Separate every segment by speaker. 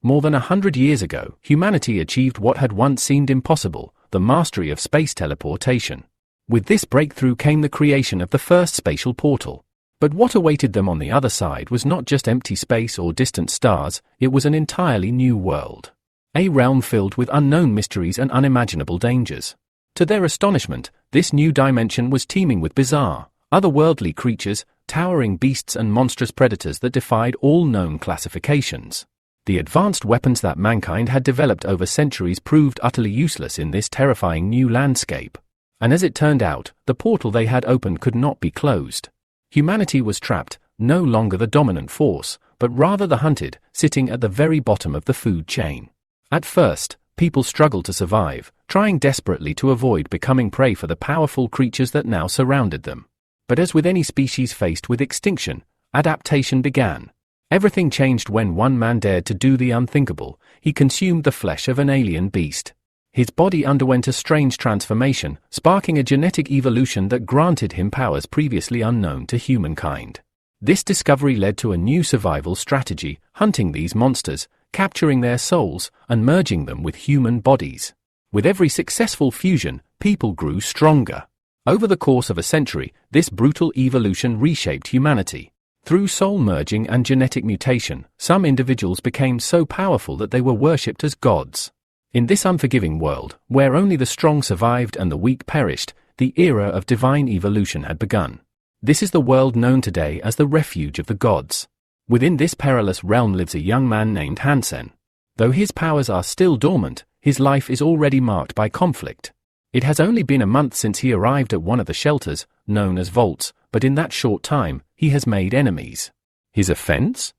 Speaker 1: More than 100 years ago, humanity achieved what had once seemed impossible, the mastery of space teleportation. With this breakthrough came the creation of the first spatial portal. But what awaited them on the other side was not just empty space or distant stars, it was an entirely new world. A realm filled with unknown mysteries and unimaginable dangers. To their astonishment, this new dimension was teeming with bizarre, otherworldly creatures, towering beasts and monstrous predators that defied all known classifications. The advanced weapons that mankind had developed over centuries proved utterly useless in this terrifying new landscape. And as it turned out, the portal they had opened could not be closed. Humanity was trapped, no longer the dominant force, but rather the hunted, sitting at the very bottom of the food chain. At first, people struggled to survive, trying desperately to avoid becoming prey for the powerful creatures that now surrounded them. But as with any species faced with extinction, adaptation began. Everything changed when one man dared to do the unthinkable. He consumed the flesh of an alien beast. His body underwent a strange transformation, sparking a genetic evolution that granted him powers previously unknown to humankind. This discovery led to a new survival strategy, hunting these monsters, capturing their souls, and merging them with human bodies. With every successful fusion, people grew stronger. Over the course of a century, this brutal evolution reshaped humanity. Through soul merging and genetic mutation, some individuals became so powerful that they were worshipped as gods. In this unforgiving world, where only the strong survived and the weak perished, the era of divine evolution had begun. This is the world known today as the refuge of the gods. Within this perilous realm lives a young man named Hansen. Though his powers are still dormant, his life is already marked by conflict. It has only been a month since he arrived at one of the shelters, known as vaults, but in that short time, he has made enemies. His offense?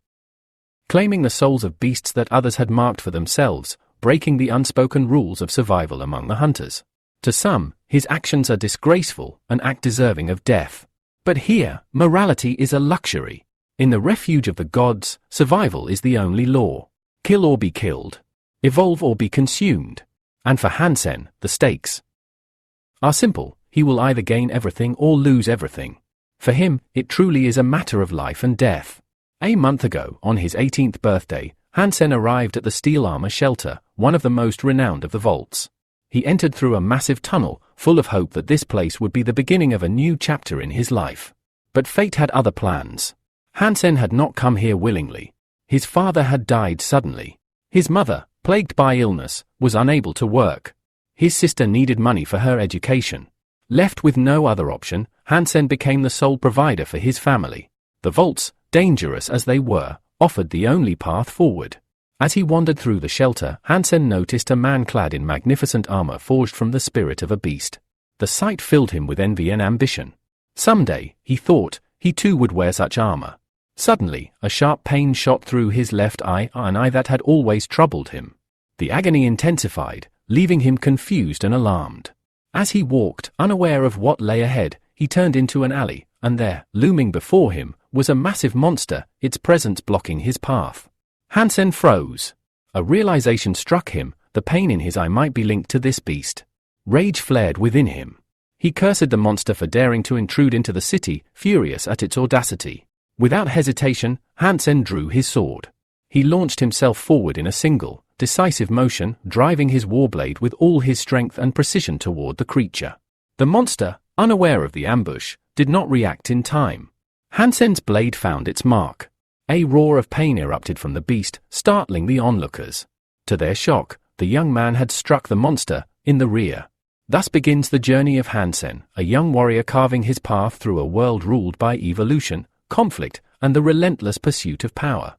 Speaker 1: Claiming the souls of beasts that others had marked for themselves, breaking the unspoken rules of survival among the hunters. To some, his actions are disgraceful, an act deserving of death. But here, morality is a luxury. In the refuge of the gods, survival is the only law. Kill or be killed. Evolve or be consumed. And for Hansen, the stakes are simple. He will either gain everything or lose everything. For him, it truly is a matter of life and death. A month ago, on his 18th birthday, Hansen arrived at the steel armor shelter, one of the most renowned of the vaults. He entered through a massive tunnel, full of hope that this place would be the beginning of a new chapter in his life. But fate had other plans. Hansen had not come here willingly. His father had died suddenly. His mother, plagued by illness, was unable to work. His sister needed money for her education. Left with no other option, Hansen became the sole provider for his family. The vaults, dangerous as they were, offered the only path forward. As he wandered through the shelter, Hansen noticed a man clad in magnificent armor forged from the spirit of a beast. The sight filled him with envy and ambition. Someday, he thought, he too would wear such armor. Suddenly, a sharp pain shot through his left eye, an eye that had always troubled him. The agony intensified, leaving him confused and alarmed. As he walked, unaware of what lay ahead, he turned into an alley, and there, looming before him, was a massive monster, its presence blocking his path. Hansen froze. A realization struck him, the pain in his eye might be linked to this beast. Rage flared within him. He cursed the monster for daring to intrude into the city, furious at its audacity. Without hesitation, Hansen drew his sword. He launched himself forward in a single, decisive motion, driving his warblade with all his strength and precision toward the creature. The monster, unaware of the ambush, did not react in time. Hansen's blade found its mark. A roar of pain erupted from the beast, startling the onlookers. To their shock, the young man had struck the monster in the rear. Thus begins the journey of Hansen, a young warrior carving his path through a world ruled by evolution, conflict, and the relentless pursuit of power.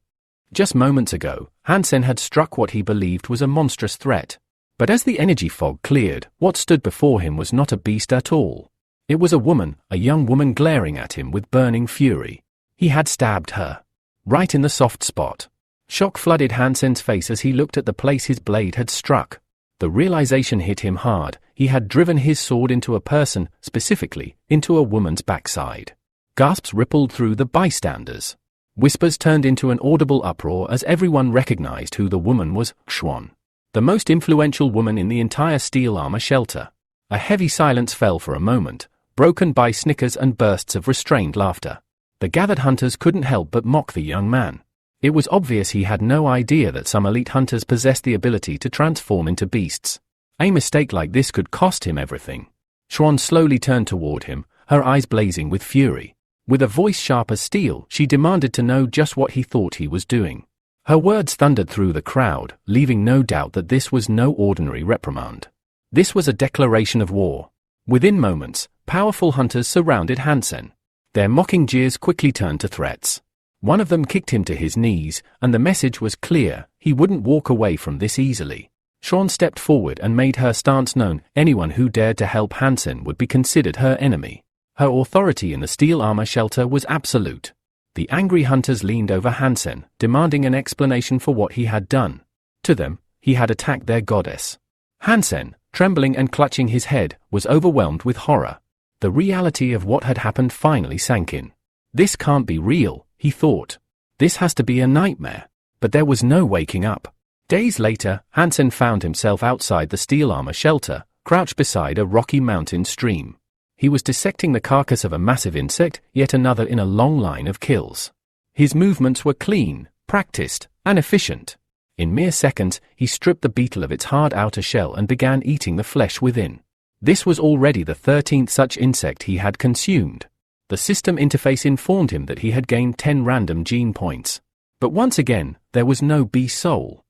Speaker 1: Just moments ago, Hansen had struck what he believed was a monstrous threat. But as the energy fog cleared, what stood before him was not a beast at all. It was a woman, a young woman glaring at him with burning fury. He had stabbed her. Right in the soft spot. Shock flooded Hansen's face as he looked at the place his blade had struck. The realization hit him hard. He had driven his sword into a person, specifically, into a woman's backside. Gasps rippled through the bystanders. Whispers turned into an audible uproar as everyone recognized who the woman was, Xuan, the most influential woman in the entire steel armor shelter. A heavy silence fell for a moment, broken by snickers and bursts of restrained laughter. The gathered hunters couldn't help but mock the young man. It was obvious he had no idea that some elite hunters possessed the ability to transform into beasts. A mistake like this could cost him everything. Xuan slowly turned toward him, her eyes blazing with fury. With a voice sharp as steel, she demanded to know just what he thought he was doing. Her words thundered through the crowd, leaving no doubt that this was no ordinary reprimand. This was a declaration of war. Within moments, powerful hunters surrounded Hansen. Their mocking jeers quickly turned to threats. One of them kicked him to his knees, and the message was clear: he wouldn't walk away from this easily. Xuan stepped forward and made her stance known: anyone who dared to help Hansen would be considered her enemy. Her authority in the steel armor shelter was absolute. The angry hunters leaned over Hansen, demanding an explanation for what he had done. To them, he had attacked their goddess. Hansen, trembling and clutching his head, was overwhelmed with horror. The reality of what had happened finally sank in. This can't be real, he thought. This has to be a nightmare. But there was no waking up. Days later, Hansen found himself outside the steel armor shelter, crouched beside a rocky mountain stream. He was dissecting the carcass of a massive insect, yet another in a long line of kills. His movements were clean, practiced, and efficient. In mere seconds, he stripped the beetle of its hard outer shell and began eating the flesh within. This was already the 13th such insect he had consumed. The system interface informed him that he had gained 10 random gene points. But once again, there was no beast soul.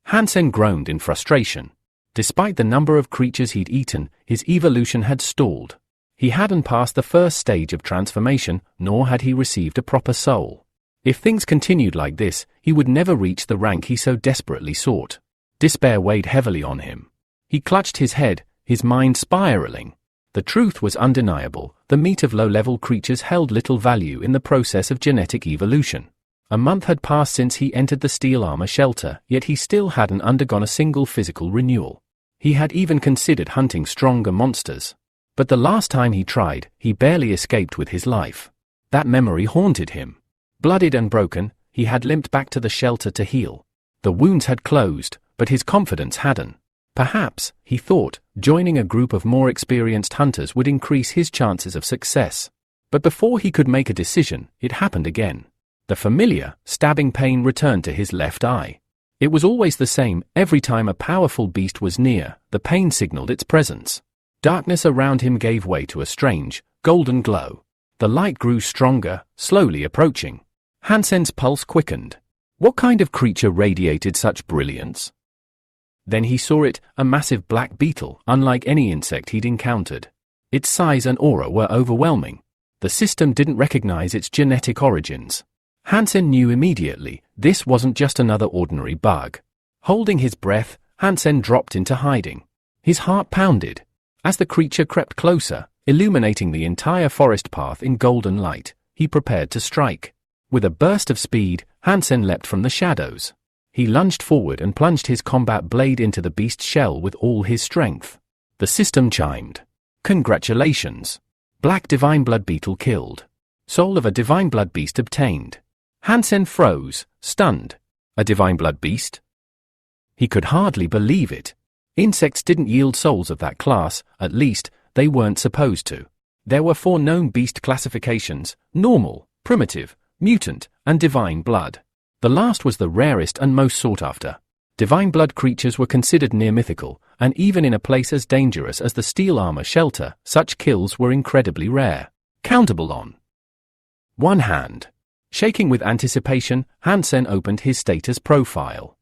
Speaker 1: Hansen groaned in frustration. Despite the number of creatures he'd eaten, his evolution had stalled. He hadn't passed the first stage of transformation, nor had he received a proper soul. If things continued like this, he would never reach the rank he so desperately sought. Despair weighed heavily on him. He clutched his head, his mind spiraling. The truth was undeniable: the meat of low-level creatures held little value in the process of genetic evolution. A month had passed since he entered the steel armor shelter, yet he still hadn't undergone a single physical renewal. He had even considered hunting stronger monsters. But the last time he tried, he barely escaped with his life. That memory haunted him. Blooded and broken, he had limped back to the shelter to heal. The wounds had closed, but his confidence hadn't. Perhaps, he thought, joining a group of more experienced hunters would increase his chances of success. But before he could make a decision, it happened again. The familiar, stabbing pain returned to his left eye. It was always the same: every time a powerful beast was near, the pain signaled its presence. Darkness around him gave way to a strange, golden glow. The light grew stronger, slowly approaching. Hansen's pulse quickened. What kind of creature radiated such brilliance? Then he saw it, a massive black beetle, unlike any insect he'd encountered. Its size and aura were overwhelming. The system didn't recognize its genetic origins. Hansen knew immediately, this wasn't just another ordinary bug. Holding his breath, Hansen dropped into hiding. His heart pounded. As the creature crept closer, illuminating the entire forest path in golden light, he prepared to strike. With a burst of speed, Hansen leapt from the shadows. He lunged forward and plunged his combat blade into the beast's shell with all his strength. The system chimed. Congratulations! Black Divine Blood Beetle killed. Soul of a Divine Blood Beast obtained. Hansen froze, stunned. A Divine Blood Beast? He could hardly believe it. Insects didn't yield souls of that class, at least, they weren't supposed to. There were 4 known beast classifications: normal, primitive, mutant, and divine blood. The last was the rarest and most sought after. Divine blood creatures were considered near mythical, and even in a place as dangerous as the steel armor shelter, such kills were incredibly rare. Countable on one hand. Shaking with anticipation, Hansen opened his status profile.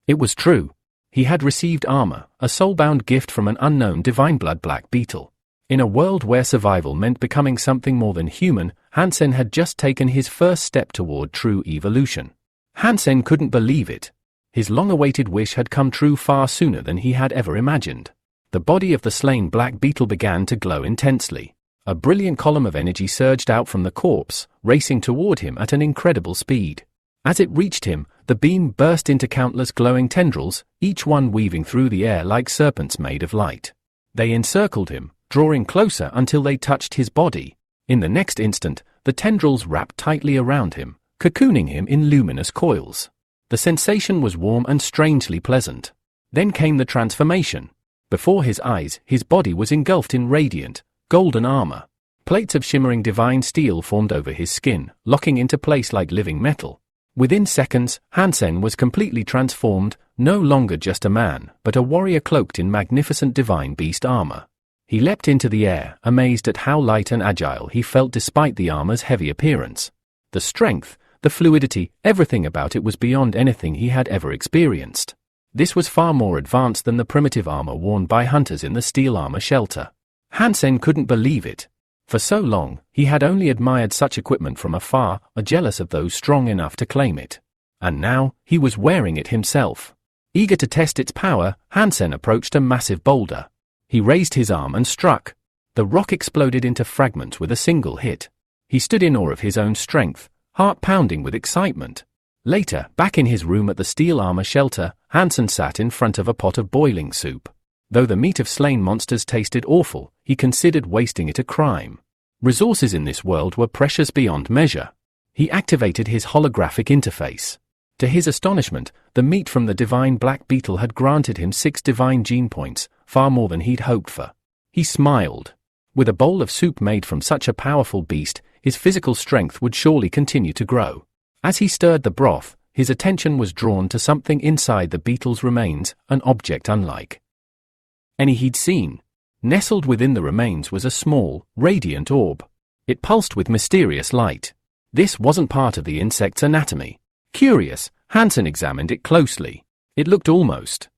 Speaker 1: It was true. He had received armor, a soulbound gift from an unknown divine blood black beetle. In a world where survival meant becoming something more than human, Hansen had just taken his first step toward true evolution. Hansen couldn't believe it. His long-awaited wish had come true far sooner than he had ever imagined. The body of the slain black beetle began to glow intensely. A brilliant column of energy surged out from the corpse, racing toward him at an incredible speed. As it reached him, the beam burst into countless glowing tendrils, each one weaving through the air like serpents made of light. They encircled him, drawing closer until they touched his body. In the next instant, the tendrils wrapped tightly around him, cocooning him in luminous coils. The sensation was warm and strangely pleasant. Then came the transformation. Before his eyes, his body was engulfed in radiant, golden armor. Plates of shimmering divine steel formed over his skin, locking into place like living metal. Within seconds, Hansen was completely transformed, no longer just a man, but a warrior cloaked in magnificent divine beast armor. He leapt into the air, amazed at how light and agile he felt despite the armor's heavy appearance. The strength, the fluidity, everything about it was beyond anything he had ever experienced. This was far more advanced than the primitive armor worn by hunters in the steel armor shelter. Hansen couldn't believe it. For so long, he had only admired such equipment from afar, or jealous of those strong enough to claim it. And now, he was wearing it himself. Eager to test its power, Hansen approached a massive boulder. He raised his arm and struck. The rock exploded into fragments with a single hit. He stood in awe of his own strength, heart pounding with excitement. Later, back in his room at the steel armor shelter, Hansen sat in front of a pot of boiling soup. Though the meat of slain monsters tasted awful, he considered wasting it a crime. Resources in this world were precious beyond measure. He activated his holographic interface. To his astonishment, the meat from the divine black beetle had granted him 6 divine gene points, far more than he'd hoped for. He smiled. With a bowl of soup made from such a powerful beast, his physical strength would surely continue to grow. As he stirred the broth, his attention was drawn to something inside the beetle's remains, an object unlike any he'd seen. Nestled within the remains was a small, radiant orb. It pulsed with mysterious light. This wasn't part of the insect's anatomy. Curious, Hansen examined it closely. It looked almost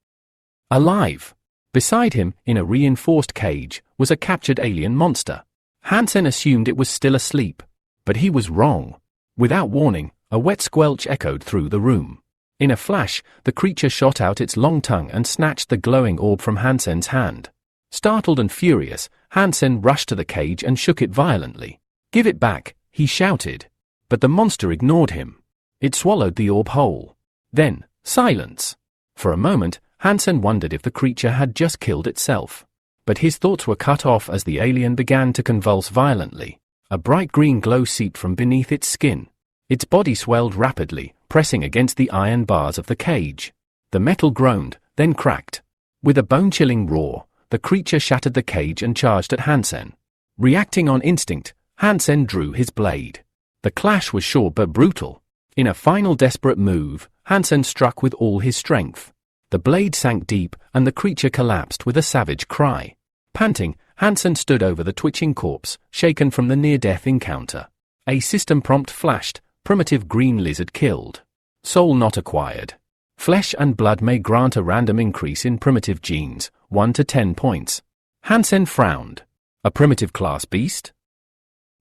Speaker 1: alive. Beside him, in a reinforced cage, was a captured alien monster. Hansen assumed it was still asleep. But he was wrong. Without warning, a wet squelch echoed through the room. In a flash, the creature shot out its long tongue and snatched the glowing orb from Hansen's hand. Startled and furious, Hansen rushed to the cage and shook it violently. "Give it back," he shouted. But the monster ignored him. It swallowed the orb whole. Then, silence. For a moment, Hansen wondered if the creature had just killed itself. But his thoughts were cut off as the alien began to convulse violently. A bright green glow seeped from beneath its skin. Its body swelled rapidly, pressing against the iron bars of the cage. The metal groaned, then cracked. With a bone-chilling roar, the creature shattered the cage and charged at Hansen. Reacting on instinct, Hansen drew his blade. The clash was short but brutal. In a final desperate move, Hansen struck with all his strength. The blade sank deep, and the creature collapsed with a savage cry. Panting, Hansen stood over the twitching corpse, shaken from the near-death encounter. A system prompt flashed: primitive green lizard killed. Soul not acquired. Flesh and blood may grant a random increase in primitive genes, 1 to 10 points. Hansen frowned. A primitive class beast?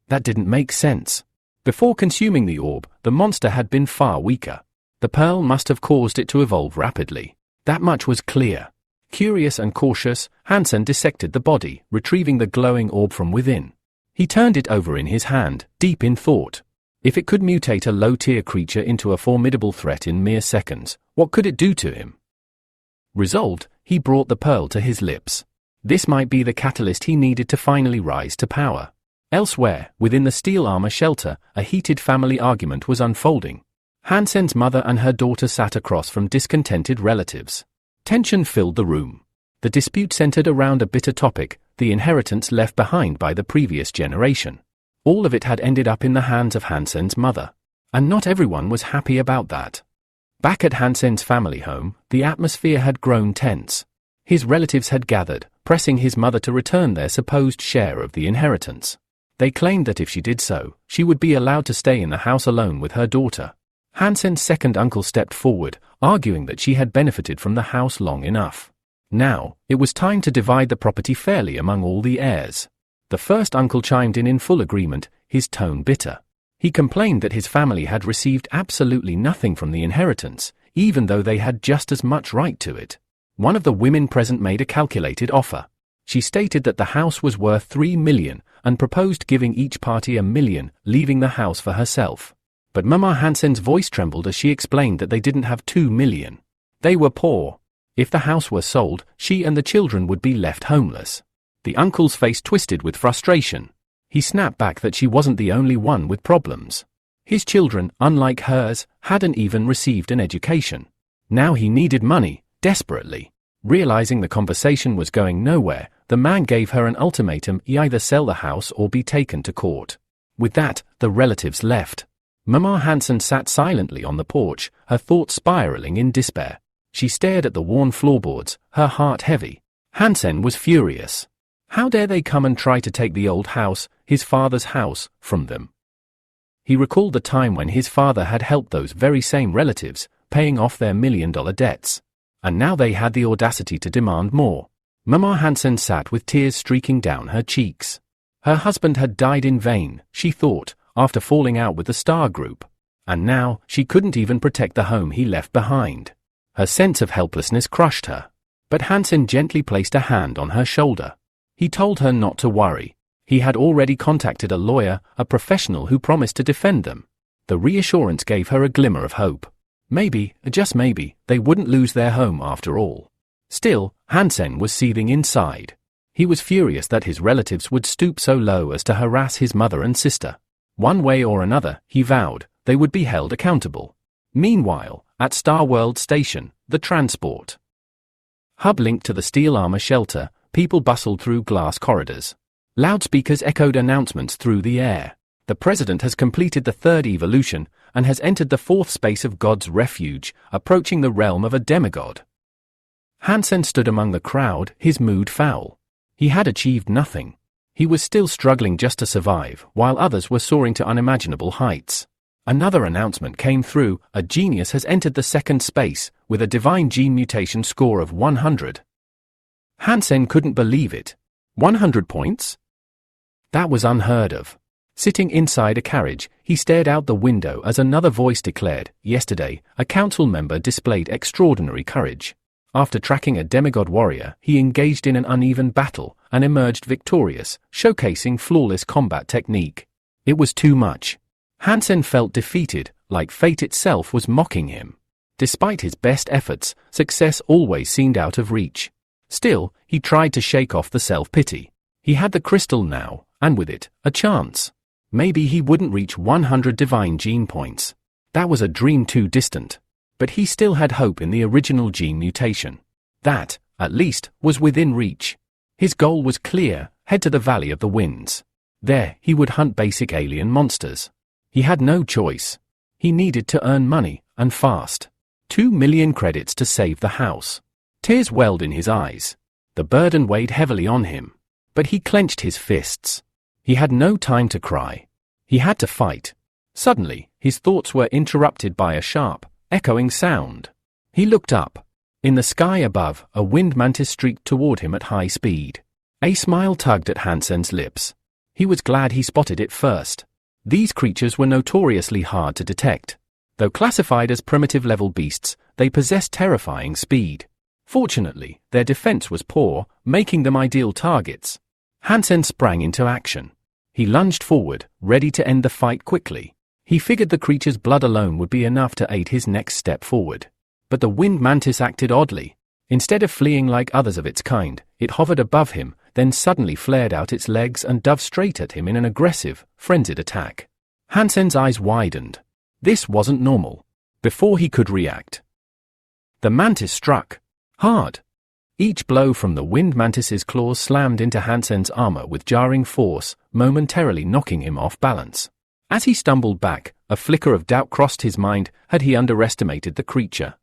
Speaker 1: That didn't make sense. Before consuming the orb, the monster had been far weaker. The pearl must have caused it to evolve rapidly. That much was clear. Curious and cautious, Hansen dissected the body, retrieving the glowing orb from within. He turned it over in his hand, deep in thought. If it could mutate a low-tier creature into a formidable threat in mere seconds, what could it do to him? Resolved, he brought the pearl to his lips. This might be the catalyst he needed to finally rise to power. Elsewhere, within the steel armor shelter, a heated family argument was unfolding. Hansen's mother and her daughter sat across from discontented relatives. Tension filled the room. The dispute centered around a bitter topic: the inheritance left behind by the previous generation. All of it had ended up in the hands of Hansen's mother. And not everyone was happy about that. Back at Hansen's family home, the atmosphere had grown tense. His relatives had gathered, pressing his mother to return their supposed share of the inheritance. They claimed that if she did so, she would be allowed to stay in the house alone with her daughter. Hansen's second uncle stepped forward, arguing that she had benefited from the house long enough. Now, it was time to divide the property fairly among all the heirs. The first uncle chimed in full agreement, his tone bitter. He complained that his family had received absolutely nothing from the inheritance, even though they had just as much right to it. One of the women present made a calculated offer. She stated that the house was worth 3 million and proposed giving each party 1 million, leaving the house for herself. But Mama Hansen's voice trembled as she explained that they didn't have 2 million. They were poor. If the house were sold, she and the children would be left homeless. The uncle's face twisted with frustration. He snapped back that she wasn't the only one with problems. His children, unlike hers, hadn't even received an education. Now he needed money, desperately. Realizing the conversation was going nowhere, the man gave her an ultimatum: either sell the house or be taken to court. With that, the relatives left. Mama Hansen sat silently on the porch, her thoughts spiraling in despair. She stared at the worn floorboards, her heart heavy. Hansen was furious. How dare they come and try to take the old house, his father's house, from them? He recalled the time when his father had helped those very same relatives, paying off their million-dollar debts. And now they had the audacity to demand more. Mama Hansen sat with tears streaking down her cheeks. Her husband had died in vain, she thought, after falling out with the Star Group. And now, she couldn't even protect the home he left behind. Her sense of helplessness crushed her. But Hansen gently placed a hand on her shoulder. He told her not to worry. He had already contacted a lawyer, a professional who promised to defend them. The reassurance gave her a glimmer of hope. Maybe, just maybe, they wouldn't lose their home after all. Still, Hansen was seething inside. He was furious that his relatives would stoop so low as to harass his mother and sister. One way or another, he vowed, they would be held accountable. Meanwhile, at Star World Station, the transport hub linked to the steel armor shelter, people bustled through glass corridors. Loudspeakers echoed announcements through the air. The president has completed the third evolution and has entered the fourth space of God's refuge, approaching the realm of a demigod. Hansen stood among the crowd, his mood foul. He had achieved nothing. He was still struggling just to survive, while others were soaring to unimaginable heights. Another announcement came through, a genius has entered the second space, with a divine gene mutation score of 100. Hansen couldn't believe it. 100 points? That was unheard of. Sitting inside a carriage, he stared out the window as another voice declared, yesterday, a council member displayed extraordinary courage. After tracking a demigod warrior, he engaged in an uneven battle and emerged victorious, showcasing flawless combat technique. It was too much. Hansen felt defeated, like fate itself was mocking him. Despite his best efforts, success always seemed out of reach. Still, he tried to shake off the self-pity. He had the crystal now, and with it, a chance. Maybe he wouldn't reach 100 divine gene points. That was a dream too distant. But he still had hope in the original gene mutation. That, at least, was within reach. His goal was clear, head to the Valley of the Winds. There, he would hunt basic alien monsters. He had no choice. He needed to earn money, and fast. 2 million credits to save the house. Tears welled in his eyes. The burden weighed heavily on him. But he clenched his fists. He had no time to cry. He had to fight. Suddenly, his thoughts were interrupted by a sharp, echoing sound. He looked up. In the sky above, a wind mantis streaked toward him at high speed. A smile tugged at Hansen's lips. He was glad he spotted it first. These creatures were notoriously hard to detect. Though classified as primitive-level beasts, they possessed terrifying speed. Fortunately, their defense was poor, making them ideal targets. Hansen sprang into action. He lunged forward, ready to end the fight quickly. He figured the creature's blood alone would be enough to aid his next step forward. But the wind mantis acted oddly. Instead of fleeing like others of its kind, it hovered above him, then suddenly flared out its legs and dove straight at him in an aggressive, frenzied attack. Hansen's eyes widened. This wasn't normal. Before he could react, the mantis struck. Hard. Each blow from the wind mantis's claws slammed into Hansen's armor with jarring force, momentarily knocking him off balance. As he stumbled back, a flicker of doubt crossed his mind. Had he underestimated the creature?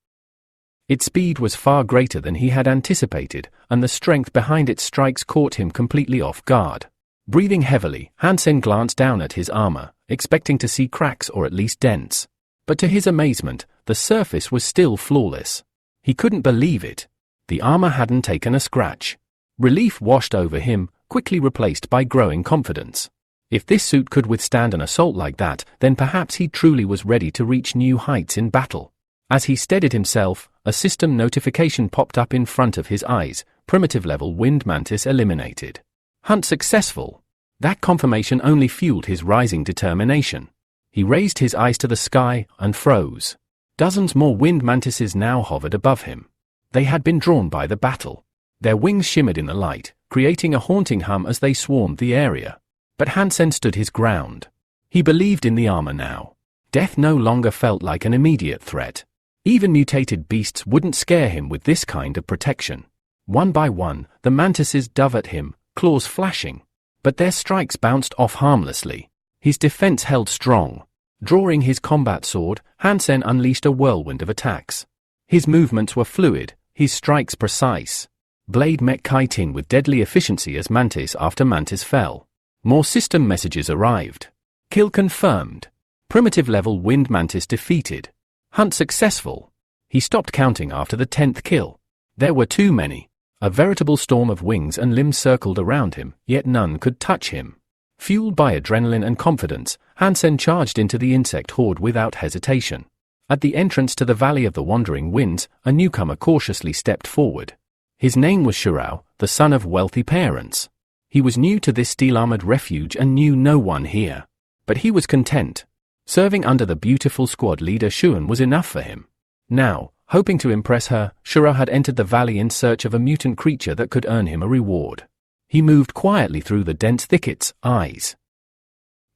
Speaker 1: Its speed was far greater than he had anticipated, and the strength behind its strikes caught him completely off guard. Breathing heavily, Hansen glanced down at his armor, expecting to see cracks or at least dents. But to his amazement, the surface was still flawless. He couldn't believe it. The armor hadn't taken a scratch. Relief washed over him, quickly replaced by growing confidence. If this suit could withstand an assault like that, then perhaps he truly was ready to reach new heights in battle. As he steadied himself, a system notification popped up in front of his eyes. Primitive-level wind mantis eliminated. Hunt successful. That confirmation only fueled his rising determination. He raised his eyes to the sky and froze. Dozens more wind mantises now hovered above him. They had been drawn by the battle. Their wings shimmered in the light, creating a haunting hum as they swarmed the area. But Hansen stood his ground. He believed in the armor now. Death no longer felt like an immediate threat. Even mutated beasts wouldn't scare him with this kind of protection. One by one, the mantises dove at him, claws flashing. But their strikes bounced off harmlessly. His defense held strong. Drawing his combat sword, Hansen unleashed a whirlwind of attacks. His movements were fluid, his strikes precise. Blade met kiting with deadly efficiency as mantis after mantis fell. More system messages arrived. Kill confirmed. Primitive level wind mantis defeated. Hunt successful. He stopped counting after the 10th kill. There were too many. A veritable storm of wings and limbs circled around him, yet none could touch him. Fueled by adrenaline and confidence, Hansen charged into the insect horde without hesitation. At the entrance to the Valley of the Wandering Winds, a newcomer cautiously stepped forward. His name was Shirao, the son of wealthy parents. He was new to this steel-armored refuge and knew no one here. But he was content. Serving under the beautiful squad leader Shounen was enough for him. Now, hoping to impress her, Shirao had entered the valley in search of a mutant creature that could earn him a reward. He moved quietly through the dense thickets, eyes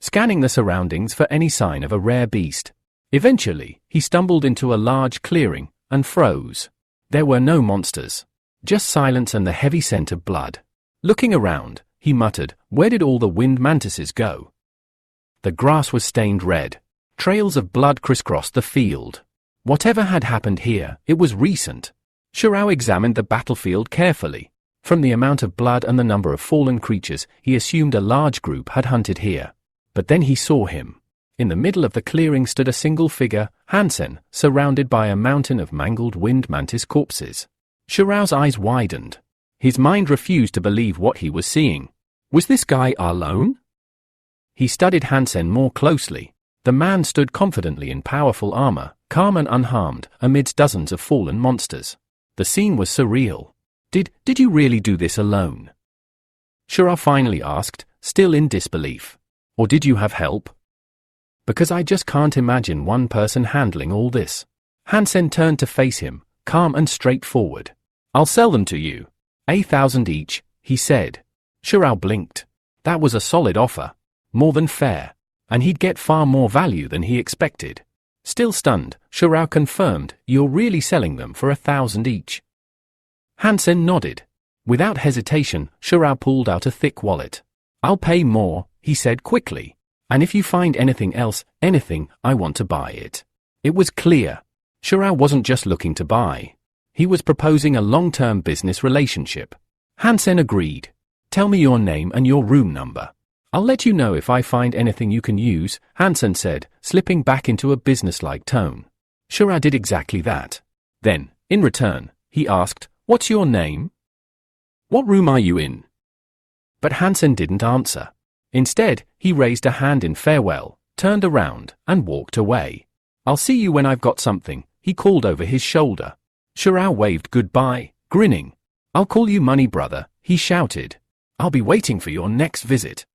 Speaker 1: scanning the surroundings for any sign of a rare beast. Eventually, he stumbled into a large clearing and froze. There were no monsters. Just silence and the heavy scent of blood. Looking around, he muttered, "Where did all the wind mantises go?" The grass was stained red. Trails of blood crisscrossed the field. Whatever had happened here, it was recent. Shirao examined the battlefield carefully. From the amount of blood and the number of fallen creatures, he assumed a large group had hunted here. But then he saw him. In the middle of the clearing stood a single figure, Hansen, surrounded by a mountain of mangled wind mantis corpses. Shirao's eyes widened. His mind refused to believe what he was seeing. Was this guy alone? He studied Hansen more closely. The man stood confidently in powerful armor, calm and unharmed, amidst dozens of fallen monsters. The scene was surreal. Did you really do this alone? Shirao finally asked, still in disbelief. Or did you have help? Because I just can't imagine one person handling all this. Hansen turned to face him, calm and straightforward. I'll sell them to you. 1,000 each, he said. Shirao blinked. That was a solid offer. More than fair. And he'd get far more value than he expected. Still stunned, Shirao confirmed, "You're really selling them for 1,000 each?" Hansen nodded. Without hesitation, Shirao pulled out a thick wallet. "I'll pay more," he said quickly. "And if you find anything else, anything, I want to buy it." It was clear. Shirao wasn't just looking to buy. He was proposing a long-term business relationship. Hansen agreed. "Tell me your name and your room number. I'll let you know if I find anything you can use," Hansen said, slipping back into a businesslike tone. Shirao did exactly that. Then, in return, he asked, "What's your name? What room are you in?" But Hansen didn't answer. Instead, he raised a hand in farewell, turned around, and walked away. "I'll see you when I've got something," he called over his shoulder. Shirao waved goodbye, grinning. "I'll call you money, brother," he shouted. "I'll be waiting for your next visit."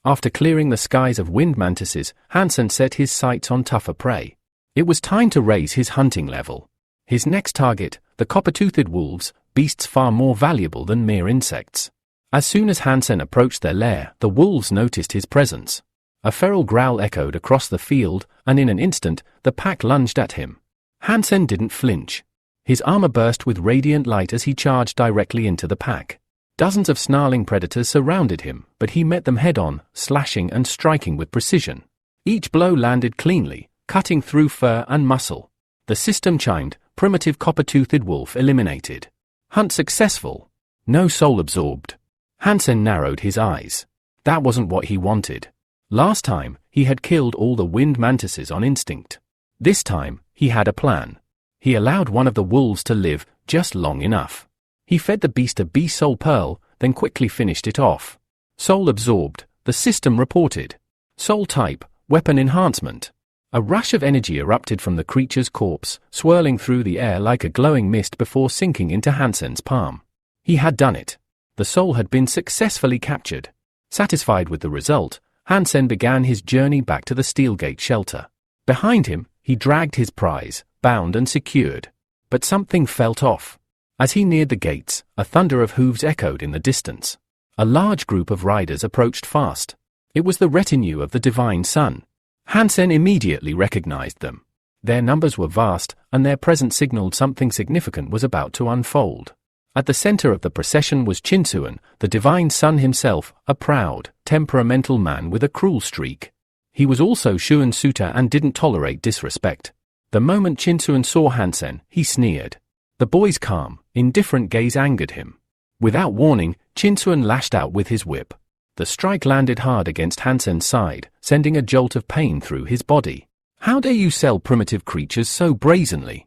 Speaker 1: After clearing the skies of wind mantises, Hansen set his sights on tougher prey. It was time to raise his hunting level. His next target, the copper-toothed wolves, beasts far more valuable than mere insects. As soon as Hansen approached their lair, the wolves noticed his presence. A feral growl echoed across the field, and in an instant, the pack lunged at him. Hansen didn't flinch. His armor burst with radiant light as he charged directly into the pack. Dozens of snarling predators surrounded him, but he met them head-on, slashing and striking with precision. Each blow landed cleanly, cutting through fur and muscle. The system chimed, "Primitive copper-toothed wolf eliminated. Hunt successful. No soul absorbed." Hansen narrowed his eyes. That wasn't what he wanted. Last time, he had killed all the wind mantises on instinct. This time, he had a plan. He allowed one of the wolves to live, just long enough. He fed the beast a bee soul pearl, then quickly finished it off. Soul absorbed, the system reported. Soul type, weapon enhancement. A rush of energy erupted from the creature's corpse, swirling through the air like a glowing mist before sinking into Hansen's palm. He had done it. The soul had been successfully captured. Satisfied with the result, Hansen began his journey back to the Steelgate shelter. Behind him, he dragged his prize, bound and secured. But something felt off. As he neared the gates, a thunder of hooves echoed in the distance. A large group of riders approached fast. It was the retinue of the Divine Sun. Hansen immediately recognized them. Their numbers were vast, and their presence signaled something significant was about to unfold. At the center of the procession was Chinsuan, the Divine Sun himself, a proud, temperamental man with a cruel streak. He was also Shuun suitor and didn't tolerate disrespect. The moment Chinsuan saw Hansen, he sneered. The boy's calm, indifferent gaze angered him. Without warning, Chinsuan lashed out with his whip. The strike landed hard against Hansen's side, sending a jolt of pain through his body. How dare you sell primitive creatures so brazenly?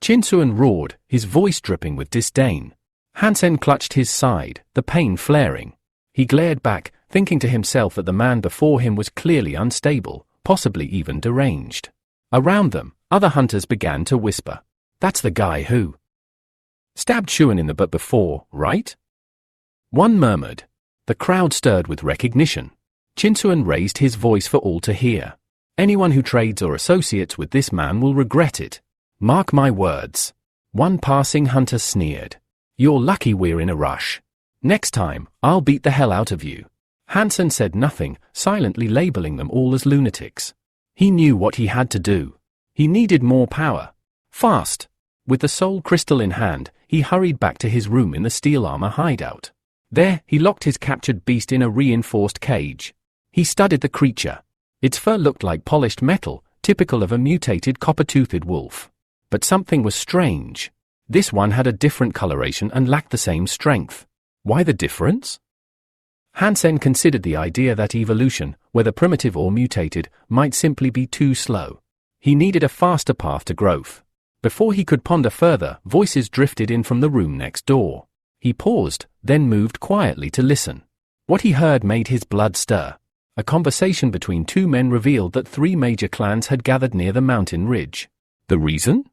Speaker 1: Chinsuan roared, his voice dripping with disdain. Hansen clutched his side, the pain flaring. He glared back, thinking to himself that the man before him was clearly unstable, possibly even deranged. Around them, other hunters began to whisper. That's the guy who stabbed Shuun in the butt before, right? One murmured. The crowd stirred with recognition. Chinsuan raised his voice for all to hear. Anyone who trades or associates with this man will regret it. Mark my words. One passing hunter sneered. You're lucky we're in a rush. Next time, I'll beat the hell out of you. Hansen said nothing, silently labeling them all as lunatics. He knew what he had to do. He needed more power. Fast. With the soul crystal in hand, he hurried back to his room in the steel armor hideout. There, he locked his captured beast in a reinforced cage. He studied the creature. Its fur looked like polished metal, typical of a mutated copper-toothed wolf. But something was strange. This one had a different coloration and lacked the same strength. Why the difference? Hansen considered the idea that evolution, whether primitive or mutated, might simply be too slow. He needed a faster path to growth. Before he could ponder further, voices drifted in from the room next door. He paused, then moved quietly to listen. What he heard made his blood stir. A conversation between two men revealed that 3 major clans had gathered near the mountain ridge. The reason?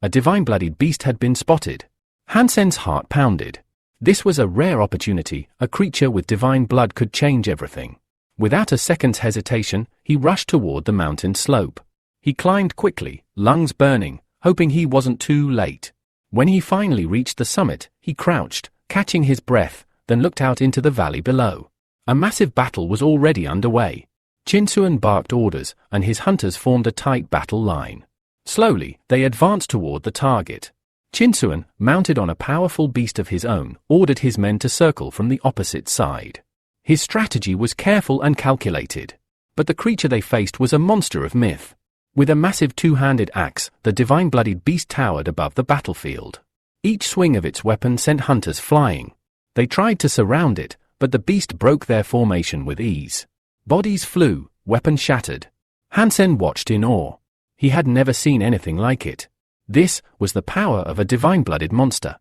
Speaker 1: A divine-blooded beast had been spotted. Hansen's heart pounded. This was a rare opportunity. A creature with divine blood could change everything. Without a second's hesitation, he rushed toward the mountain slope. He climbed quickly, lungs burning, hoping he wasn't too late. When he finally reached the summit, he crouched, catching his breath, then looked out into the valley below. A massive battle was already underway. Chinsuan barked orders, and his hunters formed a tight battle line. Slowly, they advanced toward the target. Chinsuan, mounted on a powerful beast of his own, ordered his men to circle from the opposite side. His strategy was careful and calculated. But the creature they faced was a monster of myth. With a massive 2-handed axe, the divine-blooded beast towered above the battlefield. Each swing of its weapon sent hunters flying. They tried to surround it, but the beast broke their formation with ease. Bodies flew, weapons shattered. Hansen watched in awe. He had never seen anything like it. This was the power of a divine-blooded monster.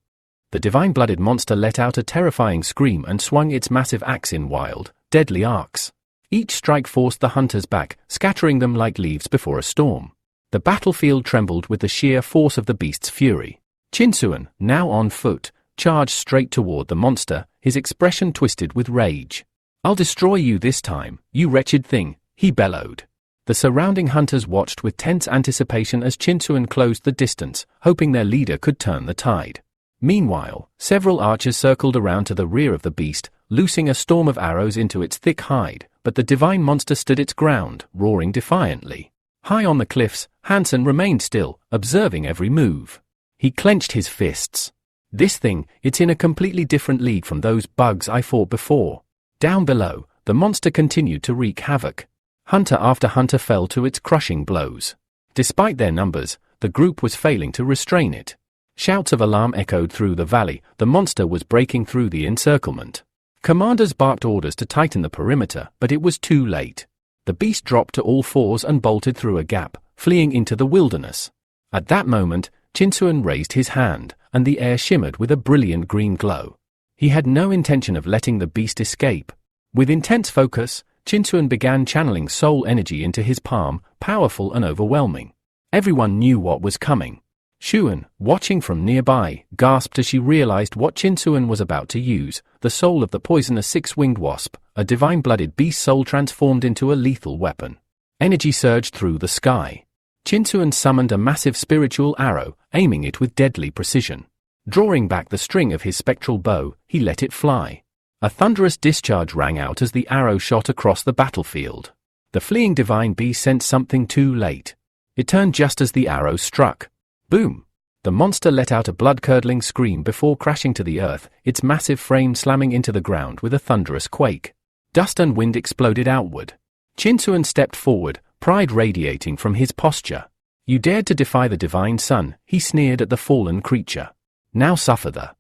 Speaker 1: The divine-blooded monster let out a terrifying scream and swung its massive axe in wild, deadly arcs. Each strike forced the hunters back, scattering them like leaves before a storm. The battlefield trembled with the sheer force of the beast's fury. Chinsuan, now on foot, charged straight toward the monster, his expression twisted with rage. "I'll destroy you this time, you wretched thing," he bellowed. The surrounding hunters watched with tense anticipation as Chinsuan closed the distance, hoping their leader could turn the tide. Meanwhile, several archers circled around to the rear of the beast, loosing a storm of arrows into its thick hide, but the divine monster stood its ground, roaring defiantly. High on the cliffs, Hansen remained still, observing every move. He clenched his fists. "This thing, it's in a completely different league from those bugs I fought before." Down below, the monster continued to wreak havoc. Hunter after hunter fell to its crushing blows. Despite their numbers, the group was failing to restrain it. Shouts of alarm echoed through the valley. The monster was breaking through the encirclement. Commanders barked orders to tighten the perimeter, but it was too late. The beast dropped to all fours and bolted through a gap, fleeing into the wilderness. At that moment, Chinsuan raised his hand, and the air shimmered with a brilliant green glow. He had no intention of letting the beast escape. With intense focus, Chinsuan began channeling soul energy into his palm, powerful and overwhelming. Everyone knew what was coming. Shuun, watching from nearby, gasped as she realized what Chinsuan was about to use, the soul of the poisonous 6-winged wasp, a divine-blooded beast soul transformed into a lethal weapon. Energy surged through the sky. Chinsuan summoned a massive spiritual arrow, aiming it with deadly precision. Drawing back the string of his spectral bow, he let it fly. A thunderous discharge rang out as the arrow shot across the battlefield. The fleeing divine beast sensed something too late. It turned just as the arrow struck. Boom! The monster let out a blood-curdling scream before crashing to the earth, its massive frame slamming into the ground with a thunderous quake. Dust and wind exploded outward. Shinsuan stepped forward, pride radiating from his posture. You dared to defy the divine sun, he sneered at the fallen creature. Now suffer the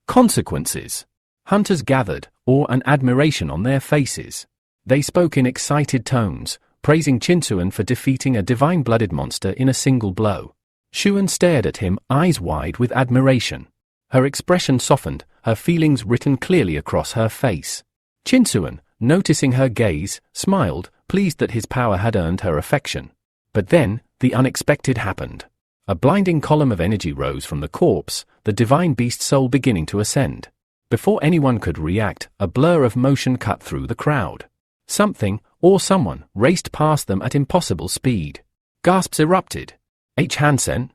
Speaker 1: consequences. Hunters gathered, awe and admiration on their faces. They spoke in excited tones, praising Shinsuan for defeating a divine-blooded monster in a single blow. Shuan stared at him, eyes wide with admiration. Her expression softened, her feelings written clearly across her face. Shinsuan, noticing her gaze, smiled, pleased that his power had earned her affection. But then, the unexpected happened. A blinding column of energy rose from the corpse, the divine beast soul beginning to ascend. Before anyone could react, a blur of motion cut through the crowd. Something, or someone, raced past them at impossible speed. Gasps erupted. Hansen?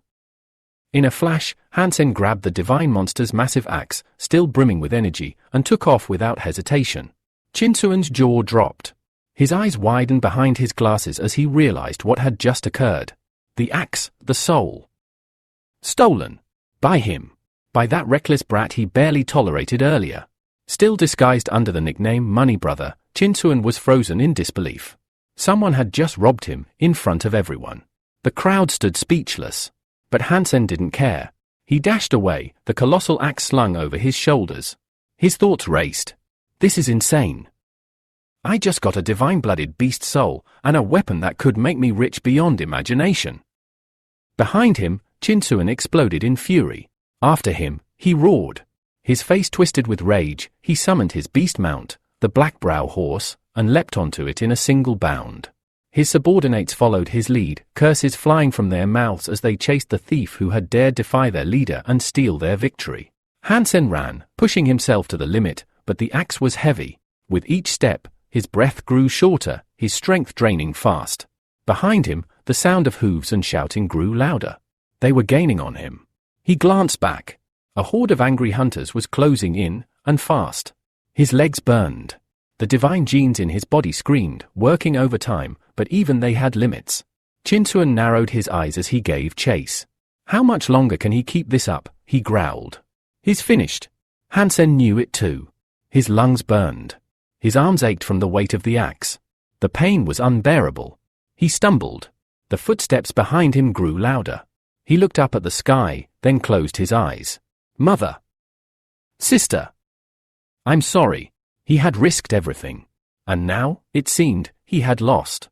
Speaker 1: In a flash, Hansen grabbed the divine monster's massive axe, still brimming with energy, and took off without hesitation. Shinsuan's jaw dropped. His eyes widened behind his glasses as he realized what had just occurred. The axe, the soul. Stolen. By him. By that reckless brat he barely tolerated earlier. Still disguised under the nickname Money Brother, Shinsuan was frozen in disbelief. Someone had just robbed him, in front of everyone. The crowd stood speechless. But Hansen didn't care. He dashed away, the colossal axe slung over his shoulders. His thoughts raced. This is insane. I just got a divine-blooded beast soul, and a weapon that could make me rich beyond imagination. Behind him, Shinsuan exploded in fury. After him, he roared. His face twisted with rage, he summoned his beast mount, the black brow horse, and leapt onto it in a single bound. His subordinates followed his lead, curses flying from their mouths as they chased the thief who had dared defy their leader and steal their victory. Hansen ran, pushing himself to the limit, but the axe was heavy. With each step, his breath grew shorter, his strength draining fast. Behind him, the sound of hooves and shouting grew louder. They were gaining on him. He glanced back. A horde of angry hunters was closing in, and fast. His legs burned. The divine genes in his body screamed, working overtime, but even they had limits. Shinsuan narrowed his eyes as he gave chase. How much longer can he keep this up? He growled. He's finished. Hansen knew it too. His lungs burned. His arms ached from the weight of the axe. The pain was unbearable. He stumbled. The footsteps behind him grew louder. He looked up at the sky, then closed his eyes. Mother. Sister. I'm sorry. He had risked everything. And now, it seemed, he had lost.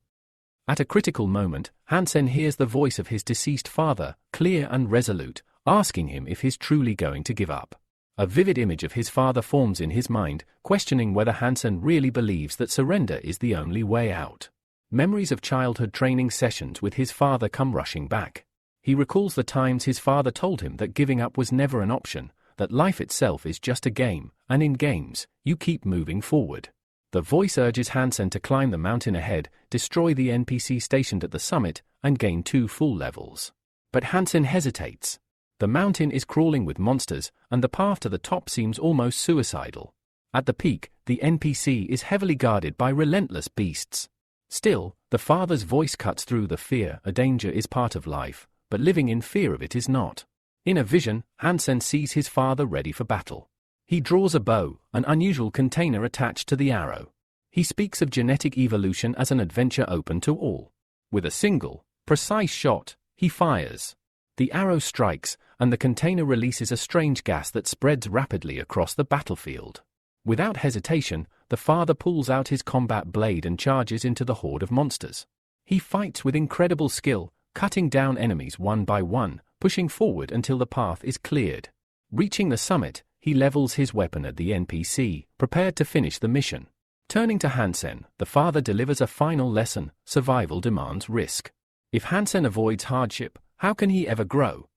Speaker 1: At a critical moment, Hansen hears the voice of his deceased father, clear and resolute, asking him if he's truly going to give up. A vivid image of his father forms in his mind, questioning whether Hansen really believes that surrender is the only way out. Memories of childhood training sessions with his father come rushing back. He recalls the times his father told him that giving up was never an option, that life itself is just a game, and in games, you keep moving forward. The voice urges Hansen to climb the mountain ahead, destroy the NPC stationed at the summit, and gain 2 full levels. But Hansen hesitates. The mountain is crawling with monsters, and the path to the top seems almost suicidal. At the peak, the NPC is heavily guarded by relentless beasts. Still, the father's voice cuts through the fear. A danger is part of life, but living in fear of it is not. In a vision, Hansen sees his father ready for battle. He draws a bow, an unusual container attached to the arrow. He speaks of genetic evolution as an adventure open to all. With a single, precise shot, he fires. The arrow strikes, and the container releases a strange gas that spreads rapidly across the battlefield. Without hesitation, the father pulls out his combat blade and charges into the horde of monsters. He fights with incredible skill, cutting down enemies one by one, pushing forward until the path is cleared. Reaching the summit, he levels his weapon at the NPC, prepared to finish the mission. Turning to Hansen, the father delivers a final lesson: survival demands risk. If Hansen avoids hardship, how can he ever grow?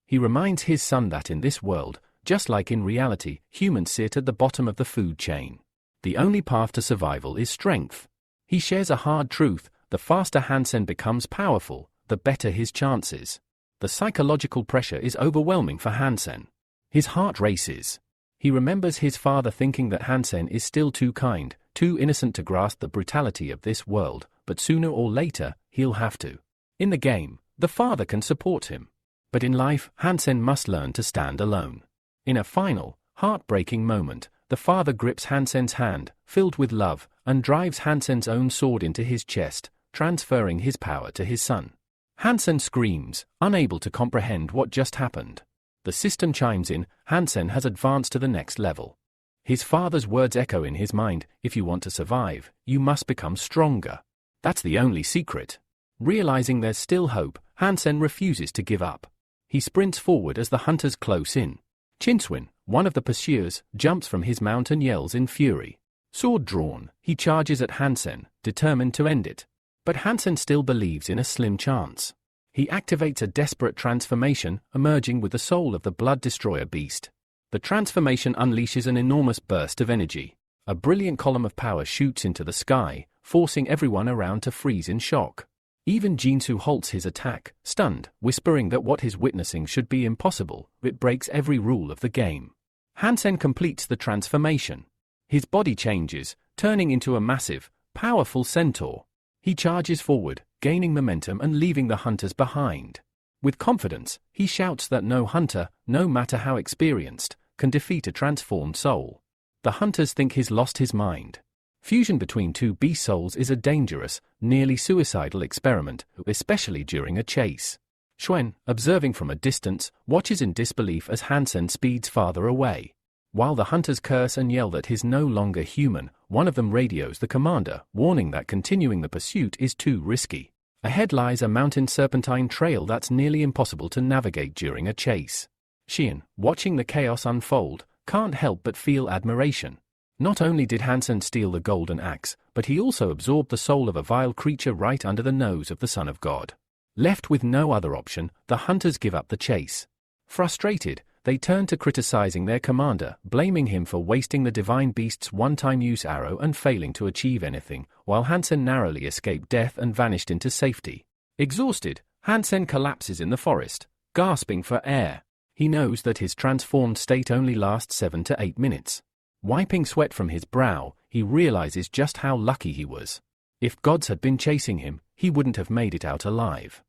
Speaker 1: He reminds his son that in this world, just like in reality, humans sit at the bottom of the food chain. The only path to survival is strength. He shares a hard truth: the faster Hansen becomes powerful, the better his chances. The psychological pressure is overwhelming for Hansen. His heart races. He remembers his father thinking that Hansen is still too kind, too innocent to grasp the brutality of this world, but sooner or later, he'll have to. In the game, the father can support him. But in life, Hansen must learn to stand alone. In a final, heartbreaking moment, the father grips Hansen's hand, filled with love, and drives Hansen's own sword into his chest, transferring his power to his son. Hansen screams, unable to comprehend what just happened. The system chimes in. Hansen has advanced to the next level. His father's words echo in his mind: if you want to survive, you must become stronger. That's the only secret. Realizing there's still hope, Hansen refuses to give up. He sprints forward as the hunters close in. Chinswin, one of the pursuers, jumps from his mount and yells in fury. Sword drawn, he charges at Hansen, determined to end it. But Hansen still believes in a slim chance. He activates a desperate transformation, emerging with the soul of the Blood Destroyer beast. The transformation unleashes an enormous burst of energy. A brilliant column of power shoots into the sky, forcing everyone around to freeze in shock. Even Jinsu halts his attack, stunned, whispering that what he's witnessing should be impossible. It breaks every rule of the game. Hansen completes the transformation. His body changes, turning into a massive, powerful centaur. He charges forward, gaining momentum and leaving the hunters behind. With confidence, he shouts that no hunter, no matter how experienced, can defeat a transformed soul. The hunters think he's lost his mind. Fusion between two beast souls is a dangerous, nearly suicidal experiment, especially during a chase. Shuen, observing from a distance, watches in disbelief as Hansen speeds farther away. While the hunters curse and yell that he's no longer human, one of them radios the commander, warning that continuing the pursuit is too risky. Ahead lies a mountain serpentine trail that's nearly impossible to navigate during a chase. Xian, watching the chaos unfold, can't help but feel admiration. Not only did Hansen steal the golden axe, but he also absorbed the soul of a vile creature right under the nose of the Son of God. Left with no other option, the hunters give up the chase. Frustrated, they turn to criticizing their commander, blaming him for wasting the divine beast's one-time use arrow and failing to achieve anything, while Hansen narrowly escaped death and vanished into safety. Exhausted, Hansen collapses in the forest, gasping for air. He knows that his transformed state only lasts 7 to 8 minutes. Wiping sweat from his brow, he realizes just how lucky he was. If gods had been chasing him, he wouldn't have made it out alive.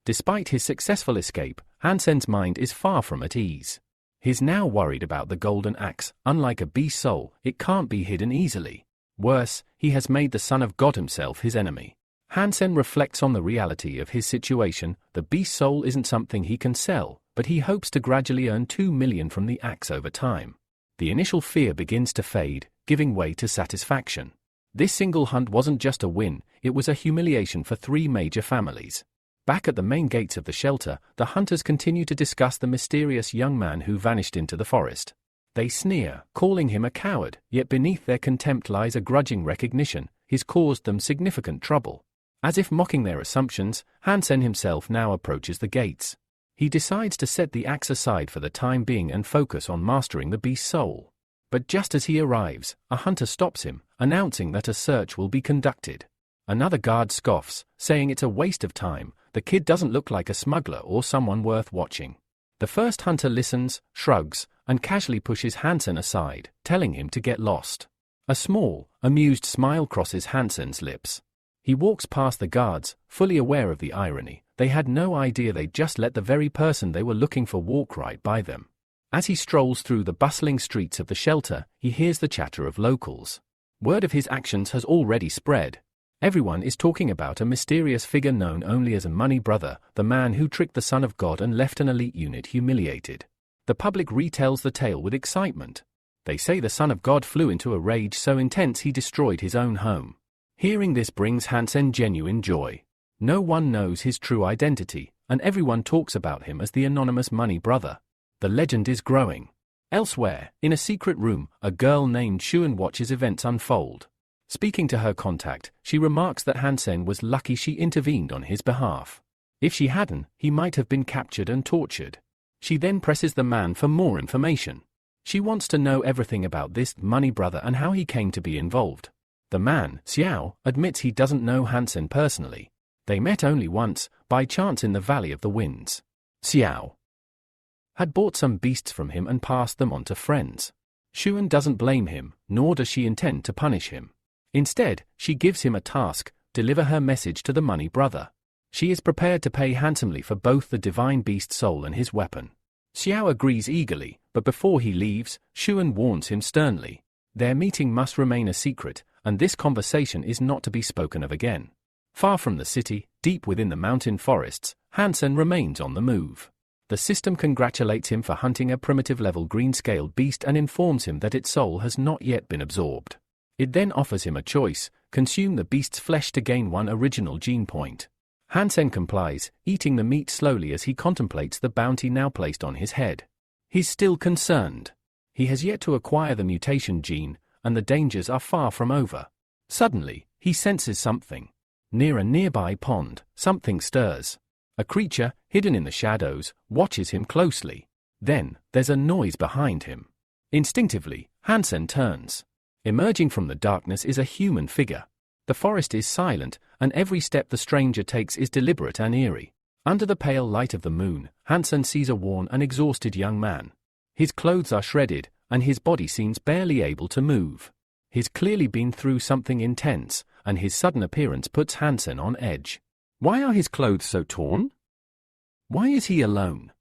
Speaker 1: Despite his successful escape, Hansen's mind is far from at ease. He's now worried about the golden axe. Unlike a beast soul, it can't be hidden easily. Worse, he has made the Son of God himself his enemy. Hansen reflects on the reality of his situation. The beast soul isn't something he can sell, but he hopes to gradually earn 2 million from the axe over time. The initial fear begins to fade, giving way to satisfaction. This single hunt wasn't just a win, it was a humiliation for 3 major families. Back at the main gates of the shelter, the hunters continue to discuss the mysterious young man who vanished into the forest. They sneer, calling him a coward, yet beneath their contempt lies a grudging recognition. He's caused them significant trouble. As if mocking their assumptions, Hansen himself now approaches the gates. He decides to set the axe aside for the time being and focus on mastering the beast's soul. But just as he arrives, a hunter stops him, announcing that a search will be conducted. Another guard scoffs, saying it's a waste of time. The kid doesn't look like a smuggler or someone worth watching. The first hunter listens, shrugs, and casually pushes Hansen aside, telling him to get lost. A small, amused smile crosses Hansen's lips. He walks past the guards, fully aware of the irony. They had no idea they'd just let the very person they were looking for walk right by them. As he strolls through the bustling streets of the shelter, he hears the chatter of locals. Word of his actions has already spread. Everyone is talking about a mysterious figure known only as a money brother, the man who tricked the Son of God and left an elite unit humiliated. The public retells the tale with excitement. They say the Son of God flew into a rage so intense he destroyed his own home. Hearing this brings Hansen genuine joy. No one knows his true identity, and everyone talks about him as the anonymous money brother. The legend is growing. Elsewhere, in a secret room, a girl named Shuen watches events unfold. Speaking to her contact, she remarks that Hansen was lucky she intervened on his behalf. If she hadn't, he might have been captured and tortured. She then presses the man for more information. She wants to know everything about this money brother and how he came to be involved. The man, Xiao, admits he doesn't know Hansen personally. They met only once, by chance in the Valley of the Winds. Xiao had bought some beasts from him and passed them on to friends. Shuen doesn't blame him, nor does she intend to punish him. Instead, she gives him a task: deliver her message to the money brother. She is prepared to pay handsomely for both the divine beast soul and his weapon. Xiao agrees eagerly, but before he leaves, Shuen warns him sternly. Their meeting must remain a secret, and this conversation is not to be spoken of again. Far from the city, deep within the mountain forests, Hansen remains on the move. The system congratulates him for hunting a primitive-level green-scaled beast and informs him that its soul has not yet been absorbed. It then offers him a choice: consume the beast's flesh to gain 1 original gene point. Hansen complies, eating the meat slowly as he contemplates the bounty now placed on his head. He's still concerned. He has yet to acquire the mutation gene, and the dangers are far from over. Suddenly, he senses something. Near a nearby pond, something stirs. A creature, hidden in the shadows, watches him closely. Then, there's a noise behind him. Instinctively, Hansen turns. Emerging from the darkness is a human figure. The forest is silent, and every step the stranger takes is deliberate and eerie. Under the pale light of the moon, Hansen sees a worn and exhausted young man. His clothes are shredded, and his body seems barely able to move. He's clearly been through something intense, and his sudden appearance puts Hansen on edge. Why are his clothes so torn? Why is he alone?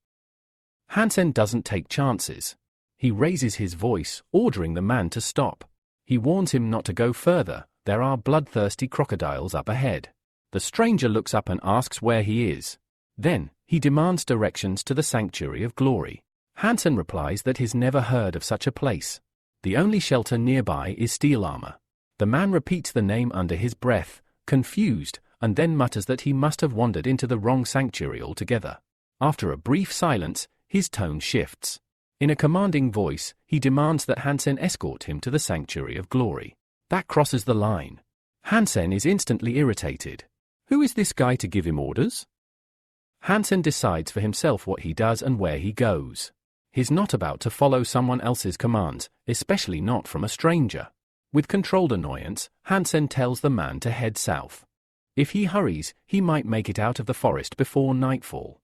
Speaker 1: Hansen doesn't take chances. He raises his voice, ordering the man to stop. He warns him not to go further. There are bloodthirsty crocodiles up ahead. The stranger looks up and asks where he is. Then, he demands directions to the Sanctuary of Glory. Hansen replies that he's never heard of such a place. The only shelter nearby is steel armor. The man repeats the name under his breath, confused, and then mutters that he must have wandered into the wrong sanctuary altogether. After a brief silence, his tone shifts. In a commanding voice, he demands that Hansen escort him to the Sanctuary of Glory. That crosses the line. Hansen is instantly irritated. Who is this guy to give him orders? Hansen decides for himself what he does and where he goes. He's not about to follow someone else's commands, especially not from a stranger. With controlled annoyance, Hansen tells the man to head south. If he hurries, he might make it out of the forest before nightfall.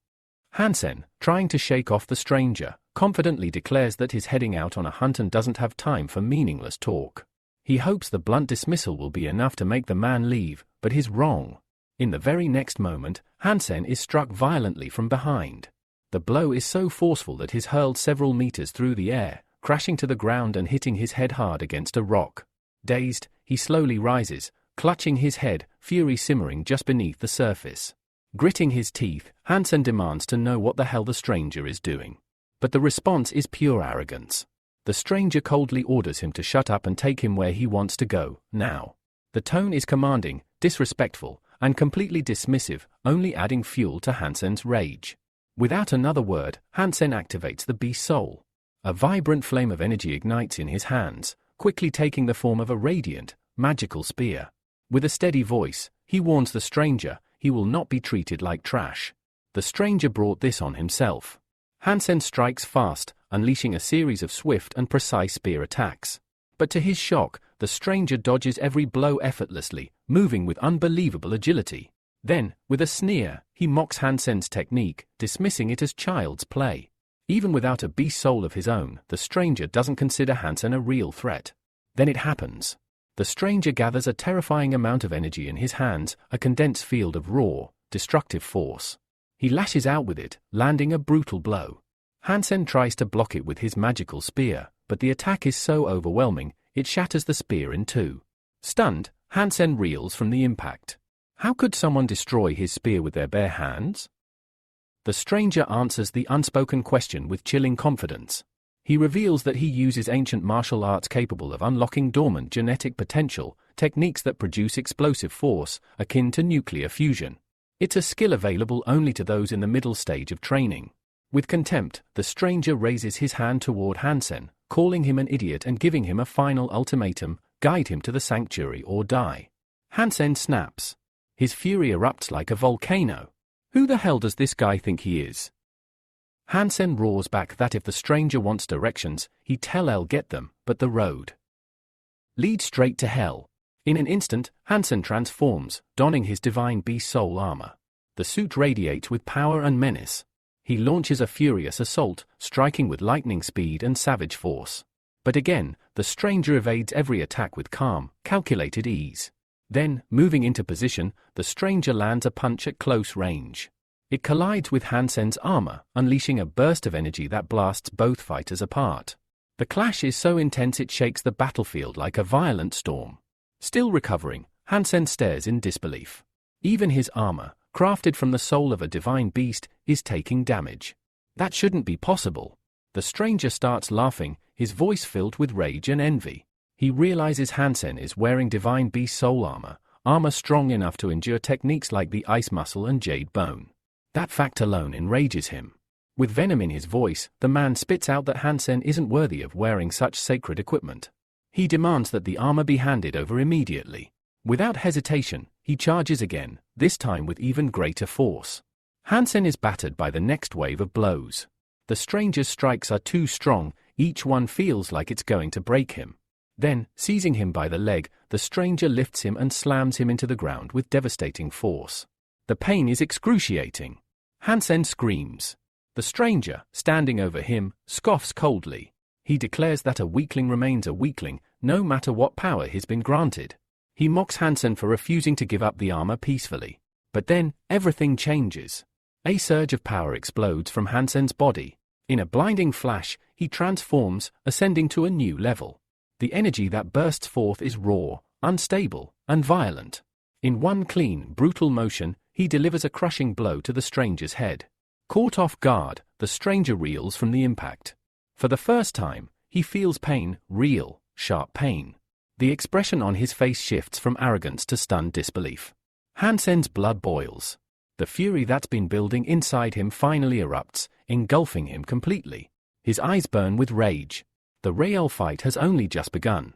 Speaker 1: Hansen, trying to shake off the stranger, confidently declares that he's heading out on a hunt and doesn't have time for meaningless talk. He hopes the blunt dismissal will be enough to make the man leave, but he's wrong. In the very next moment, Hansen is struck violently from behind. The blow is so forceful that he's hurled several meters through the air, crashing to the ground and hitting his head hard against a rock. Dazed, he slowly rises, clutching his head, fury simmering just beneath the surface. Gritting his teeth, Hansen demands to know what the hell the stranger is doing. But the response is pure arrogance. The stranger coldly orders him to shut up and take him where he wants to go, now. The tone is commanding, disrespectful, and completely dismissive, only adding fuel to Hansen's rage. Without another word, Hansen activates the beast soul. A vibrant flame of energy ignites in his hands, quickly taking the form of a radiant, magical spear. With a steady voice, he warns the stranger he will not be treated like trash. The stranger brought this on himself. Hansen strikes fast, unleashing a series of swift and precise spear attacks. But to his shock, the stranger dodges every blow effortlessly, moving with unbelievable agility. Then, with a sneer, he mocks Hansen's technique, dismissing it as child's play. Even without a beast soul of his own, the stranger doesn't consider Hansen a real threat. Then it happens. The stranger gathers a terrifying amount of energy in his hands, a condensed field of raw, destructive force. He lashes out with it, landing a brutal blow. Hansen tries to block it with his magical spear, but the attack is so overwhelming, it shatters the spear in two. Stunned, Hansen reels from the impact. How could someone destroy his spear with their bare hands? The stranger answers the unspoken question with chilling confidence. He reveals that he uses ancient martial arts capable of unlocking dormant genetic potential, techniques that produce explosive force, akin to nuclear fusion. It's a skill available only to those in the middle stage of training. With contempt, the stranger raises his hand toward Hansen, calling him an idiot and giving him a final ultimatum: guide him to the sanctuary or die. Hansen snaps. His fury erupts like a volcano. Who the hell does this guy think he is? Hansen roars back that if the stranger wants directions, he'd tell get them, but the road leads straight to hell. In an instant, Hansen transforms, donning his divine beast soul armor. The suit radiates with power and menace. He launches a furious assault, striking with lightning speed and savage force. But again, the stranger evades every attack with calm, calculated ease. Then, moving into position, the stranger lands a punch at close range. It collides with Hansen's armor, unleashing a burst of energy that blasts both fighters apart. The clash is so intense it shakes the battlefield like a violent storm. Still recovering, Hansen stares in disbelief. Even his armor, crafted from the soul of a divine beast, is taking damage. That shouldn't be possible. The stranger starts laughing, his voice filled with rage and envy. He realizes Hansen is wearing divine beast soul armor strong enough to endure techniques like the ice muscle and jade bone. That fact alone enrages him. With venom in his voice, the man spits out that Hansen isn't worthy of wearing such sacred equipment. He demands that the armor be handed over immediately. Without hesitation, he charges again, this time with even greater force. Hansen is battered by the next wave of blows. The stranger's strikes are too strong, each one feels like it's going to break him. Then, seizing him by the leg, the stranger lifts him and slams him into the ground with devastating force. The pain is excruciating. Hansen screams. The stranger, standing over him, scoffs coldly. He declares that a weakling remains a weakling, no matter what power he's been granted. He mocks Hansen for refusing to give up the armor peacefully. But then, everything changes. A surge of power explodes from Hansen's body. In a blinding flash, he transforms, ascending to a new level. The energy that bursts forth is raw, unstable, and violent. In one clean, brutal motion, he delivers a crushing blow to the stranger's head. Caught off guard, the stranger reels from the impact. For the first time, he feels pain, real, sharp pain. The expression on his face shifts from arrogance to stunned disbelief. Hansen's blood boils. The fury that's been building inside him finally erupts, engulfing him completely. His eyes burn with rage. The real fight has only just begun.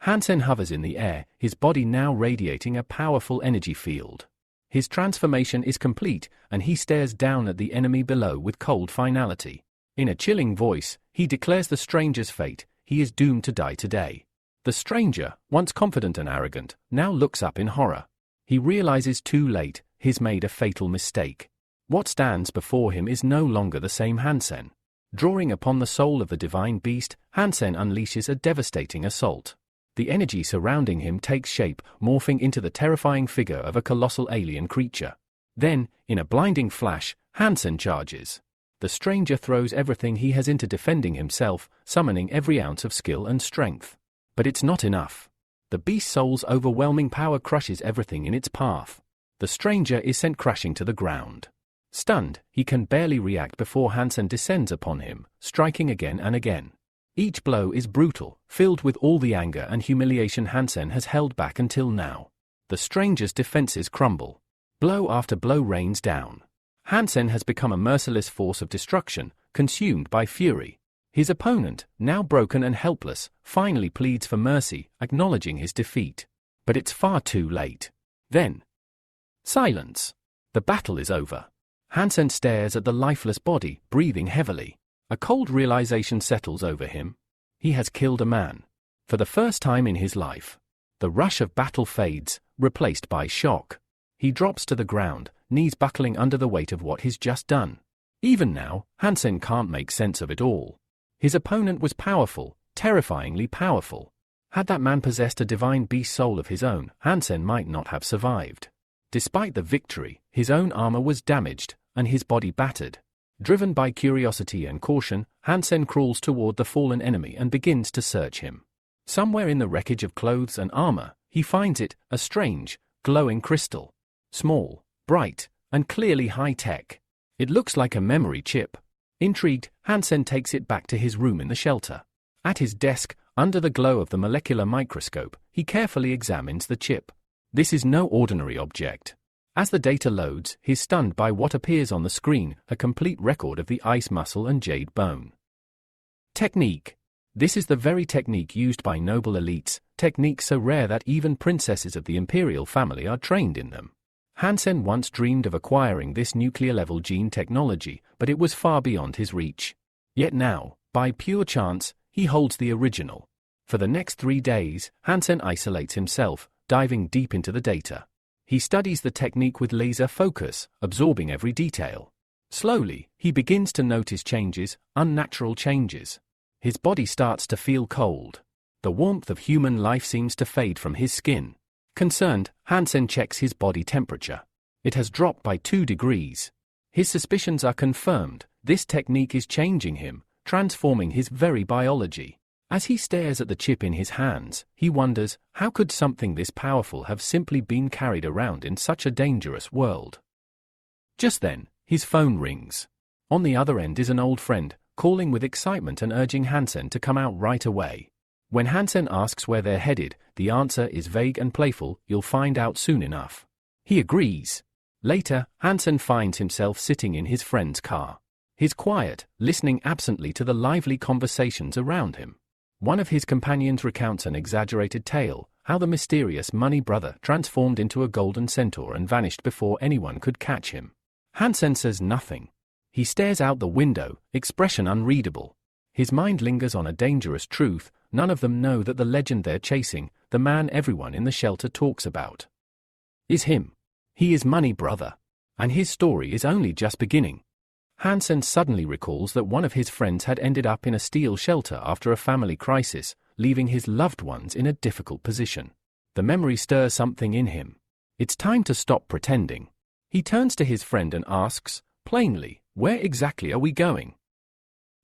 Speaker 1: Hansen hovers in the air, his body now radiating a powerful energy field. His transformation is complete, and he stares down at the enemy below with cold finality. In a chilling voice, he declares the stranger's fate. He is doomed to die today. The stranger, once confident and arrogant, now looks up in horror. He realizes too late, he's made a fatal mistake. What stands before him is no longer the same Hansen. Drawing upon the soul of the divine beast, Hansen unleashes a devastating assault. The energy surrounding him takes shape, morphing into the terrifying figure of a colossal alien creature. Then, in a blinding flash, Hansen charges. The stranger throws everything he has into defending himself, summoning every ounce of skill and strength. But it's not enough. The beast soul's overwhelming power crushes everything in its path. The stranger is sent crashing to the ground. Stunned, he can barely react before Hansen descends upon him, striking again and again. Each blow is brutal, filled with all the anger and humiliation Hansen has held back until now. The stranger's defenses crumble. Blow after blow rains down. Hansen has become a merciless force of destruction, consumed by fury. His opponent, now broken and helpless, finally pleads for mercy, acknowledging his defeat. But it's far too late. Then, silence. The battle is over. Hansen stares at the lifeless body, breathing heavily. A cold realization settles over him. He has killed a man. For the first time in his life. The rush of battle fades, replaced by shock. He drops to the ground, knees buckling under the weight of what he's just done. Even now, Hansen can't make sense of it all. His opponent was powerful, terrifyingly powerful. Had that man possessed a divine beast soul of his own, Hansen might not have survived. Despite the victory, his own armor was damaged, and his body battered. Driven by curiosity and caution, Hansen crawls toward the fallen enemy and begins to search him. Somewhere in the wreckage of clothes and armor, he finds it, a strange, glowing crystal. Small, bright, and clearly high-tech. It looks like a memory chip. Intrigued, Hansen takes it back to his room in the shelter. At his desk, under the glow of the molecular microscope, he carefully examines the chip. This is no ordinary object. As the data loads, he's stunned by what appears on the screen, a complete record of the ice muscle and jade bone. Technique. This is the very technique used by noble elites, techniques so rare that even princesses of the imperial family are trained in them. Hansen once dreamed of acquiring this nuclear-level gene technology, but it was far beyond his reach. Yet now, by pure chance, he holds the original. For the next 3 days, Hansen isolates himself, diving deep into the data. He studies the technique with laser focus, absorbing every detail. Slowly, he begins to notice changes, unnatural changes. His body starts to feel cold. The warmth of human life seems to fade from his skin. Concerned, Hansen checks his body temperature. It has dropped by 2 degrees. His suspicions are confirmed. This technique is changing him, transforming his very biology. As he stares at the chip in his hands, he wonders, how could something this powerful have simply been carried around in such a dangerous world? Just then, his phone rings. On the other end is an old friend, calling with excitement and urging Hansen to come out right away. When Hansen asks where they're headed, the answer is vague and playful, "You'll find out soon enough." He agrees. Later, Hansen finds himself sitting in his friend's car. He's quiet, listening absently to the lively conversations around him. One of his companions recounts an exaggerated tale, how the mysterious money brother transformed into a golden centaur and vanished before anyone could catch him. Hansen says nothing. He stares out the window, expression unreadable. His mind lingers on a dangerous truth: none of them know that the legend they're chasing, the man everyone in the shelter talks about, is him. He is Money Brother. And his story is only just beginning. Hansen suddenly recalls that one of his friends had ended up in a steel shelter after a family crisis, leaving his loved ones in a difficult position. The memory stirs something in him. It's time to stop pretending. He turns to his friend and asks, plainly, "Where exactly are we going?"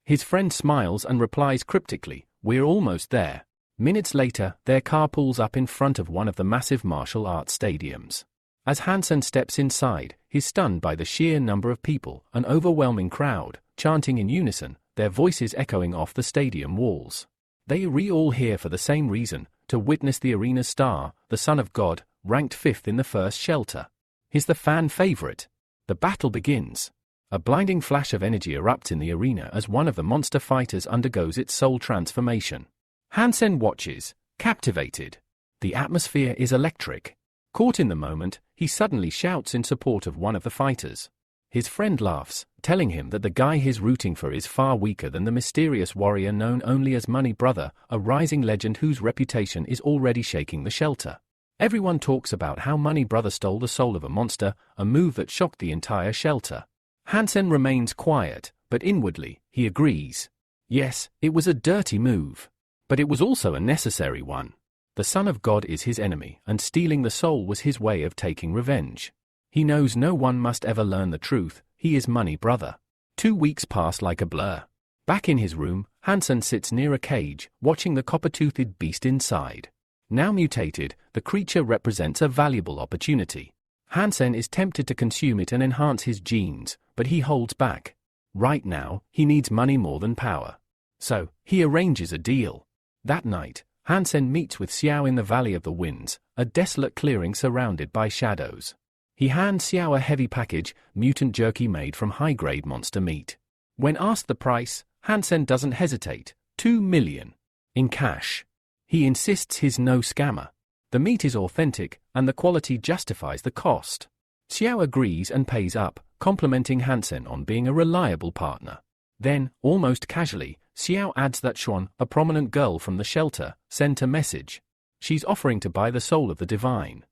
Speaker 1: His friend smiles and replies cryptically, "We're almost there." Minutes later, their car pulls up in front of one of the massive martial arts stadiums. As Hansen steps inside, he's stunned by the sheer number of people, an overwhelming crowd, chanting in unison, their voices echoing off the stadium walls. They are all here for the same reason, to witness the arena's star, the Son of God, ranked 5th in the first shelter. He's the fan favorite. The battle begins. A blinding flash of energy erupts in the arena as one of the monster fighters undergoes its soul transformation. Hansen watches, captivated. The atmosphere is electric. Caught in the moment, he suddenly shouts in support of one of the fighters. His friend laughs, telling him that the guy he's rooting for is far weaker than the mysterious warrior known only as Money Brother, a rising legend whose reputation is already shaking the shelter. Everyone talks about how Money Brother stole the soul of a monster, a move that shocked the entire shelter. Hansen remains quiet, but inwardly, he agrees. Yes, it was a dirty move. But it was also a necessary one. The Son of God is his enemy, and stealing the soul was his way of taking revenge. He knows no one must ever learn the truth, he is Money Brother. 2 weeks pass like a blur. Back in his room, Hansen sits near a cage, watching the copper-toothed beast inside. Now mutated, the creature represents a valuable opportunity. Hansen is tempted to consume it and enhance his genes, but he holds back. Right now, he needs money more than power. So, he arranges a deal. That night, Hansen meets with Xiao in the Valley of the Winds, a desolate clearing surrounded by shadows. He hands Xiao a heavy package, mutant jerky made from high-grade monster meat. When asked the price, Hansen doesn't hesitate, 2 million. In cash. He insists he's no scammer. The meat is authentic, and the quality justifies the cost. Xiao agrees and pays up, complimenting Hansen on being a reliable partner. Then, almost casually, Xiao adds that Xuan, a prominent girl from the shelter, sent a message. She's offering to buy the soul of the divine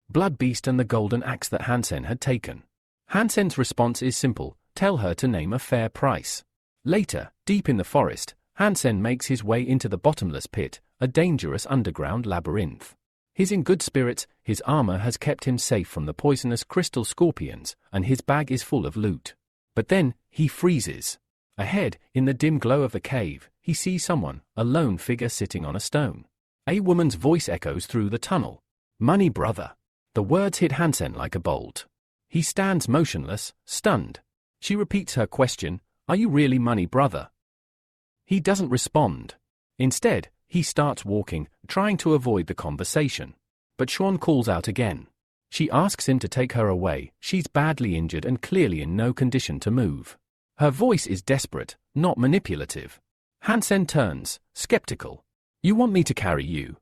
Speaker 1: blood beast and the golden axe that Hansen had taken. Hansen's response is simple: tell her to name a fair price. Later, deep in the forest, Hansen makes his way into the bottomless pit, a dangerous underground labyrinth. He's in good spirits, his armor has kept him safe from the poisonous crystal scorpions, and his bag is full of loot. But then, he freezes. Ahead, in the dim glow of the cave, he sees someone, a lone figure sitting on a stone. A woman's voice echoes through the tunnel. Money Brother. The words hit Hansen like a bolt. He stands motionless, stunned. She repeats her question, "Are you really Money Brother?" He doesn't respond. Instead, he starts walking, trying to avoid the conversation. But Xuan calls out again. She asks him to take her away. She's badly injured and clearly in no condition to move. Her voice is desperate, not manipulative. Hansen turns, skeptical. "You want me to carry you?"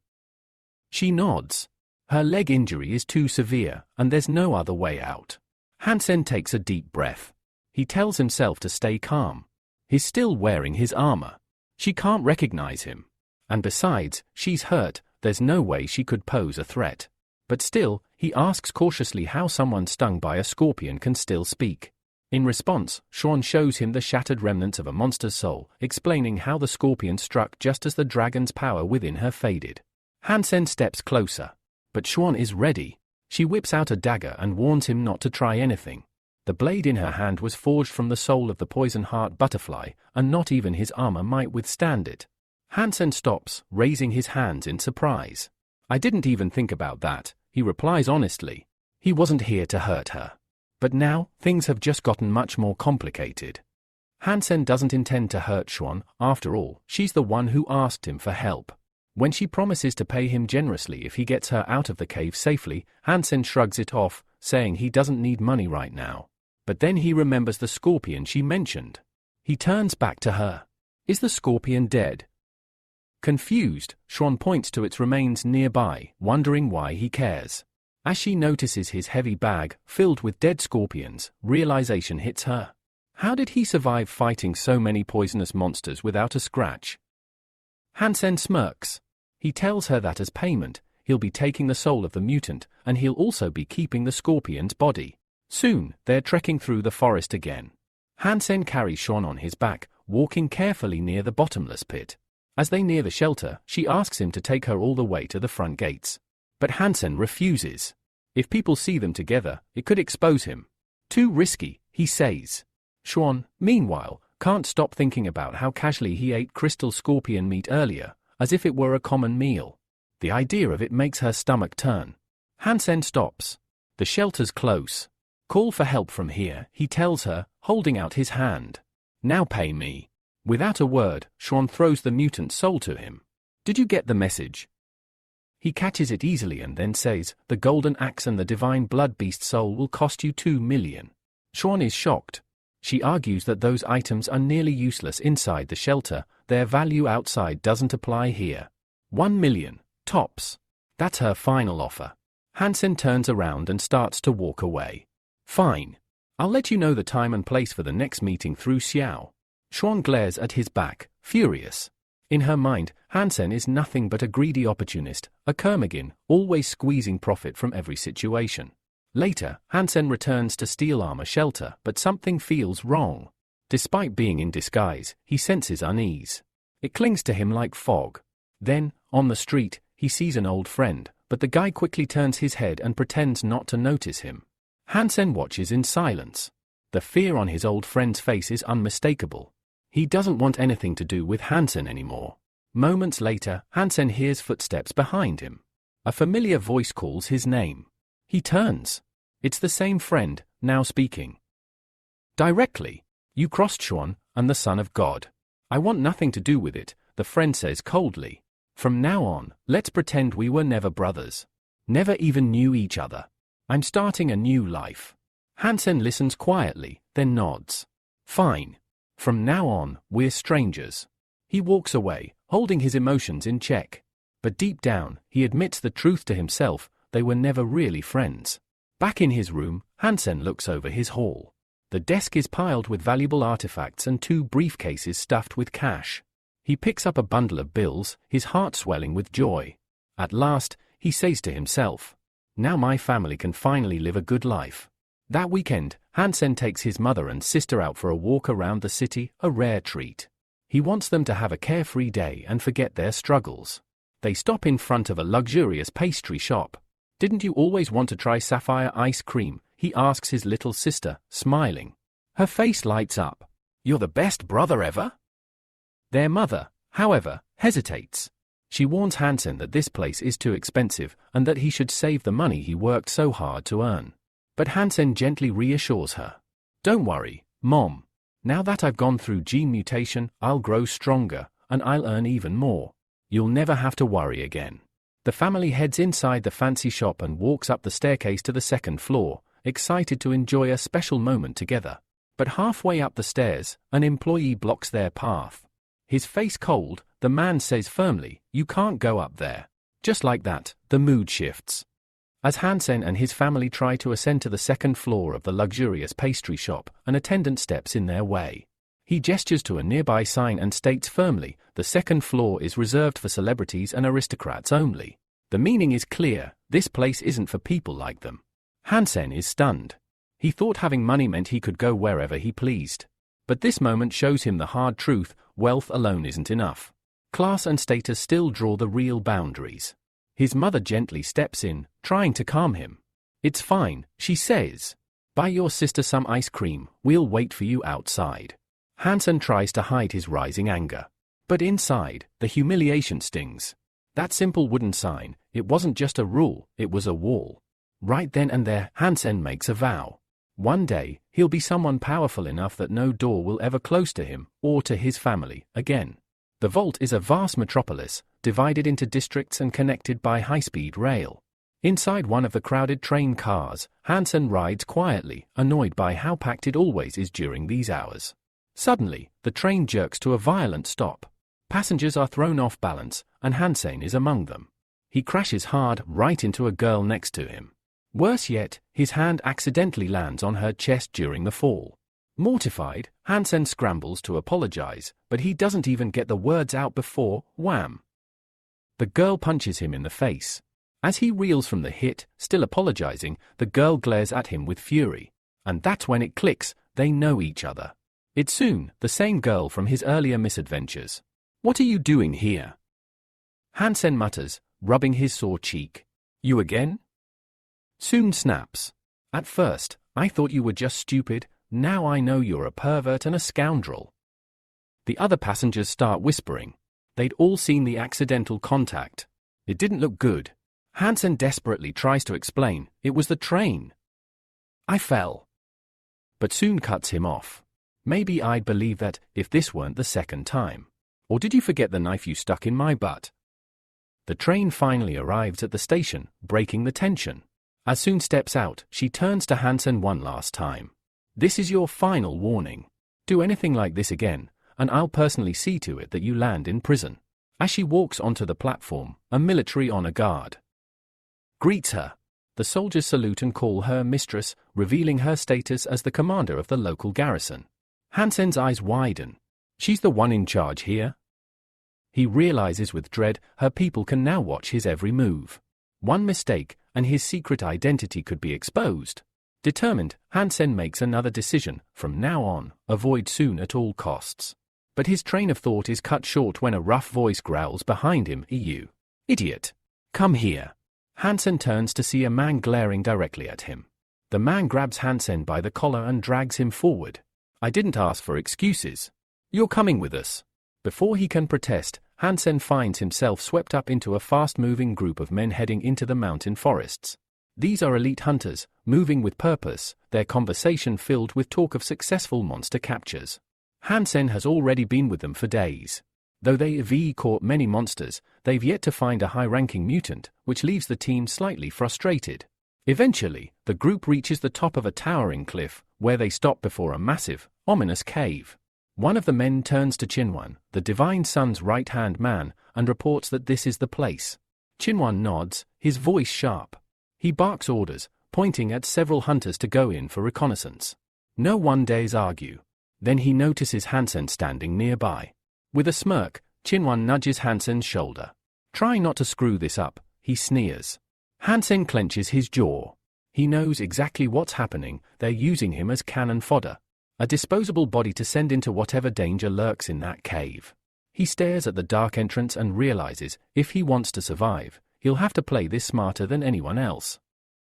Speaker 1: She nods. Her leg injury is too severe, and there's no other way out. Hansen takes a deep breath. He tells himself to stay calm. He's still wearing his armor. She can't recognize him. And besides, she's hurt, there's no way she could pose a threat. But still, he asks cautiously how someone stung by a scorpion can still speak. In response, Xuan shows him the shattered remnants of a monster's soul, explaining how the scorpion struck just as the dragon's power within her faded. Hansen steps closer. But Xuan is ready. She whips out a dagger and warns him not to try anything. The blade in her hand was forged from the soul of the poison heart butterfly, and not even his armor might withstand it. Hansen stops, raising his hands in surprise. I didn't even think about that, he replies honestly. He wasn't here to hurt her. But now, things have just gotten much more complicated. Hansen doesn't intend to hurt Xuan, after all, she's the one who asked him for help. When she promises to pay him generously if he gets her out of the cave safely, Hansen shrugs it off, saying he doesn't need money right now. But then he remembers the scorpion she mentioned. He turns back to her. Is the scorpion dead? Confused, Xuan points to its remains nearby, wondering why he cares. As she notices his heavy bag, filled with dead scorpions, realization hits her. How did he survive fighting so many poisonous monsters without a scratch? Hansen smirks. He tells her that as payment, he'll be taking the soul of the mutant, and he'll also be keeping the scorpion's body. Soon, they're trekking through the forest again. Hansen carries Xuan on his back, walking carefully near the bottomless pit. As they near the shelter, she asks him to take her all the way to the front gates. But Hansen refuses. If people see them together, it could expose him. Too risky, he says. Xuan, meanwhile, can't stop thinking about how casually he ate crystal scorpion meat earlier, as if it were a common meal. The idea of it makes her stomach turn. Hansen stops. The shelter's close. Call for help from here, he tells her, holding out his hand. Now pay me. Without a word, Xuan throws the mutant soul to him. Did you get the message? He catches it easily and then says, the golden axe and the divine blood beast soul will cost you 2 million. Xuan is shocked. She argues that those items are nearly useless inside the shelter, their value outside doesn't apply here. 1 million, tops. That's her final offer. Hansen turns around and starts to walk away. Fine. I'll let you know the time and place for the next meeting through Xiao. Xuan glares at his back, furious. In her mind, Hansen is nothing but a greedy opportunist, a Kermagin, always squeezing profit from every situation. Later, Hansen returns to Steel Armor Shelter, but something feels wrong. Despite being in disguise, he senses unease. It clings to him like fog. Then, on the street, he sees an old friend, but the guy quickly turns his head and pretends not to notice him. Hansen watches in silence. The fear on his old friend's face is unmistakable. He doesn't want anything to do with Hansen anymore. Moments later, Hansen hears footsteps behind him. A familiar voice calls his name. He turns. It's the same friend, now speaking. Directly. You crossed Xuan, and the Son of God. I want nothing to do with it, the friend says coldly. From now on, let's pretend we were never brothers. Never even knew each other. I'm starting a new life. Hansen listens quietly, then nods. Fine. From now on, we're strangers. He walks away, holding his emotions in check. But deep down, he admits the truth to himself, they were never really friends. Back in his room, Hansen looks over his haul. The desk is piled with valuable artifacts and 2 briefcases stuffed with cash. He picks up a bundle of bills, his heart swelling with joy. At last, he says to himself, now my family can finally live a good life. That weekend, Hansen takes his mother and sister out for a walk around the city, a rare treat. He wants them to have a carefree day and forget their struggles. They stop in front of a luxurious pastry shop. Didn't you always want to try sapphire ice cream? He asks his little sister, smiling. Her face lights up. You're the best brother ever? Their mother, however, hesitates. She warns Hansen that this place is too expensive and that he should save the money he worked so hard to earn. But Hansen gently reassures her. Don't worry, Mom. Now that I've gone through gene mutation, I'll grow stronger, and I'll earn even more. You'll never have to worry again. The family heads inside the fancy shop and walks up the staircase to the 2nd floor, excited to enjoy a special moment together. But halfway up the stairs, an employee blocks their path. His face cold, the man says firmly, you can't go up there. Just like that, the mood shifts. As Hansen and his family try to ascend to the 2nd floor of the luxurious pastry shop, an attendant steps in their way. He gestures to a nearby sign and states firmly, the 2nd floor is reserved for celebrities and aristocrats only. The meaning is clear, this place isn't for people like them. Hansen is stunned. He thought having money meant he could go wherever he pleased. But this moment shows him the hard truth, wealth alone isn't enough. Class and status still draw the real boundaries. His mother gently steps in, trying to calm him. It's fine, she says. Buy your sister some ice cream, we'll wait for you outside. Hansen tries to hide his rising anger. But inside, the humiliation stings. That simple wooden sign, it wasn't just a rule, it was a wall. Right then and there, Hansen makes a vow. One day, he'll be someone powerful enough that no door will ever close to him, or to his family, again. The vault is a vast metropolis, divided into districts and connected by high-speed rail. Inside one of the crowded train cars, Hansen rides quietly, annoyed by how packed it always is during these hours. Suddenly, the train jerks to a violent stop. Passengers are thrown off balance, and Hansen is among them. He crashes hard right into a girl next to him. Worse yet, his hand accidentally lands on her chest during the fall. Mortified, Hansen scrambles to apologize, but he doesn't even get the words out before, wham! The girl punches him in the face. As he reels from the hit, still apologizing, the girl glares at him with fury. And that's when it clicks, they know each other. It's Soon, the same girl from his earlier misadventures. "What are you doing here?" Hansen mutters, rubbing his sore cheek. "You again?" Soon snaps. "At first, I thought you were just stupid, now I know you're a pervert and a scoundrel." The other passengers start whispering. They'd all seen the accidental contact. It didn't look good. Hansen desperately tries to explain, "It was the train. I fell." But Soon cuts him off. "Maybe I'd believe that if this weren't the second time. Or did you forget the knife you stuck in my butt?" The train finally arrives at the station, breaking the tension. As Soon steps out, she turns to Hansen one last time. "This is your final warning. Do anything like this again, and I'll personally see to it that you land in prison." As she walks onto the platform, a military honor guard greets her. The soldiers salute and call her mistress, revealing her status as the commander of the local garrison. Hansen's eyes widen. She's the one in charge here? He realizes with dread her people can now watch his every move. One mistake, and his secret identity could be exposed. Determined, Hansen makes another decision, from now on, avoid Soon at all costs. But his train of thought is cut short when a rough voice growls behind him, "You idiot! Come here!" Hansen turns to see a man glaring directly at him. The man grabs Hansen by the collar and drags him forward. "I didn't ask for excuses. You're coming with us." Before he can protest, Hansen finds himself swept up into a fast-moving group of men heading into the mountain forests. These are elite hunters, moving with purpose, their conversation filled with talk of successful monster captures. Hansen has already been with them for days. Though they've caught many monsters, they've yet to find a high-ranking mutant, which leaves the team slightly frustrated. Eventually, the group reaches the top of a towering cliff, where they stop before a massive, ominous cave. One of the men turns to Chinwan, the Divine Sun's right-hand man, and reports that this is the place. Chinwan nods, his voice sharp. He barks orders, pointing at several hunters to go in for reconnaissance. No one dares argue. Then he notices Hansen standing nearby. With a smirk, Chinwan nudges Hansen's shoulder. "Try not to screw this up," he sneers. Hansen clenches his jaw. He knows exactly what's happening, they're using him as cannon fodder. A disposable body to send into whatever danger lurks in that cave. He stares at the dark entrance and realizes, if he wants to survive, he'll have to play this smarter than anyone else.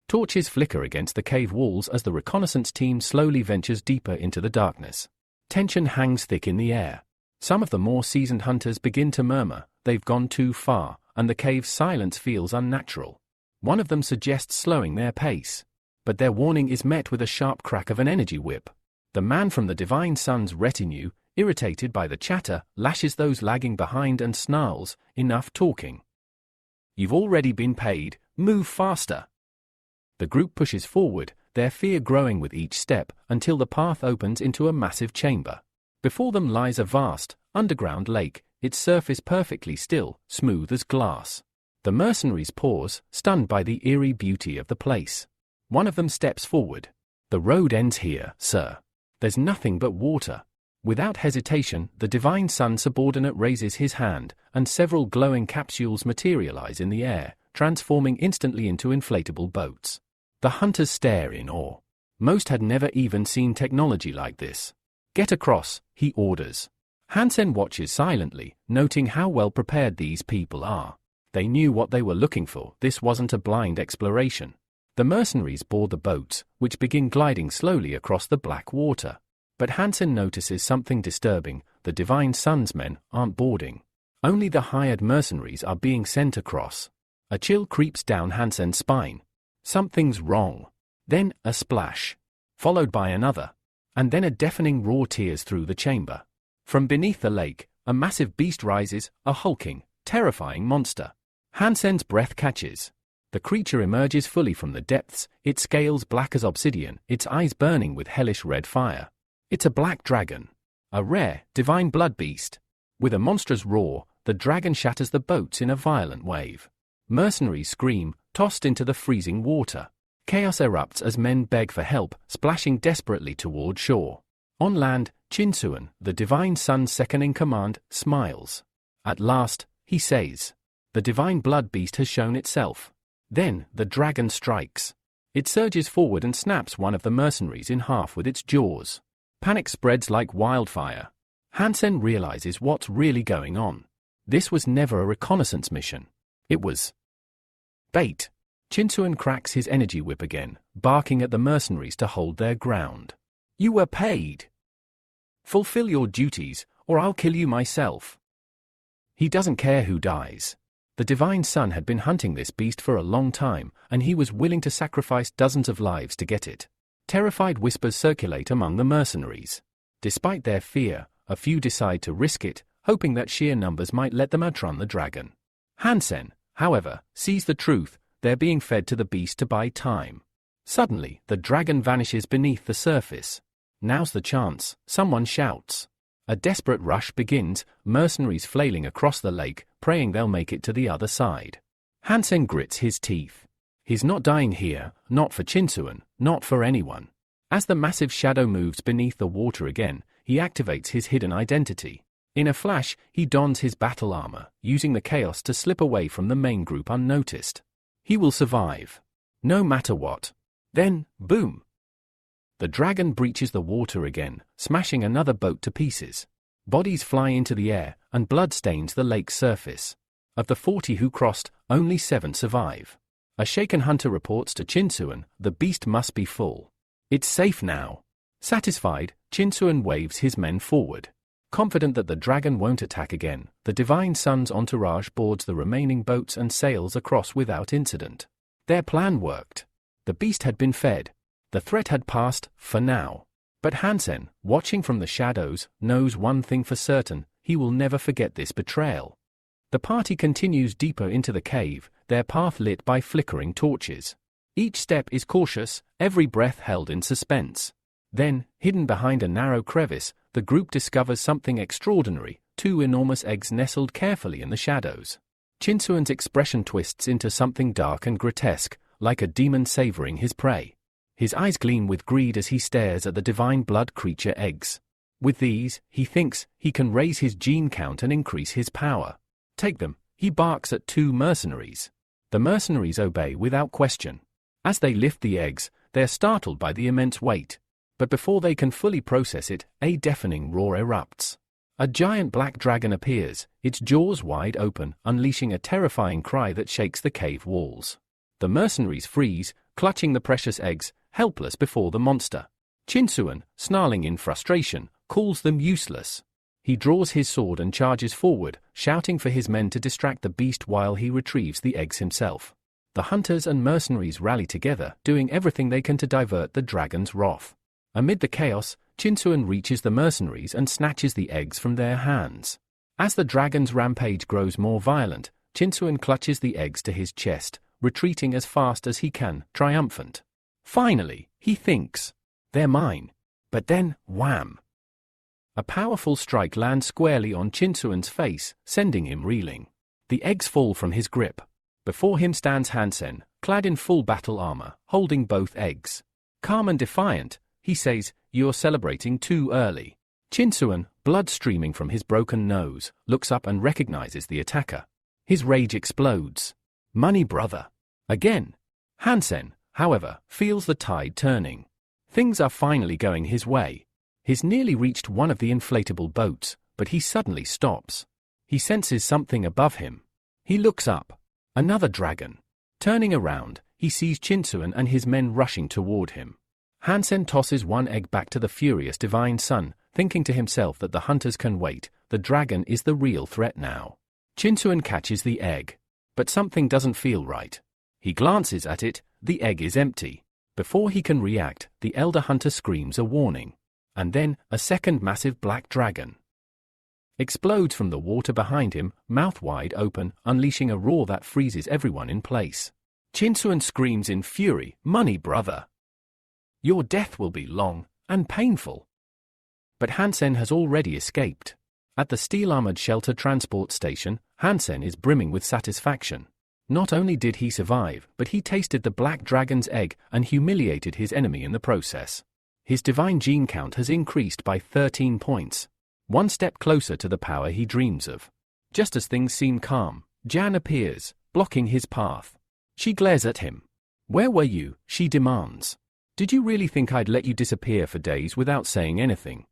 Speaker 1: Torches flicker against the cave walls as the reconnaissance team slowly ventures deeper into the darkness. Tension hangs thick in the air. Some of the more seasoned hunters begin to murmur, they've gone too far, and the cave's silence feels unnatural. One of them suggests slowing their pace. But their warning is met with a sharp crack of an energy whip. The man from the Divine Sun's retinue, irritated by the chatter, lashes those lagging behind and snarls, "Enough talking. You've already been paid, move faster." The group pushes forward, their fear growing with each step, until the path opens into a massive chamber. Before them lies a vast, underground lake, its surface perfectly still, smooth as glass. The mercenaries pause, stunned by the eerie beauty of the place. One of them steps forward. "The road ends here, sir. There's nothing but water." Without hesitation, the Divine Sun subordinate raises his hand, and several glowing capsules materialize in the air, transforming instantly into inflatable boats. The hunters stare in awe. Most had never even seen technology like this. "Get across," he orders. Hansen watches silently, noting how well prepared these people are. They knew what they were looking for, this wasn't a blind exploration. The mercenaries board the boats, which begin gliding slowly across the black water. But Hansen notices something disturbing, the Divine Sun's men aren't boarding. Only the hired mercenaries are being sent across. A chill creeps down Hansen's spine. Something's wrong. Then a splash, followed by another, and then a deafening roar tears through the chamber. From beneath the lake, a massive beast rises, a hulking, terrifying monster. Hansen's breath catches. The creature emerges fully from the depths, its scales black as obsidian, its eyes burning with hellish red fire. It's a black dragon. A rare, divine blood beast. With a monstrous roar, the dragon shatters the boats in a violent wave. Mercenaries scream, tossed into the freezing water. Chaos erupts as men beg for help, splashing desperately toward shore. On land, Chinsuan, the Divine Sun's second-in-command, smiles. At last, he says, the divine blood beast has shown itself. Then, the dragon strikes. It surges forward and snaps one of the mercenaries in half with its jaws. Panic spreads like wildfire. Hansen realizes what's really going on. This was never a reconnaissance mission. It was bait. Chinsuan cracks his energy whip again, barking at the mercenaries to hold their ground. You were paid. Fulfill your duties, or I'll kill you myself. He doesn't care who dies. The Divine Sun had been hunting this beast for a long time, and he was willing to sacrifice dozens of lives to get it. Terrified whispers circulate among the mercenaries. Despite their fear, a few decide to risk it, hoping that sheer numbers might let them outrun the dragon. Hansen, however, sees the truth. They're being fed to the beast to buy time. Suddenly, the dragon vanishes beneath the surface. Now's the chance, someone shouts. A desperate rush begins, mercenaries flailing across the lake, praying they'll make it to the other side. Hansen grits his teeth. He's not dying here, not for Chinsuan, not for anyone. As the massive shadow moves beneath the water again, he activates his hidden identity. In a flash, he dons his battle armor, using the chaos to slip away from the main group unnoticed. He will survive. No matter what. Then, boom! The dragon breaches the water again, smashing another boat to pieces. Bodies fly into the air, and blood stains the lake's surface. Of the 40 who crossed, only 7 survive. A shaken hunter reports to Chinsuan, the beast must be full. It's safe now. Satisfied, Chinsuan waves his men forward. Confident that the dragon won't attack again, the Divine Sun's entourage boards the remaining boats and sails across without incident. Their plan worked. The beast had been fed. The threat had passed, for now. But Hansen, watching from the shadows, knows one thing for certain: he will never forget this betrayal. The party continues deeper into the cave, their path lit by flickering torches. Each step is cautious, every breath held in suspense. Then, hidden behind a narrow crevice, the group discovers something extraordinary: 2 enormous eggs nestled carefully in the shadows. Chinsuan's expression twists into something dark and grotesque, like a demon savoring his prey. His eyes gleam with greed as he stares at the divine blood creature eggs. With these, he thinks, he can raise his gene count and increase his power. Take them, he barks at 2 mercenaries. The mercenaries obey without question. As they lift the eggs, they're startled by the immense weight. But before they can fully process it, a deafening roar erupts. A giant black dragon appears, its jaws wide open, unleashing a terrifying cry that shakes the cave walls. The mercenaries freeze, clutching the precious eggs, helpless before the monster. Chinsuan, snarling in frustration, calls them useless. He draws his sword and charges forward, shouting for his men to distract the beast while he retrieves the eggs himself. The hunters and mercenaries rally together, doing everything they can to divert the dragon's wrath. Amid the chaos, Chinsuan reaches the mercenaries and snatches the eggs from their hands. As the dragon's rampage grows more violent, Chinsuan clutches the eggs to his chest, retreating as fast as he can, triumphant. Finally, he thinks, they're mine. But then, wham! A powerful strike lands squarely on Chinsuan's face, sending him reeling. The eggs fall from his grip. Before him stands Hansen, clad in full battle armor, holding both eggs. Calm and defiant, he says, "You're celebrating too early." Chinsuan, blood streaming from his broken nose, looks up and recognizes the attacker. His rage explodes. Money, brother. Again. Hansen, however, feels the tide turning. Things are finally going his way. He's nearly reached one of the inflatable boats, but he suddenly stops. He senses something above him. He looks up. Another dragon. Turning around, he sees Chinsuan and his men rushing toward him. Hansen tosses one egg back to the furious Divine Sun, thinking to himself that the hunters can wait, the dragon is the real threat now. Shinsuan catches the egg. But something doesn't feel right. He glances at it, the egg is empty. Before he can react, the elder hunter screams a warning. And then, a second massive black dragon explodes from the water behind him, mouth wide open, unleashing a roar that freezes everyone in place. Shinsuan screams in fury, "Money, brother! Your death will be long and painful." But Hansen has already escaped. At the steel-armored shelter transport station, Hansen is brimming with satisfaction. Not only did he survive, but he tasted the black dragon's egg and humiliated his enemy in the process. His divine gene count has increased by 13 points. One step closer to the power he dreams of. Just as things seem calm, Jan appears, blocking his path. She glares at him. "Where were you?" she demands. "Did you really think I'd let you disappear for days without saying anything?"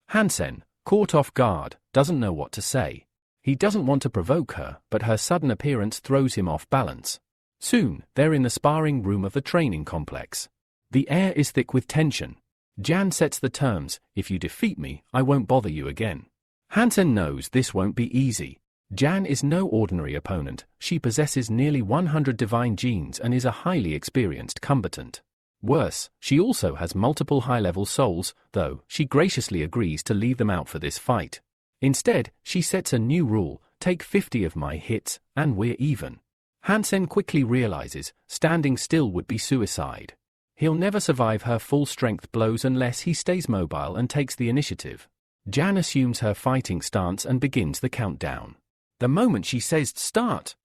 Speaker 1: Hansen, caught off guard, doesn't know what to say. He doesn't want to provoke her, but her sudden appearance throws him off balance. Soon, they're in the sparring room of the training complex. The air is thick with tension. Jan sets the terms, "If you defeat me, I won't bother you again." Hansen knows this won't be easy. Jan is no ordinary opponent. She possesses nearly 100 divine genes and is a highly experienced combatant. Worse, she also has multiple high-level souls, though she graciously agrees to leave them out for this fight. Instead, she sets a new rule: take 50 of my hits, and we're even. Hansen quickly realizes standing still would be suicide. He'll never survive her full-strength blows unless he stays mobile and takes the initiative. Jan assumes her fighting stance and begins the countdown. The moment she says start,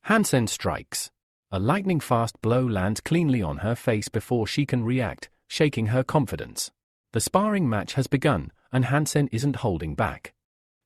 Speaker 1: Hansen strikes. A lightning-fast blow lands cleanly on her face before she can react, shaking her confidence. The sparring match has begun, and Hansen isn't holding back.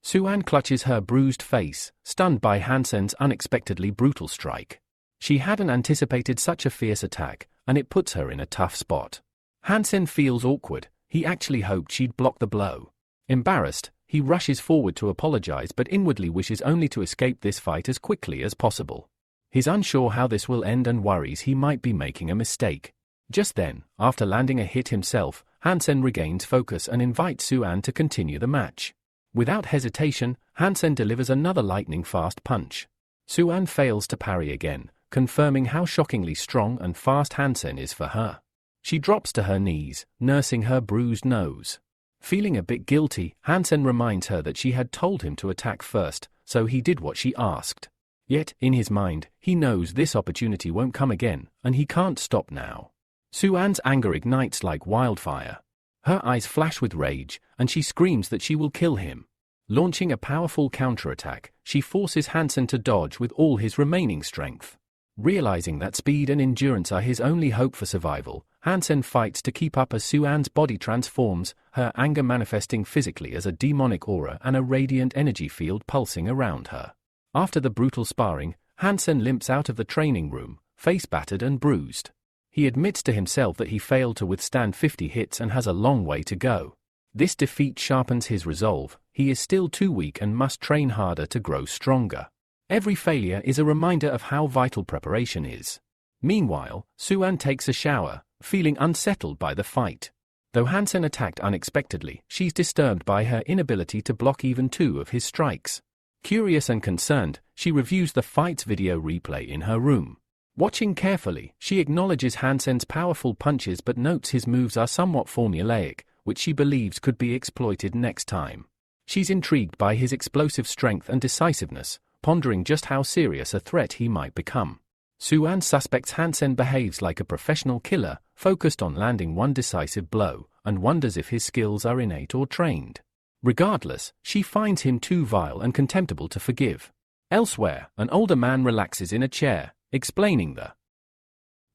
Speaker 1: Suan clutches her bruised face, stunned by Hansen's unexpectedly brutal strike. She hadn't anticipated such a fierce attack, and it puts her in a tough spot. Hansen feels awkward. He actually hoped she'd block the blow. Embarrassed, he rushes forward to apologize but inwardly wishes only to escape this fight as quickly as possible. He's unsure how this will end and worries he might be making a mistake. Just then, after landing a hit himself, Hansen regains focus and invites Suan to continue the match. Without hesitation, Hansen delivers another lightning-fast punch. Suan fails to parry again, confirming how shockingly strong and fast Hansen is for her. She drops to her knees, nursing her bruised nose. Feeling a bit guilty, Hansen reminds her that she had told him to attack first, so he did what she asked. Yet, in his mind, he knows this opportunity won't come again, and he can't stop now. Suan's anger ignites like wildfire. Her eyes flash with rage, and she screams that she will kill him. Launching a powerful counterattack, she forces Hansen to dodge with all his remaining strength. Realizing that speed and endurance are his only hope for survival, Hansen fights to keep up as Suan's body transforms, her anger manifesting physically as a demonic aura and a radiant energy field pulsing around her. After the brutal sparring, Hansen limps out of the training room, face battered and bruised. He admits to himself that he failed to withstand 50 hits and has a long way to go. This defeat sharpens his resolve. He is still too weak and must train harder to grow stronger. Every failure is a reminder of how vital preparation is. Meanwhile, Suan takes a shower, feeling unsettled by the fight. Though Hansen attacked unexpectedly, she's disturbed by her inability to block even 2 of his strikes. Curious and concerned, she reviews the fight's video replay in her room. Watching carefully, she acknowledges Hansen's powerful punches but notes his moves are somewhat formulaic, which she believes could be exploited next time. She's intrigued by his explosive strength and decisiveness, pondering just how serious a threat he might become. Suan suspects Hansen behaves like a professional killer, focused on landing one decisive blow, and wonders if his skills are innate or trained. Regardless, she finds him too vile and contemptible to forgive. Elsewhere, an older man relaxes in a chair, explaining the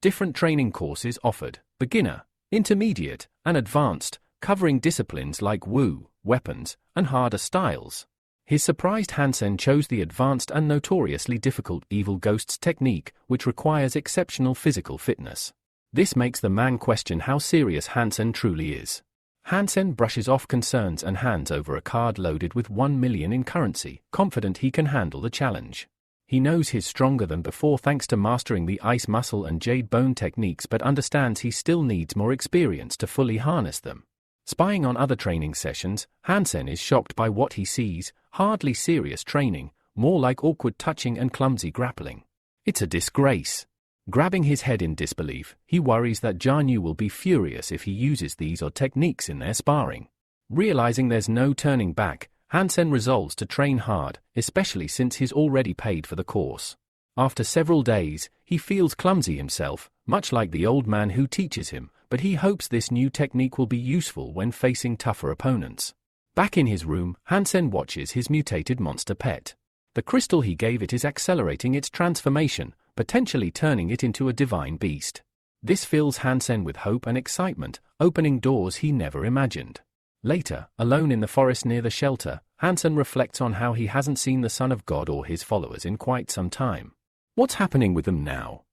Speaker 1: different training courses offered: beginner, intermediate, and advanced, covering disciplines like Wu, weapons, and harder styles. His surprised Hansen chose the advanced and notoriously difficult Evil Ghosts technique, which requires exceptional physical fitness. This makes the man question how serious Hansen truly is. Hansen brushes off concerns and hands over a card loaded with 1 million in currency, confident he can handle the challenge. He knows he's stronger than before thanks to mastering the ice muscle and jade bone techniques, but understands he still needs more experience to fully harness them. Spying on other training sessions, Hansen is shocked by what he sees, hardly serious training, more like awkward touching and clumsy grappling. It's a disgrace. Grabbing his head in disbelief, he worries that Jianyu will be furious if he uses these odd techniques in their sparring. Realizing there's no turning back, Hansen resolves to train hard, especially since he's already paid for the course. After several days, he feels clumsy himself, much like the old man who teaches him, but he hopes this new technique will be useful when facing tougher opponents. Back in his room, Hansen watches his mutated monster pet. The crystal he gave it is accelerating its transformation, potentially turning it into a divine beast. This fills Hansen with hope and excitement, opening doors he never imagined. Later, alone in the forest near the shelter, Hansen reflects on how he hasn't seen the Son of God or his followers in quite some time. What's happening with them now?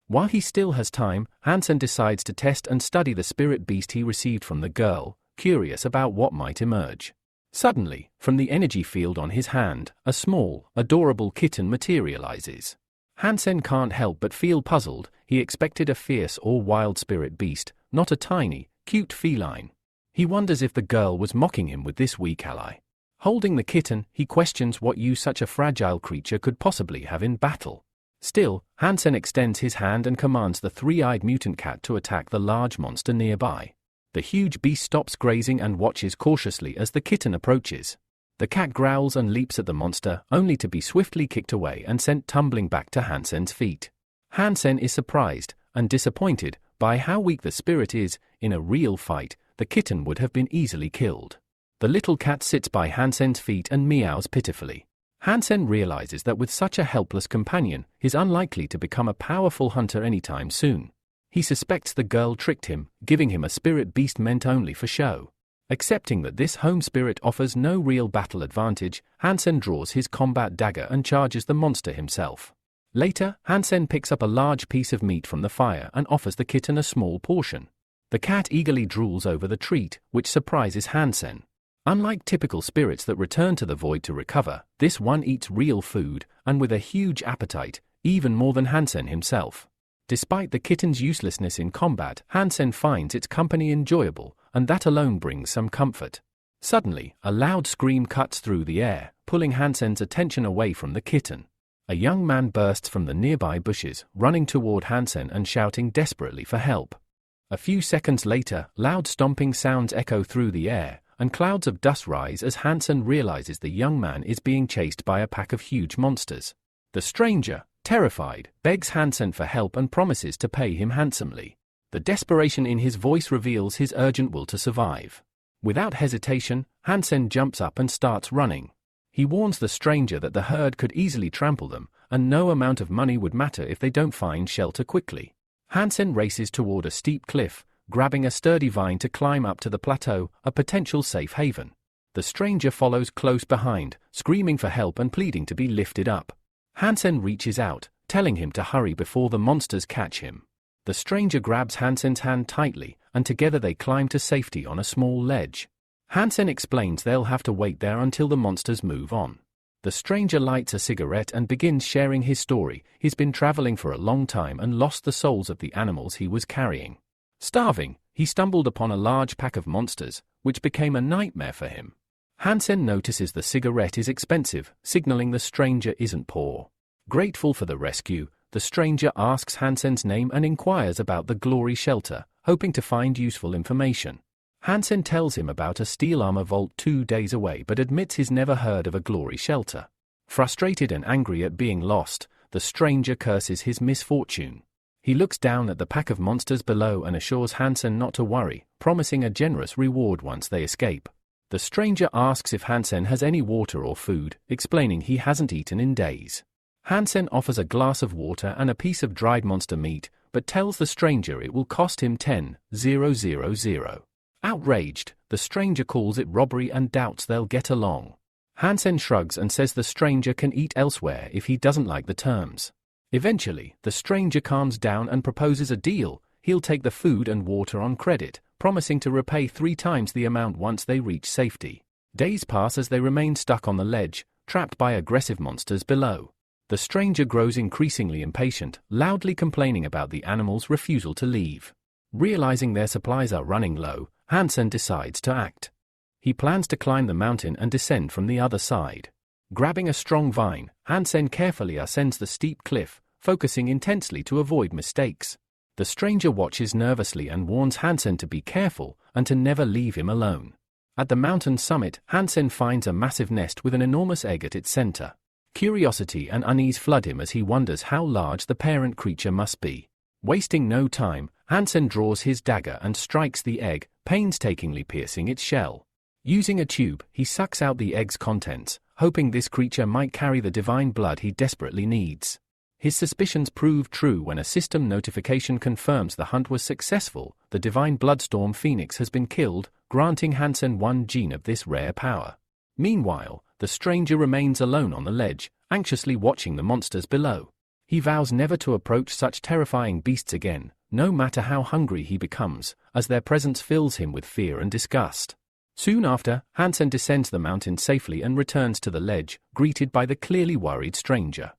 Speaker 1: While he still has time, Hansen decides to test and study the spirit beast he received from the girl, curious about what might emerge. Suddenly, from the energy field on his hand, a small, adorable kitten materializes. Hansen can't help but feel puzzled. He expected a fierce or wild spirit beast, not a tiny, cute feline. He wonders if the girl was mocking him with this weak ally. Holding the kitten, he questions what use such a fragile creature could possibly have in battle. Still, Hansen extends his hand and commands the three-eyed mutant cat to attack the large monster nearby. The huge beast stops grazing and watches cautiously as the kitten approaches. The cat growls and leaps at the monster, only to be swiftly kicked away and sent tumbling back to Hansen's feet. Hansen is surprised and disappointed by how weak the spirit is. In a real fight, the kitten would have been easily killed. The little cat sits by Hansen's feet and meows pitifully. Hansen realizes that with such a helpless companion, he's unlikely to become a powerful hunter anytime soon. He suspects the girl tricked him, giving him a spirit beast meant only for show. Accepting that this home spirit offers no real battle advantage, Hansen draws his combat dagger and charges the monster himself. Later, Hansen picks up a large piece of meat from the fire and offers the kitten a small portion. The cat eagerly drools over the treat, which surprises Hansen. Unlike typical spirits that return to the void to recover, this one eats real food, and with a huge appetite, even more than Hansen himself. Despite the kitten's uselessness in combat, Hansen finds its company enjoyable, and that alone brings some comfort. Suddenly, a loud scream cuts through the air, pulling Hansen's attention away from the kitten. A young man bursts from the nearby bushes, running toward Hansen and shouting desperately for help. A few seconds later, loud stomping sounds echo through the air, and clouds of dust rise as Hansen realizes the young man is being chased by a pack of huge monsters. The stranger, terrified, begs Hansen for help and promises to pay him handsomely. The desperation in his voice reveals his urgent will to survive. Without hesitation, Hansen jumps up and starts running. He warns the stranger that the herd could easily trample them, and no amount of money would matter if they don't find shelter quickly. Hansen races toward a steep cliff, grabbing a sturdy vine to climb up to the plateau, a potential safe haven. The stranger follows close behind, screaming for help and pleading to be lifted up. Hansen reaches out, telling him to hurry before the monsters catch him. The stranger grabs Hansen's hand tightly, and together they climb to safety on a small ledge. Hansen explains they'll have to wait there until the monsters move on. The stranger lights a cigarette and begins sharing his story. He's been traveling for a long time and lost the souls of the animals he was carrying. Starving, he stumbled upon a large pack of monsters, which became a nightmare for him. Hansen notices the cigarette is expensive, signaling the stranger isn't poor. Grateful for the rescue, the stranger asks Hansen's name and inquires about the Glory Shelter, hoping to find useful information. Hansen tells him about a steel armor vault 2 days away but admits he's never heard of a Glory Shelter. Frustrated and angry at being lost, the stranger curses his misfortune. He looks down at the pack of monsters below and assures Hansen not to worry, promising a generous reward once they escape. The stranger asks if Hansen has any water or food, explaining he hasn't eaten in days. Hansen offers a glass of water and a piece of dried monster meat, but tells the stranger it will cost him 10,000. Outraged, the stranger calls it robbery and doubts they'll get along. Hansen shrugs and says the stranger can eat elsewhere if he doesn't like the terms. Eventually, the stranger calms down and proposes a deal. He'll take the food and water on credit, promising to repay 3 times the amount once they reach safety. Days pass as they remain stuck on the ledge, trapped by aggressive monsters below. The stranger grows increasingly impatient, loudly complaining about the animals' refusal to leave. Realizing their supplies are running low, Hansen decides to act. He plans to climb the mountain and descend from the other side. Grabbing a strong vine, Hansen carefully ascends the steep cliff, focusing intensely to avoid mistakes. The stranger watches nervously and warns Hansen to be careful and to never leave him alone. At the mountain summit, Hansen finds a massive nest with an enormous egg at its center. Curiosity and unease flood him as he wonders how large the parent creature must be. Wasting no time, Hansen draws his dagger and strikes the egg, painstakingly piercing its shell. Using a tube, he sucks out the egg's contents, hoping this creature might carry the divine blood he desperately needs. His suspicions prove true when a system notification confirms the hunt was successful. The divine bloodstorm phoenix has been killed, granting Hansen one gene of this rare power. Meanwhile, the stranger remains alone on the ledge, anxiously watching the monsters below. He vows never to approach such terrifying beasts again, no matter how hungry he becomes, as their presence fills him with fear and disgust. Soon after, Hansen descends the mountain safely and returns to the ledge, greeted by the clearly worried stranger.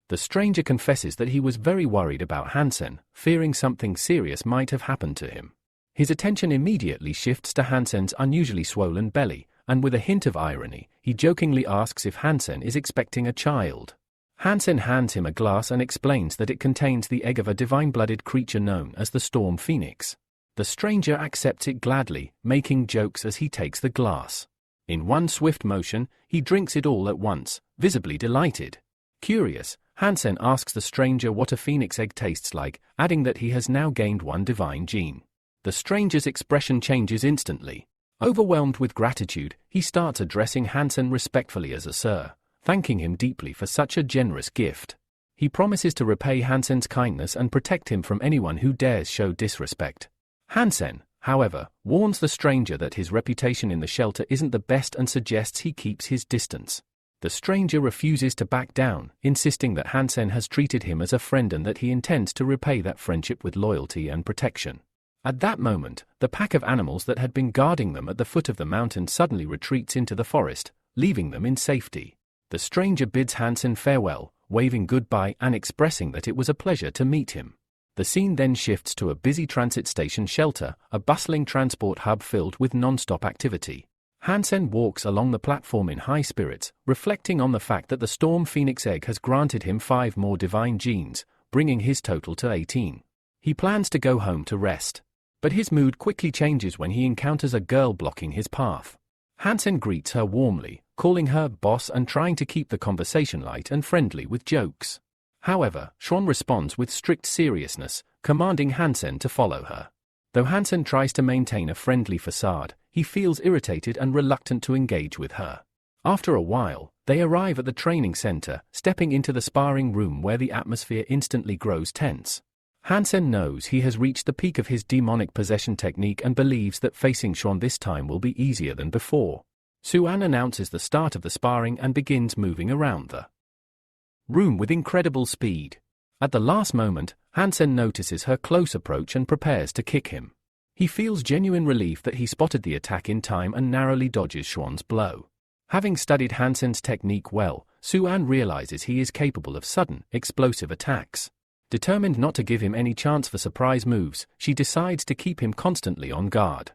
Speaker 1: The stranger confesses that he was very worried about Hansen, fearing something serious might have happened to him. His attention immediately shifts to Hansen's unusually swollen belly, and with a hint of irony, he jokingly asks if Hansen is expecting a child. Hansen hands him a glass and explains that it contains the egg of a divine-blooded creature known as the Storm Phoenix. The stranger accepts it gladly, making jokes as he takes the glass. In one swift motion, he drinks it all at once, visibly delighted. Curious, Hansen asks the stranger what a phoenix egg tastes like, adding that he has now gained one divine gene. The stranger's expression changes instantly. Overwhelmed with gratitude, he starts addressing Hansen respectfully as a sir, thanking him deeply for such a generous gift. He promises to repay Hansen's kindness and protect him from anyone who dares show disrespect. Hansen, however, warns the stranger that his reputation in the shelter isn't the best and suggests he keeps his distance. The stranger refuses to back down, insisting that Hansen has treated him as a friend and that he intends to repay that friendship with loyalty and protection. At that moment, the pack of animals that had been guarding them at the foot of the mountain suddenly retreats into the forest, leaving them in safety. The stranger bids Hansen farewell, waving goodbye and expressing that it was a pleasure to meet him. The scene then shifts to a busy transit station shelter, a bustling transport hub filled with non-stop activity. Hansen walks along the platform in high spirits, reflecting on the fact that the Storm Phoenix egg has granted him 5 more divine genes, bringing his total to 18. He plans to go home to rest. But his mood quickly changes when he encounters a girl blocking his path. Hansen greets her warmly, calling her boss and trying to keep the conversation light and friendly with jokes. However, Shounen responds with strict seriousness, commanding Hansen to follow her. Though Hansen tries to maintain a friendly facade, he feels irritated and reluctant to engage with her. After a while, they arrive at the training center, stepping into the sparring room where the atmosphere instantly grows tense. Hansen knows he has reached the peak of his demonic possession technique and believes that facing Shounen this time will be easier than before. Suan announces the start of the sparring and begins moving around the room with incredible speed. At the last moment, Hansen notices her close approach and prepares to kick him. He feels genuine relief that he spotted the attack in time and narrowly dodges Shouen's blow. Having studied Hansen's technique well, Suan realizes he is capable of sudden, explosive attacks. Determined not to give him any chance for surprise moves, she decides to keep him constantly on guard.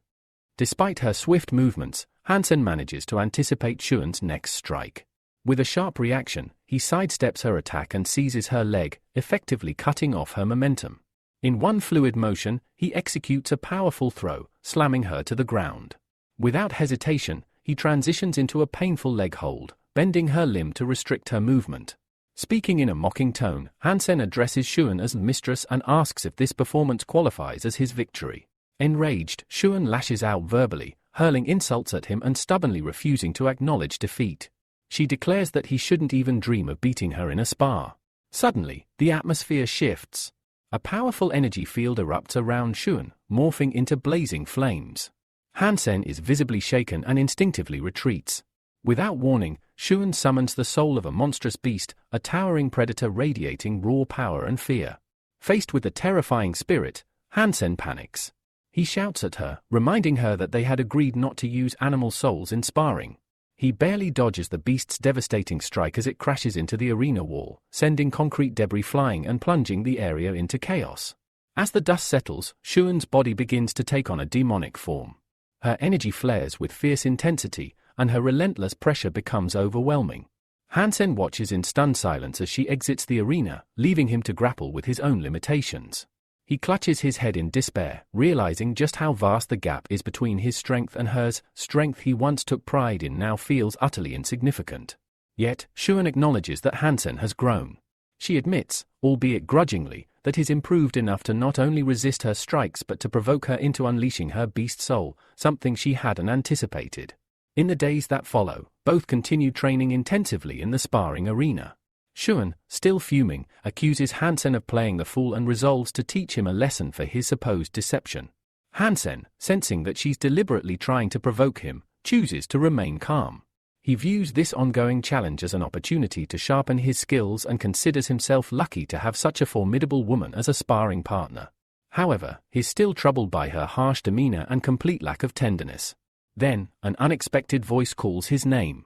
Speaker 1: Despite her swift movements, Hansen manages to anticipate Shouen's next strike. With a sharp reaction, he sidesteps her attack and seizes her leg, effectively cutting off her momentum. In one fluid motion, he executes a powerful throw, slamming her to the ground. Without hesitation, he transitions into a painful leg hold, bending her limb to restrict her movement. Speaking in a mocking tone, Hansen addresses Shounen as mistress and asks if this performance qualifies as his victory. Enraged, Shounen lashes out verbally, hurling insults at him and stubbornly refusing to acknowledge defeat. She declares that he shouldn't even dream of beating her in a spar. Suddenly, the atmosphere shifts. A powerful energy field erupts around Shounen, morphing into blazing flames. Hansen is visibly shaken and instinctively retreats. Without warning, Shounen summons the soul of a monstrous beast, a towering predator radiating raw power and fear. Faced with the terrifying spirit, Hansen panics. He shouts at her, reminding her that they had agreed not to use animal souls in sparring. He barely dodges the beast's devastating strike as it crashes into the arena wall, sending concrete debris flying and plunging the area into chaos. As the dust settles, Shouen's body begins to take on a demonic form. Her energy flares with fierce intensity, and her relentless pressure becomes overwhelming. Hansen watches in stunned silence as she exits the arena, leaving him to grapple with his own limitations. He clutches his head in despair, realizing just how vast the gap is between his strength and hers. Strength he once took pride in now feels utterly insignificant. Yet, Shounen acknowledges that Hansen has grown. She admits, albeit grudgingly, that he's improved enough to not only resist her strikes but to provoke her into unleashing her beast soul, something she hadn't anticipated. In the days that follow, both continue training intensively in the sparring arena. Shounen, still fuming, accuses Hansen of playing the fool and resolves to teach him a lesson for his supposed deception. Hansen, sensing that she's deliberately trying to provoke him, chooses to remain calm. He views this ongoing challenge as an opportunity to sharpen his skills and considers himself lucky to have such a formidable woman as a sparring partner. However, he's still troubled by her harsh demeanor and complete lack of tenderness. Then, an unexpected voice calls his name.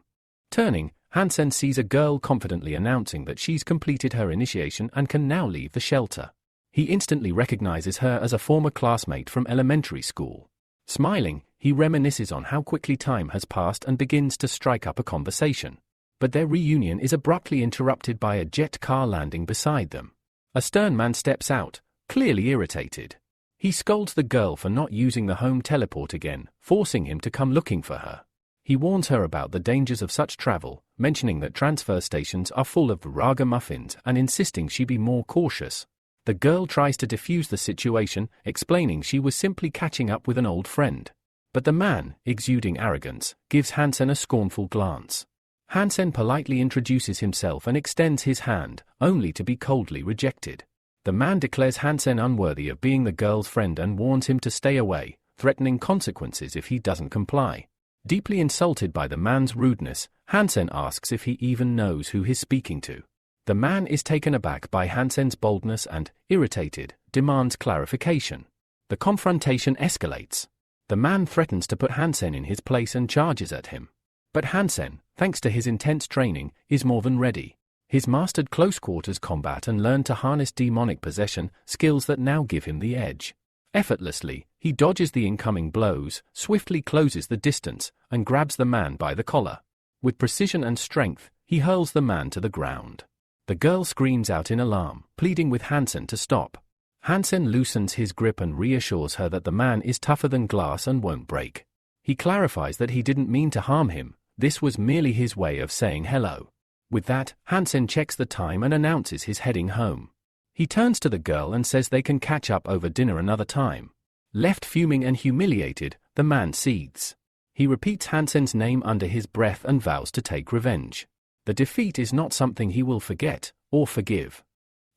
Speaker 1: Turning, Hansen sees a girl confidently announcing that she's completed her initiation and can now leave the shelter. He instantly recognizes her as a former classmate from elementary school. Smiling, he reminisces on how quickly time has passed and begins to strike up a conversation. But their reunion is abruptly interrupted by a jet car landing beside them. A stern man steps out, clearly irritated. He scolds the girl for not using the home teleport again, forcing him to come looking for her. He warns her about the dangers of such travel, mentioning that transfer stations are full of ragamuffins and insisting she be more cautious. The girl tries to defuse the situation, explaining she was simply catching up with an old friend. But the man, exuding arrogance, gives Hansen a scornful glance. Hansen politely introduces himself and extends his hand, only to be coldly rejected. The man declares Hansen unworthy of being the girl's friend and warns him to stay away, threatening consequences if he doesn't comply. Deeply insulted by the man's rudeness, Hansen asks if he even knows who he's speaking to. The man is taken aback by Hansen's boldness and, irritated, demands clarification. The confrontation escalates. The man threatens to put Hansen in his place and charges at him. But Hansen, thanks to his intense training, is more than ready. He's mastered close-quarters combat and learned to harness demonic possession, skills that now give him the edge. Effortlessly, he dodges the incoming blows, swiftly closes the distance, and grabs the man by the collar. With precision and strength, he hurls the man to the ground. The girl screams out in alarm, pleading with Hansen to stop. Hansen loosens his grip and reassures her that the man is tougher than glass and won't break. He clarifies that he didn't mean to harm him, this was merely his way of saying hello. With that, Hansen checks the time and announces he's heading home. He turns to the girl and says they can catch up over dinner another time. Left fuming and humiliated, the man seethes. He repeats Hansen's name under his breath and vows to take revenge. The defeat is not something he will forget, or forgive.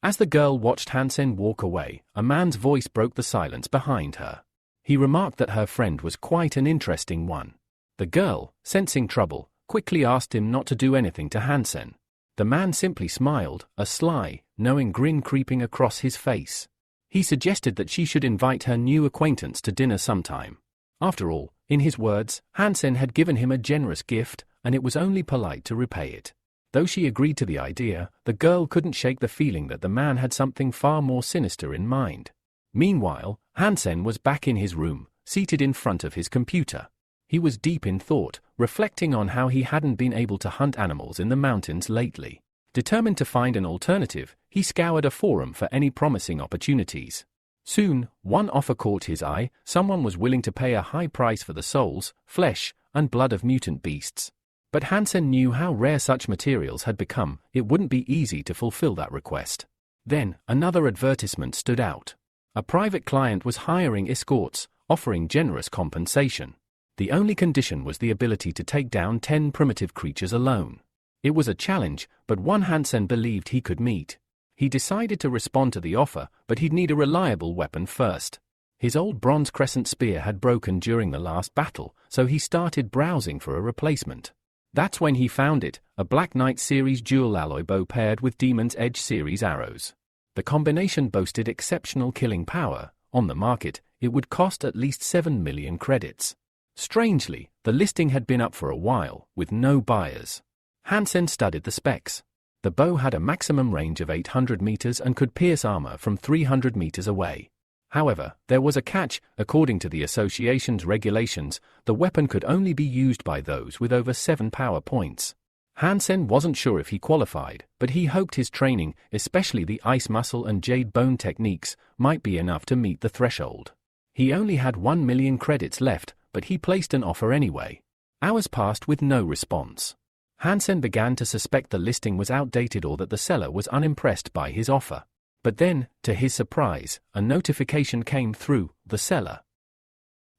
Speaker 1: As the girl watched Hansen walk away, a man's voice broke the silence behind her. He remarked that her friend was quite an interesting one. The girl, sensing trouble, quickly asked him not to do anything to Hansen. The man simply smiled, a sly, knowing grin creeping across his face. He suggested that she should invite her new acquaintance to dinner sometime. After all, in his words, Hansen had given him a generous gift, and it was only polite to repay it. Though she agreed to the idea, the girl couldn't shake the feeling that the man had something far more sinister in mind. Meanwhile, Hansen was back in his room, seated in front of his computer. He was deep in thought, reflecting on how he hadn't been able to hunt animals in the mountains lately. Determined to find an alternative, he scoured a forum for any promising opportunities. Soon, one offer caught his eye. Someone was willing to pay a high price for the souls, flesh, and blood of mutant beasts. But Hansen knew how rare such materials had become, it wouldn't be easy to fulfill that request. Then, another advertisement stood out. A private client was hiring escorts, offering generous compensation. The only condition was the ability to take down 10 primitive creatures alone. It was a challenge, but one Hansen believed he could meet. He decided to respond to the offer, but he'd need a reliable weapon first. His old bronze crescent spear had broken during the last battle, so he started browsing for a replacement. That's when he found it, a Black Knight Series dual alloy bow paired with Demon's Edge Series arrows. The combination boasted exceptional killing power. On the market, it would cost at least 7 million credits. Strangely, the listing had been up for a while, with no buyers. Hansen studied the specs. The bow had a maximum range of 800 meters and could pierce armor from 300 meters away. However, there was a catch. According to the association's regulations, the weapon could only be used by those with over 7 power points. Hansen wasn't sure if he qualified, but he hoped his training, especially the ice muscle and jade bone techniques, might be enough to meet the threshold. He only had 1 million credits left, but he placed an offer anyway. Hours passed with no response. Hansen began to suspect the listing was outdated or that the seller was unimpressed by his offer. But then, to his surprise, a notification came through. The seller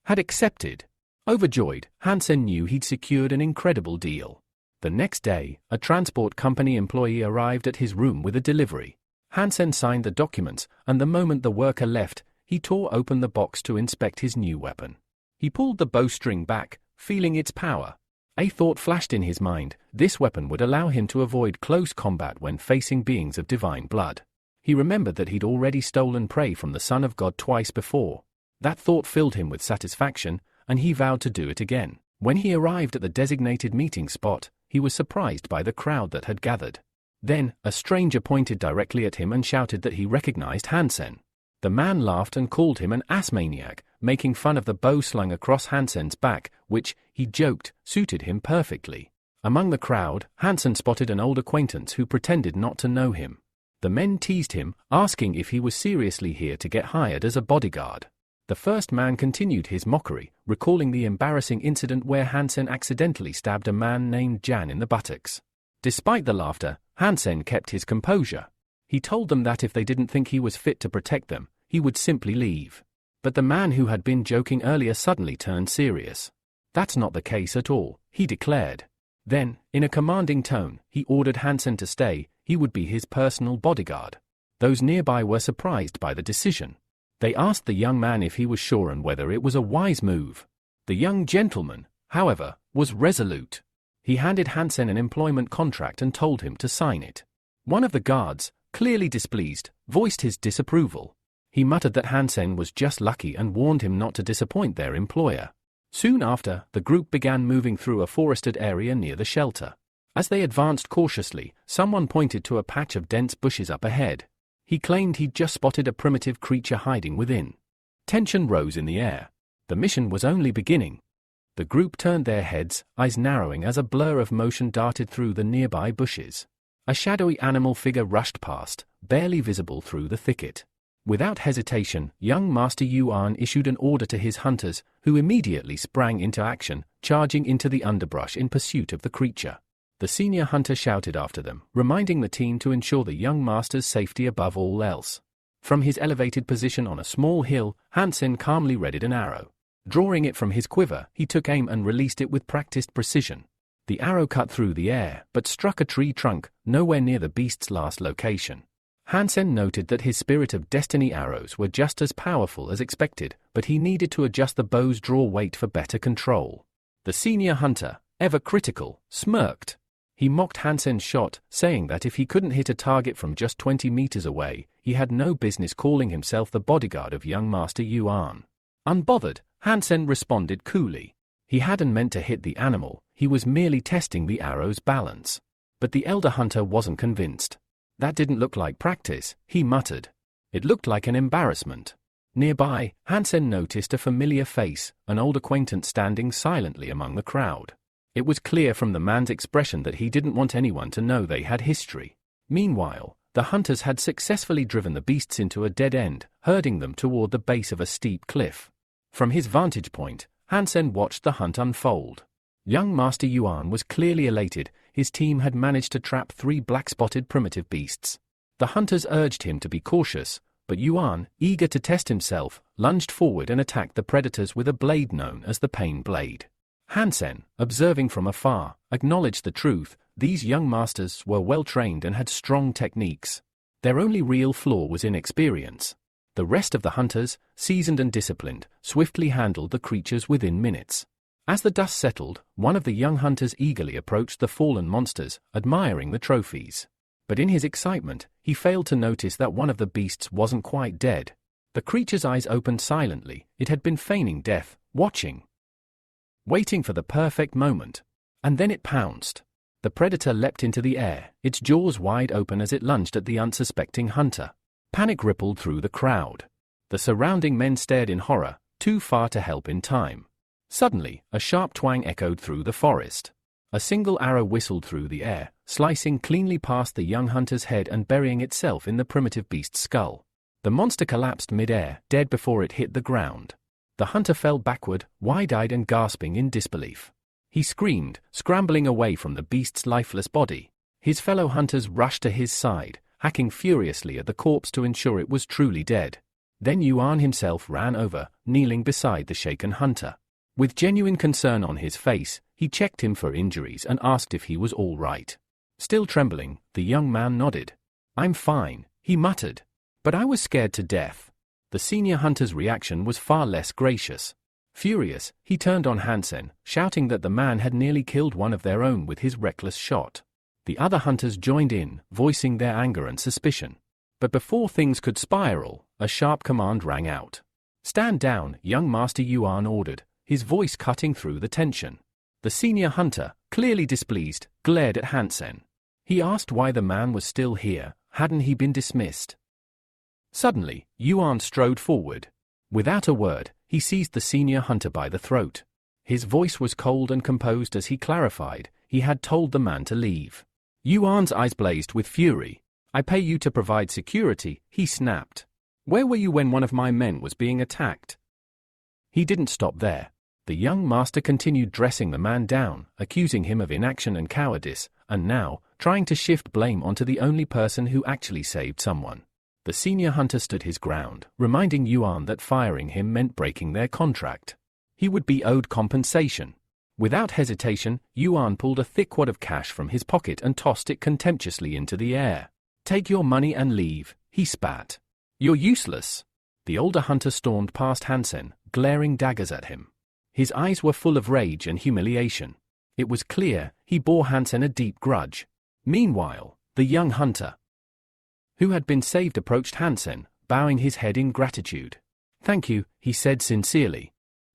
Speaker 1: had accepted. Overjoyed, Hansen knew he'd secured an incredible deal. The next day, a transport company employee arrived at his room with a delivery. Hansen signed the documents, and the moment the worker left, he tore open the box to inspect his new weapon. He pulled the bowstring back, feeling its power. A thought flashed in his mind: this weapon would allow him to avoid close combat when facing beings of divine blood. He remembered that he'd already stolen prey from the Son of God twice before. That thought filled him with satisfaction, and he vowed to do it again. When he arrived at the designated meeting spot, he was surprised by the crowd that had gathered. Then, a stranger pointed directly at him and shouted that he recognized Hansen. The man laughed and called him an ass maniac, making fun of the bow slung across Hansen's back, which, he joked, suited him perfectly. Among the crowd, Hansen spotted an old acquaintance who pretended not to know him. The men teased him, asking if he was seriously here to get hired as a bodyguard. The first man continued his mockery, recalling the embarrassing incident where Hansen accidentally stabbed a man named Jan in the buttocks. Despite the laughter, Hansen kept his composure. He told them that if they didn't think he was fit to protect them, he would simply leave. But the man who had been joking earlier suddenly turned serious. That's not the case at all, he declared. Then, in a commanding tone, he ordered Hansen to stay. He would be his personal bodyguard. Those nearby were surprised by the decision. They asked the young man if he was sure and whether it was a wise move. The young gentleman, however, was resolute. He handed Hansen an employment contract and told him to sign it. One of the guards, clearly displeased, voiced his disapproval. He muttered that Hansen was just lucky and warned him not to disappoint their employer. Soon after, the group began moving through a forested area near the shelter. As they advanced cautiously, someone pointed to a patch of dense bushes up ahead. He claimed he'd just spotted a primitive creature hiding within. Tension rose in the air. The mission was only beginning. The group turned their heads, eyes narrowing as a blur of motion darted through the nearby bushes. A shadowy animal figure rushed past, barely visible through the thicket. Without hesitation, young Master Yuan issued an order to his hunters, who immediately sprang into action, charging into the underbrush in pursuit of the creature. The senior hunter shouted after them, reminding the team to ensure the young master's safety above all else. From his elevated position on a small hill, Hansen calmly readied an arrow. Drawing it from his quiver, he took aim and released it with practiced precision. The arrow cut through the air, but struck a tree trunk, nowhere near the beast's last location. Hansen noted that his Spirit of Destiny arrows were just as powerful as expected, but he needed to adjust the bow's draw weight for better control. The senior hunter, ever critical, smirked. He mocked Hansen's shot, saying that if he couldn't hit a target from just 20 meters away, he had no business calling himself the bodyguard of young Master Yuan. Unbothered, Hansen responded coolly. He hadn't meant to hit the animal, he was merely testing the arrow's balance. But the elder hunter wasn't convinced. That didn't look like practice, he muttered. It looked like an embarrassment. Nearby, Hansen noticed a familiar face, an old acquaintance standing silently among the crowd. It was clear from the man's expression that he didn't want anyone to know they had history. Meanwhile, the hunters had successfully driven the beasts into a dead end, herding them toward the base of a steep cliff. From his vantage point, Hansen watched the hunt unfold. Young Master Yuan was clearly elated. His team had managed to trap 3 black-spotted primitive beasts. The hunters urged him to be cautious, but Yuan, eager to test himself, lunged forward and attacked the predators with a blade known as the Pain Blade. Hansen, observing from afar, acknowledged the truth: these young masters were well-trained and had strong techniques. Their only real flaw was inexperience. The rest of the hunters, seasoned and disciplined, swiftly handled the creatures within minutes. As the dust settled, one of the young hunters eagerly approached the fallen monsters, admiring the trophies. But in his excitement, he failed to notice that one of the beasts wasn't quite dead. The creature's eyes opened silently. It had been feigning death, watching, waiting for the perfect moment. And then it pounced. The predator leapt into the air, its jaws wide open as it lunged at the unsuspecting hunter. Panic rippled through the crowd. The surrounding men stared in horror, too far to help in time. Suddenly, a sharp twang echoed through the forest. A single arrow whistled through the air, slicing cleanly past the young hunter's head and burying itself in the primitive beast's skull. The monster collapsed mid-air, dead before it hit the ground. The hunter fell backward, wide-eyed and gasping in disbelief. He screamed, scrambling away from the beast's lifeless body. His fellow hunters rushed to his side, hacking furiously at the corpse to ensure it was truly dead. Then Yuan himself ran over, kneeling beside the shaken hunter. With genuine concern on his face, he checked him for injuries and asked if he was all right. Still trembling, the young man nodded. "I'm fine," he muttered. "But I was scared to death." The senior hunter's reaction was far less gracious. Furious, he turned on Hansen, shouting that the man had nearly killed one of their own with his reckless shot. The other hunters joined in, voicing their anger and suspicion. But before things could spiral, a sharp command rang out. "Stand down," young Master Yuan ordered, his voice cutting through the tension. The senior hunter, clearly displeased, glared at Hansen. He asked why the man was still here, hadn't he been dismissed? Suddenly, Yuan strode forward. Without a word, he seized the senior hunter by the throat. His voice was cold and composed as he clarified, he had told the man to leave. Yuan's eyes blazed with fury. "I pay you to provide security," he snapped. "Where were you when one of my men was being attacked?" He didn't stop there. The young master continued dressing the man down, accusing him of inaction and cowardice, and now, trying to shift blame onto the only person who actually saved someone. The senior hunter stood his ground, reminding Yuan that firing him meant breaking their contract. He would be owed compensation. Without hesitation, Yuan pulled a thick wad of cash from his pocket and tossed it contemptuously into the air. "Take your money and leave," he spat. "You're useless." The older hunter stormed past Hansen, glaring daggers at him. His eyes were full of rage and humiliation. It was clear he bore Hansen a deep grudge. Meanwhile, the young hunter who had been saved approached Hansen, bowing his head in gratitude. "Thank you," he said sincerely.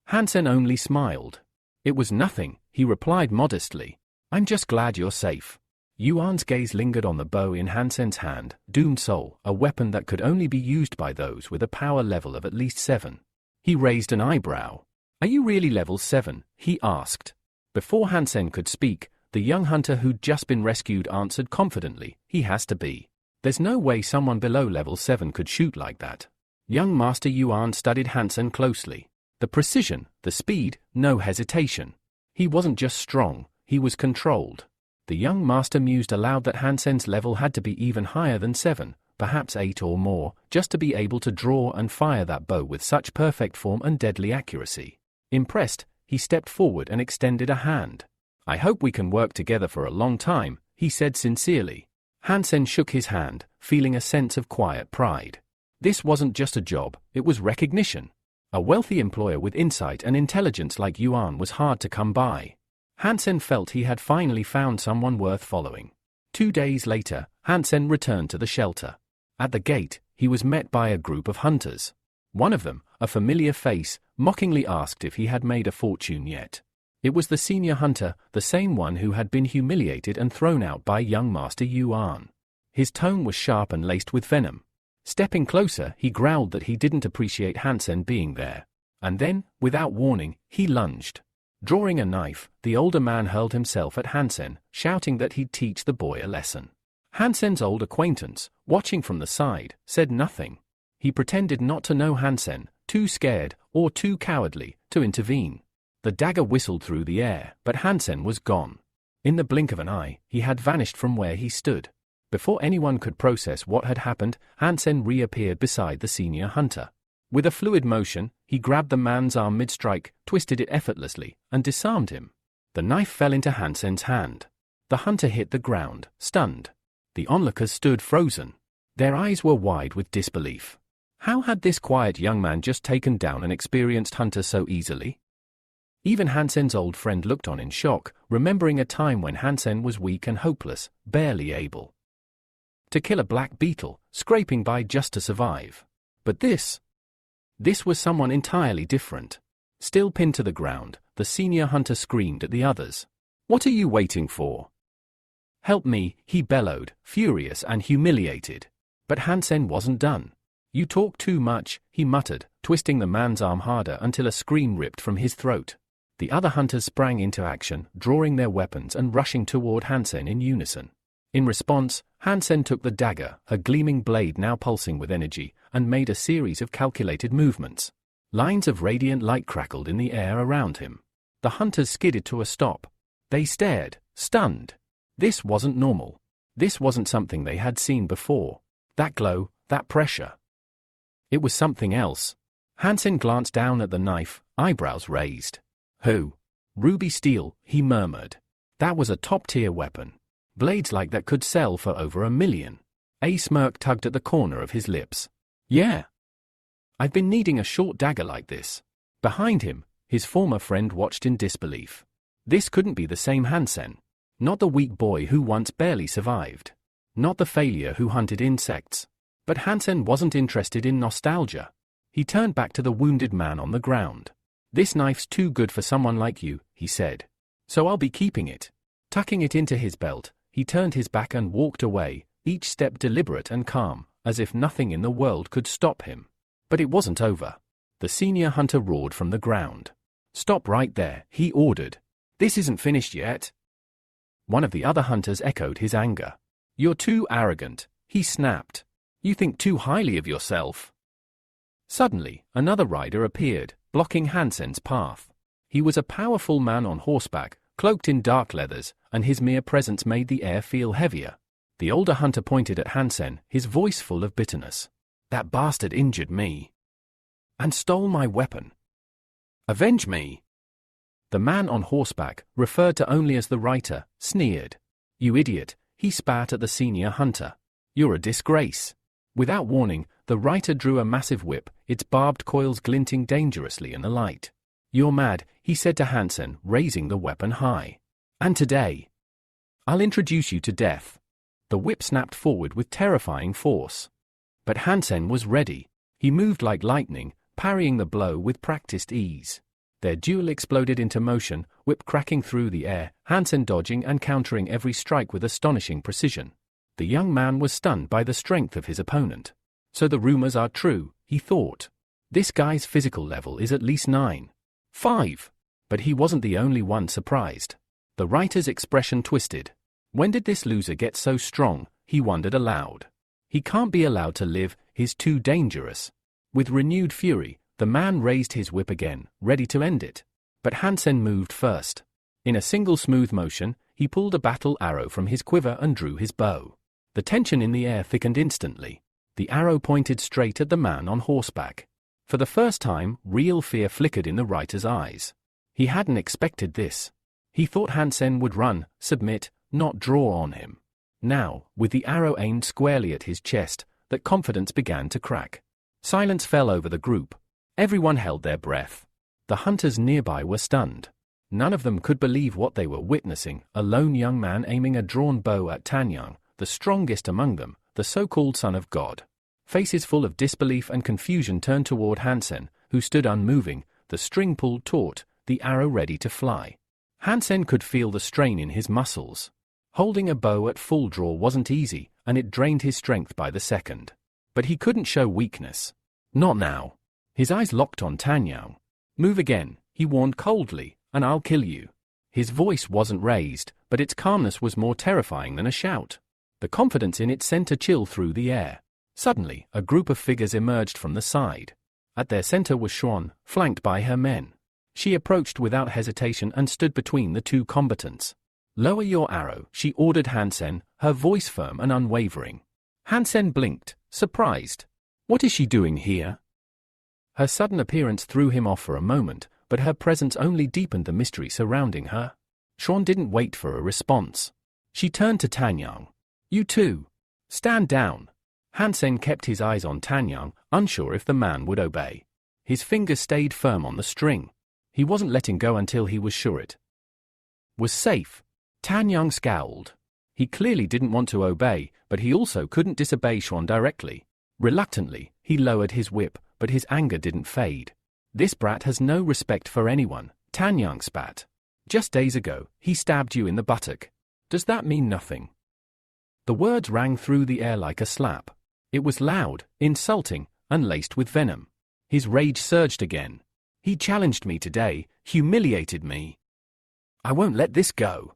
Speaker 1: Hansen only smiled. "It was nothing," he replied modestly. "I'm just glad you're safe." Yuan's gaze lingered on the bow in Hansen's hand, Doomed Soul, a weapon that could only be used by those with a power level of at least 7. He raised an eyebrow. "Are you really level 7? He asked. Before Hansen could speak, the young hunter who'd just been rescued answered confidently, "He has to be. There's no way someone below level 7 could shoot like that." Young Master Yuan studied Hansen closely. The precision, the speed, no hesitation. He wasn't just strong, he was controlled. The young master mused aloud that Hansen's level had to be even higher than 7, perhaps 8 or more, just to be able to draw and fire that bow with such perfect form and deadly accuracy. Impressed, he stepped forward and extended a hand. "I hope we can work together for a long time," he said sincerely. Hansen shook his hand, feeling a sense of quiet pride. This wasn't just a job, it was recognition. A wealthy employer with insight and intelligence like Yuan was hard to come by. Hansen felt he had finally found someone worth following. 2 days later, Hansen returned to the shelter. At the gate, he was met by a group of hunters. One of them, a familiar face, mockingly asked if he had made a fortune yet. It was the senior hunter, the same one who had been humiliated and thrown out by young Master Yuan. His tone was sharp and laced with venom. Stepping closer, he growled that he didn't appreciate Hansen being there. And then, without warning, he lunged. Drawing a knife, the older man hurled himself at Hansen, shouting that he'd teach the boy a lesson. Hansen's old acquaintance, watching from the side, said nothing. He pretended not to know Hansen, too scared, or too cowardly, to intervene. The dagger whistled through the air, but Hansen was gone. In the blink of an eye, he had vanished from where he stood. Before anyone could process what had happened, Hansen reappeared beside the senior hunter. With a fluid motion, he grabbed the man's arm mid-strike, twisted it effortlessly, and disarmed him. The knife fell into Hansen's hand. The hunter hit the ground, stunned. The onlookers stood frozen. Their eyes were wide with disbelief. How had this quiet young man just taken down an experienced hunter so easily? Even Hansen's old friend looked on in shock, remembering a time when Hansen was weak and hopeless, barely able to kill a black beetle, scraping by just to survive. But this was someone entirely different. Still pinned to the ground, the senior hunter screamed at the others. "What are you waiting for? Help me," he bellowed, furious and humiliated. But Hansen wasn't done. You talk too much, he muttered, twisting the man's arm harder until a scream ripped from his throat. The other hunters sprang into action, drawing their weapons and rushing toward Hansen in unison. In response, Hansen took the dagger, her gleaming blade now pulsing with energy, and made a series of calculated movements. Lines of radiant light crackled in the air around him. The hunters skidded to a stop. They stared, stunned. This wasn't normal. This wasn't something they had seen before. That glow, that pressure. It was something else. Hansen glanced down at the knife, eyebrows raised. Who? Ruby steel, he murmured. That was a top-tier weapon. Blades like that could sell for over $1 million. A smirk tugged at the corner of his lips. Yeah. I've been needing a short dagger like this. Behind him, his former friend watched in disbelief. This couldn't be the same Hansen. Not the weak boy who once barely survived. Not the failure who hunted insects. But Hansen wasn't interested in nostalgia. He turned back to the wounded man on the ground. This knife's too good for someone like you, he said. So I'll be keeping it. Tucking it into his belt, he turned his back and walked away, each step deliberate and calm, as if nothing in the world could stop him. But it wasn't over. The senior hunter roared from the ground. Stop right there, he ordered. This isn't finished yet. One of the other hunters echoed his anger. You're too arrogant, he snapped. You think too highly of yourself. Suddenly, another rider appeared, blocking Hansen's path. He was a powerful man on horseback, cloaked in dark leathers, and his mere presence made the air feel heavier. The older hunter pointed at Hansen, his voice full of bitterness. That bastard injured me. And stole my weapon. Avenge me. The man on horseback, referred to only as the writer, sneered. You idiot, he spat at the senior hunter. You're a disgrace. Without warning, the writer drew a massive whip, its barbed coils glinting dangerously in the light. You're mad, he said to Hansen, raising the weapon high. And today, I'll introduce you to death. The whip snapped forward with terrifying force. But Hansen was ready. He moved like lightning, parrying the blow with practiced ease. Their duel exploded into motion, whip cracking through the air, Hansen dodging and countering every strike with astonishing precision. The young man was stunned by the strength of his opponent. So the rumors are true, he thought. This guy's physical level is at least 9.5. But he wasn't the only one surprised. The writer's expression twisted. When did this loser get so strong, he wondered aloud. He can't be allowed to live, he's too dangerous. With renewed fury, the man raised his whip again, ready to end it. But Hansen moved first. In a single smooth motion, he pulled a battle arrow from his quiver and drew his bow. The tension in the air thickened instantly. The arrow pointed straight at the man on horseback. For the first time, real fear flickered in the writer's eyes. He hadn't expected this. He thought Hansen would run, submit, not draw on him. Now, with the arrow aimed squarely at his chest, that confidence began to crack. Silence fell over the group. Everyone held their breath. The hunters nearby were stunned. None of them could believe what they were witnessing, a lone young man aiming a drawn bow at Tanyang, the strongest among them, the so-called son of God. Faces full of disbelief and confusion turned toward Hansen, who stood unmoving, the string pulled taut, the arrow ready to fly. Hansen could feel the strain in his muscles. Holding a bow at full draw wasn't easy, and it drained his strength by the second. But he couldn't show weakness. Not now. His eyes locked on Tanyang. Move again, he warned coldly, and I'll kill you. His voice wasn't raised, but its calmness was more terrifying than a shout. The confidence in it sent a chill through the air. Suddenly, a group of figures emerged from the side. At their center was Xuan, flanked by her men. She approached without hesitation and stood between the two combatants. Lower your arrow, she ordered Hansen, her voice firm and unwavering. Hansen blinked, surprised. What is she doing here? Her sudden appearance threw him off for a moment, but her presence only deepened the mystery surrounding her. Xuan didn't wait for a response. She turned to Tanyang. You too. Stand down. Hansen kept his eyes on Tanyang, unsure if the man would obey. His fingers stayed firm on the string. He wasn't letting go until he was sure it was safe. Tanyang scowled. He clearly didn't want to obey, but he also couldn't disobey Xuan directly. Reluctantly, he lowered his whip, but his anger didn't fade. This brat has no respect for anyone, Tanyang spat. Just days ago, he stabbed you in the buttock. Does that mean nothing? The words rang through the air like a slap. It was loud, insulting, and laced with venom. His rage surged again. He challenged me today, humiliated me. I won't let this go.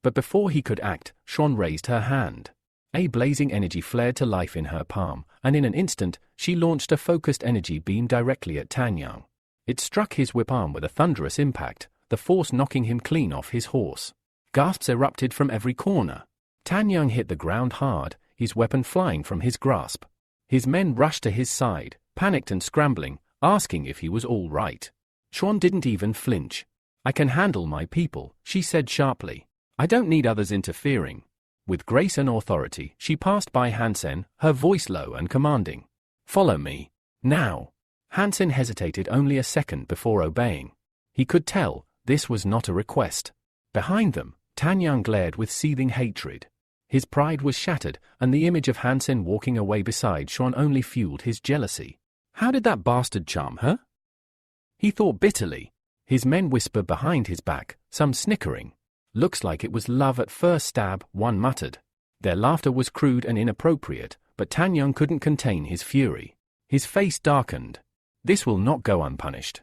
Speaker 1: But before he could act, Shounen raised her hand. A blazing energy flared to life in her palm, and in an instant, she launched a focused energy beam directly at Tanyang. It struck his whip arm with a thunderous impact, the force knocking him clean off his horse. Gasps erupted from every corner. Tanyang hit the ground hard, his weapon flying from his grasp. His men rushed to his side, panicked and scrambling, asking if he was all right. Shounen didn't even flinch. I can handle my people, she said sharply. I don't need others interfering. With grace and authority, she passed by Hansen, her voice low and commanding. Follow me. Now. Hansen hesitated only a second before obeying. He could tell, this was not a request. Behind them, Tanyang glared with seething hatred. His pride was shattered, and the image of Hansen walking away beside Shounen only fueled his jealousy. How did that bastard charm her? He thought bitterly. His men whispered behind his back, some snickering. Looks like it was love at first stab, one muttered. Their laughter was crude and inappropriate, but Tanyang couldn't contain his fury. His face darkened. This will not go unpunished.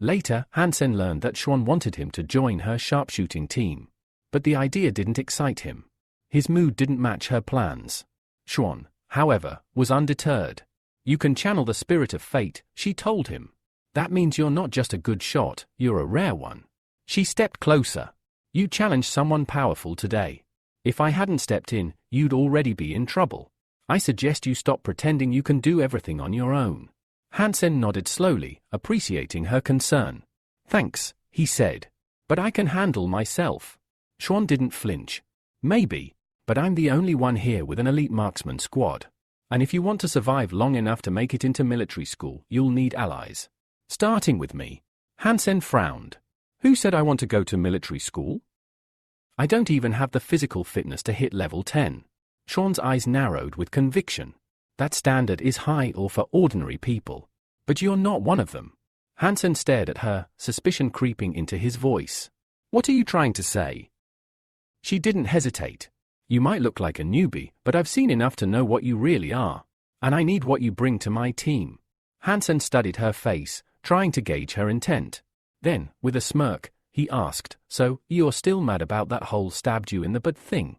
Speaker 1: Later, Hansen learned that Shounen wanted him to join her sharpshooting team. But the idea didn't excite him. His mood didn't match her plans. Shounen, however, was undeterred. You can channel the spirit of fate, she told him. That means you're not just a good shot, you're a rare one. She stepped closer. You challenged someone powerful today. If I hadn't stepped in, you'd already be in trouble. I suggest you stop pretending you can do everything on your own. Hansen nodded slowly, appreciating her concern. Thanks, he said. But I can handle myself. Shounen didn't flinch. Maybe, but I'm the only one here with an elite marksman squad. And if you want to survive long enough to make it into military school, you'll need allies. Starting with me. Hansen frowned. Who said I want to go to military school? I don't even have the physical fitness to hit level 10. Shaunen's eyes narrowed with conviction. That standard is high or for ordinary people. But you're not one of them. Hansen stared at her, suspicion creeping into his voice. What are you trying to say? She didn't hesitate. You might look like a newbie, but I've seen enough to know what you really are. And I need what you bring to my team. Hansen studied her face, trying to gauge her intent. Then, with a smirk, he asked, so, you're still mad about that whole stabbed you in the butt thing?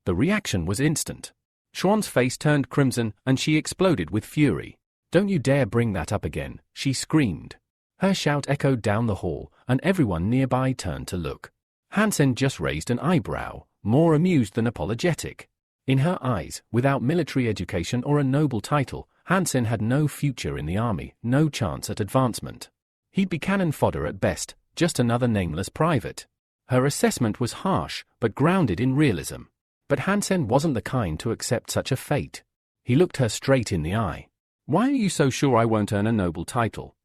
Speaker 1: The reaction was instant. Shaunen's face turned crimson and she exploded with fury. Don't you dare bring that up again, she screamed. Her shout echoed down the hall, and everyone nearby turned to look. Hansen just raised an eyebrow, more amused than apologetic. In her eyes, without military education or a noble title, Hansen had no future in the army, no chance at advancement. He'd be cannon fodder at best, just another nameless private. Her assessment was harsh, but grounded in realism. But Hansen wasn't the kind to accept such a fate. He looked her straight in the eye. Why are you so sure I won't earn a noble title?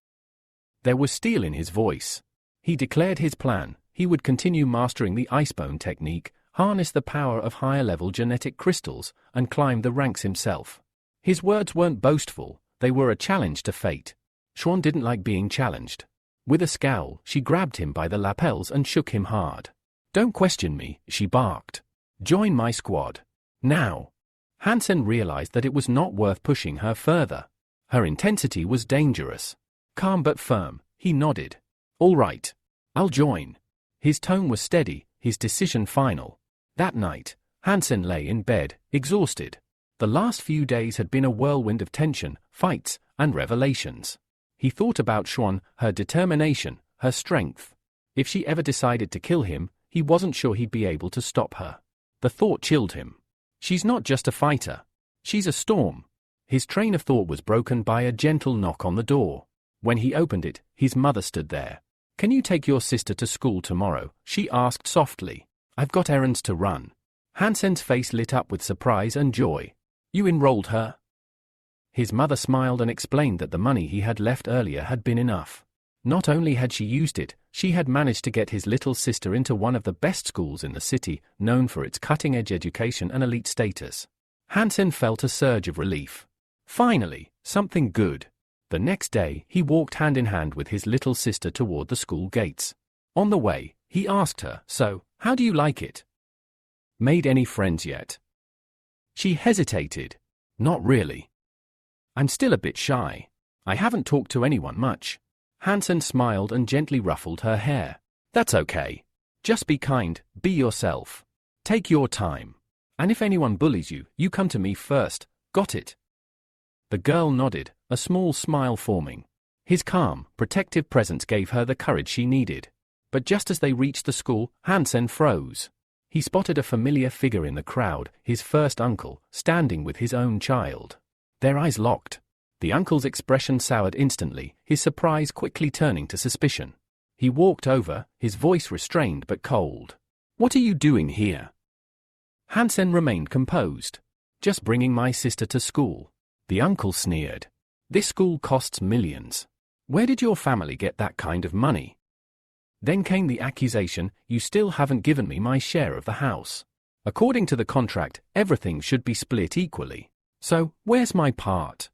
Speaker 1: There was steel in his voice. He declared his plan. He would continue mastering the icebone technique, harness the power of higher-level genetic crystals, and climb the ranks himself. His words weren't boastful, they were a challenge to fate. Shounen didn't like being challenged. With a scowl, she grabbed him by the lapels and shook him hard. Don't question me, she barked. Join my squad. Now. Hansen realized that it was not worth pushing her further. Her intensity was dangerous. Calm but firm, he nodded. All right. I'll join. His tone was steady, his decision final. That night, Hansen lay in bed, exhausted. The last few days had been a whirlwind of tension, fights, and revelations. He thought about Shounen, her determination, her strength. If she ever decided to kill him, he wasn't sure he'd be able to stop her. The thought chilled him. She's not just a fighter. She's a storm. His train of thought was broken by a gentle knock on the door. When he opened it, his mother stood there. Can you take your sister to school tomorrow? She asked softly. I've got errands to run. Hansen's face lit up with surprise and joy. You enrolled her? His mother smiled and explained that the money he had left earlier had been enough. Not only had she used it, she had managed to get his little sister into one of the best schools in the city, known for its cutting-edge education and elite status. Hansen felt a surge of relief. Finally, something good. The next day, he walked hand in hand with his little sister toward the school gates. On the way, he asked her, so, how do you like it? Made any friends yet? She hesitated. Not really. I'm still a bit shy. I haven't talked to anyone much. Hansen smiled and gently ruffled her hair. That's okay. Just be kind, be yourself. Take your time. And if anyone bullies you, you come to me first. Got it? The girl nodded, a small smile forming. His calm, protective presence gave her the courage she needed. But just as they reached the school, Hansen froze. He spotted a familiar figure in the crowd, his first uncle, standing with his own child. Their eyes locked. The uncle's expression soured instantly, his surprise quickly turning to suspicion. He walked over, his voice restrained but cold. What are you doing here? Hansen remained composed. Just bringing my sister to school. The uncle sneered. This school costs millions. Where did your family get that kind of money? Then came the accusation, you still haven't given me my share of the house. According to the contract, everything should be split equally. So, where's my part?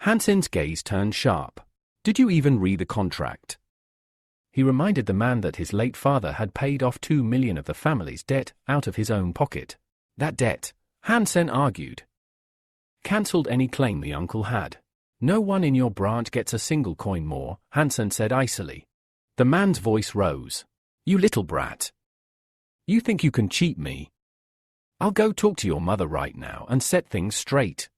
Speaker 1: Hansen's gaze turned sharp. Did you even read the contract? He reminded the man that his late father had paid off 2 million of the family's debt out of his own pocket. That debt, Hansen argued, cancelled any claim the uncle had. No one in your branch gets a single coin more, Hansen said icily. The man's voice rose. You little brat. You think you can cheat me? I'll go talk to your mother right now and set things straight.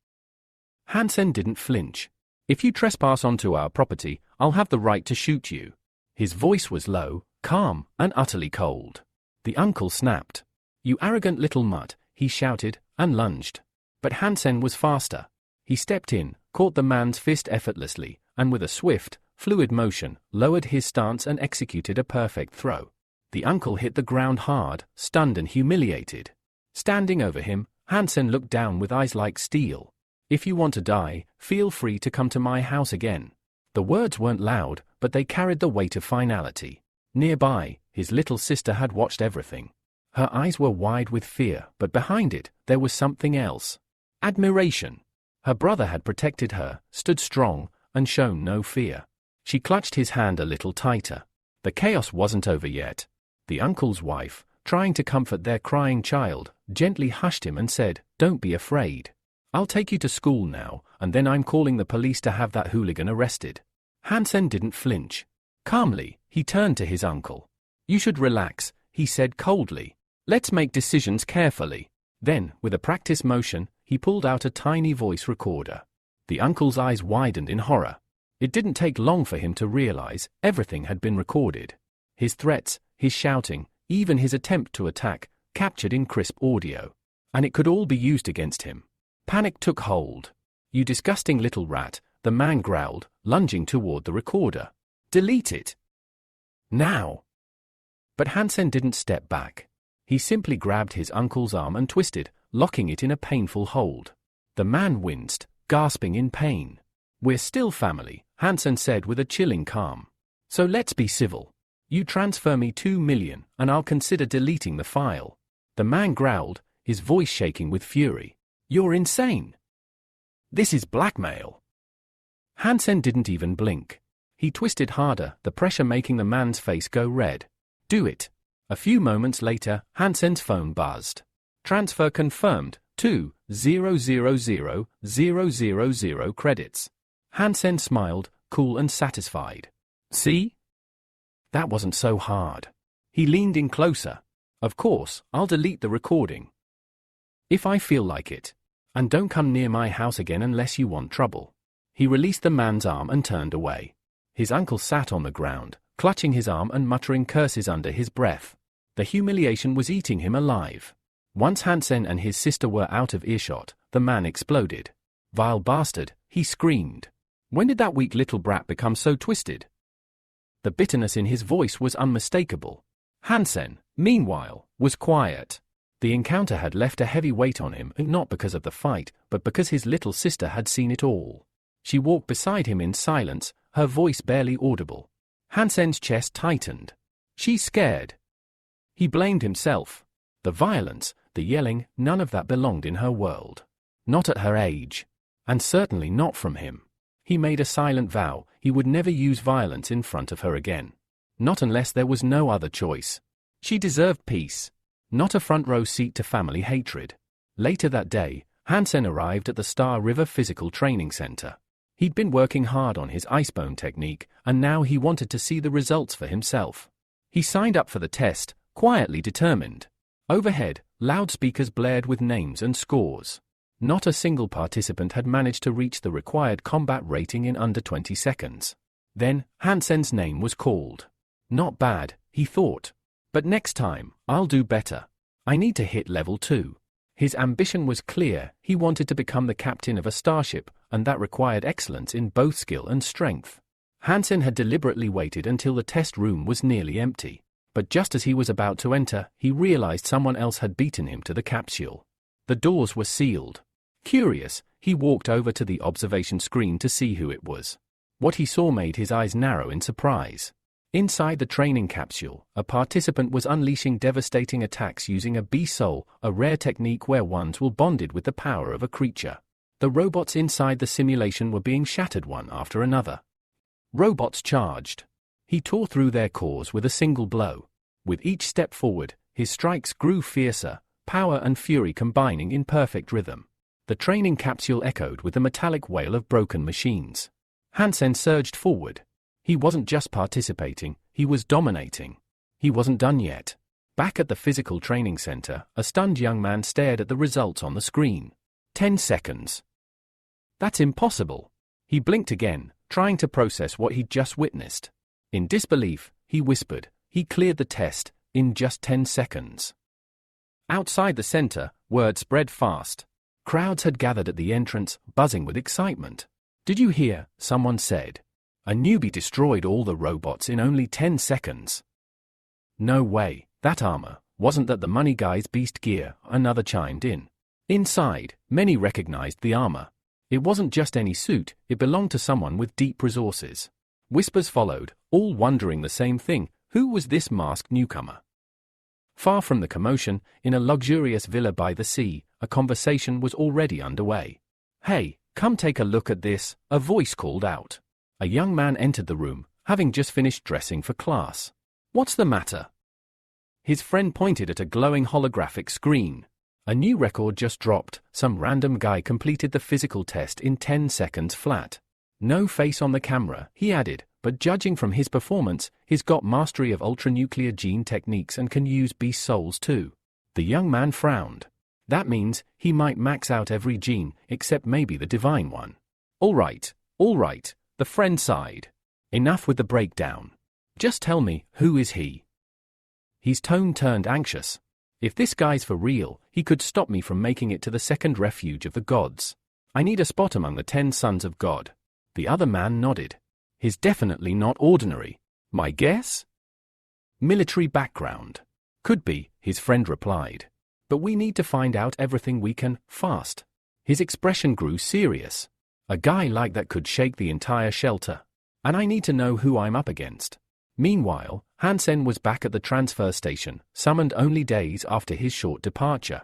Speaker 1: Hansen didn't flinch. If you trespass onto our property, I'll have the right to shoot you. His voice was low, calm, and utterly cold. The uncle snapped. You arrogant little mutt, he shouted, and lunged. But Hansen was faster. He stepped in, caught the man's fist effortlessly, and with a swift, fluid motion, lowered his stance and executed a perfect throw. The uncle hit the ground hard, stunned and humiliated. Standing over him, Hansen looked down with eyes like steel. If you want to die, feel free to come to my house again. The words weren't loud, but they carried the weight of finality. Nearby, his little sister had watched everything. Her eyes were wide with fear, but behind it, there was something else. Admiration. Her brother had protected her, stood strong, and shown no fear. She clutched his hand a little tighter. The chaos wasn't over yet. The uncle's wife, trying to comfort their crying child, gently hushed him and said, "Don't be afraid. I'll take you to school now, and then I'm calling the police to have that hooligan arrested." Hansen didn't flinch. Calmly, he turned to his uncle. "You should relax," he said coldly. "Let's make decisions carefully." Then, with a practice motion, he pulled out a tiny voice recorder. The uncle's eyes widened in horror. It didn't take long for him to realize everything had been recorded. His threats, his shouting, even his attempt to attack, captured in crisp audio. And it could all be used against him. Panic took hold. "You disgusting little rat," the man growled, lunging toward the recorder. "Delete it. Now." But Hansen didn't step back. He simply grabbed his uncle's arm and twisted, locking it in a painful hold. The man winced, gasping in pain. "We're still family," Hansen said with a chilling calm. "So let's be civil. You transfer me 2 million, and I'll consider deleting the file." The man growled, his voice shaking with fury. "You're insane. This is blackmail." Hansen didn't even blink. He twisted harder, the pressure making the man's face go red. "Do it." A few moments later, Hansen's phone buzzed. "Transfer confirmed, 2,000,000 credits." Hansen smiled, cool and satisfied. "See? That wasn't so hard." He leaned in closer. "Of course, I'll delete the recording. If I feel like it. And don't come near my house again unless you want trouble." He released the man's arm and turned away. His uncle sat on the ground, clutching his arm and muttering curses under his breath. The humiliation was eating him alive. Once Hansen and his sister were out of earshot, the man exploded. "Vile bastard," he screamed. "When did that weak little brat become so twisted?" The bitterness in his voice was unmistakable. Hansen, meanwhile, was quiet. The encounter had left a heavy weight on him, not because of the fight, but because his little sister had seen it all. She walked beside him in silence, her voice barely audible. Hansen's chest tightened. "She's scared." He blamed himself. The violence, the yelling, none of that belonged in her world. Not at her age. And certainly not from him. He made a silent vow he would never use violence in front of her again. Not unless there was no other choice. She deserved peace. Not a front row seat to family hatred. Later that day, Hansen arrived at the Star River Physical Training Center. He'd been working hard on his icebone technique, and now he wanted to see the results for himself. He signed up for the test, quietly determined. Overhead, loudspeakers blared with names and scores. Not a single participant had managed to reach the required combat rating in under 20 seconds. Then, Hansen's name was called. Not bad, he thought. But next time, I'll do better. I need to hit level 2. His ambition was clear. He wanted to become the captain of a starship, and that required excellence in both skill and strength. Hansen had deliberately waited until the test room was nearly empty. But just as he was about to enter, he realized someone else had beaten him to the capsule. The doors were sealed. Curious, he walked over to the observation screen to see who it was. What he saw made his eyes narrow in surprise. Inside the training capsule, a participant was unleashing devastating attacks using a bee-soul, a rare technique where ones will bonded with the power of a creature. The robots inside the simulation were being shattered one after another. Robots charged. He tore through their cores with a single blow. With each step forward, his strikes grew fiercer, power and fury combining in perfect rhythm. The training capsule echoed with the metallic wail of broken machines. Hansen surged forward. He wasn't just participating, he was dominating. He wasn't done yet. Back at the physical training center, a stunned young man stared at the results on the screen. 10 seconds. That's impossible. He blinked again, trying to process what he'd just witnessed. In disbelief, he whispered, he cleared the test, in just 10 seconds. Outside the center, word spread fast. Crowds had gathered at the entrance, buzzing with excitement. Did you hear? Someone said. A newbie destroyed all the robots in only 10 seconds. No way, that armor, wasn't that the money guy's beast gear? Another chimed in. Inside, many recognized the armor. It wasn't just any suit, it belonged to someone with deep resources. Whispers followed, all wondering the same thing, who was this masked newcomer? Far from the commotion, in a luxurious villa by the sea, a conversation was already underway. Hey, come take a look at this, a voice called out. A young man entered the room, having just finished dressing for class. What's the matter? His friend pointed at a glowing holographic screen. A new record just dropped. Some random guy completed the physical test in 10 seconds flat. No face on the camera, he added, but judging from his performance, he's got mastery of ultranuclear gene techniques and can use beast souls too. The young man frowned. That means he might max out every gene, except maybe the divine one. All right, the friend sighed. Enough with the breakdown. Just tell me, who is he? His tone turned anxious. If this guy's for real, he could stop me from making it to the second refuge of the gods. I need a spot among the 10 sons of God. The other man nodded. He's definitely not ordinary. My guess? Military background. Could be, his friend replied. But we need to find out everything we can, fast. His expression grew serious. A guy like that could shake the entire shelter. And I need to know who I'm up against. Meanwhile, Hansen was back at the transfer station, summoned only days after his short departure.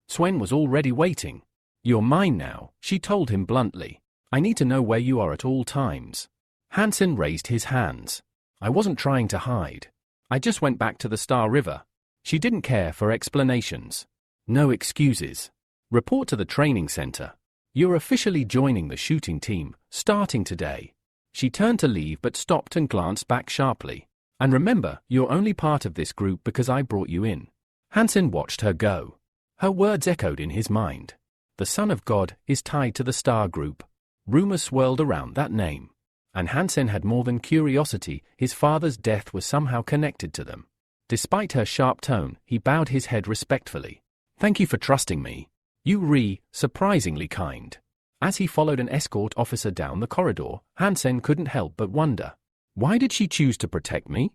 Speaker 1: Swen was already waiting. You're mine now, she told him bluntly. I need to know where you are at all times. Hansen raised his hands. I wasn't trying to hide. I just went back to the Star River. She didn't care for explanations. No excuses. Report to the training center. You're officially joining the shooting team, starting today. She turned to leave but stopped and glanced back sharply. And remember, you're only part of this group because I brought you in. Hansen watched her go. Her words echoed in his mind. The Son of God is tied to the Star Group. Rumors swirled around that name. And Hansen had more than curiosity, his father's death was somehow connected to them. Despite her sharp tone, he bowed his head respectfully. Thank you for trusting me. You surprisingly kind. As he followed an escort officer down the corridor, Hansen couldn't help but wonder. Why did she choose to protect me?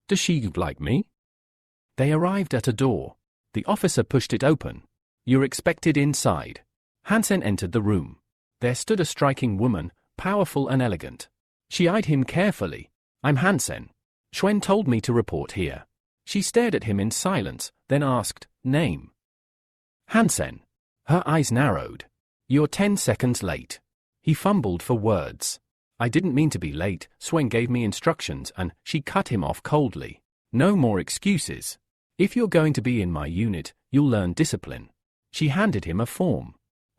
Speaker 1: Does she like me? They arrived at a door. The officer pushed it open. You're expected inside. Hansen entered the room. There stood a striking woman, powerful and elegant. She eyed him carefully. I'm Hansen. Schwen told me to report here. She stared at him in silence, then asked, name. Hansen. Her eyes narrowed. You're 10 seconds late. He fumbled for words. I didn't mean to be late, Swen gave me instructions and she cut him off coldly. No more excuses. If you're going to be in my unit, you'll learn discipline. She handed him a form.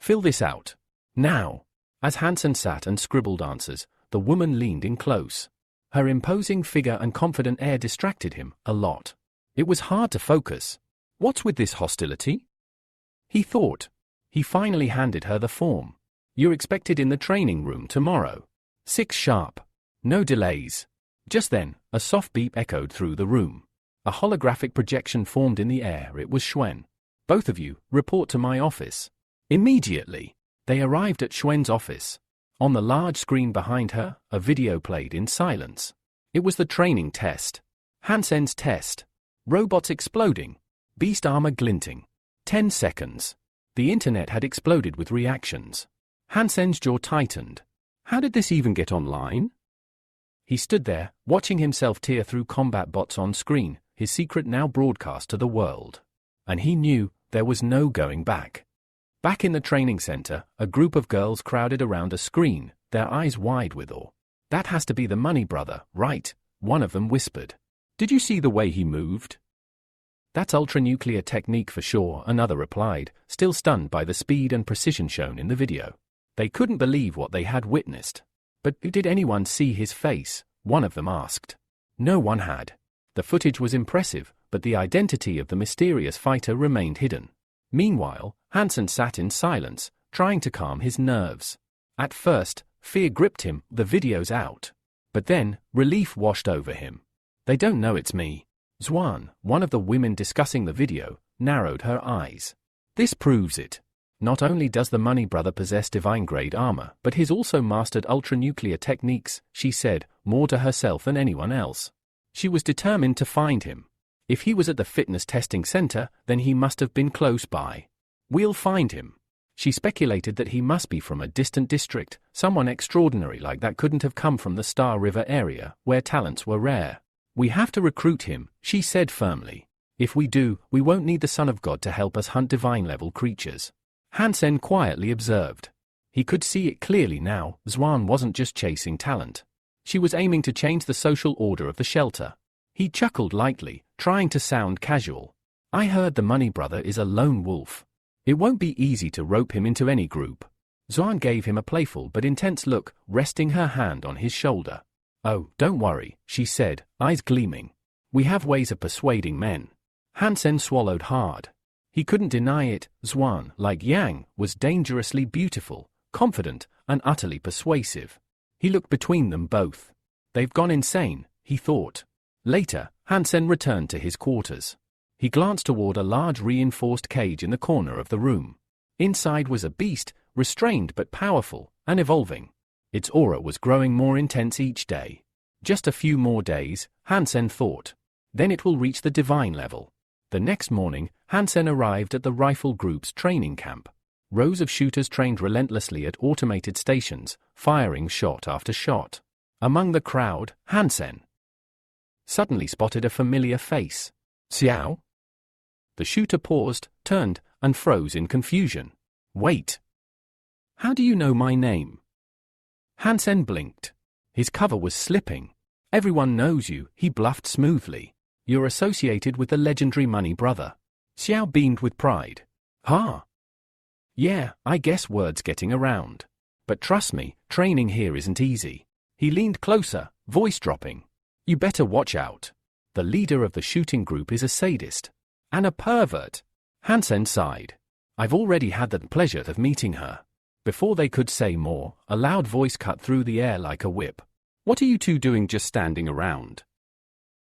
Speaker 1: Fill this out. Now. As Hansen sat and scribbled answers, the woman leaned in close. Her imposing figure and confident air distracted him a lot. It was hard to focus. What's with this hostility? He thought. He finally handed her the form. You're expected in the training room tomorrow. 6 sharp. No delays. Just then, a soft beep echoed through the room. A holographic projection formed in the air. It was Shuen. Both of you, report to my office. Immediately. They arrived at Xuan's office. On the large screen behind her, a video played in silence. It was the training test. Hansen's test. Robots exploding. Beast armor glinting. 10 seconds. The internet had exploded with reactions. Hansen's jaw tightened. How did this even get online? He stood there, watching himself tear through combat bots on screen, his secret now broadcast to the world. And he knew there was no going back. Back in the training center, a group of girls crowded around a screen, their eyes wide with awe. That has to be the money brother, right? One of them whispered. Did you see the way he moved? That's ultra-nuclear technique for sure, another replied, still stunned by the speed and precision shown in the video. They couldn't believe what they had witnessed. But did anyone see his face? One of them asked. No one had. The footage was impressive, but the identity of the mysterious fighter remained hidden. Meanwhile, Hansen sat in silence, trying to calm his nerves. At first, fear gripped him, the video's out. But then, relief washed over him. They don't know it's me. Xuan, one of the women discussing the video, narrowed her eyes. This proves it. Not only does the money brother possess divine-grade armor, but he's also mastered ultra-nuclear techniques, she said, more to herself than anyone else. She was determined to find him. If he was at the fitness testing center, then he must have been close by. We'll find him. She speculated that he must be from a distant district, someone extraordinary like that couldn't have come from the Star River area, where talents were rare. We have to recruit him, she said firmly. If we do, we won't need the Son of God to help us hunt divine-level creatures. Hansen quietly observed. He could see it clearly now, Xuan wasn't just chasing talent. She was aiming to change the social order of the shelter. He chuckled lightly, trying to sound casual. I heard the money brother is a lone wolf. It won't be easy to rope him into any group. Xuan gave him a playful but intense look, resting her hand on his shoulder. Oh, don't worry, she said, eyes gleaming. We have ways of persuading men. Hansen swallowed hard. He couldn't deny it, Xuan, like Yang, was dangerously beautiful, confident, and utterly persuasive. He looked between them both. They've gone insane, he thought. Later, Hansen returned to his quarters. He glanced toward a large reinforced cage in the corner of the room. Inside was a beast, restrained but powerful, and evolving. Its aura was growing more intense each day. Just a few more days, Hansen thought. Then it will reach the divine level. The next morning, Hansen arrived at the rifle group's training camp. Rows of shooters trained relentlessly at automated stations, firing shot after shot. Among the crowd, Hansen suddenly spotted a familiar face. Xiao? The shooter paused, turned, and froze in confusion. Wait. How do you know my name? Hansen blinked. His cover was slipping. Everyone knows you, he bluffed smoothly. You're associated with the legendary money brother. Xiao beamed with pride. Huh? Yeah, I guess word's getting around. But trust me, training here isn't easy. He leaned closer, voice dropping. You better watch out. The leader of the shooting group is a sadist. And a pervert. Hansen sighed. I've already had the pleasure of meeting her. Before they could say more, a loud voice cut through the air like a whip. What are you two doing just standing around?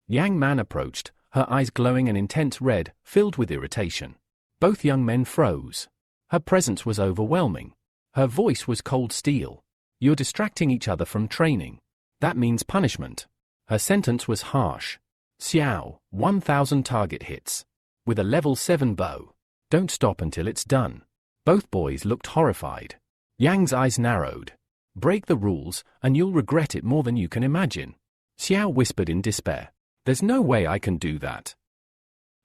Speaker 1: Yang Man approached, her eyes glowing an intense red, filled with irritation. Both young men froze. Her presence was overwhelming. Her voice was cold steel. You're distracting each other from training. That means punishment. Her sentence was harsh. Xiao, 1,000 target hits. With a level 7 bow. Don't stop until it's done. Both boys looked horrified. Yang's eyes narrowed. Break the rules, and you'll regret it more than you can imagine. Xiao whispered in despair. There's no way I can do that.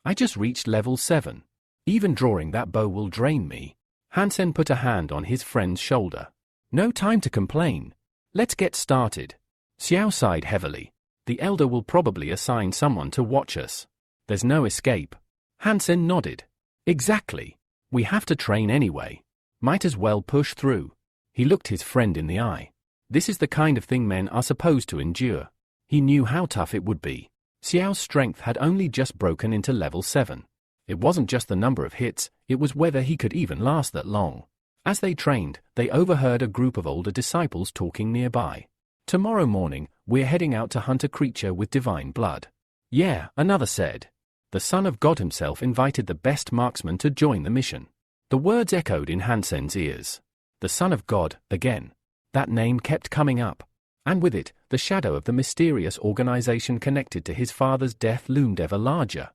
Speaker 1: I just reached level 7. Even drawing that bow will drain me. Hansen put a hand on his friend's shoulder. No time to complain. Let's get started. Xiao sighed heavily. The elder will probably assign someone to watch us. There's no escape. Hansen nodded. Exactly. We have to train anyway. Might as well push through. He looked his friend in the eye. This is the kind of thing men are supposed to endure. He knew how tough it would be. Xiao's strength had only just broken into level 7. It wasn't just the number of hits, it was whether he could even last that long. As they trained, they overheard a group of older disciples talking nearby. Tomorrow morning, we're heading out to hunt a creature with divine blood. Yeah, another said. The Son of God himself invited the best marksman to join the mission. The words echoed in Hansen's ears. The Son of God, again. That name kept coming up. And with it, the shadow of the mysterious organization connected to his father's death loomed ever larger.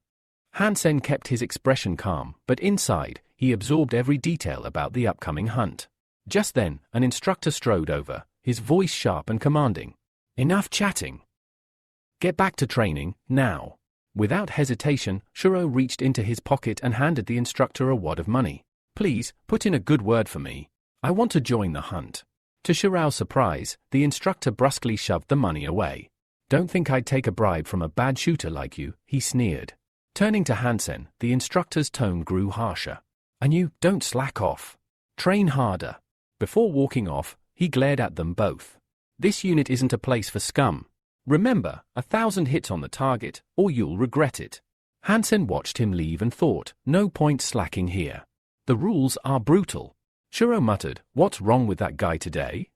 Speaker 1: Hansen kept his expression calm, but inside, he absorbed every detail about the upcoming hunt. Just then, an instructor strode over, his voice sharp and commanding. Enough chatting. Get back to training, now. Without hesitation, Shuro reached into his pocket and handed the instructor a wad of money. Please, put in a good word for me. I want to join the hunt. To Shurao's surprise, the instructor brusquely shoved the money away. Don't think I'd take a bribe from a bad shooter like you, he sneered. Turning to Hansen, the instructor's tone grew harsher. And you, don't slack off. Train harder. Before walking off, he glared at them both. This unit isn't a place for scum. Remember, 1,000 hits on the target, or you'll regret it. Hansen watched him leave and thought, no point slacking here. The rules are brutal. Shuro muttered, what's wrong with that guy today?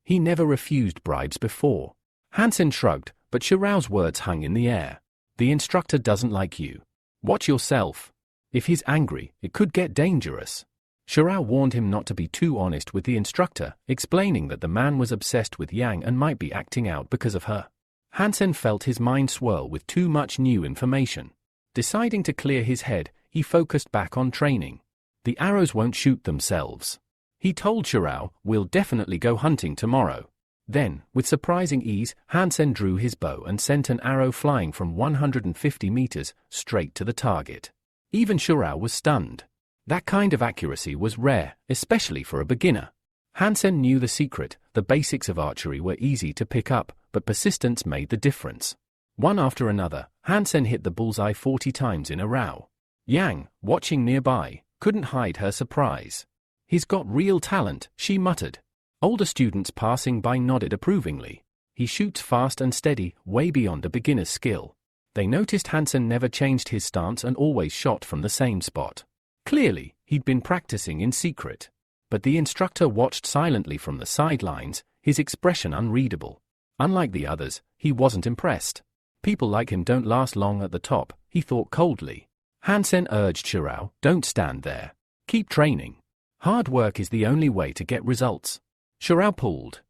Speaker 1: He never refused bribes before. Hansen shrugged, but Shurao's words hung in the air. The instructor doesn't like you. Watch yourself. If he's angry, it could get dangerous. Shurao warned him not to be too honest with the instructor, explaining that the man was obsessed with Yang and might be acting out because of her. Hansen felt his mind swirl with too much new information. Deciding to clear his head, he focused back on training. The arrows won't shoot themselves. He told Shurao, we'll definitely go hunting tomorrow. Then, with surprising ease, Hansen drew his bow and sent an arrow flying from 150 meters straight to the target. Even Shurao was stunned. That kind of accuracy was rare, especially for a beginner. Hansen knew the secret, the basics of archery were easy to pick up, but persistence made the difference. One after another, Hansen hit the bullseye 40 times in a row. Yang, watching nearby, couldn't hide her surprise. He's got real talent, she muttered. Older students passing by nodded approvingly. He shoots fast and steady, way beyond a beginner's skill. They noticed Hansen never changed his stance and always shot from the same spot. Clearly, he'd been practicing in secret. But the instructor watched silently from the sidelines, his expression unreadable. Unlike the others, he wasn't impressed. People like him don't last long at the top, he thought coldly. Hansen urged Shurao, don't stand there. Keep training. Hard work is the only way to get results. Shurao pulled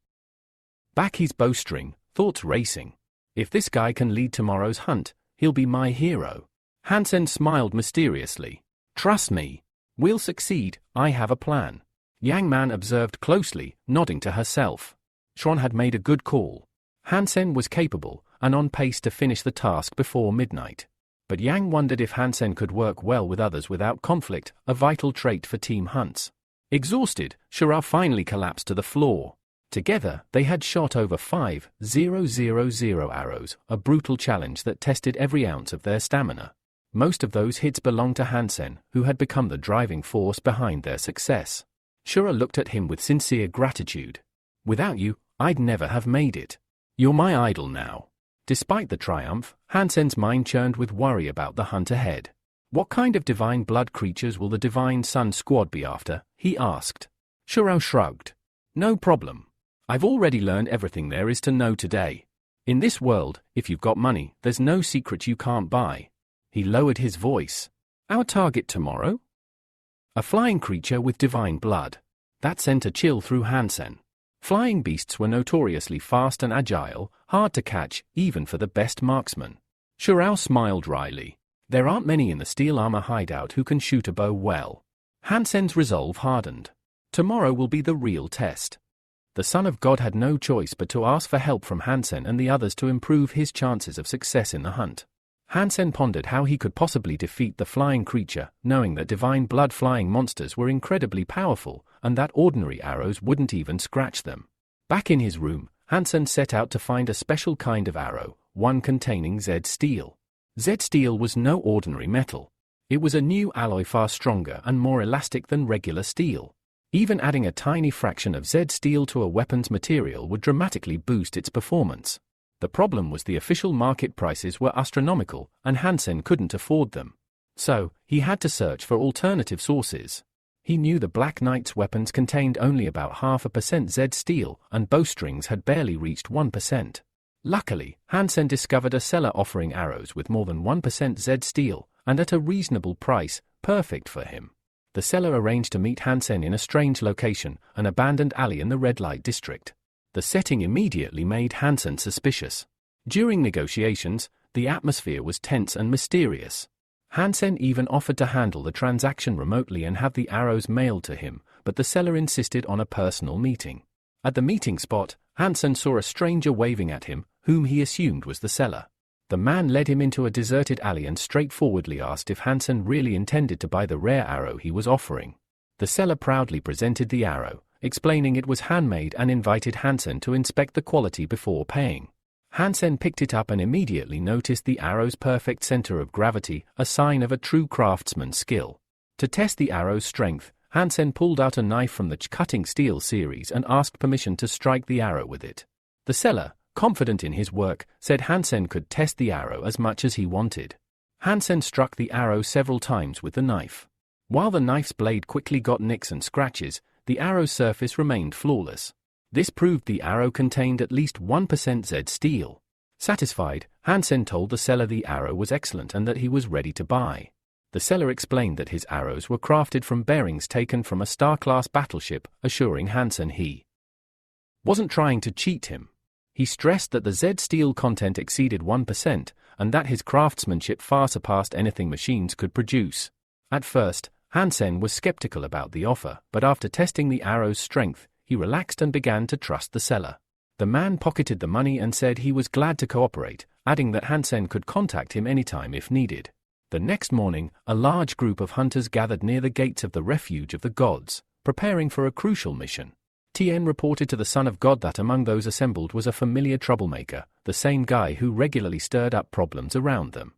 Speaker 1: back his bowstring, thoughts racing. If this guy can lead tomorrow's hunt, he'll be my hero. Hansen smiled mysteriously. Trust me. We'll succeed, I have a plan. Yang Man observed closely, nodding to herself. Shron had made a good call. Hansen was capable, and on pace to finish the task before midnight. But Yang wondered if Hansen could work well with others without conflict, a vital trait for team hunts. Exhausted, Shurao finally collapsed to the floor. Together, they had shot over 5,000 arrows, a brutal challenge that tested every ounce of their stamina. Most of those hits belonged to Hansen, who had become the driving force behind their success. Shura looked at him with sincere gratitude. Without you, I'd never have made it. You're my idol now. Despite the triumph, Hansen's mind churned with worry about the hunt ahead. What kind of divine blood creatures will the Divine Sun squad be after? He asked. Shurao shrugged. No problem. I've already learned everything there is to know today. In this world, if you've got money, there's no secret you can't buy. He lowered his voice. Our target tomorrow? A flying creature with divine blood. That sent a chill through Hansen. Flying beasts were notoriously fast and agile, hard to catch, even for the best marksman. Shurao smiled wryly. There aren't many in the steel armor hideout who can shoot a bow well. Hansen's resolve hardened. Tomorrow will be the real test. The Son of God had no choice but to ask for help from Hansen and the others to improve his chances of success in the hunt. Hansen pondered how he could possibly defeat the flying creature, knowing that divine blood flying monsters were incredibly powerful, and that ordinary arrows wouldn't even scratch them. Back in his room, Hansen set out to find a special kind of arrow, one containing Z steel. Z steel was no ordinary metal. It was a new alloy far stronger and more elastic than regular steel. Even adding a tiny fraction of Z steel to a weapon's material would dramatically boost its performance. The problem was the official market prices were astronomical, and Hansen couldn't afford them. So, he had to search for alternative sources. He knew the Black Knight's weapons contained only about 0.5% Z steel, and bowstrings had barely reached 1%. Luckily, Hansen discovered a seller offering arrows with more than 1% Z steel, and at a reasonable price, perfect for him. The seller arranged to meet Hansen in a strange location, an abandoned alley in the red light district. The setting immediately made Hansen suspicious. During negotiations, the atmosphere was tense and mysterious. Hansen even offered to handle the transaction remotely and have the arrows mailed to him, but the seller insisted on a personal meeting. At the meeting spot, Hansen saw a stranger waving at him, whom he assumed was the seller. The man led him into a deserted alley and straightforwardly asked if Hansen really intended to buy the rare arrow he was offering. The seller proudly presented the arrow, explaining it was handmade, and invited Hansen to inspect the quality before paying. Hansen picked it up and immediately noticed the arrow's perfect center of gravity, a sign of a true craftsman's skill. To test the arrow's strength, Hansen pulled out a knife from the cutting steel series and asked permission to strike the arrow with it. The seller, confident in his work, said Hansen could test the arrow as much as he wanted. Hansen struck the arrow several times with the knife. While the knife's blade quickly got nicks and scratches, the arrow's surface remained flawless. This proved the arrow contained at least 1% Z steel. Satisfied, Hansen told the seller the arrow was excellent and that he was ready to buy. The seller explained that his arrows were crafted from bearings taken from a Star-class battleship, assuring Hansen he wasn't trying to cheat him. He stressed that the Z steel content exceeded 1% and that his craftsmanship far surpassed anything machines could produce. At first, Hansen was skeptical about the offer, but after testing the arrow's strength, he relaxed and began to trust the seller. The man pocketed the money and said he was glad to cooperate, adding that Hansen could contact him anytime if needed. The next morning, a large group of hunters gathered near the gates of the Refuge of the Gods, preparing for a crucial mission. Tien reported to the Son of God that among those assembled was a familiar troublemaker, the same guy who regularly stirred up problems around them.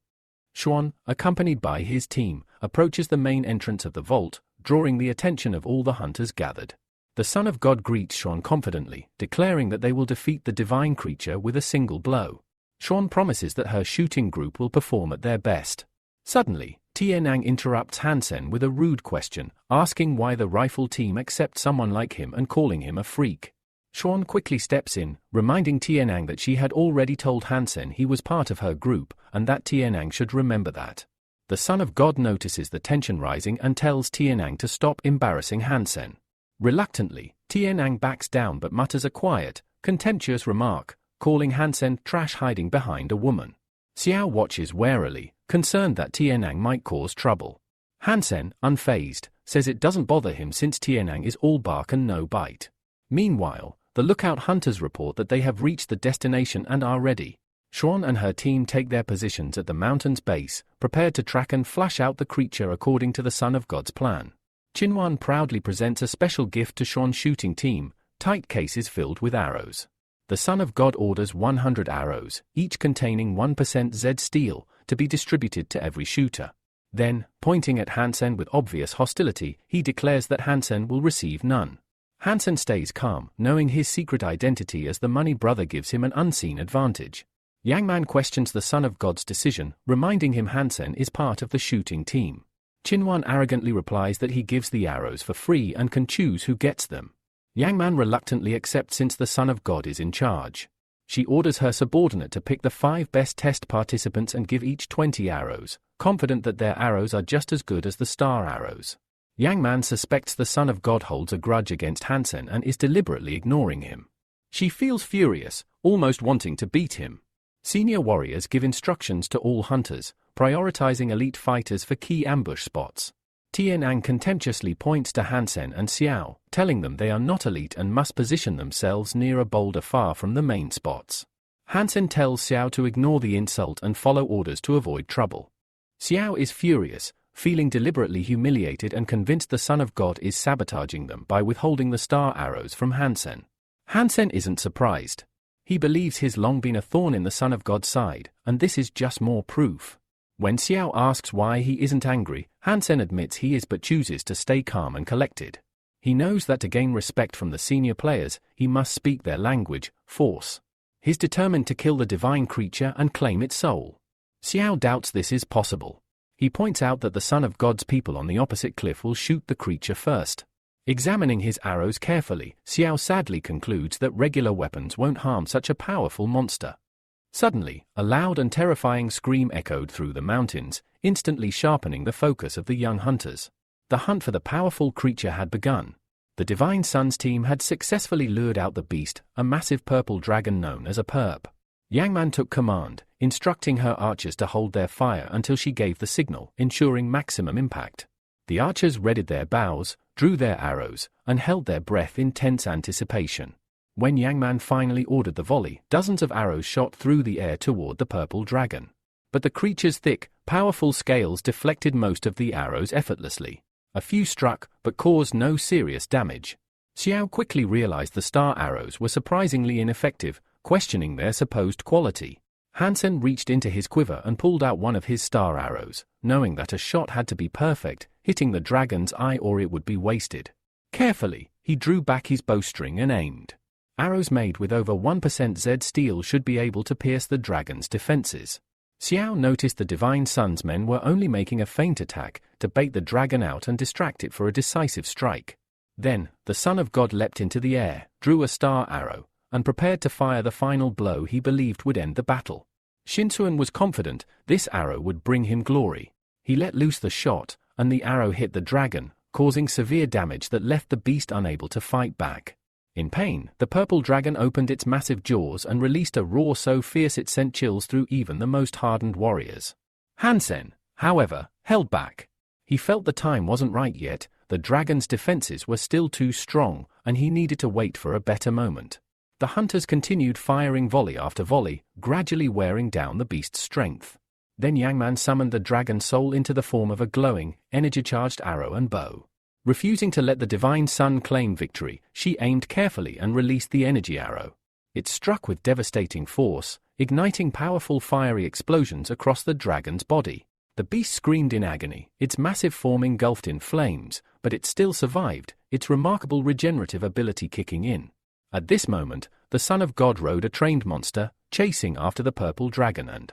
Speaker 1: Xuan, accompanied by his team, approaches the main entrance of the vault, drawing the attention of all the hunters gathered. The Son of God greets Xuan confidently, declaring that they will defeat the divine creature with a single blow. Xuan promises that her shooting group will perform at their best. Suddenly, Tianang interrupts Hansen with a rude question, asking why the rifle team accept someone like him and calling him a freak. Xuan quickly steps in, reminding Tianang that she had already told Hansen he was part of her group, and that Tianang should remember that. The Son of God notices the tension rising and tells Tianang to stop embarrassing Hansen. Reluctantly, Tianang backs down but mutters a quiet, contemptuous remark, calling Hansen trash hiding behind a woman. Xiao watches warily, concerned that Tianang might cause trouble. Hansen, unfazed, says it doesn't bother him since Tianang is all bark and no bite. Meanwhile, the lookout hunters report that they have reached the destination and are ready. Xuan and her team take their positions at the mountain's base, prepared to track and flush out the creature according to the Son of God's plan. Qinhuan proudly presents a special gift to Xuan's shooting team, tight cases filled with arrows. The Son of God orders 100 arrows, each containing 1% Z steel, to be distributed to every shooter. Then, pointing at Hansen with obvious hostility, he declares that Hansen will receive none. Hansen stays calm, knowing his secret identity as the money brother gives him an unseen advantage. Yangman questions the Son of God's decision, reminding him Hansen is part of the shooting team. Qinhuan arrogantly replies that he gives the arrows for free and can choose who gets them. Yangman reluctantly accepts since the Son of God is in charge. She orders her subordinate to pick the 5 best test participants and give each 20 arrows, confident that their arrows are just as good as the star arrows. Yangman suspects the Son of God holds a grudge against Hansen and is deliberately ignoring him. She feels furious, almost wanting to beat him. Senior warriors give instructions to all hunters, prioritizing elite fighters for key ambush spots. Tianang contemptuously points to Hansen and Xiao, telling them they are not elite and must position themselves near a boulder far from the main spots. Hansen tells Xiao to ignore the insult and follow orders to avoid trouble. Xiao is furious, feeling deliberately humiliated and convinced the Son of God is sabotaging them by withholding the star arrows from Hansen. Hansen isn't surprised. He believes he's long been a thorn in the Son of God's side, and this is just more proof. When Xiao asks why he isn't angry, Hansen admits he is but chooses to stay calm and collected. He knows that to gain respect from the senior players, he must speak their language, force. He's determined to kill the divine creature and claim its soul. Xiao doubts this is possible. He points out that the son of God's people on the opposite cliff will shoot the creature first. Examining his arrows carefully, Xiao sadly concludes that regular weapons won't harm such a powerful monster. Suddenly, a loud and terrifying scream echoed through the mountains, instantly sharpening the focus of the young hunters. The hunt for the powerful creature had begun. The Divine Sun's team had successfully lured out the beast, a massive purple dragon known as a perp. Yangman took command, instructing her archers to hold their fire until she gave the signal, ensuring maximum impact. The archers readied their bows, drew their arrows, and held their breath in tense anticipation. When Yangman finally ordered the volley, dozens of arrows shot through the air toward the purple dragon. But the creature's thick, powerful scales deflected most of the arrows effortlessly. A few struck, but caused no serious damage. Xiao quickly realized the star arrows were surprisingly ineffective, questioning their supposed quality. Hansen reached into his quiver and pulled out one of his star arrows, knowing that a shot had to be perfect, hitting the dragon's eye or it would be wasted. Carefully, he drew back his bowstring and aimed. Arrows made with over 1% Z steel should be able to pierce the dragon's defenses. Xiao noticed the Divine Sun's men were only making a feint attack to bait the dragon out and distract it for a decisive strike. Then, the Son of God leapt into the air, drew a star arrow, and prepared to fire the final blow he believed would end the battle. Shinsuan was confident this arrow would bring him glory. He let loose the shot, and the arrow hit the dragon, causing severe damage that left the beast unable to fight back. In pain, the purple dragon opened its massive jaws and released a roar so fierce it sent chills through even the most hardened warriors. Hansen, however, held back. He felt the time wasn't right yet, the dragon's defenses were still too strong, and he needed to wait for a better moment. The hunters continued firing volley after volley, gradually wearing down the beast's strength. Then Yangman summoned the dragon soul into the form of a glowing, energy-charged arrow and bow. Refusing to let the Divine Sun claim victory, she aimed carefully and released the energy arrow. It struck with devastating force, igniting powerful fiery explosions across the dragon's body. The beast screamed in agony, its massive form engulfed in flames, but it still survived, its remarkable regenerative ability kicking in. At this moment, the Son of God rode a trained monster, chasing after the purple dragon and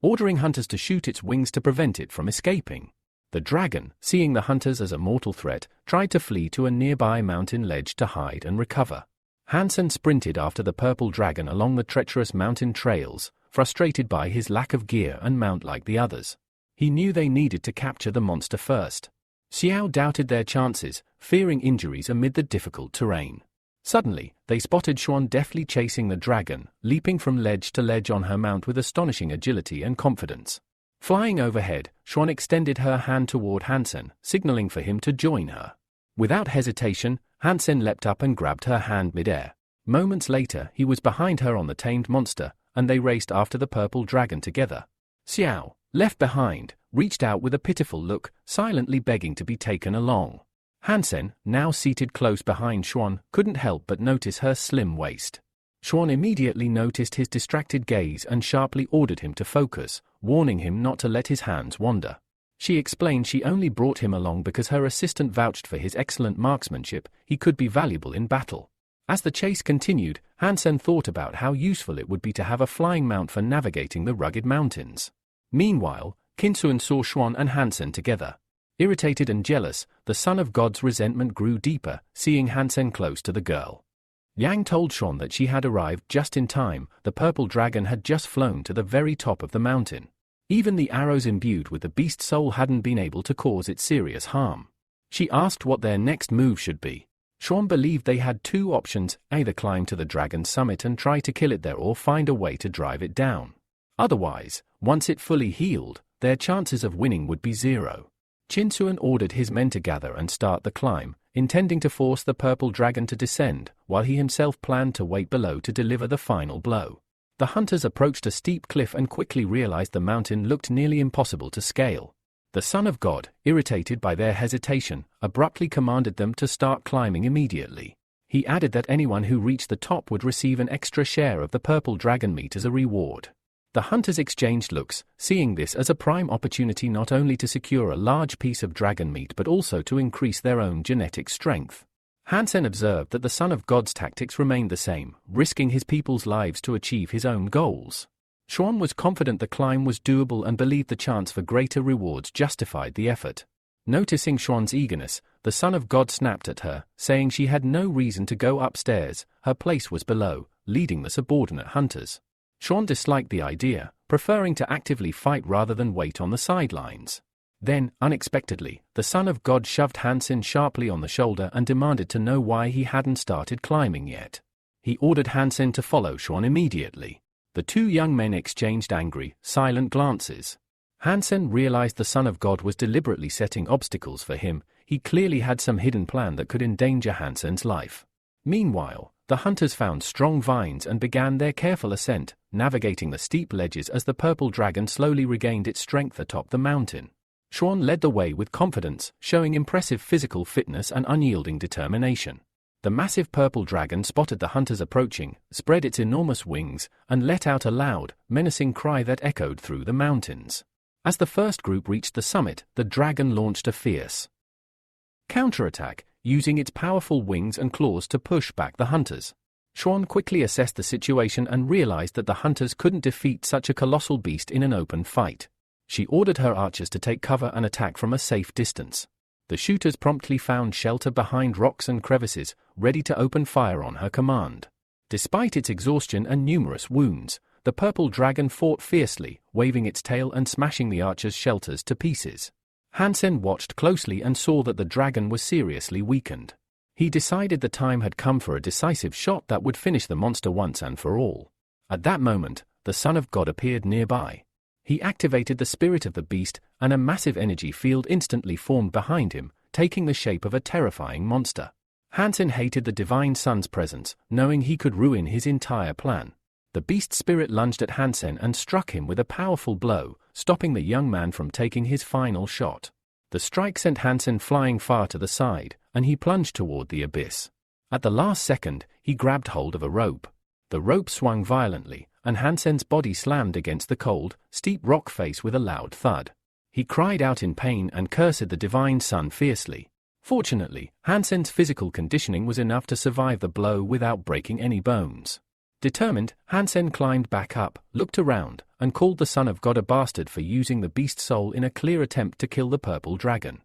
Speaker 1: ordering hunters to shoot its wings to prevent it from escaping. The dragon, seeing the hunters as a mortal threat, tried to flee to a nearby mountain ledge to hide and recover. Hansen sprinted after the purple dragon along the treacherous mountain trails, frustrated by his lack of gear and mount like the others. He knew they needed to capture the monster first. Xiao doubted their chances, fearing injuries amid the difficult terrain. Suddenly, they spotted Xuan deftly chasing the dragon, leaping from ledge to ledge on her mount with astonishing agility and confidence. Flying overhead, Xuan extended her hand toward Hansen, signaling for him to join her. Without hesitation, Hansen leapt up and grabbed her hand mid-air. Moments later, he was behind her on the tamed monster, and they raced after the purple dragon together. Xiao, left behind, reached out with a pitiful look, silently begging to be taken along. Hansen, now seated close behind Xuan, couldn't help but notice her slim waist. Xuan immediately noticed his distracted gaze and sharply ordered him to focus, warning him not to let his hands wander. She explained she only brought him along because her assistant vouched for his excellent marksmanship, he could be valuable in battle. As the chase continued, Hansen thought about how useful it would be to have a flying mount for navigating the rugged mountains. Meanwhile, Kinsuan saw Xuan and Hansen together. Irritated and jealous, the Son of God's resentment grew deeper, seeing Hansen close to the girl. Yang told Xuan that she had arrived just in time, the purple dragon had just flown to the very top of the mountain. Even the arrows imbued with the beast's soul hadn't been able to cause it serious harm. She asked what their next move should be. Xuan believed they had two options, either climb to the dragon's summit and try to kill it there or find a way to drive it down. Otherwise, once it fully healed, their chances of winning would be zero. Qinsuan ordered his men to gather and start the climb, intending to force the purple dragon to descend, while he himself planned to wait below to deliver the final blow. The hunters approached a steep cliff and quickly realized the mountain looked nearly impossible to scale. The Son of God, irritated by their hesitation, abruptly commanded them to start climbing immediately. He added that anyone who reached the top would receive an extra share of the purple dragon meat as a reward. The hunters exchanged looks, seeing this as a prime opportunity not only to secure a large piece of dragon meat but also to increase their own genetic strength. Hansen observed that the Son of God's tactics remained the same, risking his people's lives to achieve his own goals. Shounen was confident the climb was doable and believed the chance for greater rewards justified the effort. Noticing Shouen's eagerness, the Son of God snapped at her, saying she had no reason to go upstairs, her place was below, leading the subordinate hunters. Shounen disliked the idea, preferring to actively fight rather than wait on the sidelines. Then, unexpectedly, the Son of God shoved Hansen sharply on the shoulder and demanded to know why he hadn't started climbing yet. He ordered Hansen to follow Shounen immediately. The two young men exchanged angry, silent glances. Hansen realized the Son of God was deliberately setting obstacles for him. He clearly had some hidden plan that could endanger Hansen's life. Meanwhile, the hunters found strong vines and began their careful ascent, navigating the steep ledges as the purple dragon slowly regained its strength atop the mountain. Shounen led the way with confidence, showing impressive physical fitness and unyielding determination. The massive purple dragon spotted the hunters approaching, spread its enormous wings, and let out a loud, menacing cry that echoed through the mountains. As the first group reached the summit, the dragon launched a fierce counterattack, using its powerful wings and claws to push back the hunters. Shounen quickly assessed the situation and realized that the hunters couldn't defeat such a colossal beast in an open fight. She ordered her archers to take cover and attack from a safe distance. The shooters promptly found shelter behind rocks and crevices, ready to open fire on her command. Despite its exhaustion and numerous wounds, the purple dragon fought fiercely, waving its tail and smashing the archers' shelters to pieces. Hansen watched closely and saw that the dragon was seriously weakened. He decided the time had come for a decisive shot that would finish the monster once and for all. At that moment, the Son of God appeared nearby. He activated the spirit of the beast, and a massive energy field instantly formed behind him, taking the shape of a terrifying monster. Hansen hated the Divine Son's presence, knowing he could ruin his entire plan. The beast spirit lunged at Hansen and struck him with a powerful blow, stopping the young man from taking his final shot. The strike sent Hansen flying far to the side, and he plunged toward the abyss. At the last second, he grabbed hold of a rope. The rope swung violently, and Hansen's body slammed against the cold, steep rock face with a loud thud. He cried out in pain and cursed the Divine Son fiercely. Fortunately, Hansen's physical conditioning was enough to survive the blow without breaking any bones. Determined, Hansen climbed back up, looked around, and called the Son of God a bastard for using the beast soul in a clear attempt to kill the purple dragon.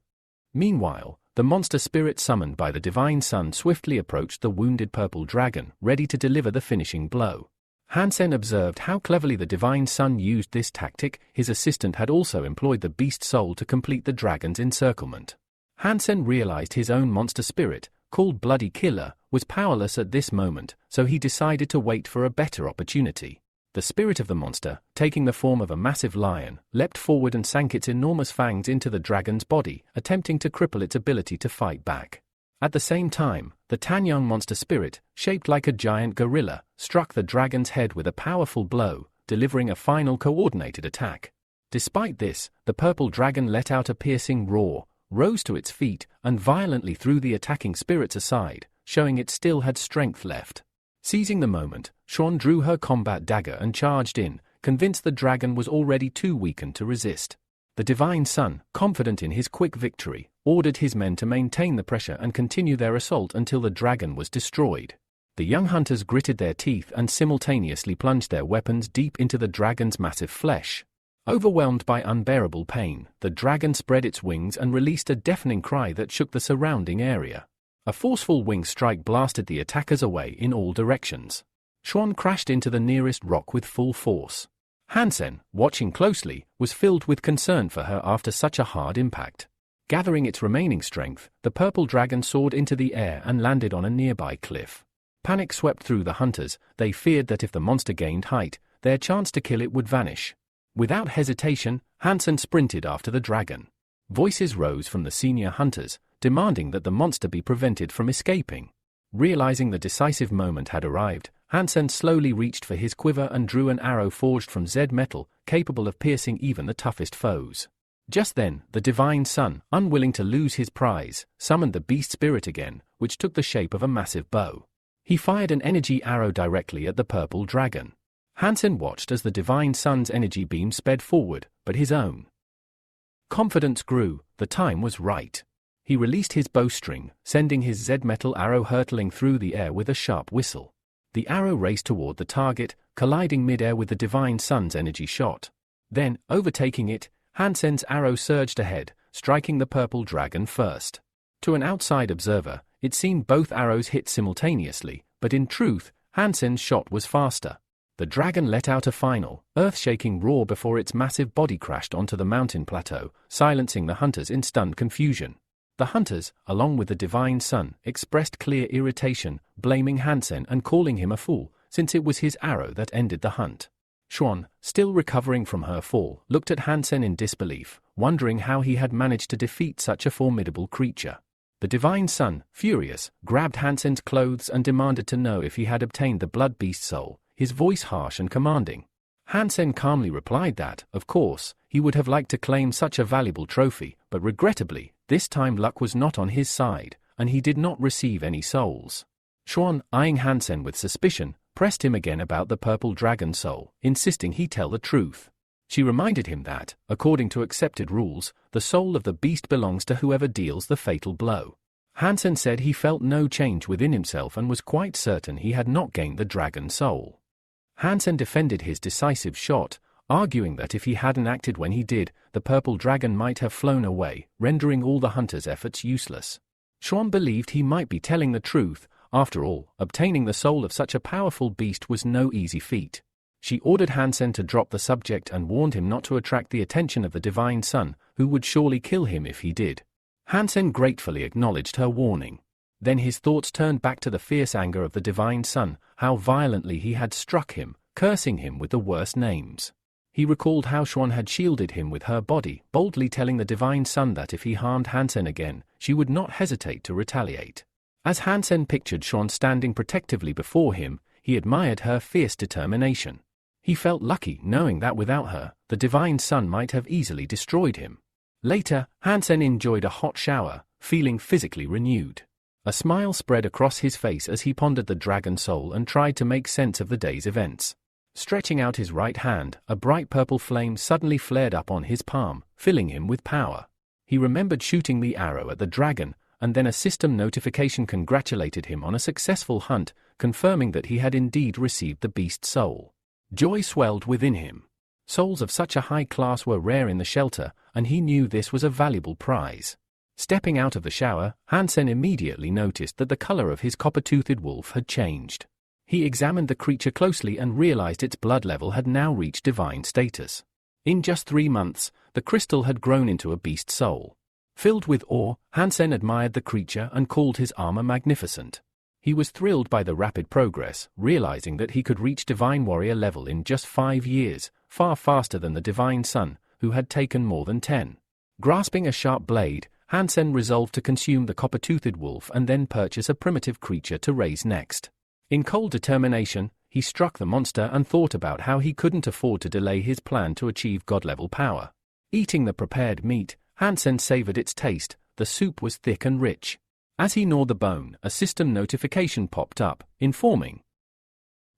Speaker 1: Meanwhile, the monster spirit summoned by the Divine Son swiftly approached the wounded purple dragon, ready to deliver the finishing blow. Hansen observed how cleverly the Divine Son used this tactic. His assistant had also employed the beast soul to complete the dragon's encirclement. Hansen realized his own monster spirit, called Bloody Killer, was powerless at this moment, so he decided to wait for a better opportunity. The spirit of the monster, taking the form of a massive lion, leapt forward and sank its enormous fangs into the dragon's body, attempting to cripple its ability to fight back. At the same time, the Tanyang monster spirit, shaped like a giant gorilla, struck the dragon's head with a powerful blow, delivering a final coordinated attack. Despite this, the purple dragon let out a piercing roar, rose to its feet, and violently threw the attacking spirits aside, showing it still had strength left. Seizing the moment, Shounen drew her combat dagger and charged in, convinced the dragon was already too weakened to resist. The Divine Son, confident in his quick victory, ordered his men to maintain the pressure and continue their assault until the dragon was destroyed. The young hunters gritted their teeth and simultaneously plunged their weapons deep into the dragon's massive flesh. Overwhelmed by unbearable pain, the dragon spread its wings and released a deafening cry that shook the surrounding area. A forceful wing strike blasted the attackers away in all directions. Shounen crashed into the nearest rock with full force. Hansen, watching closely, was filled with concern for her after such a hard impact. Gathering its remaining strength, the purple dragon soared into the air and landed on a nearby cliff. Panic swept through the hunters. They feared that if the monster gained height, their chance to kill it would vanish. Without hesitation, Hansen sprinted after the dragon. Voices rose from the senior hunters, demanding that the monster be prevented from escaping. Realizing the decisive moment had arrived, Hansen slowly reached for his quiver and drew an arrow forged from Z metal, capable of piercing even the toughest foes. Just then, the Divine Son, unwilling to lose his prize, summoned the beast spirit again, which took the shape of a massive bow. He fired an energy arrow directly at the purple dragon. Hansen watched as the divine sun's energy beam sped forward, but his own confidence grew. The time was right. He released his bowstring, sending his Z-metal arrow hurtling through the air with a sharp whistle. The arrow raced toward the target, colliding mid-air with the divine sun's energy shot. Then, overtaking it, Hansen's arrow surged ahead, striking the purple dragon first. To an outside observer, it seemed both arrows hit simultaneously, but in truth, Hansen's shot was faster. The dragon let out a final, earth-shaking roar before its massive body crashed onto the mountain plateau, silencing the hunters in stunned confusion. The hunters, along with the divine sun, expressed clear irritation, blaming Hansen and calling him a fool, since it was his arrow that ended the hunt. Xuan, still recovering from her fall, looked at Hansen in disbelief, wondering how he had managed to defeat such a formidable creature. The divine sun, furious, grabbed Hansen's clothes and demanded to know if he had obtained the blood beast soul, his voice harsh and commanding. Hansen calmly replied that, of course, he would have liked to claim such a valuable trophy, but regrettably, this time luck was not on his side, and he did not receive any souls. Xuan, eyeing Hansen with suspicion, pressed him again about the purple dragon soul, insisting he tell the truth. She reminded him that, according to accepted rules, the soul of the beast belongs to whoever deals the fatal blow. Hansen said he felt no change within himself and was quite certain he had not gained the dragon soul. Hansen defended his decisive shot, arguing that if he hadn't acted when he did, the purple dragon might have flown away, rendering all the hunters' efforts useless. Xuan believed he might be telling the truth. After all, obtaining the soul of such a powerful beast was no easy feat. She ordered Hansen to drop the subject and warned him not to attract the attention of the divine sun, who would surely kill him if he did. Hansen gratefully acknowledged her warning. Then his thoughts turned back to the fierce anger of the divine sun, how violently he had struck him, cursing him with the worst names. He recalled how Xuan had shielded him with her body, boldly telling the divine sun that if he harmed Hansen again, she would not hesitate to retaliate. As Hansen pictured Xuan standing protectively before him, he admired her fierce determination. He felt lucky knowing that without her, the divine sun might have easily destroyed him. Later, Hansen enjoyed a hot shower, feeling physically renewed. A smile spread across his face as he pondered the dragon soul and tried to make sense of the day's events. Stretching out his right hand, a bright purple flame suddenly flared up on his palm, filling him with power. He remembered shooting the arrow at the dragon, and then a system notification congratulated him on a successful hunt, confirming that he had indeed received the beast soul. Joy swelled within him. Souls of such a high class were rare in the shelter, and he knew this was a valuable prize. Stepping out of the shower, Hansen immediately noticed that the color of his copper-toothed wolf had changed. He examined the creature closely and realized its blood level had now reached divine status. In just 3 months, the crystal had grown into a beast soul. Filled with awe, Hansen admired the creature and called his armor magnificent. He was thrilled by the rapid progress, realizing that he could reach divine warrior level in just 5 years, far faster than the divine sun, who had taken more than 10. Grasping a sharp blade, Hansen resolved to consume the copper-toothed wolf and then purchase a primitive creature to raise next. In cold determination, he struck the monster and thought about how he couldn't afford to delay his plan to achieve god-level power. Eating the prepared meat, Hansen savored its taste. The soup was thick and rich. As he gnawed the bone, a system notification popped up, informing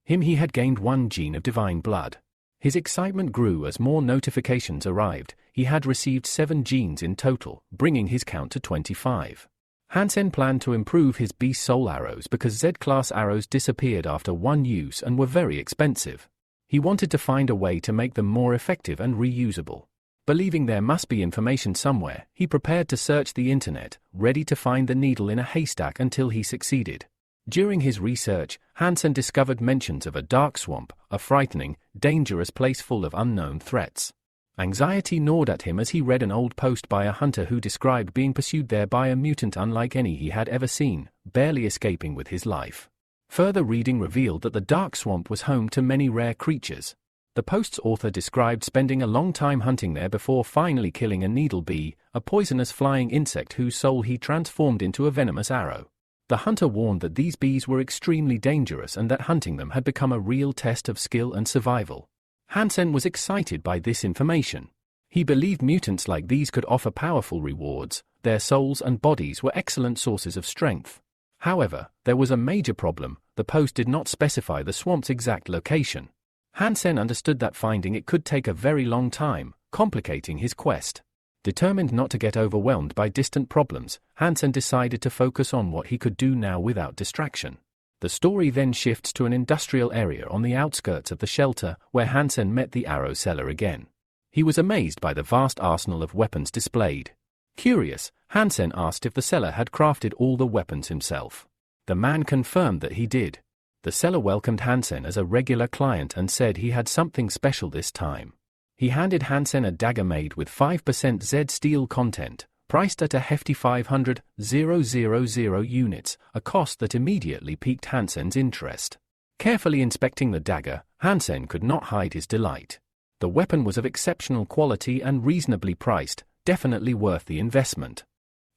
Speaker 1: him he had gained 1 gene of divine blood. His excitement grew as more notifications arrived. He had received 7 genes in total, bringing his count to 25. Hansen planned to improve his beast soul arrows because Z-class arrows disappeared after 1 use and were very expensive. He wanted to find a way to make them more effective and reusable. Believing there must be information somewhere, he prepared to search the internet, ready to find the needle in a haystack until he succeeded. During his research, Hansen discovered mentions of a dark swamp, a frightening, dangerous place full of unknown threats. Anxiety gnawed at him as he read an old post by a hunter who described being pursued there by a mutant unlike any he had ever seen, barely escaping with his life. Further reading revealed that the dark swamp was home to many rare creatures. The post's author described spending a long time hunting there before finally killing a needle bee, a poisonous flying insect whose soul he transformed into a venomous arrow. The hunter warned that these bees were extremely dangerous and that hunting them had become a real test of skill and survival. Hansen was excited by this information. He believed mutants like these could offer powerful rewards. Their souls and bodies were excellent sources of strength. However, there was a major problem. The post did not specify the swamp's exact location. Hansen understood that finding it could take a very long time, complicating his quest. Determined not to get overwhelmed by distant problems, Hansen decided to focus on what he could do now without distraction. The story then shifts to an industrial area on the outskirts of the shelter, where Hansen met the arrow seller again. He was amazed by the vast arsenal of weapons displayed. Curious, Hansen asked if the seller had crafted all the weapons himself. The man confirmed that he did. The seller welcomed Hansen as a regular client and said he had something special this time. He handed Hansen a dagger made with 5% Z steel content, priced at a hefty 500,000 units, a cost that immediately piqued Hansen's interest. Carefully inspecting the dagger, Hansen could not hide his delight. The weapon was of exceptional quality and reasonably priced, definitely worth the investment.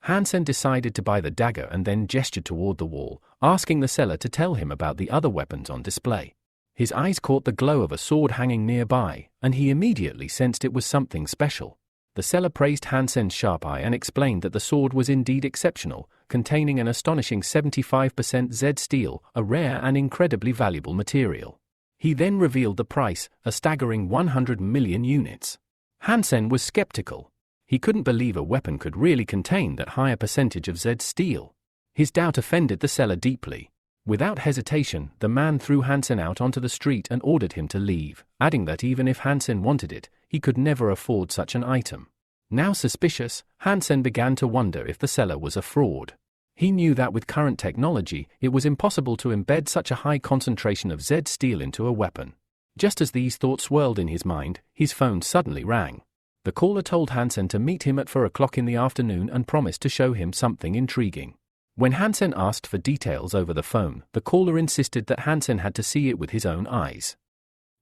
Speaker 1: Hansen decided to buy the dagger and then gestured toward the wall, asking the seller to tell him about the other weapons on display. His eyes caught the glow of a sword hanging nearby, and he immediately sensed it was something special. The seller praised Hansen's sharp eye and explained that the sword was indeed exceptional, containing an astonishing 75% Z steel, a rare and incredibly valuable material. He then revealed the price, a staggering 100 million units. Hansen was skeptical. He couldn't believe a weapon could really contain that higher percentage of Z steel. His doubt offended the seller deeply. Without hesitation, the man threw Hansen out onto the street and ordered him to leave, adding that even if Hansen wanted it, he could never afford such an item. Now suspicious, Hansen began to wonder if the seller was a fraud. He knew that with current technology, it was impossible to embed such a high concentration of Z steel into a weapon. Just as these thoughts swirled in his mind, his phone suddenly rang. The caller told Hansen to meet him at 4 o'clock in the afternoon and promised to show him something intriguing. When Hansen asked for details over the phone, the caller insisted that Hansen had to see it with his own eyes.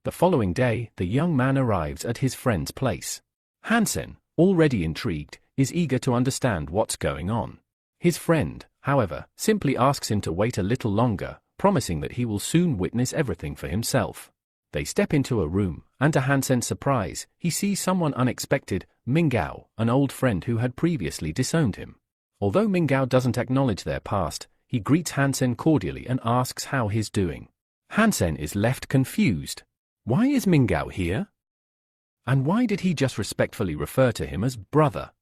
Speaker 1: The following day, the young man arrives at his friend's place. Hansen, already intrigued, is eager to understand what's going on. His friend, however, simply asks him to wait a little longer, promising that he will soon witness everything for himself. They step into a room, and to Hansen's surprise, he sees someone unexpected, Mingao, an old friend who had previously disowned him. Although Mingao doesn't acknowledge their past, he greets Hansen cordially and asks how he's doing. Hansen is left confused. Why is Mingao here? And why did he just respectfully refer to him as brother?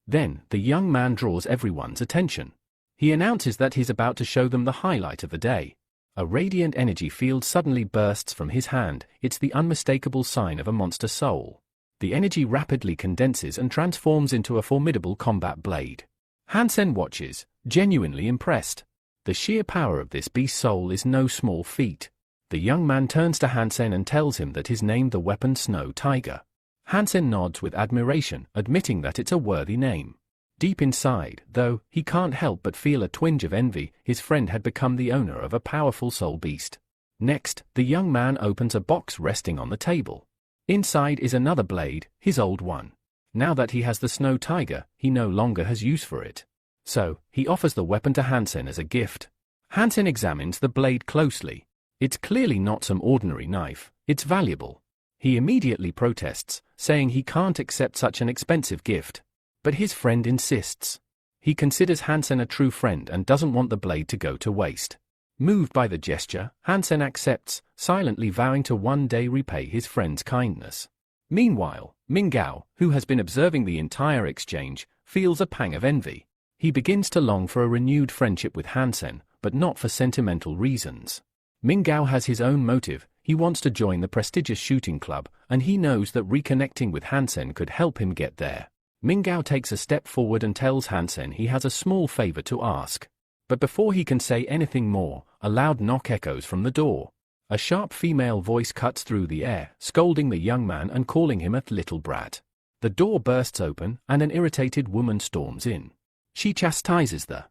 Speaker 1: Then, the young man draws everyone's attention. He announces that he's about to show them the highlight of the day. A radiant energy field suddenly bursts from his hand. It's the unmistakable sign of a monster soul. The energy rapidly condenses and transforms into a formidable combat blade. Hansen watches, genuinely impressed. The sheer power of this beast soul is no small feat. The young man turns to Hansen and tells him that he's named the weapon Snow Tiger. Hansen nods with admiration, admitting that it's a worthy name. Deep inside, though, he can't help but feel a twinge of envy. His friend had become the owner of a powerful soul beast. Next, the young man opens a box resting on the table. Inside is another blade, his old one. Now that he has the Snow Tiger, he no longer has use for it. So, he offers the weapon to Hansen as a gift. Hansen examines the blade closely. It's clearly not some ordinary knife, it's valuable. He immediately protests, saying he can't accept such an expensive gift. But his friend insists. He considers Hansen a true friend and doesn't want the blade to go to waste. Moved by the gesture, Hansen accepts, silently vowing to one day repay his friend's kindness. Meanwhile, Mingao, who has been observing the entire exchange, feels a pang of envy. He begins to long for a renewed friendship with Hansen, but not for sentimental reasons. Mingao has his own motive. He wants to join the prestigious shooting club, and he knows that reconnecting with Hansen could help him get there. Mingao takes a step forward and tells Hansen he has a small favor to ask. But before he can say anything more, a loud knock echoes from the door. A sharp female voice cuts through the air, scolding the young man and calling him a little brat. The door bursts open, and an irritated woman storms in. She chastises the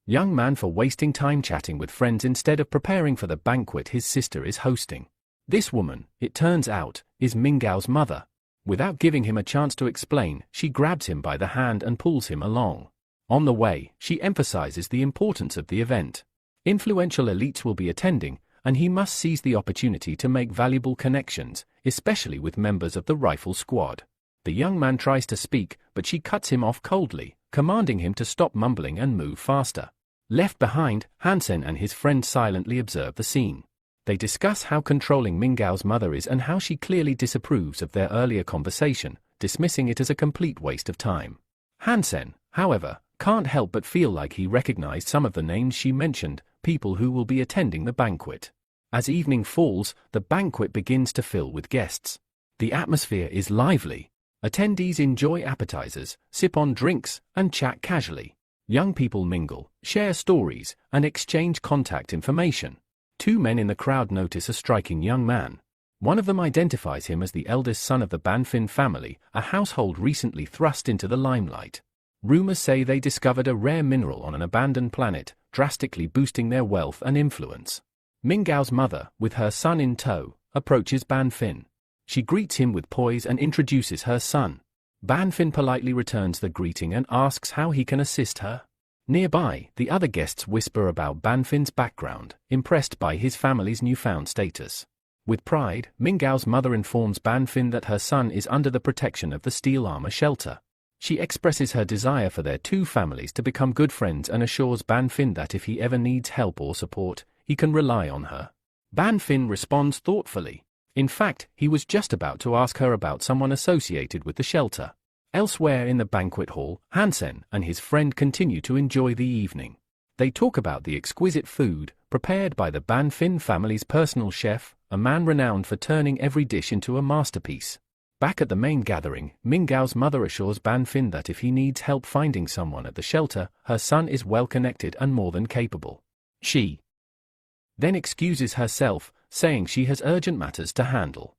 Speaker 1: young man for wasting time chatting with friends instead of preparing for the banquet his sister is hosting. This woman, it turns out, is Mingao's mother. Without giving him a chance to explain, she grabs him by the hand and pulls him along. On the way, she emphasizes the importance of the event. Influential elites will be attending, and he must seize the opportunity to make valuable connections, especially with members of the rifle squad. The young man tries to speak, but she cuts him off coldly, commanding him to stop mumbling and move faster. Left behind, Hansen and his friend silently observe the scene. They discuss how controlling Mingao's mother is and how she clearly disapproves of their earlier conversation, dismissing it as a complete waste of time. Hansen, however, can't help but feel like he recognized some of the names she mentioned, people who will be attending the banquet. As evening falls, the banquet begins to fill with guests. The atmosphere is lively. Attendees enjoy appetizers, sip on drinks, and chat casually. Young people mingle, share stories, and exchange contact information. Two men in the crowd notice a striking young man. One of them identifies him as the eldest son of the Banfin family, a household recently thrust into the limelight. Rumors say they discovered a rare mineral on an abandoned planet, drastically boosting their wealth and influence. Mingao's mother, with her son in tow, approaches Banfin. She greets him with poise and introduces her son. Banfin politely returns the greeting and asks how he can assist her. Nearby, the other guests whisper about Banfin's background, impressed by his family's newfound status. With pride, Mingao's mother informs Banfin that her son is under the protection of the steel armor shelter. She expresses her desire for their two families to become good friends and assures Banfin that if he ever needs help or support, he can rely on her. Banfin responds thoughtfully. In fact, he was just about to ask her about someone associated with the shelter. Elsewhere in the banquet hall, Hansen and his friend continue to enjoy the evening. They talk about the exquisite food, prepared by the Banfin family's personal chef, a man renowned for turning every dish into a masterpiece. Back at the main gathering, Mingao's mother assures Banfin that if he needs help finding someone at the shelter, her son is well connected and more than capable. She then excuses herself, saying she has urgent matters to handle.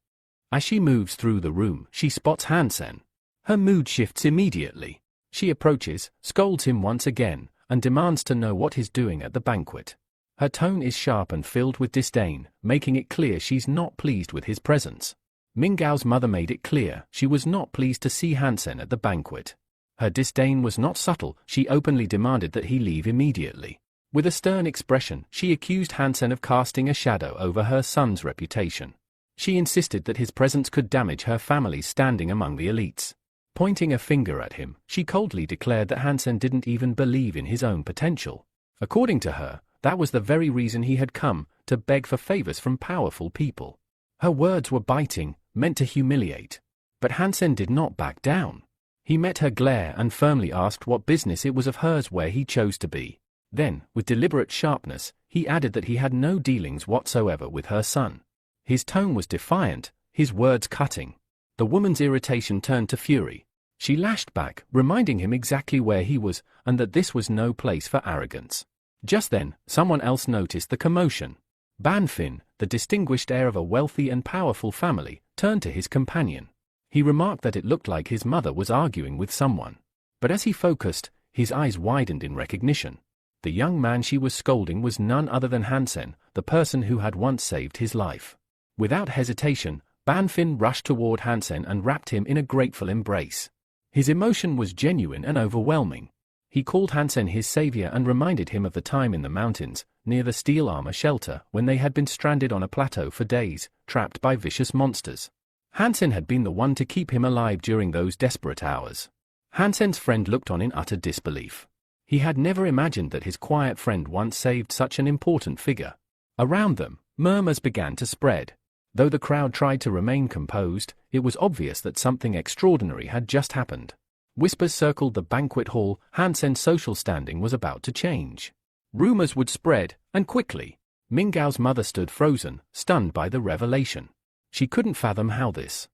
Speaker 1: As she moves through the room, she spots Hansen. Her mood shifts immediately. She approaches, scolds him once again, and demands to know what he's doing at the banquet. Her tone is sharp and filled with disdain, making it clear she's not pleased with his presence. Mingao's mother made it clear she was not pleased to see Hansen at the banquet. Her disdain was not subtle, she openly demanded that he leave immediately. With a stern expression, she accused Hansen of casting a shadow over her son's reputation. She insisted that his presence could damage her family's standing among the elites. Pointing a finger at him, she coldly declared that Hansen didn't even believe in his own potential. According to her, that was the very reason he had come, to beg for favors from powerful people. Her words were biting, meant to humiliate. But Hansen did not back down. He met her glare and firmly asked what business it was of hers where he chose to be. Then, with deliberate sharpness, he added that he had no dealings whatsoever with her son. His tone was defiant, his words cutting. The woman's irritation turned to fury. She lashed back, reminding him exactly where he was, and that this was no place for arrogance. Just then, someone else noticed the commotion. Banfin, the distinguished heir of a wealthy and powerful family, turned to his companion. He remarked that it looked like his mother was arguing with someone. But as he focused, his eyes widened in recognition. The young man she was scolding was none other than Hansen, the person who had once saved his life. Without hesitation, Banfin rushed toward Hansen and wrapped him in a grateful embrace. His emotion was genuine and overwhelming. He called Hansen his savior and reminded him of the time in the mountains, near the steel armor shelter, when they had been stranded on a plateau for days, trapped by vicious monsters. Hansen had been the one to keep him alive during those desperate hours. Hansen's friend looked on in utter disbelief. He had never imagined that his quiet friend once saved such an important figure. Around them, murmurs began to spread. Though the crowd tried to remain composed, it was obvious that something extraordinary had just happened. Whispers circled the banquet hall. Hansen's social standing was about to change. Rumors would spread, and quickly. Mingao's mother stood frozen, stunned by the revelation. She couldn't fathom how this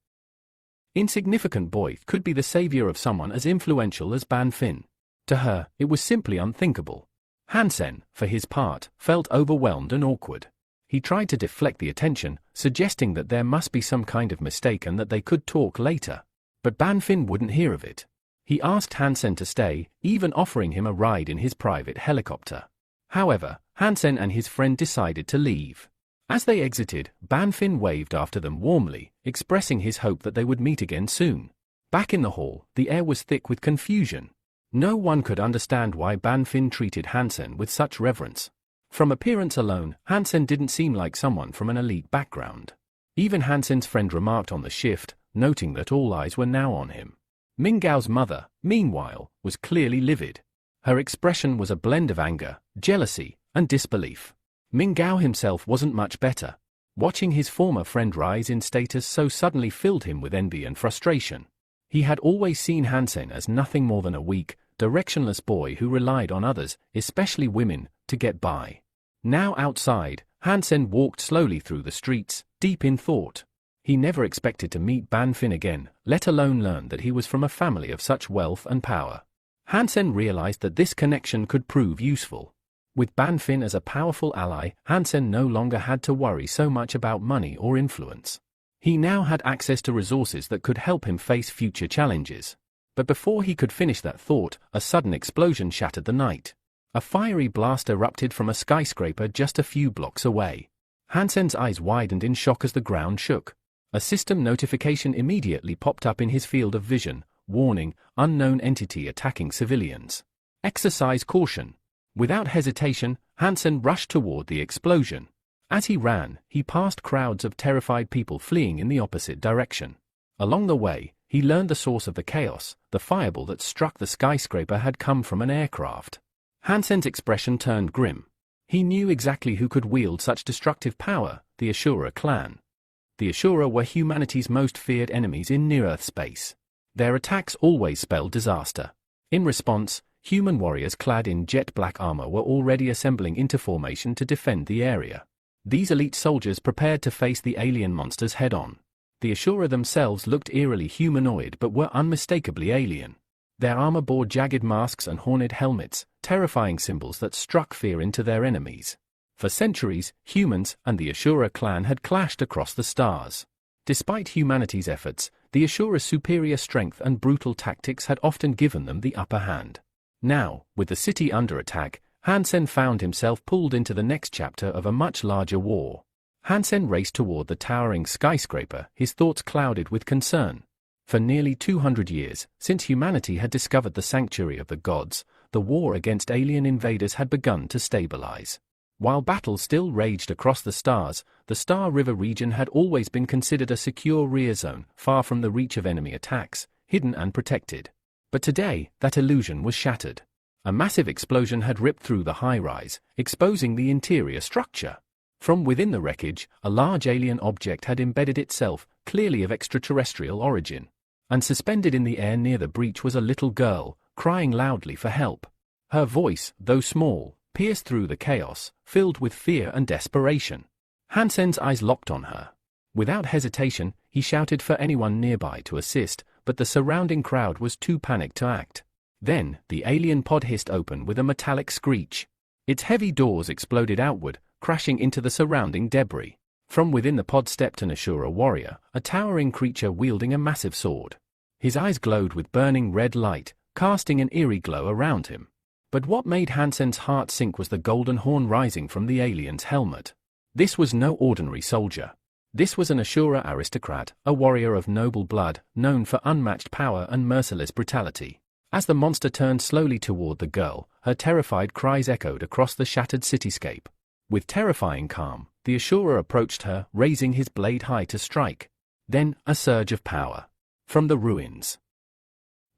Speaker 1: insignificant boy could be the savior of someone as influential as Banfin. To her, it was simply unthinkable. Hansen, for his part, felt overwhelmed and awkward. He tried to deflect the attention, suggesting that there must be some kind of mistake and that they could talk later. But Banfin wouldn't hear of it. He asked Hansen to stay, even offering him a ride in his private helicopter. However, Hansen and his friend decided to leave. As they exited, Banfin waved after them warmly, expressing his hope that they would meet again soon. Back in the hall, the air was thick with confusion. No one could understand why Banfin treated Hansen with such reverence. From appearance alone, Hansen didn't seem like someone from an elite background. Even Hansen's friend remarked on the shift, noting that all eyes were now on him. Mingao's mother, meanwhile, was clearly livid. Her expression was a blend of anger, jealousy, and disbelief. Mingao himself wasn't much better. Watching his former friend rise in status so suddenly filled him with envy and frustration. He had always seen Hansen as nothing more than a weak, directionless boy who relied on others, especially women, to get by. Now outside, Hansen walked slowly through the streets, deep in thought. He never expected to meet Banfin again, let alone learn that he was from a family of such wealth and power. Hansen realized that this connection could prove useful. With Banfin as a powerful ally, Hansen no longer had to worry so much about money or influence. He now had access to resources that could help him face future challenges. But before he could finish that thought, a sudden explosion shattered the night. A fiery blast erupted from a skyscraper just a few blocks away. Hansen's eyes widened in shock as the ground shook. A system notification immediately popped up in his field of vision, warning, unknown entity attacking civilians. Exercise caution. Without hesitation, Hansen rushed toward the explosion. As he ran, he passed crowds of terrified people fleeing in the opposite direction. Along the way, he learned the source of the chaos. The fireball that struck the skyscraper had come from an aircraft. Hansen's expression turned grim. He knew exactly who could wield such destructive power, the Ashura clan. The Ashura were humanity's most feared enemies in near-Earth space. Their attacks always spelled disaster. In response, human warriors clad in jet-black armor were already assembling into formation to defend the area. These elite soldiers prepared to face the alien monsters head-on. The Ashura themselves looked eerily humanoid but were unmistakably alien. Their armor bore jagged masks and horned helmets, terrifying symbols that struck fear into their enemies. For centuries, humans and the Ashura clan had clashed across the stars. Despite humanity's efforts, the Ashura's superior strength and brutal tactics had often given them the upper hand. Now, with the city under attack, Hansen found himself pulled into the next chapter of a much larger war. Hansen raced toward the towering skyscraper, his thoughts clouded with concern. For nearly 200 years, since humanity had discovered the sanctuary of the gods, the war against alien invaders had begun to stabilize. While battles still raged across the stars, the Star River region had always been considered a secure rear zone, far from the reach of enemy attacks, hidden and protected. But today, that illusion was shattered. A massive explosion had ripped through the high-rise, exposing the interior structure. From within the wreckage, a large alien object had embedded itself, clearly of extraterrestrial origin. And suspended in the air near the breach was a little girl, crying loudly for help. Her voice, though small, pierced through the chaos, filled with fear and desperation. Hansen's eyes locked on her. Without hesitation, he shouted for anyone nearby to assist, but the surrounding crowd was too panicked to act. Then, the alien pod hissed open with a metallic screech. Its heavy doors exploded outward, crashing into the surrounding debris. From within the pod stepped an Ashura warrior, a towering creature wielding a massive sword. His eyes glowed with burning red light, casting an eerie glow around him. But what made Hansen's heart sink was the golden horn rising from the alien's helmet. This was no ordinary soldier. This was an Ashura aristocrat, a warrior of noble blood, known for unmatched power and merciless brutality. As the monster turned slowly toward the girl, her terrified cries echoed across the shattered cityscape. With terrifying calm, the Ashura approached her, raising his blade high to strike. Then, a surge of power. From the ruins.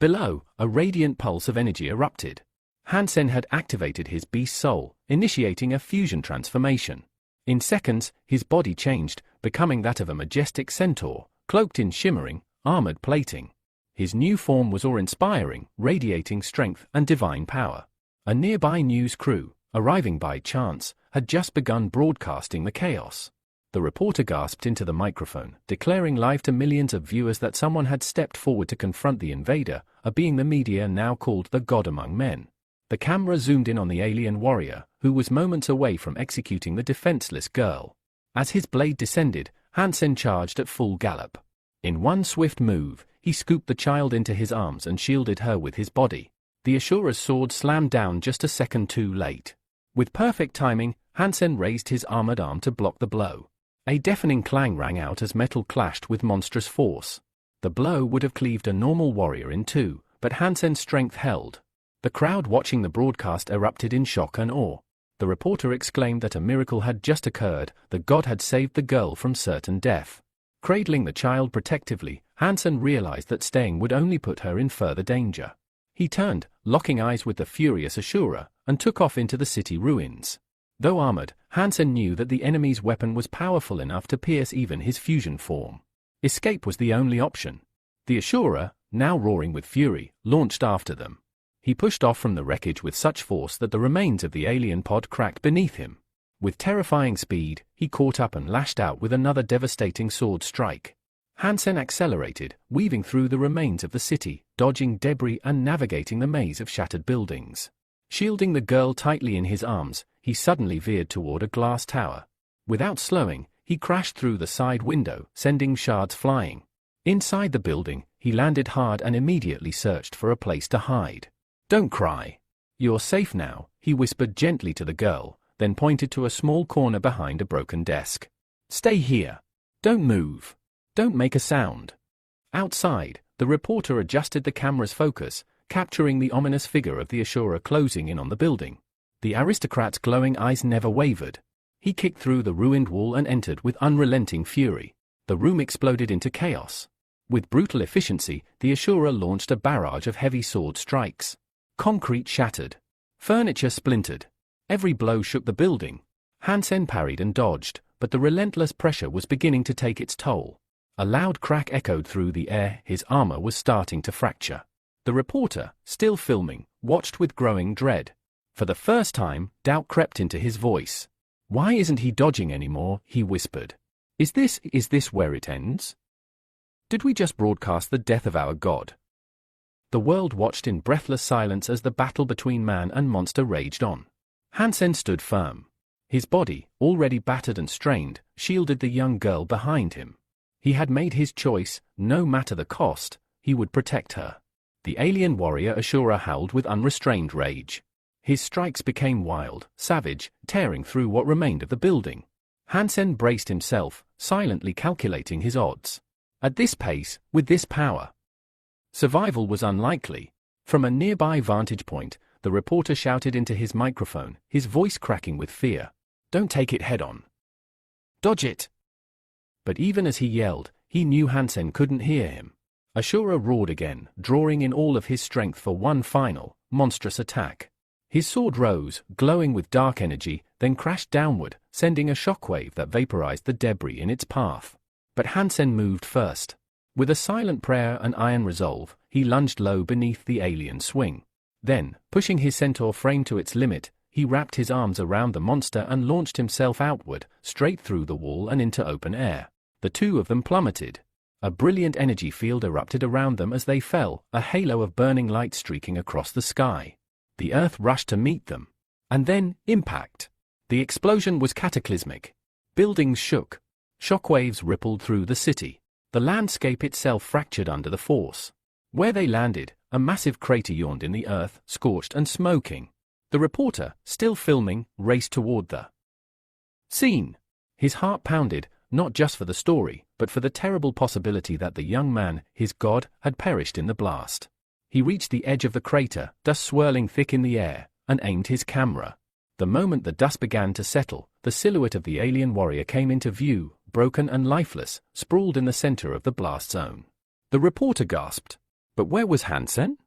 Speaker 1: Below, a radiant pulse of energy erupted. Hansen had activated his beast soul, initiating a fusion transformation. In seconds, his body changed, becoming that of a majestic centaur, cloaked in shimmering, armored plating. His new form was awe-inspiring, radiating strength and divine power. A nearby news crew, arriving by chance, had just begun broadcasting the chaos. The reporter gasped into the microphone, declaring live to millions of viewers that someone had stepped forward to confront the invader, a being the media now called the God among men. The camera zoomed in on the alien warrior, who was moments away from executing the defenseless girl. As his blade descended, Hansen charged at full gallop. In one swift move, he scooped the child into his arms and shielded her with his body. The Ashura's sword slammed down just a second too late. With perfect timing, Hansen raised his armored arm to block the blow. A deafening clang rang out as metal clashed with monstrous force. The blow would have cleaved a normal warrior in two, but Hansen's strength held. The crowd watching the broadcast erupted in shock and awe. The reporter exclaimed that a miracle had just occurred, the god had saved the girl from certain death. Cradling the child protectively, Hansen realized that staying would only put her in further danger. He turned, locking eyes with the furious Ashura, and took off into the city ruins. Though armored, Hansen knew that the enemy's weapon was powerful enough to pierce even his fusion form. Escape was the only option. The Ashura, now roaring with fury, launched after them. He pushed off from the wreckage with such force that the remains of the alien pod cracked beneath him. With terrifying speed, he caught up and lashed out with another devastating sword strike. Hansen accelerated, weaving through the remains of the city, dodging debris and navigating the maze of shattered buildings. Shielding the girl tightly in his arms, he suddenly veered toward a glass tower. Without slowing, he crashed through the side window, sending shards flying. Inside the building, he landed hard and immediately searched for a place to hide. "Don't cry. You're safe now," he whispered gently to the girl, then pointed to a small corner behind a broken desk. "Stay here. Don't move. Don't make a sound." Outside, the reporter adjusted the camera's focus, capturing the ominous figure of the Ashura closing in on the building. The aristocrat's glowing eyes never wavered. He kicked through the ruined wall and entered with unrelenting fury. The room exploded into chaos. With brutal efficiency, the Ashura launched a barrage of heavy sword strikes. Concrete shattered. Furniture splintered. Every blow shook the building. Hansen parried and dodged, but the relentless pressure was beginning to take its toll. A loud crack echoed through the air, his armor was starting to fracture. The reporter, still filming, watched with growing dread. For the first time, doubt crept into his voice. "Why isn't he dodging anymore?" he whispered. Is this where it ends? Did we just broadcast the death of our god?" The world watched in breathless silence as the battle between man and monster raged on. Hansen stood firm. His body, already battered and strained, shielded the young girl behind him. He had made his choice, no matter the cost, he would protect her. The alien warrior Ashura howled with unrestrained rage. His strikes became wild, savage, tearing through what remained of the building. Hansen braced himself, silently calculating his odds. At this pace, with this power, survival was unlikely. From a nearby vantage point, the reporter shouted into his microphone, his voice cracking with fear. "Don't take it head-on. Dodge it!" But even as he yelled, he knew Hansen couldn't hear him. Ashura roared again, drawing in all of his strength for one final, monstrous attack. His sword rose, glowing with dark energy, then crashed downward, sending a shockwave that vaporized the debris in its path. But Hansen moved first. With a silent prayer and iron resolve, he lunged low beneath the alien swing. Then, pushing his centaur frame to its limit, he wrapped his arms around the monster and launched himself outward, straight through the wall and into open air. The two of them plummeted. A brilliant energy field erupted around them as they fell, a halo of burning light streaking across the sky. The earth rushed to meet them. And then, impact. The explosion was cataclysmic. Buildings shook. Shockwaves rippled through the city. The landscape itself fractured under the force. Where they landed, a massive crater yawned in the earth, scorched and smoking. The reporter, still filming, raced toward the scene. His heart pounded, not just for the story, but for the terrible possibility that the young man, his god, had perished in the blast. He reached the edge of the crater, dust swirling thick in the air, and aimed his camera. The moment the dust began to settle, the silhouette of the alien warrior came into view, broken and lifeless, sprawled in the center of the blast zone. The reporter gasped. But where was Hansen?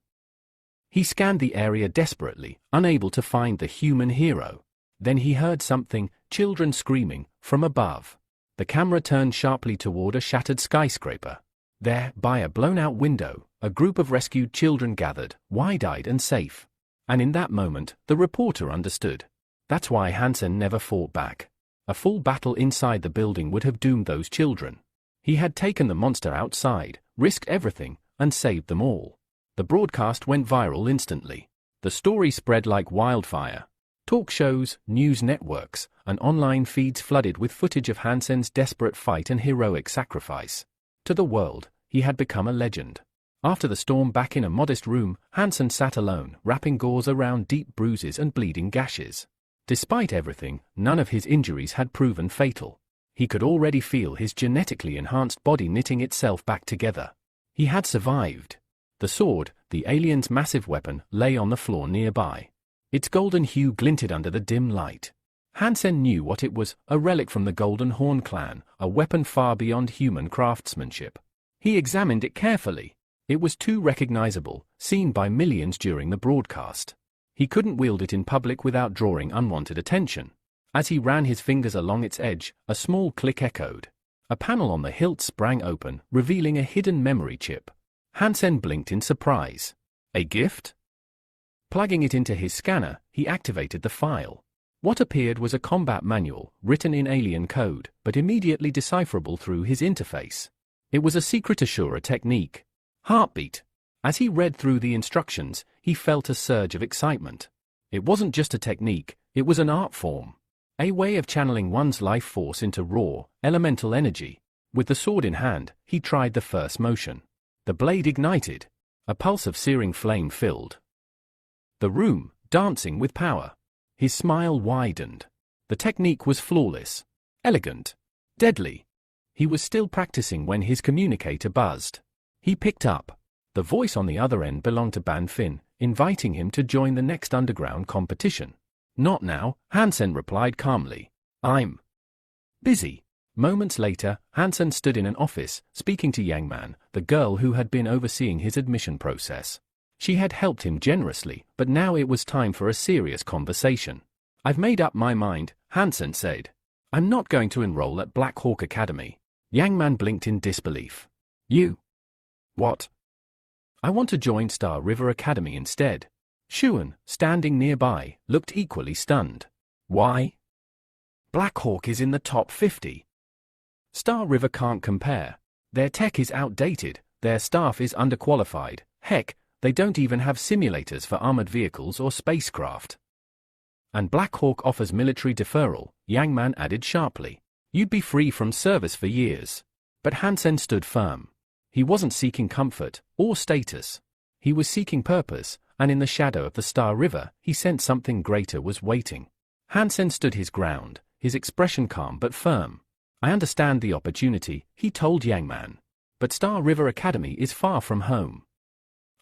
Speaker 1: He scanned the area desperately, unable to find the human hero. Then he heard something, children screaming, from above. The camera turned sharply toward a shattered skyscraper. There, by a blown-out window, a group of rescued children gathered, wide-eyed and safe. And in that moment, the reporter understood. That's why Hansen never fought back. A full battle inside the building would have doomed those children. He had taken the monster outside, risked everything, and saved them all. The broadcast went viral instantly. The story spread like wildfire. Talk shows, news networks, and online feeds flooded with footage of Hansen's desperate fight and heroic sacrifice. To the world, he had become a legend. After the storm, back in a modest room, Hansen sat alone, wrapping gauze around deep bruises and bleeding gashes. Despite everything, none of his injuries had proven fatal. He could already feel his genetically enhanced body knitting itself back together. He had survived. The sword, the alien's massive weapon, lay on the floor nearby. Its golden hue glinted under the dim light. Hansen knew what it was, a relic from the Golden Horn clan, a weapon far beyond human craftsmanship. He examined it carefully. It was too recognizable, seen by millions during the broadcast. He couldn't wield it in public without drawing unwanted attention. As he ran his fingers along its edge, a small click echoed. A panel on the hilt sprang open, revealing a hidden memory chip. Hansen blinked in surprise. A gift? Plugging it into his scanner, he activated the file. What appeared was a combat manual, written in alien code, but immediately decipherable through his interface. It was a secret Ashura technique. Heartbeat. As he read through the instructions, he felt a surge of excitement. It wasn't just a technique, it was an art form. A way of channeling one's life force into raw, elemental energy. With the sword in hand, he tried the first motion. The blade ignited. A pulse of searing flame filled the room, dancing with power. His smile widened. The technique was flawless. Elegant. Deadly. He was still practicing when his communicator buzzed. He picked up. The voice on the other end belonged to Ban Fin, inviting him to join the next underground competition. Not now, Hansen replied calmly. I'm busy. Moments later, Hansen stood in an office, speaking to Yang Man, the girl who had been overseeing his admission process. She had helped him generously, but now it was time for a serious conversation. I've made up my mind, Hansen said. I'm not going to enroll at Black Hawk Academy. Yang Man blinked in disbelief. You? What? I want to join Star River Academy instead. Shounen, standing nearby, looked equally stunned. Why? Black Hawk is in the top 50. Star River can't compare. Their tech is outdated, their staff is underqualified, heck, they don't even have simulators for armored vehicles or spacecraft. And Black Hawk offers military deferral, Yang Man added sharply. You'd be free from service for years. But Hansen stood firm. He wasn't seeking comfort or status. He was seeking purpose, and in the shadow of the Star River, he sensed something greater was waiting. Hansen stood his ground, his expression calm but firm. I understand the opportunity, he told Yang Man. But Star River Academy is far from home.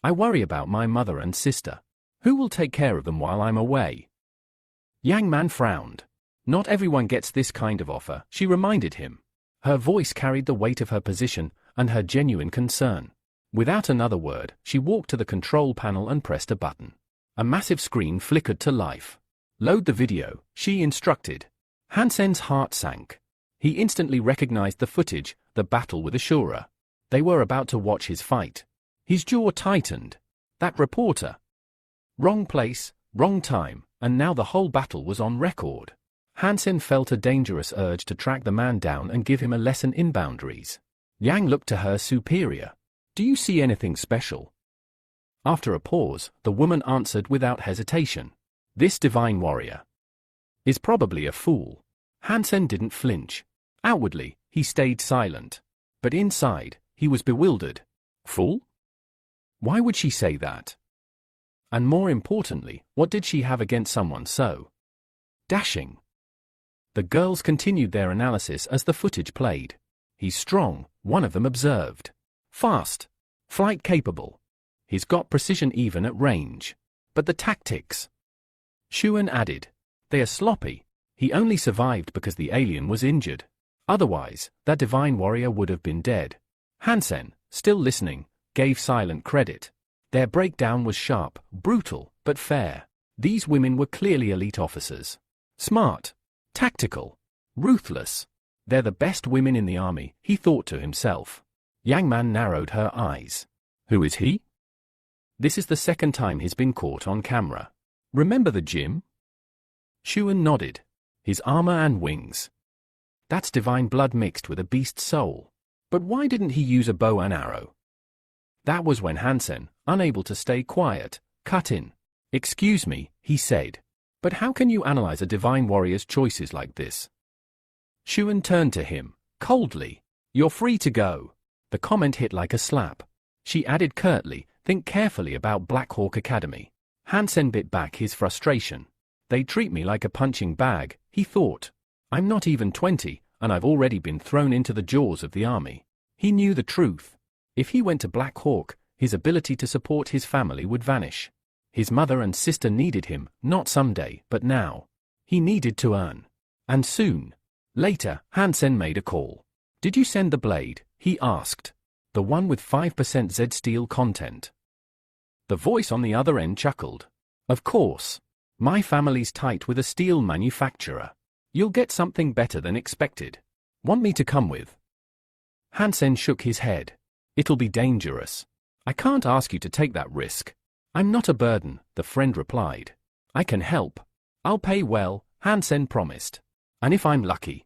Speaker 1: I worry about my mother and sister. Who will take care of them while I'm away? Yang Man frowned. Not everyone gets this kind of offer, she reminded him. Her voice carried the weight of her position and her genuine concern. Without another word, she walked to the control panel and pressed a button. A massive screen flickered to life. Load the video, she instructed. Hansen's heart sank. He instantly recognized the footage, the battle with Ashura. They were about to watch his fight. His jaw tightened. That reporter. Wrong place, wrong time, and now the whole battle was on record. Hansen felt a dangerous urge to track the man down and give him a lesson in boundaries. Yang looked to her superior. Do you see anything special? After a pause, the woman answered without hesitation. This divine warrior is probably a fool. Hansen didn't flinch. Outwardly, he stayed silent. But inside, he was bewildered. Fool? Why would she say that? And more importantly, what did she have against someone so dashing? The girls continued their analysis as the footage played. He's strong, one of them observed. Fast. Flight capable. He's got precision even at range. But the tactics? Shounen added. They are sloppy. He only survived because the alien was injured. Otherwise, that divine warrior would have been dead. Hansen, still listening, gave silent credit. Their breakdown was sharp, brutal, but fair. These women were clearly elite officers. Smart. Tactical. Ruthless. They're the best women in the army, he thought to himself. Yang Man narrowed her eyes. Who is he? This is the second time he's been caught on camera. Remember the gym? Shounen nodded. His armor and wings. That's divine blood mixed with a beast's soul. But why didn't he use a bow and arrow? That was when Hansen, unable to stay quiet, cut in. Excuse me, he said. But how can you analyze a divine warrior's choices like this? Shounen turned to him, coldly. You're free to go. The comment hit like a slap. She added curtly, think carefully about Black Hawk Academy. Hansen bit back his frustration. They treat me like a punching bag, he thought. I'm not even 20, and I've already been thrown into the jaws of the army. He knew the truth. If he went to Black Hawk, his ability to support his family would vanish. His mother and sister needed him, not someday, but now. He needed to earn. And soon. Later, Hansen made a call. Did you send the blade? He asked. The one with 5% Z steel content. The voice on the other end chuckled. Of course. My family's tight with a steel manufacturer. You'll get something better than expected. Want me to come with? Hansen shook his head. It'll be dangerous. I can't ask you to take that risk. I'm not a burden, the friend replied. I can help. I'll pay well, Hansen promised. And if I'm lucky,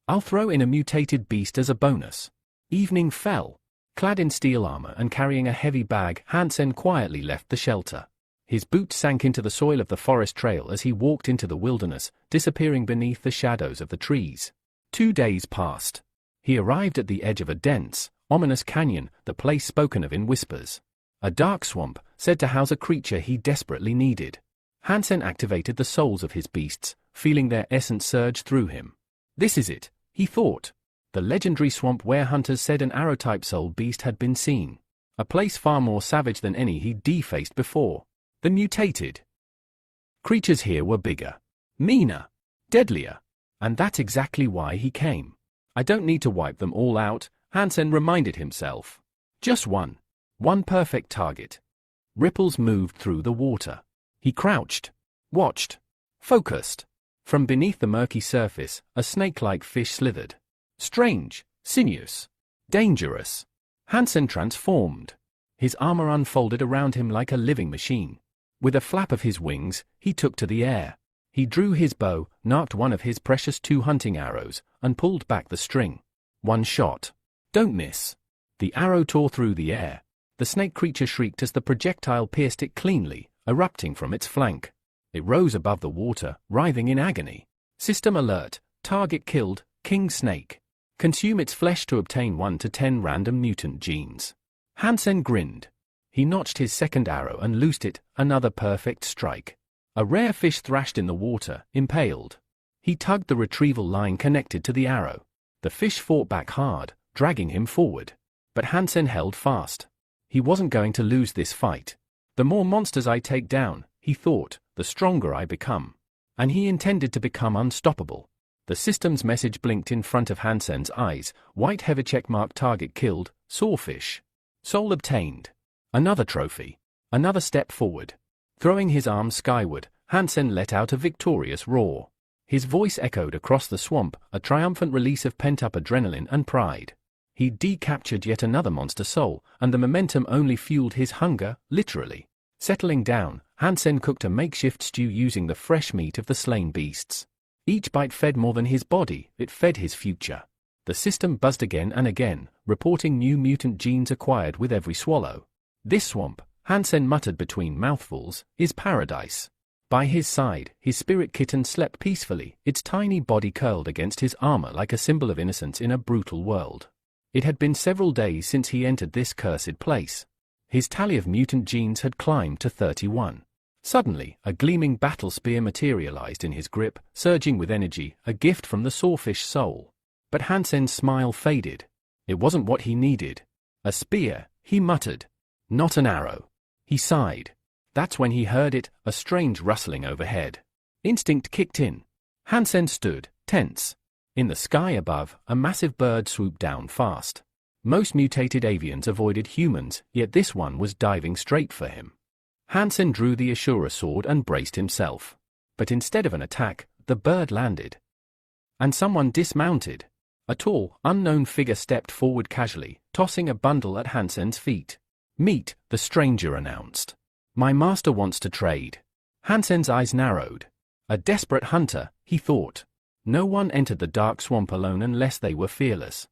Speaker 1: I'll throw in a mutated beast as a bonus. Evening fell. Clad in steel armor and carrying a heavy bag, Hansen quietly left the shelter. His boots sank into the soil of the forest trail as he walked into the wilderness, disappearing beneath the shadows of the trees. 2 days passed. He arrived at the edge of a dense, ominous canyon, the place spoken of in whispers. A dark swamp, said to house a creature he desperately needed. Hansen activated the souls of his beasts, feeling their essence surge through him. This is it, he thought. The legendary swamp where hunters said an arrow-type soul beast had been seen. A place far more savage than any he'd defaced before. The mutated creatures here were bigger, meaner, deadlier. And that's exactly why he came. I don't need to wipe them all out, Hansen reminded himself. Just one perfect target. Ripples moved through the water. He crouched, watched, focused. From beneath the murky surface, a snake-like fish slithered. Strange, sinuous, dangerous. Hansen transformed. His armor unfolded around him like a living machine. With a flap of his wings, he took to the air. He drew his bow, knocked one of his precious 2 hunting arrows, and pulled back the string. One shot. Don't miss. The arrow tore through the air. The snake creature shrieked as the projectile pierced it cleanly, erupting from its flank. It rose above the water, writhing in agony. System alert. Target killed. King snake. Consume its flesh to obtain 1 to 10 random mutant genes. Hansen grinned. He notched his second arrow and loosed it, another perfect strike. A rare fish thrashed in the water, impaled. He tugged the retrieval line connected to the arrow. The fish fought back hard, dragging him forward. But Hansen held fast. He wasn't going to lose this fight. The more monsters I take down, he thought, the stronger I become. And he intended to become unstoppable. The system's message blinked in front of Hansen's eyes. White heavy checkmark, target killed, sawfish. Soul obtained. Another trophy. Another step forward. Throwing his arms skyward, Hansen let out a victorious roar. His voice echoed across the swamp, a triumphant release of pent-up adrenaline and pride. He decaptured yet another monster soul, and the momentum only fueled his hunger, literally. Settling down, Hansen cooked a makeshift stew using the fresh meat of the slain beasts. Each bite fed more than his body, it fed his future. The system buzzed again and again, reporting new mutant genes acquired with every swallow. This swamp, Hansen muttered between mouthfuls, is paradise. By his side, his spirit kitten slept peacefully, its tiny body curled against his armor like a symbol of innocence in a brutal world. It had been several days since he entered this cursed place. His tally of mutant genes had climbed to 31. Suddenly, a gleaming battle spear materialized in his grip, surging with energy, a gift from the sawfish soul. But Hansen's smile faded. It wasn't what he needed. A spear, he muttered. Not an arrow. He sighed. That's when he heard it, a strange rustling overhead. Instinct kicked in. Hansen stood, tense. In the sky above, a massive bird swooped down fast. Most mutated avians avoided humans, yet this one was diving straight for him. Hansen drew the Ashura sword and braced himself. But instead of an attack, the bird landed. And someone dismounted. A tall, unknown figure stepped forward casually, tossing a bundle at Hansen's feet. Meet, the stranger announced. My master wants to trade. Hansen's eyes narrowed. A desperate hunter, he thought. No one entered the dark swamp alone unless they were fearless.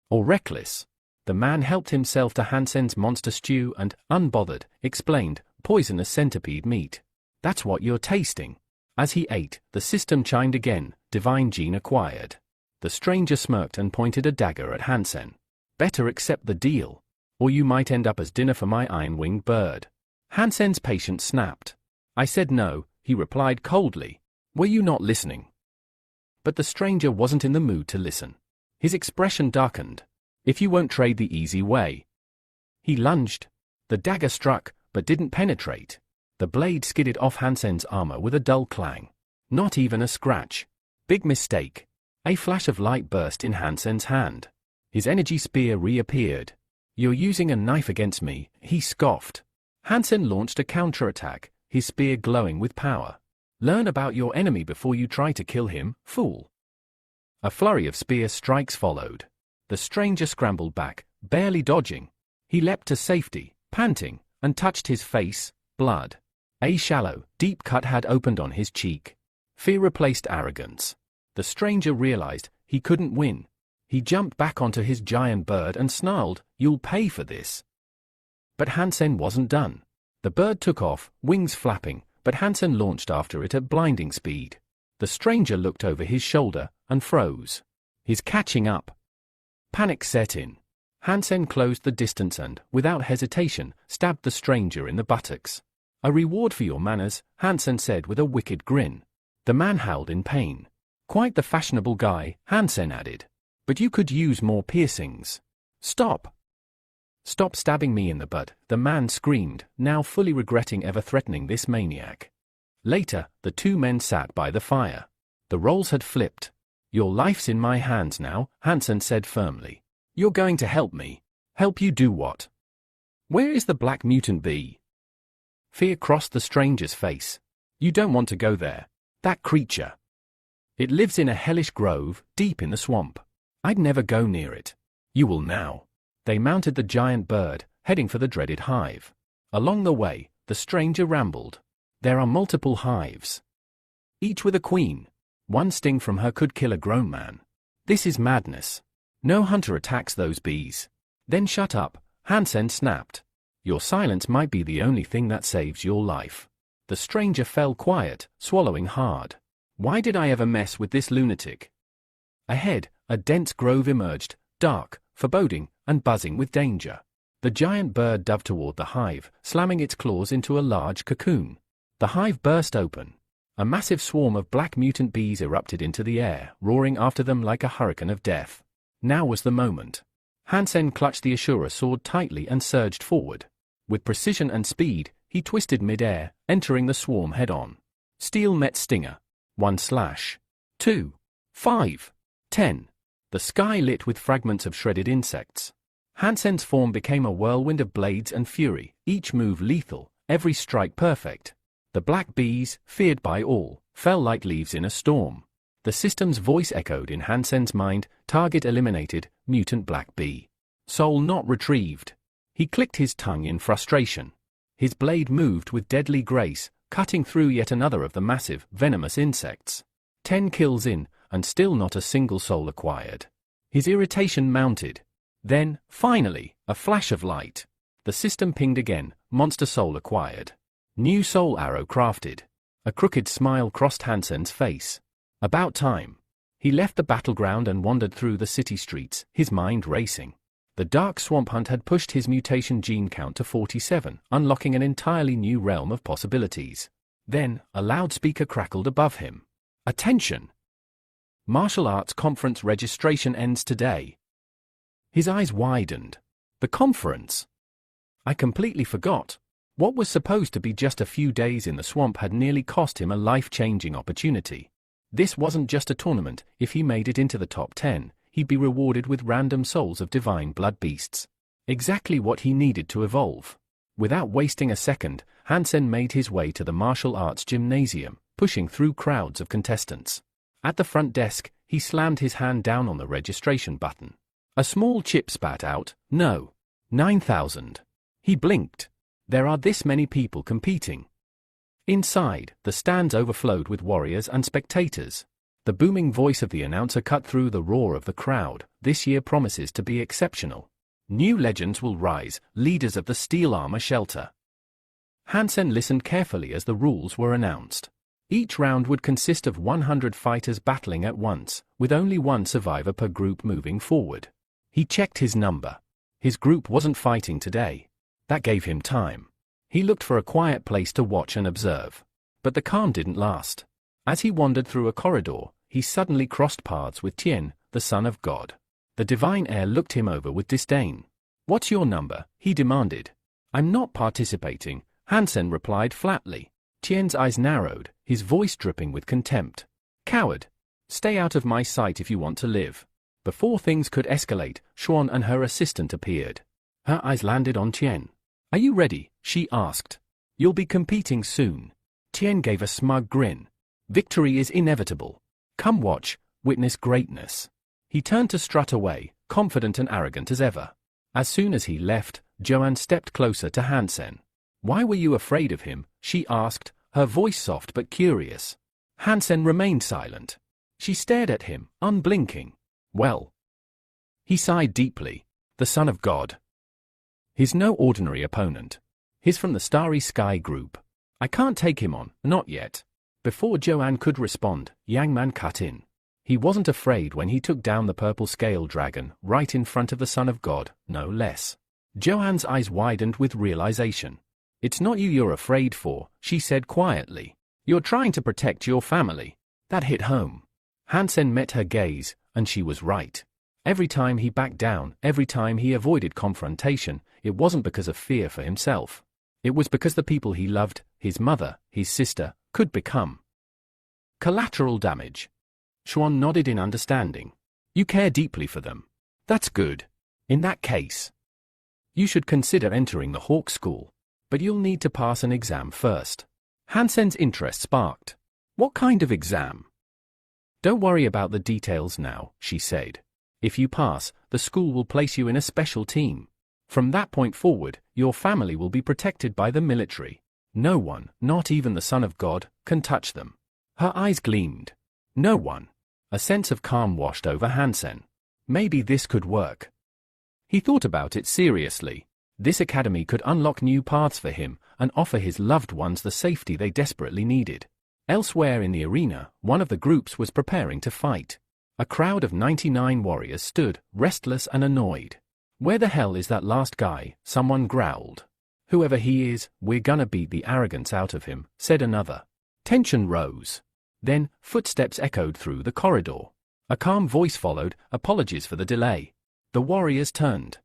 Speaker 1: Or reckless. The man helped himself to Hansen's monster stew and, unbothered, explained, poisonous centipede meat. That's what you're tasting. As he ate, the system chimed again, divine gene acquired. The stranger smirked and pointed a dagger at Hansen. Better accept the deal, or you might end up as dinner for my iron-winged bird. Hansen's patience snapped. I said no, he replied coldly. Were you not listening? But the stranger wasn't in the mood to listen. His expression darkened. If you won't trade the easy way. He lunged. The dagger struck, but didn't penetrate. The blade skidded off Hansen's armor with a dull clang. Not even a scratch. Big mistake. A flash of light burst in Hansen's hand. His energy spear reappeared. You're using a knife against me, he scoffed. Hansen launched a counterattack, his spear glowing with power. Learn about your enemy before you try to kill him, fool. A flurry of spear strikes followed. The stranger scrambled back, barely dodging. He leapt to safety, panting, and touched his face. Blood. A shallow, deep cut had opened on his cheek. Fear replaced arrogance. The stranger realized he couldn't win. He jumped back onto his giant bird and snarled, "You'll pay for this." But Hansen wasn't done. The bird took off, wings flapping, but Hansen launched after it at blinding speed. The stranger looked over his shoulder and froze. He's catching up. Panic set in. Hansen closed the distance and, without hesitation, stabbed the stranger in the buttocks. "A reward for your manners," Hansen said with a wicked grin. The man howled in pain. "Quite the fashionable guy," Hansen added. "But you could use more piercings." "Stop! Stop stabbing me in the butt," the man screamed, now fully regretting ever threatening this maniac. Later, the two men sat by the fire. The roles had flipped. "Your life's in my hands now," Hansen said firmly. "You're going to help me." "Help you do what?" "Where is the black mutant bee?" Fear crossed the stranger's face. "You don't want to go there. That creature. It lives in a hellish grove, deep in the swamp. I'd never go near it. You will now." They mounted the giant bird, heading for the dreaded hive. Along the way, the stranger rambled. "There are multiple hives, each with a queen. One sting from her could kill a grown man. This is madness. No hunter attacks those bees." "Then shut up," Hansen snapped. "Your silence might be the only thing that saves your life." The stranger fell quiet, swallowing hard. "Why did I ever mess with this lunatic?" Ahead, a dense grove emerged, dark, foreboding, and buzzing with danger. The giant bird dove toward the hive, slamming its claws into a large cocoon. The hive burst open. A massive swarm of black mutant bees erupted into the air, roaring after them like a hurricane of death. Now was the moment. Hansen clutched the Ashura sword tightly and surged forward. With precision and speed, he twisted mid-air, entering the swarm head-on. Steel met stinger. 1 slash. 2. 5. 10. The sky lit with fragments of shredded insects. Hansen's form became a whirlwind of blades and fury, each move lethal, every strike perfect. The black bees, feared by all, fell like leaves in a storm. The system's voice echoed in Hansen's mind, target eliminated, mutant black bee. Soul not retrieved. He clicked his tongue in frustration. His blade moved with deadly grace, cutting through yet another of the massive, venomous insects. 10 kills in, and still not a single soul acquired. His irritation mounted. Then, finally, a flash of light. The system pinged again, monster soul acquired. New soul arrow crafted. A crooked smile crossed Hansen's face. About time. He left the battleground and wandered through the city streets, his mind racing. The dark swamp hunt had pushed his mutation gene count to 47, unlocking an entirely new realm of possibilities. Then, a loudspeaker crackled above him. "Attention! Martial Arts Conference registration ends today." His eyes widened. The conference? I completely forgot. What was supposed to be just a few days in the swamp had nearly cost him a life-changing opportunity. This wasn't just a tournament. If he made it into the top 10, he'd be rewarded with random souls of divine blood beasts. Exactly what he needed to evolve. Without wasting a second, Hansen made his way to the martial arts gymnasium, pushing through crowds of contestants. At the front desk, he slammed his hand down on the registration button. A small chip spat out, "No. 9,000. He blinked. There are this many people competing. Inside, the stands overflowed with warriors and spectators. The booming voice of the announcer cut through the roar of the crowd. "This year promises to be exceptional. New legends will rise, leaders of the Steel Armor Shelter." Hansen listened carefully as the rules were announced. Each round would consist of 100 fighters battling at once, with only one survivor per group moving forward. He checked his number. His group wasn't fighting today. That gave him time. He looked for a quiet place to watch and observe. But the calm didn't last. As he wandered through a corridor, he suddenly crossed paths with Tien, the son of God. The divine heir looked him over with disdain. "What's your number?" he demanded. "I'm not participating," Hansen replied flatly. Tien's eyes narrowed, his voice dripping with contempt. "Coward! Stay out of my sight if you want to live." Before things could escalate, Xuan and her assistant appeared. Her eyes landed on Tien. "Are you ready?" she asked. "You'll be competing soon." Tien gave a smug grin. Victory is inevitable. Come watch, witness greatness. He turned to strut away, confident and arrogant as ever. As soon as he left, Joanne stepped closer to Hansen. Why were you afraid of him? She asked, her voice soft but curious. Hansen remained silent. She stared at him, unblinking. Well. He sighed deeply. The Son of God. He's no ordinary opponent. He's from the Starry Sky group. I can't take him on, not yet. Before Joanne could respond, Yang Man cut in. He wasn't afraid when he took down the purple scale dragon right in front of the Son of God, no less. Joanne's eyes widened with realization. It's not you you're afraid for, she said quietly. You're trying to protect your family. That hit home. Hansen met her gaze, and she was right. Every time he backed down, every time he avoided confrontation, it wasn't because of fear for himself. It was because the people he loved, his mother, his sister, could become collateral damage. Xuan nodded in understanding. You care deeply for them. That's good. In that case, you should consider entering the Hawk School. But you'll need to pass an exam first. Hansen's interest sparked. What kind of exam? Don't worry about the details now, she said. If you pass, the school will place you in a special team. From that point forward, your family will be protected by the military. No one, not even the Son of God, can touch them. Her eyes gleamed. No one. A sense of calm washed over Hansen. Maybe this could work. He thought about it seriously. This academy could unlock new paths for him and offer his loved ones the safety they desperately needed. Elsewhere in the arena, one of the groups was preparing to fight. A crowd of 99 warriors stood, restless and annoyed. Where the hell is that last guy? Someone growled. Whoever he is, we're gonna beat the arrogance out of him, said another. Tension rose. Then, footsteps echoed through the corridor. A calm voice followed, apologies for the delay. The warriors turned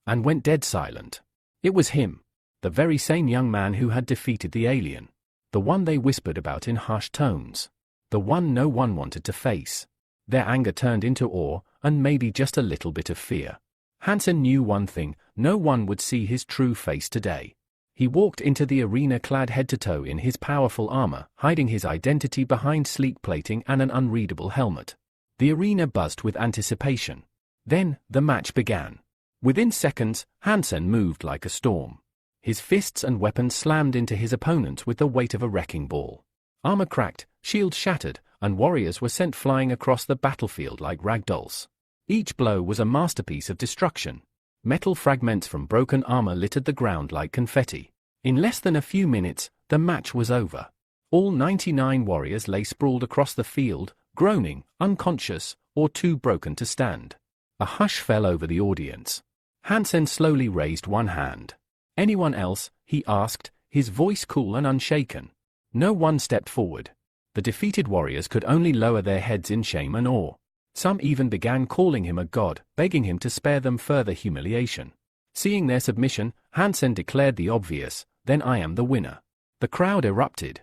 Speaker 1: and went dead silent. It was him, the very same young man who had defeated the alien. The one they whispered about in hushed tones. The one no one wanted to face. Their anger turned into awe, and maybe just a little bit of fear. Hansen knew one thing, no one would see his true face today. He walked into the arena clad head to toe in his powerful armor, hiding his identity behind sleek plating and an unreadable helmet. The arena buzzed with anticipation. Then, the match began. Within seconds, Hansen moved like a storm. His fists and weapons slammed into his opponents with the weight of a wrecking ball. Armor cracked, shields shattered, and warriors were sent flying across the battlefield like ragdolls. Each blow was a masterpiece of destruction. Metal fragments from broken armor littered the ground like confetti. In less than a few minutes, the match was over. All 99 warriors lay sprawled across the field, groaning, unconscious, or too broken to stand. A hush fell over the audience. Hansen slowly raised one hand. Anyone else? He asked, his voice cool and unshaken. No one stepped forward. The defeated warriors could only lower their heads in shame and awe. Some even began calling him a god, begging him to spare them further humiliation. Seeing their submission, Hansen declared the obvious, "Then I am the winner." The crowd erupted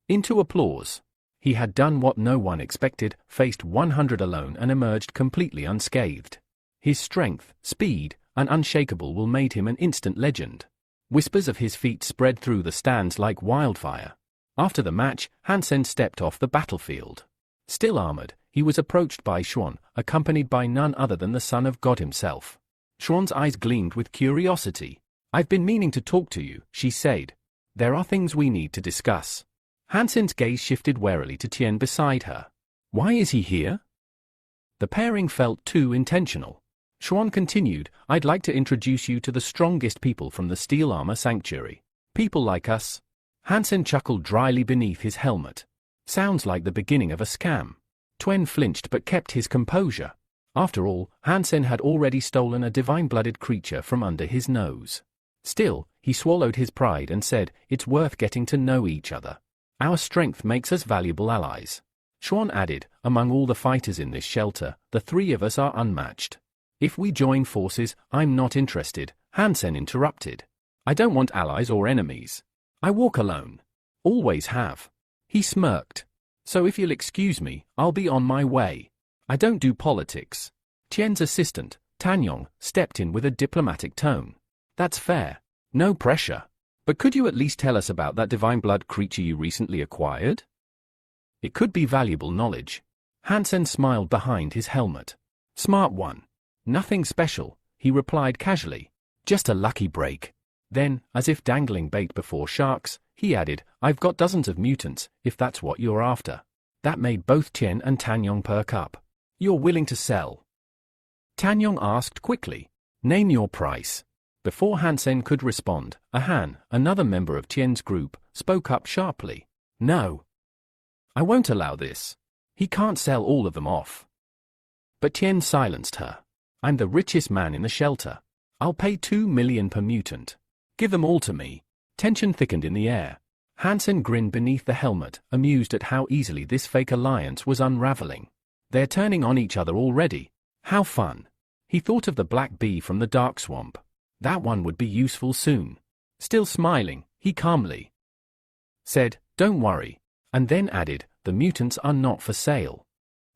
Speaker 1: into applause. He had done what no one expected, faced 100 alone and emerged completely unscathed. His strength, speed, and unshakable will made him an instant legend. Whispers of his feat spread through the stands like wildfire. After the match, Hansen stepped off the battlefield. Still armored, he was approached by Xuan, accompanied by none other than the Son of God himself. Xuan's eyes gleamed with curiosity. "I've been meaning to talk to you," she said. "There are things we need to discuss." Hansen's gaze shifted warily to Tian beside her. "Why is he here?" The pairing felt too intentional. Xuan continued, "I'd like to introduce you to the strongest people from the Steel Armor Sanctuary. People like us." Hansen chuckled dryly beneath his helmet. "Sounds like the beginning of a scam." Tuen flinched but kept his composure. After all, Hansen had already stolen a divine-blooded creature from under his nose. Still, he swallowed his pride and said, "It's worth getting to know each other. Our strength makes us valuable allies." Xuan added, "Among all the fighters in this shelter, the three of us are unmatched. If we join forces, I'm not interested," Hansen interrupted. "I don't want allies or enemies. I walk alone. Always have." He smirked. "So if you'll excuse me, I'll be on my way. I don't do politics." Tian's assistant, Tanyong, stepped in with a diplomatic tone. "That's fair. No pressure. But could you at least tell us about that divine blood creature you recently acquired?" It could be valuable knowledge. Hansen smiled behind his helmet. Smart one. Nothing special, he replied casually. Just a lucky break. Then, as if dangling bait before sharks, he added, I've got dozens of mutants, if that's what you're after. That made both Tian and Tanyong perk up. You're willing to sell? Tanyong asked quickly. Name your price. Before Hansen could respond, Han, another member of Tian's group, spoke up sharply. No. I won't allow this. He can't sell all of them off. But Tian silenced her. I'm the richest man in the shelter. I'll pay 2 million per mutant. Give them all to me. Tension thickened in the air. Hansen grinned beneath the helmet, amused at how easily this fake alliance was unraveling. They're turning on each other already. How fun. He thought of the black bee from the dark swamp. That one would be useful soon. Still smiling, he calmly said, Don't worry, and then added, The mutants are not for sale.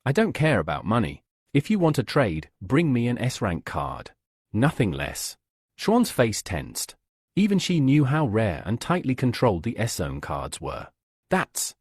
Speaker 1: I don't care about money. If you want a trade, bring me an S-rank card. Nothing less. Xuan's face tensed. Even she knew how rare and tightly controlled the S-zone cards were. That's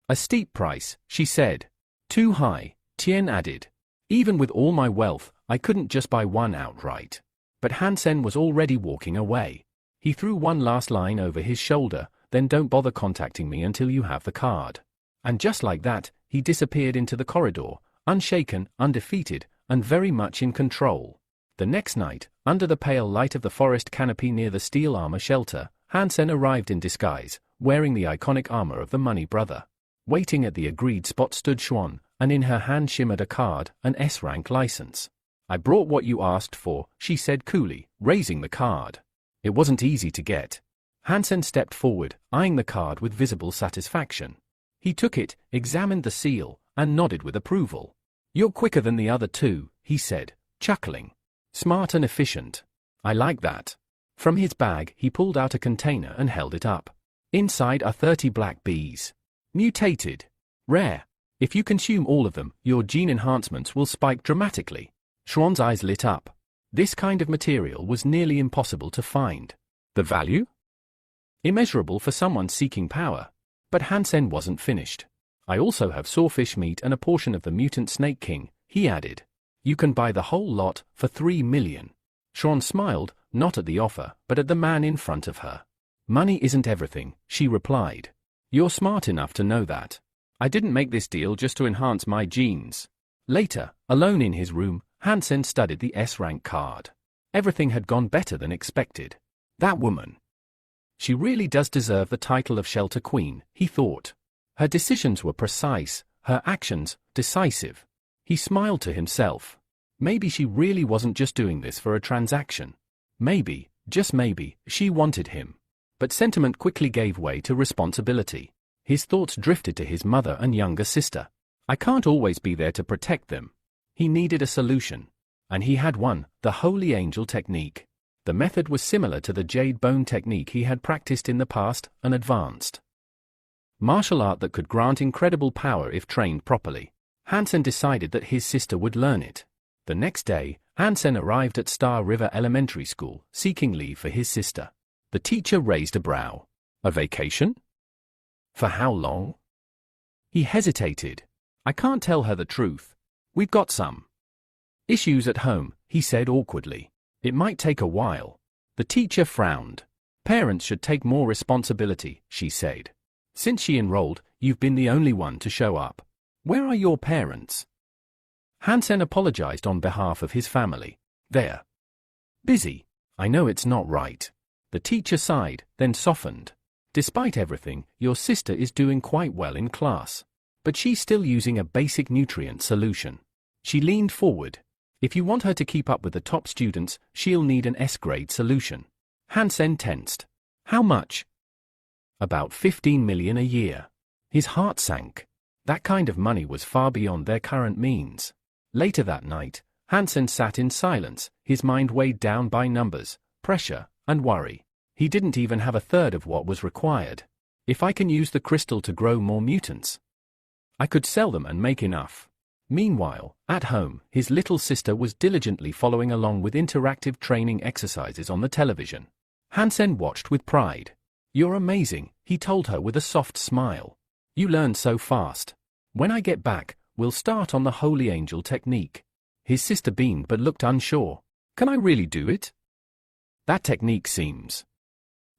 Speaker 1: a steep price, she said. Too high, Tian added. Even with all my wealth, I couldn't just buy one outright. But Hansen was already walking away. He threw one last line over his shoulder, then don't bother contacting me until you have the card. And just like that, he disappeared into the corridor, unshaken, undefeated, and very much in control. The next night, under the pale light of the forest canopy near the steel armor shelter, Hansen arrived in disguise, wearing the iconic armor of the Money Brother. Waiting at the agreed spot stood Xuan, and in her hand shimmered a card, an S-rank license. I brought what you asked for, she said coolly, raising the card. It wasn't easy to get. Hansen stepped forward, eyeing the card with visible satisfaction. He took it, examined the seal, and nodded with approval. You're quicker than the other two, he said, chuckling. Smart and efficient. I like that. From his bag, he pulled out a container and held it up. Inside are 30 black bees. Mutated. Rare. If you consume all of them, your gene enhancements will spike dramatically. Xuan's eyes lit up. This kind of material was nearly impossible to find. The value? Immeasurable for someone seeking power. But Hansen wasn't finished. I also have sawfish meat and a portion of the mutant snake king, he added. You can buy the whole lot for 3 million. Xuan smiled, not at the offer, but at the man in front of her. Money isn't everything, she replied. You're smart enough to know that. I didn't make this deal just to enhance my genes. Later, alone in his room, Hansen studied the S-rank card. Everything had gone better than expected. That woman. She really does deserve the title of Shelter Queen, he thought. Her decisions were precise, her actions, decisive. He smiled to himself. Maybe she really wasn't just doing this for a transaction. Maybe, just maybe, she wanted him. But sentiment quickly gave way to responsibility. His thoughts drifted to his mother and younger sister. I can't always be there to protect them. He needed a solution. And he had one, the Holy Angel technique. The method was similar to the Jade Bone technique he had practiced in the past, an advanced martial art that could grant incredible power if trained properly. Hansen decided that his sister would learn it. The next day, Hansen arrived at Star River Elementary School, seeking leave for his sister. The teacher raised a brow. A vacation? For how long? He hesitated. I can't tell her the truth. We've got some issues at home, he said awkwardly. It might take a while. The teacher frowned. Parents should take more responsibility, she said. Since she enrolled, you've been the only one to show up. Where are your parents? Hansen apologized on behalf of his family. They're busy. I know it's not right. The teacher sighed, then softened. Despite everything, your sister is doing quite well in class. But she's still using a basic nutrient solution. She leaned forward. If you want her to keep up with the top students, she'll need an S-grade solution. Hansen tensed. How much? About 15 million a year. His heart sank. That kind of money was far beyond their current means. Later that night, Hansen sat in silence, his mind weighed down by numbers, pressure, and worry. He didn't even have a third of what was required. If I can use the crystal to grow more mutants, I could sell them and make enough. Meanwhile, at home, his little sister was diligently following along with interactive training exercises on the television. Hansen watched with pride. You're amazing, he told her with a soft smile. You learn so fast. When I get back, we'll start on the holy angel technique. His sister beamed but looked unsure. Can I really do it? That technique seems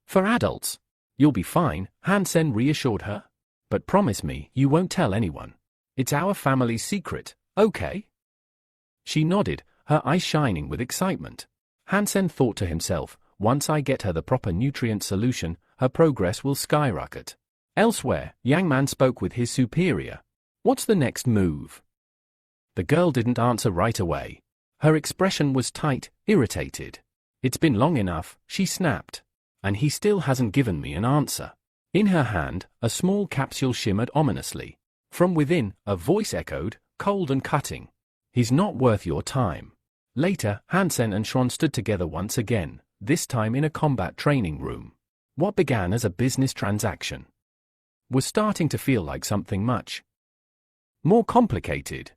Speaker 1: for adults. You'll be fine, Hansen reassured her. But promise me you won't tell anyone. It's our family's secret, okay? She nodded, her eyes shining with excitement. Hansen thought to himself, once I get her the proper nutrient solution, her progress will skyrocket. Elsewhere, Yang Man spoke with his superior. What's the next move? The girl didn't answer right away. Her expression was tight, irritated. It's been long enough, she snapped. And he still hasn't given me an answer. In her hand, a small capsule shimmered ominously. From within, a voice echoed, cold and cutting. He's not worth your time. Later, Hansen and Shounen stood together once again, this time in a combat training room. What began as a business transaction was starting to feel like something much more complicated.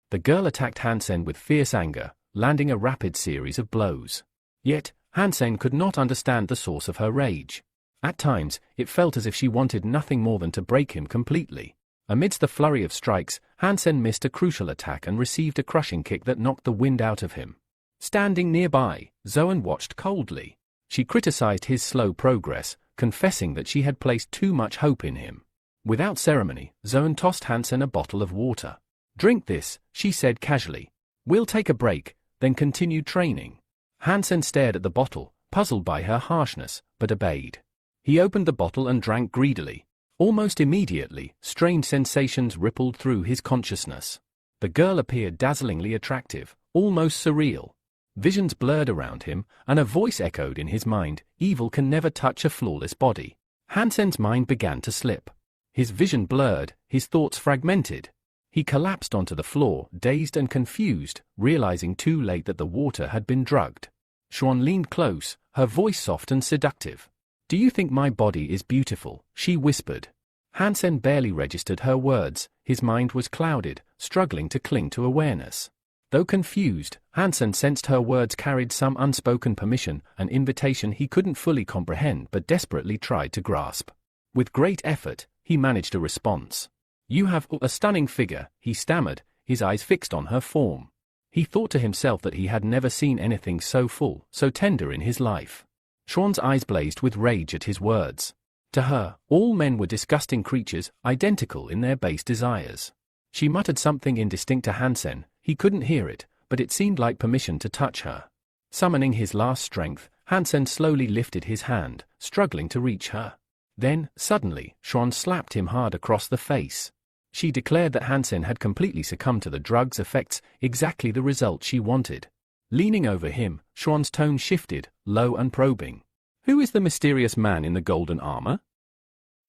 Speaker 1: The girl attacked Hansen with fierce anger, landing a rapid series of blows. Yet, Hansen could not understand the source of her rage. At times, it felt as if she wanted nothing more than to break him completely. Amidst the flurry of strikes, Hansen missed a crucial attack and received a crushing kick that knocked the wind out of him. Standing nearby, Zoan watched coldly. She criticized his slow progress, confessing that she had placed too much hope in him. Without ceremony, Zoan tossed Hansen a bottle of water. Drink this, she said casually. We'll take a break, then continue training. Hansen stared at the bottle, puzzled by her harshness, but obeyed. He opened the bottle and drank greedily. Almost immediately, strange sensations rippled through his consciousness. The girl appeared dazzlingly attractive, almost surreal. Visions blurred around him, and a voice echoed in his mind, evil can never touch a flawless body. Hansen's mind began to slip. His vision blurred, his thoughts fragmented. He collapsed onto the floor, dazed and confused, realizing too late that the water had been drugged. Shounen leaned close, her voice soft and seductive. Do you think my body is beautiful? She whispered. Hansen barely registered her words, his mind was clouded, struggling to cling to awareness. Though confused, Hansen sensed her words carried some unspoken permission, an invitation he couldn't fully comprehend but desperately tried to grasp. With great effort, he managed a response. You have a stunning figure, he stammered, his eyes fixed on her form. He thought to himself that he had never seen anything so full, so tender in his life. Shouen's eyes blazed with rage at his words. To her, all men were disgusting creatures, identical in their base desires. She muttered something indistinct to Hansen, he couldn't hear it, but it seemed like permission to touch her. Summoning his last strength, Hansen slowly lifted his hand, struggling to reach her. Then, suddenly, Shounen slapped him hard across the face. She declared that Hansen had completely succumbed to the drug's effects, exactly the result she wanted. Leaning over him, Shouen's tone shifted, low and probing. Who is the mysterious man in the golden armor?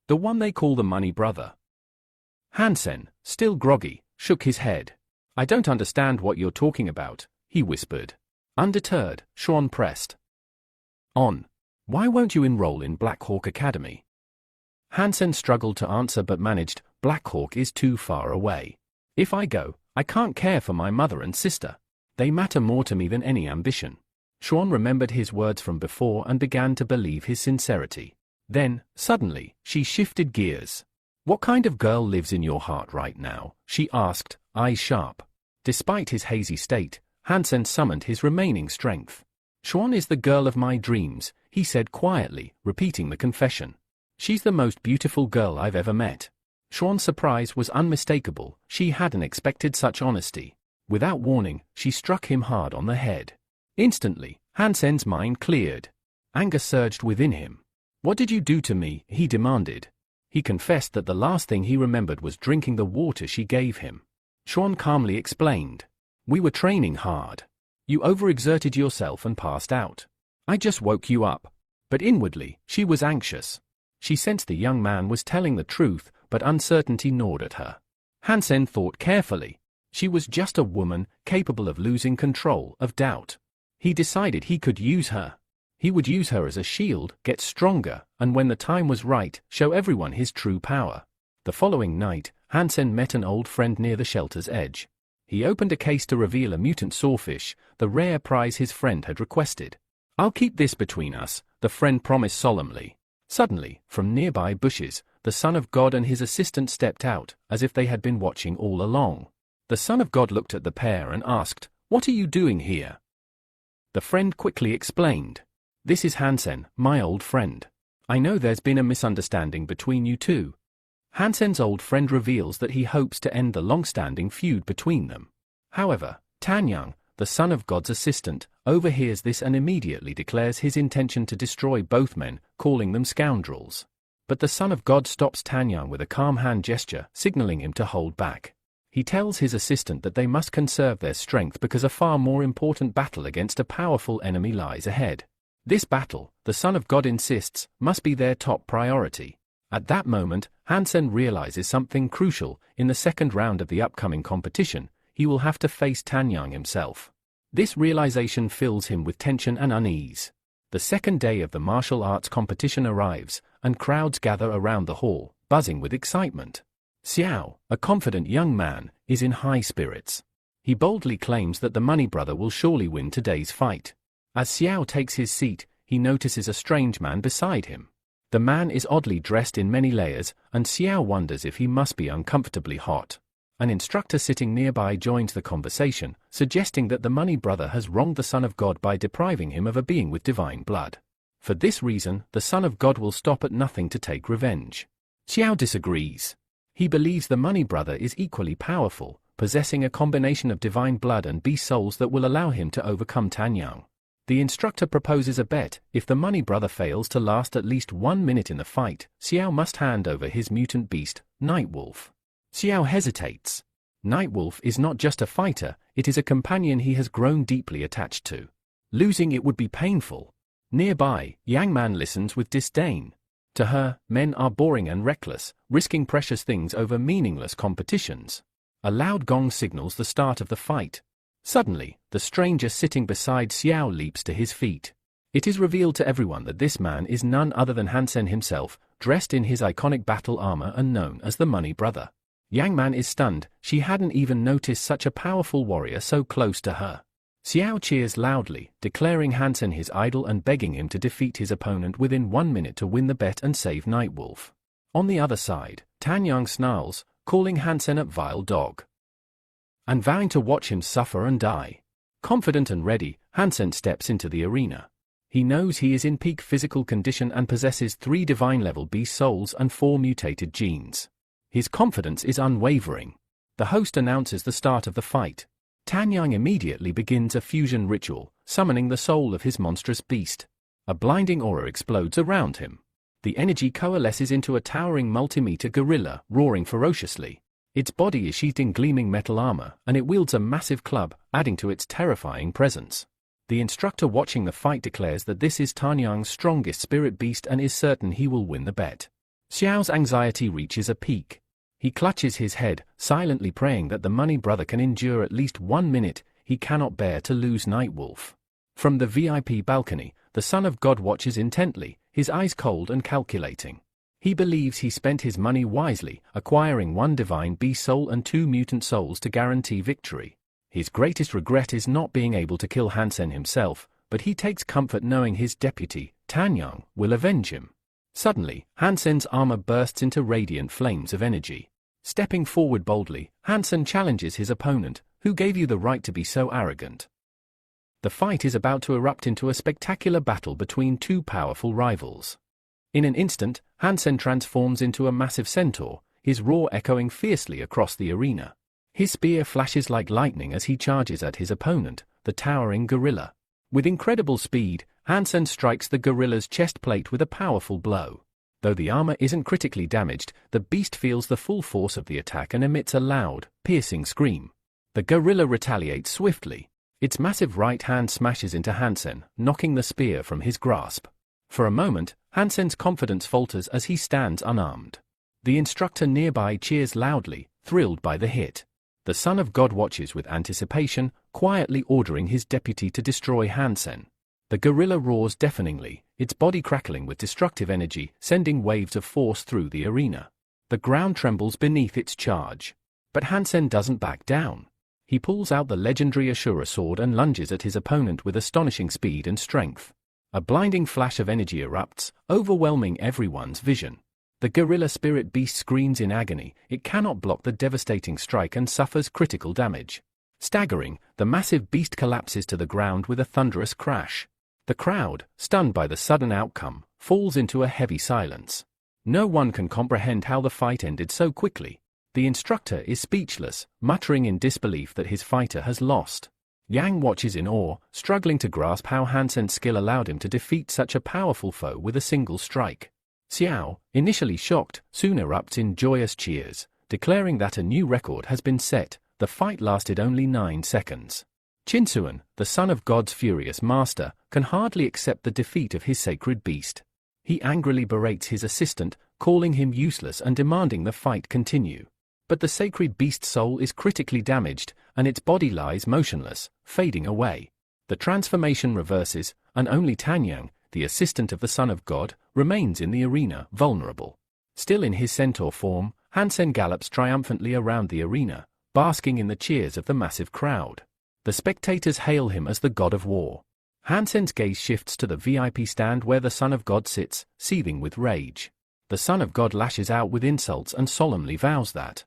Speaker 1: The one they call the Money Brother. Hansen, still groggy, shook his head. I don't understand what you're talking about, he whispered. Undeterred, Shounen pressed on. Why won't you enroll in Black Hawk Academy? Hansen struggled to answer but managed. Black Hawk is too far away. If I go, I can't care for my mother and sister. They matter more to me than any ambition. Shounen remembered his words from before and began to believe his sincerity. Then, suddenly, she shifted gears. What kind of girl lives in your heart right now? She asked, eyes sharp. Despite his hazy state, Hansen summoned his remaining strength. Shounen is the girl of my dreams, he said quietly, repeating the confession. She's the most beautiful girl I've ever met. Shouen's surprise was unmistakable, she hadn't expected such honesty. Without warning, she struck him hard on the head. Instantly, Hansen's mind cleared. Anger surged within him. What did you do to me? He demanded. He confessed that the last thing he remembered was drinking the water she gave him. Shounen calmly explained. We were training hard. You overexerted yourself and passed out. I just woke you up. But inwardly, she was anxious. She sensed the young man was telling the truth, but uncertainty gnawed at her. Hansen thought carefully. She was just a woman, capable of losing control, of doubt. He decided he could use her. He would use her as a shield, get stronger, and when the time was right, show everyone his true power. The following night, Hansen met an old friend near the shelter's edge. He opened a case to reveal a mutant sawfish, the rare prize his friend had requested. I'll keep this between us, the friend promised solemnly. Suddenly, from nearby bushes, the Son of God and his assistant stepped out, as if they had been watching all along. The Son of God looked at the pair and asked, "What are you doing here?" The friend quickly explained, "This is Hansen, my old friend. I know there's been a misunderstanding between you two." Hansen's old friend reveals that he hopes to end the long-standing feud between them. However, Tanyang, the Son of God's assistant, overhears this and immediately declares his intention to destroy both men, calling them scoundrels. But the Son of God stops Tanyang with a calm hand gesture, signaling him to hold back. He tells his assistant that they must conserve their strength because a far more important battle against a powerful enemy lies ahead. This battle, the Son of God insists, must be their top priority. At that moment, Hansen realizes something crucial. In the second round of the upcoming competition, he will have to face Tanyang himself. This realization fills him with tension and unease. The second day of the martial arts competition arrives, and crowds gather around the hall, buzzing with excitement. Xiao, a confident young man, is in high spirits. He boldly claims that the Money Brother will surely win today's fight. As Xiao takes his seat, he notices a strange man beside him. The man is oddly dressed in many layers, and Xiao wonders if he must be uncomfortably hot. An instructor sitting nearby joins the conversation, suggesting that the Money Brother has wronged the Son of God by depriving him of a being with divine blood. For this reason, the Son of God will stop at nothing to take revenge. Xiao disagrees. He believes the Money Brother is equally powerful, possessing a combination of divine blood and beast souls that will allow him to overcome Tanyang. The instructor proposes a bet. If the Money Brother fails to last at least 1 minute in the fight, Xiao must hand over his mutant beast, Nightwolf. Xiao hesitates. Nightwolf is not just a fighter, it is a companion he has grown deeply attached to. Losing it would be painful. Nearby, Yang Man listens with disdain. To her, men are boring and reckless, risking precious things over meaningless competitions. A loud gong signals the start of the fight. Suddenly, the stranger sitting beside Xiao leaps to his feet. It is revealed to everyone that this man is none other than Hansen himself, dressed in his iconic battle armor and known as the Money Brother. Yang Man is stunned. She hadn't even noticed such a powerful warrior so close to her. Xiao cheers loudly, declaring Hansen his idol and begging him to defeat his opponent within 1 minute to win the bet and save Nightwolf. On the other side, Tanyang snarls, calling Hansen a vile dog, and vowing to watch him suffer and die. Confident and ready, Hansen steps into the arena. He knows he is in peak physical condition and possesses 3 divine-level beast souls and 4 mutated genes. His confidence is unwavering. The host announces the start of the fight. Tanyang immediately begins a fusion ritual, summoning the soul of his monstrous beast. A blinding aura explodes around him. The energy coalesces into a towering multimeter gorilla, roaring ferociously. Its body is sheathed in gleaming metal armor, and it wields a massive club, adding to its terrifying presence. The instructor watching the fight declares that this is Tanyang's strongest spirit beast and is certain he will win the bet. Xiao's anxiety reaches a peak. He clutches his head, silently praying that the Money Brother can endure at least 1 minute. He cannot bear to lose Nightwolf. From the VIP balcony, the Son of God watches intently, his eyes cold and calculating. He believes he spent his money wisely, acquiring 1 divine beast soul and 2 mutant souls to guarantee victory. His greatest regret is not being able to kill Hansen himself, but he takes comfort knowing his deputy, Tanyang, will avenge him. Suddenly, Hansen's armor bursts into radiant flames of energy. Stepping forward boldly, Hansen challenges his opponent, "Who gave you the right to be so arrogant?" The fight is about to erupt into a spectacular battle between 2 powerful rivals. In an instant, Hansen transforms into a massive centaur, his roar echoing fiercely across the arena. His spear flashes like lightning as he charges at his opponent, the towering gorilla. With incredible speed, Hansen strikes the gorilla's chest plate with a powerful blow. Though the armor isn't critically damaged, the beast feels the full force of the attack and emits a loud, piercing scream. The gorilla retaliates swiftly. Its massive right hand smashes into Hansen, knocking the spear from his grasp. For a moment, Hansen's confidence falters as he stands unarmed. The instructor nearby cheers loudly, thrilled by the hit. The Son of God watches with anticipation, quietly ordering his deputy to destroy Hansen. The gorilla roars deafeningly, its body crackling with destructive energy, sending waves of force through the arena. The ground trembles beneath its charge. But Hansen doesn't back down. He pulls out the legendary Ashura sword and lunges at his opponent with astonishing speed and strength. A blinding flash of energy erupts, overwhelming everyone's vision. The gorilla spirit beast screams in agony. It cannot block the devastating strike and suffers critical damage. Staggering, the massive beast collapses to the ground with a thunderous crash. The crowd, stunned by the sudden outcome, falls into a heavy silence. No one can comprehend how the fight ended so quickly. The instructor is speechless, muttering in disbelief that his fighter has lost. Yang watches in awe, struggling to grasp how Hansen's skill allowed him to defeat such a powerful foe with a single strike. Xiao, initially shocked, soon erupts in joyous cheers, declaring that a new record has been set. The fight lasted only 9 seconds. Qinsuan, the son of God's furious master, can hardly accept the defeat of his sacred beast. He angrily berates his assistant, calling him useless and demanding the fight continue. But the sacred beast's soul is critically damaged, and its body lies motionless, fading away. The transformation reverses, and only Tanyang, the assistant of the Son of God, remains in the arena, vulnerable. Still in his centaur form, Hansen gallops triumphantly around the arena, basking in the cheers of the massive crowd. The spectators hail him as the god of war. Hansen's gaze shifts to the VIP stand where the Son of God sits, seething with rage. The Son of God lashes out with insults and solemnly vows that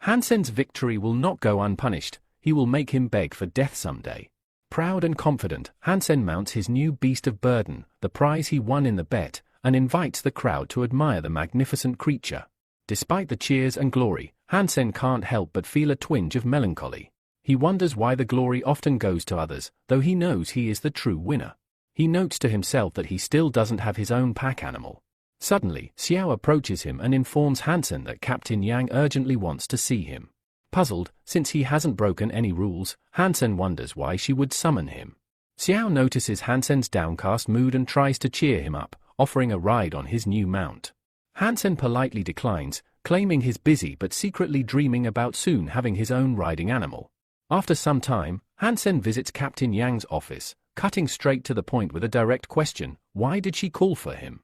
Speaker 1: Hansen's victory will not go unpunished. He will make him beg for death someday. Proud and confident, Hansen mounts his new beast of burden, the prize he won in the bet, and invites the crowd to admire the magnificent creature. Despite the cheers and glory, Hansen can't help but feel a twinge of melancholy. He wonders why the glory often goes to others, though he knows he is the true winner. He notes to himself that he still doesn't have his own pack animal. Suddenly, Xiao approaches him and informs Hansen that Captain Yang urgently wants to see him. Puzzled, since he hasn't broken any rules, Hansen wonders why she would summon him. Xiao notices Hansen's downcast mood and tries to cheer him up, offering a ride on his new mount. Hansen politely declines, claiming he's busy but secretly dreaming about soon having his own riding animal. After some time, Hansen visits Captain Yang's office, cutting straight to the point with a direct question: why did she call for him?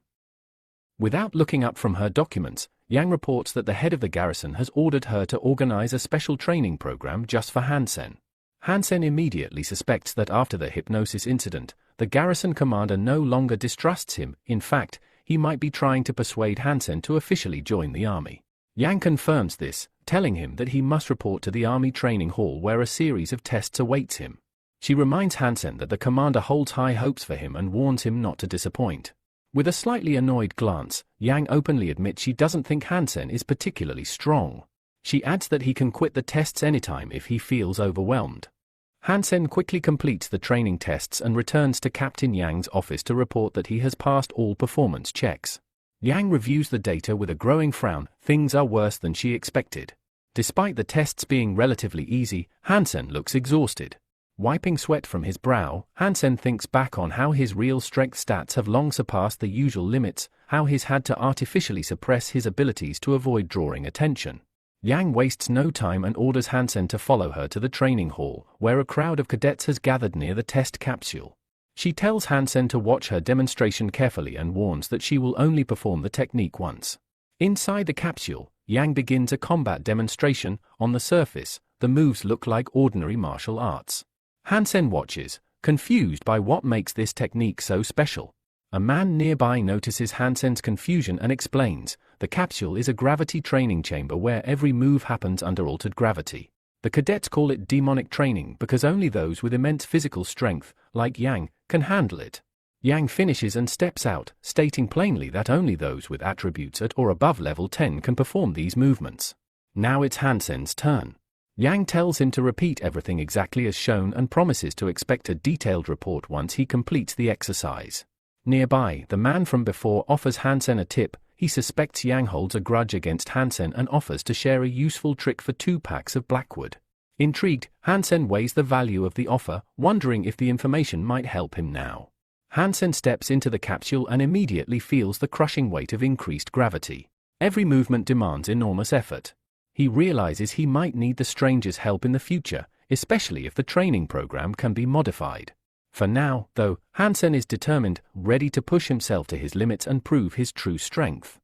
Speaker 1: Without looking up from her documents, Yang reports that the head of the garrison has ordered her to organize a special training program just for Hansen. Hansen immediately suspects that after the hypnosis incident, the garrison commander no longer distrusts him. In fact, he might be trying to persuade Hansen to officially join the army. Yang confirms this, telling him that he must report to the army training hall where a series of tests awaits him. She reminds Hansen that the commander holds high hopes for him and warns him not to disappoint. With a slightly annoyed glance, Yang openly admits she doesn't think Hansen is particularly strong. She adds that he can quit the tests anytime if he feels overwhelmed. Hansen quickly completes the training tests and returns to Captain Yang's office to report that he has passed all performance checks. Yang reviews the data with a growing frown. Things are worse than she expected. Despite the tests being relatively easy, Hansen looks exhausted. Wiping sweat from his brow, Hansen thinks back on how his real strength stats have long surpassed the usual limits, how he's had to artificially suppress his abilities to avoid drawing attention. Yang wastes no time and orders Hansen to follow her to the training hall, where a crowd of cadets has gathered near the test capsule. She tells Hansen to watch her demonstration carefully and warns that she will only perform the technique once. Inside the capsule, Yang begins a combat demonstration. On the surface, the moves look like ordinary martial arts. Hansen watches, confused by what makes this technique so special. A man nearby notices Hansen's confusion and explains, the capsule is a gravity training chamber where every move happens under altered gravity. The cadets call it demonic training because only those with immense physical strength, like Yang, can handle it. Yang finishes and steps out, stating plainly that only those with attributes at or above level 10 can perform these movements. Now it's Hansen's turn. Yang tells him to repeat everything exactly as shown and promises to expect a detailed report once he completes the exercise. Nearby, the man from before offers Hansen a tip. He suspects Yang holds a grudge against Hansen and offers to share a useful trick for 2 packs of blackwood. Intrigued, Hansen weighs the value of the offer, wondering if the information might help him now. Hansen steps into the capsule and immediately feels the crushing weight of increased gravity. Every movement demands enormous effort. He realizes he might need the stranger's help in the future, especially if the training program can be modified. For now, though, Hansen is determined, ready to push himself to his limits and prove his true strength.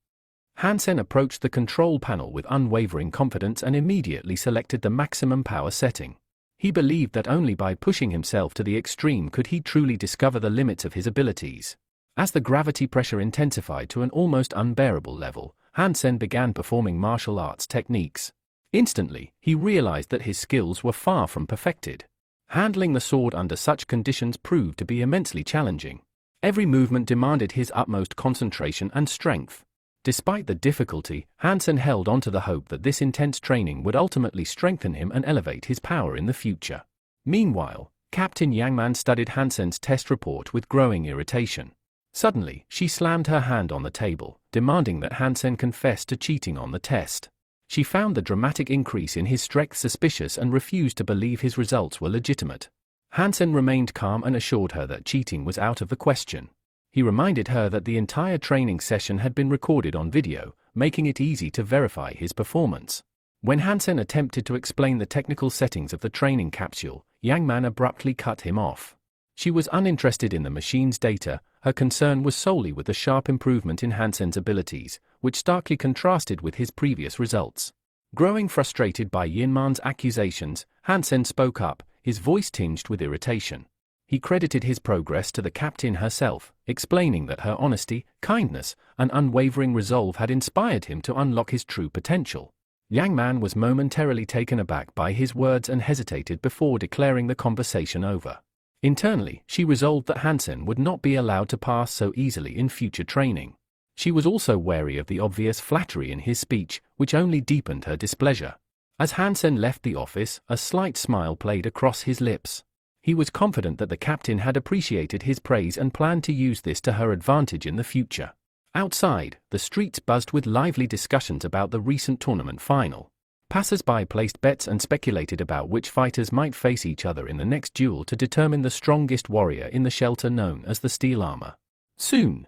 Speaker 1: Hansen approached the control panel with unwavering confidence and immediately selected the maximum power setting. He believed that only by pushing himself to the extreme could he truly discover the limits of his abilities. As the gravity pressure intensified to an almost unbearable level, Hansen began performing martial arts techniques. Instantly, he realized that his skills were far from perfected. Handling the sword under such conditions proved to be immensely challenging. Every movement demanded his utmost concentration and strength. Despite the difficulty, Hansen held on to the hope that this intense training would ultimately strengthen him and elevate his power in the future. Meanwhile, Captain Yangman studied Hansen's test report with growing irritation. Suddenly, she slammed her hand on the table, demanding that Hansen confess to cheating on the test. She found the dramatic increase in his strength suspicious and refused to believe his results were legitimate. Hansen remained calm and assured her that cheating was out of the question. He reminded her that the entire training session had been recorded on video, making it easy to verify his performance. When Hansen attempted to explain the technical settings of the training capsule, Yangman abruptly cut him off. She was uninterested in the machine's data, her concern was solely with the sharp improvement in Hansen's abilities, which starkly contrasted with his previous results. Growing frustrated by Yinman's accusations, Hansen spoke up, his voice tinged with irritation. He credited his progress to the captain herself, explaining that her honesty, kindness, and unwavering resolve had inspired him to unlock his true potential. Yangman was momentarily taken aback by his words and hesitated before declaring the conversation over. Internally, she resolved that Hansen would not be allowed to pass so easily in future training. She was also wary of the obvious flattery in his speech, which only deepened her displeasure. As Hansen left the office, a slight smile played across his lips. He was confident that the captain had appreciated his praise and planned to use this to her advantage in the future. Outside, the streets buzzed with lively discussions about the recent tournament final. Passers-by placed bets and speculated about which fighters might face each other in the next duel to determine the strongest warrior in the shelter known as the Steel Armor. Soon,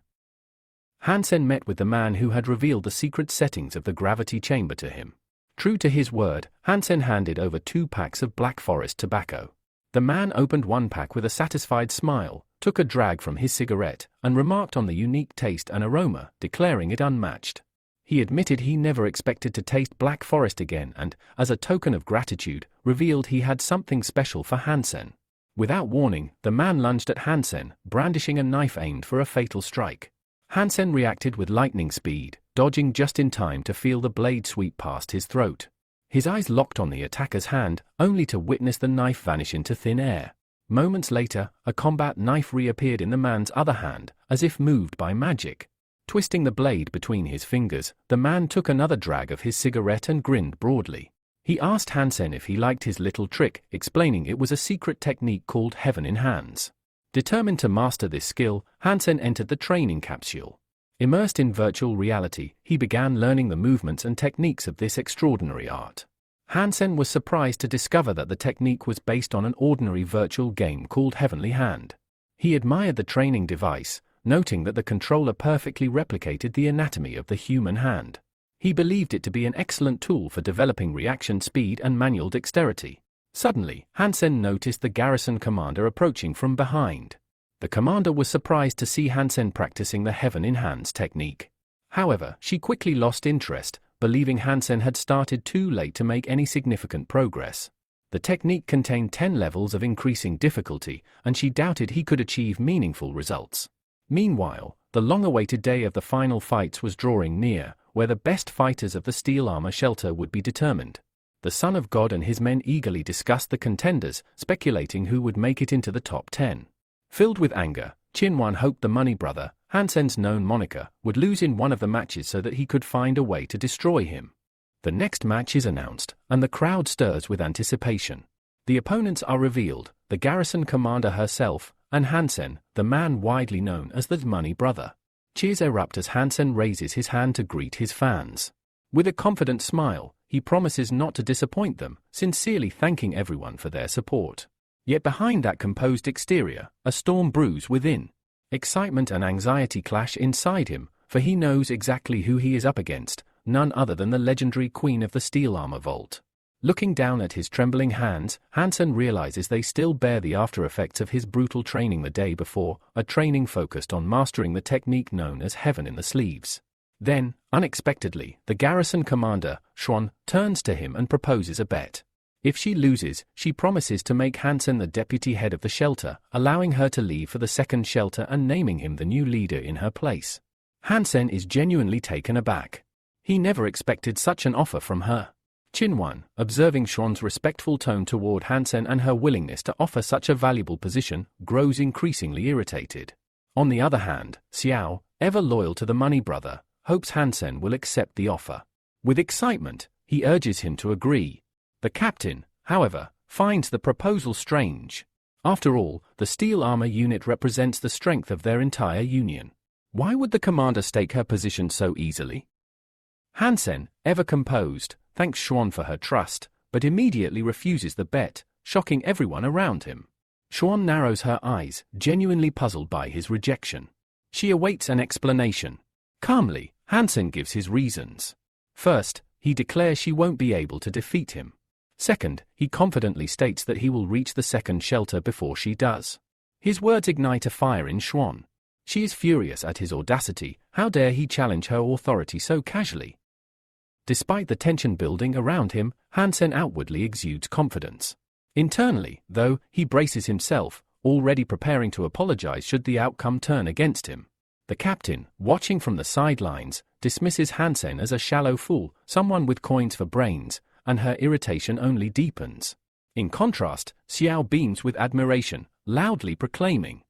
Speaker 1: Hansen met with the man who had revealed the secret settings of the gravity chamber to him. True to his word, Hansen handed over 2 packs of Black Forest tobacco. The man opened one pack with a satisfied smile, took a drag from his cigarette, and remarked on the unique taste and aroma, declaring it unmatched. He admitted he never expected to taste Black Forest again and, as a token of gratitude, revealed he had something special for Hansen. Without warning, the man lunged at Hansen, brandishing a knife aimed for a fatal strike. Hansen reacted with lightning speed, dodging just in time to feel the blade sweep past his throat. His eyes locked on the attacker's hand, only to witness the knife vanish into thin air. Moments later, a combat knife reappeared in the man's other hand, as if moved by magic. Twisting the blade between his fingers, the man took another drag of his cigarette and grinned broadly. He asked Hansen if he liked his little trick, explaining it was a secret technique called Heaven in Hands. Determined to master this skill, Hansen entered the training capsule. Immersed in virtual reality, he began learning the movements and techniques of this extraordinary art. Hansen was surprised to discover that the technique was based on an ordinary virtual game called Heavenly Hand. He admired the training device, noting that the controller perfectly replicated the anatomy of the human hand. He believed it to be an excellent tool for developing reaction speed and manual dexterity. Suddenly, Hansen noticed the garrison commander approaching from behind. The commander was surprised to see Hansen practicing the Heaven in Hands technique. However, she quickly lost interest, believing Hansen had started too late to make any significant progress. The technique contained 10 levels of increasing difficulty, and she doubted he could achieve meaningful results. Meanwhile, the long-awaited day of the final fights was drawing near, where the best fighters of the Steel Armor shelter would be determined. The Son of God and his men eagerly discussed the contenders, speculating who would make it into the top 10. Filled with anger, Chinwan hoped the Money Brother, Hansen's known moniker, would lose in one of the matches so that he could find a way to destroy him. The next match is announced, and the crowd stirs with anticipation. The opponents are revealed, the garrison commander herself, and Hansen, the man widely known as the Money Brother. Cheers erupt as Hansen raises his hand to greet his fans. With a confident smile, he promises not to disappoint them, sincerely thanking everyone for their support. Yet behind that composed exterior, a storm brews within. Excitement and anxiety clash inside him, for he knows exactly who he is up against, none other than the legendary Queen of the Steel Armor Vault. Looking down at his trembling hands, Hansen realizes they still bear the after-effects of his brutal training the day before, a training focused on mastering the technique known as Heaven in the Sleeves. Then, unexpectedly, the garrison commander, Xuan, turns to him and proposes a bet. If she loses, she promises to make Hansen the deputy head of the shelter, allowing her to leave for the second shelter and naming him the new leader in her place. Hansen is genuinely taken aback. He never expected such an offer from her. Chinwon, observing Xuan's respectful tone toward Hansen and her willingness to offer such a valuable position, grows increasingly irritated. On the other hand, Xiao, ever loyal to the money brother, hopes Hansen will accept the offer. With excitement, he urges him to agree. The captain, however, finds the proposal strange. After all, the steel armor unit represents the strength of their entire union. Why would the commander stake her position so easily? Hansen, ever composed, thanks Xuan for her trust, but immediately refuses the bet, shocking everyone around him. Xuan narrows her eyes, genuinely puzzled by his rejection. She awaits an explanation. Calmly, Hansen gives his reasons. First, he declares she won't be able to defeat him. Second, he confidently states that he will reach the second shelter before she does. His words ignite a fire in Xuan. She is furious at his audacity. How dare he challenge her authority so casually? Despite the tension building around him, Hansen outwardly exudes confidence. Internally, though, he braces himself, already preparing to apologize should the outcome turn against him. The captain, watching from the sidelines, dismisses Hansen as a shallow fool, someone with coins for brains, and her irritation only deepens. In contrast, Xiao beams with admiration, loudly proclaiming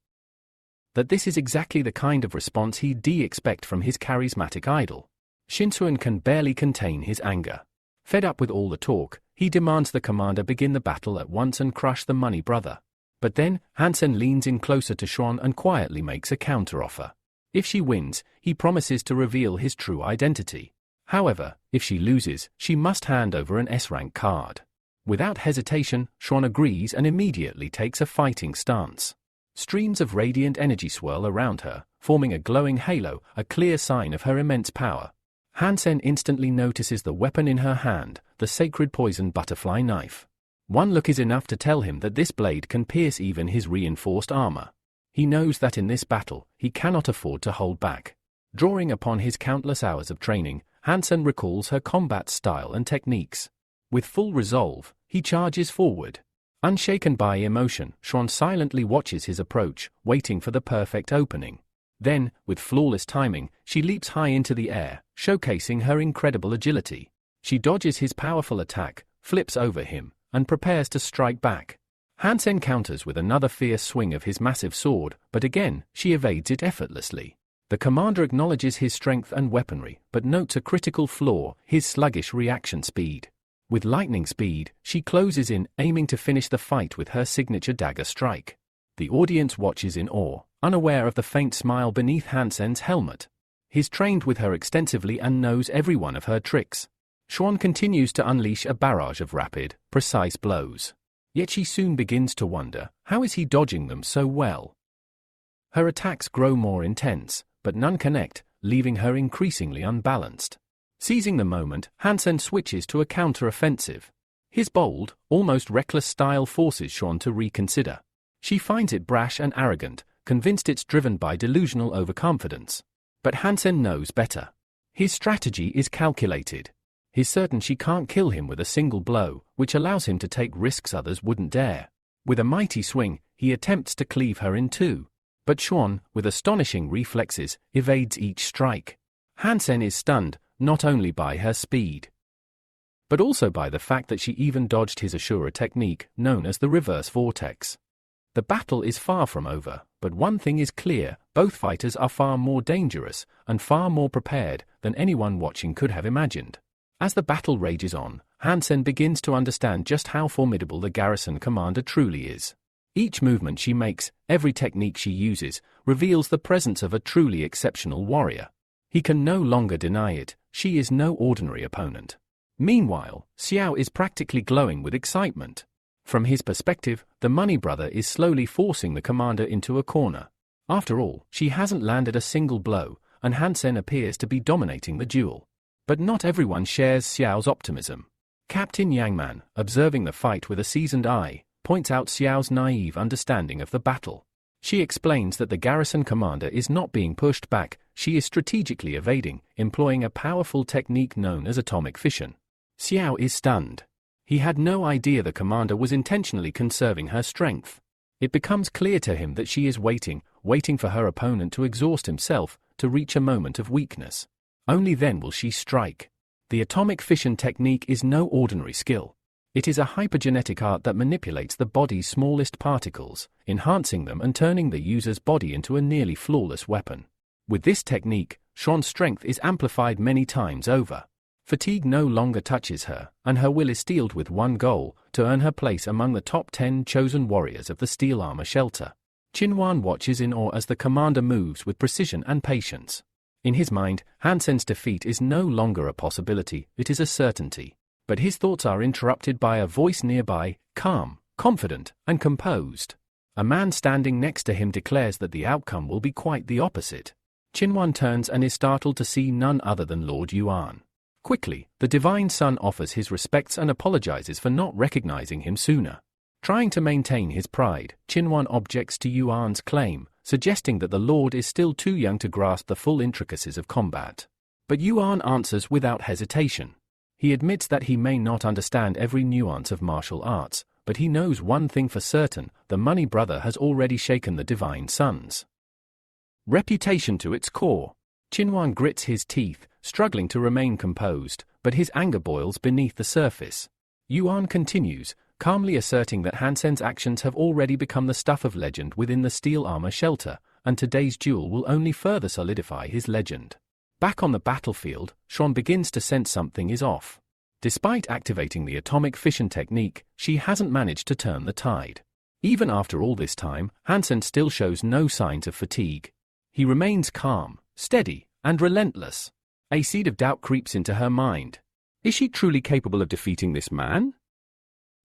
Speaker 1: that this is exactly the kind of response he'd expect from his charismatic idol. Shinsuan can barely contain his anger. Fed up with all the talk, he demands the commander begin the battle at once and crush the money brother. But then, Hansen leans in closer to Xuan and quietly makes a counteroffer. If she wins, he promises to reveal his true identity. However, if she loses, she must hand over an S-rank card. Without hesitation, Xuan agrees and immediately takes a fighting stance. Streams of radiant energy swirl around her, forming a glowing halo, a clear sign of her immense power. Hansen instantly notices the weapon in her hand, the sacred poison butterfly knife. One look is enough to tell him that this blade can pierce even his reinforced armor. He knows that in this battle, he cannot afford to hold back. Drawing upon his countless hours of training, Hansen recalls her combat style and techniques. With full resolve, he charges forward. Unshaken by emotion, Xuan silently watches his approach, waiting for the perfect opening. Then, with flawless timing, she leaps high into the air, showcasing her incredible agility. She dodges his powerful attack, flips over him, and prepares to strike back. Hansen counters with another fierce swing of his massive sword, but again, she evades it effortlessly. The commander acknowledges his strength and weaponry, but notes a critical flaw, his sluggish reaction speed. With lightning speed, she closes in, aiming to finish the fight with her signature dagger strike. The audience watches in awe, unaware of the faint smile beneath Hansen's helmet. He's trained with her extensively and knows every one of her tricks. Xuan continues to unleash a barrage of rapid, precise blows. Yet she soon begins to wonder, how is he dodging them so well? Her attacks grow more intense, but none connect, leaving her increasingly unbalanced. Seizing the moment, Hansen switches to a counter-offensive. His bold, almost reckless style forces Xuan to reconsider. She finds it brash and arrogant, convinced it's driven by delusional overconfidence. But Hansen knows better. His strategy is calculated. He's certain she can't kill him with a single blow, which allows him to take risks others wouldn't dare. With a mighty swing, he attempts to cleave her in two. But Xuan, with astonishing reflexes, evades each strike. Hansen is stunned, not only by her speed, but also by the fact that she even dodged his Ashura technique, known as the reverse vortex. The battle is far from over, but one thing is clear, both fighters are far more dangerous, and far more prepared, than anyone watching could have imagined. As the battle rages on, Hansen begins to understand just how formidable the garrison commander truly is. Each movement she makes, every technique she uses, reveals the presence of a truly exceptional warrior. He can no longer deny it, she is no ordinary opponent. Meanwhile, Xiao is practically glowing with excitement. From his perspective, the money brother is slowly forcing the commander into a corner. After all, she hasn't landed a single blow, and Hansen appears to be dominating the duel. But not everyone shares Xiao's optimism. Captain Yangman, observing the fight with a seasoned eye, points out Xiao's naive understanding of the battle. She explains that the garrison commander is not being pushed back, she is strategically evading, employing a powerful technique known as atomic fission. Xiao is stunned. He had no idea the commander was intentionally conserving her strength. It becomes clear to him that she is waiting for her opponent to exhaust himself, to reach a moment of weakness. Only then will she strike. The atomic fission technique is no ordinary skill. It is a hypergenetic art that manipulates the body's smallest particles, enhancing them and turning the user's body into a nearly flawless weapon. With this technique, Shon's strength is amplified many times over. Fatigue no longer touches her, and her will is steeled with one goal: to earn her place among the top 10 chosen warriors of the steel armor shelter. Qinhuan watches in awe as the commander moves with precision and patience. In his mind, Hansen's defeat is no longer a possibility, it is a certainty. But his thoughts are interrupted by a voice nearby, calm, confident, and composed. A man standing next to him declares that the outcome will be quite the opposite. Qinhuan turns and is startled to see none other than Lord Yuan. Quickly, the Divine Son offers his respects and apologizes for not recognizing him sooner. Trying to maintain his pride, Qinhuan objects to Yuan's claim, suggesting that the Lord is still too young to grasp the full intricacies of combat. But Yuan answers without hesitation. He admits that he may not understand every nuance of martial arts, but he knows one thing for certain: the Money Brother has already shaken the Divine Son's reputation to its core. Qinhuan grits his teeth, struggling to remain composed, but his anger boils beneath the surface. Yuan continues, calmly asserting that Hansen's actions have already become the stuff of legend within the steel armor shelter, and today's duel will only further solidify his legend. Back on the battlefield, Shon begins to sense something is off. Despite activating the atomic fission technique, she hasn't managed to turn the tide. Even after all this time, Hansen still shows no signs of fatigue. He remains calm, steady, and relentless. A seed of doubt creeps into her mind. Is she truly capable of defeating this man?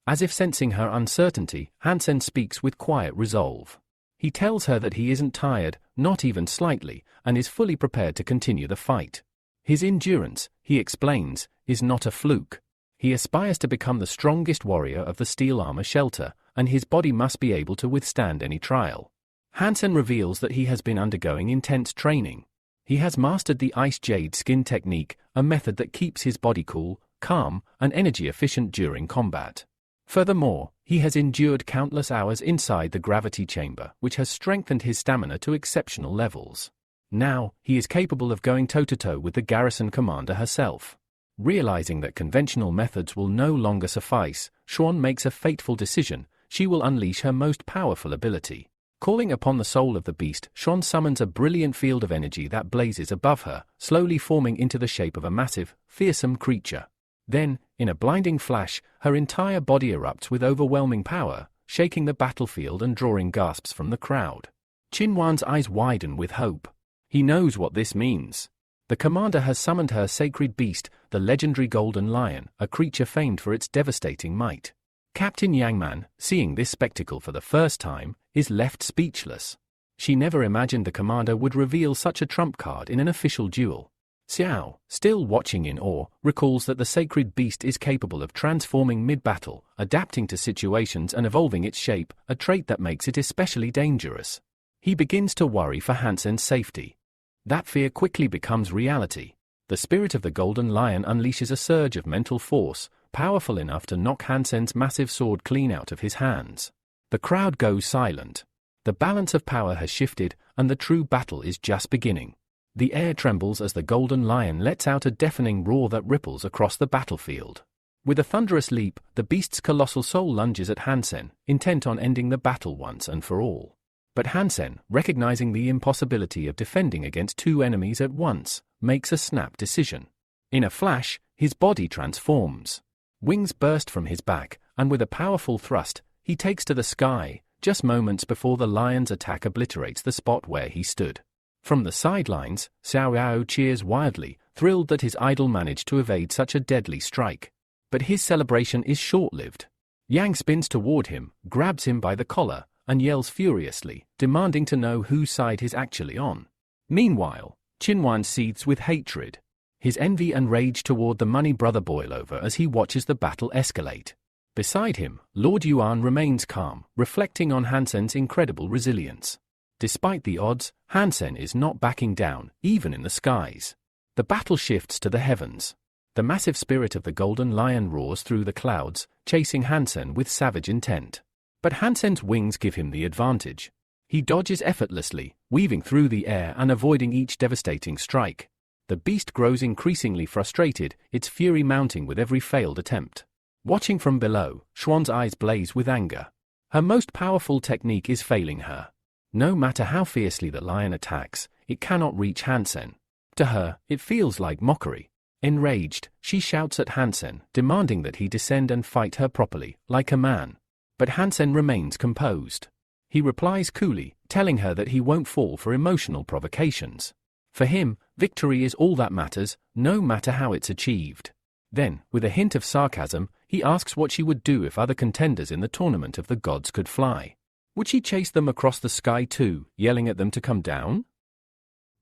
Speaker 1: As if sensing her uncertainty, Hansen speaks with quiet resolve. He tells her that he isn't tired, not even slightly, and is fully prepared to continue the fight. His endurance, he explains, is not a fluke. He aspires to become the strongest warrior of the steel armor shelter, and his body must be able to withstand any trial. Hansen reveals that he has been undergoing intense training. He has mastered the ice jade skin technique, a method that keeps his body cool, calm, and energy efficient during combat. Furthermore, he has endured countless hours inside the gravity chamber, which has strengthened his stamina to exceptional levels. Now, he is capable of going toe-to-toe with the garrison commander herself. Realizing that conventional methods will no longer suffice, Shon makes a fateful decision: she will unleash her most powerful ability. Calling upon the soul of the beast, Shon summons a brilliant field of energy that blazes above her, slowly forming into the shape of a massive, fearsome creature. Then, in a blinding flash, her entire body erupts with overwhelming power, shaking the battlefield and drawing gasps from the crowd. Qinhuan's eyes widen with hope. He knows what this means. The commander has summoned her sacred beast, the legendary golden lion, a creature famed for its devastating might. Captain Yangman, seeing this spectacle for the first time, is left speechless. She never imagined the commander would reveal such a trump card in an official duel. Xiao, still watching in awe, recalls that the sacred beast is capable of transforming mid-battle, adapting to situations and evolving its shape, a trait that makes it especially dangerous. He begins to worry for Hansen's safety. That fear quickly becomes reality. The spirit of the golden lion unleashes a surge of mental force, powerful enough to knock Hansen's massive sword clean out of his hands. The crowd goes silent. The balance of power has shifted, and the true battle is just beginning. The air trembles as the golden lion lets out a deafening roar that ripples across the battlefield. With a thunderous leap, the beast's colossal soul lunges at Hansen, intent on ending the battle once and for all. But Hansen, recognizing the impossibility of defending against two enemies at once, makes a snap decision. In a flash, his body transforms. Wings burst from his back, and with a powerful thrust, he takes to the sky, just moments before the lion's attack obliterates the spot where he stood. From the sidelines, Xiao Yao cheers wildly, thrilled that his idol managed to evade such a deadly strike. But his celebration is short-lived. Yang spins toward him, grabs him by the collar, and yells furiously, demanding to know whose side he's actually on. Meanwhile, Qinhuan seethes with hatred. His envy and rage toward the money brother boil over as he watches the battle escalate. Beside him, Lord Yuan remains calm, reflecting on Hansen's incredible resilience. Despite the odds, Hansen is not backing down, even in the skies. The battle shifts to the heavens. The massive spirit of the golden lion roars through the clouds, chasing Hansen with savage intent. But Hansen's wings give him the advantage. He dodges effortlessly, weaving through the air and avoiding each devastating strike. The beast grows increasingly frustrated, its fury mounting with every failed attempt. Watching from below, Xuan's eyes blaze with anger. Her most powerful technique is failing her. No matter how fiercely the lion attacks, it cannot reach Hansen. To her, it feels like mockery. Enraged, she shouts at Hansen, demanding that he descend and fight her properly, like a man. But Hansen remains composed. He replies coolly, telling her that he won't fall for emotional provocations. For him, victory is all that matters, no matter how it's achieved. Then, with a hint of sarcasm, he asks what she would do if other contenders in the tournament of the gods could fly. Would she chase them across the sky too, yelling at them to come down?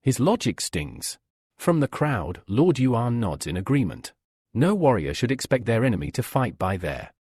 Speaker 1: His logic stings. From the crowd, Lord Yuan nods in agreement. No warrior should expect their enemy to fight by their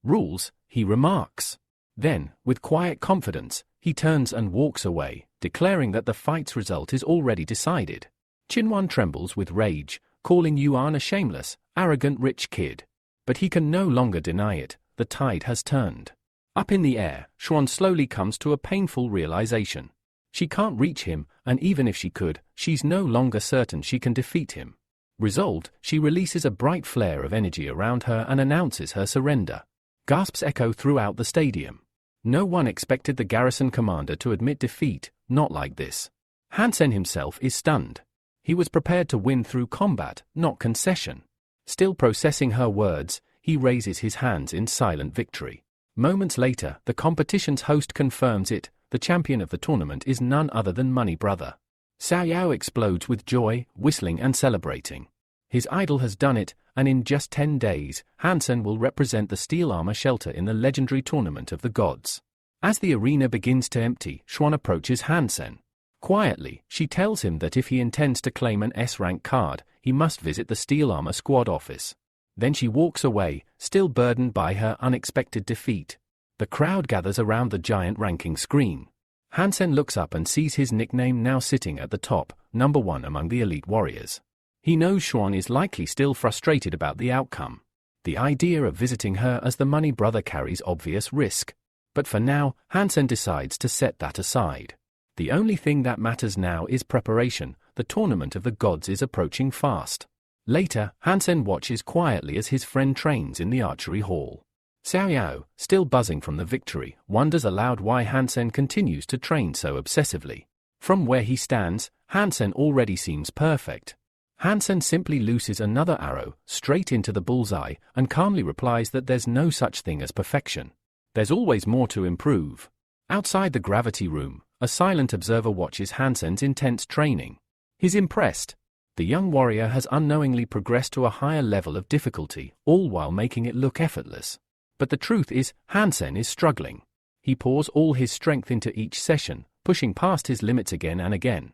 Speaker 1: rules, he remarks. Then, with quiet confidence, he turns and walks away, declaring that the fight's result is already decided. Qinwan trembles with rage, calling Yuan a shameless, arrogant rich kid. But he can no longer deny it, the tide has turned. Up in the air, Xuan slowly comes to a painful realization. She can't reach him, and even if she could, she's no longer certain she can defeat him. Resolved, she releases a bright flare of energy around her and announces her surrender. Gasps echo throughout the stadium. No one expected the garrison commander to admit defeat, not like this. Hansen himself is stunned. He was prepared to win through combat, not concession. Still processing her words, he raises his hands in silent victory. Moments later, the competition's host confirms it. The champion of the tournament is none other than Money Brother. Xiao Yao explodes with joy, whistling and celebrating. His idol has done it, and in just 10 days, Hansen will represent the steel armor shelter in the legendary tournament of the gods. As the arena begins to empty, Xuan approaches Hansen. Quietly, she tells him that if he intends to claim an S-rank card, he must visit the steel armor squad office. Then she walks away, still burdened by her unexpected defeat. The crowd gathers around the giant ranking screen. Hansen looks up and sees his nickname now sitting at the top, number 1 among the elite warriors. He knows Xuan is likely still frustrated about the outcome. The idea of visiting her as the Money Brother carries obvious risk. But for now, Hansen decides to set that aside. The only thing that matters now is preparation. The tournament of the gods is approaching fast. Later, Hansen watches quietly as his friend trains in the archery hall. Xiao Yao, still buzzing from the victory, wonders aloud why Hansen continues to train so obsessively. From where he stands, Hansen already seems perfect. Hansen simply looses another arrow, straight into the bullseye, and calmly replies that there's no such thing as perfection. There's always more to improve. Outside the gravity room, a silent observer watches Hansen's intense training. He's impressed. The young warrior has unknowingly progressed to a higher level of difficulty, all while making it look effortless. But the truth is, Hansen is struggling. He pours all his strength into each session, pushing past his limits again and again.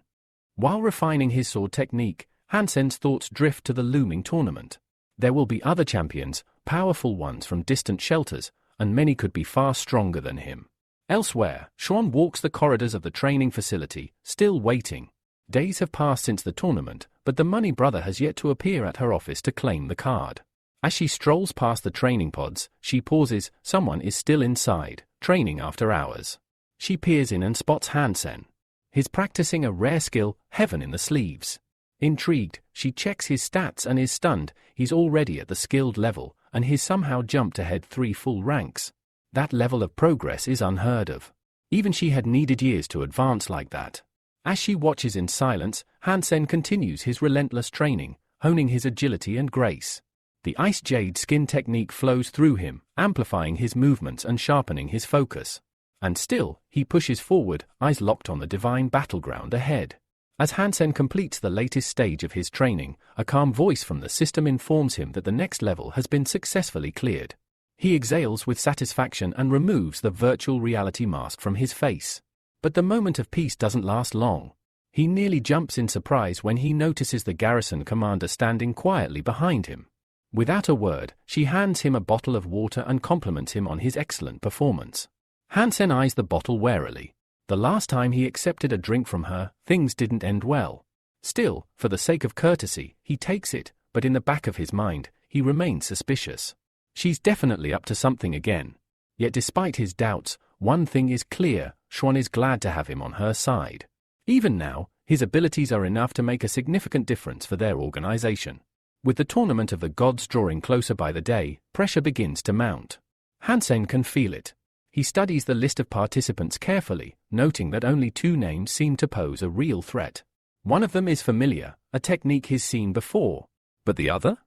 Speaker 1: While refining his sword technique, Hansen's thoughts drift to the looming tournament. There will be other champions, powerful ones from distant shelters, and many could be far stronger than him. Elsewhere, Xuan walks the corridors of the training facility, still waiting. Days have passed since the tournament, but the Money Brother has yet to appear at her office to claim the card. As she strolls past the training pods, she pauses. Someone is still inside, training after hours. She peers in and spots Hansen. He's practicing a rare skill, Heaven in the Sleeves. Intrigued, she checks his stats and is stunned. He's already at the skilled level, and he's somehow jumped ahead 3 full ranks. That level of progress is unheard of. Even she had needed years to advance like that. As she watches in silence, Hansen continues his relentless training, honing his agility and grace. The ice jade skin technique flows through him, amplifying his movements and sharpening his focus. And still, he pushes forward, eyes locked on the divine battleground ahead. As Hansen completes the latest stage of his training, a calm voice from the system informs him that the next level has been successfully cleared. He exhales with satisfaction and removes the virtual reality mask from his face. But the moment of peace doesn't last long. He nearly jumps in surprise when he notices the garrison commander standing quietly behind him. Without a word, she hands him a bottle of water and compliments him on his excellent performance. Hansen eyes the bottle warily. The last time he accepted a drink from her, things didn't end well. Still, for the sake of courtesy, he takes it, but in the back of his mind, he remained suspicious. She's definitely up to something again. Yet despite his doubts, one thing is clear, Xuan is glad to have him on her side. Even now, his abilities are enough to make a significant difference for their organization. With the tournament of the gods drawing closer by the day, pressure begins to mount. Hansen can feel it. He studies the list of participants carefully, noting that only 2 names seem to pose a real threat. One of them is familiar, a technique he's seen before. But the other?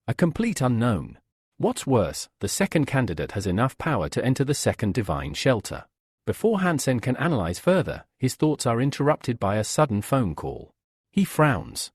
Speaker 1: A complete unknown. What's worse, the second candidate has enough power to enter the second divine shelter. Before Hansen can analyze further, his thoughts are interrupted by a sudden phone call. He frowns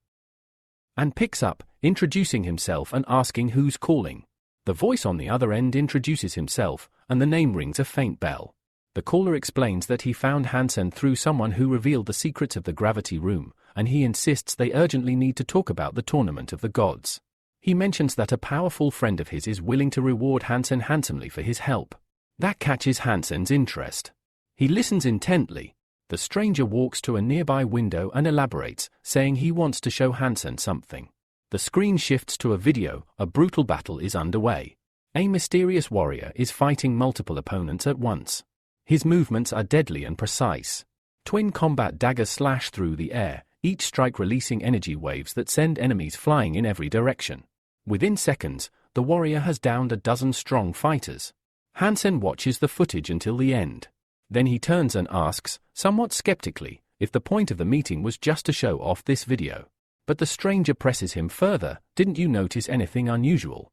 Speaker 1: and picks up, introducing himself and asking who's calling. The voice on the other end introduces himself, and the name rings a faint bell. The caller explains that he found Hansen through someone who revealed the secrets of the gravity room, and he insists they urgently need to talk about the tournament of the gods. He mentions that a powerful friend of his is willing to reward Hansen handsomely for his help. That catches Hansen's interest. He listens intently. The stranger walks to a nearby window and elaborates, saying he wants to show Hansen something. The screen shifts to a video. A brutal battle is underway. A mysterious warrior is fighting multiple opponents at once. His movements are deadly and precise. Twin combat daggers slash through the air, each strike releasing energy waves that send enemies flying in every direction. Within seconds, the warrior has downed a dozen strong fighters. Hansen watches the footage until the end. Then he turns and asks, somewhat skeptically, if the point of the meeting was just to show off this video. But the stranger presses him further, didn't you notice anything unusual?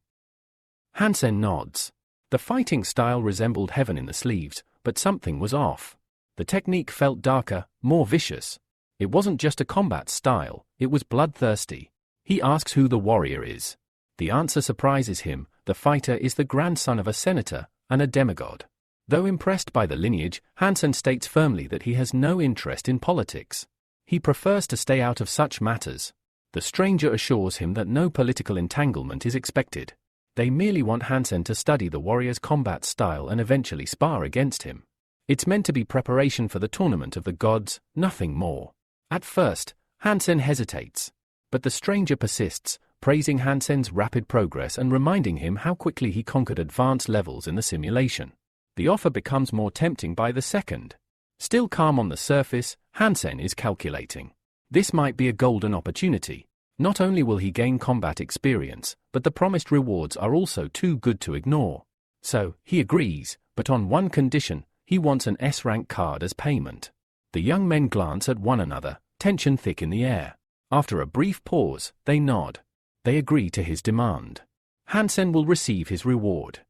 Speaker 1: Hansen nods. The fighting style resembled heaven in the sleeves, but something was off. The technique felt darker, more vicious. It wasn't just a combat style, it was bloodthirsty. He asks who the warrior is. The answer surprises him. The fighter is the grandson of a senator and a demigod. Though impressed by the lineage, Hansen states firmly that he has no interest in politics. He prefers to stay out of such matters. The stranger assures him that no political entanglement is expected. They merely want Hansen to study the warrior's combat style and eventually spar against him. It's meant to be preparation for the tournament of the gods, nothing more. At first, Hansen hesitates. But the stranger persists, praising Hansen's rapid progress and reminding him how quickly he conquered advanced levels in the simulation. The offer becomes more tempting by the second. Still calm on the surface, Hansen is calculating. This might be a golden opportunity. Not only will he gain combat experience, but the promised rewards are also too good to ignore. So, he agrees, but on one condition: he wants an S-rank card as payment. The young men glance at one another, tension thick in the air. After a brief pause, they nod. They agree to his demand. Hansen will receive his reward.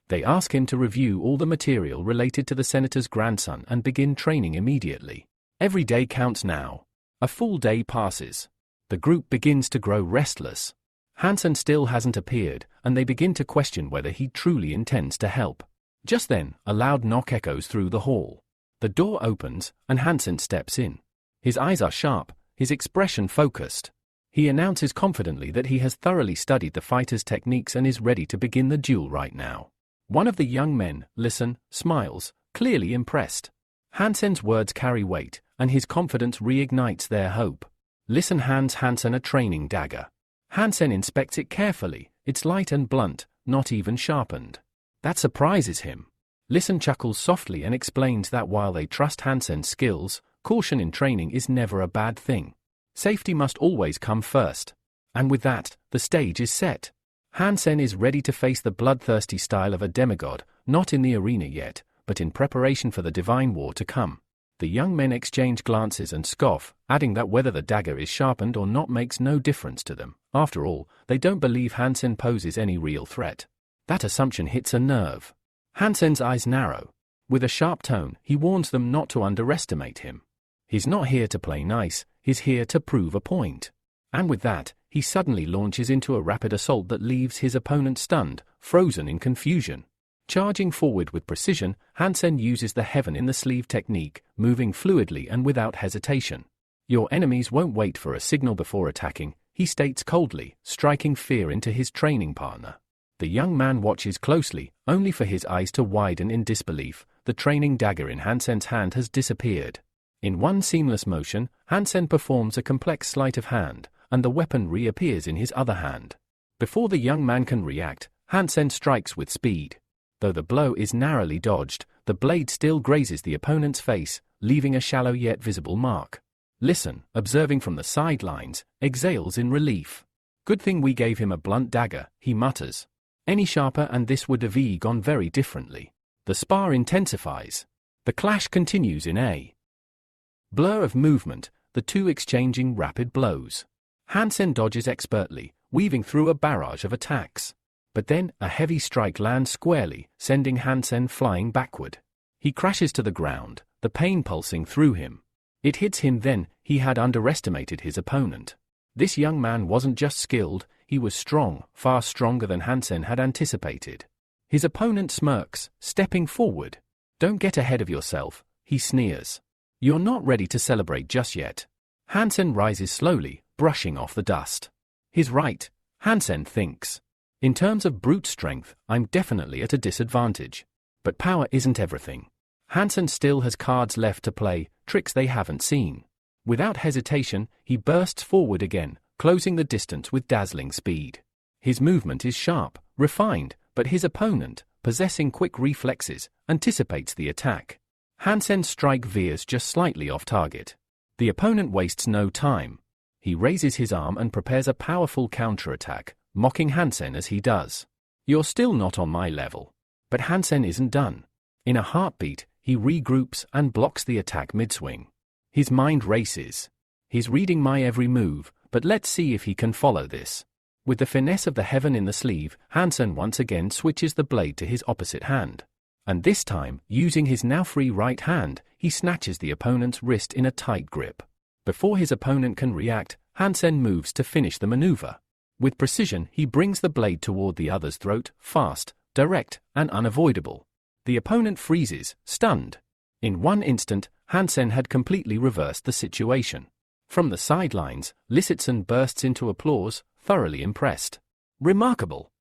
Speaker 1: They ask him to review all the material related to the senator's grandson and begin training immediately. Every day counts now. A full day passes. The group begins to grow restless. Hansen still hasn't appeared, and they begin to question whether he truly intends to help. Just then, a loud knock echoes through the hall. The door opens, and Hansen steps in. His eyes are sharp, his expression focused. He announces confidently that he has thoroughly studied the fighter's techniques and is ready to begin the duel right now. One of the young men, Listen, smiles, clearly impressed. Hansen's words carry weight, and his confidence reignites their hope. Listen hands Hansen a training dagger. Hansen inspects it carefully. It's light and blunt, not even sharpened. That surprises him. Listen chuckles softly and explains that while they trust Hansen's skills, caution in training is never a bad thing. Safety must always come first. And with that, the stage is set. Hansen is ready to face the bloodthirsty style of a demigod, not in the arena yet, but in preparation for the divine war to come. The young men exchange glances and scoff, adding that whether the dagger is sharpened or not makes no difference to them. After all, they don't believe Hansen poses any real threat. That assumption hits a nerve. Hansen's eyes narrow. With a sharp tone, he warns them not to underestimate him. He's not here to play nice, he's here to prove a point. And with that, he suddenly launches into a rapid assault that leaves his opponent stunned, frozen in confusion. Charging forward with precision, Hansen uses the heaven in the sleeve technique, moving fluidly and without hesitation. Your enemies won't wait for a signal before attacking, he states coldly, striking fear into his training partner. The young man watches closely, only for his eyes to widen in disbelief. The training dagger in Hansen's hand has disappeared. In one seamless motion, Hansen performs a complex sleight of hand, and the weapon reappears in his other hand. Before the young man can react, Hansen strikes with speed. Though the blow is narrowly dodged, the blade still grazes the opponent's face, leaving a shallow yet visible mark. Listen, observing from the sidelines, exhales in relief. "Good thing we gave him a blunt dagger," he mutters. "Any sharper and this would have gone very differently." The spar intensifies. The clash continues in a blur of movement, the two exchanging rapid blows. Hansen dodges expertly, weaving through a barrage of attacks. But then, a heavy strike lands squarely, sending Hansen flying backward. He crashes to the ground, the pain pulsing through him. It hits him then, he had underestimated his opponent. This young man wasn't just skilled, he was strong, far stronger than Hansen had anticipated. His opponent smirks, stepping forward. "Don't get ahead of yourself," he sneers. "You're not ready to celebrate just yet." Hansen rises slowly, brushing off the dust. He's right, Hansen thinks. In terms of brute strength, I'm definitely at a disadvantage. But power isn't everything. Hansen still has cards left to play, tricks they haven't seen. Without hesitation, he bursts forward again, closing the distance with dazzling speed. His movement is sharp, refined, but his opponent, possessing quick reflexes, anticipates the attack. Hansen's strike veers just slightly off target. The opponent wastes no time. He raises his arm and prepares a powerful counterattack, mocking Hansen as he does. "You're still not on my level." But Hansen isn't done. In a heartbeat, he regroups and blocks the attack mid-swing. His mind races. He's reading my every move, but let's see if he can follow this. With the finesse of the heaven in the sleeve, Hansen once again switches the blade to his opposite hand. And this time, using his now free right hand, he snatches the opponent's wrist in a tight grip. Before his opponent can react, Hansen moves to finish the maneuver. With precision, he brings the blade toward the other's throat, fast, direct, and unavoidable. The opponent freezes, stunned. In one instant, Hansen had completely reversed the situation. From the sidelines, Lisitson bursts into applause, thoroughly impressed. "Remarkable."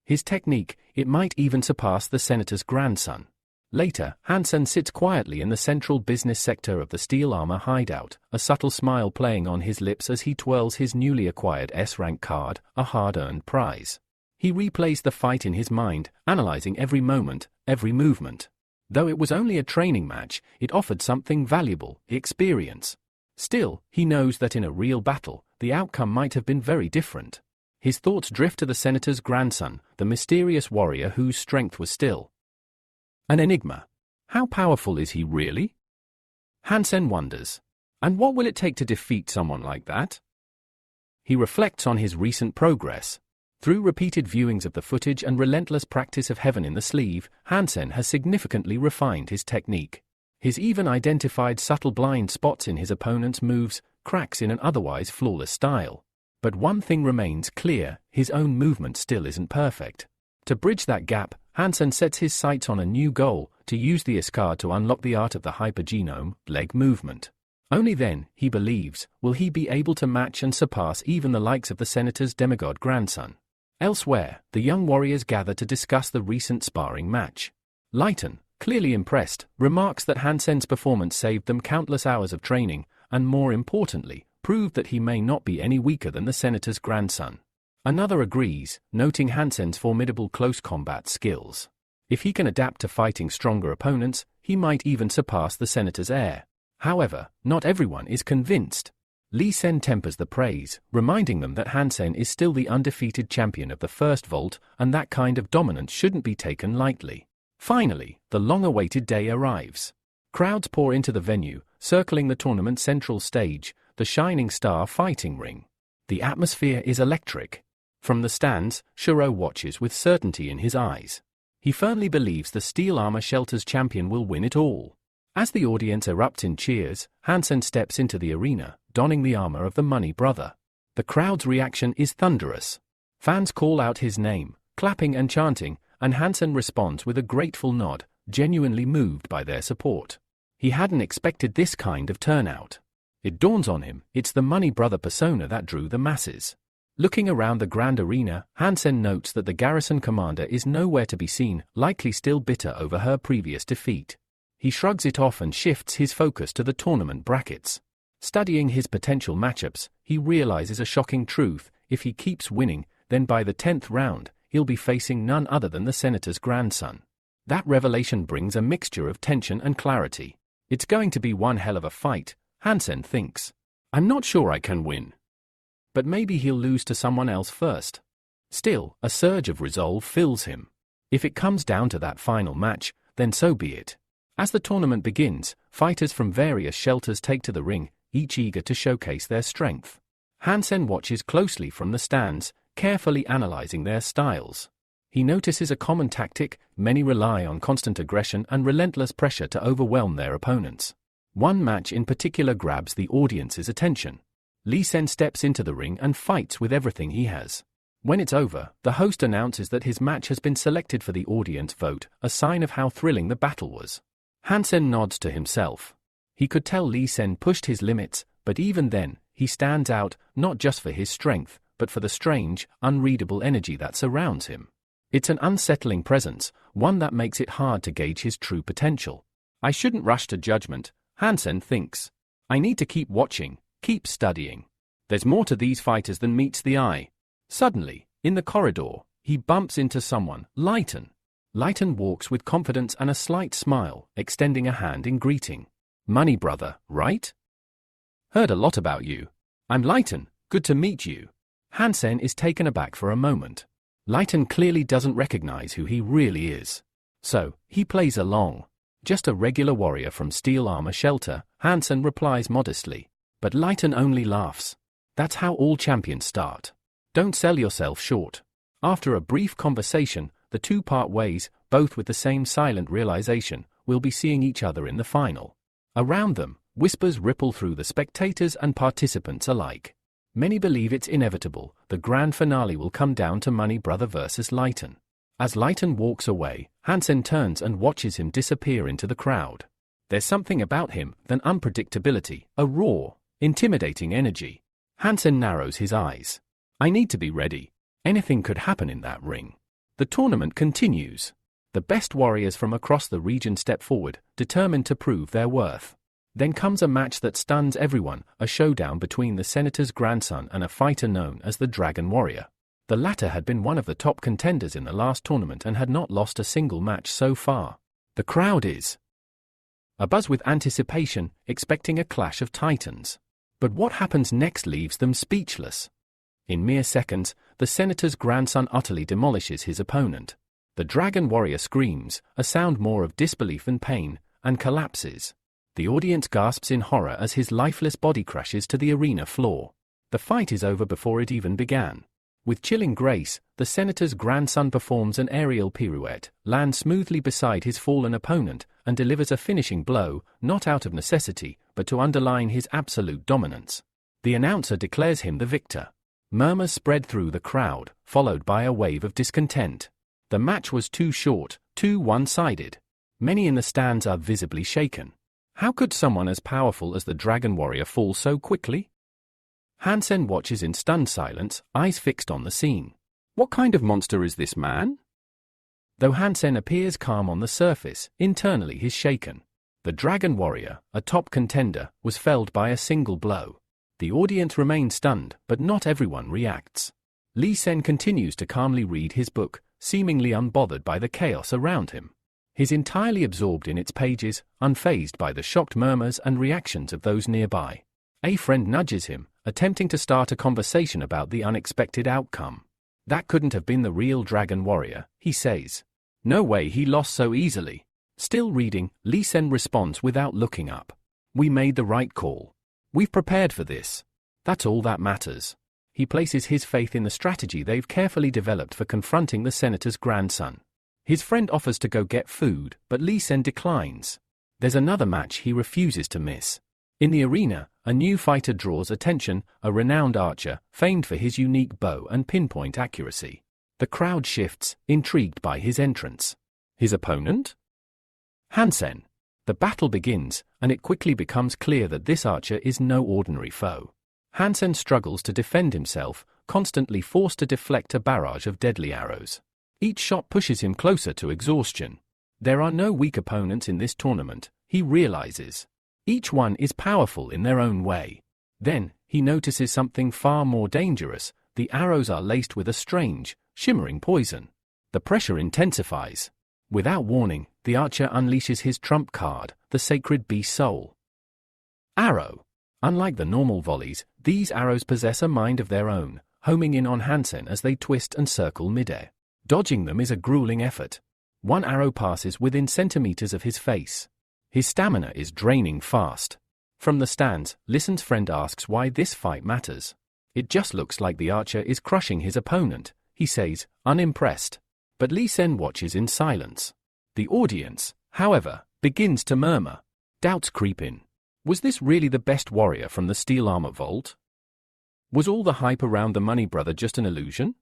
Speaker 1: His technique, it might even surpass the senator's grandson. Later, Hansen sits quietly in the central business sector of the steel armor hideout, a subtle smile playing on his lips as he twirls his newly acquired S-rank card, a hard-earned prize. He replays the fight in his mind, analyzing every moment, every movement. Though it was only a training match, it offered something valuable, experience. Still, he knows that in a real battle, the outcome might have been very different. His thoughts drift to the senator's grandson, the mysterious warrior whose strength was still an enigma. How powerful is he really? Hansen wonders. And what will it take to defeat someone like that? He reflects on his recent progress. Through repeated viewings of the footage and relentless practice of heaven in the sleeve, Hansen has significantly refined his technique. He's even identified subtle blind spots in his opponent's moves, cracks in an otherwise flawless style. But one thing remains clear, his own movement still isn't perfect. To bridge that gap, Hansen sets his sights on a new goal, to use the Iskard to unlock the art of the hypergenome, leg movement. Only then, he believes, will he be able to match and surpass even the likes of the senator's demigod grandson. Elsewhere, the young warriors gather to discuss the recent sparring match. Leighton, clearly impressed, remarks that Hansen's performance saved them countless hours of training, and more importantly, proved that he may not be any weaker than the senator's grandson. Another agrees, noting Hansen's formidable close combat skills. If he can adapt to fighting stronger opponents, he might even surpass the senator's heir. However, not everyone is convinced. Lee Sen tempers the praise, reminding them that Hansen is still the undefeated champion of the first vault, and that kind of dominance shouldn't be taken lightly. Finally, the long-awaited day arrives. Crowds pour into the venue, circling the tournament's central stage, the Shining Star fighting ring. The atmosphere is electric. From the stands, Shiro watches with certainty in his eyes. He firmly believes the Steel Armor Shelter's champion will win it all. As the audience erupts in cheers, Hansen steps into the arena, donning the armor of the Money Brother. The crowd's reaction is thunderous. Fans call out his name, clapping and chanting, and Hansen responds with a grateful nod, genuinely moved by their support. He hadn't expected this kind of turnout. It dawns on him, it's the Money Brother persona that drew the masses. Looking around the grand arena, Hansen notes that the garrison commander is nowhere to be seen, likely still bitter over her previous defeat. He shrugs it off and shifts his focus to the tournament brackets. Studying his potential matchups, he realizes a shocking truth: if he keeps winning, then by the 10th round, he'll be facing none other than the senator's grandson. That revelation brings a mixture of tension and clarity. It's going to be one hell of a fight, Hansen thinks. I'm not sure I can win. But maybe he'll lose to someone else first. Still, a surge of resolve fills him. If it comes down to that final match, then so be it. As the tournament begins, fighters from various shelters take to the ring, each eager to showcase their strength. Hansen watches closely from the stands, carefully analyzing their styles. He notices a common tactic: many rely on constant aggression and relentless pressure to overwhelm their opponents. One match in particular grabs the audience's attention. Lee Sen steps into the ring and fights with everything he has. When it's over, the host announces that his match has been selected for the audience vote, a sign of how thrilling the battle was. Hansen nods to himself. He could tell Lee Sen pushed his limits, but even then, he stands out, not just for his strength, but for the strange, unreadable energy that surrounds him. It's an unsettling presence, one that makes it hard to gauge his true potential. I shouldn't rush to judgment, Hansen thinks. I need to keep watching, keep studying. There's more to these fighters than meets the eye. Suddenly, in the corridor, he bumps into someone, Lighten. Lighten walks with confidence and a slight smile, extending a hand in greeting. Money brother, right? Heard a lot about you. I'm Lighten, good to meet you. Hansen is taken aback for a moment. Lighten clearly doesn't recognize who he really is. So, he plays along. Just a regular warrior from Steel Armor Shelter, Hansen replies modestly. But Lighten only laughs. That's how all champions start. Don't sell yourself short. After a brief conversation, the two part ways, both with the same silent realization: we'll be seeing each other in the final. Around them, whispers ripple through the spectators and participants alike. Many believe it's inevitable: the grand finale will come down to Money Brother versus Lighten. As Lighten walks away, Hansen turns and watches him disappear into the crowd. There's something about him, an unpredictability, a raw, intimidating energy. Hansen narrows his eyes. I need to be ready. Anything could happen in that ring. The tournament continues. The best warriors from across the region step forward, determined to prove their worth. Then comes a match that stuns everyone, a showdown between the senator's grandson and a fighter known as the Dragon Warrior. The latter had been one of the top contenders in the last tournament and had not lost a single match so far. The crowd is abuzz with anticipation, expecting a clash of titans. But what happens next leaves them speechless. In mere seconds, the senator's grandson utterly demolishes his opponent. The Dragon Warrior screams, a sound more of disbelief than pain, and collapses. The audience gasps in horror as his lifeless body crashes to the arena floor. The fight is over before it even began. With chilling grace, the senator's grandson performs an aerial pirouette, lands smoothly beside his fallen opponent, and delivers a finishing blow, not out of necessity, but to underline his absolute dominance. The announcer declares him the victor. Murmurs spread through the crowd, followed by a wave of discontent. The match was too short, too one-sided. Many in the stands are visibly shaken. How could someone as powerful as the Dragon Warrior fall so quickly? Hansen watches in stunned silence, eyes fixed on the scene. What kind of monster is this man? Though Hansen appears calm on the surface, internally he's shaken. The Dragon Warrior, a top contender, was felled by a single blow. The audience remains stunned, but not everyone reacts. Lee Sen continues to calmly read his book, seemingly unbothered by the chaos around him. He's entirely absorbed in its pages, unfazed by the shocked murmurs and reactions of those nearby. A friend nudges him, attempting to start a conversation about the unexpected outcome. That couldn't have been the real Dragon Warrior, he says. No way he lost so easily. Still reading, Lee Sen responds without looking up. We made the right call. We've prepared for this. That's all that matters. He places his faith in the strategy they've carefully developed for confronting the senator's grandson. His friend offers to go get food, but Lee Sen declines. There's another match he refuses to miss. In the arena, a new fighter draws attention, a renowned archer, famed for his unique bow and pinpoint accuracy. The crowd shifts, intrigued by his entrance. His opponent? Hansen. The battle begins, and it quickly becomes clear that this archer is no ordinary foe. Hansen struggles to defend himself, constantly forced to deflect a barrage of deadly arrows. Each shot pushes him closer to exhaustion. There are no weak opponents in this tournament, he realizes. Each one is powerful in their own way. Then, he notices something far more dangerous. The arrows are laced with a strange, shimmering poison. The pressure intensifies. Without warning, the archer unleashes his trump card, the sacred beast soul. Arrow. Unlike the normal volleys, these arrows possess a mind of their own, homing in on Hansen as they twist and circle midair. Dodging them is a grueling effort. One arrow passes within centimeters of his face. His stamina is draining fast. From the stands, Listen's friend asks why this fight matters. It just looks like the archer is crushing his opponent, he says, unimpressed. But Lisen watches in silence. The audience, however, begins to murmur. Doubts creep in. Was this really the best warrior from the steel armor vault? Was all the hype around the money brother just an illusion?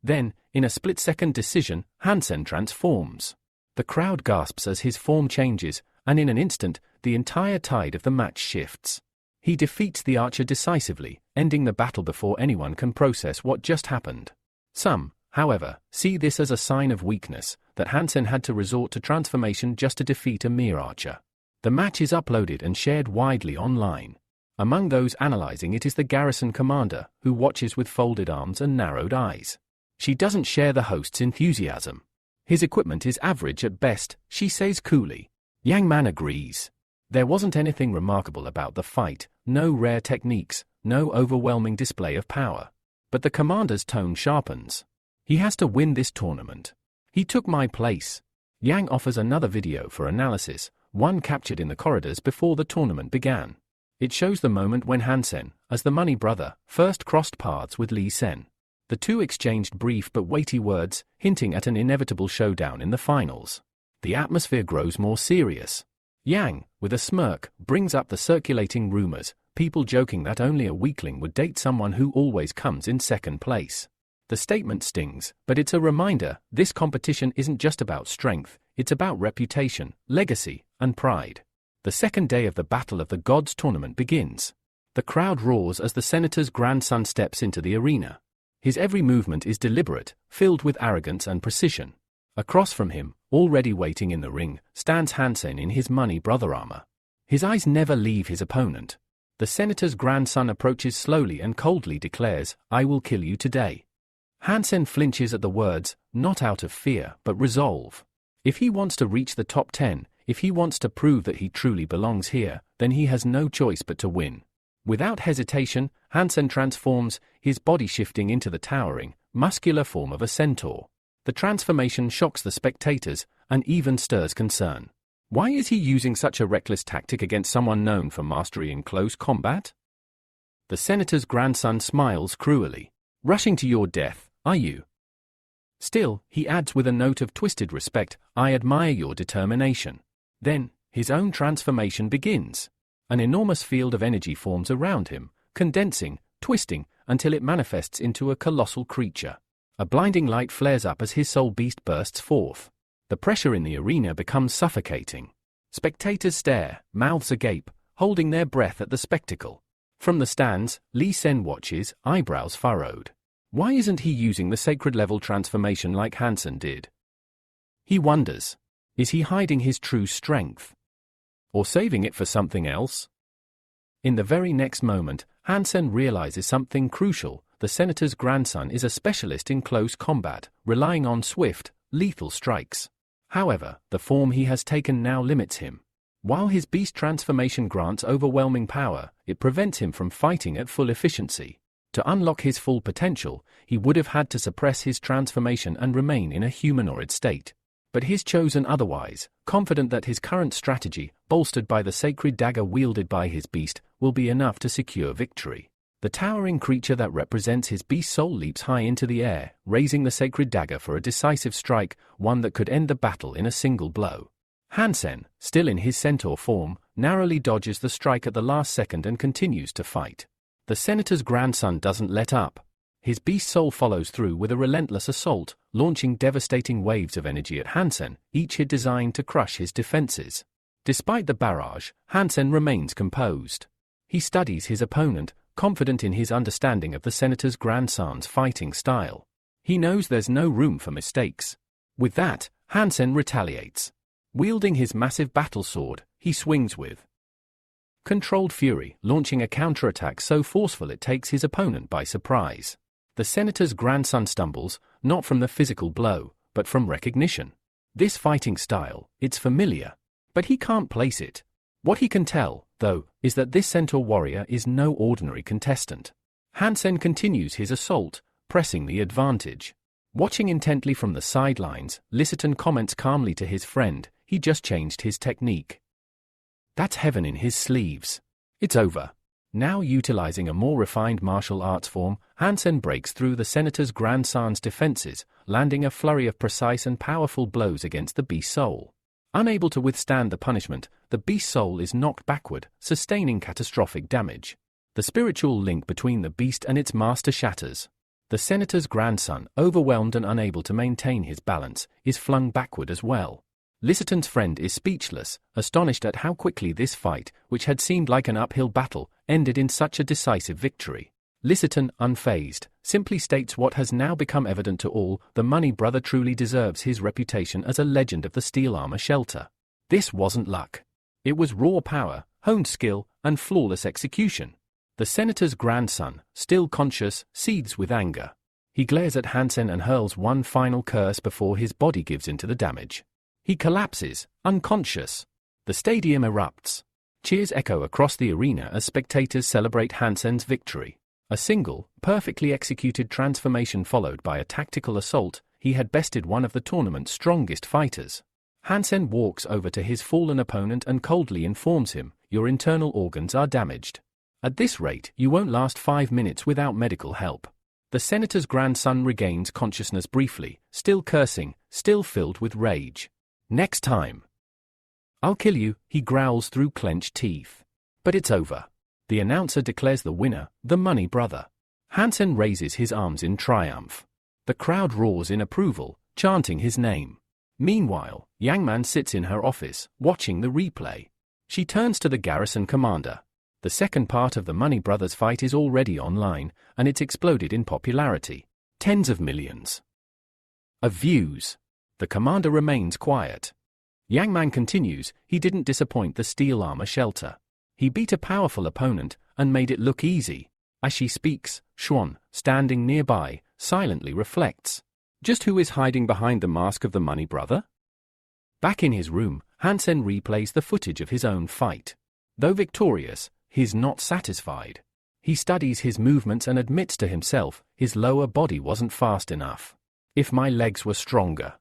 Speaker 1: Then, in a split-second decision, Hansen transforms. The crowd gasps as his form changes, and in an instant, the entire tide of the match shifts. He defeats the archer decisively, ending the battle before anyone can process what just happened. Some, however, see this as a sign of weakness, that Hansen had to resort to transformation just to defeat a mere archer. The match is uploaded and shared widely online. Among those analyzing it is the garrison commander, who watches with folded arms and narrowed eyes. She doesn't share the host's enthusiasm. His equipment is average at best, she says coolly. Yang Man agrees. There wasn't anything remarkable about the fight, no rare techniques, no overwhelming display of power. But the commander's tone sharpens. He has to win this tournament. He took my place. Yang offers another video for analysis, one captured in the corridors before the tournament began. It shows the moment when Hansen, as the money brother, first crossed paths with Lee Sen. The two exchanged brief but weighty words, hinting at an inevitable showdown in the finals. The atmosphere grows more serious. Yang, with a smirk, brings up the circulating rumors, people joking that only a weakling would date someone who always comes in second place. The statement stings, but it's a reminder, this competition isn't just about strength, it's about reputation, legacy, and pride. The second day of the Battle of the Gods tournament begins. The crowd roars as the senator's grandson steps into the arena. His every movement is deliberate, filled with arrogance and precision. Across from him, already waiting in the ring, stands Hansen in his money brother armor. His eyes never leave his opponent. The senator's grandson approaches slowly and coldly declares, "I will kill you today." Hansen flinches at the words, not out of fear, but resolve. If he wants to reach the top 10, if he wants to prove that he truly belongs here, then he has no choice but to win. Without hesitation, Hansen transforms, his body shifting into the towering, muscular form of a centaur. The transformation shocks the spectators, and even stirs concern. Why is he using such a reckless tactic against someone known for mastery in close combat? The senator's grandson smiles cruelly. Rushing to your death, are you? Still, he adds with a note of twisted respect, I admire your determination. Then, his own transformation begins. An enormous field of energy forms around him, condensing, twisting, until it manifests into a colossal creature. A blinding light flares up as his soul beast bursts forth. The pressure in the arena becomes suffocating. Spectators stare, mouths agape, holding their breath at the spectacle. From the stands, Lee Sen watches, eyebrows furrowed. Why isn't he using the sacred level transformation like Hansen did? He wonders. Is he hiding his true strength? Or saving it for something else? In the very next moment, Hansen realizes something crucial. The senator's grandson is a specialist in close combat, relying on swift, lethal strikes. However, the form he has taken now limits him. While his beast transformation grants overwhelming power, it prevents him from fighting at full efficiency. To unlock his full potential, he would have had to suppress his transformation and remain in a humanoid state. But he's chosen otherwise, confident that his current strategy, bolstered by the sacred dagger wielded by his beast, will be enough to secure victory. The towering creature that represents his beast soul leaps high into the air, raising the sacred dagger for a decisive strike, one that could end the battle in a single blow. Hansen, still in his centaur form, narrowly dodges the strike at the last second and continues to fight. The senator's grandson doesn't let up. His beast soul follows through with a relentless assault, launching devastating waves of energy at Hansen, each hit designed to crush his defenses. Despite the barrage, Hansen remains composed. He studies his opponent, confident in his understanding of the senator's grandson's fighting style. He knows there's no room for mistakes. With that, Hansen retaliates. Wielding his massive battle sword, he swings with controlled fury, launching a counterattack so forceful it takes his opponent by surprise. The senator's grandson stumbles, not from the physical blow, but from recognition. This fighting style, it's familiar, but he can't place it. What he can tell, though, is that this centaur warrior is no ordinary contestant. Hansen continues his assault, pressing the advantage. Watching intently from the sidelines, Lysaton comments calmly to his friend, he just changed his technique. That's heaven in his sleeves. It's over. Now utilizing a more refined martial arts form, Hansen breaks through the senator's grandson's defenses, landing a flurry of precise and powerful blows against the beast soul. Unable to withstand the punishment, the beast soul is knocked backward, sustaining catastrophic damage. The spiritual link between the beast and its master shatters. The senator's grandson, overwhelmed and unable to maintain his balance, is flung backward as well. Lysaton's friend is speechless, astonished at how quickly this fight, which had seemed like an uphill battle, ended in such a decisive victory. Lysaton, unfazed, simply states what has now become evident to all: the Money Brother truly deserves his reputation as a legend of the steel armor shelter. This wasn't luck. It was raw power, honed skill, and flawless execution. The senator's grandson, still conscious, seethes with anger. He glares at Hansen and hurls one final curse before his body gives in to the damage. He collapses, unconscious. The stadium erupts. Cheers echo across the arena as spectators celebrate Hansen's victory. A single, perfectly executed transformation followed by a tactical assault, he had bested one of the tournament's strongest fighters. Hansen walks over to his fallen opponent and coldly informs him, "Your internal organs are damaged. At this rate, you won't last 5 minutes without medical help." The senator's grandson regains consciousness briefly, still cursing, still filled with rage. "Next time. I'll kill you," he growls through clenched teeth. But it's over. The announcer declares the winner, the Money Brother. Hansen raises his arms in triumph. The crowd roars in approval, chanting his name. Meanwhile, Yangman sits in her office, watching the replay. She turns to the garrison commander. The second part of the Money Brothers fight is already online, and it's exploded in popularity. Tens of millions of views. The commander remains quiet. Yangman continues, he didn't disappoint the steel armor shelter. He beat a powerful opponent, and made it look easy. As she speaks, Xuan, standing nearby, silently reflects. Just who is hiding behind the mask of the Money Brother? Back in his room, Hansen replays the footage of his own fight. Though victorious, he's not satisfied. He studies his movements and admits to himself, his lower body wasn't fast enough. If my legs were stronger,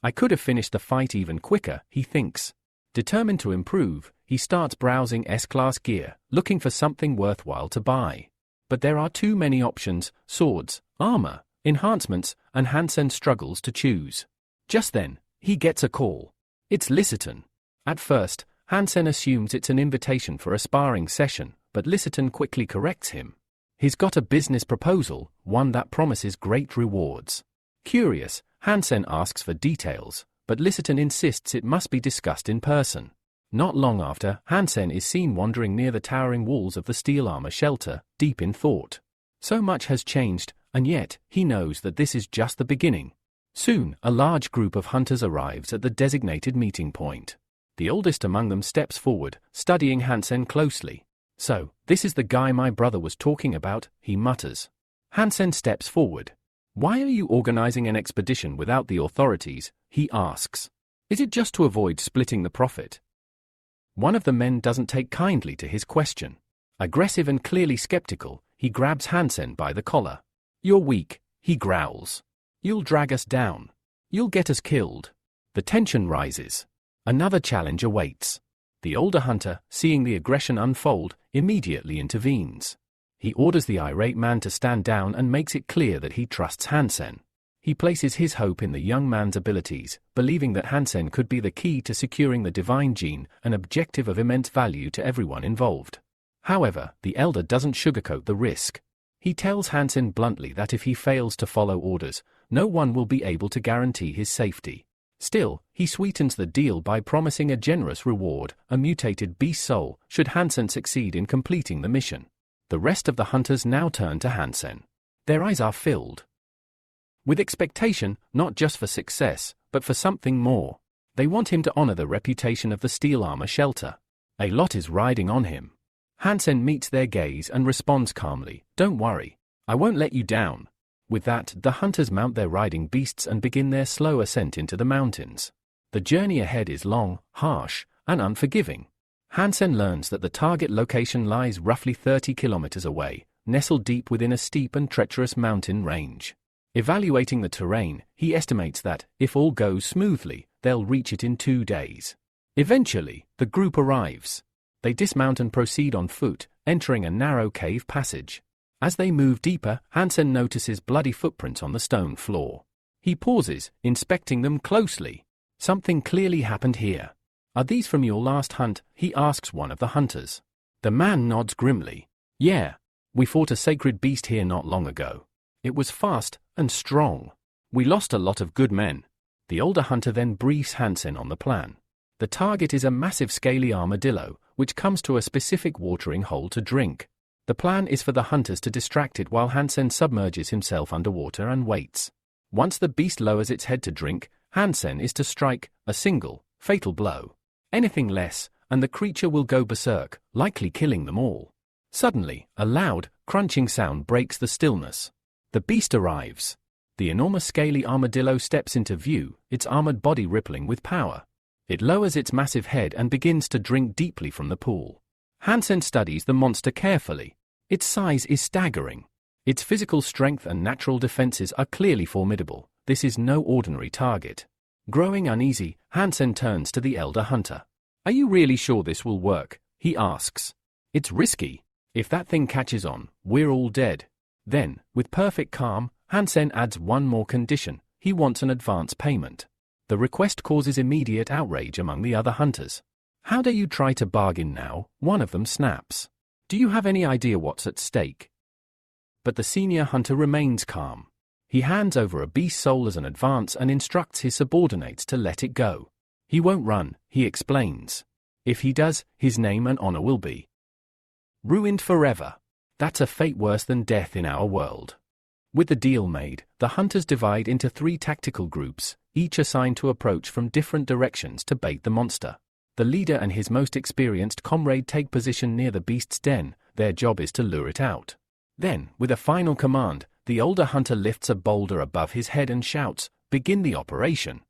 Speaker 1: I could have finished the fight even quicker, he thinks. Determined to improve, he starts browsing S-class gear, looking for something worthwhile to buy. But there are too many options: swords, armor, enhancements, and Hansen struggles to choose. Just then, he gets a call. It's Lysaton. At first, Hansen assumes it's an invitation for a sparring session, but Lysaton quickly corrects him. He's got a business proposal, one that promises great rewards. Curious, Hansen asks for details, but Lysaton insists it must be discussed in person. Not long after, Hansen is seen wandering near the towering walls of the steel armor shelter, deep in thought. So much has changed, and yet, he knows that this is just the beginning. Soon, a large group of hunters arrives at the designated meeting point. The oldest among them steps forward, studying Hansen closely. "So, this is the guy my brother was talking about," he mutters. Hansen steps forward. "Why are you organizing an expedition without the authorities?" he asks. "Is it just to avoid splitting the profit?" One of the men doesn't take kindly to his question. Aggressive and clearly skeptical, he grabs Hansen by the collar. "You're weak," he growls. "You'll drag us down. You'll get us killed." The tension rises. Another challenge awaits. The older hunter, seeing the aggression unfold, immediately intervenes. He orders the irate man to stand down and makes it clear that he trusts Hansen. He places his hope in the young man's abilities, believing that Hansen could be the key to securing the divine gene, an objective of immense value to everyone involved. However, the elder doesn't sugarcoat the risk. He tells Hansen bluntly that if he fails to follow orders, no one will be able to guarantee his safety. Still, he sweetens the deal by promising a generous reward, a mutated beast soul, should Hansen succeed in completing the mission. The rest of the hunters now turn to Hansen. Their eyes are filled with expectation, not just for success, but for something more. They want him to honor the reputation of the steel armor shelter. A lot is riding on him. Hansen meets their gaze and responds calmly, "Don't worry. I won't let you down." With that, the hunters mount their riding beasts and begin their slow ascent into the mountains. The journey ahead is long, harsh, and unforgiving. Hansen learns that the target location lies roughly 30 kilometers away, nestled deep within a steep and treacherous mountain range. Evaluating the terrain, he estimates that, if all goes smoothly, they'll reach it in 2 days. Eventually, the group arrives. They dismount and proceed on foot, entering a narrow cave passage. As they move deeper, Hansen notices bloody footprints on the stone floor. He pauses, inspecting them closely. Something clearly happened here. "Are these from your last hunt?" he asks one of the hunters. The man nods grimly. "Yeah, we fought a sacred beast here not long ago. It was fast and strong. We lost a lot of good men." The older hunter then briefs Hansen on the plan. The target is a massive scaly armadillo, which comes to a specific watering hole to drink. The plan is for the hunters to distract it while Hansen submerges himself underwater and waits. Once the beast lowers its head to drink, Hansen is to strike a single, fatal blow. Anything less, and the creature will go berserk, likely killing them all. Suddenly, a loud, crunching sound breaks the stillness. The beast arrives. The enormous scaly armadillo steps into view, its armored body rippling with power. It lowers its massive head and begins to drink deeply from the pool. Hansen studies the monster carefully. Its size is staggering. Its physical strength and natural defenses are clearly formidable. This is no ordinary target. Growing uneasy, Hansen turns to the elder hunter. "Are you really sure this will work?" he asks. "It's risky. If that thing catches on, we're all dead." Then, with perfect calm, Hansen adds one more condition. He wants an advance payment. The request causes immediate outrage among the other hunters. "How dare you try to bargain now?" one of them snaps. "Do you have any idea what's at stake?" But the senior hunter remains calm. He hands over a beast soul as an advance and instructs his subordinates to let it go. He won't run, he explains. If he does, his name and honor will be ruined forever. That's a fate worse than death in our world. With the deal made, the hunters divide into 3 tactical groups, each assigned to approach from different directions to bait the monster. The leader and his most experienced comrade take position near the beast's den. Their job is to lure it out. Then, with a final command, the older hunter lifts a boulder above his head and shouts, "Begin the operation."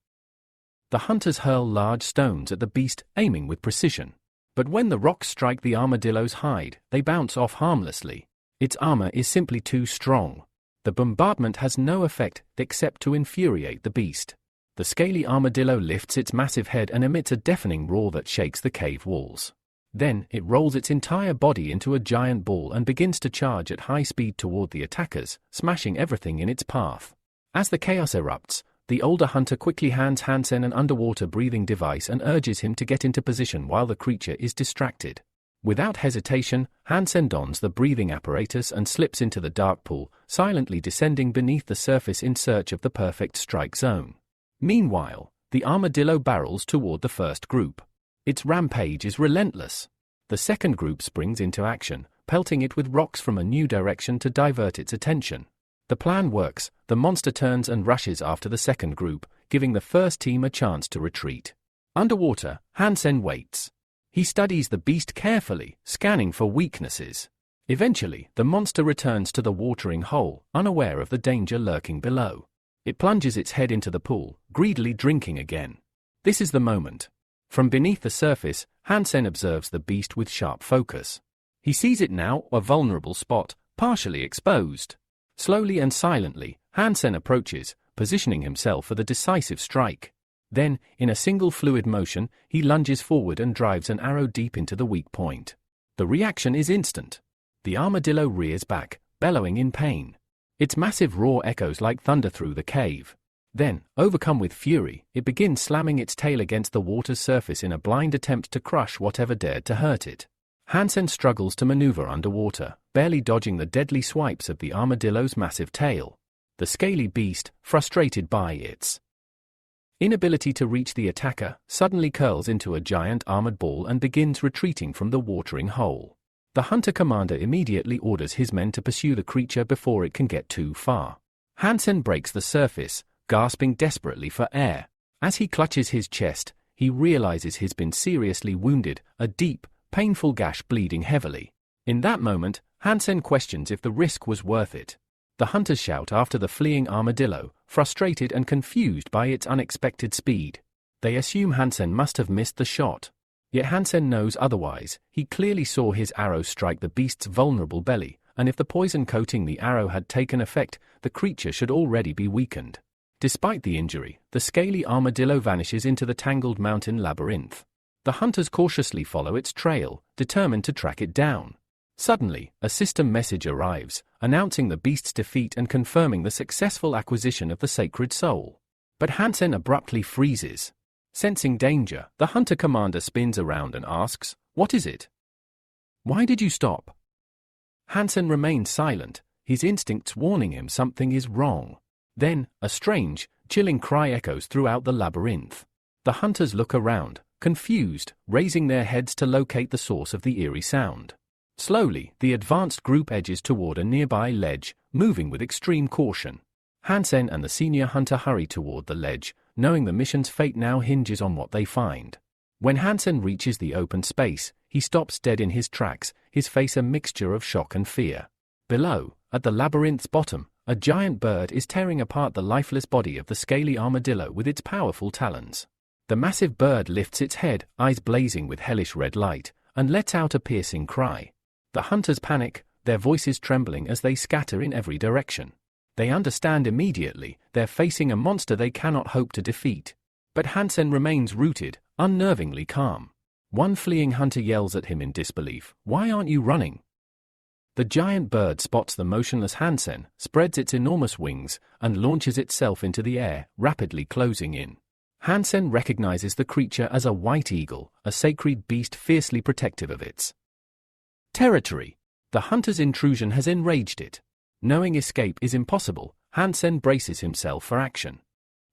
Speaker 1: The hunters hurl large stones at the beast, aiming with precision. But when the rocks strike the armadillo's hide, they bounce off harmlessly. Its armor is simply too strong. The bombardment has no effect except to infuriate the beast. The scaly armadillo lifts its massive head and emits a deafening roar that shakes the cave walls. Then, it rolls its entire body into a giant ball and begins to charge at high speed toward the attackers, smashing everything in its path. As the chaos erupts, the older hunter quickly hands Hansen an underwater breathing device and urges him to get into position while the creature is distracted. Without hesitation, Hansen dons the breathing apparatus and slips into the dark pool, silently descending beneath the surface in search of the perfect strike zone. Meanwhile, the armadillo barrels toward the first group. Its rampage is relentless. The second group springs into action, pelting it with rocks from a new direction to divert its attention. The plan works. The monster turns and rushes after the second group, giving the first team a chance to retreat. Underwater, Hansen waits. He studies the beast carefully, scanning for weaknesses. Eventually, the monster returns to the watering hole, unaware of the danger lurking below. It plunges its head into the pool, greedily drinking again. This is the moment. From beneath the surface, Hansen observes the beast with sharp focus. He sees it now, a vulnerable spot, partially exposed. Slowly and silently, Hansen approaches, positioning himself for the decisive strike. Then, in a single fluid motion, he lunges forward and drives an arrow deep into the weak point. The reaction is instant. The armadillo rears back, bellowing in pain. Its massive roar echoes like thunder through the cave. Then, overcome with fury, it begins slamming its tail against the water's surface in a blind attempt to crush whatever dared to hurt it. Hansen struggles to maneuver underwater, barely dodging the deadly swipes of the armadillo's massive tail. The scaly beast, frustrated by its inability to reach the attacker, suddenly curls into a giant armored ball and begins retreating from the watering hole. The hunter commander immediately orders his men to pursue the creature before it can get too far. Hansen breaks the surface, gasping desperately for air. As he clutches his chest, he realizes he's been seriously wounded. A deep, painful gash bleeding heavily. In that moment, Hansen questions if the risk was worth it. The hunters shout after the fleeing armadillo, frustrated and confused by its unexpected speed. They assume Hansen must have missed the shot. Yet Hansen knows otherwise. He clearly saw his arrow strike the beast's vulnerable belly, and if the poison coating the arrow had taken effect, the creature should already be weakened. Despite the injury, the scaly armadillo vanishes into the tangled mountain labyrinth. The hunters cautiously follow its trail, determined to track it down. Suddenly, a system message arrives, announcing the beast's defeat and confirming the successful acquisition of the sacred soul. But Hansen abruptly freezes. Sensing danger, the hunter commander spins around and asks, "What is it? Why did you stop?" Hansen remains silent, his instincts warning him something is wrong. Then, a strange, chilling cry echoes throughout the labyrinth. The hunters look around, confused, raising their heads to locate the source of the eerie sound. Slowly, the advanced group edges toward a nearby ledge, moving with extreme caution. Hansen and the senior hunter hurry toward the ledge, knowing the mission's fate now hinges on what they find. When Hansen reaches the open space, he stops dead in his tracks, his face a mixture of shock and fear. Below, at the labyrinth's bottom, a giant bird is tearing apart the lifeless body of the scaly armadillo with its powerful talons. The massive bird lifts its head, eyes blazing with hellish red light, and lets out a piercing cry. The hunters panic, their voices trembling as they scatter in every direction. They understand immediately, they're facing a monster they cannot hope to defeat. But Hansen remains rooted, unnervingly calm. One fleeing hunter yells at him in disbelief, "Why aren't you running?" The giant bird spots the motionless Hansen, spreads its enormous wings, and launches itself into the air, rapidly closing in. Hansen recognizes the creature as a white eagle, a sacred beast fiercely protective of its territory. The hunter's intrusion has enraged it. Knowing escape is impossible, Hansen braces himself for action.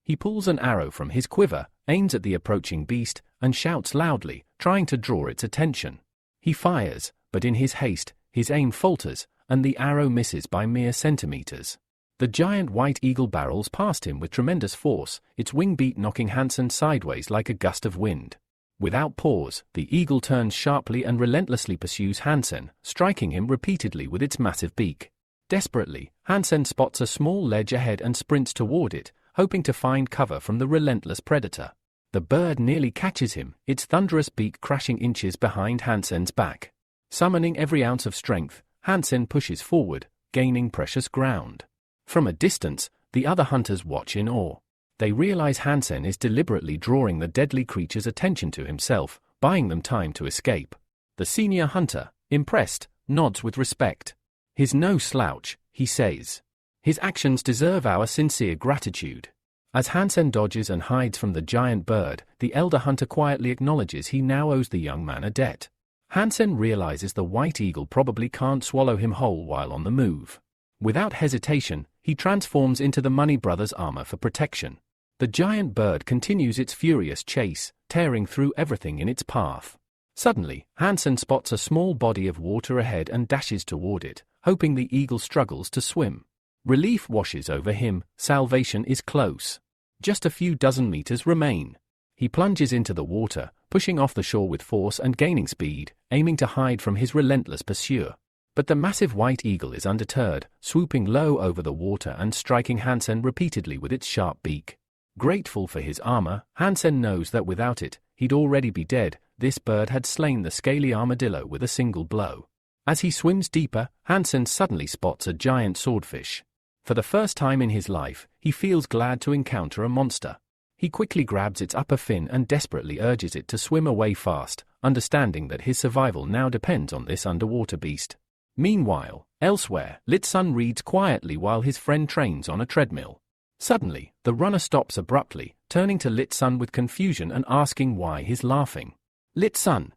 Speaker 1: He pulls an arrow from his quiver, aims at the approaching beast, and shouts loudly, trying to draw its attention. He fires, but in his haste, his aim falters, and the arrow misses by mere centimeters. The giant white eagle barrels past him with tremendous force, its wing beat knocking Hansen sideways like a gust of wind. Without pause, the eagle turns sharply and relentlessly pursues Hansen, striking him repeatedly with its massive beak. Desperately, Hansen spots a small ledge ahead and sprints toward it, hoping to find cover from the relentless predator. The bird nearly catches him, its thunderous beak crashing inches behind Hansen's back. Summoning every ounce of strength, Hansen pushes forward, gaining precious ground. From a distance, the other hunters watch in awe. They realize Hansen is deliberately drawing the deadly creature's attention to himself, buying them time to escape. The senior hunter, impressed, nods with respect. "He's no slouch," he says. "His actions deserve our sincere gratitude." As Hansen dodges and hides from the giant bird, the elder hunter quietly acknowledges he now owes the young man a debt. Hansen realizes the white eagle probably can't swallow him whole while on the move. Without hesitation, he transforms into the Money Brothers' armor for protection. The giant bird continues its furious chase, tearing through everything in its path. Suddenly, Hansen spots a small body of water ahead and dashes toward it, hoping the eagle struggles to swim. Relief washes over him, salvation is close. Just a few dozen meters remain. He plunges into the water, pushing off the shore with force and gaining speed, aiming to hide from his relentless pursuer. But the massive white eagle is undeterred, swooping low over the water and striking Hansen repeatedly with its sharp beak. Grateful for his armor, Hansen knows that without it, he'd already be dead. This bird had slain the scaly armadillo with a single blow. As he swims deeper, Hansen suddenly spots a giant swordfish. For the first time in his life, he feels glad to encounter a monster. He quickly grabs its upper fin and desperately urges it to swim away fast, understanding that his survival now depends on this underwater beast. Meanwhile, elsewhere, Lit-sun reads quietly while his friend trains on a treadmill. Suddenly, the runner stops abruptly, turning to Lit-sun with confusion and asking why he's laughing. Lit-sun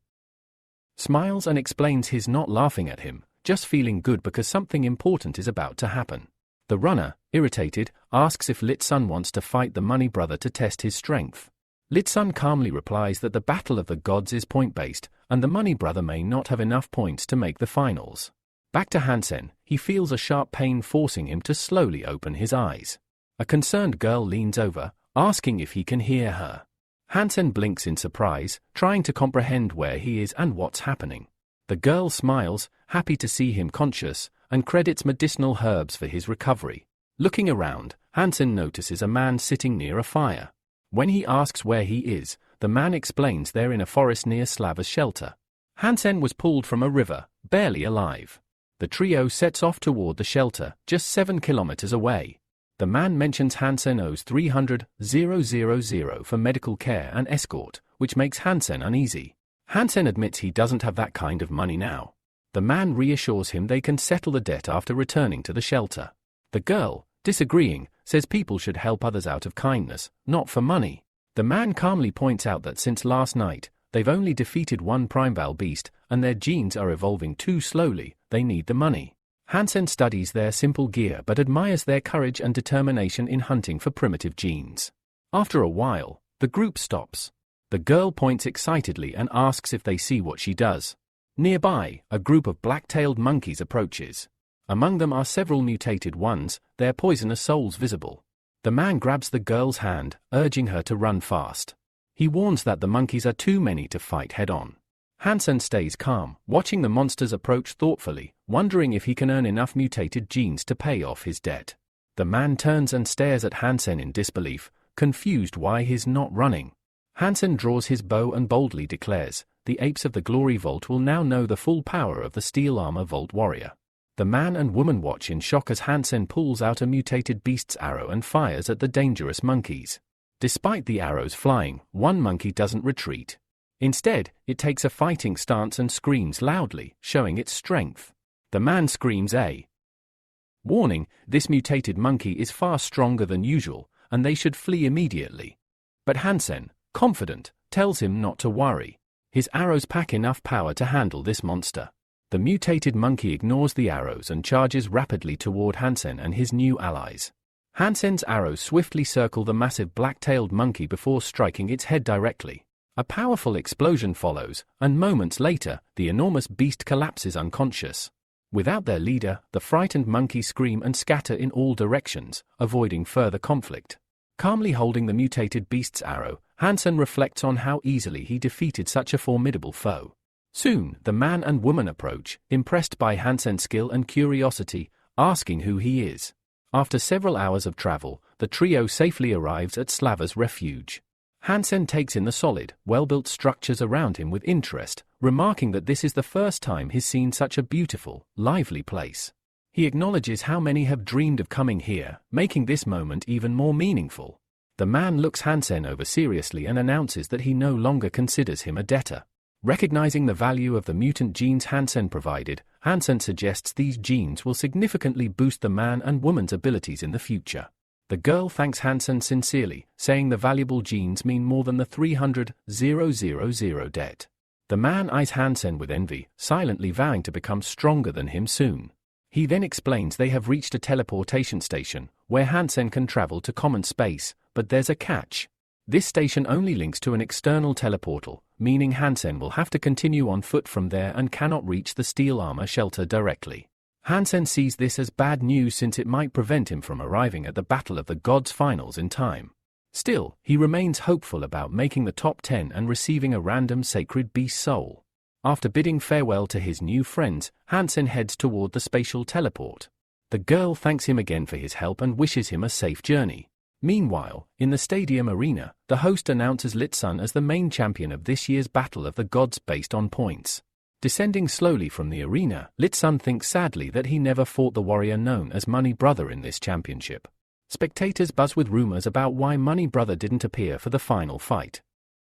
Speaker 1: smiles and explains he's not laughing at him, just feeling good because something important is about to happen. The runner, irritated, asks if Lit-sun wants to fight the Money Brother to test his strength. Lit-sun calmly replies that the battle of the gods is point-based, and the Money Brother may not have enough points to make the finals. Back to Hansen, he feels a sharp pain forcing him to slowly open his eyes. A concerned girl leans over, asking if he can hear her. Hansen blinks in surprise, trying to comprehend where he is and what's happening. The girl smiles, happy to see him conscious, and credits medicinal herbs for his recovery. Looking around, Hansen notices a man sitting near a fire. When he asks where he is, the man explains they're in a forest near Slava's shelter. Hansen was pulled from a river, barely alive. The trio sets off toward the shelter, just 7 kilometers away. The man mentions Hansen owes 300,000 for medical care and escort, which makes Hansen uneasy. Hansen admits he doesn't have that kind of money now. The man reassures him they can settle the debt after returning to the shelter. The girl, disagreeing, says people should help others out of kindness, not for money. The man calmly points out that since last night, they've only defeated one primeval beast, and their genes are evolving too slowly, they need the money. Hansen studies their simple gear but admires their courage and determination in hunting for primitive genes. After a while, the group stops. The girl points excitedly and asks if they see what she does. Nearby, a group of black-tailed monkeys approaches. Among them are several mutated ones, their poisonous souls visible. The man grabs the girl's hand, urging her to run fast. He warns that the monkeys are too many to fight head-on. Hansen stays calm, watching the monsters approach thoughtfully, wondering if he can earn enough mutated genes to pay off his debt. The man turns and stares at Hansen in disbelief, confused why he's not running. Hansen draws his bow and boldly declares, the apes of the Glory Vault will now know the full power of the Steel Armor Vault Warrior. The man and woman watch in shock as Hansen pulls out a mutated beast's arrow and fires at the dangerous monkeys. Despite the arrows flying, one monkey doesn't retreat. Instead, it takes a fighting stance and screams loudly, showing its strength. The man screams a warning, this mutated monkey is far stronger than usual, and they should flee immediately. But Hansen, confident, tells him not to worry. His arrows pack enough power to handle this monster. The mutated monkey ignores the arrows and charges rapidly toward Hansen and his new allies. Hansen's arrows swiftly circle the massive black-tailed monkey before striking its head directly. A powerful explosion follows, and moments later, the enormous beast collapses unconscious. Without their leader, the frightened monkeys scream and scatter in all directions, avoiding further conflict. Calmly holding the mutated beast's arrow, Hansen reflects on how easily he defeated such a formidable foe. Soon, the man and woman approach, impressed by Hansen's skill and curiosity, asking who he is. After several hours of travel, the trio safely arrives at Slava's refuge. Hansen takes in the solid, well-built structures around him with interest, remarking that this is the first time he's seen such a beautiful, lively place. He acknowledges how many have dreamed of coming here, making this moment even more meaningful. The man looks Hansen over seriously and announces that he no longer considers him a debtor. Recognizing the value of the mutant genes Hansen provided, Hansen suggests these genes will significantly boost the man and woman's abilities in the future. The girl thanks Hansen sincerely, saying the valuable genes mean more than the 300,000 debt. The man eyes Hansen with envy, silently vowing to become stronger than him soon. He then explains they have reached a teleportation station, where Hansen can travel to common space, but there's a catch. This station only links to an external teleportal, meaning Hansen will have to continue on foot from there and cannot reach the steel armor shelter directly. Hansen sees this as bad news since it might prevent him from arriving at the Battle of the Gods finals in time. Still, he remains hopeful about making the top 10 and receiving a random sacred beast soul. After bidding farewell to his new friends, Hansen heads toward the spatial teleport. The girl thanks him again for his help and wishes him a safe journey. Meanwhile, in the stadium arena, the host announces Litsun as the main champion of this year's Battle of the Gods based on points. Descending slowly from the arena, Litsun thinks sadly that he never fought the warrior known as Money Brother in this championship. Spectators buzz with rumors about why Money Brother didn't appear for the final fight.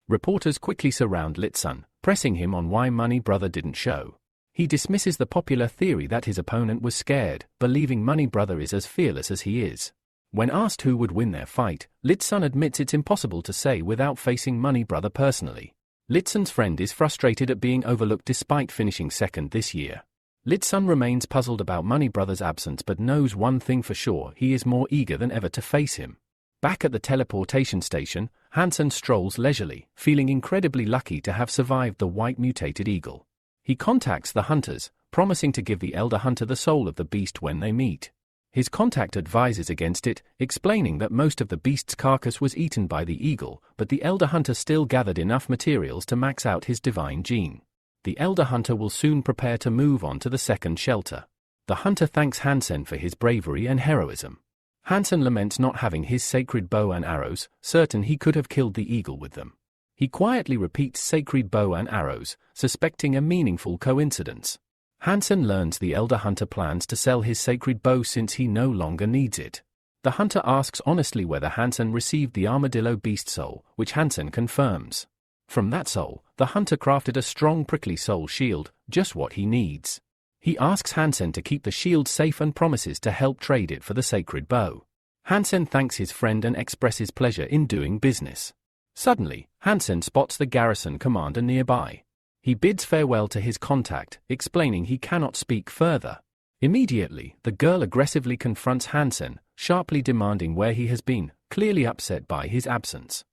Speaker 1: Reporters quickly surround Litsun, pressing him on why Money Brother didn't show. He dismisses the popular theory that his opponent was scared, believing Money Brother is as fearless as he is. When asked who would win their fight, Litsun admits it's impossible to say without facing Money Brother personally. Litsun's friend is frustrated at being overlooked despite finishing second this year. Litsun remains puzzled about Money Brother's absence but knows one thing for sure: he is more eager than ever to face him. Back at the teleportation station, Hansen strolls leisurely, feeling incredibly lucky to have survived the white mutated eagle. He contacts the hunters, promising to give the elder hunter the soul of the beast when they meet. His contact advises against it, explaining that most of the beast's carcass was eaten by the eagle, but the elder hunter still gathered enough materials to max out his divine gene. The elder hunter will soon prepare to move on to the second shelter. The hunter thanks Hansen for his bravery and heroism. Hansen laments not having his sacred bow and arrows, certain he could have killed the eagle with them. He quietly repeats sacred bow and arrows, suspecting a meaningful coincidence. Hansen learns the elder hunter plans to sell his sacred bow since he no longer needs it. The hunter asks honestly whether Hansen received the armadillo beast soul, which Hansen confirms. From that soul, the hunter crafted a strong prickly soul shield, just what he needs. He asks Hansen to keep the shield safe and promises to help trade it for the sacred bow. Hansen thanks his friend and expresses pleasure in doing business. Suddenly, Hansen spots the garrison commander nearby. He bids farewell to his contact, explaining he cannot speak further. Immediately, the girl aggressively confronts Hansen, sharply demanding where he has been, clearly upset by his absence.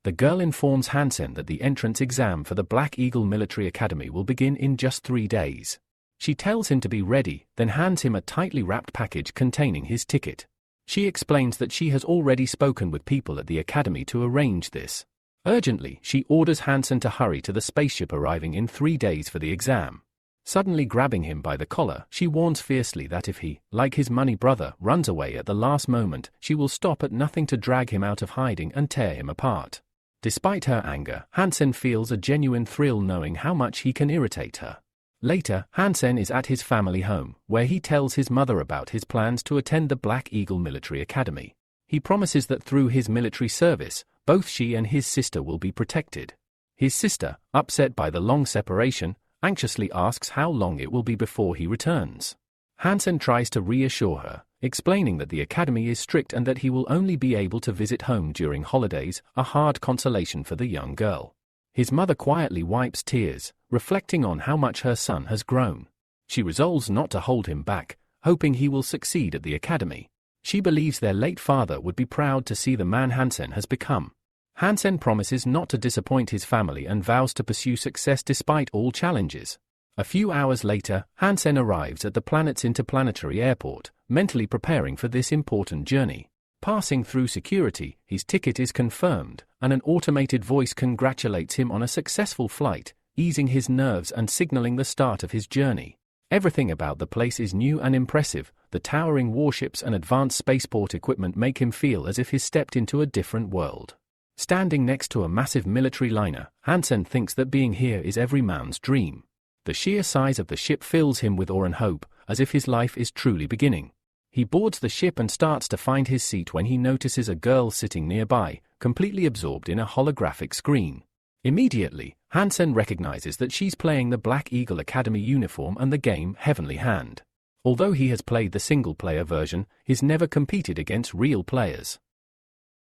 Speaker 1: The girl informs Hansen that the entrance exam for the Black Eagle Military Academy will begin in just 3 days. She tells him to be ready, then hands him a tightly wrapped package containing his ticket. She explains that she has already spoken with people at the academy to arrange this. Urgently, she orders Hansen to hurry to the spaceship arriving in 3 days for the exam. Suddenly grabbing him by the collar, she warns fiercely that if he, like his money brother, runs away at the last moment, she will stop at nothing to drag him out of hiding and tear him apart. Despite her anger, Hansen feels a genuine thrill knowing how much he can irritate her. Later, Hansen is at his family home, where he tells his mother about his plans to attend the Black Eagle Military Academy. He promises that through his military service, both she and his sister will be protected. His sister, upset by the long separation, anxiously asks how long it will be before he returns. Hansen tries to reassure her, explaining that the academy is strict and that he will only be able to visit home during holidays, a hard consolation for the young girl. His mother quietly wipes tears, reflecting on how much her son has grown. She resolves not to hold him back, hoping he will succeed at the academy. She believes their late father would be proud to see the man Hansen has become. Hansen promises not to disappoint his family and vows to pursue success despite all challenges. A few hours later, Hansen arrives at the planet's interplanetary airport, mentally preparing for this important journey. Passing through security, his ticket is confirmed, and an automated voice congratulates him on a successful flight, easing his nerves and signaling the start of his journey. Everything about the place is new and impressive. The towering warships and advanced spaceport equipment make him feel as if he's stepped into a different world. Standing next to a massive military liner, Hansen thinks that being here is every man's dream. The sheer size of the ship fills him with awe and hope, as if his life is truly beginning. He boards the ship and starts to find his seat when he notices a girl sitting nearby, completely absorbed in a holographic screen. Immediately, Hansen recognizes that she's playing the Black Eagle Academy uniform and the game Heavenly Hand. Although he has played the single-player version, he's never competed against real players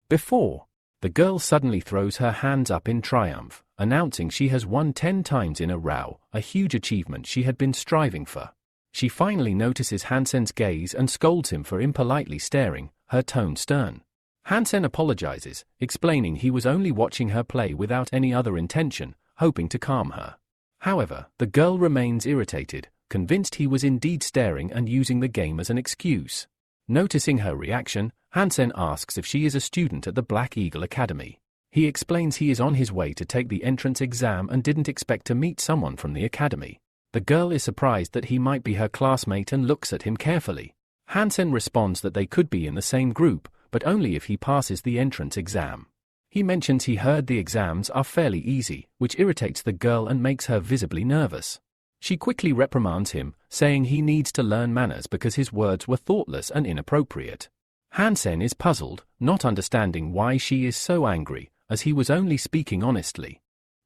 Speaker 1: before. The girl suddenly throws her hands up in triumph, announcing she has won 10 times in a row, a huge achievement she had been striving for. She finally notices Hansen's gaze and scolds him for impolitely staring, her tone stern. Hansen apologizes, explaining he was only watching her play without any other intention, hoping to calm her. However, the girl remains irritated, convinced he was indeed staring and using the game as an excuse. Noticing her reaction, Hansen asks if she is a student at the Black Eagle Academy. He explains he is on his way to take the entrance exam and didn't expect to meet someone from the academy. The girl is surprised that he might be her classmate and looks at him carefully. Hansen responds that they could be in the same group, but only if he passes the entrance exam. He mentions he heard the exams are fairly easy, which irritates the girl and makes her visibly nervous. She quickly reprimands him, saying he needs to learn manners because his words were thoughtless and inappropriate. Hansen is puzzled, not understanding why she is so angry, as he was only speaking honestly.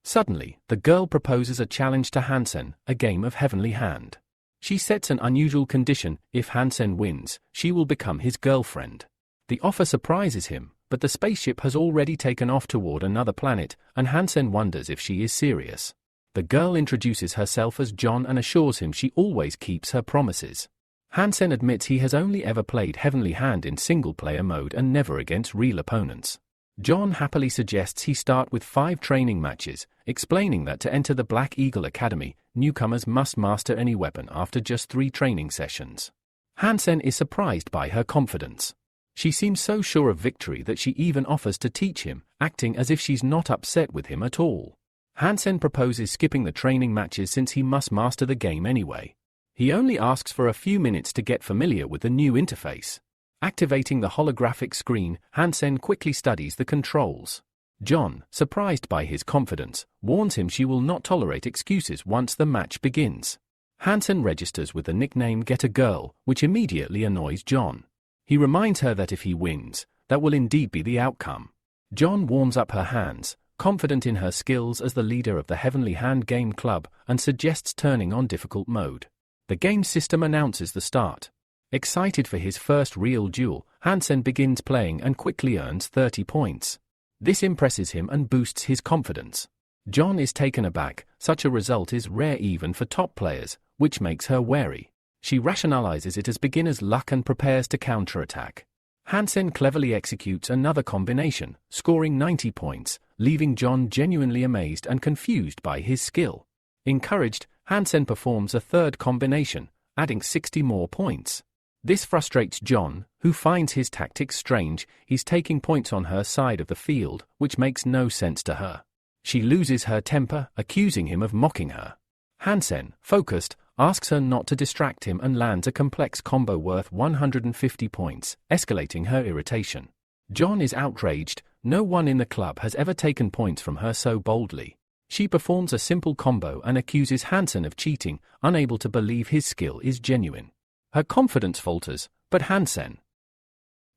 Speaker 1: Suddenly, the girl proposes a challenge to Hansen, a game of Heavenly Hand. She sets an unusual condition: if Hansen wins, she will become his girlfriend. The offer surprises him, but the spaceship has already taken off toward another planet, and Hansen wonders if she is serious. The girl introduces herself as John and assures him she always keeps her promises. Hansen admits he has only ever played Heavenly Hand in single-player mode and never against real opponents. John happily suggests he start with 5 training matches, explaining that to enter the Black Eagle Academy, newcomers must master any weapon after just 3 training sessions. Hansen is surprised by her confidence. She seems so sure of victory that she even offers to teach him, acting as if she's not upset with him at all. Hansen proposes skipping the training matches since he must master the game anyway. He only asks for a few minutes to get familiar with the new interface. Activating the holographic screen, Hansen quickly studies the controls. John, surprised by his confidence, warns him she will not tolerate excuses once the match begins. Hansen registers with the nickname "Get a Girl," which immediately annoys John. He reminds her that if he wins, that will indeed be the outcome. John warms up her hands, confident in her skills as the leader of the Heavenly Hand Game Club, and suggests turning on difficult mode. The game system announces the start. Excited for his first real duel, Hansen begins playing and quickly earns 30 points. This impresses him and boosts his confidence. John is taken aback. Such a result is rare even for top players, which makes her wary. She rationalizes it as beginner's luck and prepares to counterattack. Hansen cleverly executes another combination, scoring 90 points, leaving John genuinely amazed and confused by his skill. Encouraged, Hansen performs a third combination, adding 60 more points. This frustrates John, who finds his tactics strange. He's taking points on her side of the field, which makes no sense to her. She loses her temper, accusing him of mocking her. Hansen, focused, asks her not to distract him and lands a complex combo worth 150 points, escalating her irritation. John is outraged. No one in the club has ever taken points from her so boldly. She performs a simple combo and accuses Hansen of cheating, unable to believe his skill is genuine. Her confidence falters, but Hansen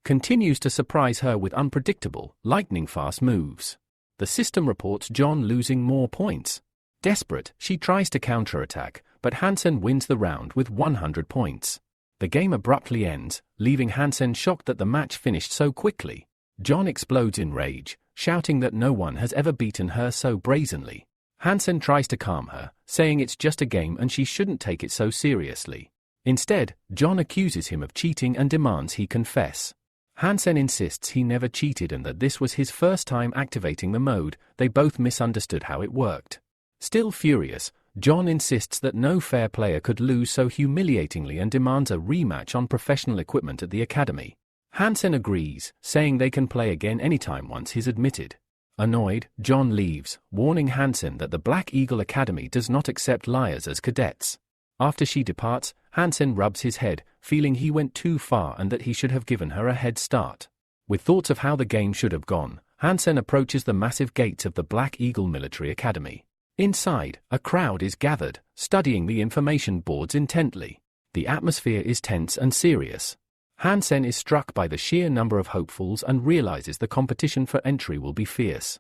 Speaker 1: continues to surprise her with unpredictable, lightning-fast moves. The system reports John losing more points. Desperate, she tries to counterattack, but Hansen wins the round with 100 points. The game abruptly ends, leaving Hansen shocked that the match finished so quickly. John explodes in rage, shouting that no one has ever beaten her so brazenly. Hansen tries to calm her, saying it's just a game and she shouldn't take it so seriously. Instead, John accuses him of cheating and demands he confess. Hansen insists he never cheated and that this was his first time activating the mode. They both misunderstood how it worked. Still furious, John insists that no fair player could lose so humiliatingly and demands a rematch on professional equipment at the academy. Hansen agrees, saying they can play again anytime once he's admitted. Annoyed, John leaves, warning Hansen that the Black Eagle Academy does not accept liars as cadets. After she departs, Hansen rubs his head, feeling he went too far and that he should have given her a head start. With thoughts of how the game should have gone, Hansen approaches the massive gates of the Black Eagle Military Academy. Inside, a crowd is gathered, studying the information boards intently. The atmosphere is tense and serious. Hansen is struck by the sheer number of hopefuls and realizes the competition for entry will be fierce.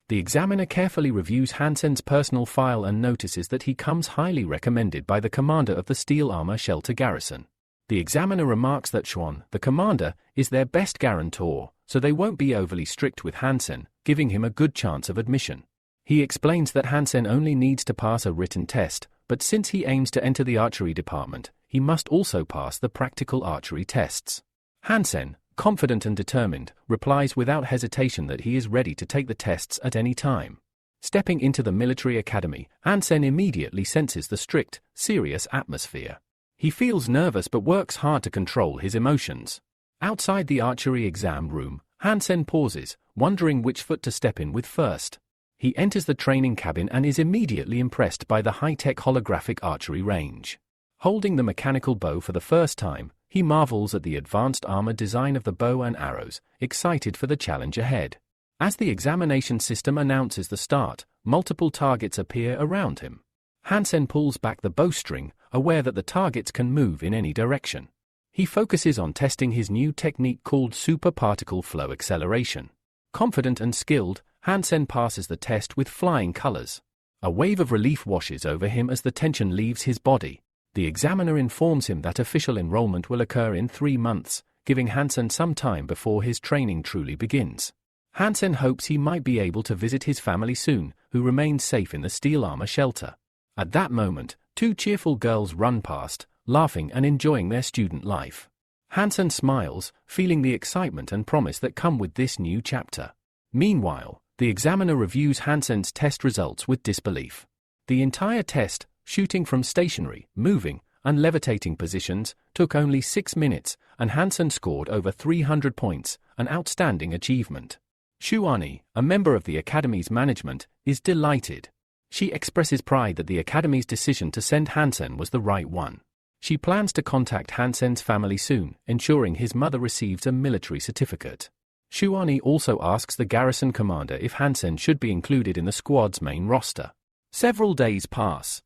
Speaker 1: The examiner carefully reviews Hansen's personal file and notices that he comes highly recommended by the commander of the Steel Armor Shelter Garrison. The examiner remarks that Schwan, the commander, is their best guarantor, so they won't be overly strict with Hansen, giving him a good chance of admission. He explains that Hansen only needs to pass a written test, but since he aims to enter the archery department, he must also pass the practical archery tests. Hansen, confident and determined, replies without hesitation that he is ready to take the tests at any time. Stepping into the military academy, Hansen immediately senses the strict, serious atmosphere. He feels nervous but works hard to control his emotions. Outside the archery exam room, Hansen pauses, wondering which foot to step in with first. He enters the training cabin and is immediately impressed by the high-tech holographic archery range. Holding the mechanical bow for the first time, he marvels at the advanced armor design of the bow and arrows, excited for the challenge ahead. As the examination system announces the start, multiple targets appear around him. Hansen pulls back the bowstring, aware that the targets can move in any direction. He focuses on testing his new technique called super particle flow acceleration. Confident and skilled, Hansen passes the test with flying colors. A wave of relief washes over him as the tension leaves his body. The examiner informs him that official enrollment will occur in 3 months, giving Hansen some time before his training truly begins. Hansen hopes he might be able to visit his family soon, who remain safe in the steel armor shelter. At that moment, 2 cheerful girls run past, laughing and enjoying their student life. Hansen smiles, feeling the excitement and promise that come with this new chapter. Meanwhile, the examiner reviews Hansen's test results with disbelief. The entire test, shooting from stationary, moving, and levitating positions took only 6 minutes, and Hansen scored over 300 points, an outstanding achievement. Shuani, a member of the Academy's management, is delighted. She expresses pride that the Academy's decision to send Hansen was the right one. She plans to contact Hansen's family soon, ensuring his mother receives a military certificate. Shuani also asks the garrison commander if Hansen should be included in the squad's main roster. Several days pass,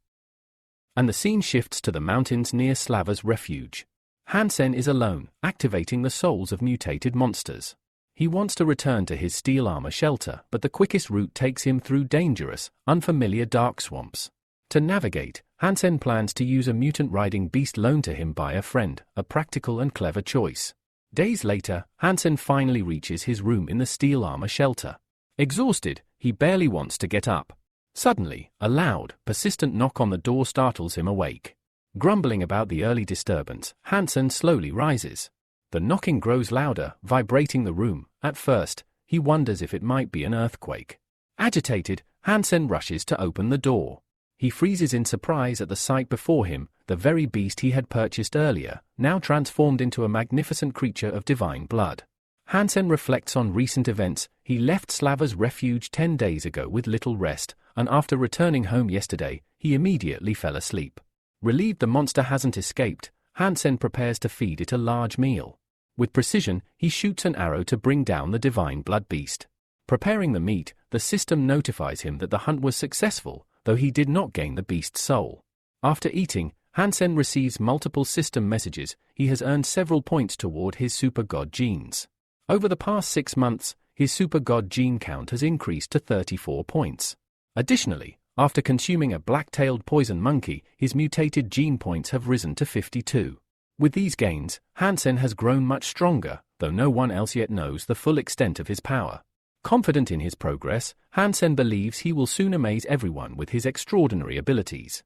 Speaker 1: and the scene shifts to the mountains near Slava's refuge. Hansen is alone, activating the souls of mutated monsters. He wants to return to his steel armor shelter, but the quickest route takes him through dangerous, unfamiliar dark swamps. To navigate, Hansen plans to use a mutant riding beast loaned to him by a friend, a practical and clever choice. Days later, Hansen finally reaches his room in the steel armor shelter. Exhausted, he barely wants to get up. Suddenly, a loud, persistent knock on the door startles him awake. Grumbling about the early disturbance, Hansen slowly rises. The knocking grows louder, vibrating the room. At first, he wonders if it might be an earthquake. Agitated, Hansen rushes to open the door. He freezes in surprise at the sight before him, the very beast he had purchased earlier, now transformed into a magnificent creature of divine blood. Hansen reflects on recent events. He left Slava's refuge 10 days ago with little rest, and after returning home yesterday, he immediately fell asleep. Relieved the monster hasn't escaped, Hansen prepares to feed it a large meal. With precision, he shoots an arrow to bring down the divine blood beast. Preparing the meat, the system notifies him that the hunt was successful, though he did not gain the beast's soul. After eating, Hansen receives multiple system messages. He has earned several points toward his super god genes. Over the past 6 months, his super god gene count has increased to 34 points. Additionally, after consuming a black-tailed poison monkey, his mutated gene points have risen to 52. With these gains, Hansen has grown much stronger, though no one else yet knows the full extent of his power. Confident in his progress, Hansen believes he will soon amaze everyone with his extraordinary abilities.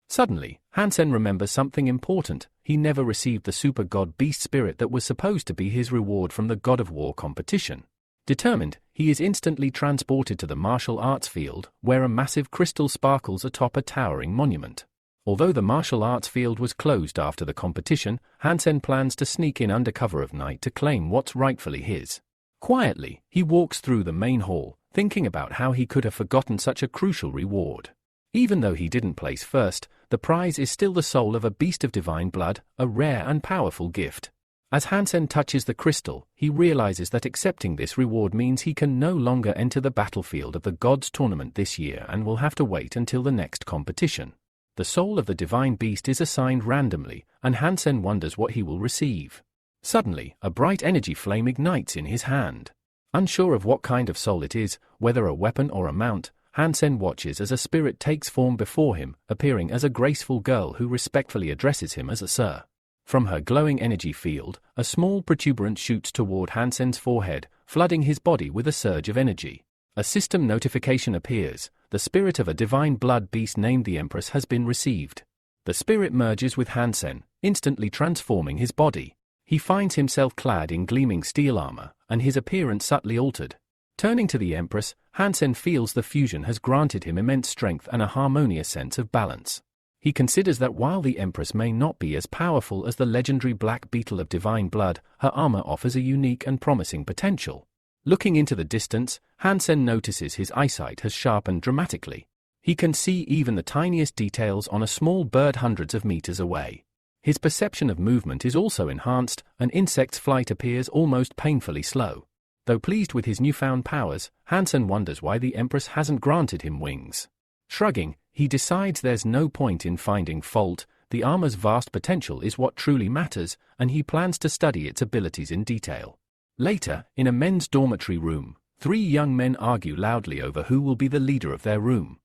Speaker 1: Suddenly, Hansen remembers something important. He never received the super god beast spirit that was supposed to be his reward from the God of War competition. Determined, he is instantly transported to the martial arts field, where a massive crystal sparkles atop a towering monument. Although the martial arts field was closed after the competition, Hansen plans to sneak in under cover of night to claim what's rightfully his. Quietly, he walks through the main hall, thinking about how he could have forgotten such a crucial reward. Even though he didn't place first, the prize is still the soul of a beast of divine blood, a rare and powerful gift. As Hansen touches the crystal, he realizes that accepting this reward means he can no longer enter the battlefield of the gods tournament this year and will have to wait until the next competition. The soul of the divine beast is assigned randomly, and Hansen wonders what he will receive. Suddenly, a bright energy flame ignites in his hand. Unsure of what kind of soul it is, whether a weapon or a mount, Hansen watches as a spirit takes form before him, appearing as a graceful girl who respectfully addresses him as a sir. From her glowing energy field, a small protuberance shoots toward Hansen's forehead, flooding his body with a surge of energy. A system notification appears. The spirit of a divine blood beast named the Empress has been received. The spirit merges with Hansen, instantly transforming his body. He finds himself clad in gleaming steel armor, and his appearance subtly altered. Turning to the Empress, Hansen feels the fusion has granted him immense strength and a harmonious sense of balance. He considers that while the Empress may not be as powerful as the legendary Black Beetle of divine blood, her armor offers a unique and promising potential. Looking into the distance, Hansen notices his eyesight has sharpened dramatically. He can see even the tiniest details on a small bird hundreds of meters away. His perception of movement is also enhanced. An insect's flight appears almost painfully slow. Though pleased with his newfound powers, Hansen wonders why the Empress hasn't granted him wings. Shrugging, he decides there's no point in finding fault. The armor's vast potential is what truly matters, and he plans to study its abilities in detail. Later, in a men's dormitory room, 3 young men argue loudly over who will be the leader of their room.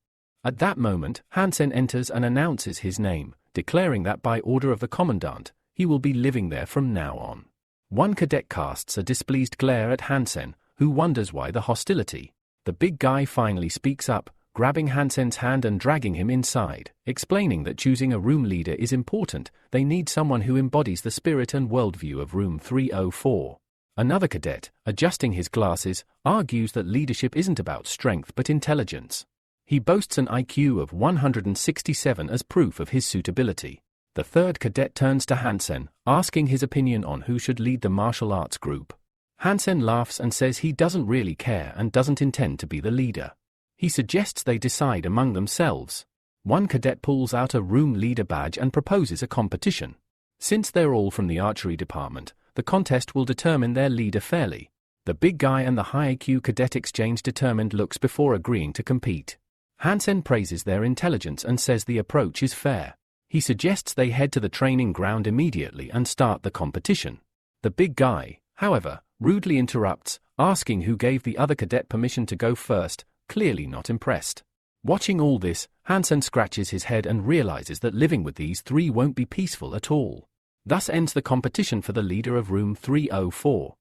Speaker 1: At that moment, Hansen enters and announces his name, declaring that by order of the commandant, he will be living there from now on. One cadet casts a displeased glare at Hansen, who wonders why the hostility. The big guy finally speaks up, grabbing Hansen's hand and dragging him inside, explaining that choosing a room leader is important. They need someone who embodies the spirit and worldview of room 304. Another cadet, adjusting his glasses, argues that leadership isn't about strength but intelligence. He boasts an IQ of 167 as proof of his suitability. The third cadet turns to Hansen, asking his opinion on who should lead the martial arts group. Hansen laughs and says he doesn't really care and doesn't intend to be the leader. He suggests they decide among themselves. One cadet pulls out a room leader badge and proposes a competition. Since they're all from the archery department, the contest will determine their leader fairly. The big guy and the high IQ cadet exchange determined looks before agreeing to compete. Hansen praises their intelligence and says the approach is fair. He suggests they head to the training ground immediately and start the competition. The big guy, however, rudely interrupts, asking who gave the other cadet permission to go first, clearly not impressed. Watching all this, Hansen scratches his head and realizes that living with these three won't be peaceful at all. Thus ends the competition for the leader of room 304.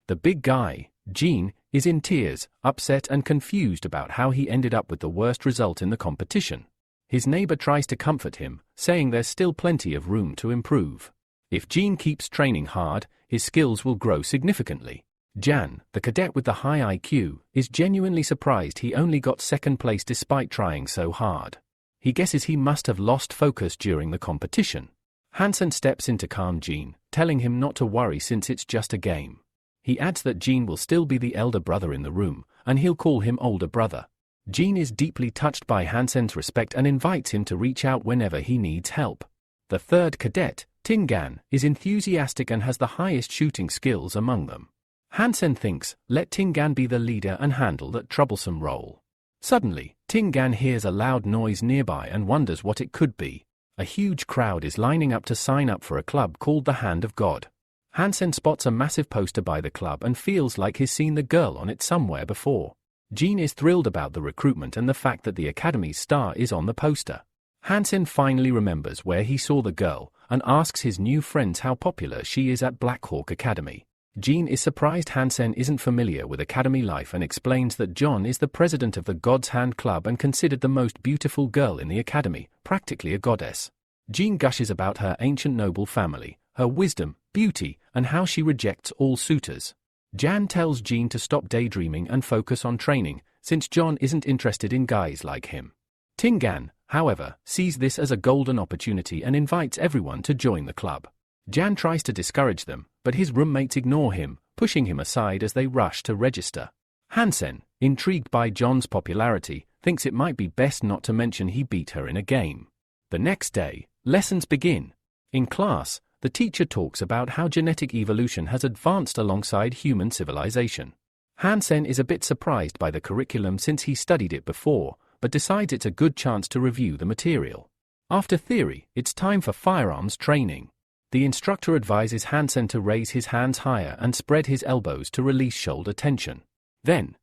Speaker 1: The big guy, Gene, is in tears, upset and confused about how he ended up with the worst result in the competition. His neighbor tries to comfort him, saying there's still plenty of room to improve. If Gene keeps training hard, his skills will grow significantly. Jan, the cadet with the high IQ, is genuinely surprised he only got second place despite trying so hard. He guesses he must have lost focus during the competition. Hansen steps in to calm Gene, telling him not to worry since it's just a game. He adds that Gene will still be the elder brother in the room, and he'll call him older brother. Gene is deeply touched by Hansen's respect and invites him to reach out whenever he needs help. The third cadet, Tingan, is enthusiastic and has the highest shooting skills among them. Hansen thinks, let Tingan be the leader and handle that troublesome role. Suddenly, Tingan hears a loud noise nearby and wonders what it could be. A huge crowd is lining up to sign up for a club called the Hand of God. Hansen spots a massive poster by the club and feels like he's seen the girl on it somewhere before. Gene is thrilled about the recruitment and the fact that the Academy's star is on the poster. Hansen finally remembers where he saw the girl and asks his new friends how popular she is at Black Hawk Academy. Gene is surprised Hansen isn't familiar with Academy life and explains that John is the president of the God's Hand Club and considered the most beautiful girl in the Academy, practically a goddess. Gene gushes about her ancient noble family, her wisdom, beauty, and how she rejects all suitors. Jan tells Gene to stop daydreaming and focus on training, since John isn't interested in guys like him. Tingan, however, sees this as a golden opportunity and invites everyone to join the club. Jan tries to discourage them, but his roommates ignore him, pushing him aside as they rush to register. Hansen, intrigued by John's popularity, thinks it might be best not to mention he beat her in a game. The next day, lessons begin. In class, the teacher talks about how genetic evolution has advanced alongside human civilization. Hansen is a bit surprised by the curriculum since he studied it before, but decides it's a good chance to review the material. After theory, it's time for firearms training. The instructor advises Hansen to raise his hands higher and spread his elbows to release shoulder tension. Then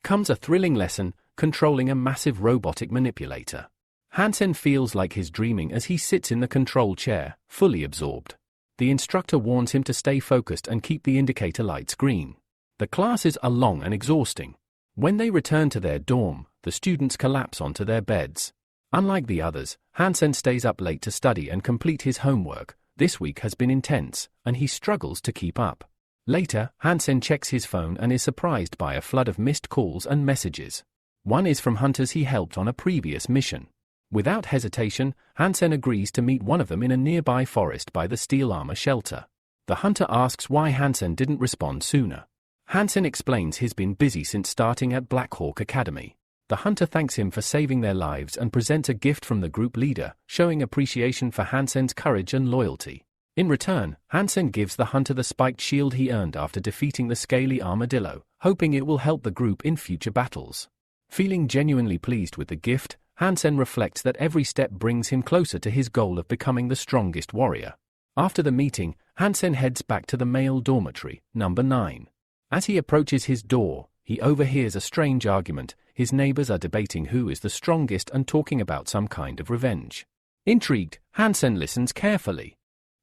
Speaker 1: comes a thrilling lesson, controlling a massive robotic manipulator. Hansen feels like he's dreaming as he sits in the control chair, fully absorbed. The instructor warns him to stay focused and keep the indicator lights green. The classes are long and exhausting. When they return to their dorm, the students collapse onto their beds. Unlike the others, Hansen stays up late to study and complete his homework. This week has been intense, and he struggles to keep up. Later, Hansen checks his phone and is surprised by a flood of missed calls and messages. One is from hunters he helped on a previous mission. Without hesitation, Hansen agrees to meet one of them in a nearby forest by the steel armor shelter. The hunter asks why Hansen didn't respond sooner. Hansen explains he's been busy since starting at Black Hawk Academy. The hunter thanks him for saving their lives and presents a gift from the group leader, showing appreciation for Hansen's courage and loyalty. In return, Hansen gives the hunter the spiked shield he earned after defeating the scaly armadillo, hoping it will help the group in future battles. Feeling genuinely pleased with the gift, Hansen reflects that every step brings him closer to his goal of becoming the strongest warrior. After the meeting, Hansen heads back to the male dormitory, number 9. As he approaches his door, he overhears a strange argument. His neighbors are debating who is the strongest and talking about some kind of revenge. Intrigued, Hansen listens carefully.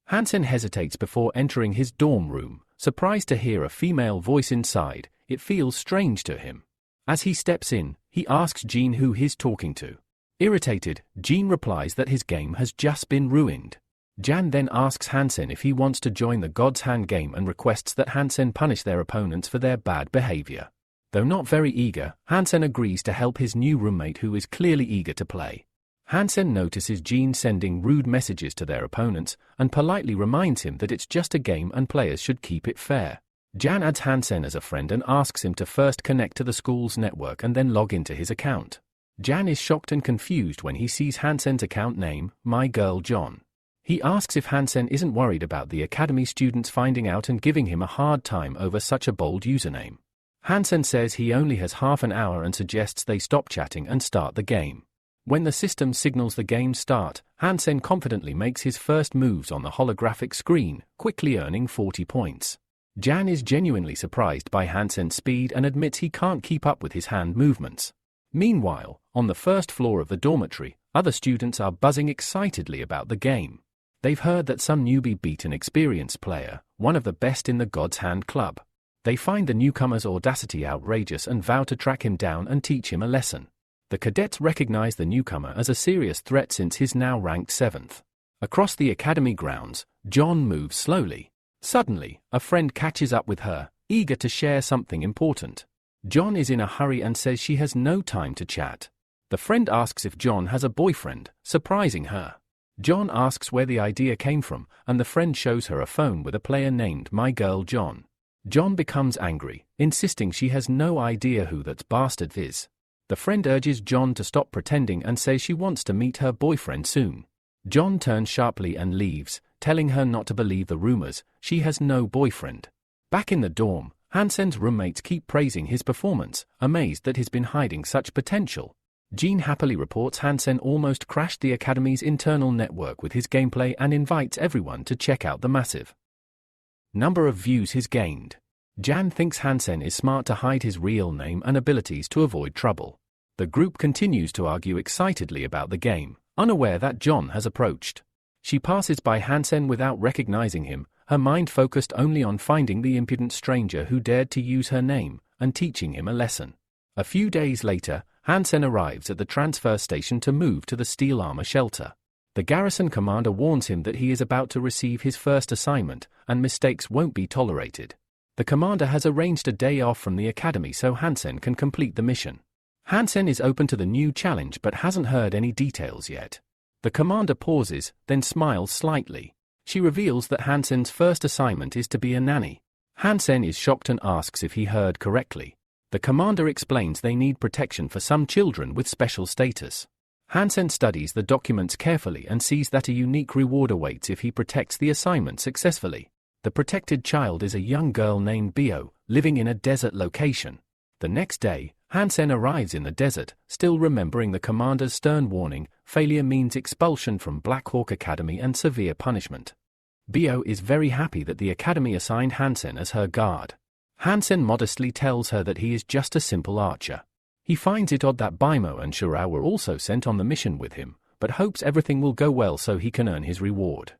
Speaker 1: Hansen hesitates before entering his dorm room, surprised to hear a female voice inside. It feels strange to him. As he steps in, he asks Gene who he's talking to. Irritated, Gene replies that his game has just been ruined. Jan then asks Hansen if he wants to join the God's Hand game and requests that Hansen punish their opponents for their bad behavior. Though not very eager, Hansen agrees to help his new roommate who is clearly eager to play. Hansen notices Jean sending rude messages to their opponents and politely reminds him that it's just a game and players should keep it fair. Jan adds Hansen as a friend and asks him to first connect to the school's network and then log into his account. Jan is shocked and confused when he sees Hansen's account name, My Girl John. He asks if Hansen isn't worried about the academy students finding out and giving him a hard time over such a bold username. Hansen says he only has half an hour and suggests they stop chatting and start the game. When the system signals the game start, Hansen confidently makes his first moves on the holographic screen, quickly earning 40 points. Jan is genuinely surprised by Hansen's speed and admits he can't keep up with his hand movements. Meanwhile, on the first floor of the dormitory, other students are buzzing excitedly about the game. They've heard that some newbie beat an experienced player, one of the best in the God's Hand Club. They find the newcomer's audacity outrageous and vow to track him down and teach him a lesson. The cadets recognize the newcomer as a serious threat since he's now ranked 7th. Across the academy grounds, John moves slowly. Suddenly, a friend catches up with her, eager to share something important. John is in a hurry and says she has no time to chat. The friend asks if John has a boyfriend, surprising her. John asks where the idea came from, and the friend shows her a phone with a player named My Girl John. John becomes angry, insisting she has no idea who that bastard is. The friend urges John to stop pretending and says she wants to meet her boyfriend soon. John turns sharply and leaves, telling her not to believe the rumors, she has no boyfriend. Back in the dorm, Hansen's roommates keep praising his performance, amazed that he's been hiding such potential. Jean happily reports Hansen almost crashed the academy's internal network with his gameplay and invites everyone to check out the massive number of views he's gained. Jan thinks Hansen is smart to hide his real name and abilities to avoid trouble. The group continues to argue excitedly about the game, unaware that John has approached. She passes by Hansen without recognizing him, her mind focused only on finding the impudent stranger who dared to use her name and teaching him a lesson. A few days later, Hansen arrives at the transfer station to move to the steel armor shelter. The garrison commander warns him that he is about to receive his first assignment, and mistakes won't be tolerated. The commander has arranged a day off from the academy so Hansen can complete the mission. Hansen is open to the new challenge but hasn't heard any details yet. The commander pauses, then smiles slightly. She reveals that Hansen's first assignment is to be a nanny. Hansen is shocked and asks if he heard correctly. The commander explains they need protection for some children with special status. Hansen studies the documents carefully and sees that a unique reward awaits if he protects the assignment successfully. The protected child is a young girl named Bio, living in a desert location. The next day, Hansen arrives in the desert, still remembering the commander's stern warning, failure means expulsion from Black Hawk Academy and severe punishment. Bio is very happy that the academy assigned Hansen as her guard. Hansen modestly tells her that he is just a simple archer. He finds it odd that Baimo and Shurao were also sent on the mission with him, but hopes everything will go well so he can earn his reward.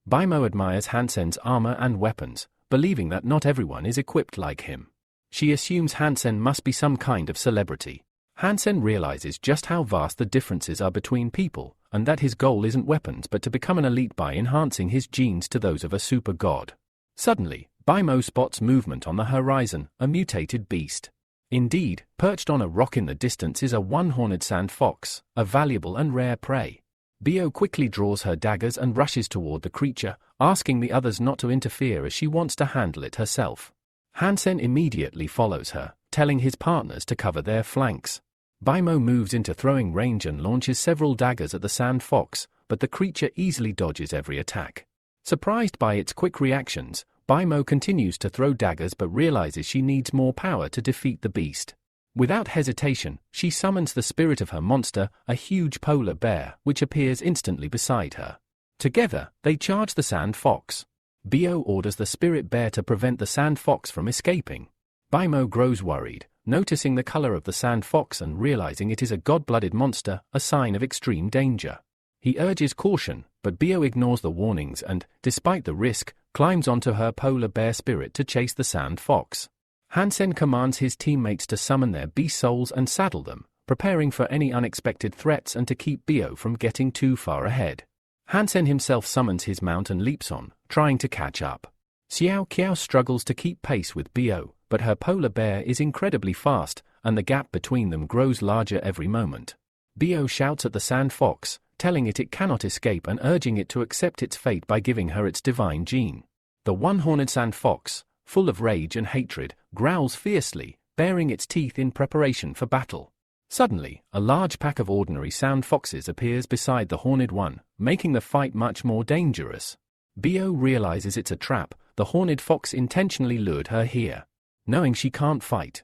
Speaker 1: Baimo admires Hansen's armor and weapons, believing that not everyone is equipped like him. She assumes Hansen must be some kind of celebrity. Hansen realizes just how vast the differences are between people, and that his goal isn't weapons but to become an elite by enhancing his genes to those of a super god. Suddenly, Baimo spots movement on the horizon, a mutated beast. Indeed, perched on a rock in the distance is a one-horned sand fox, a valuable and rare prey. Bio quickly draws her daggers and rushes toward the creature, asking the others not to interfere as she wants to handle it herself. Hansen immediately follows her, telling his partners to cover their flanks. Baimo moves into throwing range and launches several daggers at the sand fox, but the creature easily dodges every attack. Surprised by its quick reactions, Baimo continues to throw daggers but realizes she needs more power to defeat the beast. Without hesitation, she summons the spirit of her monster, a huge polar bear, which appears instantly beside her. Together, they charge the sand fox. Bio orders the spirit bear to prevent the sand fox from escaping. Baimo grows worried, noticing the color of the sand fox and realizing it is a god-blooded monster, a sign of extreme danger. He urges caution, but Bio ignores the warnings and, despite the risk, climbs onto her polar bear spirit to chase the sand fox. Hansen commands his teammates to summon their beast souls and saddle them, preparing for any unexpected threats and to keep Bio from getting too far ahead. Hansen himself summons his mount and leaps on, trying to catch up. Xiao Qiao struggles to keep pace with Bio, but her polar bear is incredibly fast, and the gap between them grows larger every moment. Bio shouts at the sand fox, telling it cannot escape and urging it to accept its fate by giving her its divine gene. The one-horned sand fox, full of rage and hatred, growls fiercely, baring its teeth in preparation for battle. Suddenly, a large pack of ordinary sand foxes appears beside the horned one, making the fight much more dangerous. Bio realizes it's a trap. The horned fox intentionally lured her here, knowing she can't fight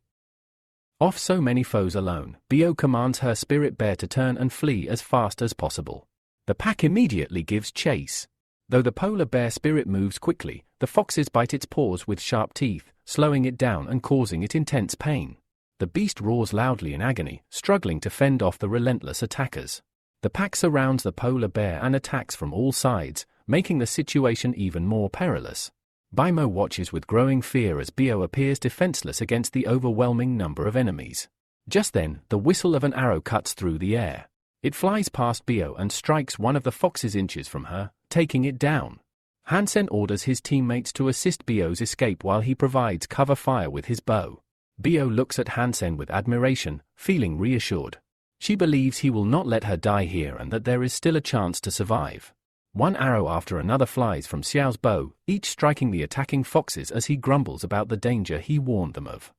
Speaker 1: off so many foes alone. Bio commands her spirit bear to turn and flee as fast as possible. The pack immediately gives chase. Though the polar bear spirit moves quickly, the foxes bite its paws with sharp teeth, slowing it down and causing it intense pain. The beast roars loudly in agony, struggling to fend off the relentless attackers. The pack surrounds the polar bear and attacks from all sides, making the situation even more perilous. Bimo watches with growing fear as Bio appears defenseless against the overwhelming number of enemies. Just then, the whistle of an arrow cuts through the air. It flies past Bio and strikes one of the foxes inches from her, taking it down. Hansen orders his teammates to assist Bio's escape while he provides cover fire with his bow. Bio looks at Hansen with admiration, feeling reassured. She believes he will not let her die here and that there is still a chance to survive. One arrow after another flies from Xiao's bow, each striking the attacking foxes as he grumbles about the danger he warned them of.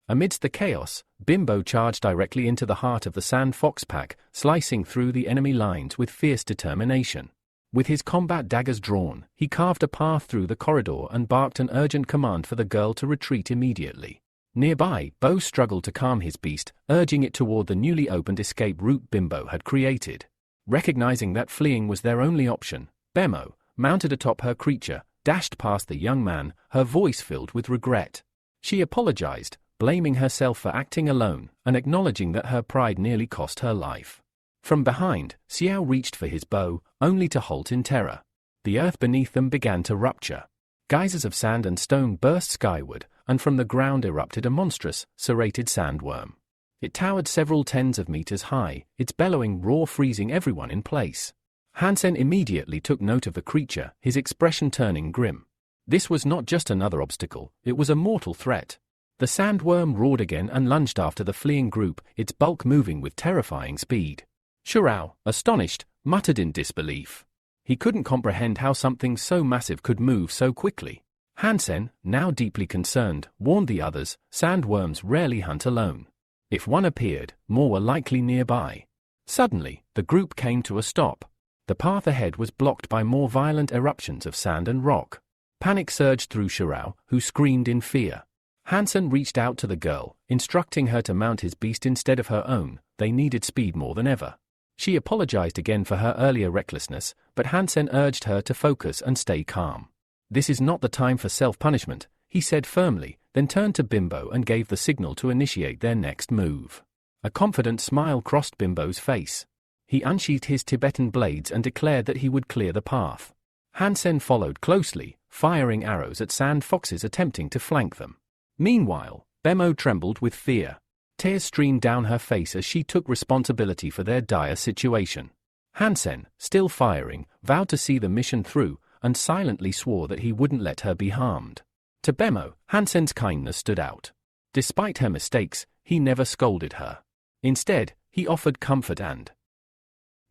Speaker 1: Amidst the chaos, Bimbo charged directly into the heart of the sand fox pack, slicing through the enemy lines with fierce determination. With his combat daggers drawn, he carved a path through the corridor and barked an urgent command for the girl to retreat immediately. Nearby, Bo struggled to calm his beast, urging it toward the newly opened escape route Bimbo had created. Recognizing that fleeing was their only option, Bemo, mounted atop her creature, dashed past the young man, her voice filled with regret. She apologized, blaming herself for acting alone, and acknowledging that her pride nearly cost her life. From behind, Xiao reached for his bow, only to halt in terror. The earth beneath them began to rupture. Geysers of sand and stone burst skyward, and from the ground erupted a monstrous, serrated sandworm. It towered several tens of meters high, its bellowing roar freezing everyone in place. Hansen immediately took note of the creature, his expression turning grim. This was not just another obstacle, it was a mortal threat. The sandworm roared again and lunged after the fleeing group, its bulk moving with terrifying speed. Shirao, astonished, muttered in disbelief. He couldn't comprehend how something so massive could move so quickly. Hansen, now deeply concerned, warned the others, sandworms rarely hunt alone. If one appeared, more were likely nearby. Suddenly, the group came to a stop. The path ahead was blocked by more violent eruptions of sand and rock. Panic surged through Shirao, who screamed in fear. Hansen reached out to the girl, instructing her to mount his beast instead of her own. They needed speed more than ever. She apologized again for her earlier recklessness, but Hansen urged her to focus and stay calm. This is not the time for self-punishment, he said firmly, then turned to Bimbo and gave the signal to initiate their next move. A confident smile crossed Bimbo's face. He unsheathed his Tibetan blades and declared that he would clear the path. Hansen followed closely, firing arrows at sand foxes attempting to flank them. Meanwhile, Bemo trembled with fear. Tears streamed down her face as she took responsibility for their dire situation. Hansen, still firing, vowed to see the mission through, and silently swore that he wouldn't let her be harmed. To Bemo, Hansen's kindness stood out. Despite her mistakes, he never scolded her. Instead, he offered comfort and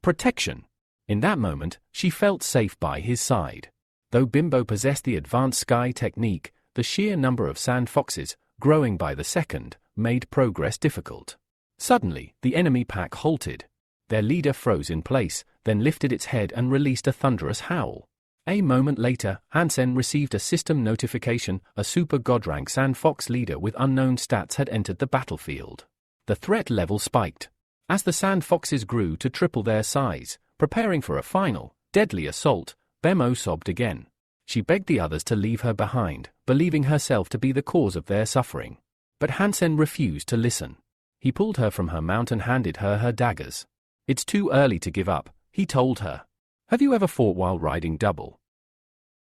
Speaker 1: protection. In that moment, she felt safe by his side. Though Bimbo possessed the advanced sky technique, the sheer number of sand foxes, growing by the second, made progress difficult. Suddenly, the enemy pack halted. Their leader froze in place, then lifted its head and released a thunderous howl. A moment later, Hansen received a system notification: a super god-rank sand fox leader with unknown stats had entered the battlefield. The threat level spiked. As the sand foxes grew to triple their size, preparing for a final, deadly assault, Bemo sobbed again. She begged the others to leave her behind, believing herself to be the cause of their suffering. But Hansen refused to listen. He pulled her from her mount and handed her her daggers. "It's too early to give up," he told her. "Have you ever fought while riding double?"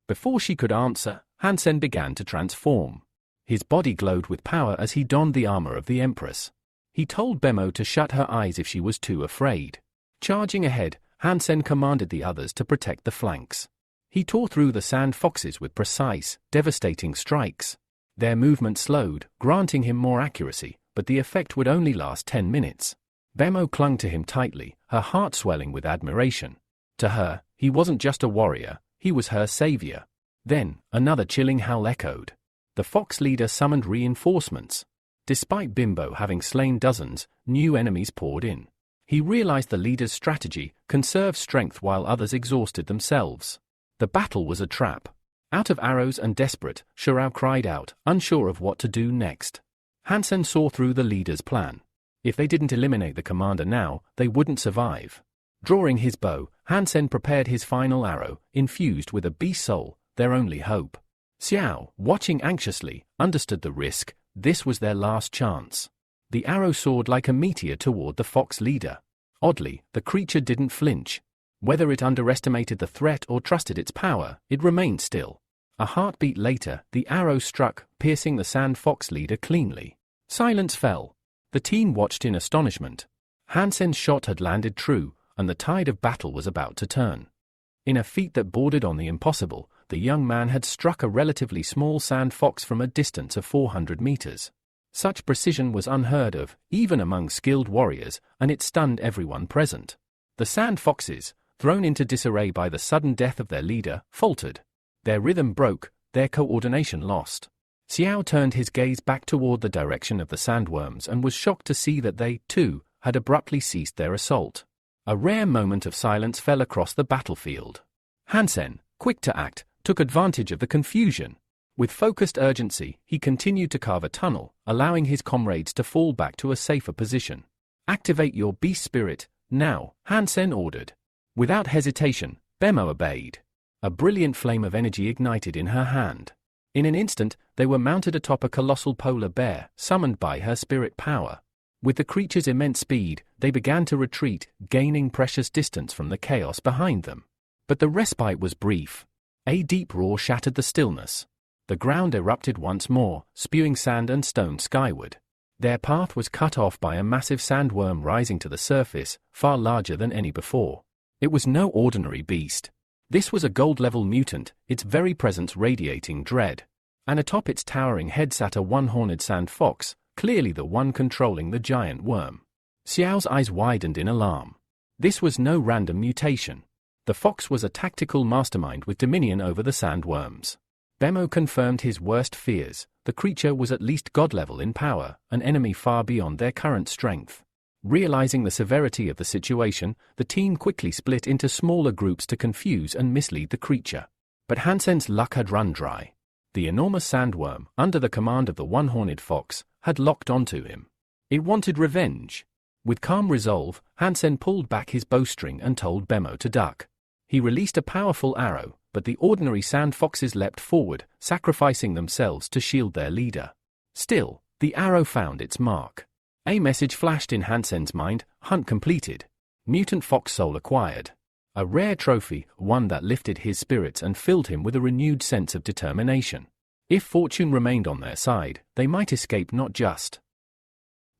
Speaker 1: Before she could answer, Hansen began to transform. His body glowed with power as he donned the armor of the Empress. He told Bemo to shut her eyes if she was too afraid. Charging ahead, Hansen commanded the others to protect the flanks. He tore through the sand foxes with precise, devastating strikes. Their movement slowed, granting him more accuracy, but the effect would only last 10 minutes. Bemo clung to him tightly, her heart swelling with admiration. To her, he wasn't just a warrior, he was her savior. Then, another chilling howl echoed. The fox leader summoned reinforcements. Despite Bimbo having slain dozens, new enemies poured in. He realized the leader's strategy: conserve strength while others exhausted themselves. The battle was a trap. Out of arrows and desperate, Shirao cried out, unsure of what to do next. Hansen saw through the leader's plan. If they didn't eliminate the commander now, they wouldn't survive. Drawing his bow, Hansen prepared his final arrow, infused with a beast soul, their only hope. Xiao, watching anxiously, understood the risk. This was their last chance. The arrow soared like a meteor toward the fox leader. Oddly, the creature didn't flinch. Whether it underestimated the threat or trusted its power, it remained still. A heartbeat later, the arrow struck, piercing the sand fox leader cleanly. Silence fell. The team watched in astonishment. Hansen's shot had landed true, and the tide of battle was about to turn. In a feat that bordered on the impossible, the young man had struck a relatively small sand fox from a distance of 400 meters. Such precision was unheard of, even among skilled warriors, and it stunned everyone present. The sand foxes, thrown into disarray by the sudden death of their leader, faltered. Their rhythm broke, their coordination lost. Xiao turned his gaze back toward the direction of the sandworms and was shocked to see that they, too, had abruptly ceased their assault. A rare moment of silence fell across the battlefield. Hansen, quick to act, took advantage of the confusion. With focused urgency, he continued to carve a tunnel, allowing his comrades to fall back to a safer position. Activate your beast spirit, now, Hansen ordered. Without hesitation, Bemo obeyed. A brilliant flame of energy ignited in her hand. In an instant, they were mounted atop a colossal polar bear, summoned by her spirit power. With the creature's immense speed, they began to retreat, gaining precious distance from the chaos behind them. But the respite was brief. A deep roar shattered the stillness. The ground erupted once more, spewing sand and stone skyward. Their path was cut off by a massive sandworm rising to the surface, far larger than any before. It was no ordinary beast. This was a gold-level mutant, its very presence radiating dread. And atop its towering head sat a one-horned sand fox, clearly the one controlling the giant worm. Xiao's eyes widened in alarm. This was no random mutation. The fox was a tactical mastermind with dominion over the sandworms. Bemo confirmed his worst fears. The creature was at least god-level in power, an enemy far beyond their current strength. Realizing the severity of the situation, the team quickly split into smaller groups to confuse and mislead the creature. But Hansen's luck had run dry. The enormous sandworm, under the command of the one-horned fox, had locked onto him. It wanted revenge. With calm resolve, Hansen pulled back his bowstring and told Bemo to duck. He released a powerful arrow, but the ordinary sand foxes leapt forward, sacrificing themselves to shield their leader. Still, the arrow found its mark. A message flashed in Hansen's mind: hunt completed. Mutant fox soul acquired. A rare trophy, one that lifted his spirits and filled him with a renewed sense of determination. If fortune remained on their side, they might escape not just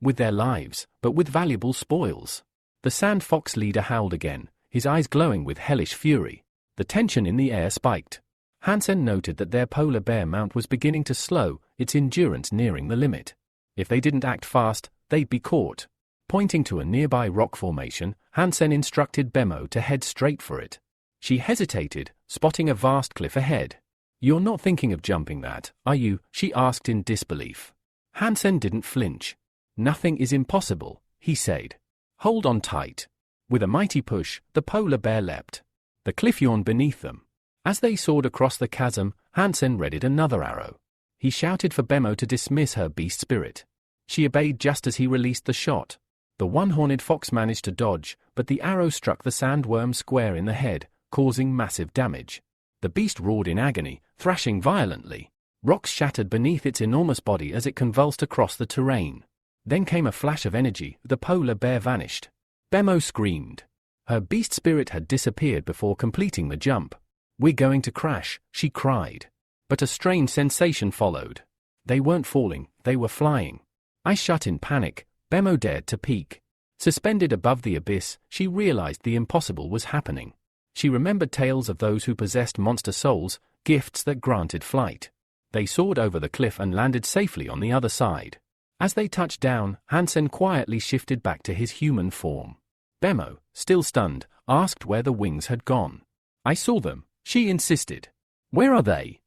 Speaker 1: with their lives, but with valuable spoils. The sand fox leader howled again, his eyes glowing with hellish fury. The tension in the air spiked. Hansen noted that their polar bear mount was beginning to slow, its endurance nearing the limit. If they didn't act fast, they'd be caught. Pointing to a nearby rock formation, Hansen instructed Bemo to head straight for it. She hesitated, spotting a vast cliff ahead. "You're not thinking of jumping that, are you?" she asked in disbelief. Hansen didn't flinch. "Nothing is impossible," he said. "Hold on tight." With a mighty push, the polar bear leapt. The cliff yawned beneath them. As they soared across the chasm, Hansen readied another arrow. He shouted for Bemo to dismiss her beast spirit. She obeyed just as he released the shot. The one-horned fox managed to dodge, but the arrow struck the sandworm square in the head, causing massive damage. The beast roared in agony, thrashing violently. Rocks shattered beneath its enormous body as it convulsed across the terrain. Then came a flash of energy. The polar bear vanished. Bemo screamed. Her beast spirit had disappeared before completing the jump. "We're going to crash," she cried. But a strange sensation followed. They weren't falling, they were flying. Eyes shut in panic, Bemo dared to peek. Suspended above the abyss, she realized the impossible was happening. She remembered tales of those who possessed monster souls, gifts that granted flight. They soared over the cliff and landed safely on the other side. As they touched down, Hansen quietly shifted back to his human form. Bemo, still stunned, asked where the wings had gone. I saw them, she insisted. Where are they?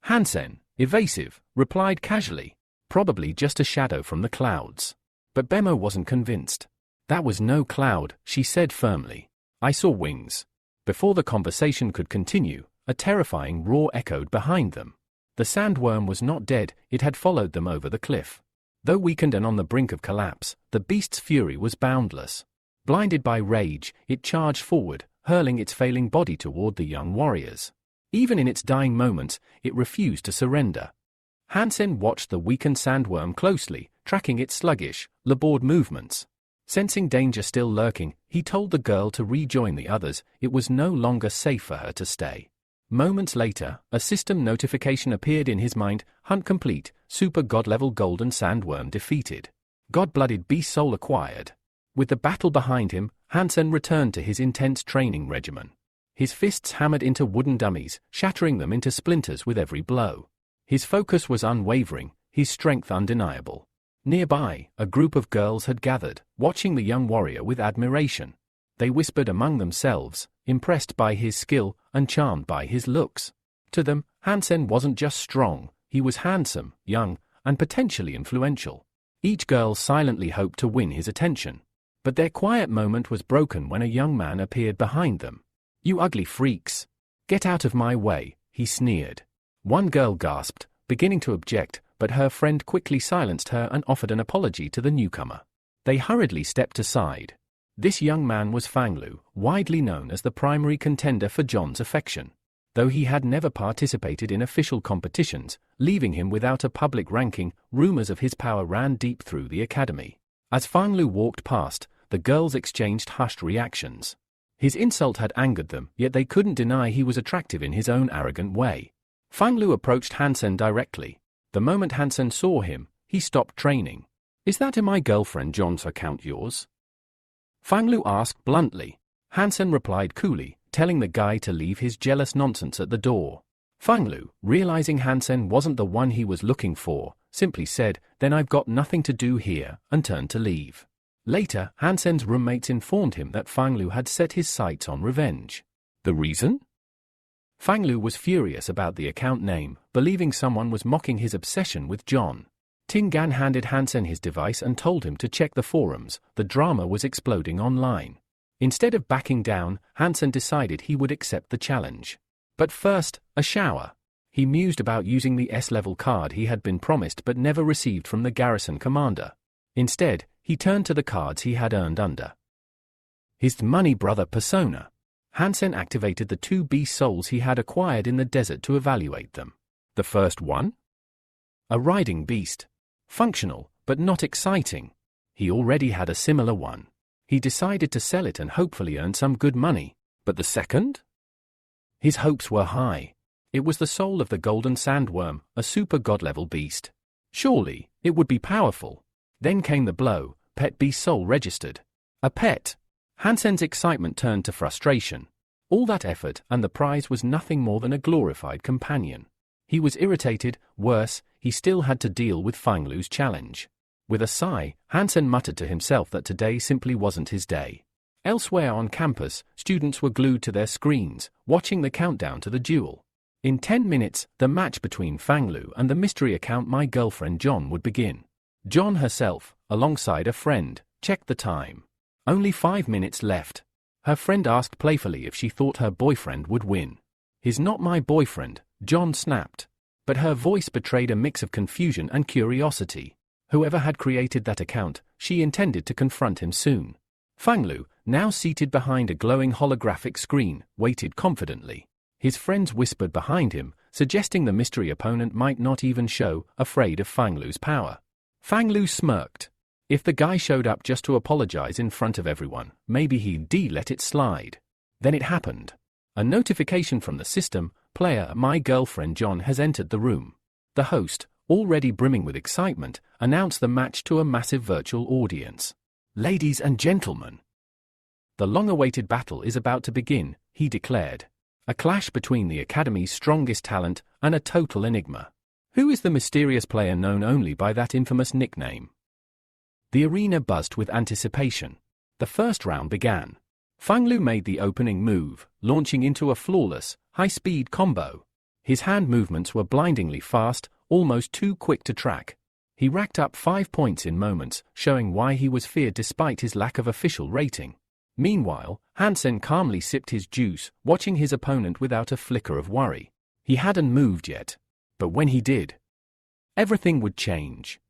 Speaker 1: Hansen, evasive, replied casually. Probably just a shadow from the clouds. But Bemo wasn't convinced. That was no cloud, she said firmly. I saw wings. Before the conversation could continue, a terrifying roar echoed behind them. The sandworm was not dead, it had followed them over the cliff. Though weakened and on the brink of collapse, the beast's fury was boundless. Blinded by rage, it charged forward, hurling its failing body toward the young warriors. Even in its dying moments, it refused to surrender. Hansen watched the weakened sandworm closely, tracking its sluggish, labored movements. Sensing danger still lurking, he told the girl to rejoin the others. It was no longer safe for her to stay. Moments later, a system notification appeared in his mind. Hunt complete, super god-level golden sandworm defeated. God-blooded beast soul acquired. With the battle behind him, Hansen returned to his intense training regimen. His fists hammered into wooden dummies, shattering them into splinters with every blow. His focus was unwavering, his strength undeniable. Nearby, a group of girls had gathered, watching the young warrior with admiration. They whispered among themselves, impressed by his skill and charmed by his looks. To them, Hansen wasn't just strong, he was handsome, young, and potentially influential. Each girl silently hoped to win his attention. But their quiet moment was broken when a young man appeared behind them. You ugly freaks! Get out of my way, he sneered. One girl gasped, beginning to object, but her friend quickly silenced her and offered an apology to the newcomer. They hurriedly stepped aside. This young man was Fanglu, widely known as the primary contender for John's affection. Though he had never participated in official competitions, leaving him without a public ranking, rumors of his power ran deep through the academy. As Fanglu walked past, the girls exchanged hushed reactions. His insult had angered them, yet they couldn't deny he was attractive in his own arrogant way. Fanglu approached Hansen directly. The moment Hansen saw him, he stopped training. Is that in my girlfriend John's account yours? Fanglu asked bluntly. Hansen replied coolly, telling the guy to leave his jealous nonsense at the door. Fanglu, realizing Hansen wasn't the one he was looking for, simply said, "Then I've got nothing to do here," and turned to leave. Later, Hansen's roommates informed him that Fanglu had set his sights on revenge. The reason? Fanglu was furious about the account name, believing someone was mocking his obsession with John. Tingan handed Hansen his device and told him to check the forums. The drama was exploding online. Instead of backing down, Hansen decided he would accept the challenge. But first, a shower. He mused about using the S-level card he had been promised but never received from the garrison commander. Instead, he turned to the cards he had earned under his money brother persona. Hansen activated the 2 beast souls he had acquired in the desert to evaluate them. The first one? A riding beast. Functional, but not exciting. He already had a similar one. He decided to sell it and hopefully earn some good money. But the second? His hopes were high. It was the soul of the golden sandworm, a super god-level beast. Surely, it would be powerful. Then came the blow. Pet beast soul registered. A pet. Hansen's excitement turned to frustration. All that effort and the prize was nothing more than a glorified companion. He was irritated. Worse, he still had to deal with Fanglu's challenge. With a sigh, Hansen muttered to himself that today simply wasn't his day. Elsewhere on campus, students were glued to their screens, watching the countdown to the duel. In 10 minutes, the match between Fanglu and the mystery account My Girlfriend John would begin. John herself, alongside a friend, checked the time. Only 5 minutes left. Her friend asked playfully if she thought her boyfriend would win. "He's not my boyfriend," John snapped. But her voice betrayed a mix of confusion and curiosity. Whoever had created that account, she intended to confront him soon. Fanglu, now seated behind a glowing holographic screen, waited confidently. His friends whispered behind him, suggesting the mystery opponent might not even show, afraid of Fanglu's power. Fanglu smirked. If the guy showed up just to apologize in front of everyone, maybe he'd let it slide. Then it happened. A notification from the system, "Player My Girlfriend John has entered the room." The host, already brimming with excitement, announced the match to a massive virtual audience. "Ladies and gentlemen, the long-awaited battle is about to begin," he declared. A clash between the Academy's strongest talent and a total enigma. Who is the mysterious player known only by that infamous nickname? The arena buzzed with anticipation. The first round began. Fang Lu made the opening move, launching into a flawless, high-speed combo. His hand movements were blindingly fast, almost too quick to track. He racked up 5 points in moments, showing why he was feared despite his lack of official rating. Meanwhile, Hansen calmly sipped his juice, watching his opponent without a flicker of worry. He hadn't moved yet. But when he did, everything would change.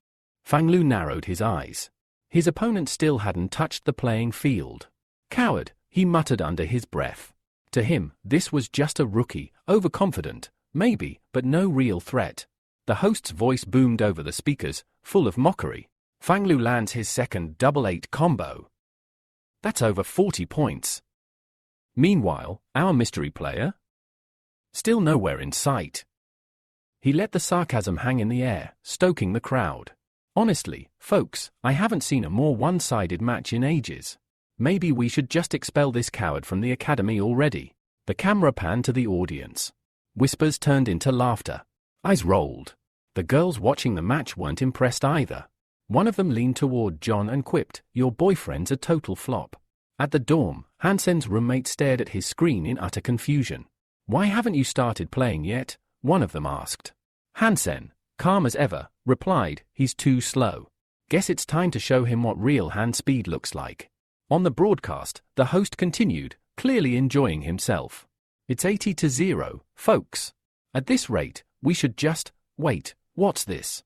Speaker 1: Fang Lu narrowed his eyes. His opponent still hadn't touched the playing field. Coward, he muttered under his breath. To him, this was just a rookie, overconfident, maybe, but no real threat. The host's voice boomed over the speakers, full of mockery. Fang Lu lands his second double-8 combo. That's over 40 points. Meanwhile, our mystery player? Still nowhere in sight. He let the sarcasm hang in the air, stoking the crowd. Honestly, folks, I haven't seen a more one-sided match in ages. Maybe we should just expel this coward from the academy already. The camera panned to the audience. Whispers turned into laughter. Eyes rolled. The girls watching the match weren't impressed either. One of them leaned toward John and quipped, "Your boyfriend's a total flop." At the dorm, Hansen's roommate stared at his screen in utter confusion. "Why haven't you started playing yet?" one of them asked. Hansen, calm as ever, replied, "He's too slow. Guess it's time to show him what real hand speed looks like." On the broadcast, the host continued, clearly enjoying himself. "It's 80-0, folks. At this rate, we should just, wait, what's this?"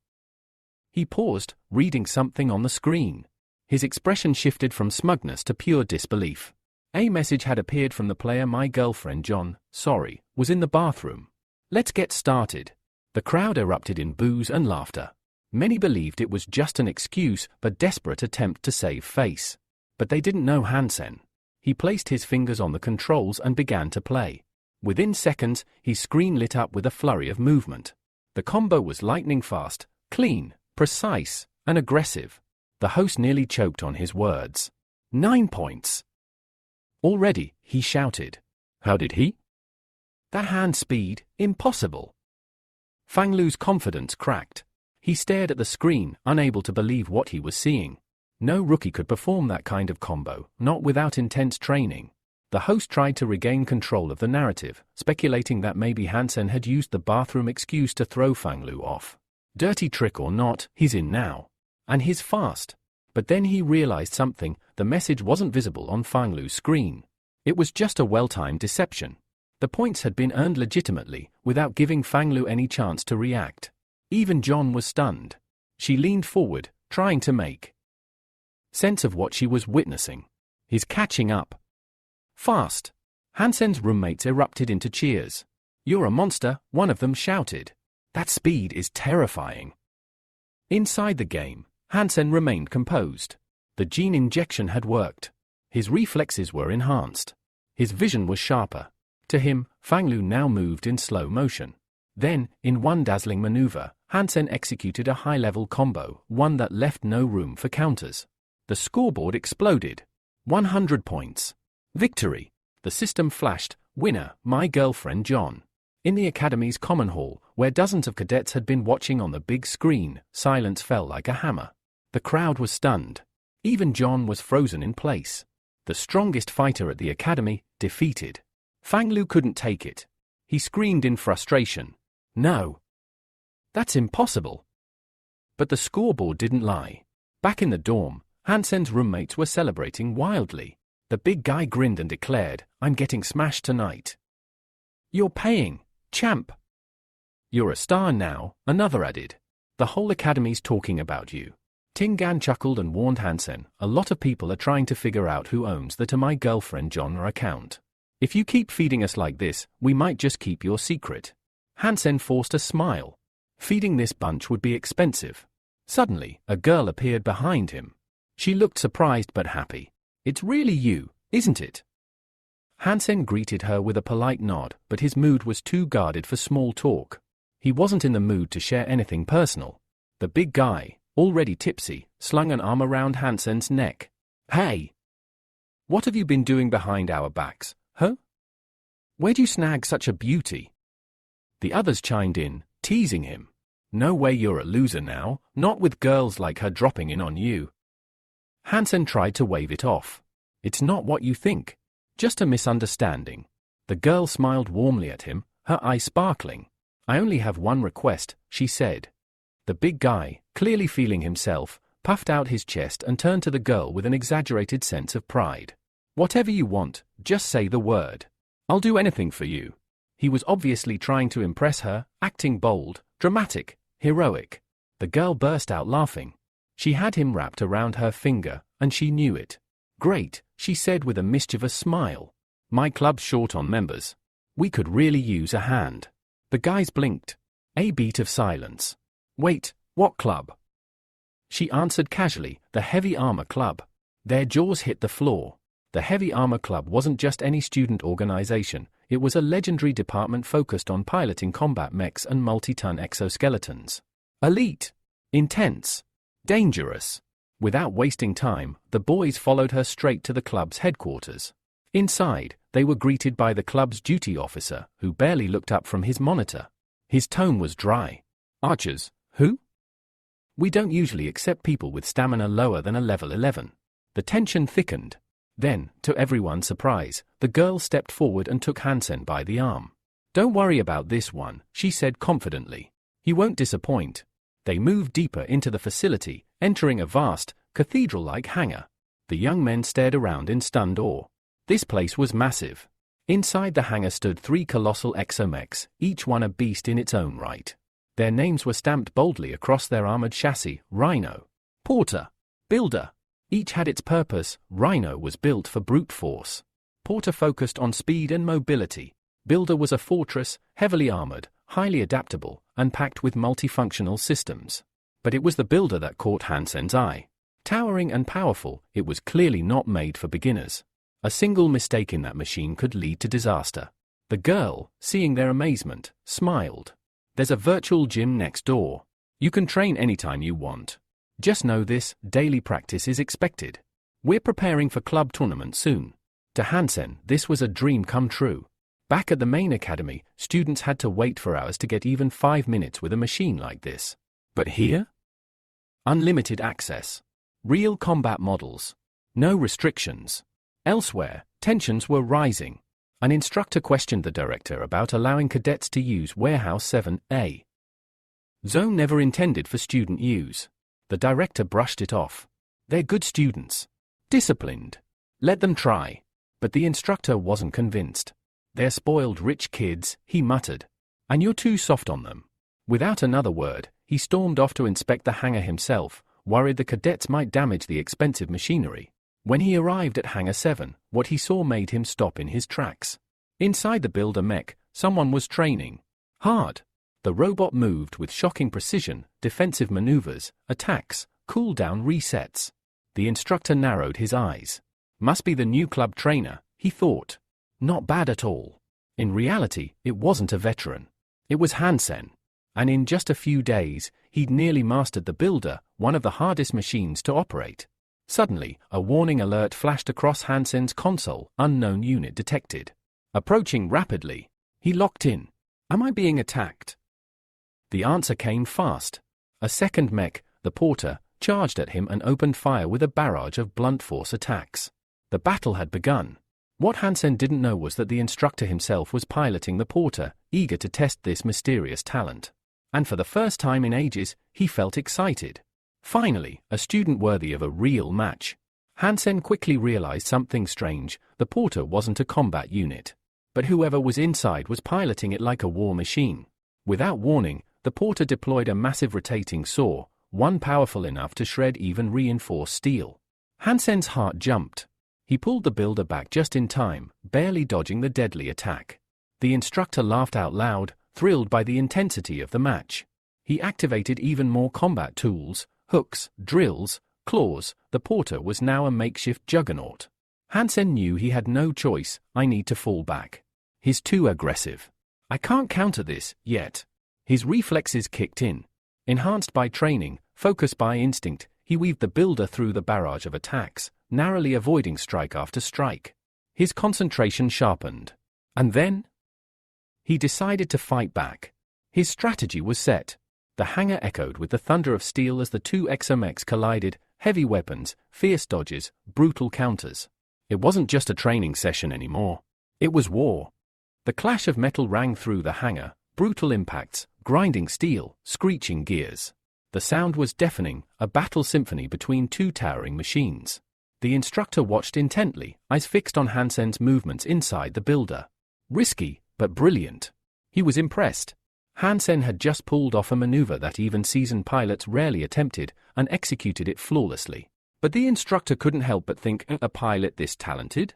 Speaker 1: He paused, reading something on the screen. His expression shifted from smugness to pure disbelief. A message had appeared from the player. "My girlfriend John, sorry, was in the bathroom. Let's get started." The crowd erupted in boos and laughter. Many believed it was just an excuse but desperate attempt to save face. But they didn't know Hansen. He placed his fingers on the controls and began to play. Within seconds, his screen lit up with a flurry of movement. The combo was lightning fast, clean, precise, and aggressive. The host nearly choked on his words. 9 points. Already, he shouted. How did he? That hand speed, impossible. Fang Lu's confidence cracked. He stared at the screen, unable to believe what he was seeing. No rookie could perform that kind of combo, not without intense training. The host tried to regain control of the narrative, speculating that maybe Hansen had used the bathroom excuse to throw Fang Lu off. Dirty trick or not, he's in now. And he's fast. But then he realized something. The message wasn't visible on Fang Lu's screen. It was just a well-timed deception. The points had been earned legitimately, without giving Fang Lu any chance to react. Even John was stunned. She leaned forward, trying to make sense of what she was witnessing. He's catching up. Fast. Hansen's roommates erupted into cheers. "You're a monster," one of them shouted. "That speed is terrifying." Inside the game, Hansen remained composed. The gene injection had worked. His reflexes were enhanced. His vision was sharper. To him, Fang Lu now moved in slow motion. Then, in one dazzling maneuver, Hansen executed a high-level combo, one that left no room for counters. The scoreboard exploded. 100 points. Victory. The system flashed, "Winner, my girlfriend John." In the academy's common hall, where dozens of cadets had been watching on the big screen, silence fell like a hammer. The crowd was stunned. Even John was frozen in place. The strongest fighter at the academy, defeated. Fang Lu couldn't take it. He screamed in frustration. "No. That's impossible." But the scoreboard didn't lie. Back in the dorm, Hansen's roommates were celebrating wildly. The big guy grinned and declared, "I'm getting smashed tonight." "You're paying, champ." "You're a star now," another added. "The whole academy's talking about you." Tingan chuckled and warned Hansen, "A lot of people are trying to figure out who owns the "To My Girlfriend John" account. If you keep feeding us like this, we might just keep your secret." Hansen forced a smile. Feeding this bunch would be expensive. Suddenly, a girl appeared behind him. She looked surprised but happy. "It's really you, isn't it?" Hansen greeted her with a polite nod, but his mood was too guarded for small talk. He wasn't in the mood to share anything personal. The big guy, already tipsy, slung an arm around Hansen's neck. "Hey! What have you been doing behind our backs, huh? Where'd you snag such a beauty?" The others chimed in, teasing him. No way you're a loser now, not with girls like her dropping in on you. Hansen tried to wave it off. It's not what you think. Just a misunderstanding. The girl smiled warmly at him, her eyes sparkling. I only have one request, she said. The big guy, clearly feeling himself, puffed out his chest and turned to the girl with an exaggerated sense of pride. Whatever you want, just say the word. I'll do anything for you. He was obviously trying to impress her, acting bold, dramatic, heroic. The girl burst out laughing. She had him wrapped around her finger, and she knew it. Great, she said with a mischievous smile. My club's short on members. We could really use a hand. The guys blinked. A beat of silence. Wait, what club? She answered casually, the Heavy Armor Club. Their jaws hit the floor. The Heavy Armor Club wasn't just any student organization, it was a legendary department focused on piloting combat mechs and multi-ton exoskeletons. Elite. Intense. Dangerous. Without wasting time, the boys followed her straight to the club's headquarters. Inside, they were greeted by the club's duty officer, who barely looked up from his monitor. His tone was dry. Archers, who? We don't usually accept people with stamina lower than a level 11. The tension thickened. Then, to everyone's surprise, the girl stepped forward and took Hansen by the arm. Don't worry about this one, she said confidently. He won't disappoint. They moved deeper into the facility, entering a vast, cathedral-like hangar. The young men stared around in stunned awe. This place was massive. Inside the hangar stood 3 colossal exomechs, each one a beast in its own right. Their names were stamped boldly across their armored chassis: Rhino, Porter, Builder. Each had its purpose. Rhino was built for brute force. Porter focused on speed and mobility. Builder was a fortress, heavily armored, highly adaptable, and packed with multifunctional systems. But it was the Builder that caught Hansen's eye. Towering and powerful, it was clearly not made for beginners. A single mistake in that machine could lead to disaster. The girl, seeing their amazement, smiled. There's a virtual gym next door. You can train anytime you want. Just know this, daily practice is expected. We're preparing for club tournament soon. To Hansen, this was a dream come true. Back at the main academy, students had to wait for hours to get even 5 minutes with a machine like this. But here? Unlimited access. Real combat models. No restrictions. Elsewhere, tensions were rising. An instructor questioned the director about allowing cadets to use Warehouse 7A. Zone never intended for student use. The director brushed it off. They're good students. Disciplined. Let them try. But the instructor wasn't convinced. They're spoiled rich kids, he muttered. And you're too soft on them. Without another word, he stormed off to inspect the hangar himself, worried the cadets might damage the expensive machinery. When he arrived at Hangar 7, what he saw made him stop in his tracks. Inside the Builder mech, someone was training. Hard. The robot moved with shocking precision, defensive maneuvers, attacks, cooldown resets. The instructor narrowed his eyes. Must be the new club trainer, he thought. Not bad at all. In reality, it wasn't a veteran. It was Hansen. And in just a few days, he'd nearly mastered the Builder, one of the hardest machines to operate. Suddenly, a warning alert flashed across Hansen's console. Unknown unit detected. Approaching rapidly. He locked in. Am I being attacked? The answer came fast. A second mech, the Porter, charged at him and opened fire with a barrage of blunt force attacks. The battle had begun. What Hansen didn't know was that the instructor himself was piloting the Porter, eager to test this mysterious talent. And for the first time in ages, he felt excited. Finally, a student worthy of a real match. Hansen quickly realized something strange. The Porter wasn't a combat unit. But whoever was inside was piloting it like a war machine. Without warning, the Porter deployed a massive rotating saw, one powerful enough to shred even reinforced steel. Hansen's heart jumped. He pulled the Builder back just in time, barely dodging the deadly attack. The instructor laughed out loud, thrilled by the intensity of the match. He activated even more combat tools, hooks, drills, claws. The Porter was now a makeshift juggernaut. Hansen knew he had no choice. I need to fall back. He's too aggressive. I can't counter this, yet. His reflexes kicked in. Enhanced by training, focused by instinct, he weaved the Builder through the barrage of attacks, narrowly avoiding strike after strike. His concentration sharpened. And then? He decided to fight back. His strategy was set. The hangar echoed with the thunder of steel as the two exomechs collided, heavy weapons, fierce dodges, brutal counters. It wasn't just a training session anymore. It was war. The clash of metal rang through the hangar, brutal impacts, grinding steel, screeching gears. The sound was deafening, a battle symphony between two towering machines. The instructor watched intently, eyes fixed on Hansen's movements inside the builder. Risky, but brilliant. He was impressed. Hansen had just pulled off a maneuver that even seasoned pilots rarely attempted, and executed it flawlessly. But the instructor couldn't help but think, a pilot this talented?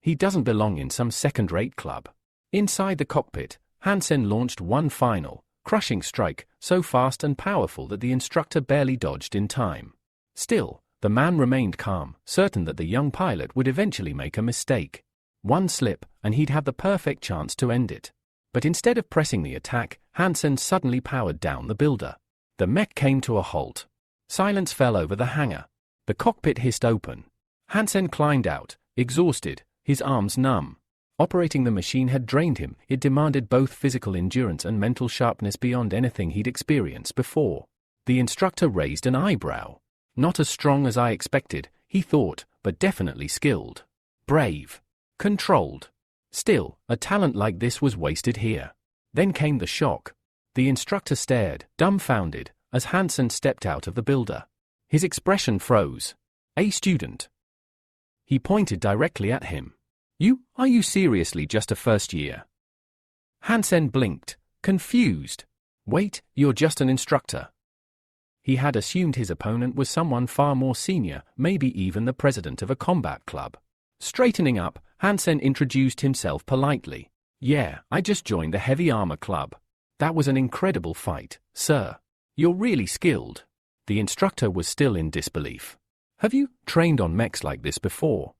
Speaker 1: He doesn't belong in some second-rate club. Inside the cockpit, Hansen launched one final, crushing strike, so fast and powerful that the instructor barely dodged in time. Still, the man remained calm, certain that the young pilot would eventually make a mistake. One slip, and he'd have the perfect chance to end it. But instead of pressing the attack, Hansen suddenly powered down the builder. The mech came to a halt. Silence fell over the hangar. The cockpit hissed open. Hansen climbed out, exhausted, his arms numb. Operating the machine had drained him. It demanded both physical endurance and mental sharpness beyond anything he'd experienced before. The instructor raised an eyebrow. Not as strong as I expected, he thought, but definitely skilled. Brave. Controlled. Still, a talent like this was wasted here. Then came the shock. The instructor stared, dumbfounded, as Hansen stepped out of the builder. His expression froze. A student. He pointed directly at him. Are you seriously just a first year? Hansen blinked, confused. Wait, you're just an instructor. He had assumed his opponent was someone far more senior, maybe even the president of a combat club. Straightening up, Hansen introduced himself politely. Yeah, I just joined the heavy armor club. That was an incredible fight, sir. You're really skilled. The instructor was still in disbelief. Have you trained on mechs like this before?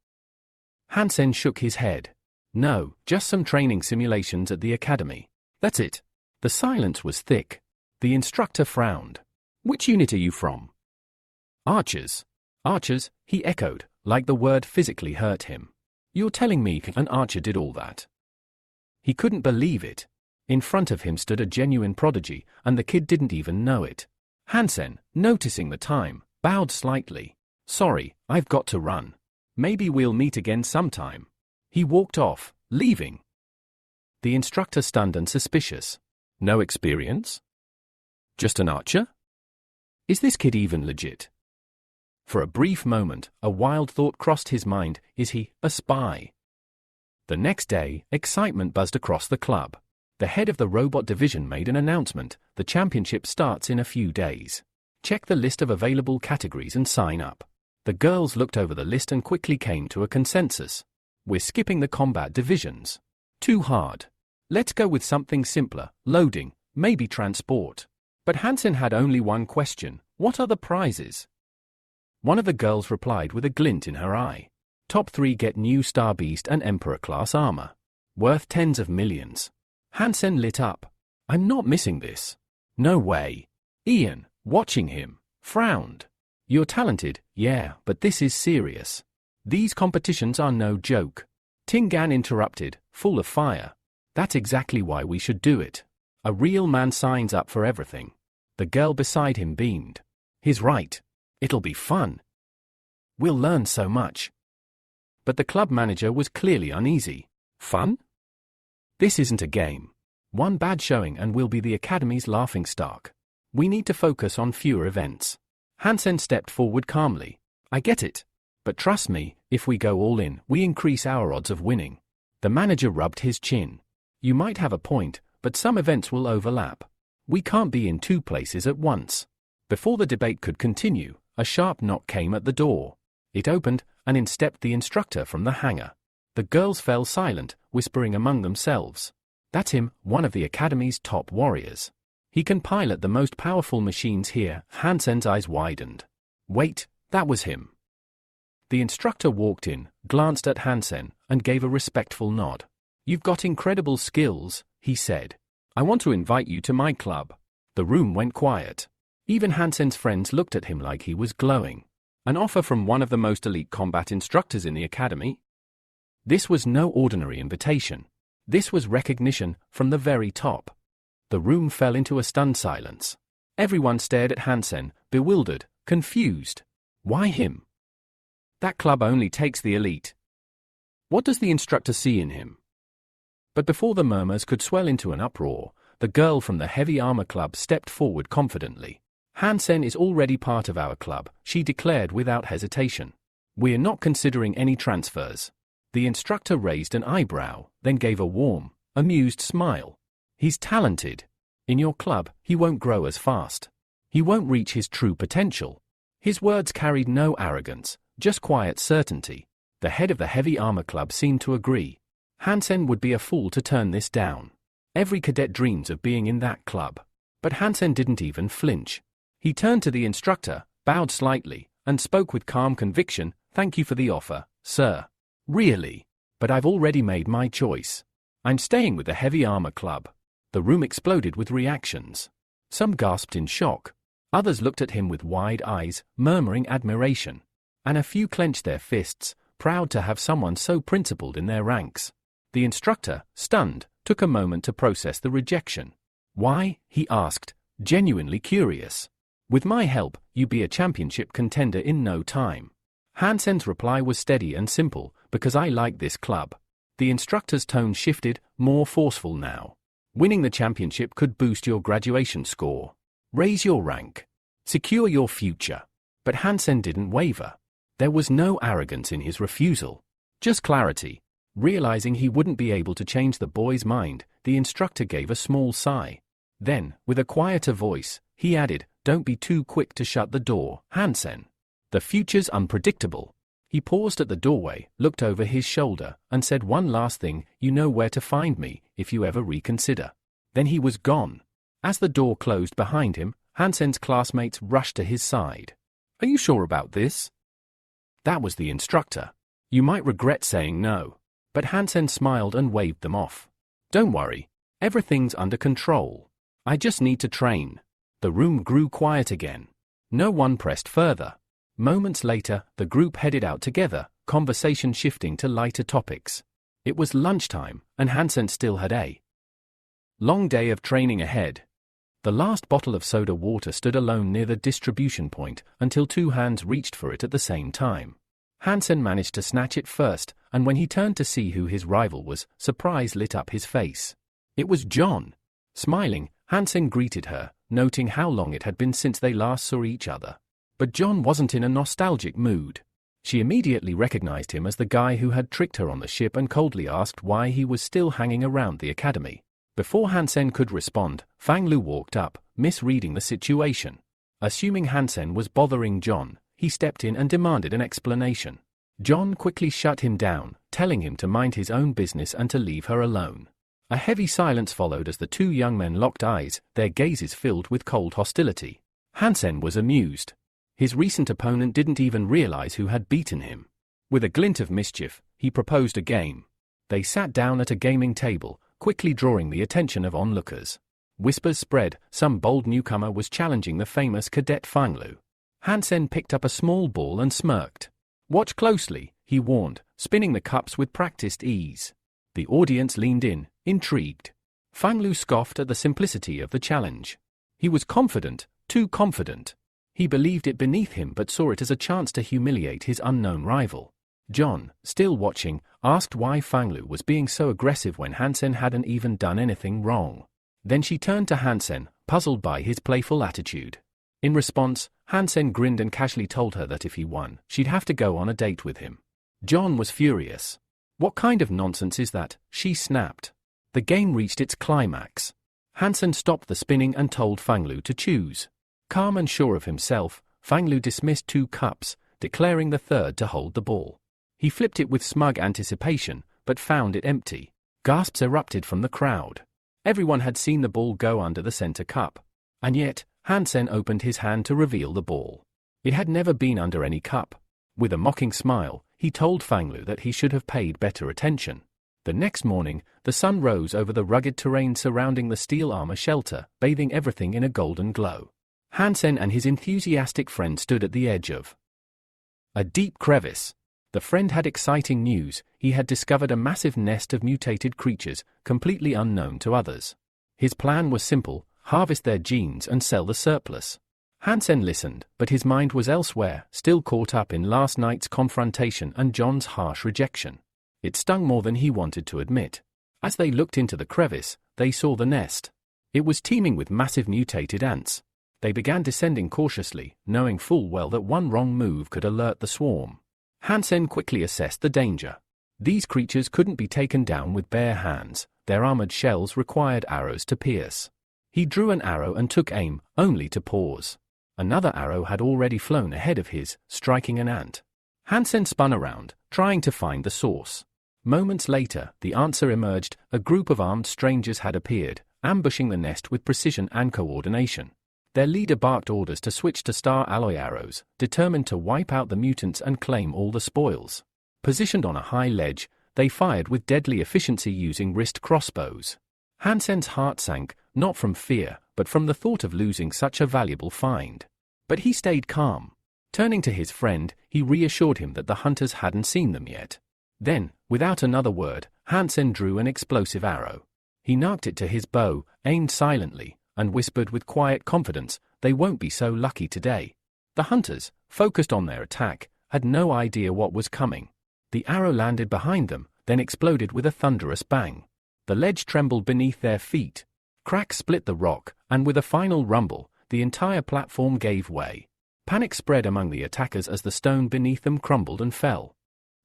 Speaker 1: Hansen shook his head. No, just some training simulations at the academy. That's it. The silence was thick. The instructor frowned. Which unit are you from? Archers. Archers, he echoed, like the word physically hurt him. You're telling me an archer did all that? He couldn't believe it. In front of him stood a genuine prodigy, and the kid didn't even know it. Hansen, noticing the time, bowed slightly. Sorry, I've got to run. Maybe we'll meet again sometime. He walked off, leaving. The instructor stunned and suspicious. No experience? Just an archer? Is this kid even legit? For a brief moment, a wild thought crossed his mind. Is he a spy? The next day, excitement buzzed across the club. The head of the robot division made an announcement. The championship starts in a few days. Check the list of available categories and sign up. The girls looked over the list and quickly came to a consensus. We're skipping the combat divisions. Too hard. Let's go with something simpler, loading, maybe transport. But Hansen had only one question. What are the prizes? One of the girls replied with a glint in her eye. Top 3 get new Star Beast and Emperor-class armor. Worth tens of millions. Hansen lit up. I'm not missing this. No way. Ian, watching him, frowned. You're talented, yeah, but this is serious. These competitions are no joke. Tingan interrupted, full of fire. That's exactly why we should do it. A real man signs up for everything. The girl beside him beamed. He's right. It'll be fun. We'll learn so much. But the club manager was clearly uneasy. Fun? This isn't a game. One bad showing and we'll be the academy's laughingstock. We need to focus on fewer events. Hansen stepped forward calmly. I get it. But trust me, if we go all in, we increase our odds of winning. The manager rubbed his chin. You might have a point, but some events will overlap. We can't be in 2 places at once. Before the debate could continue, a sharp knock came at the door. It opened, and in stepped the instructor from the hangar. The girls fell silent, whispering among themselves. That's him, one of the academy's top warriors. He can pilot the most powerful machines here. Hansen's eyes widened. Wait, that was him. The instructor walked in, glanced at Hansen, and gave a respectful nod. You've got incredible skills, he said. I want to invite you to my club. The room went quiet. Even Hansen's friends looked at him like he was glowing. An offer from one of the most elite combat instructors in the academy? This was no ordinary invitation. This was recognition from the very top. The room fell into a stunned silence. Everyone stared at Hansen, bewildered, confused. Why him? That club only takes the elite. What does the instructor see in him? But before the murmurs could swell into an uproar, the girl from the heavy armor club stepped forward confidently. Hansen is already part of our club, she declared without hesitation. We're not considering any transfers. The instructor raised an eyebrow, then gave a warm, amused smile. He's talented. In your club, he won't grow as fast. He won't reach his true potential. His words carried no arrogance, just quiet certainty. The head of the heavy armor club seemed to agree. Hansen would be a fool to turn this down. Every cadet dreams of being in that club. But Hansen didn't even flinch. He turned to the instructor, bowed slightly, and spoke with calm conviction, "Thank you for the offer, sir. Really. But I've already made my choice. I'm staying with the heavy armor club." The room exploded with reactions. Some gasped in shock. Others looked at him with wide eyes, murmuring admiration. And a few clenched their fists, proud to have someone so principled in their ranks. The instructor, stunned, took a moment to process the rejection. "Why?" he asked, genuinely curious. "With my help, you'd be a championship contender in no time." Hansen's reply was steady and simple, "Because I like this club." The instructor's tone shifted, more forceful now. "Winning the championship could boost your graduation score, raise your rank, secure your future." But Hansen didn't waver. There was no arrogance in his refusal, just clarity. Realizing he wouldn't be able to change the boy's mind, the instructor gave a small sigh. Then, with a quieter voice, he added, "Don't be too quick to shut the door, Hansen. The future's unpredictable." He paused at the doorway, looked over his shoulder, and said one last thing, "You know where to find me, if you ever reconsider." Then he was gone. As the door closed behind him, Hansen's classmates rushed to his side. "Are you sure about this?" That was the instructor. "You might regret saying no." But Hansen smiled and waved them off. "Don't worry. Everything's under control. I just need to train." The room grew quiet again. No one pressed further. Moments later, the group headed out together, conversation shifting to lighter topics. It was lunchtime, and Hansen still had a long day of training ahead. The last bottle of soda water stood alone near the distribution point until two hands reached for it at the same time. Hansen managed to snatch it first, and when he turned to see who his rival was, surprise lit up his face. It was John. Smiling, Hansen greeted her, noting how long it had been since they last saw each other. But John wasn't in a nostalgic mood. She immediately recognized him as the guy who had tricked her on the ship and coldly asked why he was still hanging around the academy. Before Hansen could respond, Fang Lu walked up, misreading the situation. Assuming Hansen was bothering John, he stepped in and demanded an explanation. John quickly shut him down, telling him to mind his own business and to leave her alone. A heavy silence followed as the two young men locked eyes, their gazes filled with cold hostility. Hansen was amused. His recent opponent didn't even realize who had beaten him. With a glint of mischief, he proposed a game. They sat down at a gaming table, quickly drawing the attention of onlookers. Whispers spread, some bold newcomer was challenging the famous cadet Fang Lu. Hansen picked up a small ball and smirked. "Watch closely," he warned, spinning the cups with practiced ease. The audience leaned in, intrigued. Fang Lu scoffed at the simplicity of the challenge. He was confident, too confident. He believed it beneath him but saw it as a chance to humiliate his unknown rival. John, still watching, asked why Fang Lu was being so aggressive when Hansen hadn't even done anything wrong. Then she turned to Hansen, puzzled by his playful attitude. In response, Hansen grinned and casually told her that if he won, she'd have to go on a date with him. John was furious. "What kind of nonsense is that?" she snapped. The game reached its climax. Hansen stopped the spinning and told Fang Lu to choose. Calm and sure of himself, Fang Lu dismissed 2 cups, declaring the third to hold the ball. He flipped it with smug anticipation, but found it empty. Gasps erupted from the crowd. Everyone had seen the ball go under the center cup. And yet, Hansen opened his hand to reveal the ball. It had never been under any cup. With a mocking smile, he told Fang Lu that he should have paid better attention. The next morning, the sun rose over the rugged terrain surrounding the steel armor shelter, bathing everything in a golden glow. Hansen and his enthusiastic friend stood at the edge of a deep crevice. The friend had exciting news. He had discovered a massive nest of mutated creatures, completely unknown to others. His plan was simple: harvest their genes and sell the surplus. Hansen listened, but his mind was elsewhere, still caught up in last night's confrontation and John's harsh rejection. It stung more than he wanted to admit. As they looked into the crevice, they saw the nest. It was teeming with massive mutated ants. They began descending cautiously, knowing full well that one wrong move could alert the swarm. Hansen quickly assessed the danger. These creatures couldn't be taken down with bare hands. Their armored shells required arrows to pierce. He drew an arrow and took aim, only to pause. Another arrow had already flown ahead of his, striking an ant. Hansen spun around, trying to find the source. Moments later, the answer emerged: a group of armed strangers had appeared, ambushing the nest with precision and coordination. Their leader barked orders to switch to star alloy arrows, determined to wipe out the mutants and claim all the spoils. Positioned on a high ledge, they fired with deadly efficiency using wrist crossbows. Hansen's heart sank, not from fear, but from the thought of losing such a valuable find. But he stayed calm. Turning to his friend, he reassured him that the hunters hadn't seen them yet. Then, without another word, Hansen drew an explosive arrow. He knocked it to his bow, aimed silently, and whispered with quiet confidence, "They won't be so lucky today." The hunters, focused on their attack, had no idea what was coming. The arrow landed behind them, then exploded with a thunderous bang. The ledge trembled beneath their feet. Cracks split the rock, and with a final rumble, the entire platform gave way. Panic spread among the attackers as the stone beneath them crumbled and fell.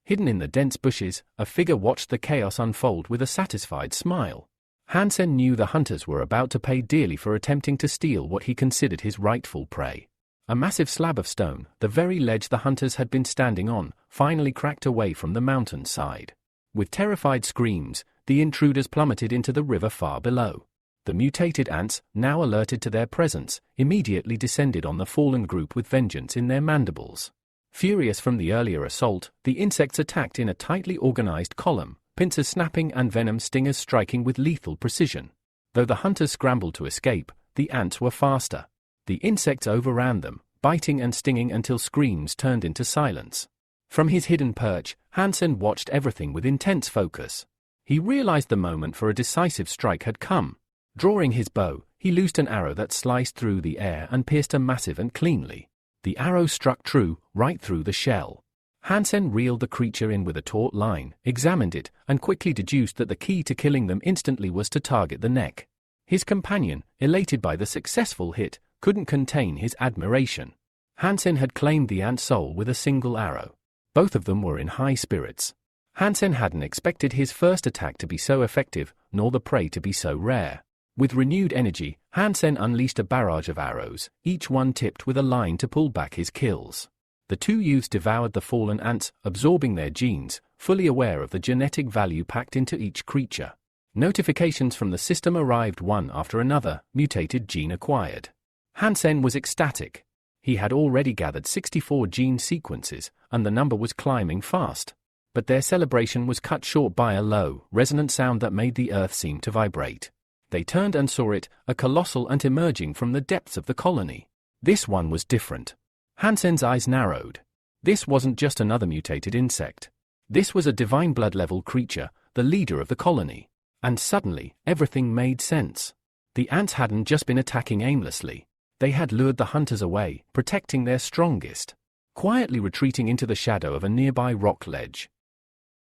Speaker 1: Hidden in the dense bushes, a figure watched the chaos unfold with a satisfied smile. Hansen knew the hunters were about to pay dearly for attempting to steal what he considered his rightful prey. A massive slab of stone, the very ledge the hunters had been standing on, finally cracked away from the mountain side. With terrified screams, the intruders plummeted into the river far below. The mutated ants, now alerted to their presence, immediately descended on the fallen group with vengeance in their mandibles. Furious from the earlier assault, the insects attacked in a tightly organized column, pincers snapping and venom stingers striking with lethal precision. Though the hunters scrambled to escape, the ants were faster. The insects overran them, biting and stinging until screams turned into silence. From his hidden perch, Hansen watched everything with intense focus. He realized the moment for a decisive strike had come. Drawing his bow, he loosed an arrow that sliced through the air and pierced a massive ant cleanly. The arrow struck true, right through the shell. Hansen reeled the creature in with a taut line, examined it, and quickly deduced that the key to killing them instantly was to target the neck. His companion, elated by the successful hit, couldn't contain his admiration. Hansen had claimed the ant soul with a single arrow. Both of them were in high spirits. Hansen hadn't expected his first attack to be so effective, nor the prey to be so rare. With renewed energy, Hansen unleashed a barrage of arrows, each one tipped with a line to pull back his kills. The two youths devoured the fallen ants, absorbing their genes, fully aware of the genetic value packed into each creature. Notifications from the system arrived one after another, mutated gene acquired. Hansen was ecstatic. He had already gathered 64 gene sequences, and the number was climbing fast. But their celebration was cut short by a low, resonant sound that made the earth seem to vibrate. They turned and saw it, a colossal ant emerging from the depths of the colony. This one was different. Hansen's eyes narrowed. This wasn't just another mutated insect. This was a divine blood-level creature, the leader of the colony. And suddenly, everything made sense. The ants hadn't just been attacking aimlessly. They had lured the hunters away, protecting their strongest. Quietly retreating into the shadow of a nearby rock ledge.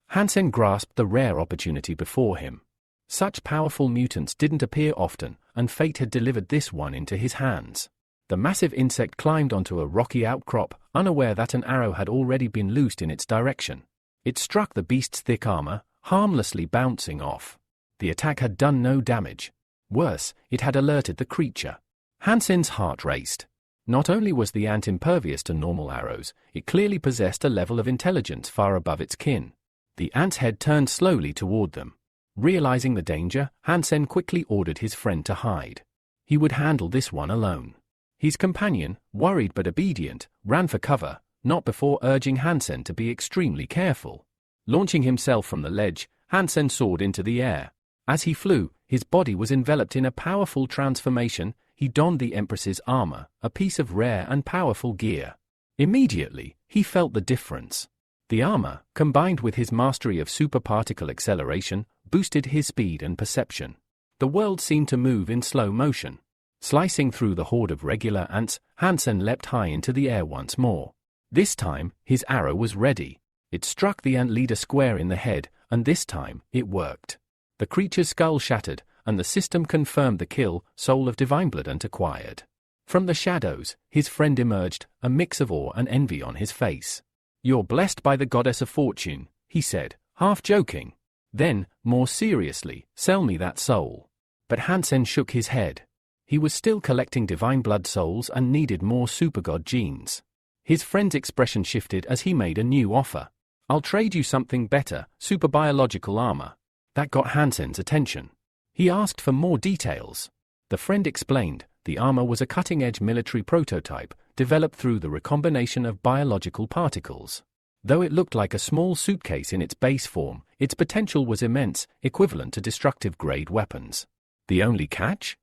Speaker 1: Hansen grasped the rare opportunity before him. Such powerful mutants didn't appear often, and fate had delivered this one into his hands. The massive insect climbed onto a rocky outcrop, unaware that an arrow had already been loosed in its direction. It struck the beast's thick armor, harmlessly bouncing off. The attack had done no damage. Worse, it had alerted the creature. Hansen's heart raced. Not only was the ant impervious to normal arrows, it clearly possessed a level of intelligence far above its kin. The ant's head turned slowly toward them. Realizing the danger, Hansen quickly ordered his friend to hide. He would handle this one alone. His companion, worried but obedient, ran for cover, not before urging Hansen to be extremely careful. Launching himself from the ledge, Hansen soared into the air. As he flew, his body was enveloped in a powerful transformation. He donned the Empress's armor, a piece of rare and powerful gear. Immediately, he felt the difference. The armor, combined with his mastery of superparticle acceleration, boosted his speed and perception. The world seemed to move in slow motion. Slicing through the horde of regular ants, Hansen leapt high into the air once more. This time, his arrow was ready. It struck the ant leader square in the head, and this time, it worked. The creature's skull shattered, and the system confirmed the kill, soul of divine blood ant acquired. From the shadows, his friend emerged, a mix of awe and envy on his face. "You're blessed by the goddess of fortune," he said, half joking. Then, more seriously, "Sell me that soul." But Hansen shook his head. He was still collecting divine blood souls and needed more supergod genes. His friend's expression shifted as he made a new offer. "I'll trade you something better, superbiological armor." That got Hansen's attention. He asked for more details. The friend explained, the armor was a cutting-edge military prototype, developed through the recombination of biological particles. Though it looked like a small suitcase in its base form, its potential was immense, equivalent to destructive-grade weapons. The only catch?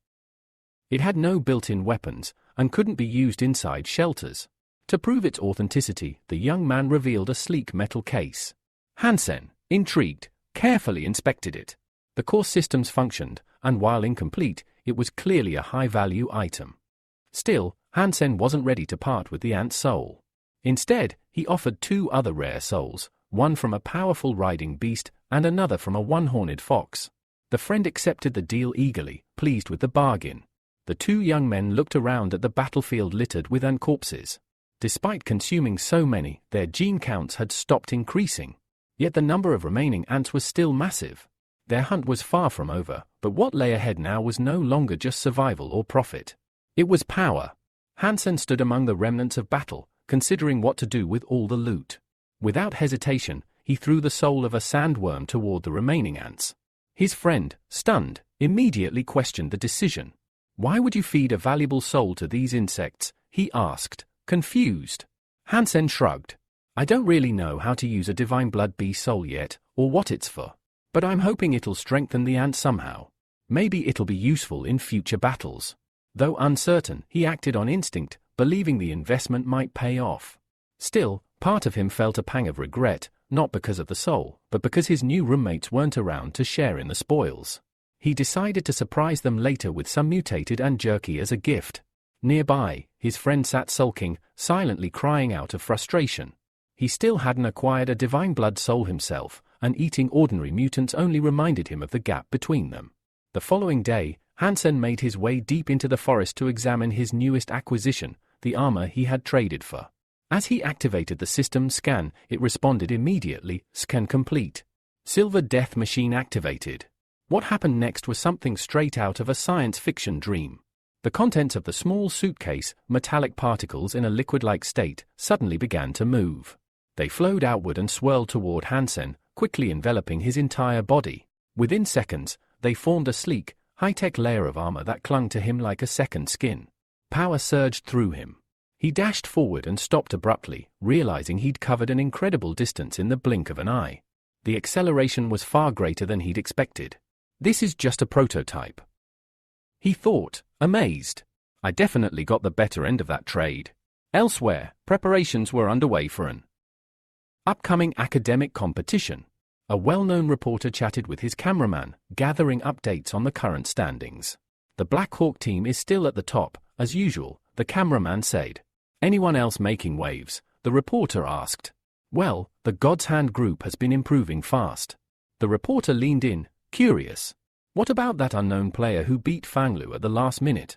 Speaker 1: It had no built-in weapons, and couldn't be used inside shelters. To prove its authenticity, the young man revealed a sleek metal case. Hansen, intrigued, carefully inspected it. The core systems functioned, and while incomplete, it was clearly a high-value item. Still, Hansen wasn't ready to part with the ant's soul. Instead, he offered 2 other rare souls, one from a powerful riding beast and another from a one-horned fox. The friend accepted the deal eagerly, pleased with the bargain. The 2 young men looked around at the battlefield littered with ant corpses. Despite consuming so many, their gene counts had stopped increasing. Yet the number of remaining ants was still massive. Their hunt was far from over, but what lay ahead now was no longer just survival or profit. It was power. Hansen stood among the remnants of battle, considering what to do with all the loot. Without hesitation, he threw the soul of a sandworm toward the remaining ants. His friend, stunned, immediately questioned the decision. "Why would you feed a valuable soul to these insects?" he asked, confused. Hansen shrugged. "I don't really know how to use a divine blood bee soul yet, or what it's for. But I'm hoping it'll strengthen the ant somehow. Maybe it'll be useful in future battles." Though uncertain, he acted on instinct, believing the investment might pay off. Still, part of him felt a pang of regret, not because of the soul, but because his new roommates weren't around to share in the spoils. He decided to surprise them later with some mutated ant jerky as a gift. Nearby, his friend sat sulking, silently crying out of frustration. He still hadn't acquired a divine blood soul himself, and eating ordinary mutants only reminded him of the gap between them. The following day, Hansen made his way deep into the forest to examine his newest acquisition, the armor he had traded for. As he activated the system scan, it responded immediately, "Scan complete." Silver Death Machine activated. What happened next was something straight out of a science fiction dream. The contents of the small suitcase, metallic particles in a liquid-like state, suddenly began to move. They flowed outward and swirled toward Hansen, quickly enveloping his entire body. Within seconds, they formed a sleek, high-tech layer of armor that clung to him like a second skin. Power surged through him. He dashed forward and stopped abruptly, realizing he'd covered an incredible distance in the blink of an eye. The acceleration was far greater than he'd expected. "This is just a prototype," he thought, amazed. "I definitely got the better end of that trade." Elsewhere, preparations were underway for an upcoming academic competition. A well-known reporter chatted with his cameraman, gathering updates on the current standings. "The Black Hawk team is still at the top, as usual," the cameraman said. "Anyone else making waves?" the reporter asked. "Well, the God's Hand group has been improving fast." The reporter leaned in, curious. "What about that unknown player who beat Fanglu at the last minute?"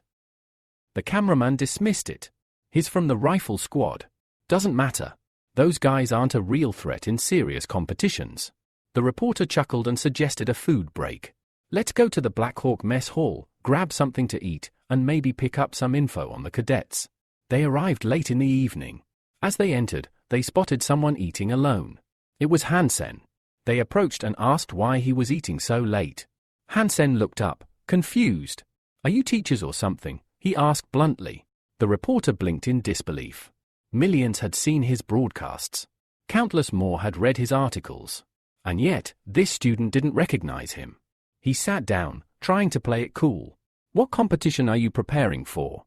Speaker 1: The cameraman dismissed it. "He's from the rifle squad. Doesn't matter. Those guys aren't a real threat in serious competitions." The reporter chuckled and suggested a food break. "Let's go to the Black Hawk mess hall, grab something to eat, and maybe pick up some info on the cadets." They arrived late in the evening. As they entered, they spotted someone eating alone. It was Hansen. They approached and asked why he was eating so late. Hansen looked up, confused. "Are you teachers or something?" he asked bluntly. The reporter blinked in disbelief. Millions had seen his broadcasts. Countless more had read his articles. And yet, this student didn't recognize him. He sat down, trying to play it cool. "What competition are you preparing for?"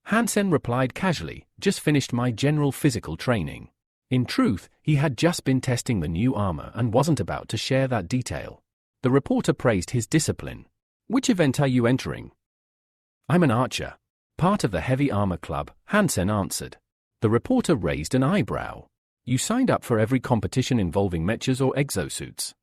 Speaker 1: Hansen replied casually, "Just finished my general physical training." In truth, he had just been testing the new armor and wasn't about to share that detail. The reporter praised his discipline. Which event are you entering? I'm an archer. Part of the Heavy Armor Club, Hansen answered. The reporter raised an eyebrow. You signed up for every competition involving mechas or exosuits?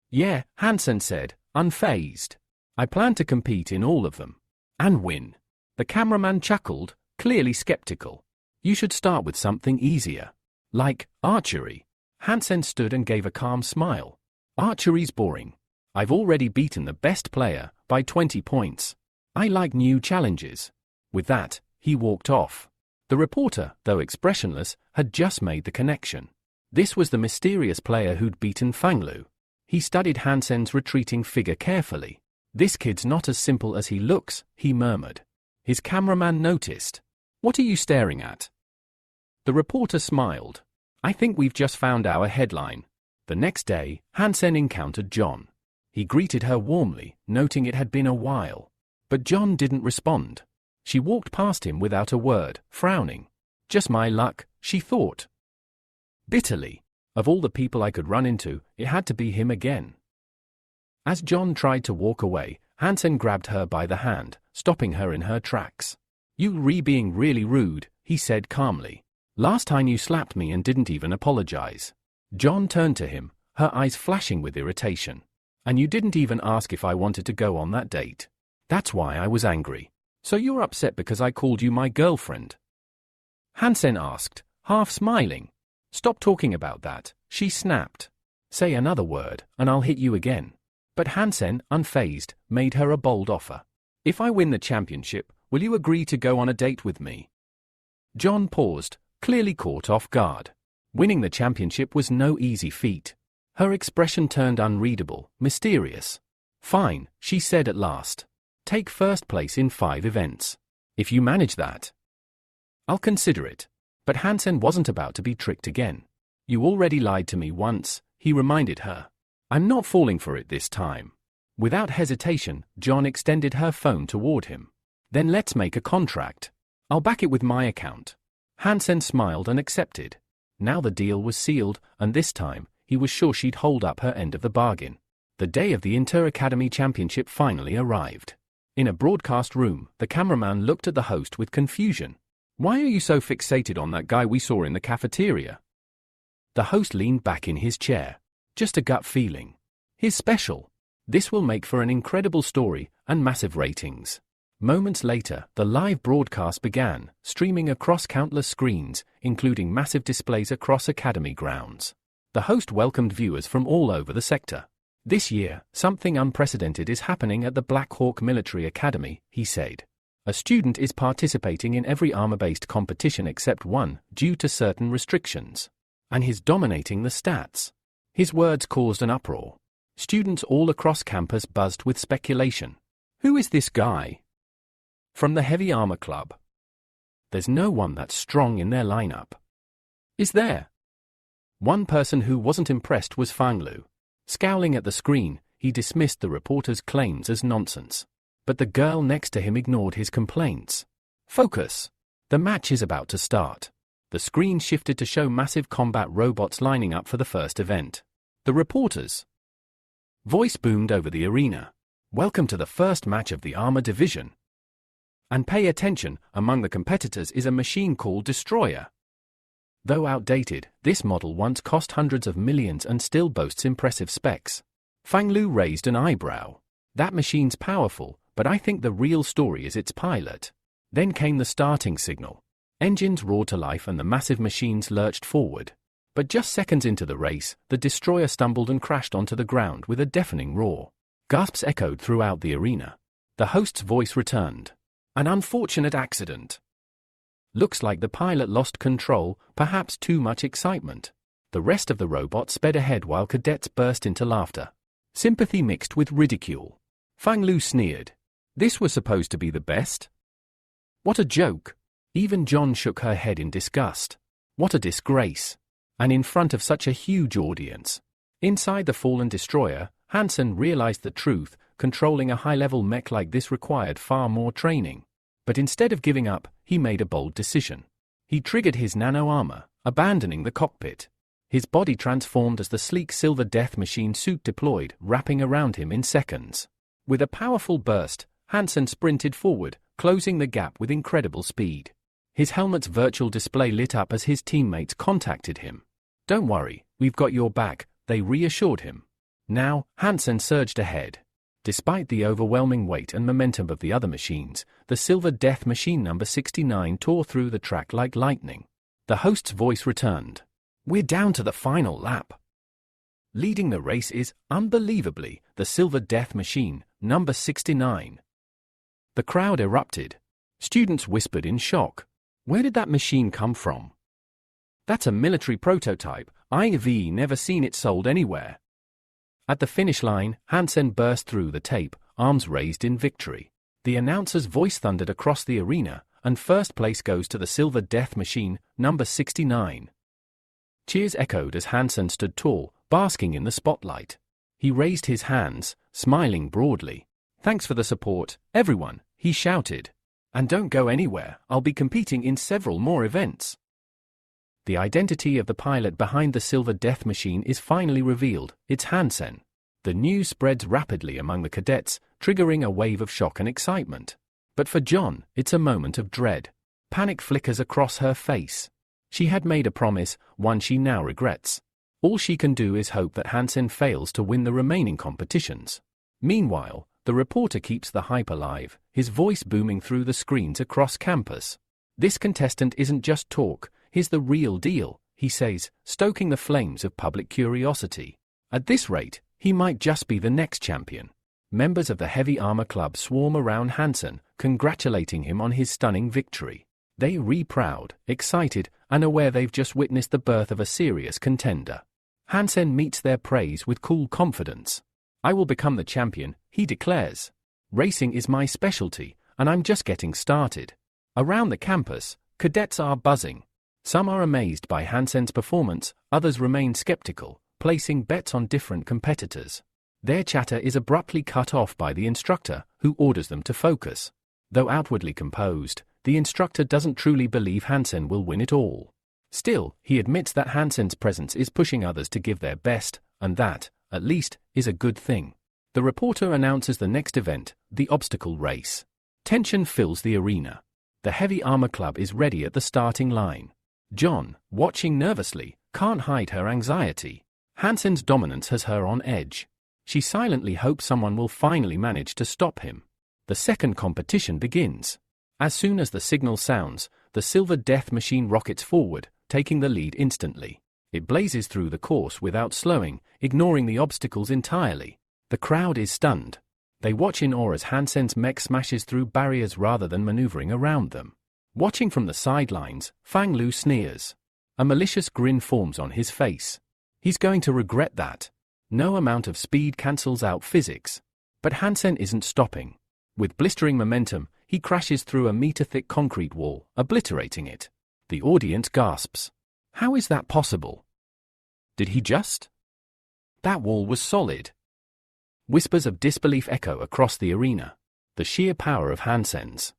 Speaker 1: Yeah, Hansen said, unfazed. I plan to compete in all of them. And win. The cameraman chuckled, clearly skeptical. You should start with something easier. Like archery. Hansen stood and gave a calm smile. Archery's boring. I've already beaten the best player, by 20 points. I like new challenges. With that, he walked off. The reporter, though expressionless, had just made the connection. This was the mysterious player who'd beaten Fanglu. He studied Hansen's retreating figure carefully. This kid's not as simple as he looks, he murmured. His cameraman noticed. What are you staring at? The reporter smiled. I think we've just found our headline. The next day, Hansen encountered John. He greeted her warmly, noting it had been a while. But John didn't respond. She walked past him without a word, frowning. Just my luck, she thought. Bitterly. Of all the people I could run into, it had to be him again. As John tried to walk away, Hansen grabbed her by the hand, stopping her in her tracks. You being really rude, he said calmly. Last time you slapped me and didn't even apologize. John turned to him, her eyes flashing with irritation. And you didn't even ask if I wanted to go on that date. That's why I was angry. So you're upset because I called you my girlfriend? Hansen asked, half smiling. Stop talking about that, she snapped. Say another word, and I'll hit you again. But Hansen, unfazed, made her a bold offer. If I win the championship, will you agree to go on a date with me? John paused, clearly caught off guard. Winning the championship was no easy feat. Her expression turned unreadable, mysterious. Fine, she said at last. Take first place in 5 events. If you manage that, I'll consider it. But Hansen wasn't about to be tricked again. You already lied to me once, he reminded her. I'm not falling for it this time. Without hesitation, John extended her phone toward him. Then let's make a contract. I'll back it with my account. Hansen smiled and accepted. Now the deal was sealed, and this time, he was sure she'd hold up her end of the bargain. The day of the Inter-Academy Championship finally arrived. In a broadcast room, the cameraman looked at the host with confusion. Why are you so fixated on that guy we saw in the cafeteria? The host leaned back in his chair. Just a gut feeling. He's special. This will make for an incredible story and massive ratings. Moments later, the live broadcast began, streaming across countless screens, including massive displays across academy grounds. The host welcomed viewers from all over the sector. This year, something unprecedented is happening at the Black Hawk Military Academy, he said. A student is participating in every armor-based competition except one, due to certain restrictions. And he's dominating the stats. His words caused an uproar. Students all across campus buzzed with speculation. Who is this guy? From the Heavy Armor Club. There's no one that's strong in their lineup. Is there? One person who wasn't impressed was Fanglu. Scowling at the screen, he dismissed the reporter's claims as nonsense. But the girl next to him ignored his complaints. Focus. The match is about to start. The screen shifted to show massive combat robots lining up for the first event. The reporter's voice boomed over the arena. Welcome to the first match of the Armor Division. And pay attention, among the competitors is a machine called Destroyer. Though outdated, this model once cost hundreds of millions and still boasts impressive specs. Fanglu raised an eyebrow. That machine's powerful, but I think the real story is its pilot. Then came the starting signal. Engines roared to life and the massive machines lurched forward. But just seconds into the race, the destroyer stumbled and crashed onto the ground with a deafening roar. Gasps echoed throughout the arena. The host's voice returned. An unfortunate accident. Looks like the pilot lost control, perhaps too much excitement. The rest of the robot sped ahead while cadets burst into laughter. Sympathy mixed with ridicule. Fanglu sneered. This was supposed to be the best? What a joke. Even John shook her head in disgust. What a disgrace. And in front of such a huge audience. Inside the fallen destroyer, Hansen realized the truth. Controlling a high-level mech like this required far more training. But instead of giving up, he made a bold decision. He triggered his nano-armor, abandoning the cockpit. His body transformed as the sleek silver death machine suit deployed, wrapping around him in seconds. With a powerful burst, Hansen sprinted forward, closing the gap with incredible speed. His helmet's virtual display lit up as his teammates contacted him. "Don't worry, we've got your back," they reassured him. Now, Hansen surged ahead. Despite the overwhelming weight and momentum of the other machines, the Silver Death Machine number 69 tore through the track like lightning. The host's voice returned. "We're down to the final lap." Leading the race is, unbelievably, the Silver Death Machine, number 69. The crowd erupted. Students whispered in shock. "Where did that machine come from? That's a military prototype. I've never seen it sold anywhere." At the finish line, Hansen burst through the tape, arms raised in victory. The announcer's voice thundered across the arena, and first place goes to the Silver Death Machine, number 69. Cheers echoed as Hansen stood tall, basking in the spotlight. He raised his hands, smiling broadly. "Thanks for the support, everyone," he shouted. "And don't go anywhere, I'll be competing in several more events." The identity of the pilot behind the Silver Death Machine is finally revealed. It's Hansen. The news spreads rapidly among the cadets, triggering a wave of shock and excitement. But for John, it's a moment of dread. Panic flickers across her face. She had made a promise, one she now regrets. All she can do is hope that Hansen fails to win the remaining competitions. Meanwhile, the reporter keeps the hype alive, his voice booming through the screens across campus. "This contestant isn't just talk, he's the real deal," he says, stoking the flames of public curiosity. At this rate, he might just be the next champion. Members of the Heavy Armor Club swarm around Hansen, congratulating him on his stunning victory. They are proud, excited, and aware they've just witnessed the birth of a serious contender. Hansen meets their praise with cool confidence. "I will become the champion," he declares. "Racing is my specialty, and I'm just getting started." Around the campus, cadets are buzzing. Some are amazed by Hansen's performance, others remain skeptical, placing bets on different competitors. Their chatter is abruptly cut off by the instructor, who orders them to focus. Though outwardly composed, the instructor doesn't truly believe Hansen will win it all. Still, he admits that Hansen's presence is pushing others to give their best, and that, at least, is a good thing. The reporter announces the next event, the obstacle race. Tension fills the arena. The Heavy Armor Club is ready at the starting line. John, watching nervously, can't hide her anxiety. Hansen's dominance has her on edge. She silently hopes someone will finally manage to stop him. The second competition begins. As soon as the signal sounds, the Silver Death Machine rockets forward, taking the lead instantly. It blazes through the course without slowing, ignoring the obstacles entirely. The crowd is stunned. They watch in awe as Hansen's mech smashes through barriers rather than maneuvering around them. Watching from the sidelines, Fang Lu sneers. A malicious grin forms on his face. He's going to regret that. No amount of speed cancels out physics. But Hansen isn't stopping. With blistering momentum, he crashes through a meter-thick concrete wall, obliterating it. The audience gasps. How is that possible? Did he just? That wall was solid. Whispers of disbelief echo across the arena. The sheer power of Hansen's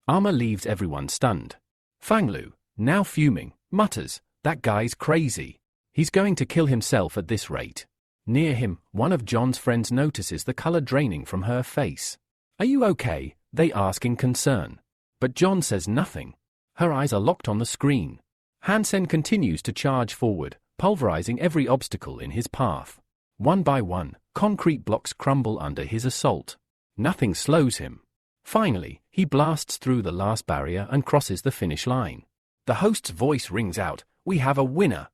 Speaker 1: armor leaves everyone stunned. Fang Lu, now fuming, mutters, "That guy's crazy. He's going to kill himself at this rate." Near him, one of John's friends notices the color draining from her face. "Are you okay?" they ask in concern. But John says nothing. Her eyes are locked on the screen. Hansen continues to charge forward, pulverizing every obstacle in his path. One by one, concrete blocks crumble under his assault. Nothing slows him. Finally, he blasts through the last barrier and crosses the finish line. The host's voice rings out, "We have a winner!"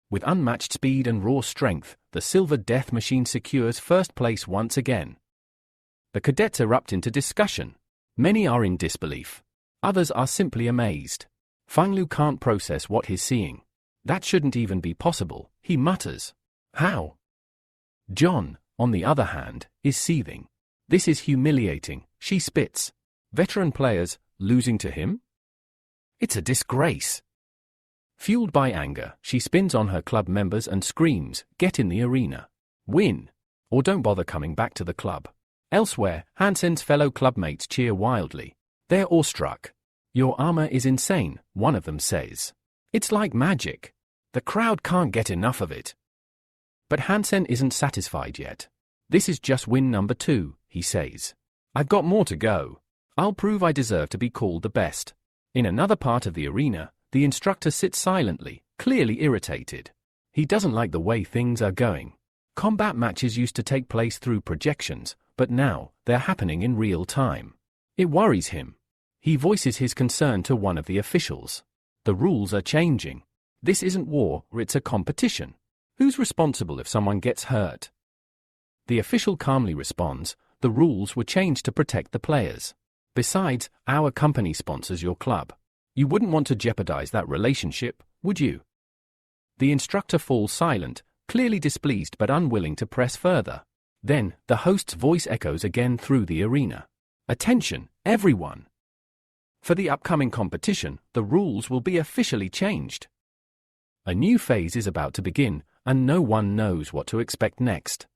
Speaker 1: With unmatched speed and raw strength, the Silver Death Machine secures first place once again. The cadets erupt into discussion. Many are in disbelief. Others are simply amazed. Fang Lu can't process what he's seeing. "That shouldn't even be possible," he mutters. "How?" John, on the other hand, is seething. "This is humiliating," she spits. "Veteran players, losing to him? It's a disgrace." Fueled by anger, she spins on her club members and screams, "Get in the arena. Win. Or don't bother coming back to the club." Elsewhere, Hansen's fellow clubmates cheer wildly. They're awestruck. "Your armor is insane," one of them says. "It's like magic. The crowd can't get enough of it." But Hansen isn't satisfied yet. This is just win number 2, he says. I've got more to go. I'll prove I deserve to be called the best. In another part of the arena, the instructor sits silently, clearly irritated. He doesn't like the way things are going. Combat matches used to take place through projections, but now, they're happening in real time. It worries him. He voices his concern to one of the officials. The rules are changing. This isn't war, it's a competition. Who's responsible if someone gets hurt? The official calmly responds, the rules were changed to protect the players. Besides, our company sponsors your club. You wouldn't want to jeopardize that relationship, would you? The instructor falls silent, clearly displeased but unwilling to press further. Then, the host's voice echoes again through the arena. Attention, everyone! For the upcoming competition, the rules will be officially changed. A new phase is about to begin, and no one knows what to expect next.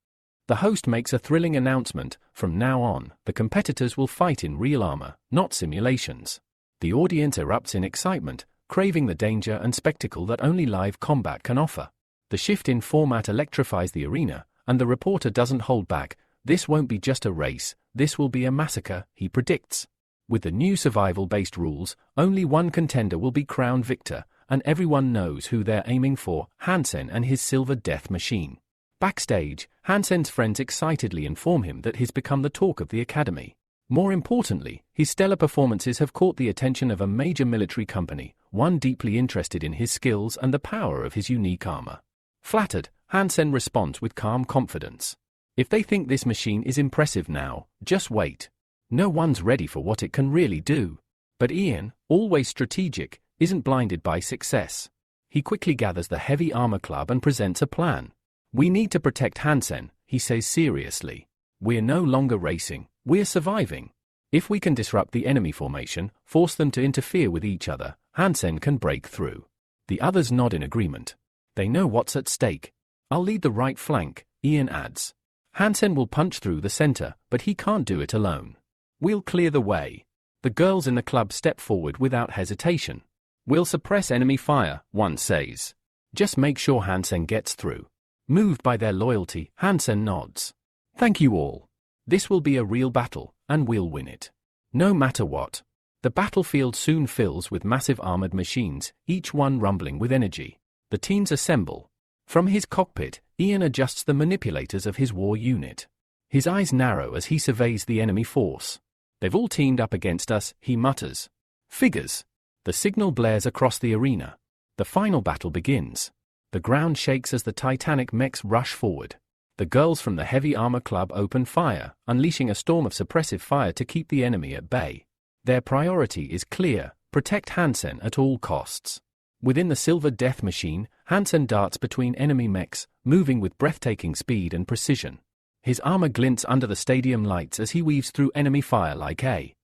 Speaker 1: The host makes a thrilling announcement. From now on, the competitors will fight in real armor, not simulations. The audience erupts in excitement, craving the danger and spectacle that only live combat can offer. The shift in format electrifies the arena, and the reporter doesn't hold back. This won't be just a race, this will be a massacre, he predicts. With the new survival-based rules, only one contender will be crowned victor, and everyone knows who they're aiming for, Hansen and his silver death machine. Backstage, Hansen's friends excitedly inform him that he's become the talk of the academy. More importantly, his stellar performances have caught the attention of a major military company, one deeply interested in his skills and the power of his unique armor. Flattered, Hansen responds with calm confidence. If they think this machine is impressive now, just wait. No one's ready for what it can really do. But Ian, always strategic, isn't blinded by success. He quickly gathers the heavy armor club and presents a plan. We need to protect Hansen, he says seriously. We're no longer racing, we're surviving. If we can disrupt the enemy formation, force them to interfere with each other, Hansen can break through. The others nod in agreement. They know what's at stake. I'll lead the right flank, Ian adds. Hansen will punch through the center, but he can't do it alone. We'll clear the way. The girls in the club step forward without hesitation. We'll suppress enemy fire, one says. Just make sure Hansen gets through. Moved by their loyalty, Hansen nods. Thank you all. This will be a real battle, and we'll win it. No matter what. The battlefield soon fills with massive armored machines, each one rumbling with energy. The teams assemble. From his cockpit, Ian adjusts the manipulators of his war unit. His eyes narrow as he surveys the enemy force. They've all teamed up against us, he mutters. Figures. The signal blares across the arena. The final battle begins. The ground shakes as the titanic mechs rush forward. The girls from the heavy armor club open fire, unleashing a storm of suppressive fire to keep the enemy at bay. Their priority is clear: protect Hansen at all costs. Within the silver death machine, Hansen darts between enemy mechs, moving with breathtaking speed and precision. His armor glints under the stadium lights as he weaves through enemy fire like a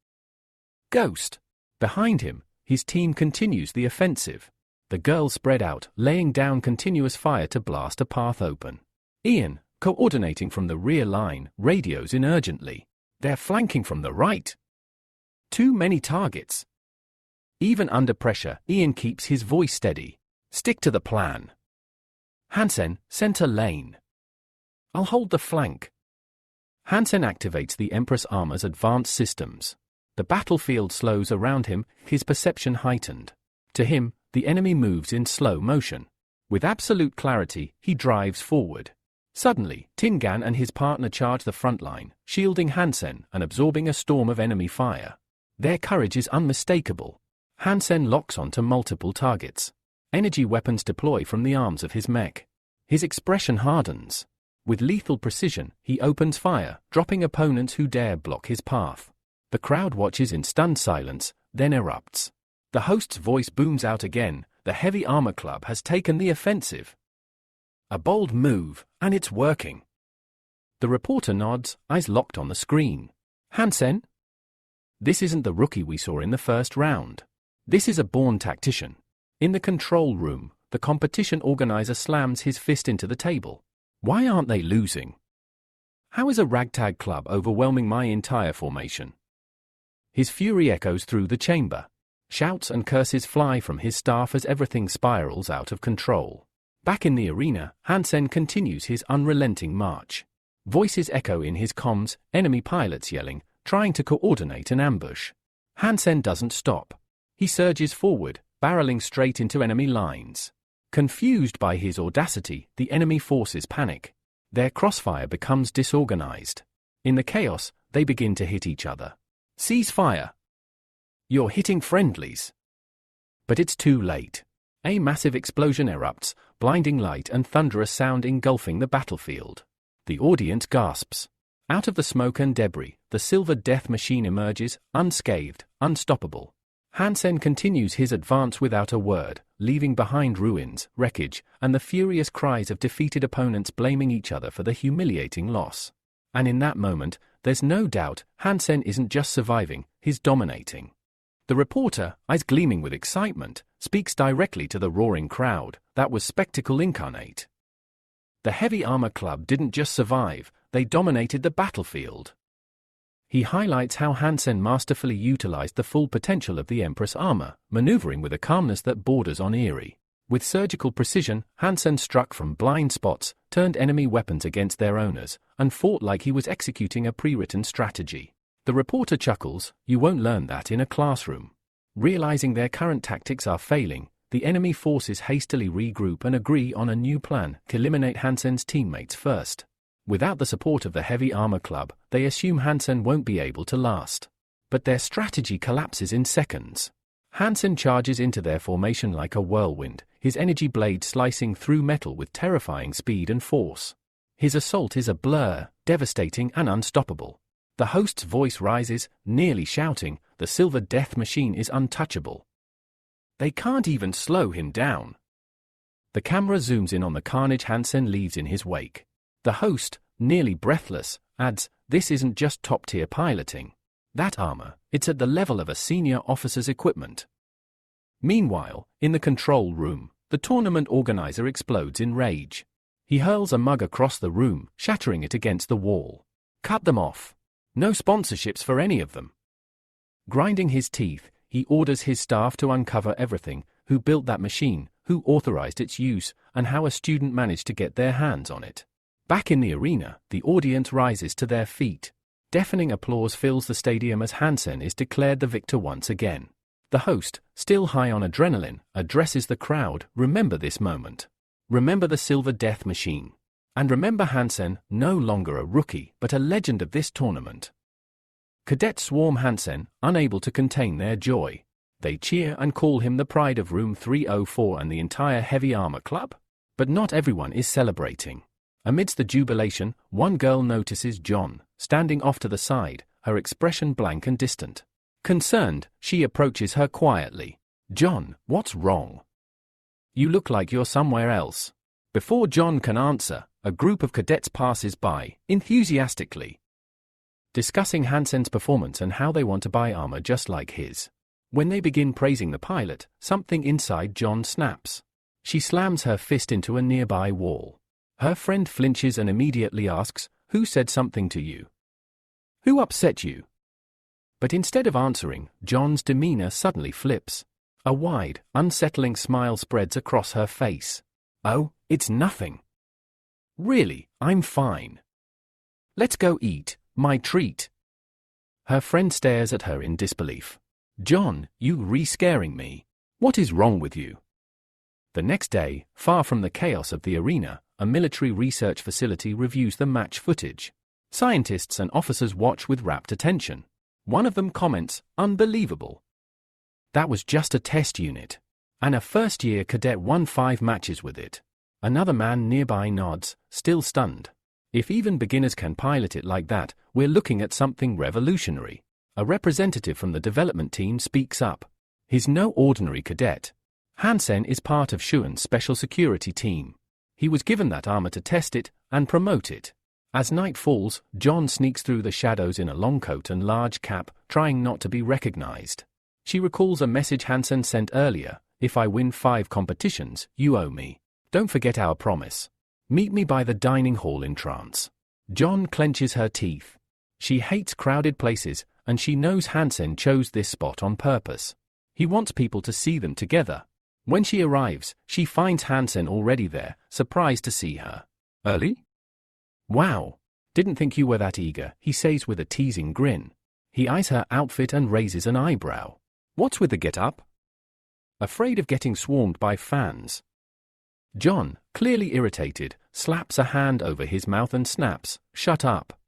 Speaker 1: ghost. Behind him, his team continues the offensive. The girls spread out, laying down continuous fire to blast a path open. Ian, coordinating from the rear line, radios in urgently. They're flanking from the right. Too many targets. Even under pressure, Ian keeps his voice steady. Stick to the plan. Hansen, center lane. I'll hold the flank. Hansen activates the Empress Armor's advanced systems. The battlefield slows around him, his perception heightened. To him, the enemy moves in slow motion. With absolute clarity, he drives forward. Suddenly, Tingan and his partner charge the front line, shielding Hansen and absorbing a storm of enemy fire. Their courage is unmistakable. Hansen locks onto multiple targets. Energy weapons deploy from the arms of his mech. His expression hardens. With lethal precision, he opens fire, dropping opponents who dare block his path. The crowd watches in stunned silence, then erupts. The host's voice booms out again. The heavy armor club has taken the offensive. A bold move, and it's working. The reporter nods, eyes locked on the screen. Hansen? This isn't the rookie we saw in the first round. This is a born tactician. In the control room, the competition organizer slams his fist into the table. Why aren't they losing? How is a ragtag club overwhelming my entire formation? His fury echoes through the chamber. Shouts and curses fly from his staff as everything spirals out of control. Back in the arena, Hansen continues his unrelenting march. Voices echo in his comms, enemy pilots yelling, trying to coordinate an ambush. Hansen doesn't stop. He surges forward, barreling straight into enemy lines. Confused by his audacity, the enemy forces panic. Their crossfire becomes disorganized. In the chaos, they begin to hit each other. Cease fire! You're hitting friendlies. But it's too late. A massive explosion erupts, blinding light and thunderous sound engulfing the battlefield. The audience gasps. Out of the smoke and debris, the silver death machine emerges, unscathed, unstoppable. Hansen continues his advance without a word, leaving behind ruins, wreckage, and the furious cries of defeated opponents blaming each other for the humiliating loss. And in that moment, there's no doubt, Hansen isn't just surviving, he's dominating. The reporter, eyes gleaming with excitement, speaks directly to the roaring crowd. That was spectacle incarnate. The Heavy Armor Club didn't just survive, they dominated the battlefield. He highlights how Hansen masterfully utilized the full potential of the Empress armor, maneuvering with a calmness that borders on eerie. With surgical precision, Hansen struck from blind spots, turned enemy weapons against their owners, and fought like he was executing a pre-written strategy. The reporter chuckles, "You won't learn that in a classroom." Realizing their current tactics are failing, the enemy forces hastily regroup and agree on a new plan to eliminate Hansen's teammates first. Without the support of the Heavy Armor Club, they assume Hansen won't be able to last. But their strategy collapses in seconds. Hansen charges into their formation like a whirlwind, his energy blade slicing through metal with terrifying speed and force. His assault is a blur, devastating and unstoppable. The host's voice rises, nearly shouting, "The Silver Death Machine is untouchable. They can't even slow him down." The camera zooms in on the carnage Hansen leaves in his wake. The host, nearly breathless, adds, "This isn't just top-tier piloting. That armor, it's at the level of a senior officer's equipment." Meanwhile, in the control room, the tournament organizer explodes in rage. He hurls a mug across the room, shattering it against the wall. "Cut them off. No sponsorships for any of them." Grinding his teeth, he orders his staff to uncover everything: who built that machine, who authorized its use, and how a student managed to get their hands on it. Back in the arena, the audience rises to their feet. Deafening applause fills the stadium as Hansen is declared the victor once again. The host, still high on adrenaline, addresses the crowd. "Remember this moment. Remember the Silver Death Machine. And remember Hansen, no longer a rookie, but a legend of this tournament." Cadets swarm Hansen, unable to contain their joy. They cheer and call him the pride of Room 304 and the entire Heavy Armor Club. But not everyone is celebrating. Amidst the jubilation, one girl notices John, standing off to the side, her expression blank and distant. Concerned, she approaches her quietly. "John, what's wrong? You look like you're somewhere else." Before John can answer, a group of cadets passes by, enthusiastically discussing Hansen's performance and how they want to buy armor just like his. When they begin praising the pilot, something inside John snaps. She slams her fist into a nearby wall. Her friend flinches and immediately asks, "Who said something to you? Who upset you?" But instead of answering, John's demeanor suddenly flips. A wide, unsettling smile spreads across her face. "Oh, it's nothing. Really, I'm fine. Let's go eat, my treat." Her friend stares at her in disbelief. "John, you re-scaring me. What is wrong with you?" The next day, far from the chaos of the arena, a military research facility reviews the match footage. Scientists and officers watch with rapt attention. One of them comments, "Unbelievable. That was just a test unit. And a first-year cadet won 5 matches with it." Another man nearby nods, still stunned. "If even beginners can pilot it like that, we're looking at something revolutionary." A representative from the development team speaks up. He's no ordinary cadet. Hansen is part of Shouen's special security team. He was given that armor to test it and promote it. As night falls, John sneaks through the shadows in a long coat and large cap, trying not to be recognized. She recalls a message Hansen sent earlier: "If I win 5 competitions, you owe me. Don't forget our promise. Meet me by the dining hall in trance." John clenches her teeth. She hates crowded places, and she knows Hansen chose this spot on purpose. He wants people to see them together. When she arrives, she finds Hansen already there, surprised to see her. "Early? Wow. Didn't think you were that eager, he says with a teasing grin. He eyes her outfit and raises an eyebrow. What's with the get-up? Afraid of getting swarmed by fans. John, clearly irritated, slaps a hand over his mouth and snaps, "Shut up."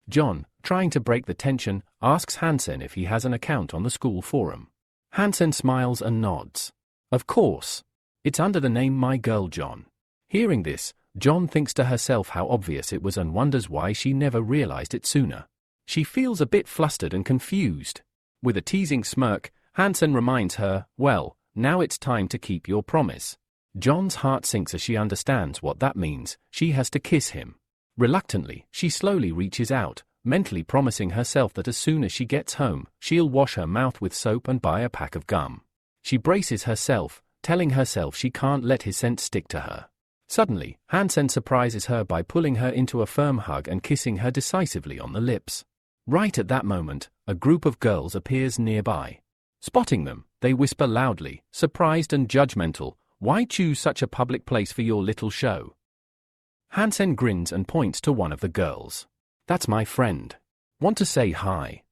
Speaker 1: John, trying to break the tension, asks Hansen if he has an account on the school forum. Hansen smiles and nods. Of course. It's under the name My Girl John. Hearing this, John thinks to herself how obvious it was and wonders why she never realized it sooner. She feels a bit flustered and confused. With a teasing smirk, Hansen reminds her, well, now it's time to keep your promise. John's heart sinks as she understands what that means. She has to kiss him. Reluctantly, she slowly reaches out, mentally promising herself that as soon as she gets home, she'll wash her mouth with soap and buy a pack of gum. She braces herself, telling herself she can't let his scent stick to her. Suddenly, Hansen surprises her by pulling her into a firm hug and kissing her decisively on the lips. Right at that moment, a group of girls appears nearby. Spotting them, they whisper loudly, surprised and judgmental, "Why choose such a public place for your little show?" Hansen grins and points to one of the girls. "That's my friend. Want to say hi?"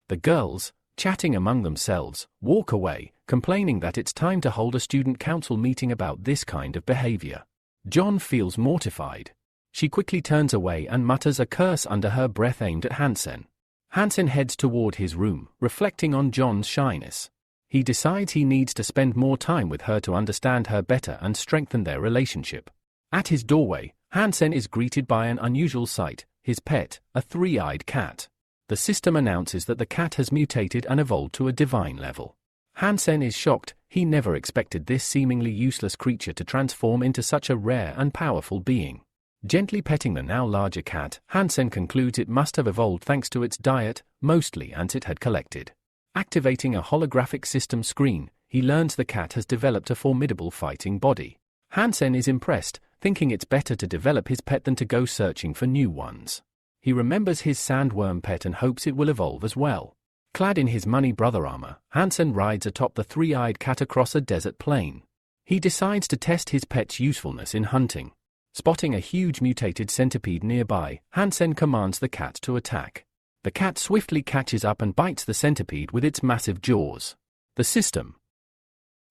Speaker 1: The girls, chatting among themselves, walk away, complaining that it's time to hold a student council meeting about this kind of behavior. John feels mortified. She quickly turns away and mutters a curse under her breath aimed at Hansen. Hansen heads toward his room, reflecting on John's shyness. He decides he needs to spend more time with her to understand her better and strengthen their relationship. At his doorway, Hansen is greeted by an unusual sight, his pet, a three-eyed cat. The system announces that the cat has mutated and evolved to a divine level. Hansen is shocked. He never expected this seemingly useless creature to transform into such a rare and powerful being. Gently petting the now larger cat, Hansen concludes it must have evolved thanks to its diet, mostly ants it had collected. Activating a holographic system screen, he learns the cat has developed a formidable fighting body. Hansen is impressed, thinking it's better to develop his pet than to go searching for new ones. He remembers his sandworm pet and hopes it will evolve as well. Clad in his money brother armor, Hansen rides atop the three-eyed cat across a desert plain. He decides to test his pet's usefulness in hunting. Spotting a huge mutated centipede nearby, Hansen commands the cat to attack. The cat swiftly catches up and bites the centipede with its massive jaws. The system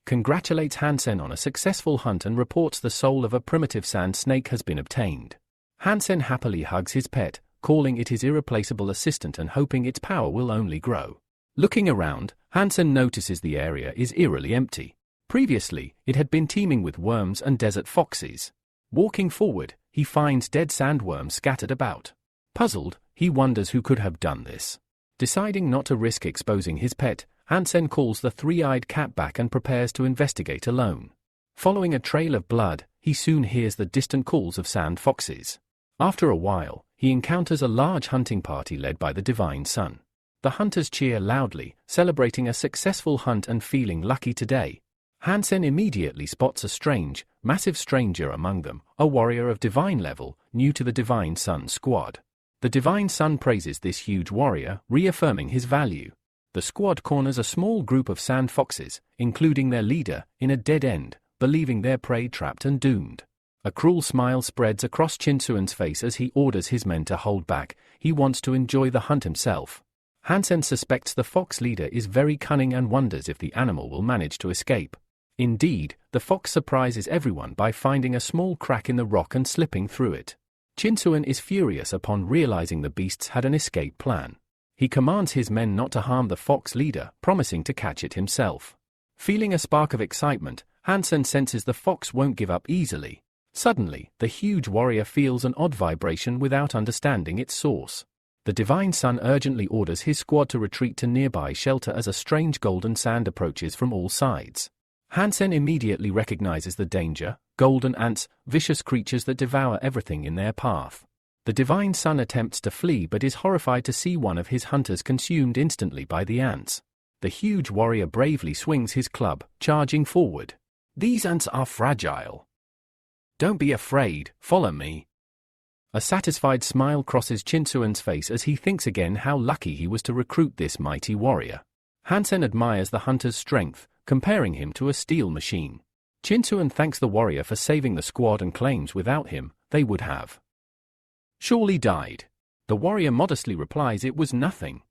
Speaker 1: congratulates Hansen on a successful hunt and reports the soul of a primitive sand snake has been obtained. Hansen happily hugs his pet, calling it his irreplaceable assistant and hoping its power will only grow. Looking around, Hansen notices the area is eerily empty. Previously, it had been teeming with worms and desert foxes. Walking forward, he finds dead sandworms scattered about. Puzzled, he wonders who could have done this. Deciding not to risk exposing his pet, Hansen calls the three-eyed cat back and prepares to investigate alone. Following a trail of blood, he soon hears the distant calls of sand foxes. After a while, he encounters a large hunting party led by the Divine Sun. The hunters cheer loudly, celebrating a successful hunt and feeling lucky today. Hansen immediately spots a strange, massive stranger among them, a warrior of divine level, new to the Divine Sun squad. The Divine Sun praises this huge warrior, reaffirming his value. The squad corners a small group of sand foxes, including their leader, in a dead end, believing their prey trapped and doomed. A cruel smile spreads across Chinsuan's face as he orders his men to hold back. He wants to enjoy the hunt himself. Hansen suspects the fox leader is very cunning and wonders if the animal will manage to escape. Indeed, the fox surprises everyone by finding a small crack in the rock and slipping through it. Chinsuan is furious upon realizing the beasts had an escape plan. He commands his men not to harm the fox leader, promising to catch it himself. Feeling a spark of excitement, Hansen senses the fox won't give up easily. Suddenly, the huge warrior feels an odd vibration without understanding its source. The Divine Sun urgently orders his squad to retreat to nearby shelter as a strange golden sand approaches from all sides. Hansen immediately recognizes the danger: golden ants, vicious creatures that devour everything in their path. The Divine Sun attempts to flee but is horrified to see one of his hunters consumed instantly by the ants. The huge warrior bravely swings his club, charging forward. "These ants are fragile. Don't be afraid, follow me." A satisfied smile crosses Chinsuan's face as he thinks again how lucky he was to recruit this mighty warrior. Hansen admires the hunter's strength, comparing him to a steel machine. Chinsuan thanks the warrior for saving the squad and claims without him, they would have Surely died. The warrior modestly replies it was nothing.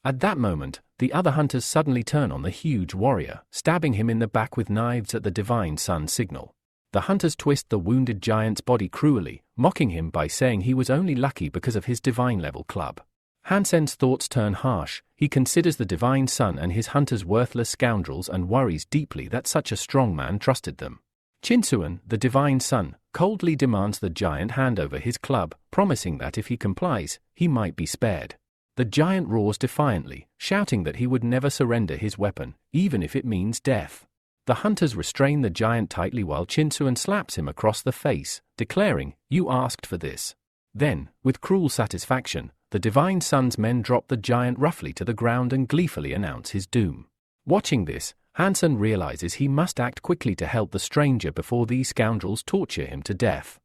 Speaker 1: At that moment, the other hunters suddenly turn on the huge warrior, stabbing him in the back with knives at the divine sun signal. The hunters twist the wounded giant's body cruelly, mocking him by saying he was only lucky because of his divine-level club. Hansen's thoughts turn harsh. He considers the divine sun and his hunters worthless scoundrels and worries deeply that such a strong man trusted them. Shinsuan, the divine sun, coldly demands the giant hand over his club, promising that if he complies, he might be spared. The giant roars defiantly, shouting that he would never surrender his weapon, even if it means death. The hunters restrain the giant tightly while Shinsuan slaps him across the face, declaring, "You asked for this." Then, with cruel satisfaction, the divine sun's men drop the giant roughly to the ground and gleefully announce his doom. Watching this, Hansen realizes he must act quickly to help the stranger before these scoundrels torture him to death.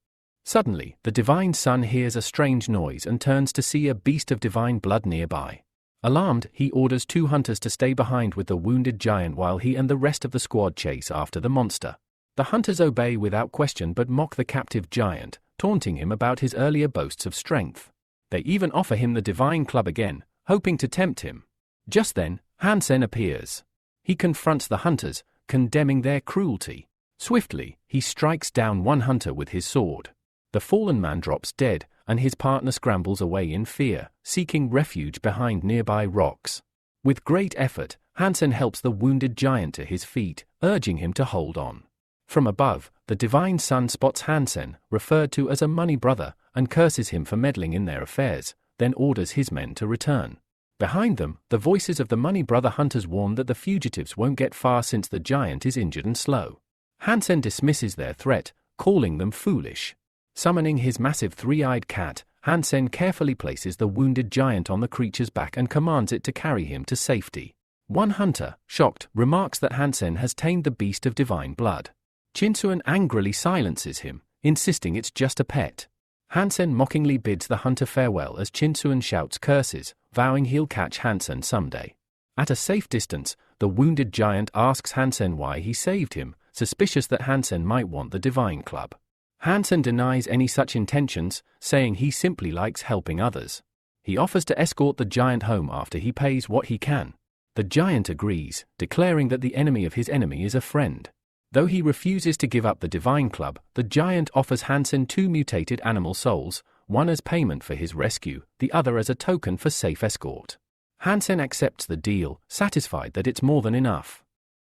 Speaker 1: Suddenly, the divine sun hears a strange noise and turns to see a beast of divine blood nearby. Alarmed, he orders 2 hunters to stay behind with the wounded giant while he and the rest of the squad chase after the monster. The hunters obey without question but mock the captive giant, taunting him about his earlier boasts of strength. They even offer him the divine club again, hoping to tempt him. Just then, Hansen appears. He confronts the hunters, condemning their cruelty. Swiftly, he strikes down one hunter with his sword. The fallen man drops dead, and his partner scrambles away in fear, seeking refuge behind nearby rocks. With great effort, Hansen helps the wounded giant to his feet, urging him to hold on. From above, the divine sun spots Hansen, referred to as a money brother, and curses him for meddling in their affairs, then orders his men to return. Behind them, the voices of the money brother hunters warn that the fugitives won't get far since the giant is injured and slow. Hansen dismisses their threat, calling them foolish. Summoning his massive 3-eyed cat, Hansen carefully places the wounded giant on the creature's back and commands it to carry him to safety. One hunter, shocked, remarks that Hansen has tamed the beast of divine blood. Shinsuan angrily silences him, insisting it's just a pet. Hansen mockingly bids the hunter farewell as Shinsuan shouts curses, vowing he'll catch Hansen someday. At a safe distance, the wounded giant asks Hansen why he saved him, suspicious that Hansen might want the divine club. Hansen denies any such intentions, saying he simply likes helping others. He offers to escort the giant home after he pays what he can. The giant agrees, declaring that the enemy of his enemy is a friend. Though he refuses to give up the divine club, the giant offers Hansen 2 mutated animal souls, one as payment for his rescue, the other as a token for safe escort. Hansen accepts the deal, satisfied that it's more than enough.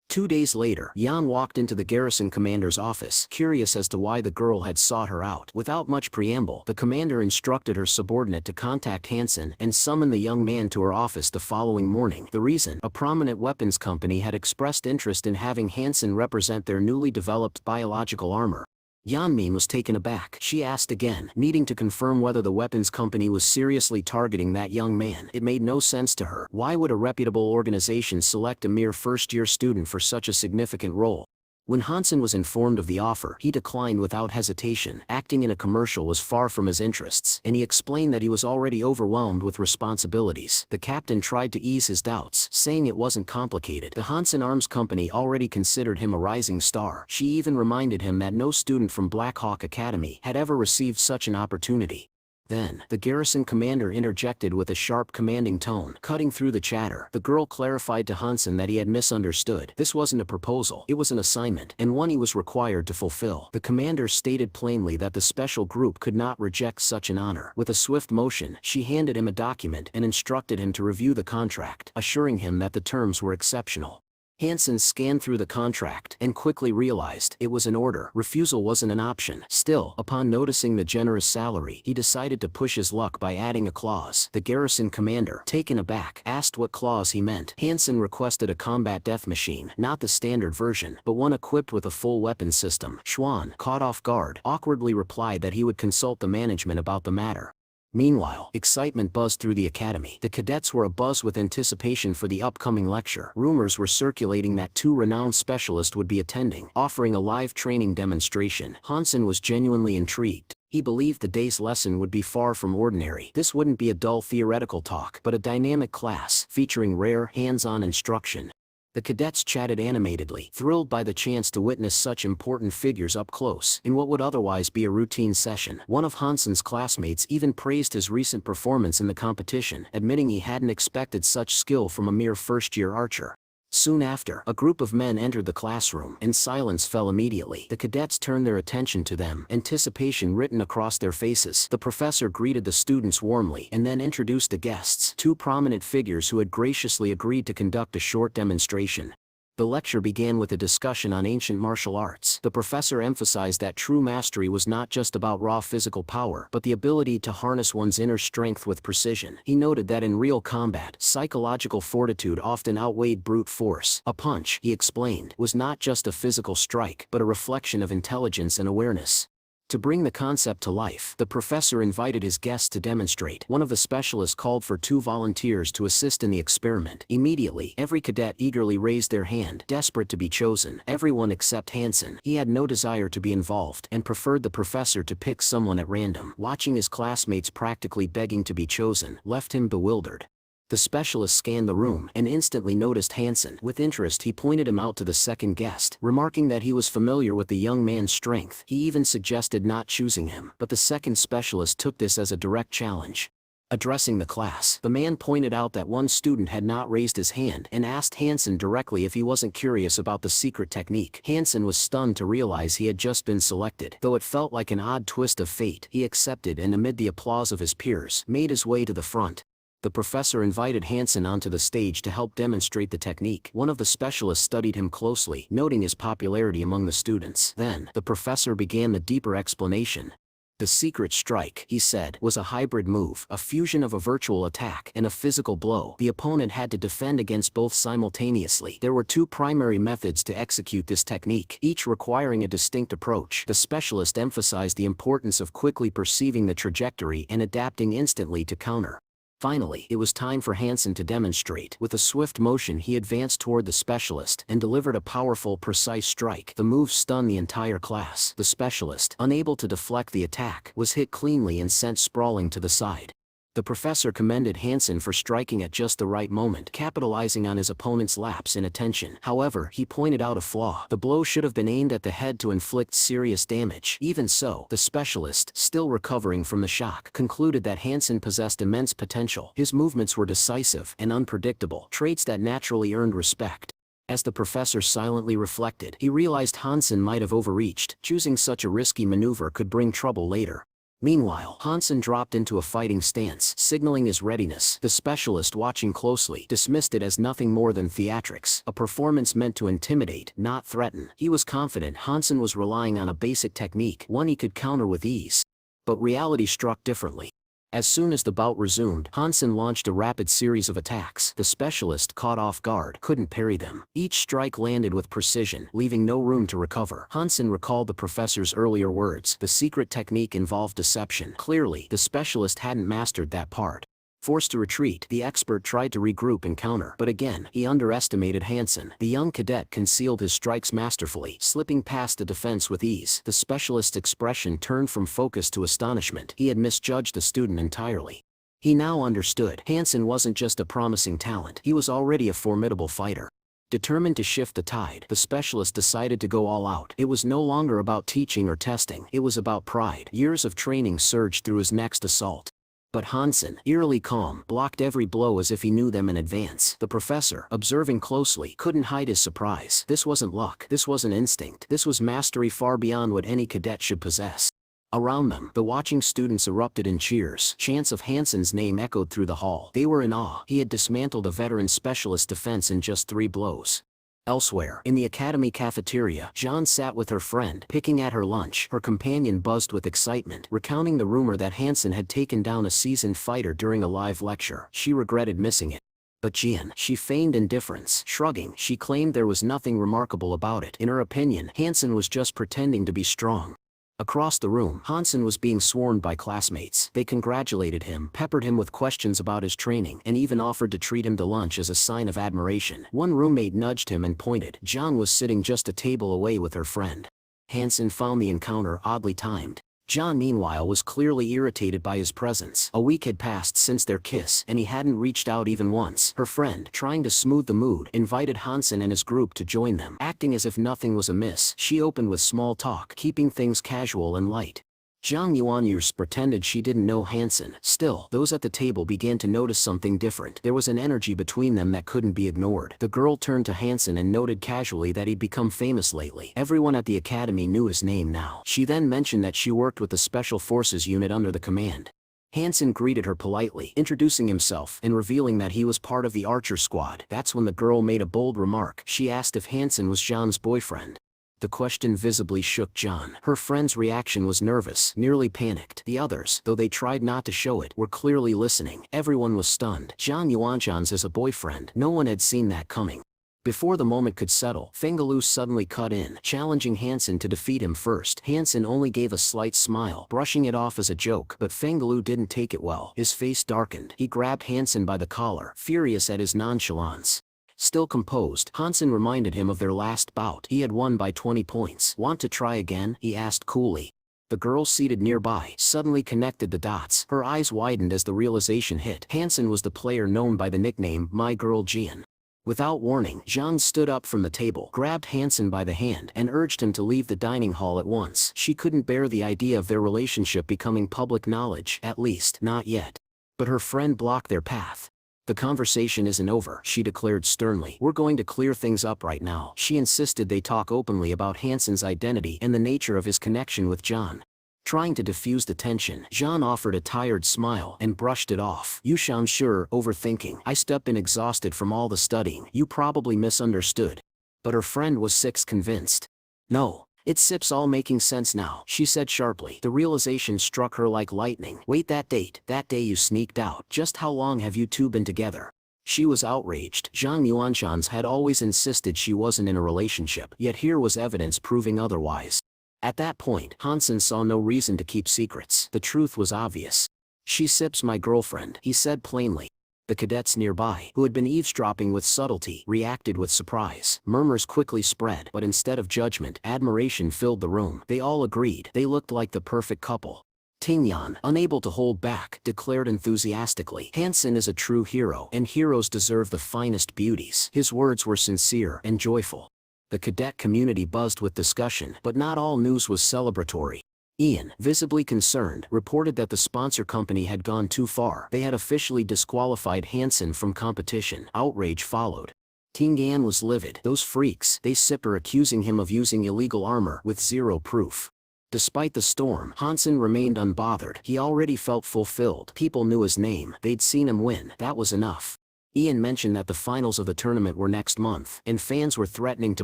Speaker 2: 2 days later, Yan walked into the garrison commander's office, curious as to why the girl had sought her out. Without much preamble, the commander instructed her subordinate to contact Hansen and summon the young man to her office the following morning. The reason? A prominent weapons company had expressed interest in having Hansen represent their newly developed biological armor. Yanmin was taken aback. She asked again, needing to confirm whether the weapons company was seriously targeting that young man. It made no sense to her. Why would a reputable organization select a mere first-year student for such a significant role? When Hansen was informed of the offer, he declined without hesitation. Acting in a commercial was far from his interests, and he explained that he was already overwhelmed with responsibilities. The captain tried to ease his doubts, saying it wasn't complicated. The Hansen Arms Company already considered him a rising star. She even reminded him that no student from Black Hawk Academy had ever received such an opportunity. Then, the garrison commander interjected with a sharp commanding tone, cutting through the chatter. The girl clarified to Hansen that he had misunderstood. This wasn't a proposal, it was an assignment, and one he was required to fulfill. The commander stated plainly that the special group could not reject such an honor. With a swift motion, she handed him a document and instructed him to review the contract, assuring him that the terms were exceptional. Hansen scanned through the contract and quickly realized it was an order. Refusal wasn't an option. Still, upon noticing the generous salary, he decided to push his luck by adding a clause. The garrison commander, taken aback, asked what clause he meant. Hansen requested a combat death machine, not the standard version, but one equipped with a full weapons system. Xuan, caught off guard, awkwardly replied that he would consult the management about the matter. Meanwhile, excitement buzzed through the academy. The cadets were abuzz with anticipation for the upcoming lecture. Rumors were circulating that 2 renowned specialists would be attending, offering a live training demonstration. Hansen was genuinely intrigued. He believed the day's lesson would be far from ordinary. This wouldn't be a dull theoretical talk, but a dynamic class, featuring rare, hands-on instruction. The cadets chatted animatedly, thrilled by the chance to witness such important figures up close in what would otherwise be a routine session. One of Hansen's classmates even praised his recent performance in the competition, admitting he hadn't expected such skill from a mere first-year archer. Soon after, a group of men entered the classroom, and silence fell immediately. The cadets turned their attention to them, anticipation written across their faces. The professor greeted the students warmly and then introduced the guests, two prominent figures who had graciously agreed to conduct a short demonstration. The lecture began with a discussion on ancient martial arts. The professor emphasized that true mastery was not just about raw physical power, but the ability to harness one's inner strength with precision. He noted that in real combat, psychological fortitude often outweighed brute force. A punch, he explained, was not just a physical strike, but a reflection of intelligence and awareness. To bring the concept to life, the professor invited his guests to demonstrate. One of the specialists called for 2 volunteers to assist in the experiment. Immediately, every cadet eagerly raised their hand, desperate to be chosen. Everyone except Hansen. He had no desire to be involved, and preferred the professor to pick someone at random. Watching his classmates practically begging to be chosen left him bewildered. The specialist scanned the room and instantly noticed Hansen. With interest, he pointed him out to the second guest, remarking that he was familiar with the young man's strength. He even suggested not choosing him, but the second specialist took this as a direct challenge. Addressing the class, the man pointed out that one student had not raised his hand and asked Hansen directly if he wasn't curious about the secret technique. Hansen was stunned to realize he had just been selected. Though it felt like an odd twist of fate, he accepted and amid the applause of his peers, made his way to the front. The professor invited Hansen onto the stage to help demonstrate the technique. One of the specialists studied him closely, noting his popularity among the students. Then, the professor began the deeper explanation. The secret strike, he said, was a hybrid move, a fusion of a virtual attack and a physical blow. The opponent had to defend against both simultaneously. There were 2 primary methods to execute this technique, each requiring a distinct approach. The specialist emphasized the importance of quickly perceiving the trajectory and adapting instantly to counter. Finally, it was time for Hansen to demonstrate. With a swift motion, he advanced toward the specialist and delivered a powerful, precise strike. The move stunned the entire class. The specialist, unable to deflect the attack, was hit cleanly and sent sprawling to the side. The professor commended Hansen for striking at just the right moment, capitalizing on his opponent's lapse in attention. However, he pointed out a flaw. The blow should have been aimed at the head to inflict serious damage. Even so, the specialist, still recovering from the shock, concluded that Hansen possessed immense potential. His movements were decisive and unpredictable, traits that naturally earned respect. As the professor silently reflected, he realized Hansen might have overreached. Choosing such a risky maneuver could bring trouble later. Meanwhile, Hansen dropped into a fighting stance, signaling his readiness. The specialist, watching closely, dismissed it as nothing more than theatrics, a performance meant to intimidate, not threaten. He was confident Hansen was relying on a basic technique, one he could counter with ease. But reality struck differently. As soon as the bout resumed, Hansen launched a rapid series of attacks. The specialist, caught off guard, couldn't parry them. Each strike landed with precision, leaving no room to recover. Hansen recalled the professor's earlier words. The secret technique involved deception. Clearly, the specialist hadn't mastered that part. Forced to retreat, the expert tried to regroup and counter, but again, he underestimated Hansen. The young cadet concealed his strikes masterfully, slipping past the defense with ease. The specialist's expression turned from focus to astonishment. He had misjudged the student entirely. He now understood. Hansen wasn't just a promising talent, he was already a formidable fighter. Determined to shift the tide, the specialist decided to go all out. It was no longer about teaching or testing, it was about pride. Years of training surged through his next assault. But Hansen, eerily calm, blocked every blow as if he knew them in advance. The professor, observing closely, couldn't hide his surprise. This wasn't luck, this wasn't instinct, this was mastery far beyond what any cadet should possess. Around them, the watching students erupted in cheers. Chants of Hansen's name echoed through the hall. They were in awe. He had dismantled a veteran specialist's defense in just 3 blows. Elsewhere, in the academy cafeteria, Jean sat with her friend, picking at her lunch. Her companion buzzed with excitement, recounting the rumor that Hansen had taken down a seasoned fighter during a live lecture. She regretted missing it. But Jean, she feigned indifference. Shrugging, she claimed there was nothing remarkable about it. In her opinion, Hansen was just pretending to be strong. Across the room, Hansen was being swarmed by classmates. They congratulated him, peppered him with questions about his training, and even offered to treat him to lunch as a sign of admiration. One roommate nudged him and pointed. Jean was sitting just a table away with her friend. Hansen found the encounter oddly timed. John meanwhile was clearly irritated by his presence. A week had passed since their kiss and he hadn't reached out even once. Her friend, trying to smooth the mood, invited Hansen and his group to join them. Acting as if nothing was amiss, she opened with small talk, keeping things casual and light. Zhang Yuanyus pretended she didn't know Hansen. Still, those at the table began to notice something different. There was an energy between them that couldn't be ignored. The girl turned to Hansen and noted casually that he'd become famous lately. Everyone at the academy knew his name now. She then mentioned that she worked with the Special Forces unit under the command. Hansen greeted her politely, introducing himself and revealing that he was part of the Archer squad. That's when the girl made a bold remark. She asked if Hansen was Zhang's boyfriend. The question visibly shook John. Her friend's reaction was nervous, nearly panicked. The others, though they tried not to show it, were clearly listening. Everyone was stunned. Zhang Yuanzhan's as a boyfriend. No one had seen that coming. Before the moment could settle, Fengalu suddenly cut in, challenging Hansen to defeat him first. Hansen only gave a slight smile, brushing it off as a joke, but Fengalu didn't take it well. His face darkened. He grabbed Hansen by the collar, furious at his nonchalance. Still composed, Hansen reminded him of their last bout. He had won by 20 points. Want to try again? He asked coolly. The girl seated nearby suddenly connected the dots. Her eyes widened as the realization hit. Hansen was the player known by the nickname My Girl Jian. Without warning, Zhang stood up from the table, grabbed Hansen by the hand, and urged him to leave the dining hall at once. She couldn't bear the idea of their relationship becoming public knowledge, at least, not yet. But her friend blocked their path. The conversation isn't over, she declared sternly. We're going to clear things up right now. She insisted they talk openly about Hansen's identity and the nature of his connection with John. Trying to diffuse the tension, John offered a tired smile and brushed it off. You sound sure, overthinking. I stepped in exhausted from all the studying. You probably misunderstood. But her friend was convinced. No. It's all making sense now, she said sharply. The realization struck her like lightning. Wait, that day you sneaked out. Just how long have you two been together? She was outraged. Zhang Yuanshan's had always insisted she wasn't in a relationship, yet here was evidence proving otherwise. At that point, Hansen saw no reason to keep secrets. The truth was obvious. She's my girlfriend, he said plainly. The cadets nearby, who had been eavesdropping with subtlety, reacted with surprise. Murmurs quickly spread, but instead of judgment, admiration filled the room. They all agreed they looked like the perfect couple. Tingyan, unable to hold back, declared enthusiastically, Hansen is a true hero, and heroes deserve the finest beauties. His words were sincere and joyful. The cadet community buzzed with discussion, but not all news was celebratory. Ian, visibly concerned, reported that the sponsor company had gone too far. They had officially disqualified Hansen from competition. Outrage followed. Tingyan was livid. Those freaks, they are accusing him of using illegal armor with zero proof. Despite the storm, Hansen remained unbothered. He already felt fulfilled. People knew his name. They'd seen him win. That was enough. Ian mentioned that the finals of the tournament were next month, and fans were threatening to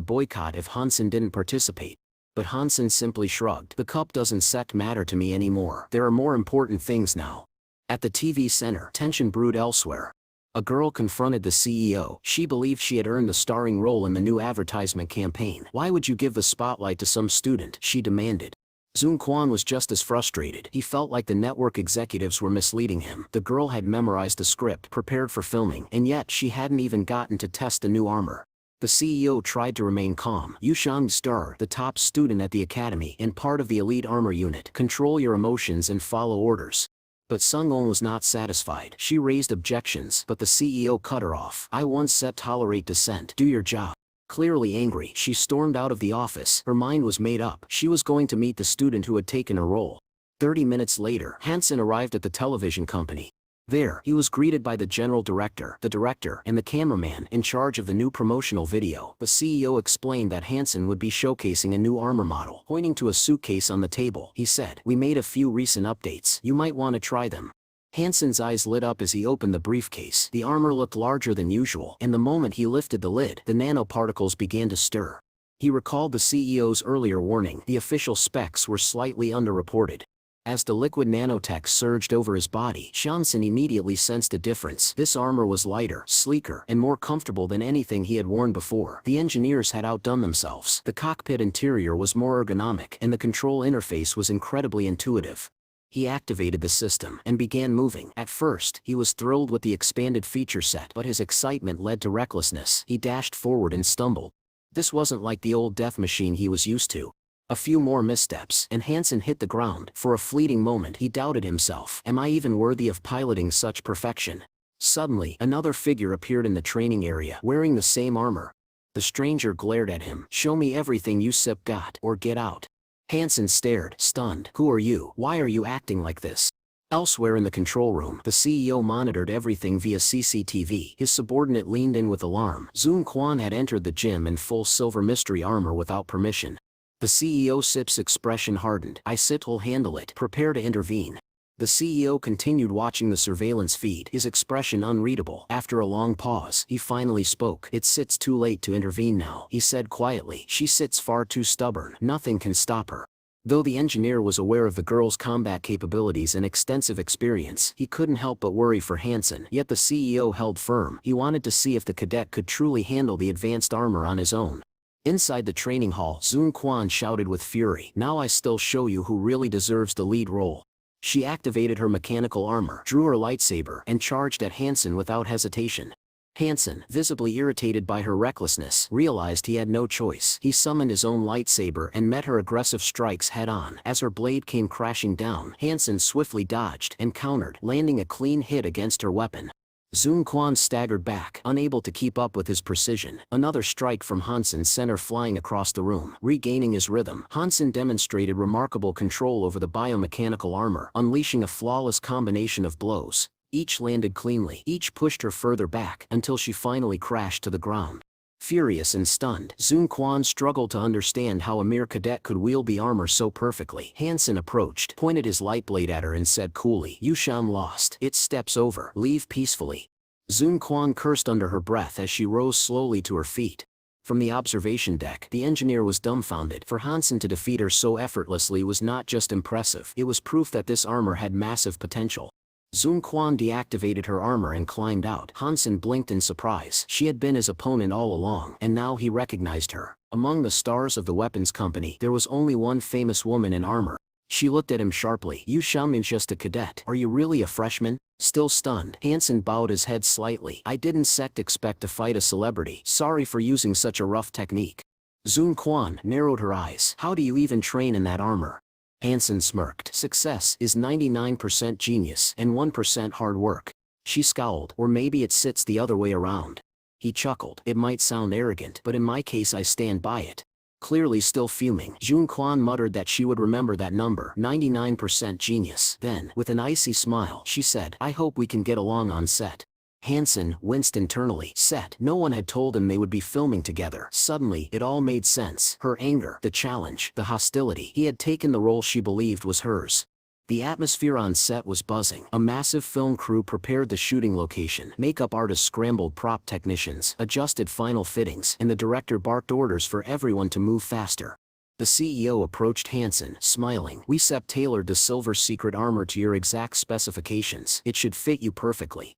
Speaker 2: boycott if Hansen didn't participate. But Hansen simply shrugged. The cup doesn't matter to me anymore. There are more important things now. At the TV center, tension brewed elsewhere. A girl confronted the CEO. She believed she had earned the starring role in the new advertisement campaign. Why would you give the spotlight to some student? She demanded. Zun Quan was just as frustrated. He felt like the network executives were misleading him. The girl had memorized the script, prepared for filming, and yet she hadn't even gotten to test the new armor. The CEO tried to remain calm. You Shang-Star, the top student at the academy and part of the elite armor unit. Control your emotions and follow orders. But Sung-On was not satisfied. She raised objections, but the CEO cut her off. I once said tolerate dissent. Do your job. Clearly angry, she stormed out of the office. Her mind was made up. She was going to meet the student who had taken her role. 30 minutes later, Hansen arrived at the television company. There, he was greeted by the general director, the director, and the cameraman in charge of the new promotional video. The CEO explained that Hansen would be showcasing a new armor model. Pointing to a suitcase on the table, he said, we made a few recent updates. You might want to try them. Hansen's eyes lit up as he opened the briefcase. The armor looked larger than usual, and the moment he lifted the lid, the nanoparticles began to stir. He recalled the CEO's earlier warning. The official specs were slightly underreported. As the liquid nanotech surged over his body, Hansen immediately sensed a difference. This armor was lighter, sleeker, and more comfortable than anything he had worn before. The engineers had outdone themselves. The cockpit interior was more ergonomic, and the control interface was incredibly intuitive. He activated the system and began moving. At first, he was thrilled with the expanded feature set, but his excitement led to recklessness. He dashed forward and stumbled. This wasn't like the old death machine he was used to. A few more missteps, and Hansen hit the ground. For a fleeting moment he doubted himself. Am I even worthy of piloting such perfection? Suddenly, another figure appeared in the training area, wearing the same armor. The stranger glared at him. Show me everything you sip got, or get out. Hansen stared, stunned. Who are you? Why are you acting like this? Elsewhere in the control room, the CEO monitored everything via CCTV. His subordinate leaned in with alarm. Zun Quan had entered the gym in full silver mystery armor without permission. The CEO Sip's expression hardened. I sit will handle it. Prepare to intervene. The CEO continued watching the surveillance feed, his expression unreadable. After a long pause, he finally spoke. It sits too late to intervene now, he said quietly. She sits far too stubborn. Nothing can stop her. Though the engineer was aware of the girl's combat capabilities and extensive experience, he couldn't help but worry for Hansen. Yet the CEO held firm. He wanted to see if the cadet could truly handle the advanced armor on his own. Inside the training hall, Zun Quan shouted with fury. Now I still show you who really deserves the lead role. She activated her mechanical armor, drew her lightsaber, and charged at Hansen without hesitation. Hansen, visibly irritated by her recklessness, realized he had no choice. He summoned his own lightsaber and met her aggressive strikes head-on. As her blade came crashing down, Hansen swiftly dodged and countered, landing a clean hit against her weapon. Zun Quan staggered back, unable to keep up with his precision. Another strike from Hansen sent her flying across the room. Regaining his rhythm, Hansen demonstrated remarkable control over the biomechanical armor, unleashing a flawless combination of blows. Each landed cleanly, each pushed her further back, until she finally crashed to the ground. Furious and stunned, Zun Quan struggled to understand how a mere cadet could wield the armor so perfectly. Hansen approached, pointed his light blade at her and said coolly, "You sham lost. It's steps over. Leave peacefully." Zun Quan cursed under her breath as she rose slowly to her feet. From the observation deck, the engineer was dumbfounded. For Hansen to defeat her so effortlessly was not just impressive, it was proof that this armor had massive potential. Zun Quan deactivated her armor and climbed out. Hansen blinked in surprise. She had been his opponent all along, and now he recognized her. Among the stars of the weapons company, there was only one famous woman in armor. She looked at him sharply. "You sham is just a cadet. Are you really a freshman?" Still stunned, Hansen bowed his head slightly. "I didn't expect to fight a celebrity. Sorry for using such a rough technique." Zun Quan narrowed her eyes. "How do you even train in that armor?" Hansen smirked. "Success is 99% genius and 1% hard work." She scowled. "Or maybe it sits the other way around." He chuckled. "It might sound arrogant, but in my case I stand by it." Clearly still fuming, Zun Quan muttered that she would remember that number, 99% genius. Then, with an icy smile, she said, "I hope we can get along on set." Hansen winced internally. Set. No one had told him they would be filming together. Suddenly, it all made sense. Her anger, the challenge, the hostility. He had taken the role she believed was hers. The atmosphere on set was buzzing. A massive film crew prepared the shooting location. Makeup artists scrambled prop technicians, adjusted final fittings, and the director barked orders for everyone to move faster. The CEO approached Hansen, smiling. "We tailored the silver secret armor to your exact specifications. It should fit you perfectly."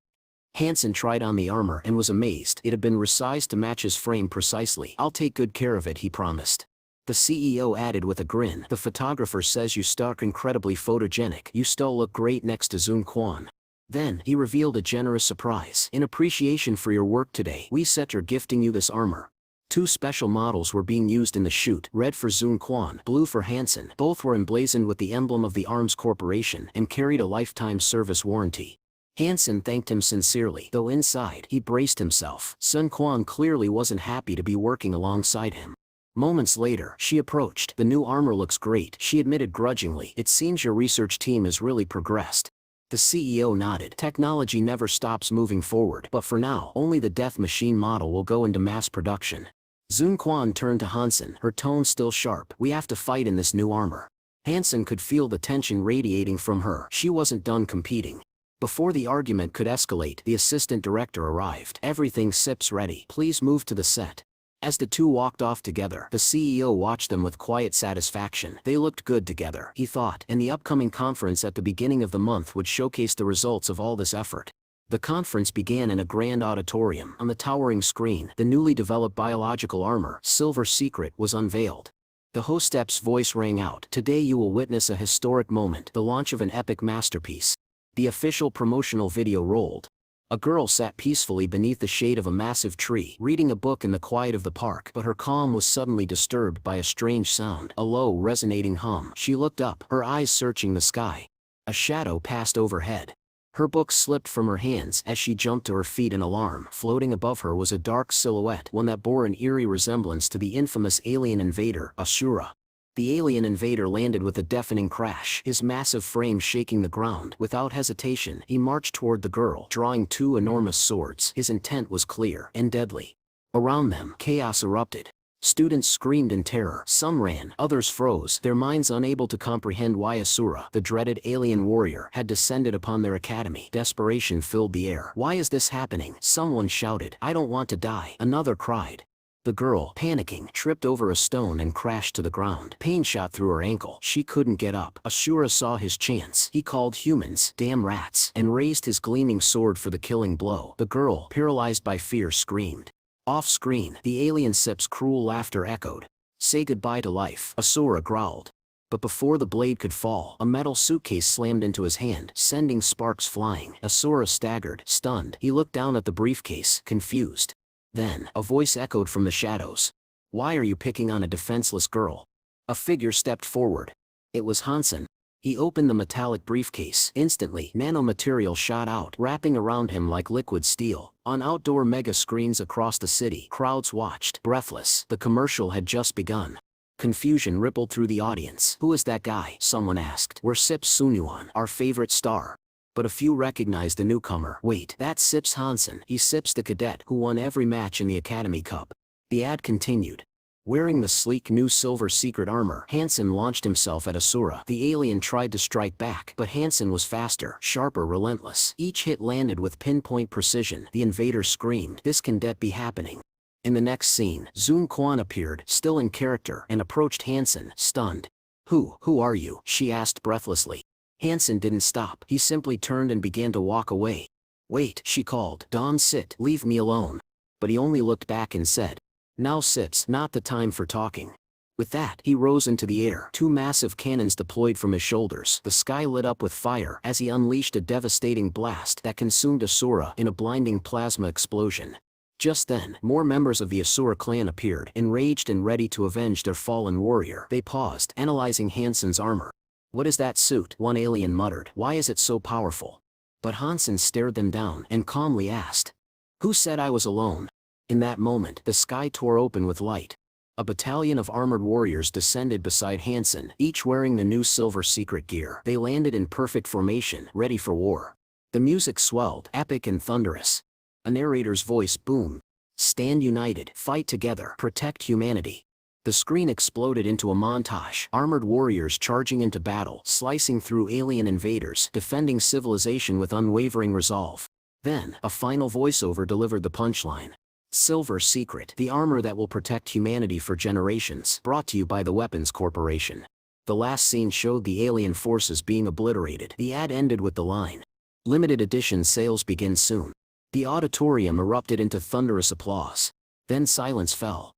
Speaker 2: Hansen tried on the armor and was amazed. It had been resized to match his frame precisely. "I'll take good care of it," he promised. The CEO added with a grin, "The photographer says you stark incredibly photogenic. You still look great next to Zun Quan." Then, he revealed a generous surprise. "In appreciation for your work today, we are gifting you this armor." 2 special models were being used in the shoot, red for Zun Quan, blue for Hansen. Both were emblazoned with the emblem of the Arms Corporation and carried a lifetime service warranty. Hansen thanked him sincerely, though inside, he braced himself. Zun Quan clearly wasn't happy to be working alongside him. Moments later, she approached. "The new armor looks great," she admitted grudgingly. "It seems your research team has really progressed." The CEO nodded. "Technology never stops moving forward, but for now, only the Death Machine model will go into mass production." Zun Quan turned to Hansen, her tone still sharp. "We have to fight in this new armor." Hansen could feel the tension radiating from her. She wasn't done competing. Before the argument could escalate, the assistant director arrived. "Everything sips ready. Please move to the set." As the two walked off together, the CEO watched them with quiet satisfaction. They looked good together, he thought, and the upcoming conference at the beginning of the month would showcase the results of all this effort. The conference began in a grand auditorium. On the towering screen, the newly developed biological armor, Silver Secret, was unveiled. The hostess voice rang out. "Today you will witness a historic moment, the launch of an epic masterpiece." The official promotional video rolled. A girl sat peacefully beneath the shade of a massive tree, reading a book in the quiet of the park, but her calm was suddenly disturbed by a strange sound, a low, resonating hum. She looked up, her eyes searching the sky. A shadow passed overhead. Her book slipped from her hands as she jumped to her feet in alarm. Floating above her was a dark silhouette, one that bore an eerie resemblance to the infamous alien invader, Asura. The alien invader landed with a deafening crash, his massive frame shaking the ground. Without hesitation, he marched toward the girl, drawing two enormous swords. His intent was clear and deadly. Around them, chaos erupted. Students screamed in terror. Some ran, others froze, their minds unable to comprehend why Asura, the dreaded alien warrior, had descended upon their academy. Desperation filled the air. Why is this happening? Someone shouted. I don't want to die. Another cried. The girl, panicking, tripped over a stone and crashed to the ground. Pain shot through her ankle. She couldn't get up. Asura saw his chance. He called humans, damn rats, and raised his gleaming sword for the killing blow. The girl, paralyzed by fear, screamed. Off-screen, the alien Sip's cruel laughter echoed. Say goodbye to life, Asura growled. But before the blade could fall, a metal suitcase slammed into his hand, sending sparks flying. Asura staggered, stunned. He looked down at the briefcase, confused. Then, a voice echoed from the shadows. Why are you picking on a defenseless girl? A figure stepped forward. It was Hansen. He opened the metallic briefcase. Instantly, nanomaterial shot out, wrapping around him like liquid steel. On outdoor mega screens across the city, crowds watched, breathless. The commercial had just begun. Confusion rippled through the audience. Who is that guy? Someone asked. We're Sips Sunyuan, our favorite star. But a few recognized the newcomer. Wait, that's Sips Hansen. He's Sips the cadet who won every match in the Academy Cup. The ad continued. Wearing the sleek new silver secret armor, Hansen launched himself at Asura. The alien tried to strike back, but Hansen was faster, sharper, relentless. Each hit landed with pinpoint precision. The invader screamed, "This can be happening." In the next scene, Zoon Quan appeared, still in character, and approached Hansen, stunned. Who are you?" she asked breathlessly. Hansen didn't stop. He simply turned and began to walk away. "Wait," she called. "Don, sit, leave me alone." But he only looked back and said, "Now Sips, not the time for talking." With that, he rose into the air. Two massive cannons deployed from his shoulders. The sky lit up with fire as he unleashed a devastating blast that consumed Asura in a blinding plasma explosion. Just then, more members of the Asura clan appeared, enraged and ready to avenge their fallen warrior. They paused, analyzing Hansen's armor. "What is that suit?" one alien muttered. "Why is it so powerful?" But Hansen stared them down and calmly asked, "Who said I was alone?" In that moment, the sky tore open with light. A battalion of armored warriors descended beside Hansen, each wearing the new silver secret gear. They landed in perfect formation, ready for war. The music swelled, epic and thunderous. A narrator's voice boomed. "Stand united, fight together, protect humanity." The screen exploded into a montage, armored warriors charging into battle, slicing through alien invaders, defending civilization with unwavering resolve. Then, a final voiceover delivered the punchline. "Silver Secret, the armor that will protect humanity for generations, brought to you by the Weapons Corporation." The last scene showed the alien forces being obliterated. The ad ended with the line, "Limited edition sales begin soon." The auditorium erupted into thunderous applause. Then silence fell.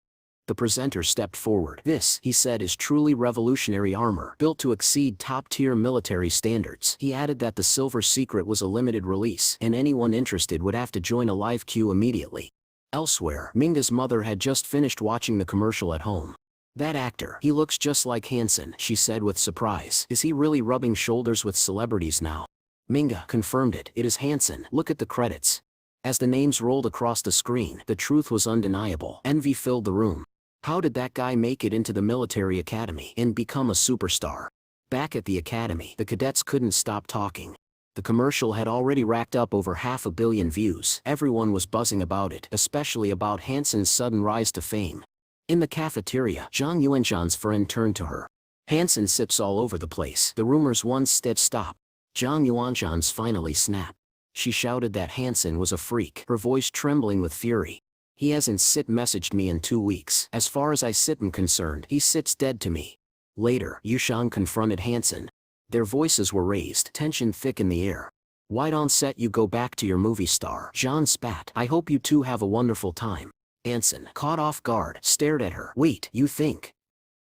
Speaker 2: The presenter stepped forward. "This," he said, "is truly revolutionary armor, built to exceed top-tier military standards." He added that the Silver Secret was a limited release, and anyone interested would have to join a live queue immediately. Elsewhere, Minga's mother had just finished watching the commercial at home. "That actor, he looks just like Hansen," she said with surprise. "Is he really rubbing shoulders with celebrities now?" Minga confirmed it. "It is Hansen. Look at the credits." As the names rolled across the screen, the truth was undeniable. Envy filled the room. How did that guy make it into the military academy and become a superstar? Back at the academy, the cadets couldn't stop talking. The commercial had already racked up over 500 million views. Everyone was buzzing about it, especially about Hansen's sudden rise to fame. In the cafeteria, Zhang Yuanzhan's friend turned to her. "Hansen sips all over the place." The rumors once did stop. Zhang Yuanzhan's finally snapped. She shouted that Hansen was a freak, her voice trembling with fury. "He hasn't messaged me in 2 weeks. As far as I am concerned, he sits dead to me." Later, Yushang confronted Hansen. Their voices were raised, tension thick in the air. "Why don't you go back to your movie star?" Zhang spat. "I hope you two have a wonderful time." Hansen, caught off guard, stared at her. "Wait, you think?"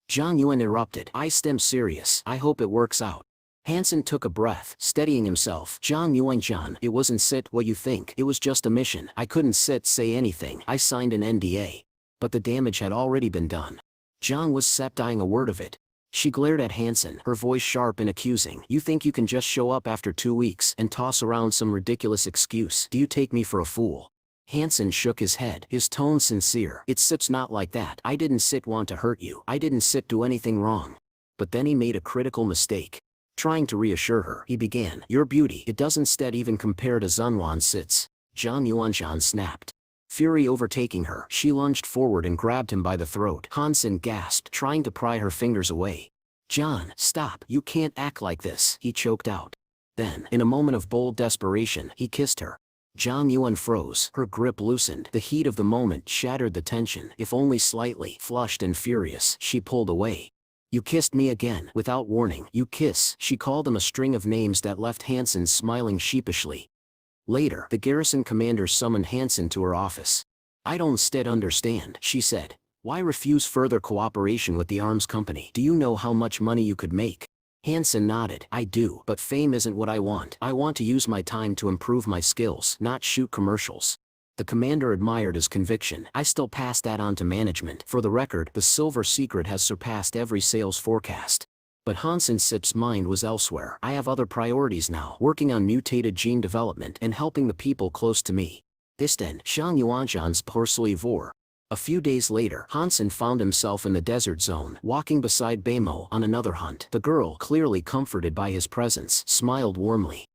Speaker 2: Zhang Yuan erupted. "I'm serious. I hope it works out." Hansen took a breath, steadying himself. Zhang Yuanzhan, it wasn't sit what you think. It was just a mission. I couldn't say anything. I signed an NDA. But the damage had already been done. Zhang was septying a word of it. She glared at Hansen, her voice sharp and accusing. You think you can just show up after 2 weeks and toss around some ridiculous excuse? Do you take me for a fool? Hansen shook his head, his tone sincere. It's not like that. I didn't want to hurt you. I didn't do anything wrong. But then he made a critical mistake. Trying to reassure her, he began. Your beauty, it doesn't even compare to Zunwan Sit's. Zhang Yuanzhan snapped. Fury overtaking her, she lunged forward and grabbed him by the throat. Hansen gasped, trying to pry her fingers away. John, stop, you can't act like this, he choked out. Then, in a moment of bold desperation, he kissed her. Zhang Yuan froze, her grip loosened. The heat of the moment shattered the tension, if only slightly. Flushed and furious, she pulled away. You kissed me again, without warning. You kiss. She called him a string of names that left Hansen smiling sheepishly. Later, the garrison commander summoned Hansen to her office. I don't understand, she said. Why refuse further cooperation with the arms company? Do you know how much money you could make? Hansen nodded. I do, but fame isn't what I want. I want to use my time to improve my skills, not shoot commercials. The commander admired his conviction. I still pass that on to management. For the record, the Silver Secret has surpassed every sales forecast. But Hansen Sip's mind was elsewhere. I have other priorities now, working on mutated gene development and helping the people close to me. This then, Zhang Yuanzhan's poursuiveur. A few days later, Hansen found himself in the desert zone, walking beside Beimo on another hunt. The girl, clearly comforted by his presence, smiled warmly.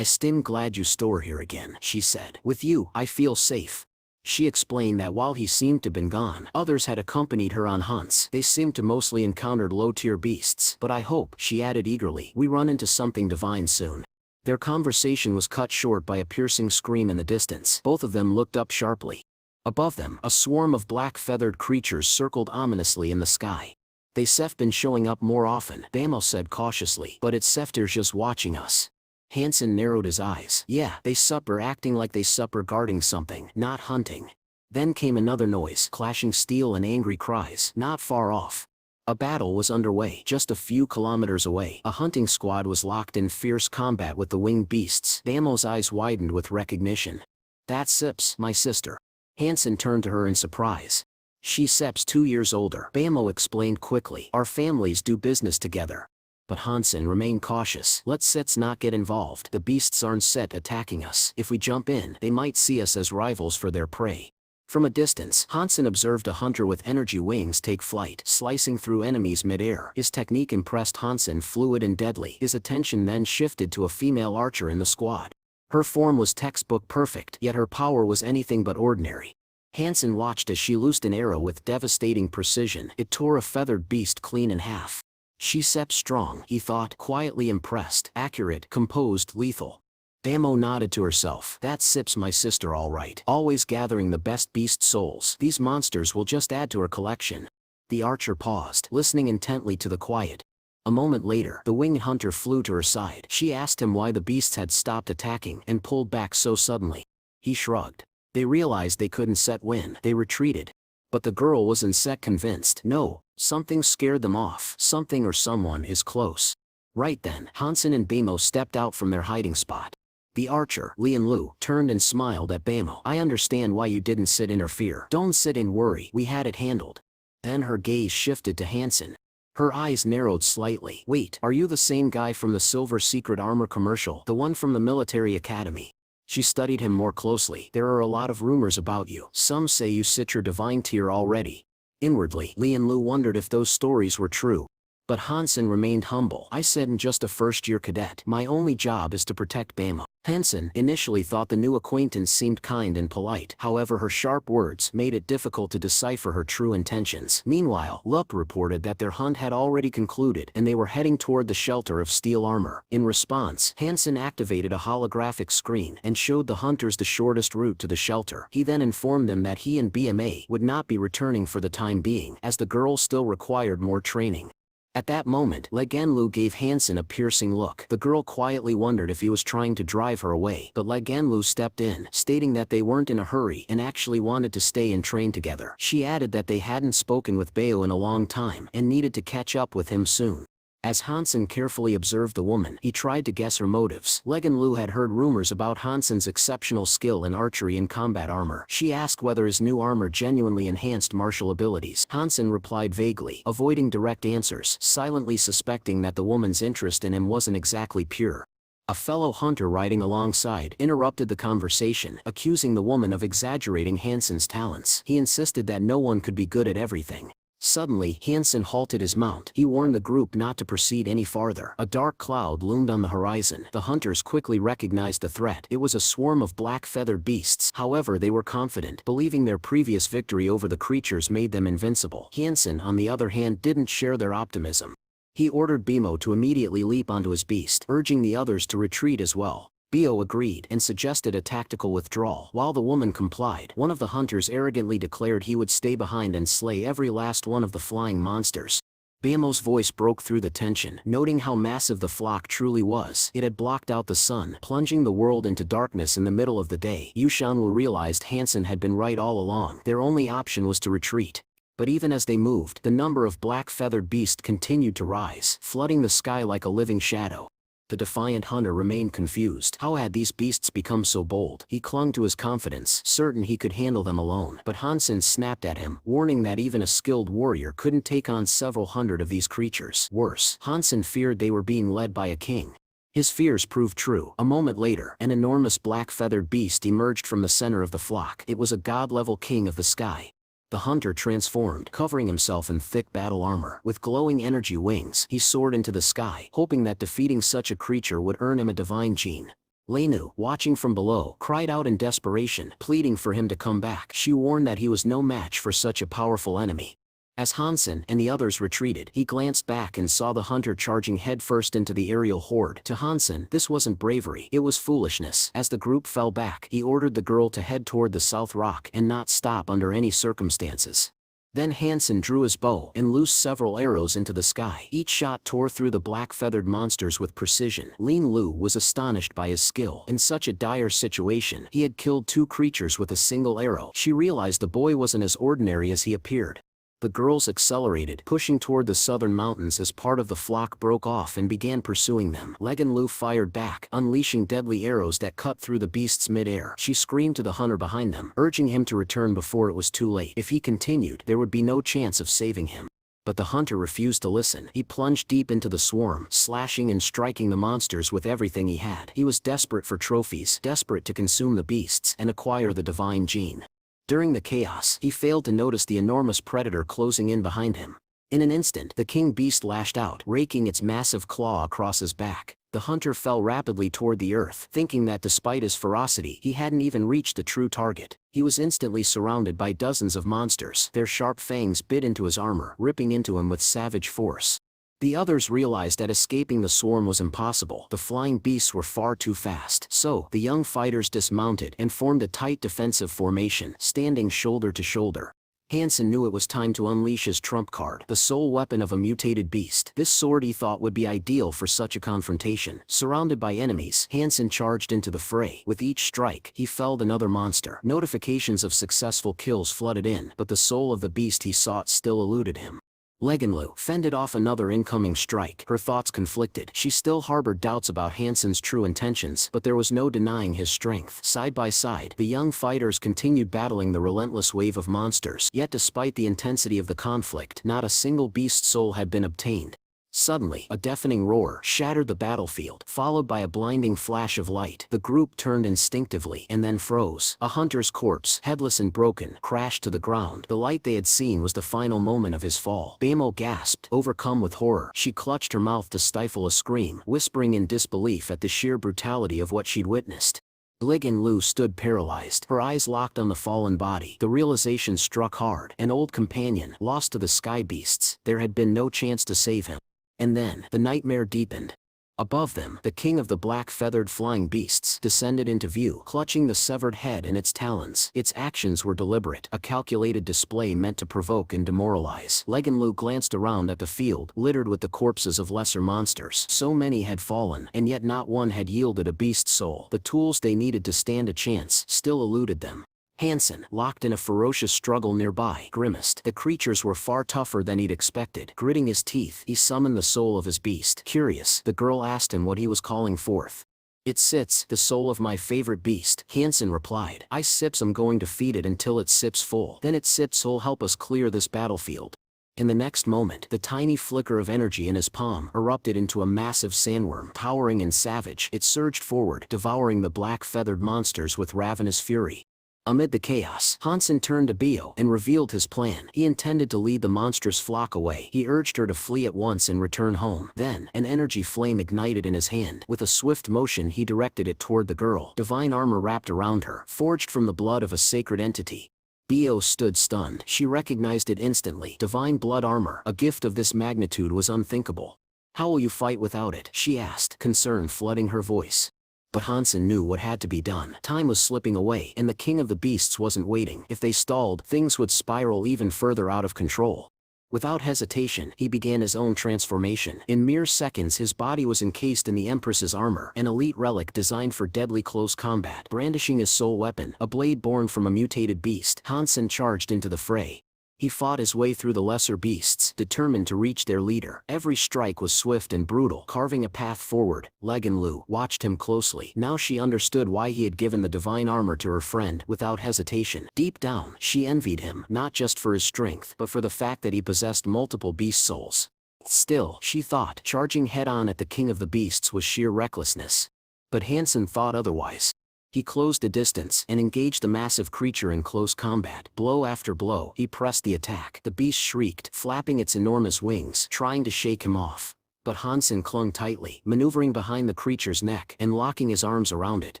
Speaker 2: I'm glad you store here again, she said. With you, I feel safe. She explained that while he seemed to have been gone, others had accompanied her on hunts. They seemed to mostly encountered low-tier beasts. But I hope, she added eagerly, we run into something divine soon. Their conversation was cut short by a piercing scream in the distance. Both of them looked up sharply. Above them, a swarm of black-feathered creatures circled ominously in the sky. They've been showing up more often, Beimo said cautiously. But it's they're just watching us. Hansen narrowed his eyes. Yeah, they acting like they guarding something, not hunting. Then came another noise, clashing steel and angry cries, not far off. A battle was underway, just a few kilometers away. A hunting squad was locked in fierce combat with the winged beasts. Beimo's eyes widened with recognition. That's Sips, my sister. Hansen turned to her in surprise. She's Sep's 2 years older, Beimo explained quickly. Our families do business together. But Hansen remained cautious. Let's not get involved. The beasts aren't attacking us. If we jump in, they might see us as rivals for their prey. From a distance, Hansen observed a hunter with energy wings take flight, slicing through enemies mid-air. His technique impressed Hansen, fluid and deadly. His attention then shifted to a female archer in the squad. Her form was textbook perfect, yet her power was anything but ordinary. Hansen watched as she loosed an arrow with devastating precision. It tore a feathered beast clean in half. She's strong, he thought, quietly impressed. Accurate, composed, lethal. Beimo nodded to herself. That's Sip's my sister all right. Always gathering the best beast souls. These monsters will just add to her collection. The archer paused, listening intently to the quiet. A moment later, the winged hunter flew to her side. She asked him why the beasts had stopped attacking and pulled back so suddenly. He shrugged. They realized they couldn't win. They retreated. But the girl wasn't convinced. No, something scared them off. Something or someone is close. Right then, Hansen and Beimo stepped out from their hiding spot. The archer, Lian Lu, turned and smiled at Beimo. I understand why you didn't interfere. Don't and worry, we had it handled. Then her gaze shifted to Hansen. Her eyes narrowed slightly. Wait, are you the same guy from the Silver Secret armor commercial? The one from the military academy? She studied him more closely. There are a lot of rumors about you. Some say you your divine tier already. Inwardly, Lian Lu wondered if those stories were true. But Hansen remained humble. I said I'm just a first-year cadet. My only job is to protect Beimo. Hansen initially thought the new acquaintance seemed kind and polite. However, her sharp words made it difficult to decipher her true intentions. Meanwhile, Lup reported that their hunt had already concluded and they were heading toward the shelter of steel armor. In response, Hansen activated a holographic screen and showed the hunters the shortest route to the shelter. He then informed them that he and BMA would not be returning for the time being, as the girl still required more training. At that moment, Leganlu gave Hansen a piercing look. The girl quietly wondered if he was trying to drive her away, but Leganlu stepped in, stating that they weren't in a hurry and actually wanted to stay and train together. She added that they hadn't spoken with Bayo in a long time and needed to catch up with him soon. As Hansen carefully observed the woman, he tried to guess her motives. Legan Lu had heard rumors about Hansen's exceptional skill in archery and combat armor. She asked whether his new armor genuinely enhanced martial abilities. Hansen replied vaguely, avoiding direct answers, silently suspecting that the woman's interest in him wasn't exactly pure. A fellow hunter riding alongside interrupted the conversation, accusing the woman of exaggerating Hansen's talents. He insisted that no one could be good at everything. Suddenly, Hansen halted his mount. He warned the group not to proceed any farther. A dark cloud loomed on the horizon. The hunters quickly recognized the threat. It was a swarm of black-feathered beasts. However, they were confident, believing their previous victory over the creatures made them invincible. Hansen, on the other hand, didn't share their optimism. He ordered Bimo to immediately leap onto his beast, urging the others to retreat as well. Bio agreed and suggested a tactical withdrawal. While the woman complied, one of the hunters arrogantly declared he would stay behind and slay every last one of the flying monsters. Bimo's voice broke through the tension, noting how massive the flock truly was. It had blocked out the sun, plunging the world into darkness in the middle of the day. Yushanwu realized Hansen had been right all along. Their only option was to retreat. But even as they moved, the number of black-feathered beasts continued to rise, flooding the sky like a living shadow. The defiant hunter remained confused. How had these beasts become so bold? He clung to his confidence, certain he could handle them alone. But Hansen snapped at him, warning that even a skilled warrior couldn't take on several hundred of these creatures. Worse, Hansen feared they were being led by a king. His fears proved true. A moment later, an enormous black-feathered beast emerged from the center of the flock. It was a god-level king of the sky. The hunter transformed, covering himself in thick battle armor. With glowing energy wings, he soared into the sky, hoping that defeating such a creature would earn him a divine gene. Lenu, watching from below, cried out in desperation, pleading for him to come back. She warned that he was no match for such a powerful enemy. As Hansen and the others retreated, he glanced back and saw the hunter charging headfirst into the aerial horde. To Hansen, this wasn't bravery, it was foolishness. As the group fell back, he ordered the girl to head toward the south rock and not stop under any circumstances. Then Hansen drew his bow and loosed several arrows into the sky. Each shot tore through the black-feathered monsters with precision. Lin Lu was astonished by his skill. In such a dire situation, he had killed 2 creatures with a single arrow. She realized the boy wasn't as ordinary as he appeared. The girls accelerated, pushing toward the southern mountains as part of the flock broke off and began pursuing them. Legan Lu fired back, unleashing deadly arrows that cut through the beasts mid-air. She screamed to the hunter behind them, urging him to return before it was too late. If he continued, there would be no chance of saving him. But the hunter refused to listen. He plunged deep into the swarm, slashing and striking the monsters with everything he had. He was desperate for trophies, desperate to consume the beasts and acquire the divine gene. During the chaos, he failed to notice the enormous predator closing in behind him. In an instant, the king beast lashed out, raking its massive claw across his back. The hunter fell rapidly toward the earth, thinking that despite his ferocity, he hadn't even reached the true target. He was instantly surrounded by dozens of monsters. Their sharp fangs bit into his armor, ripping into him with savage force. The others realized that escaping the swarm was impossible. The flying beasts were far too fast. So, the young fighters dismounted and formed a tight defensive formation, standing shoulder to shoulder. Hansen knew it was time to unleash his trump card, the sole weapon of a mutated beast. This sword he thought would be ideal for such a confrontation. Surrounded by enemies, Hansen charged into the fray. With each strike, he felled another monster. Notifications of successful kills flooded in, but the soul of the beast he sought still eluded him. Leganlu fended off another incoming strike. Her thoughts conflicted. She still harbored doubts about Hansen's true intentions, but there was no denying his strength. Side by side, the young fighters continued battling the relentless wave of monsters. Yet despite the intensity of the conflict, not a single beast soul had been obtained. Suddenly, a deafening roar shattered the battlefield, followed by a blinding flash of light. The group turned instinctively and then froze. A hunter's corpse, headless and broken, crashed to the ground. The light they had seen was the final moment of his fall. Bamo gasped, overcome with horror. She clutched her mouth to stifle a scream, whispering in disbelief at the sheer brutality of what she'd witnessed. Legan Lu stood paralyzed, her eyes locked on the fallen body. The realization struck hard. An old companion, lost to the sky beasts. There had been no chance to save him. And then, the nightmare deepened. Above them, the king of the black-feathered flying beasts descended into view, clutching the severed head in its talons. Its actions were deliberate, a calculated display meant to provoke and demoralize. Leganlu glanced around at the field, littered with the corpses of lesser monsters. So many had fallen, and yet not one had yielded a beast soul. The tools they needed to stand a chance still eluded them. Hansen, locked in a ferocious struggle nearby, grimaced. The creatures were far tougher than he'd expected. Gritting his teeth, he summoned the soul of his beast. Curious, the girl asked him what he was calling forth. "It sits, the soul of my favorite beast," Hansen replied. "I sips, I'm going to feed it until it sips full. Then it sips will help us clear this battlefield." In the next moment, the tiny flicker of energy in his palm erupted into a massive sandworm. Towering and savage, it surged forward, devouring the black-feathered monsters with ravenous fury. Amid the chaos, Hansen turned to Bio and revealed his plan. He intended to lead the monstrous flock away. He urged her to flee at once and return home. Then, an energy flame ignited in his hand. With a swift motion he directed it toward the girl. Divine armor wrapped around her, forged from the blood of a sacred entity. Bio stood stunned. She recognized it instantly. Divine blood armor, a gift of this magnitude was unthinkable. "How will you fight without it?" she asked, concern flooding her voice. But Hansen knew what had to be done. Time was slipping away, and the king of the beasts wasn't waiting. If they stalled, things would spiral even further out of control. Without hesitation, he began his own transformation. In mere seconds his body was encased in the Empress's armor, an elite relic designed for deadly close combat. Brandishing his sole weapon, a blade born from a mutated beast, Hansen charged into the fray. He fought his way through the lesser beasts, determined to reach their leader. Every strike was swift and brutal, carving a path forward. Lu watched him closely. Now she understood why he had given the divine armor to her friend. Without hesitation, deep down, she envied him, not just for his strength, but for the fact that he possessed multiple beast souls. Still, she thought, charging head-on at the king of the beasts was sheer recklessness. But Hansen thought otherwise. He closed the distance and engaged the massive creature in close combat. Blow after blow, he pressed the attack. The beast shrieked, flapping its enormous wings, trying to shake him off. But Hansen clung tightly, maneuvering behind the creature's neck and locking his arms around it.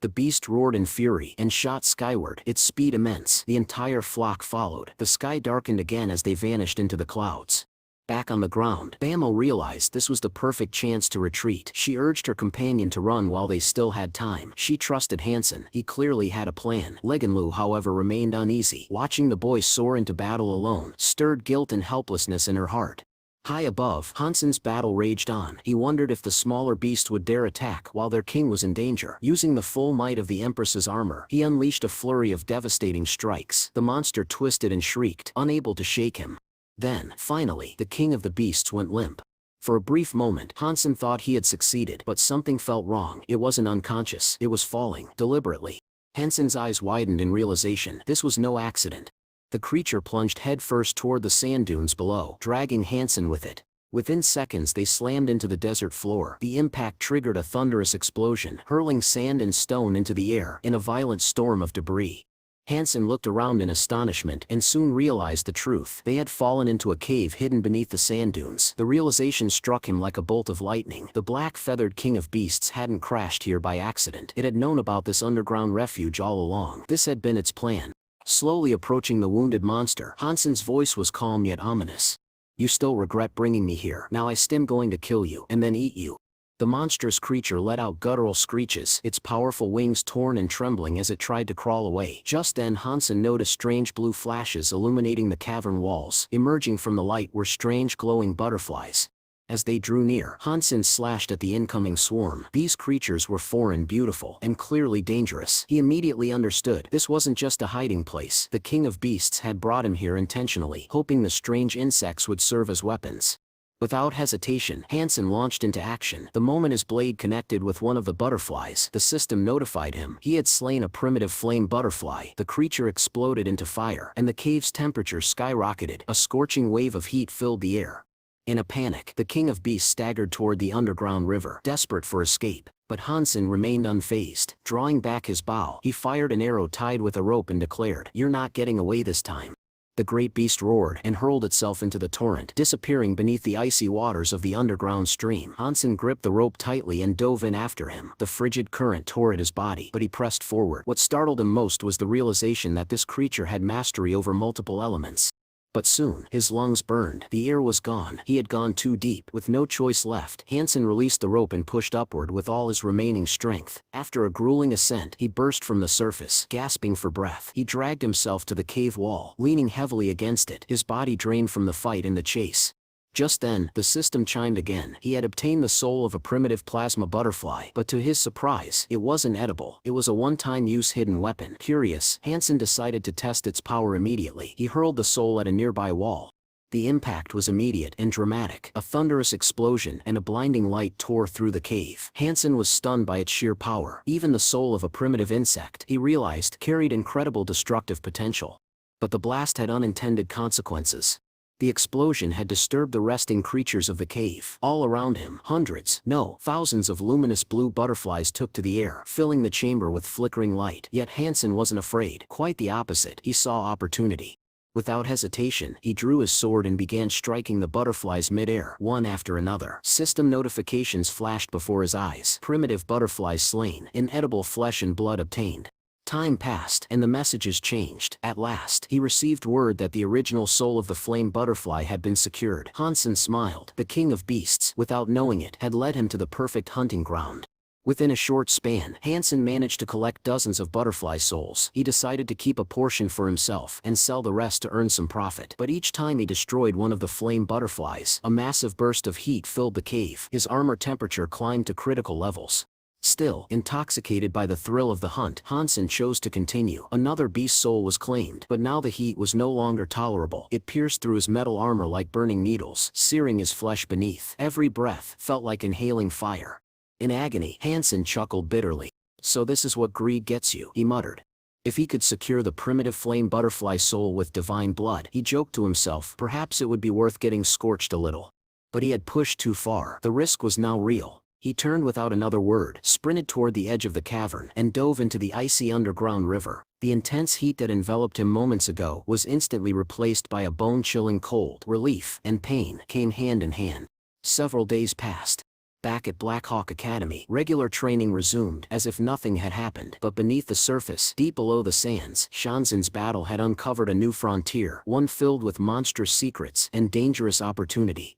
Speaker 2: The beast roared in fury and shot skyward, its speed immense. The entire flock followed. The sky darkened again as they vanished into the clouds. Back on the ground, Bamo realized this was the perfect chance to retreat. She urged her companion to run while they still had time. She trusted Hansen. He clearly had a plan. Lu, however, remained uneasy. Watching the boy soar into battle alone stirred guilt and helplessness in her heart. High above, Hansen's battle raged on. He wondered if the smaller beast would dare attack while their king was in danger. Using the full might of the Empress's armor, he unleashed a flurry of devastating strikes. The monster twisted and shrieked, unable to shake him. Then, finally, the king of the beasts went limp. For a brief moment, Hansen thought he had succeeded, but something felt wrong. It wasn't unconscious, it was falling, deliberately. Hansen's eyes widened in realization. This was no accident. The creature plunged headfirst toward the sand dunes below, dragging Hansen with it. Within seconds they slammed into the desert floor. The impact triggered a thunderous explosion, hurling sand and stone into the air in a violent storm of debris. Hansen looked around in astonishment and soon realized the truth. They had fallen into a cave hidden beneath the sand dunes. The realization struck him like a bolt of lightning. The black-feathered king of beasts hadn't crashed here by accident. It had known about this underground refuge all along. This had been its plan. Slowly approaching the wounded monster, Hansen's voice was calm yet ominous. "You still regret bringing me here. Now I stim going to kill you, and then eat you." The monstrous creature let out guttural screeches, its powerful wings torn and trembling as it tried to crawl away. Just then Hansen noticed strange blue flashes illuminating the cavern walls. Emerging from the light were strange glowing butterflies. As they drew near, Hansen slashed at the incoming swarm. These creatures were foreign, beautiful, and clearly dangerous. He immediately understood this wasn't just a hiding place. The king of beasts had brought him here intentionally, hoping the strange insects would serve as weapons. Without hesitation, Hansen launched into action. The moment his blade connected with one of the butterflies, the system notified him he had slain a primitive flame butterfly. The creature exploded into fire, and the cave's temperature skyrocketed. A scorching wave of heat filled the air. In a panic, the king of beasts staggered toward the underground river, desperate for escape. But Hansen remained unfazed. Drawing back his bow, he fired an arrow tied with a rope and declared, "You're not getting away this time." The great beast roared and hurled itself into the torrent, disappearing beneath the icy waters of the underground stream. Hansen gripped the rope tightly and dove in after him. The frigid current tore at his body, but he pressed forward. What startled him most was the realization that this creature had mastery over multiple elements. But soon, his lungs burned. The air was gone. He had gone too deep. With no choice left, Hansen released the rope and pushed upward with all his remaining strength. After a grueling ascent, he burst from the surface, gasping for breath. He dragged himself to the cave wall, leaning heavily against it, his body drained from the fight and the chase. Just then, the system chimed again. He had obtained the soul of a primitive plasma butterfly, but to his surprise, it wasn't edible. It was a one-time use hidden weapon. Curious, Hansen decided to test its power immediately. He hurled the soul at a nearby wall. The impact was immediate and dramatic. A thunderous explosion and a blinding light tore through the cave. Hansen was stunned by its sheer power. Even the soul of a primitive insect, he realized, carried incredible destructive potential. But the blast had unintended consequences. The explosion had disturbed the resting creatures of the cave. All around him, hundreds, no, thousands of luminous blue butterflies took to the air, filling the chamber with flickering light. Yet Hansen wasn't afraid. Quite the opposite. He saw opportunity. Without hesitation, he drew his sword and began striking the butterflies mid-air, one after another. System notifications flashed before his eyes. Primitive butterflies slain, inedible flesh and blood obtained. Time passed, and the messages changed. At last, he received word that the original soul of the flame butterfly had been secured. Hansen smiled. The king of beasts, without knowing it, had led him to the perfect hunting ground. Within a short span, Hansen managed to collect dozens of butterfly souls. He decided to keep a portion for himself and sell the rest to earn some profit. But each time he destroyed one of the flame butterflies, a massive burst of heat filled the cave. His armor temperature climbed to critical levels. Still, intoxicated by the thrill of the hunt, Hansen chose to continue. Another beast soul was claimed, but now the heat was no longer tolerable. It pierced through his metal armor like burning needles, searing his flesh beneath. Every breath felt like inhaling fire. In agony, Hansen chuckled bitterly. "So this is what greed gets you," he muttered. If he could secure the primitive flame butterfly soul with divine blood, he joked to himself, perhaps it would be worth getting scorched a little. But he had pushed too far. The risk was now real. He turned without another word, sprinted toward the edge of the cavern, and dove into the icy underground river. The intense heat that enveloped him moments ago was instantly replaced by a bone-chilling cold. Relief and pain came hand in hand. Several days passed. Back at Black Hawk Academy, regular training resumed, as if nothing had happened. But beneath the surface, deep below the sands, Shanzen's battle had uncovered a new frontier, one filled with monstrous secrets and dangerous opportunity.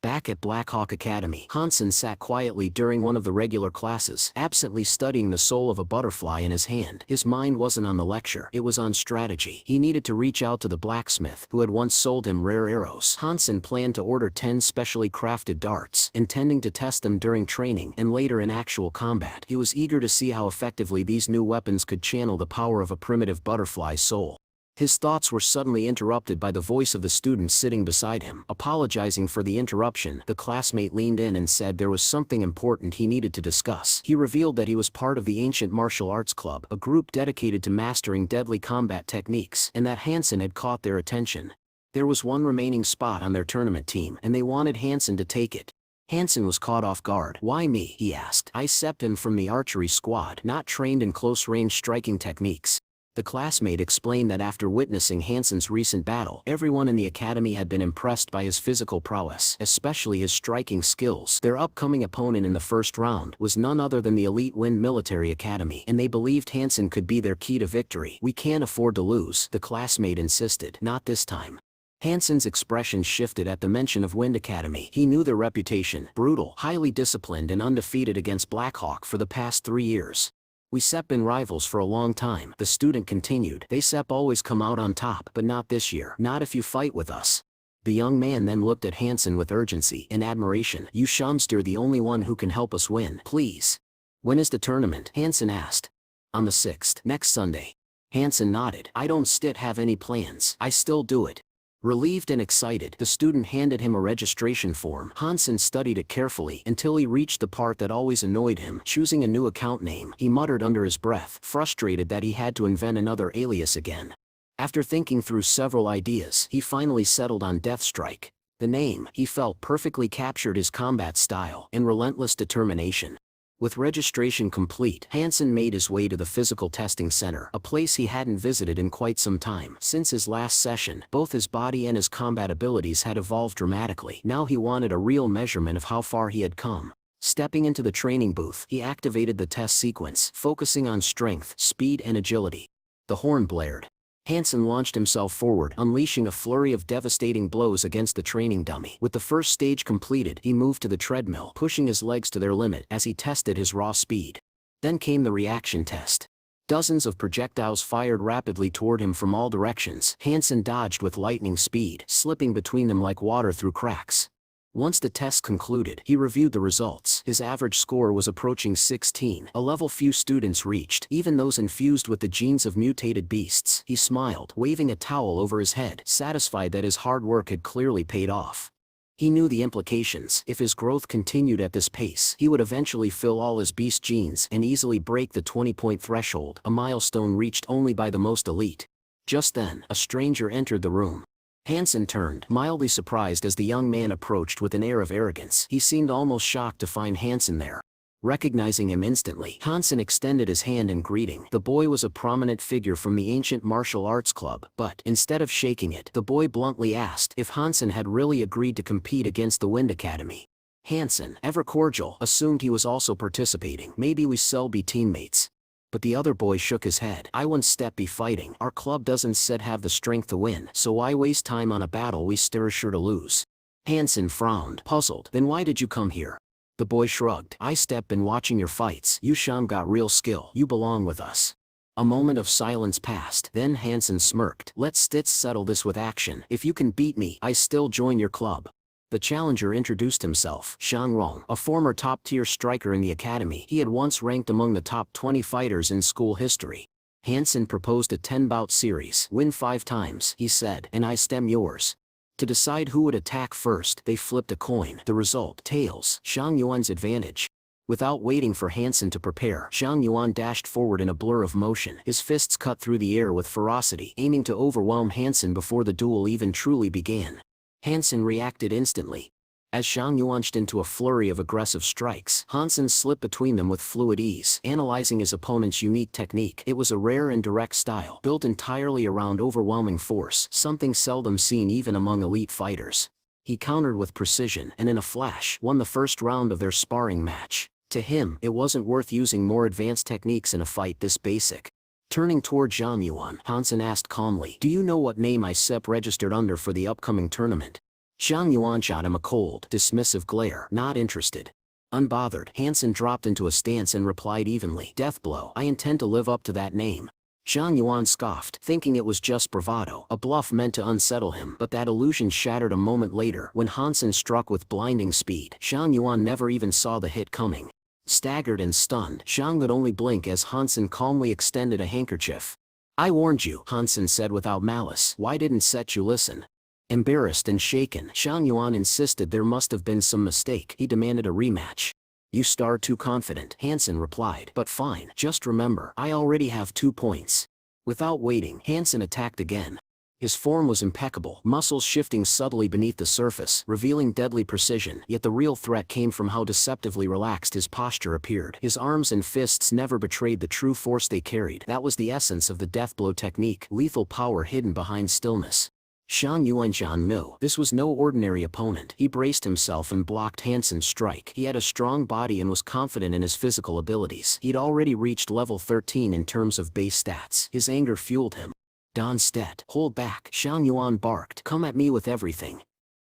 Speaker 2: Back at Black Hawk Academy, Hansen sat quietly during one of the regular classes, absently studying the soul of a butterfly in his hand. His mind wasn't on the lecture, it was on strategy. He needed to reach out to the blacksmith, who had once sold him rare arrows. Hansen planned to order 10 specially crafted darts, intending to test them during training and later in actual combat. He was eager to see how effectively these new weapons could channel the power of a primitive butterfly's soul. His thoughts were suddenly interrupted by the voice of the student sitting beside him. Apologizing for the interruption, the classmate leaned in and said there was something important he needed to discuss. He revealed that he was part of the Ancient Martial Arts Club, a group dedicated to mastering deadly combat techniques, and that Hansen had caught their attention. There was one remaining spot on their tournament team, and they wanted Hansen to take it. Hansen was caught off guard. "Why me?" he asked. "I stepped in from the archery squad, not trained in close-range striking techniques." The classmate explained that after witnessing Hansen's recent battle, everyone in the academy had been impressed by his physical prowess, especially his striking skills. Their upcoming opponent in the first round was none other than the elite Wind Military Academy, and they believed Hansen could be their key to victory. "We can't afford to lose," the classmate insisted. "Not this time." Hansen's expression shifted at the mention of Wind Academy. He knew their reputation: brutal, highly disciplined and undefeated against Blackhawk for the past 3 years. "We SEP been rivals for a long time," the student continued. "They SEP always come out on top, but not this year. Not if you fight with us." The young man then looked at Hansen with urgency and admiration. "You Shamster the only one who can help us win. Please." "When is the tournament?" Hansen asked. "On the 6th, next Sunday." Hansen nodded. "I don't still have any plans. I still do it." Relieved and excited, the student handed him a registration form. Hansen studied it carefully until he reached the part that always annoyed him: choosing a new account name. He muttered under his breath, frustrated that he had to invent another alias again. After thinking through several ideas, he finally settled on Deathstrike. The name, he felt, perfectly captured his combat style and relentless determination. With registration complete, Hansen made his way to the physical testing center, a place he hadn't visited in quite some time. Since his last session, both his body and his combat abilities had evolved dramatically. Now he wanted a real measurement of how far he had come. Stepping into the training booth, he activated the test sequence, focusing on strength, speed and agility. The horn blared. Hansen launched himself forward, unleashing a flurry of devastating blows against the training dummy. With the first stage completed, he moved to the treadmill, pushing his legs to their limit as he tested his raw speed. Then came the reaction test. Dozens of projectiles fired rapidly toward him from all directions. Hansen dodged with lightning speed, slipping between them like water through cracks. Once the test concluded, he reviewed the results. His average score was approaching 16, a level few students reached, even those infused with the genes of mutated beasts. He smiled, waving a towel over his head, satisfied that his hard work had clearly paid off. He knew the implications. If his growth continued at this pace, he would eventually fill all his beast genes and easily break the 20-point threshold, a milestone reached only by the most elite. Just then, a stranger entered the room. Hansen turned, mildly surprised as the young man approached with an air of arrogance. He seemed almost shocked to find Hansen there. Recognizing him instantly, Hansen extended his hand in greeting. The boy was a prominent figure from the ancient martial arts club, but instead of shaking it, the boy bluntly asked if Hansen had really agreed to compete against the Wind Academy. Hansen, ever cordial, assumed he was also participating. Maybe we shall be teammates. But the other boy shook his head. I won't step be fighting. Our club doesn't said have the strength to win, so why waste time on a battle we stir sure to lose? Hansen frowned, puzzled. Then why did you come here? The boy shrugged. I step been watching your fights. You sham got real skill. You belong with us. A moment of silence passed. Then Hansen smirked. Let's settle this with action. If you can beat me, I still join your club. The challenger introduced himself, Shang Rong, a former top-tier striker in the academy. He had once ranked among the top 20 fighters in school history. Hansen proposed a 10-bout series. Win 5 times, he said, and I stem yours. To decide who would attack first, they flipped a coin. The result, tails, Shang Yuan's advantage. Without waiting for Hansen to prepare, Shang Yuan dashed forward in a blur of motion. His fists cut through the air with ferocity, aiming to overwhelm Hansen before the duel even truly began. Hansen reacted instantly. As Shang Yuan launched into a flurry of aggressive strikes, Hansen slipped between them with fluid ease, analyzing his opponent's unique technique. It was a rare and direct style, built entirely around overwhelming force, something seldom seen even among elite fighters. He countered with precision, and in a flash, won the first round of their sparring match. To him, it wasn't worth using more advanced techniques in a fight this basic. Turning toward Shang Yuan, Hansen asked calmly, do you know what name I registered under for the upcoming tournament? Shang Yuan shot him a cold, dismissive glare. Not interested. Unbothered, Hansen dropped into a stance and replied evenly, Deathblow. I intend to live up to that name. Shang Yuan scoffed, thinking it was just bravado, a bluff meant to unsettle him, but that illusion shattered a moment later when Hansen struck with blinding speed. Shang Yuan never even saw the hit coming. Staggered and stunned, Shang could only blink as Hansen calmly extended a handkerchief. I warned you, Hansen said without malice. Why didn't you listen? Embarrassed and shaken, Shang Yuan insisted there must have been some mistake. He demanded a rematch. You start too confident, Hansen replied. But fine, just remember, I already have 2 points. Without waiting, Hansen attacked again. His form was impeccable, muscles shifting subtly beneath the surface, revealing deadly precision, yet the real threat came from how deceptively relaxed his posture appeared. His arms and fists never betrayed the true force they carried. That was the essence of the deathblow technique, lethal power hidden behind stillness. Shang Yuan knew this was no ordinary opponent. He braced himself and blocked Hansen's strike. He had a strong body and was confident in his physical abilities. He'd already reached level 13 in terms of base stats. His anger fueled him. Don Stedt, hold back, Shang Yuan barked. Come at me with everything.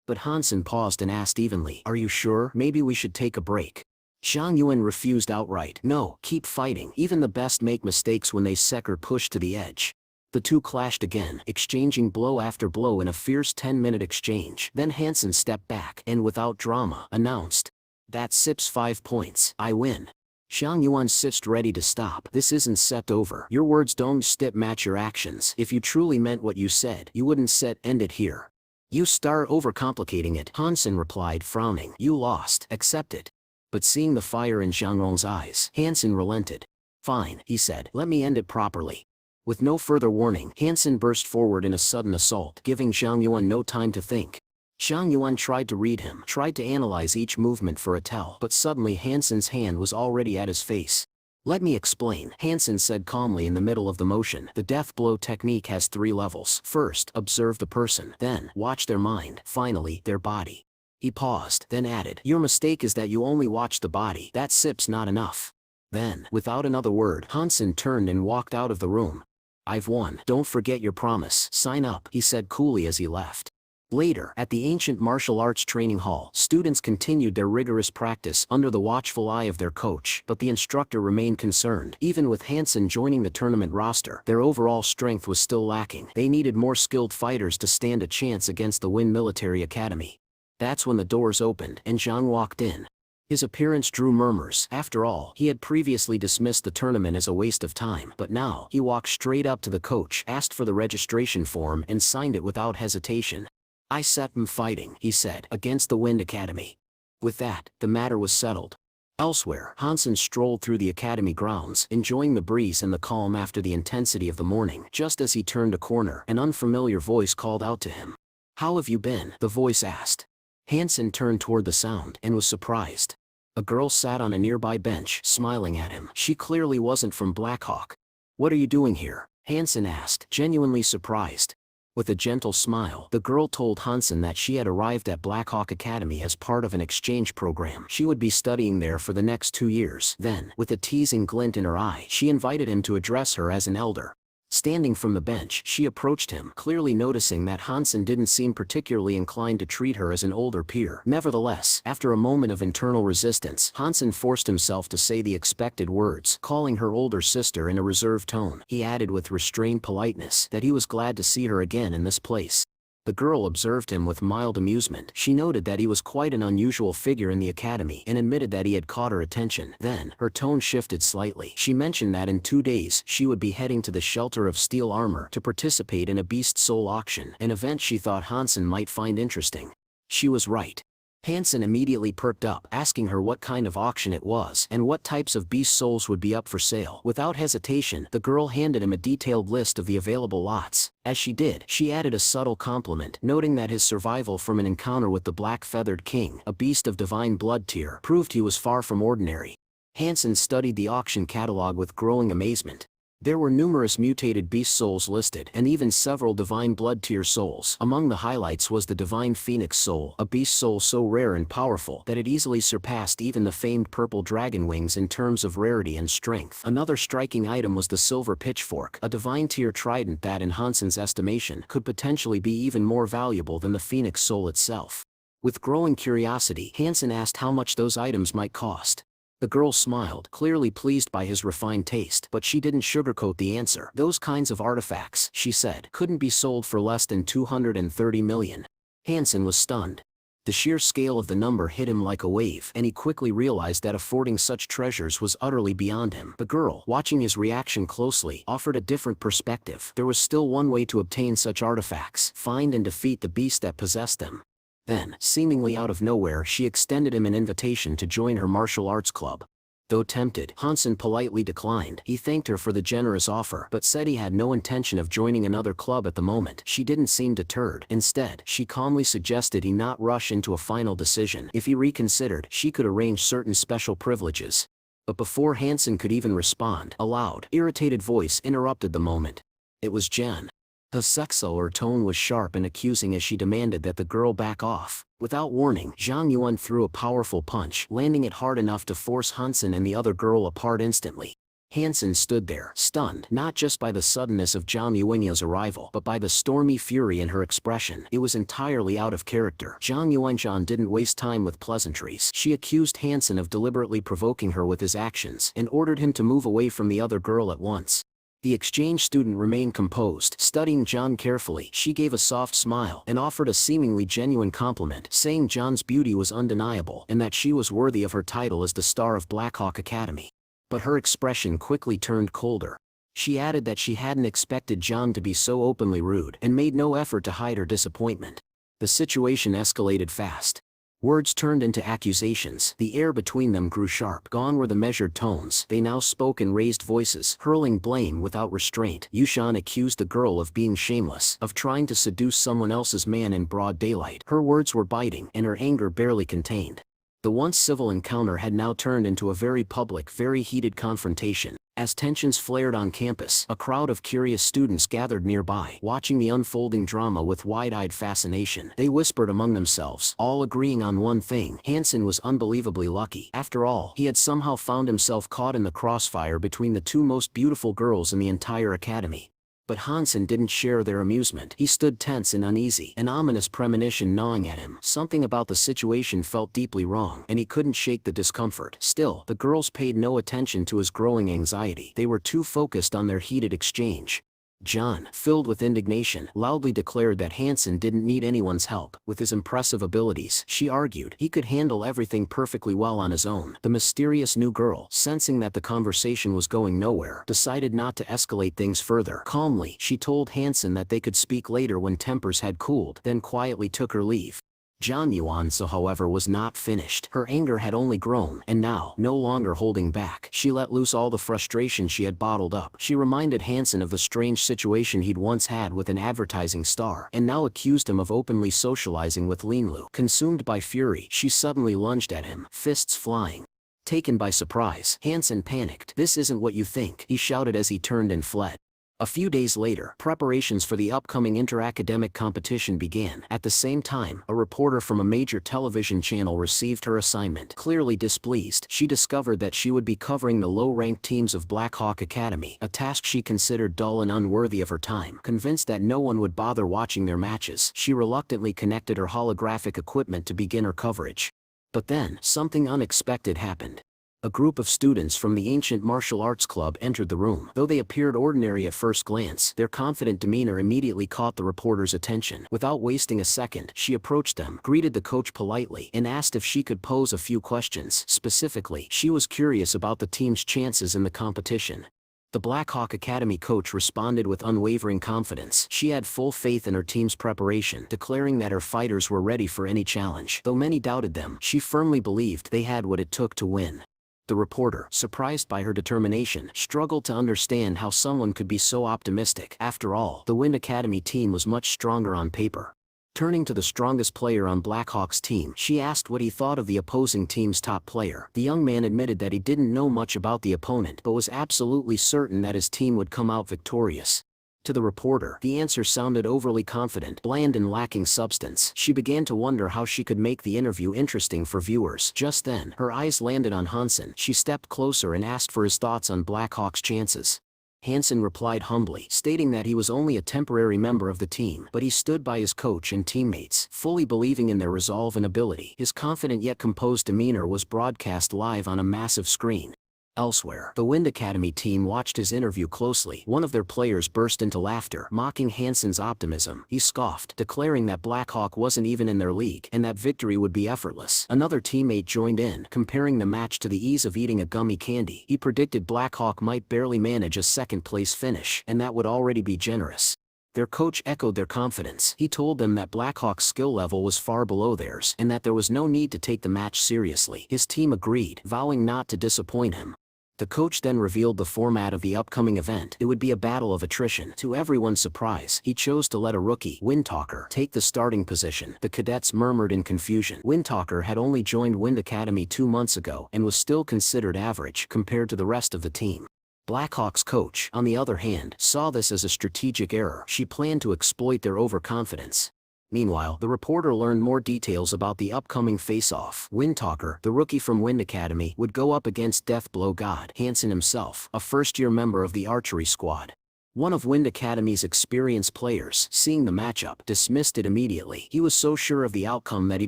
Speaker 2: But Hansen paused and asked evenly, are you sure? Maybe we should take a break. Shang Yuan refused outright. No, keep fighting. Even the best make mistakes when they are pushed to the edge. The two clashed again, exchanging blow after blow in a fierce 10-minute exchange. Then Hansen stepped back and without drama, announced, that 5 points, I win. Shang Yuan sitsed ready to stop. This isn't over. Your words don't match your actions. If you truly meant what you said, you wouldn't end it here. You start overcomplicating it, Hansen replied, frowning. You lost, accept it. But seeing the fire in Shang Yuan's eyes, Hansen relented. Fine, he said, let me end it properly. With no further warning, Hansen burst forward in a sudden assault, giving Shang Yuan no time to think. Shang Yuan tried to read him, tried to analyze each movement for a tell, but suddenly Hansen's hand was already at his face. Let me explain, Hansen said calmly in the middle of the motion. The death blow technique has 3 levels. First, observe the person, then, watch their mind, finally, their body. He paused, then added, your mistake is that you only watch the body. That's not enough. Then, without another word, Hansen turned and walked out of the room. I've won. Don't forget your promise. Sign up, he said coolly as he left. Later, at the ancient martial arts training hall, students continued their rigorous practice under the watchful eye of their coach, but the instructor remained concerned. Even with Hansen joining the tournament roster, their overall strength was still lacking. They needed more skilled fighters to stand a chance against the Win Military Academy. That's when the doors opened and John walked in. His appearance drew murmurs. After all, he had previously dismissed the tournament as a waste of time, but now, he walked straight up to the coach, asked for the registration form and signed it without hesitation. "I set him fighting," he said, "against the Wind Academy." With that, the matter was settled. Elsewhere, Hansen strolled through the academy grounds, enjoying the breeze and the calm after the intensity of the morning. Just as he turned a corner, an unfamiliar voice called out to him. "How have you been?" the voice asked. Hansen turned toward the sound and was surprised. A girl sat on a nearby bench, smiling at him. She clearly wasn't from Blackhawk. "What are you doing here?" Hansen asked, genuinely surprised. With a gentle smile, the girl told Hansen that she had arrived at Blackhawk Academy as part of an exchange program. She would be studying there for the next 2 years. Then, with a teasing glint in her eye, she invited him to address her as an elder. Standing from the bench, she approached him, clearly noticing that Hansen didn't seem particularly inclined to treat her as an older peer. Nevertheless, after a moment of internal resistance, Hansen forced himself to say the expected words, calling her older sister in a reserved tone. He added with restrained politeness that he was glad to see her again in this place. The girl observed him with mild amusement. She noted that he was quite an unusual figure in the academy and admitted that he had caught her attention. Then, her tone shifted slightly. She mentioned that in 2 days, she would be heading to the Shelter of Steel Armor to participate in a Beast Soul auction, an event she thought Hansen might find interesting. She was right. Hansen immediately perked up, asking her what kind of auction it was and what types of beast souls would be up for sale. Without hesitation, the girl handed him a detailed list of the available lots. As she did, she added a subtle compliment, noting that his survival from an encounter with the Black-Feathered King, a beast of divine blood tier, proved he was far from ordinary. Hansen studied the auction catalog with growing amazement. There were numerous mutated beast souls listed, and even several divine blood tier souls. Among the highlights was the divine phoenix soul, a beast soul so rare and powerful that it easily surpassed even the famed purple dragon wings in terms of rarity and strength. Another striking item was the silver pitchfork, a divine tier trident that in Hansen's estimation could potentially be even more valuable than the phoenix soul itself. With growing curiosity, Hansen asked how much those items might cost. The girl smiled, clearly pleased by his refined taste, but she didn't sugarcoat the answer. "Those kinds of artifacts," she said, "couldn't be sold for less than 230 million. Hansen was stunned. The sheer scale of the number hit him like a wave, and he quickly realized that affording such treasures was utterly beyond him. The girl, watching his reaction closely, offered a different perspective. There was still one way to obtain such artifacts: find and defeat the beast that possessed them. Then, seemingly out of nowhere, she extended him an invitation to join her martial arts club. Though tempted, Hansen politely declined. He thanked her for the generous offer, but said he had no intention of joining another club at the moment. She didn't seem deterred. Instead, she calmly suggested he not rush into a final decision. If he reconsidered, she could arrange certain special privileges. But before Hansen could even respond, a loud, irritated voice interrupted the moment. It was Jen. The sexual tone was sharp and accusing as she demanded that the girl back off. Without warning, Zhang Yuan threw a powerful punch, landing it hard enough to force Hansen and the other girl apart instantly. Hansen stood there, stunned, not just by the suddenness of Zhang Yuan's arrival, but by the stormy fury in her expression. It was entirely out of character. Zhang Yuan didn't waste time with pleasantries. She accused Hansen of deliberately provoking her with his actions, and ordered him to move away from the other girl at once. The exchange student remained composed, studying John carefully. She gave a soft smile and offered a seemingly genuine compliment, saying John's beauty was undeniable and that she was worthy of her title as the star of Blackhawk Academy. But her expression quickly turned colder. She added that she hadn't expected John to be so openly rude and made no effort to hide her disappointment. The situation escalated fast. Words turned into accusations. The air between them grew sharp. Gone were the measured tones. They now spoke in raised voices, hurling blame without restraint. Yushan accused the girl of being shameless, of trying to seduce someone else's man in broad daylight. Her words were biting, and her anger barely contained. The once civil encounter had now turned into a very public, very heated confrontation. As tensions flared on campus, a crowd of curious students gathered nearby, watching the unfolding drama with wide-eyed fascination. They whispered among themselves, all agreeing on one thing: Hansen was unbelievably lucky. After all, he had somehow found himself caught in the crossfire between the two most beautiful girls in the entire academy. But Hansen didn't share their amusement. He stood tense and uneasy, an ominous premonition gnawing at him. Something about the situation felt deeply wrong, and he couldn't shake the discomfort. Still, the girls paid no attention to his growing anxiety. They were too focused on their heated exchange. John, filled with indignation, loudly declared that Hansen didn't need anyone's help. With his impressive abilities, she argued, he could handle everything perfectly well on his own. The mysterious new girl, sensing that the conversation was going nowhere, decided not to escalate things further. Calmly, she told Hansen that they could speak later when tempers had cooled, then quietly took her leave. John Yuanso, however, was not finished. Her anger had only grown, and now, no longer holding back, she let loose all the frustration she had bottled up. She reminded Hansen of the strange situation he'd once had with an advertising star, and now accused him of openly socializing with Linlu. Consumed by fury, she suddenly lunged at him, fists flying. Taken by surprise, Hansen panicked. "This isn't what you think," he shouted as he turned and fled. A few days later, preparations for the upcoming inter-academic competition began. At the same time, a reporter from a major television channel received her assignment. Clearly displeased, she discovered that she would be covering the low-ranked teams of Black Hawk Academy, a task she considered dull and unworthy of her time. Convinced that no one would bother watching their matches, she reluctantly connected her holographic equipment to begin her coverage. But then, something unexpected happened. A group of students from the ancient martial arts club entered the room. Though they appeared ordinary at first glance, their confident demeanor immediately caught the reporter's attention. Without wasting a second, she approached them, greeted the coach politely, and asked if she could pose a few questions. Specifically, she was curious about the team's chances in the competition. The Black Hawk Academy coach responded with unwavering confidence. She had full faith in her team's preparation, declaring that her fighters were ready for any challenge. Though many doubted them, she firmly believed they had what it took to win. The reporter, surprised by her determination, struggled to understand how someone could be so optimistic. After all, the Wind Academy team was much stronger on paper. Turning to the strongest player on Blackhawk's team, she asked what he thought of the opposing team's top player. The young man admitted that he didn't know much about the opponent, but was absolutely certain that his team would come out victorious. To the reporter, the answer sounded overly confident, bland and lacking substance. She began to wonder how she could make the interview interesting for viewers. Just then, her eyes landed on Hansen. She stepped closer and asked for his thoughts on Blackhawk's chances. Hansen replied humbly, stating that he was only a temporary member of the team, but he stood by his coach and teammates, fully believing in their resolve and ability. His confident yet composed demeanor was broadcast live on a massive screen. Elsewhere, the Wind Academy team watched his interview closely. One of their players burst into laughter, mocking Hansen's optimism. He scoffed, declaring that Blackhawk wasn't even in their league, and that victory would be effortless. Another teammate joined in, comparing the match to the ease of eating a gummy candy. He predicted Blackhawk might barely manage a second-place finish, and that would already be generous. Their coach echoed their confidence. He told them that Blackhawk's skill level was far below theirs, and that there was no need to take the match seriously. His team agreed, vowing not to disappoint him. The coach then revealed the format of the upcoming event. It would be a battle of attrition. To everyone's surprise, he chose to let a rookie, Windtalker, take the starting position. The cadets murmured in confusion. Windtalker had only joined Wind Academy 2 months ago and was still considered average compared to the rest of the team. Blackhawk's coach, on the other hand, saw this as a strategic error. She planned to exploit their overconfidence. Meanwhile, the reporter learned more details about the upcoming face-off. Windtalker, the rookie from Wind Academy, would go up against Deathblow God Hansen himself, a first-year member of the archery squad. One of Wind Academy's experienced players, seeing the matchup, dismissed it immediately. He was so sure of the outcome that he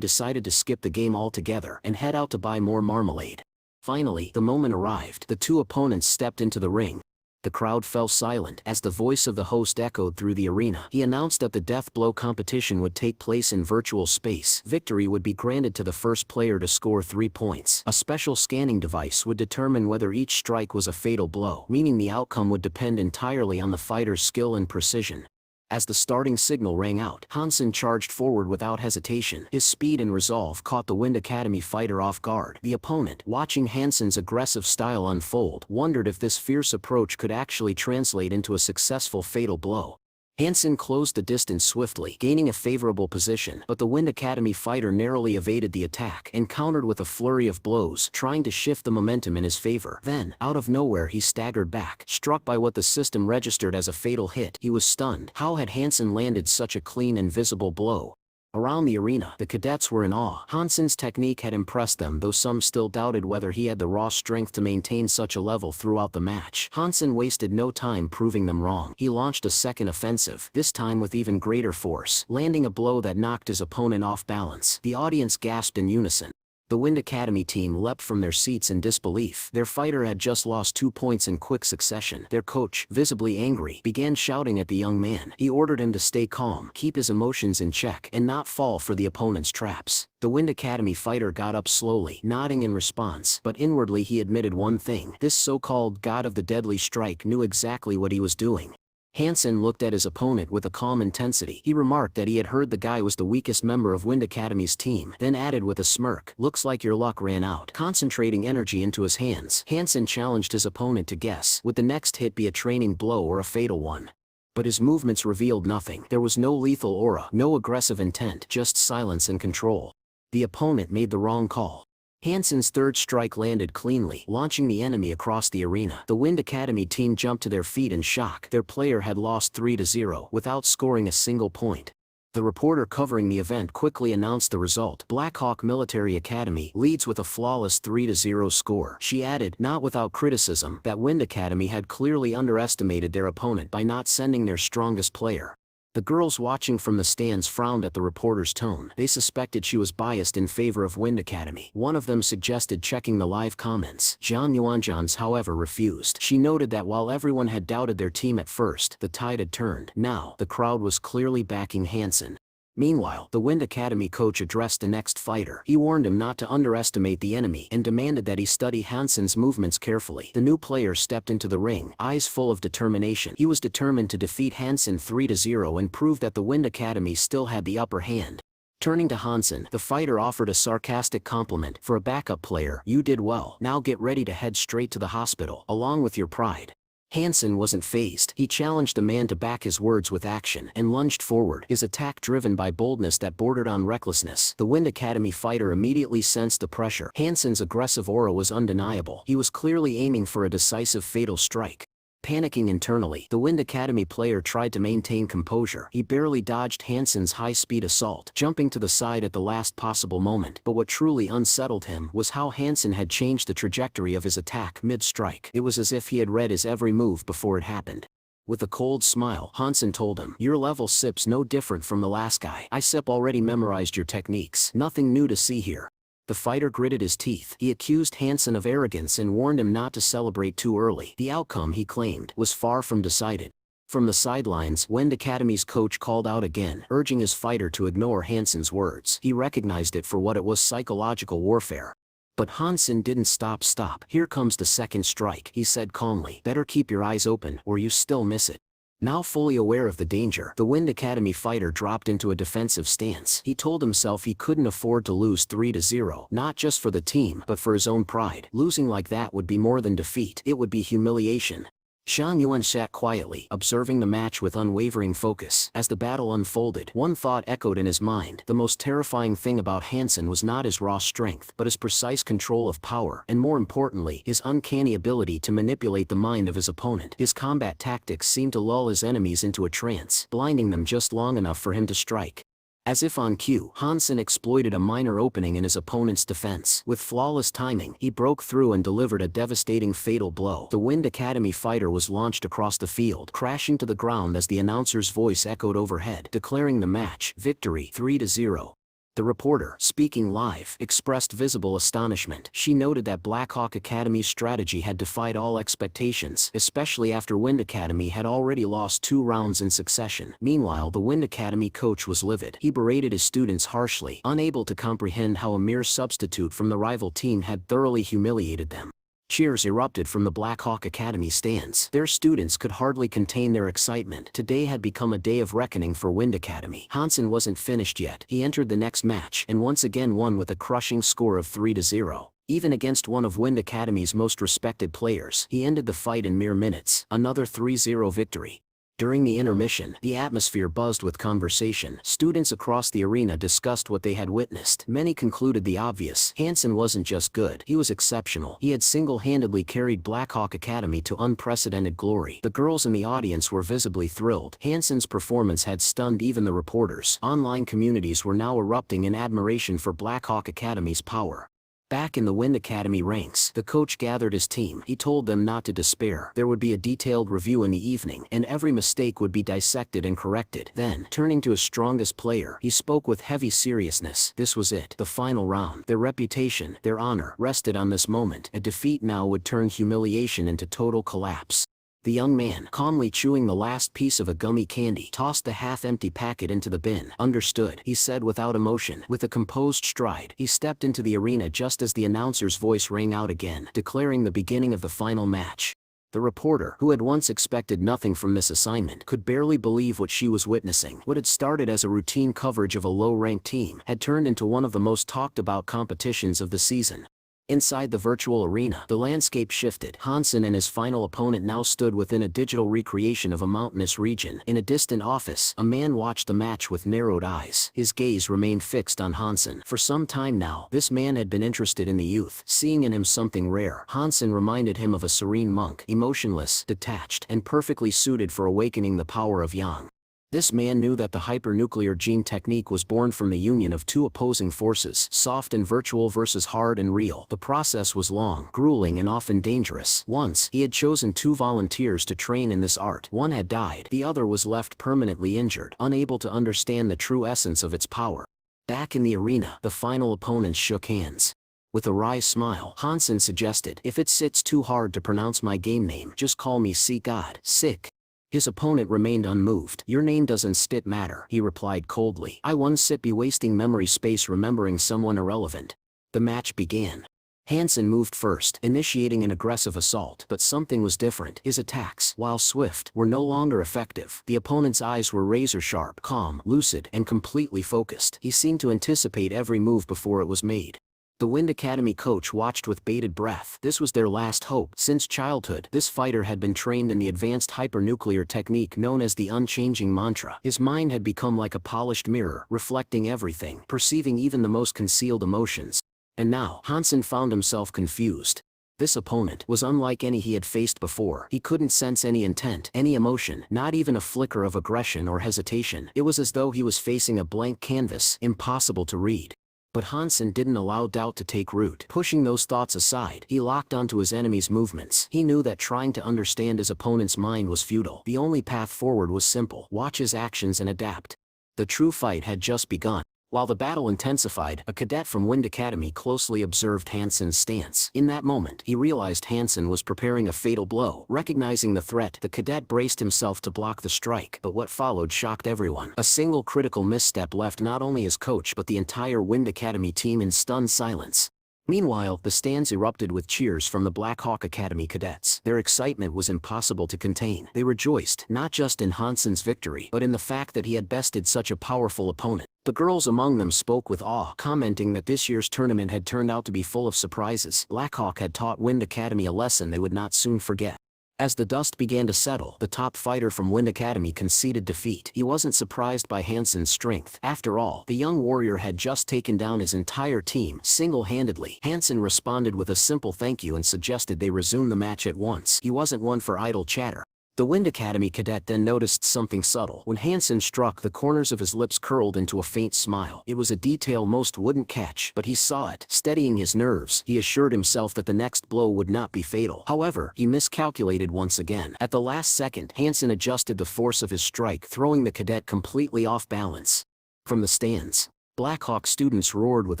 Speaker 2: decided to skip the game altogether and head out to buy more marmalade. Finally, the moment arrived. The two opponents stepped into the ring. The crowd fell silent as the voice of the host echoed through the arena. He announced that the death blow competition would take place in virtual space. Victory would be granted to the first player to score 3 points. A special scanning device would determine whether each strike was a fatal blow, meaning the outcome would depend entirely on the fighter's skill and precision. As the starting signal rang out, Hansen charged forward without hesitation. His speed and resolve caught the Wind Academy fighter off guard. The opponent, watching Hansen's aggressive style unfold, wondered if this fierce approach could actually translate into a successful fatal blow. Hansen closed the distance swiftly, gaining a favorable position, but the Wind Academy fighter narrowly evaded the attack and countered with a flurry of blows, trying to shift the momentum in his favor. Then, out of nowhere, he staggered back, struck by what the system registered as a fatal hit. He was stunned. How had Hansen landed such a clean and visible blow? Around the arena, the cadets were in awe. Hansen's technique had impressed them, though some still doubted whether he had the raw strength to maintain such a level throughout the match. Hansen wasted no time proving them wrong. He launched a second offensive, this time with even greater force, landing a blow that knocked his opponent off balance. The audience gasped in unison. The Wind Academy team leapt from their seats in disbelief. Their fighter had just lost 2 points in quick succession. Their coach, visibly angry, began shouting at the young man. He ordered him to stay calm, keep his emotions in check, and not fall for the opponent's traps. The Wind Academy fighter got up slowly, nodding in response, but inwardly he admitted one thing: this so-called god of the deadly strike knew exactly what he was doing. Hansen looked at his opponent with a calm intensity. He remarked that he had heard the guy was the weakest member of Wind Academy's team, then added with a smirk, "Looks like your luck ran out." Concentrating energy into his hands, Hansen challenged his opponent to guess, would the next hit be a training blow or a fatal one? But his movements revealed nothing. There was no lethal aura, no aggressive intent, just silence and control. The opponent made the wrong call. Hansen's third strike landed cleanly, launching the enemy across the arena. The Wind Academy team jumped to their feet in shock. Their player had lost 3-0 without scoring a single point. The reporter covering the event quickly announced the result. Blackhawk Military Academy leads with a flawless 3-0 score. She added, not without criticism, that Wind Academy had clearly underestimated their opponent by not sending their strongest player. The girls watching from the stands frowned at the reporter's tone. They suspected she was biased in favor of Wind Academy. One of them suggested checking the live comments. Zhang Yuanzhan's, however, refused. She noted that while everyone had doubted their team at first, the tide had turned. Now, the crowd was clearly backing Hansen. Meanwhile, the Wind Academy coach addressed the next fighter. He warned him not to underestimate the enemy and demanded that he study Hansen's movements carefully. The new player stepped into the ring, eyes full of determination. He was determined to defeat Hansen 3-0 and prove that the Wind Academy still had the upper hand. Turning to Hansen, the fighter offered a sarcastic compliment. "For a backup player, you did well. Now get ready to head straight to the hospital, along with your pride." Hansen wasn't fazed. He challenged the man to back his words with action and lunged forward, his attack driven by boldness that bordered on recklessness. The Wind Academy fighter immediately sensed the pressure. Hansen's aggressive aura was undeniable. He was clearly aiming for a decisive fatal strike. Panicking internally, the Wind Academy player tried to maintain composure. He barely dodged Hansen's high-speed assault, jumping to the side at the last possible moment. But what truly unsettled him was how Hansen had changed the trajectory of his attack mid-strike. It was as if he had read his every move before it happened. With a cold smile, Hansen told him, "Your level sip's no different from the last guy. I sip already memorized your techniques. Nothing new to see here." The fighter gritted his teeth. He accused Hansen of arrogance and warned him not to celebrate too early. The outcome, he claimed, was far from decided. From the sidelines, Wind Academy's coach called out again, urging his fighter to ignore Hansen's words. He recognized it for what it was: psychological warfare. But Hansen didn't stop. "Here comes the second strike," he said calmly. "Better keep your eyes open, or you still miss it." Now fully aware of the danger, the Wind Academy fighter dropped into a defensive stance. He told himself he couldn't afford to lose 3-0, not just for the team, but for his own pride. Losing like that would be more than defeat, it would be humiliation. Shang Yuan sat quietly, observing the match with unwavering focus. As the battle unfolded, one thought echoed in his mind. The most terrifying thing about Hansen was not his raw strength, but his precise control of power, and more importantly, his uncanny ability to manipulate the mind of his opponent. His combat tactics seemed to lull his enemies into a trance, blinding them just long enough for him to strike. As if on cue, Hansen exploited a minor opening in his opponent's defense. With flawless timing, he broke through and delivered a devastating fatal blow. The Wind Academy fighter was launched across the field, crashing to the ground as the announcer's voice echoed overhead, declaring the match victory 3-0. The reporter, speaking live, expressed visible astonishment. She noted that Blackhawk Academy's strategy had defied all expectations, especially after Wind Academy had already lost 2 rounds in succession. Meanwhile, the Wind Academy coach was livid. He berated his students harshly, unable to comprehend how a mere substitute from the rival team had thoroughly humiliated them. Cheers erupted from the Blackhawk Academy stands. Their students could hardly contain their excitement. Today had become a day of reckoning for Wind Academy. Hansen wasn't finished yet. He entered the next match and once again won with a crushing score of 3-0. Even against one of Wind Academy's most respected players, he ended the fight in mere minutes. Another 3-0 victory. During the intermission, the atmosphere buzzed with conversation. Students across the arena discussed what they had witnessed. Many concluded the obvious: Hansen wasn't just good, he was exceptional. He had single-handedly carried Blackhawk Academy to unprecedented glory. The girls in the audience were visibly thrilled. Hansen's performance had stunned even the reporters. Online communities were now erupting in admiration for Blackhawk Academy's power. Back in the Wind Academy ranks, the coach gathered his team. He told them not to despair. There would be a detailed review in the evening, and every mistake would be dissected and corrected. Then, turning to his strongest player, he spoke with heavy seriousness. This was it, the final round. Their reputation, their honor, rested on this moment. A defeat now would turn humiliation into total collapse. The young man, calmly chewing the last piece of a gummy candy, tossed the half-empty packet into the bin. Understood, he said without emotion. With a composed stride, he stepped into the arena just as the announcer's voice rang out again, declaring the beginning of the final match. The reporter, who had once expected nothing from this assignment, could barely believe what she was witnessing. What had started as a routine coverage of a low-ranked team had turned into one of the most talked-about competitions of the season. Inside the virtual arena, the landscape shifted. Hansen and his final opponent now stood within a digital recreation of a mountainous region. In a distant office, a man watched the match with narrowed eyes. His gaze remained fixed on Hansen. For some time now, this man had been interested in the youth, seeing in him something rare. Hansen reminded him of a serene monk, emotionless, detached, and perfectly suited for awakening the power of Yang. This man knew that the hypernuclear gene technique was born from the union of two opposing forces, soft and virtual versus hard and real. The process was long, grueling, and often dangerous. Once, he had chosen 2 volunteers to train in this art. One had died, the other was left permanently injured, unable to understand the true essence of its power. Back in the arena, the final opponents shook hands. With a wry smile, Hansen suggested, "If it sits too hard to pronounce my game name, just call me God. Sick." His opponent remained unmoved. "Your name doesn't matter," he replied coldly. "I won't be wasting memory space remembering someone irrelevant." The match began. Hansen moved first, initiating an aggressive assault, but something was different. His attacks, while swift, were no longer effective. The opponent's eyes were razor-sharp, calm, lucid, and completely focused. He seemed to anticipate every move before it was made. The Wind Academy coach watched with bated breath. This was their last hope. Since childhood, this fighter had been trained in the advanced hypernuclear technique known as the unchanging mantra. His mind had become like a polished mirror, reflecting everything, perceiving even the most concealed emotions. And now, Hansen found himself confused. This opponent was unlike any he had faced before. He couldn't sense any intent, any emotion, not even a flicker of aggression or hesitation. It was as though he was facing a blank canvas, impossible to read. But Hansen didn't allow doubt to take root. Pushing those thoughts aside, he locked onto his enemy's movements. He knew that trying to understand his opponent's mind was futile. The only path forward was simple: watch his actions and adapt. The true fight had just begun. While the battle intensified, a cadet from Wind Academy closely observed Hansen's stance. In that moment, he realized Hansen was preparing a fatal blow. Recognizing the threat, the cadet braced himself to block the strike, but what followed shocked everyone. A single critical misstep left not only his coach but the entire Wind Academy team in stunned silence. Meanwhile, the stands erupted with cheers from the Black Hawk Academy cadets. Their excitement was impossible to contain. They rejoiced, not just in Hansen's victory, but in the fact that he had bested such a powerful opponent. The girls among them spoke with awe, commenting that this year's tournament had turned out to be full of surprises. Black Hawk had taught Wind Academy a lesson they would not soon forget. As the dust began to settle, the top fighter from Wind Academy conceded defeat. He wasn't surprised by Hansen's strength. After all, the young warrior had just taken down his entire team, single-handedly. Hansen responded with a simple thank you and suggested they resume the match at once. He wasn't one for idle chatter. The Wind Academy cadet then noticed something subtle. When Hansen struck, the corners of his lips curled into a faint smile. It was a detail most wouldn't catch, but he saw it. Steadying his nerves, he assured himself that the next blow would not be fatal. However, he miscalculated once again. At the last second, Hansen adjusted the force of his strike, throwing the cadet completely off balance. From the stands, Black Hawk students roared with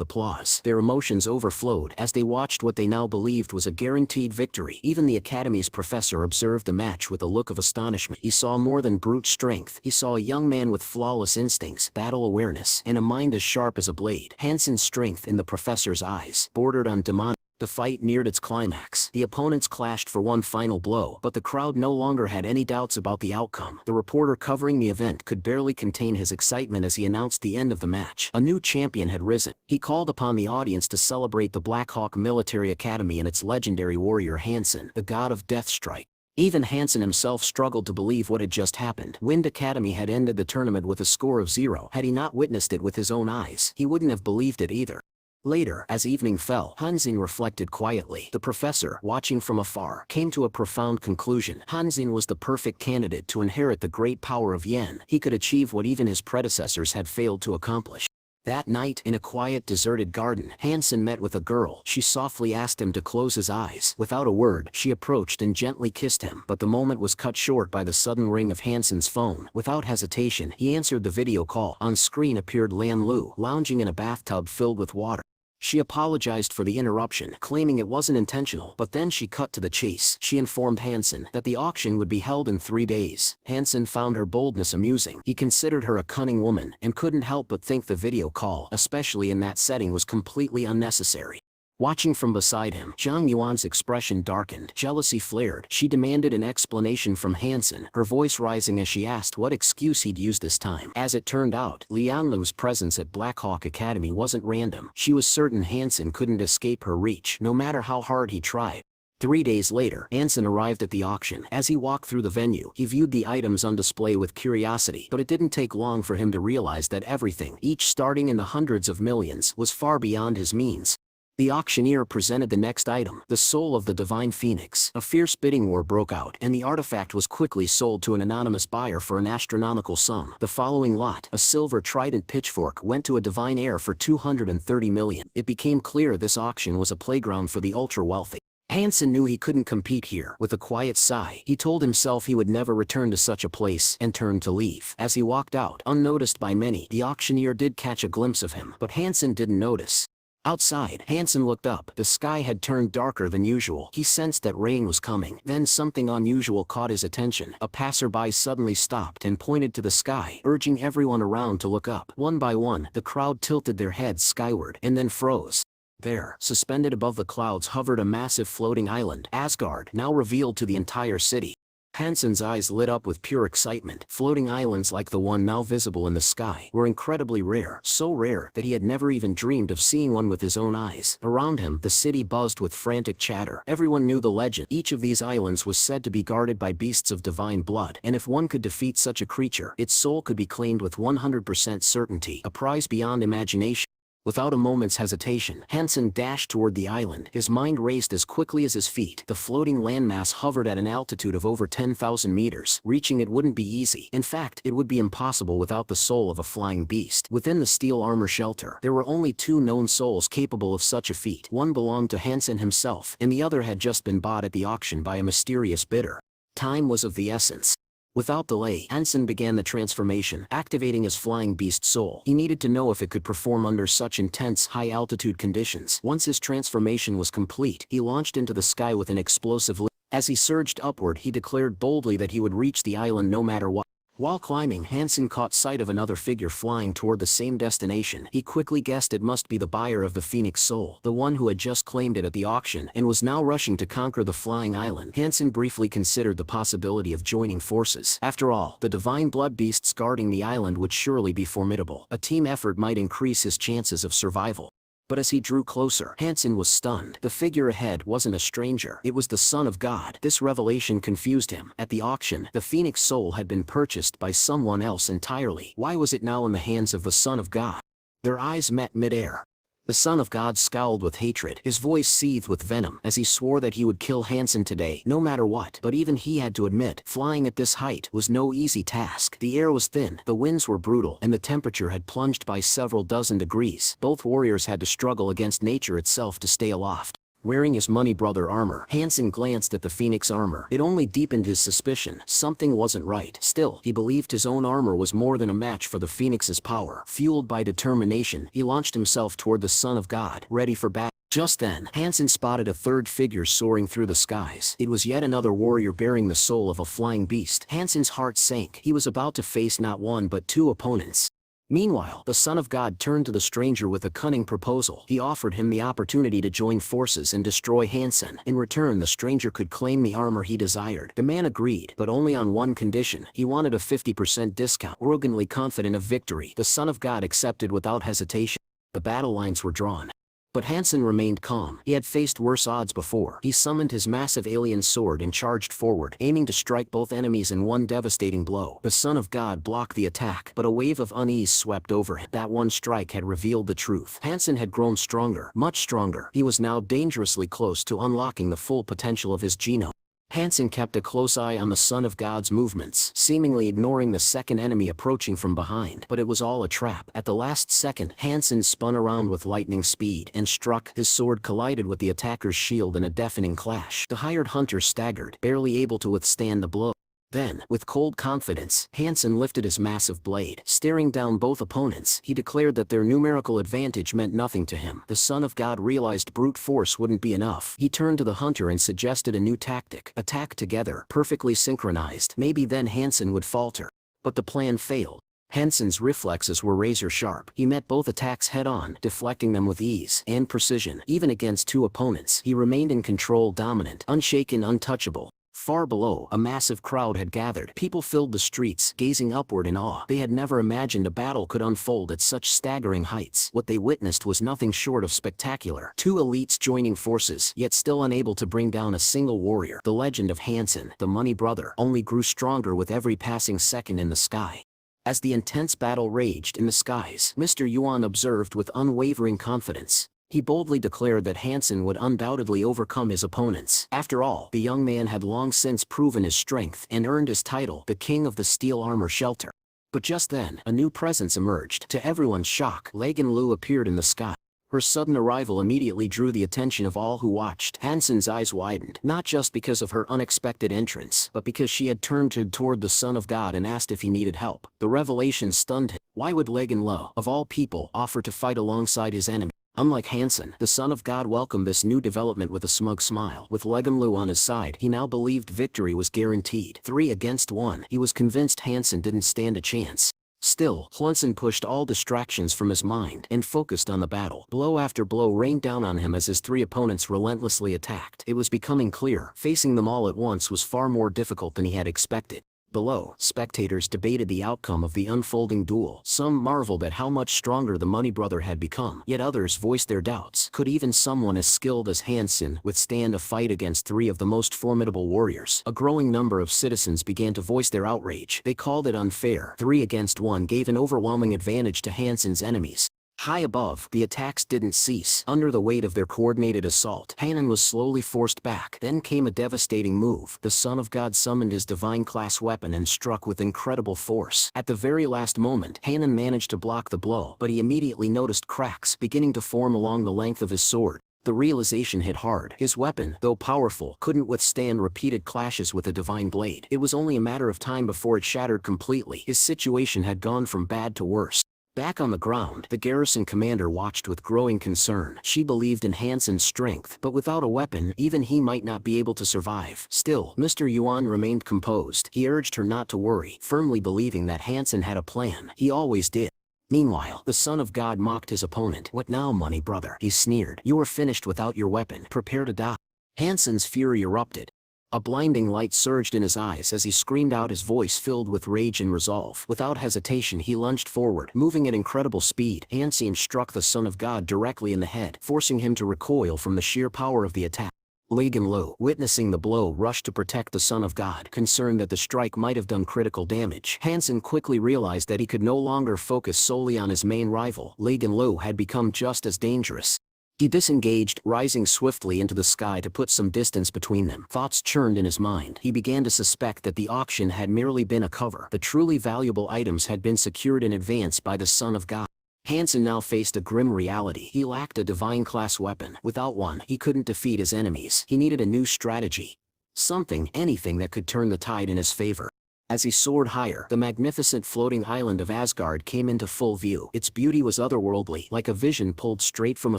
Speaker 2: applause. Their emotions overflowed as they watched what they now believed was a guaranteed victory. Even the Academy's professor observed the match with a look of astonishment. He saw more than brute strength. He saw a young man with flawless instincts, battle awareness, and a mind as sharp as a blade. Hansen's strength in the professor's eyes bordered on demonic. The fight neared its climax. The opponents clashed for one final blow, but the crowd no longer had any doubts about the outcome. The reporter covering the event could barely contain his excitement as he announced the end of the match. A new champion had risen. He called upon the audience to celebrate the Black Hawk Military Academy and its legendary warrior Hansen, the god of death strike. Even Hansen himself struggled to believe what had just happened. Wind Academy had ended the tournament with a score of 0. Had he not witnessed it with his own eyes, he wouldn't have believed it either. Later, as evening fell, Hansen reflected quietly. The professor, watching from afar, came to a profound conclusion. Hansen was the perfect candidate to inherit the great power of Yen. He could achieve what even his predecessors had failed to accomplish. That night, in a quiet deserted garden, Hansen met with a girl. She softly asked him to close his eyes. Without a word, she approached and gently kissed him, but the moment was cut short by the sudden ring of Hansen's phone. Without hesitation, he answered the video call. On screen appeared Lan Lu, lounging in a bathtub filled with water. She apologized for the interruption, claiming it wasn't intentional, but then she cut to the chase. She informed Hansen that the auction would be held in 3 days. Hansen found her boldness amusing. He considered her a cunning woman, and couldn't help but think the video call, especially in that setting, was completely unnecessary. Watching from beside him, Zhang Yuan's expression darkened. Jealousy flared. She demanded an explanation from Hansen, her voice rising as she asked what excuse he'd use this time. As it turned out, Lianlu's presence at Black Hawk Academy wasn't random. She was certain Hansen couldn't escape her reach, no matter how hard he tried. 3 days later, Hansen arrived at the auction. As he walked through the venue, he viewed the items on display with curiosity, but it didn't take long for him to realize that everything, each starting in the hundreds of millions, was far beyond his means. The auctioneer presented the next item, the soul of the divine phoenix. A fierce bidding war broke out, and the artifact was quickly sold to an anonymous buyer for an astronomical sum. The following lot, a silver trident pitchfork, went to a divine heir for 230 million. It became clear this auction was a playground for the ultra-wealthy. Hansen knew he couldn't compete here. With a quiet sigh, he told himself he would never return to such a place, and turned to leave. As he walked out, unnoticed by many, the auctioneer did catch a glimpse of him, but Hansen didn't notice. Outside, Hansen looked up. The sky had turned darker than usual. He sensed that rain was coming. Then something unusual caught his attention. A passerby suddenly stopped and pointed to the sky, urging everyone around to look up. One by one, the crowd tilted their heads skyward, and then froze. There, suspended above the clouds, hovered a massive floating island, Asgard, now revealed to the entire city. Hansen's eyes lit up with pure excitement. Floating islands like the one now visible in the sky were incredibly rare, so rare that he had never even dreamed of seeing one with his own eyes. Around him, the city buzzed with frantic chatter. Everyone knew the legend. Each of these islands was said to be guarded by beasts of divine blood, and if one could defeat such a creature, its soul could be claimed with 100% certainty, a prize beyond imagination. Without a moment's hesitation, Hansen dashed toward the island. His mind raced as quickly as his feet. The floating landmass hovered at an altitude of over 10,000 meters. Reaching it wouldn't be easy. In fact, it would be impossible without the soul of a flying beast. Within the steel armor shelter, there were only 2 known souls capable of such a feat. One belonged to Hansen himself, and the other had just been bought at the auction by a mysterious bidder. Time was of the essence. Without delay, Hansen began the transformation, activating his flying beast soul. He needed to know if it could perform under such intense, high-altitude conditions. Once his transformation was complete, he launched into the sky with an explosive leap. As he surged upward, he declared boldly that he would reach the island no matter what. While climbing, Hansen caught sight of another figure flying toward the same destination. He quickly guessed it must be the buyer of the Phoenix Soul, the one who had just claimed it at the auction, and was now rushing to conquer the flying island. Hansen briefly considered the possibility of joining forces. After all, the divine blood beasts guarding the island would surely be formidable. A team effort might increase his chances of survival. But as he drew closer, Hansen was stunned. The figure ahead wasn't a stranger. It was the Son of God. This revelation confused him. At the auction, the Phoenix Soul had been purchased by someone else entirely. Why was it now in the hands of the Son of God? Their eyes met midair. The Son of God scowled with hatred. His voice seethed with venom as he swore that he would kill Hansen today, no matter what. But even he had to admit, flying at this height was no easy task. The air was thin, the winds were brutal, and the temperature had plunged by several dozen degrees. Both warriors had to struggle against nature itself to stay aloft. Wearing his money brother armor, Hansen glanced at the Phoenix armor. It only deepened his suspicion. Something wasn't right. Still, he believed his own armor was more than a match for the Phoenix's power. Fueled by determination, he launched himself toward the Son of God, ready for battle. Just then, Hansen spotted a third figure soaring through the skies. It was yet another warrior bearing the soul of a flying beast. Hansen's heart sank. He was about to face not one but 2 opponents. Meanwhile, the Son of God turned to the stranger with a cunning proposal. He offered him the opportunity to join forces and destroy Hansen. In return, the stranger could claim the armor he desired. The man agreed, but only on one condition. He wanted a 50% discount. Arrogantly confident of victory, the Son of God accepted without hesitation. The battle lines were drawn. But Hansen remained calm. He had faced worse odds before. He summoned his massive alien sword and charged forward, aiming to strike both enemies in one devastating blow. The Son of God blocked the attack, but a wave of unease swept over him. That one strike had revealed the truth. Hansen had grown stronger, much stronger. He was now dangerously close to unlocking the full potential of his genome. Hansen kept a close eye on the Son of God's movements, seemingly ignoring the second enemy approaching from behind. But it was all a trap. At the last second, Hansen spun around with lightning speed and struck. His sword collided with the attacker's shield in a deafening clash. The hired hunter staggered, barely able to withstand the blow. Then, with cold confidence, Hansen lifted his massive blade. Staring down both opponents, he declared that their numerical advantage meant nothing to him. The Son of God realized brute force wouldn't be enough. He turned to the hunter and suggested a new tactic. Attack together, perfectly synchronized. Maybe then Hansen would falter. But the plan failed. Hansen's reflexes were razor sharp. He met both attacks head-on, deflecting them with ease and precision. Even against two opponents, he remained in control, dominant, unshaken, untouchable. Far below, a massive crowd had gathered. People filled the streets, gazing upward in awe. They had never imagined a battle could unfold at such staggering heights. What they witnessed was nothing short of spectacular. Two elites joining forces, yet still unable to bring down a single warrior. The legend of Hansen, the Money Brother, only grew stronger with every passing second in the sky. As the intense battle raged in the skies, Mr. Yuan observed with unwavering confidence. He boldly declared that Hansen would undoubtedly overcome his opponents. After all, the young man had long since proven his strength and earned his title, the King of the Steel Armor Shelter. But just then, a new presence emerged. To everyone's shock, Legan Lu appeared in the sky. Her sudden arrival immediately drew the attention of all who watched. Hansen's eyes widened, not just because of her unexpected entrance, but because she had turned toward the Son of God and asked if he needed help. The revelation stunned him. Why would Legan Lu, of all people, offer to fight alongside his enemy? Unlike Hansen, the Son of God welcomed this new development with a smug smile. With Legan Lu on his side, he now believed victory was guaranteed. 3 against 1, he was convinced Hansen didn't stand a chance. Still, Hansen pushed all distractions from his mind and focused on the battle. Blow after blow rained down on him as his 3 opponents relentlessly attacked. It was becoming clear, facing them all at once was far more difficult than he had expected. Below, spectators debated the outcome of the unfolding duel. Some marveled at how much stronger the Money Brother had become, yet others voiced their doubts. Could even someone as skilled as Hansen withstand a fight against 3 of the most formidable warriors? A growing number of citizens began to voice their outrage. They called it unfair. 3 against 1 gave an overwhelming advantage to Hansen's enemies. High above, the attacks didn't cease. Under the weight of their coordinated assault, Hansen was slowly forced back. Then came a devastating move. The Son of God summoned his divine class weapon and struck with incredible force. At the very last moment, Hansen managed to block the blow, but he immediately noticed cracks beginning to form along the length of his sword. The realization hit hard. His weapon, though powerful, couldn't withstand repeated clashes with the divine blade. It was only a matter of time before it shattered completely. His situation had gone from bad to worse. Back on the ground, the garrison commander watched with growing concern. She believed in Hansen's strength, but without a weapon, even he might not be able to survive. Still, Mr. Yuan remained composed. He urged her not to worry, firmly believing that Hansen had a plan. He always did. Meanwhile, the Son of God mocked his opponent. "What now, Money Brother?" he sneered. "You are finished without your weapon. Prepare to die." Hansen's fury erupted. A blinding light surged in his eyes as he screamed out, his voice filled with rage and resolve. Without hesitation, he lunged forward, moving at incredible speed. Hansen struck the Son of God directly in the head, forcing him to recoil from the sheer power of the attack. Legan Lu, witnessing the blow, rushed to protect the Son of God, concerned that the strike might have done critical damage. Hansen quickly realized that he could no longer focus solely on his main rival. Legan Lu had become just as dangerous. He disengaged, rising swiftly into the sky to put some distance between them. Thoughts churned in his mind. He began to suspect that the auction had merely been a cover. The truly valuable items had been secured in advance by the Son of God. Hansen now faced a grim reality. He lacked a divine class weapon. Without one, he couldn't defeat his enemies. He needed a new strategy. Something, anything that could turn the tide in his favor. As he soared higher, the magnificent floating island of Asgard came into full view. Its beauty was otherworldly, like a vision pulled straight from a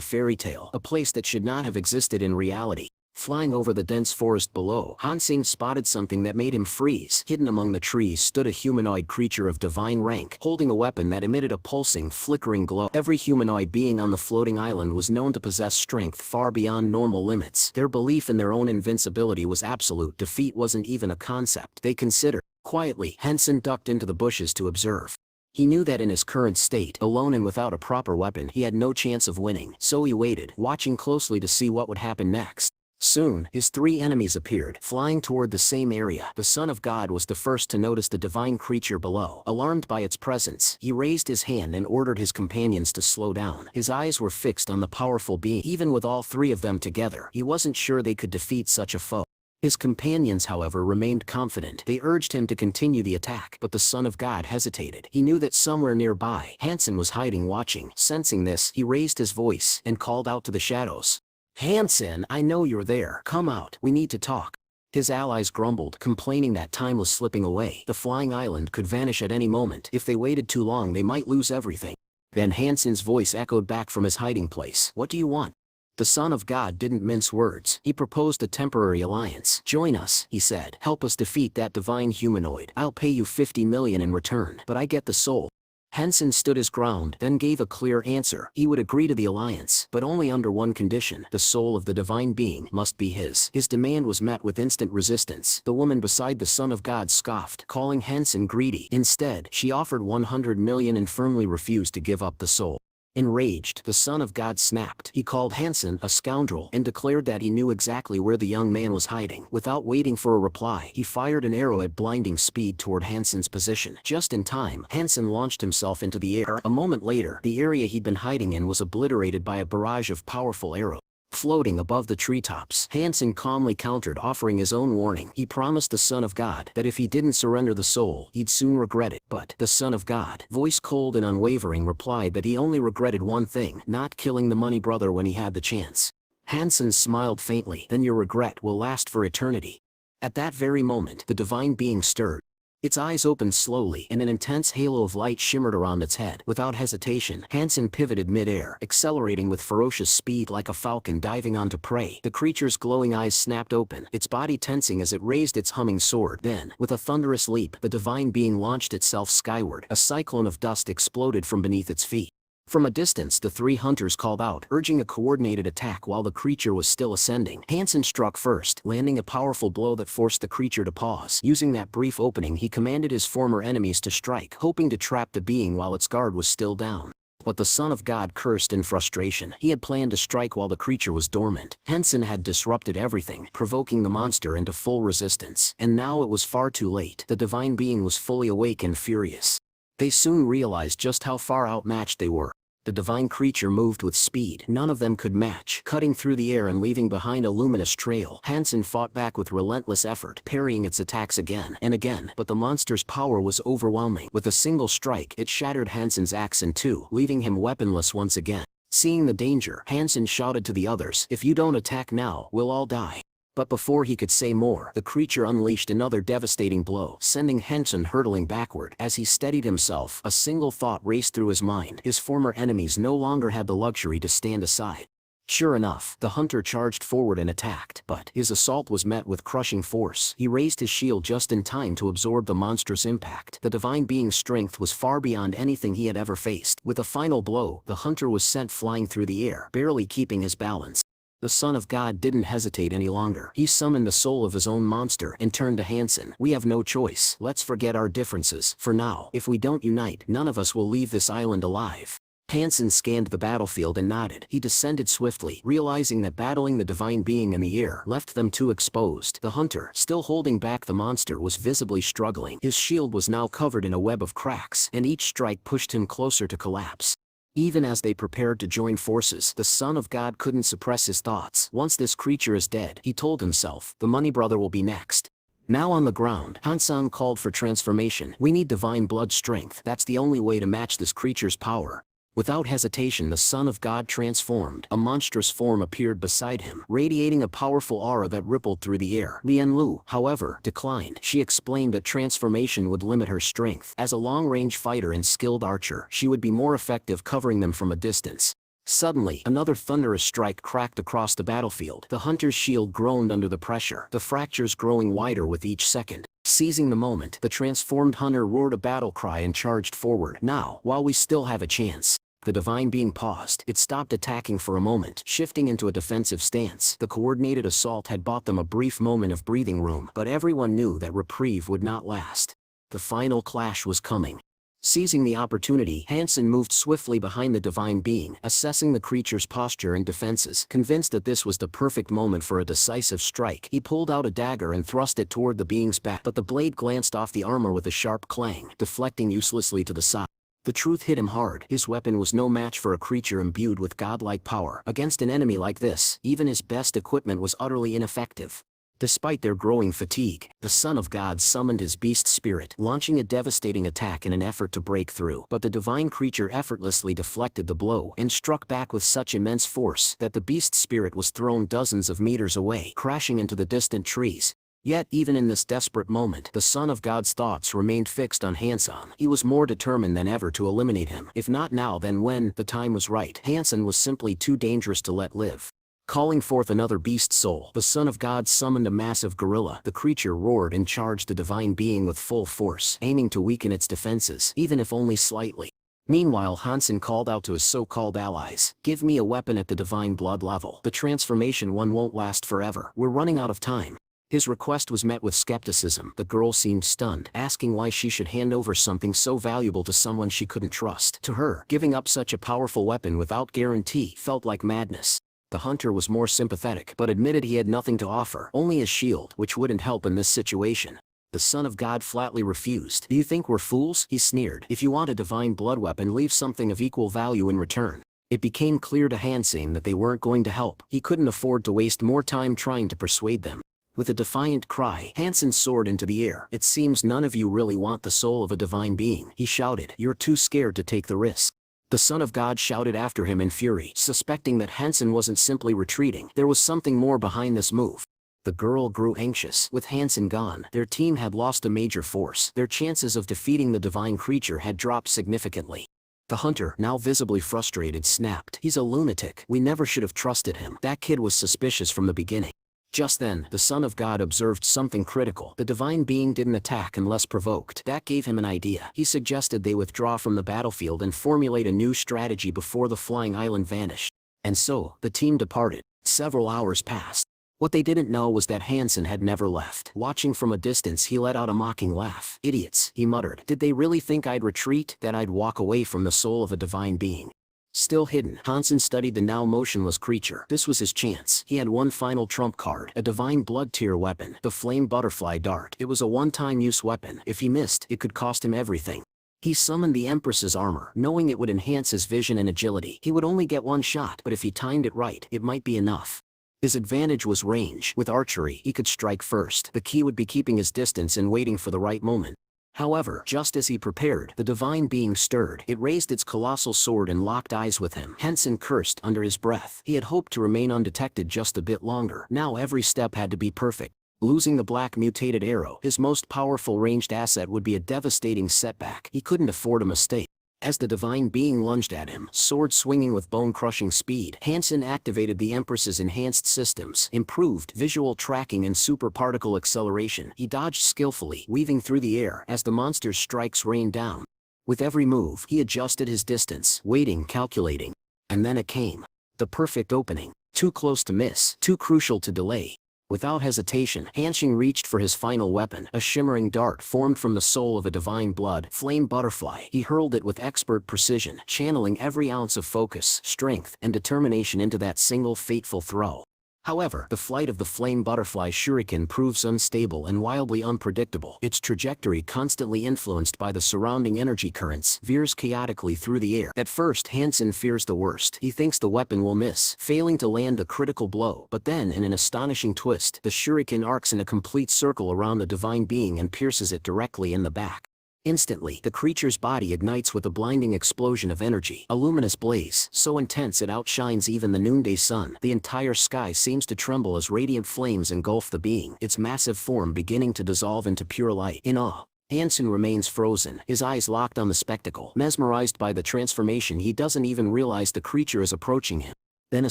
Speaker 2: fairy tale, a place that should not have existed in reality. Flying over the dense forest below, Hansen spotted something that made him freeze. Hidden among the trees stood a humanoid creature of divine rank, holding a weapon that emitted a pulsing, flickering glow. Every humanoid being on the floating island was known to possess strength far beyond normal limits. Their belief in their own invincibility was absolute. Defeat wasn't even a concept they considered. Quietly, Hansen ducked into the bushes to observe. He knew that in his current state, alone and without a proper weapon, he had no chance of winning. So he waited, watching closely to see what would happen next. Soon, his 3 enemies appeared, flying toward the same area. The Son of God was the first to notice the divine creature below. Alarmed by its presence, he raised his hand and ordered his companions to slow down. His eyes were fixed on the powerful being. Even with all 3 of them together, he wasn't sure they could defeat such a foe. His companions, however, remained confident. They urged him to continue the attack, but the Son of God hesitated. He knew that somewhere nearby, Hansen was hiding, watching. Sensing this, he raised his voice and called out to the shadows. "Hansen, I know you're there. Come out, we need to talk." His allies grumbled, complaining that time was slipping away. The flying island could vanish at any moment. If they waited too long, they might lose everything. Then Hansen's voice echoed back from his hiding place. "What do you want?" The Son of God didn't mince words. He proposed a temporary alliance. "Join us," he said. "Help us defeat that divine humanoid. I'll pay you 50 million in return, but I get the soul." Hansen stood his ground, then gave a clear answer. He would agree to the alliance, but only under one condition. The soul of the divine being must be his. His demand was met with instant resistance. The woman beside the Son of God scoffed, calling Hansen greedy. Instead, she offered 100 million and firmly refused to give up the soul. Enraged, the Son of God snapped. He called Hansen a scoundrel and declared that he knew exactly where the young man was hiding. Without waiting for a reply, he fired an arrow at blinding speed toward Hansen's position. Just in time, Hansen launched himself into the air. A moment later, the area he'd been hiding in was obliterated by a barrage of powerful arrows. Floating above the treetops, Hansen calmly countered, offering his own warning. He promised the Son of God that if he didn't surrender the soul, he'd soon regret it. But the Son of God, voice cold and unwavering, replied that he only regretted one thing: not killing the money brother when he had the chance. Hansen smiled faintly. "Then your regret will last for eternity." At that very moment, the divine being stirred. Its eyes opened slowly, and an intense halo of light shimmered around its head. Without hesitation, Hansen pivoted mid-air, accelerating with ferocious speed like a falcon diving onto prey. The creature's glowing eyes snapped open, its body tensing as it raised its humming sword. Then, with a thunderous leap, the divine being launched itself skyward. A cyclone of dust exploded from beneath its feet. From a distance, the three hunters called out, urging a coordinated attack while the creature was still ascending. Hansen struck first, landing a powerful blow that forced the creature to pause. Using that brief opening, he commanded his former enemies to strike, hoping to trap the being while its guard was still down. But the Son of God cursed in frustration. He had planned to strike while the creature was dormant. Hansen had disrupted everything, provoking the monster into full resistance. And now it was far too late. The divine being was fully awake and furious. They soon realized just how far outmatched they were. The divine creature moved with speed none of them could match, cutting through the air and leaving behind a luminous trail. Hansen fought back with relentless effort, parrying its attacks again and again, but the monster's power was overwhelming. With a single strike, it shattered Hansen's axe in two, leaving him weaponless once again. Seeing the danger, Hansen shouted to the others, "If you don't attack now, we'll all die." But before he could say more, the creature unleashed another devastating blow, sending Hansen hurtling backward. As he steadied himself, a single thought raced through his mind: his former enemies no longer had the luxury to stand aside. Sure enough, the hunter charged forward and attacked, but his assault was met with crushing force. He raised his shield just in time to absorb the monstrous impact. The divine being's strength was far beyond anything he had ever faced. With a final blow, the hunter was sent flying through the air, barely keeping his balance. The Son of God didn't hesitate any longer. He summoned the soul of his own monster and turned to Hansen. "We have no choice. Let's forget our differences for now. If we don't unite, none of us will leave this island alive." Hansen scanned the battlefield and nodded. He descended swiftly, realizing that battling the divine being in the air left them too exposed. The hunter, still holding back the monster, was visibly struggling. His shield was now covered in a web of cracks, and each strike pushed him closer to collapse. Even as they prepared to join forces, the Son of God couldn't suppress his thoughts. "Once this creature is dead," he told himself, "the money brother will be next." Now on the ground, Hansen called for transformation. "We need divine blood strength. That's the only way to match this creature's power." Without hesitation, the Son of God transformed. A monstrous form appeared beside him, radiating a powerful aura that rippled through the air. Lian Lu, however, declined. She explained that transformation would limit her strength. As a long-range fighter and skilled archer, she would be more effective covering them from a distance. Suddenly, another thunderous strike cracked across the battlefield. The hunter's shield groaned under the pressure, the fractures growing wider with each second. Seizing the moment, the transformed hunter roared a battle cry and charged forward. "Now, while we still have a chance." The divine being paused. It stopped attacking for a moment, shifting into a defensive stance. The coordinated assault had bought them a brief moment of breathing room, but everyone knew that reprieve would not last. The final clash was coming. Seizing the opportunity, Hansen moved swiftly behind the divine being, assessing the creature's posture and defenses. Convinced that this was the perfect moment for a decisive strike, he pulled out a dagger and thrust it toward the being's back, but the blade glanced off the armor with a sharp clang, deflecting uselessly to the side. The truth hit him hard. His weapon was no match for a creature imbued with godlike power. Against an enemy like this, even his best equipment was utterly ineffective. Despite their growing fatigue, the Son of God summoned his beast spirit, launching a devastating attack in an effort to break through. But the divine creature effortlessly deflected the blow and struck back with such immense force that the beast spirit was thrown dozens of meters away, crashing into the distant trees. Yet, even in this desperate moment, the Son of God's thoughts remained fixed on Hansen. He was more determined than ever to eliminate him. If not now, then when the time was right. Hansen was simply too dangerous to let live. Calling forth another beast soul, the Son of God summoned a massive gorilla. The creature roared and charged the divine being with full force, aiming to weaken its defenses, even if only slightly. Meanwhile, Hansen called out to his so-called allies, "Give me a weapon at the divine blood level. The transformation one won't last forever. We're running out of time." His request was met with skepticism. The girl seemed stunned, asking why she should hand over something so valuable to someone she couldn't trust. To her, giving up such a powerful weapon without guarantee felt like madness. The hunter was more sympathetic, but admitted he had nothing to offer, only his shield, which wouldn't help in this situation. The Son of God flatly refused. "Do you think we're fools?" he sneered. "If you want a divine blood weapon, leave something of equal value in return." It became clear to Hansen that they weren't going to help. He couldn't afford to waste more time trying to persuade them. With a defiant cry, Hansen soared into the air. "It seems none of you really want the soul of a divine being," he shouted. "You're too scared to take the risk." The Son of God shouted after him in fury, suspecting that Hansen wasn't simply retreating. There was something more behind this move. The girl grew anxious. With Hansen gone, their team had lost a major force. Their chances of defeating the divine creature had dropped significantly. The hunter, now visibly frustrated, snapped, "He's a lunatic. We never should have trusted him. That kid was suspicious from the beginning." Just then, the Son of God observed something critical. The divine being didn't attack unless provoked. That gave him an idea. He suggested they withdraw from the battlefield and formulate a new strategy before the flying island vanished. And so, the team departed. Several hours passed. What they didn't know was that Hansen had never left. Watching from a distance, he let out a mocking laugh. "Idiots," he muttered. "Did they really think I'd retreat? That I'd walk away from the soul of a divine being?" Still hidden, Hansen studied the now motionless creature. This was his chance. He had one final trump card, a divine blood tier weapon, the flame butterfly dart. It was a one-time use weapon. If he missed, it could cost him everything. He summoned the Empress's armor, knowing it would enhance his vision and agility. He would only get one shot, but if he timed it right, it might be enough. His advantage was range. With archery, he could strike first. The key would be keeping his distance and waiting for the right moment. However, just as he prepared, the divine being stirred. It raised its colossal sword and locked eyes with him. Hansen cursed under his breath. He had hoped to remain undetected just a bit longer. Now every step had to be perfect. Losing the black mutated arrow, his most powerful ranged asset, would be a devastating setback. He couldn't afford a mistake. As the divine being lunged at him, sword swinging with bone-crushing speed, Hansen activated the Empress's enhanced systems, improved visual tracking and superparticle acceleration. He dodged skillfully, weaving through the air as the monster's strikes rained down. With every move, he adjusted his distance, waiting, calculating. And then it came. The perfect opening. Too close to miss, too crucial to delay. Without hesitation, Hansen reached for his final weapon, a shimmering dart formed from the soul of a divine blood flame butterfly. He hurled it with expert precision, channeling every ounce of focus, strength, and determination into that single fateful throw. However, the flight of the flame butterfly shuriken proves unstable and wildly unpredictable. Its trajectory, constantly influenced by the surrounding energy currents, veers chaotically through the air. At first, Hansen fears the worst. He thinks the weapon will miss, failing to land the critical blow. But then, in an astonishing twist, the shuriken arcs in a complete circle around the divine being and pierces it directly in the back. Instantly, the creature's body ignites with a blinding explosion of energy, a luminous blaze, so intense it outshines even the noonday sun. The entire sky seems to tremble as radiant flames engulf the being, its massive form beginning to dissolve into pure light. In awe, Hansen remains frozen, his eyes locked on the spectacle. Mesmerized by the transformation, he doesn't even realize the creature is approaching him. Then a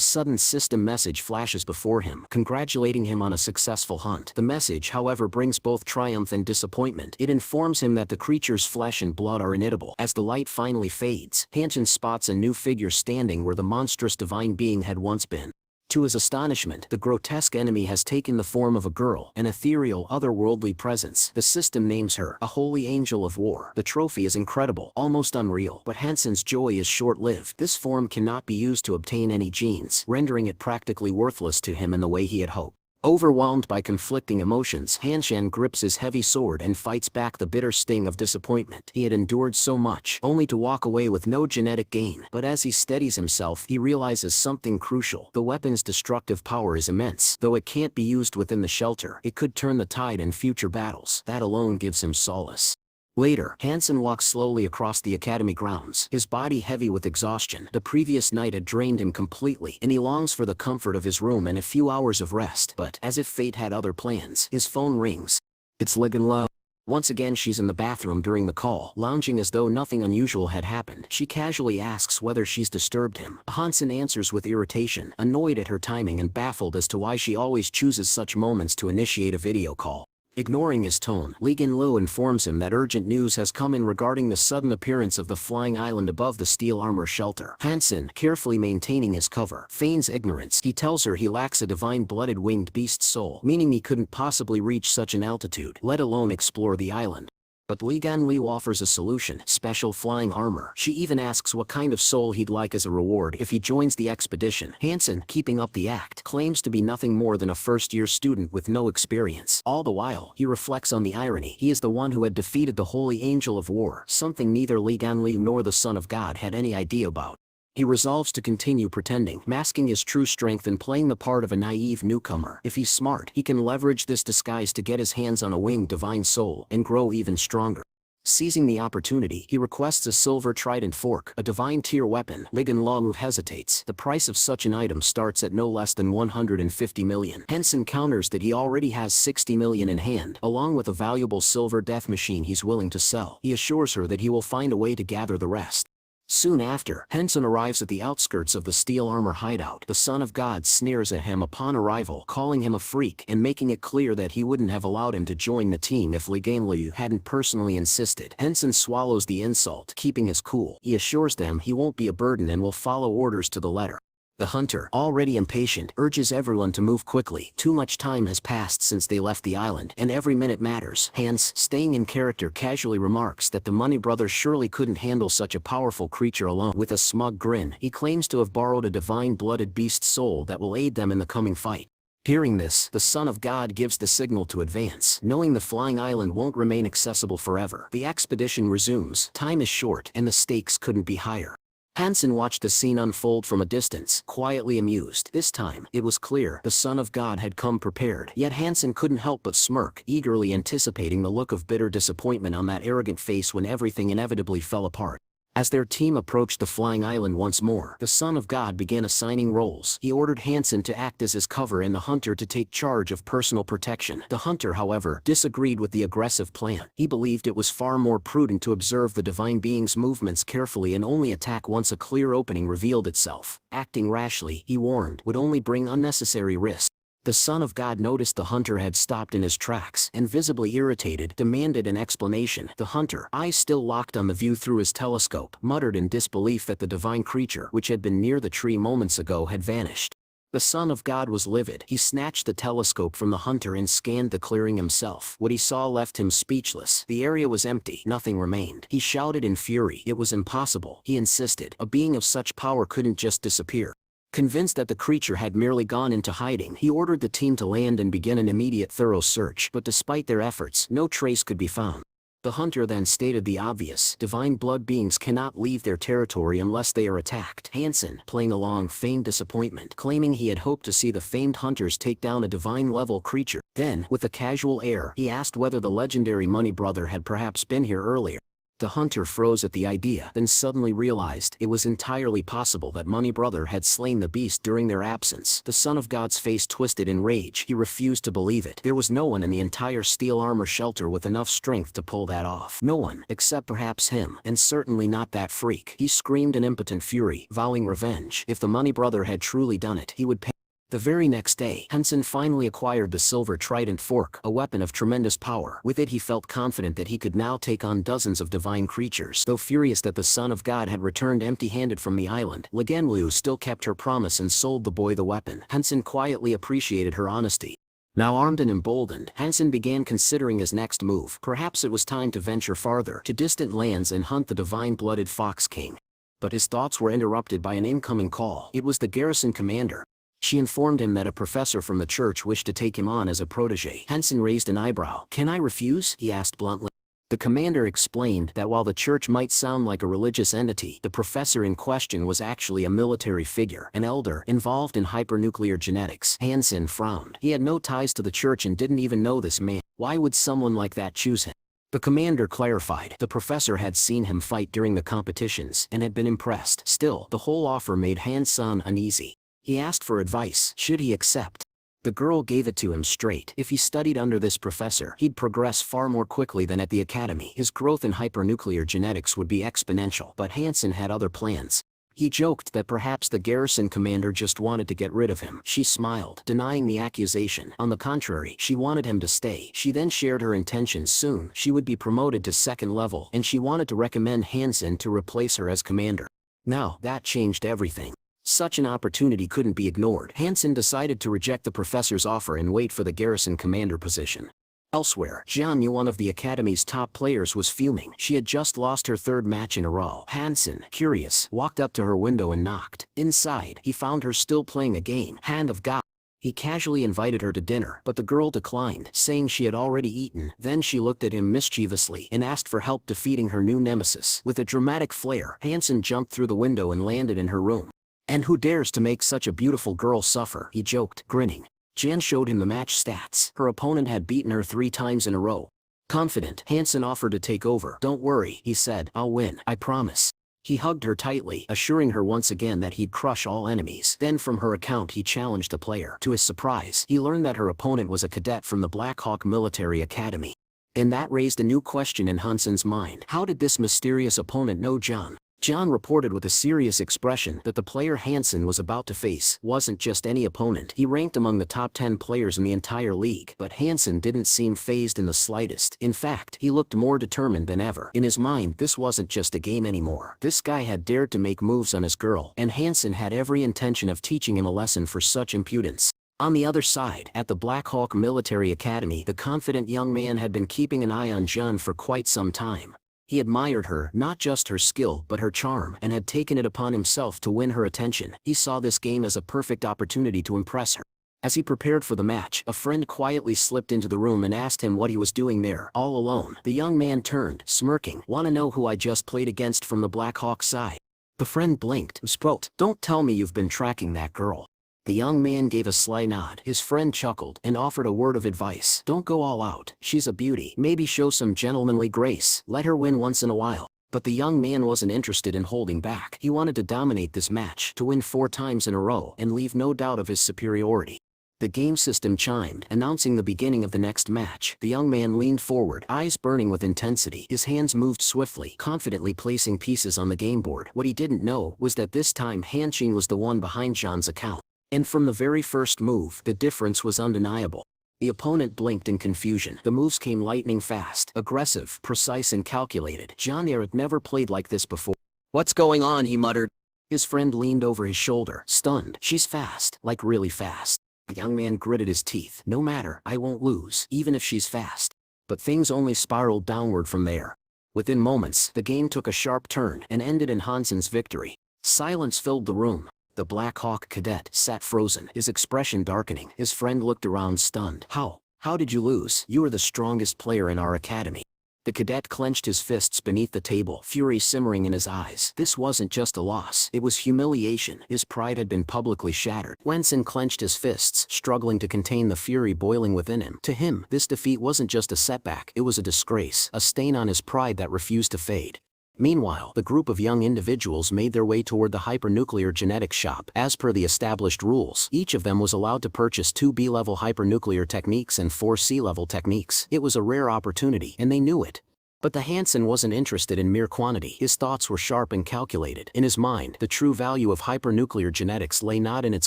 Speaker 2: sudden system message flashes before him, congratulating him on a successful hunt. The message, however, brings both triumph and disappointment. It informs him that the creature's flesh and blood are inedible. As the light finally fades, Hansen spots a new figure standing where the monstrous divine being had once been. To his astonishment, the grotesque enemy has taken the form of a girl, an ethereal, otherworldly presence. The system names her a holy angel of war. The trophy is incredible, almost unreal, but Hansen's joy is short-lived. This form cannot be used to obtain any genes, rendering it practically worthless to him in the way he had hoped. Overwhelmed by conflicting emotions, Hanshan grips his heavy sword and fights back the bitter sting of disappointment. He had endured so much, only to walk away with no genetic gain. But as he steadies himself, he realizes something crucial. The weapon's destructive power is immense. Though it can't be used within the shelter, it could turn the tide in future battles. That alone gives him solace. Later, Hansen walks slowly across the academy grounds, his body heavy with exhaustion. The previous night had drained him completely, and he longs for the comfort of his room and a few hours of rest. But, as if fate had other plans, his phone rings. It's Ligan. Once again she's in the bathroom during the call, lounging as though nothing unusual had happened. She casually asks whether she's disturbed him. Hansen answers with irritation, annoyed at her timing and baffled as to why she always chooses such moments to initiate a video call. Ignoring his tone, Lee Gin-lu informs him that urgent news has come in regarding the sudden appearance of the flying island above the steel armor shelter. Hansen, carefully maintaining his cover, feigns ignorance. He tells her he lacks a divine-blooded winged beast soul, meaning he couldn't possibly reach such an altitude, let alone explore the island. But Lee Gan-liu offers a solution: special flying armor. She even asks what kind of soul he'd like as a reward if he joins the expedition. Hansen, keeping up the act, claims to be nothing more than a first-year student with no experience. All the while, he reflects on the irony. He is the one who had defeated the Holy Angel of War, something neither Lee Gan-liu nor the Son of God had any idea about. He resolves to continue pretending, masking his true strength and playing the part of a naive newcomer. If he's smart, he can leverage this disguise to get his hands on a winged divine soul and grow even stronger. Seizing the opportunity, he requests a silver trident fork, a divine tier weapon. Lee Gan-liu hesitates. The price of such an item starts at no less than 150 million. Hansen counters that he already has 60 million in hand, along with a valuable silver death machine he's willing to sell. He assures her that he will find a way to gather the rest. Soon after, Hansen arrives at the outskirts of the steel armor hideout. The Son of God sneers at him upon arrival, calling him a freak and making it clear that he wouldn't have allowed him to join the team if Lee Gan-liu hadn't personally insisted. Hansen swallows the insult, keeping his cool. He assures them he won't be a burden and will follow orders to the letter. The hunter, already impatient, urges everyone to move quickly. Too much time has passed since they left the island, and every minute matters. Hans, staying in character, casually remarks that the Money Brothers surely couldn't handle such a powerful creature alone. With a smug grin, he claims to have borrowed a divine-blooded beast soul that will aid them in the coming fight. Hearing this, the Son of God gives the signal to advance. Knowing the flying island won't remain accessible forever, the expedition resumes. Time is short, and the stakes couldn't be higher. Hansen watched the scene unfold from a distance, quietly amused. This time, it was clear the Son of God had come prepared. Yet Hansen couldn't help but smirk, eagerly anticipating the look of bitter disappointment on that arrogant face when everything inevitably fell apart. As their team approached the flying island once more, the Son of God began assigning roles. He ordered Hansen to act as his cover and the hunter to take charge of personal protection. The hunter, however, disagreed with the aggressive plan. He believed it was far more prudent to observe the divine being's movements carefully and only attack once a clear opening revealed itself. Acting rashly, he warned, would only bring unnecessary risk. The Son of God noticed the hunter had stopped in his tracks and, visibly irritated, demanded an explanation. The hunter, eyes still locked on the view through his telescope, muttered in disbelief that the divine creature, which had been near the tree moments ago, had vanished. The Son of God was livid. He snatched the telescope from the hunter and scanned the clearing himself. What he saw left him speechless. The area was empty. Nothing remained. He shouted in fury. It was impossible. He insisted. A being of such power couldn't just disappear. Convinced that the creature had merely gone into hiding, he ordered the team to land and begin an immediate thorough search. But despite their efforts, no trace could be found. The hunter then stated the obvious: divine blood beings cannot leave their territory unless they are attacked. Hansen, playing along, feigned disappointment, claiming he had hoped to see the famed hunters take down a divine-level creature. Then, with a casual air, he asked whether the legendary Money Brother had perhaps been here earlier. The hunter froze at the idea, then suddenly realized it was entirely possible that Money Brother had slain the beast during their absence. The Son of God's face twisted in rage. He refused to believe it. There was no one in the entire steel armor shelter with enough strength to pull that off. No one, except perhaps him, and certainly not that freak. He screamed in impotent fury, vowing revenge. If the Money Brother had truly done it, he would pay. The very next day, Hansen finally acquired the silver trident fork, a weapon of tremendous power. With it he felt confident that he could now take on dozens of divine creatures. Though furious that the Son of God had returned empty-handed from the island, Lee Gan-liu still kept her promise and sold the boy the weapon. Hansen quietly appreciated her honesty. Now armed and emboldened, Hansen began considering his next move. Perhaps it was time to venture farther, to distant lands and hunt the divine-blooded Fox King. But his thoughts were interrupted by an incoming call. It was the garrison commander. She informed him that a professor from the church wished to take him on as a protege. Hansen raised an eyebrow. "Can I refuse?" he asked bluntly. The commander explained that while the church might sound like a religious entity, the professor in question was actually a military figure, an elder involved in hypernuclear genetics. Hansen frowned. He had no ties to the church and didn't even know this man. Why would someone like that choose him? The commander clarified. The professor had seen him fight during the competitions and had been impressed. Still, the whole offer made Hansen uneasy. He asked for advice. Should he accept? The girl gave it to him straight. If he studied under this professor, he'd progress far more quickly than at the academy. His growth in hypernuclear genetics would be exponential. But Hansen had other plans. He joked that perhaps the garrison commander just wanted to get rid of him. She smiled, denying the accusation. On the contrary, she wanted him to stay. She then shared her intentions. Soon, she would be promoted to second level, and she wanted to recommend Hansen to replace her as commander. Now, that changed everything. Such an opportunity couldn't be ignored. Hansen decided to reject the professor's offer and wait for the garrison commander position. Elsewhere, Jian, one of the academy's top players, was fuming. She had just lost her third match in a row. Hansen, curious, walked up to her window and knocked. Inside, he found her still playing a game, Hand of God. He casually invited her to dinner, but the girl declined, saying she had already eaten. Then she looked at him mischievously and asked for help defeating her new nemesis. With a dramatic flair, Hansen jumped through the window and landed in her room. "And who dares to make such a beautiful girl suffer?" he joked, grinning. Jan showed him the match stats. Her opponent had beaten her 3 times in a row. Confident, Hansen offered to take over. "Don't worry," he said. "I'll win, I promise." He hugged her tightly, assuring her once again that he'd crush all enemies. Then from her account he challenged the player. To his surprise, he learned that her opponent was a cadet from the Black Hawk Military Academy. And that raised a new question in Hansen's mind. How did this mysterious opponent know Jan? John reported with a serious expression that the player Hansen was about to face wasn't just any opponent. He ranked among the top 10 players in the entire league, but Hansen didn't seem fazed in the slightest. In fact, he looked more determined than ever. In his mind, this wasn't just a game anymore. This guy had dared to make moves on his girl, and Hansen had every intention of teaching him a lesson for such impudence. On the other side, at the Black Hawk Military Academy, the confident young man had been keeping an eye on Jeanne for quite some time. He admired her, not just her skill but her charm, and had taken it upon himself to win her attention. He saw this game as a perfect opportunity to impress her. As he prepared for the match, a friend quietly slipped into the room and asked him what he was doing there, all alone. The young man turned, smirking. "Wanna know who I just played against from the Black Hawk side?" The friend blinked. "Spout, don't tell me you've been tracking that girl." The young man gave a sly nod. His friend chuckled and offered a word of advice. "Don't go all out. She's a beauty. Maybe show some gentlemanly grace. Let her win once in a while." But the young man wasn't interested in holding back. He wanted to dominate this match, to win 4 times in a row, and leave no doubt of his superiority. The game system chimed, announcing the beginning of the next match. The young man leaned forward, eyes burning with intensity. His hands moved swiftly, confidently placing pieces on the game board. What he didn't know was that this time Hanqing was the one behind John's account. And from the very first move, the difference was undeniable. The opponent blinked in confusion. The moves came lightning fast, aggressive, precise and calculated. John Eric never played like this before. "What's going on?" he muttered. His friend leaned over his shoulder, stunned. "She's fast, like really fast." The young man gritted his teeth. "No matter, I won't lose, even if she's fast." But things only spiraled downward from there. Within moments, the game took a sharp turn and ended in Hansen's victory. Silence filled the room. The Black Hawk cadet sat frozen, his expression darkening. His friend looked around stunned. How did you lose? You were the strongest player in our academy." The cadet clenched his fists beneath the table, fury simmering in his eyes. This wasn't just a loss, it was humiliation. His pride had been publicly shattered. Wenson clenched his fists, struggling to contain the fury boiling within him. To him, this defeat wasn't just a setback, it was a disgrace, a stain on his pride that refused to fade. Meanwhile, the group of young individuals made their way toward the hypernuclear genetics shop. As per the established rules, each of them was allowed to purchase 2 B-level hypernuclear techniques and 4 C-level techniques. It was a rare opportunity, and they knew it. But the Hansen wasn't interested in mere quantity. His thoughts were sharp and calculated. In his mind, the true value of hypernuclear genetics lay not in its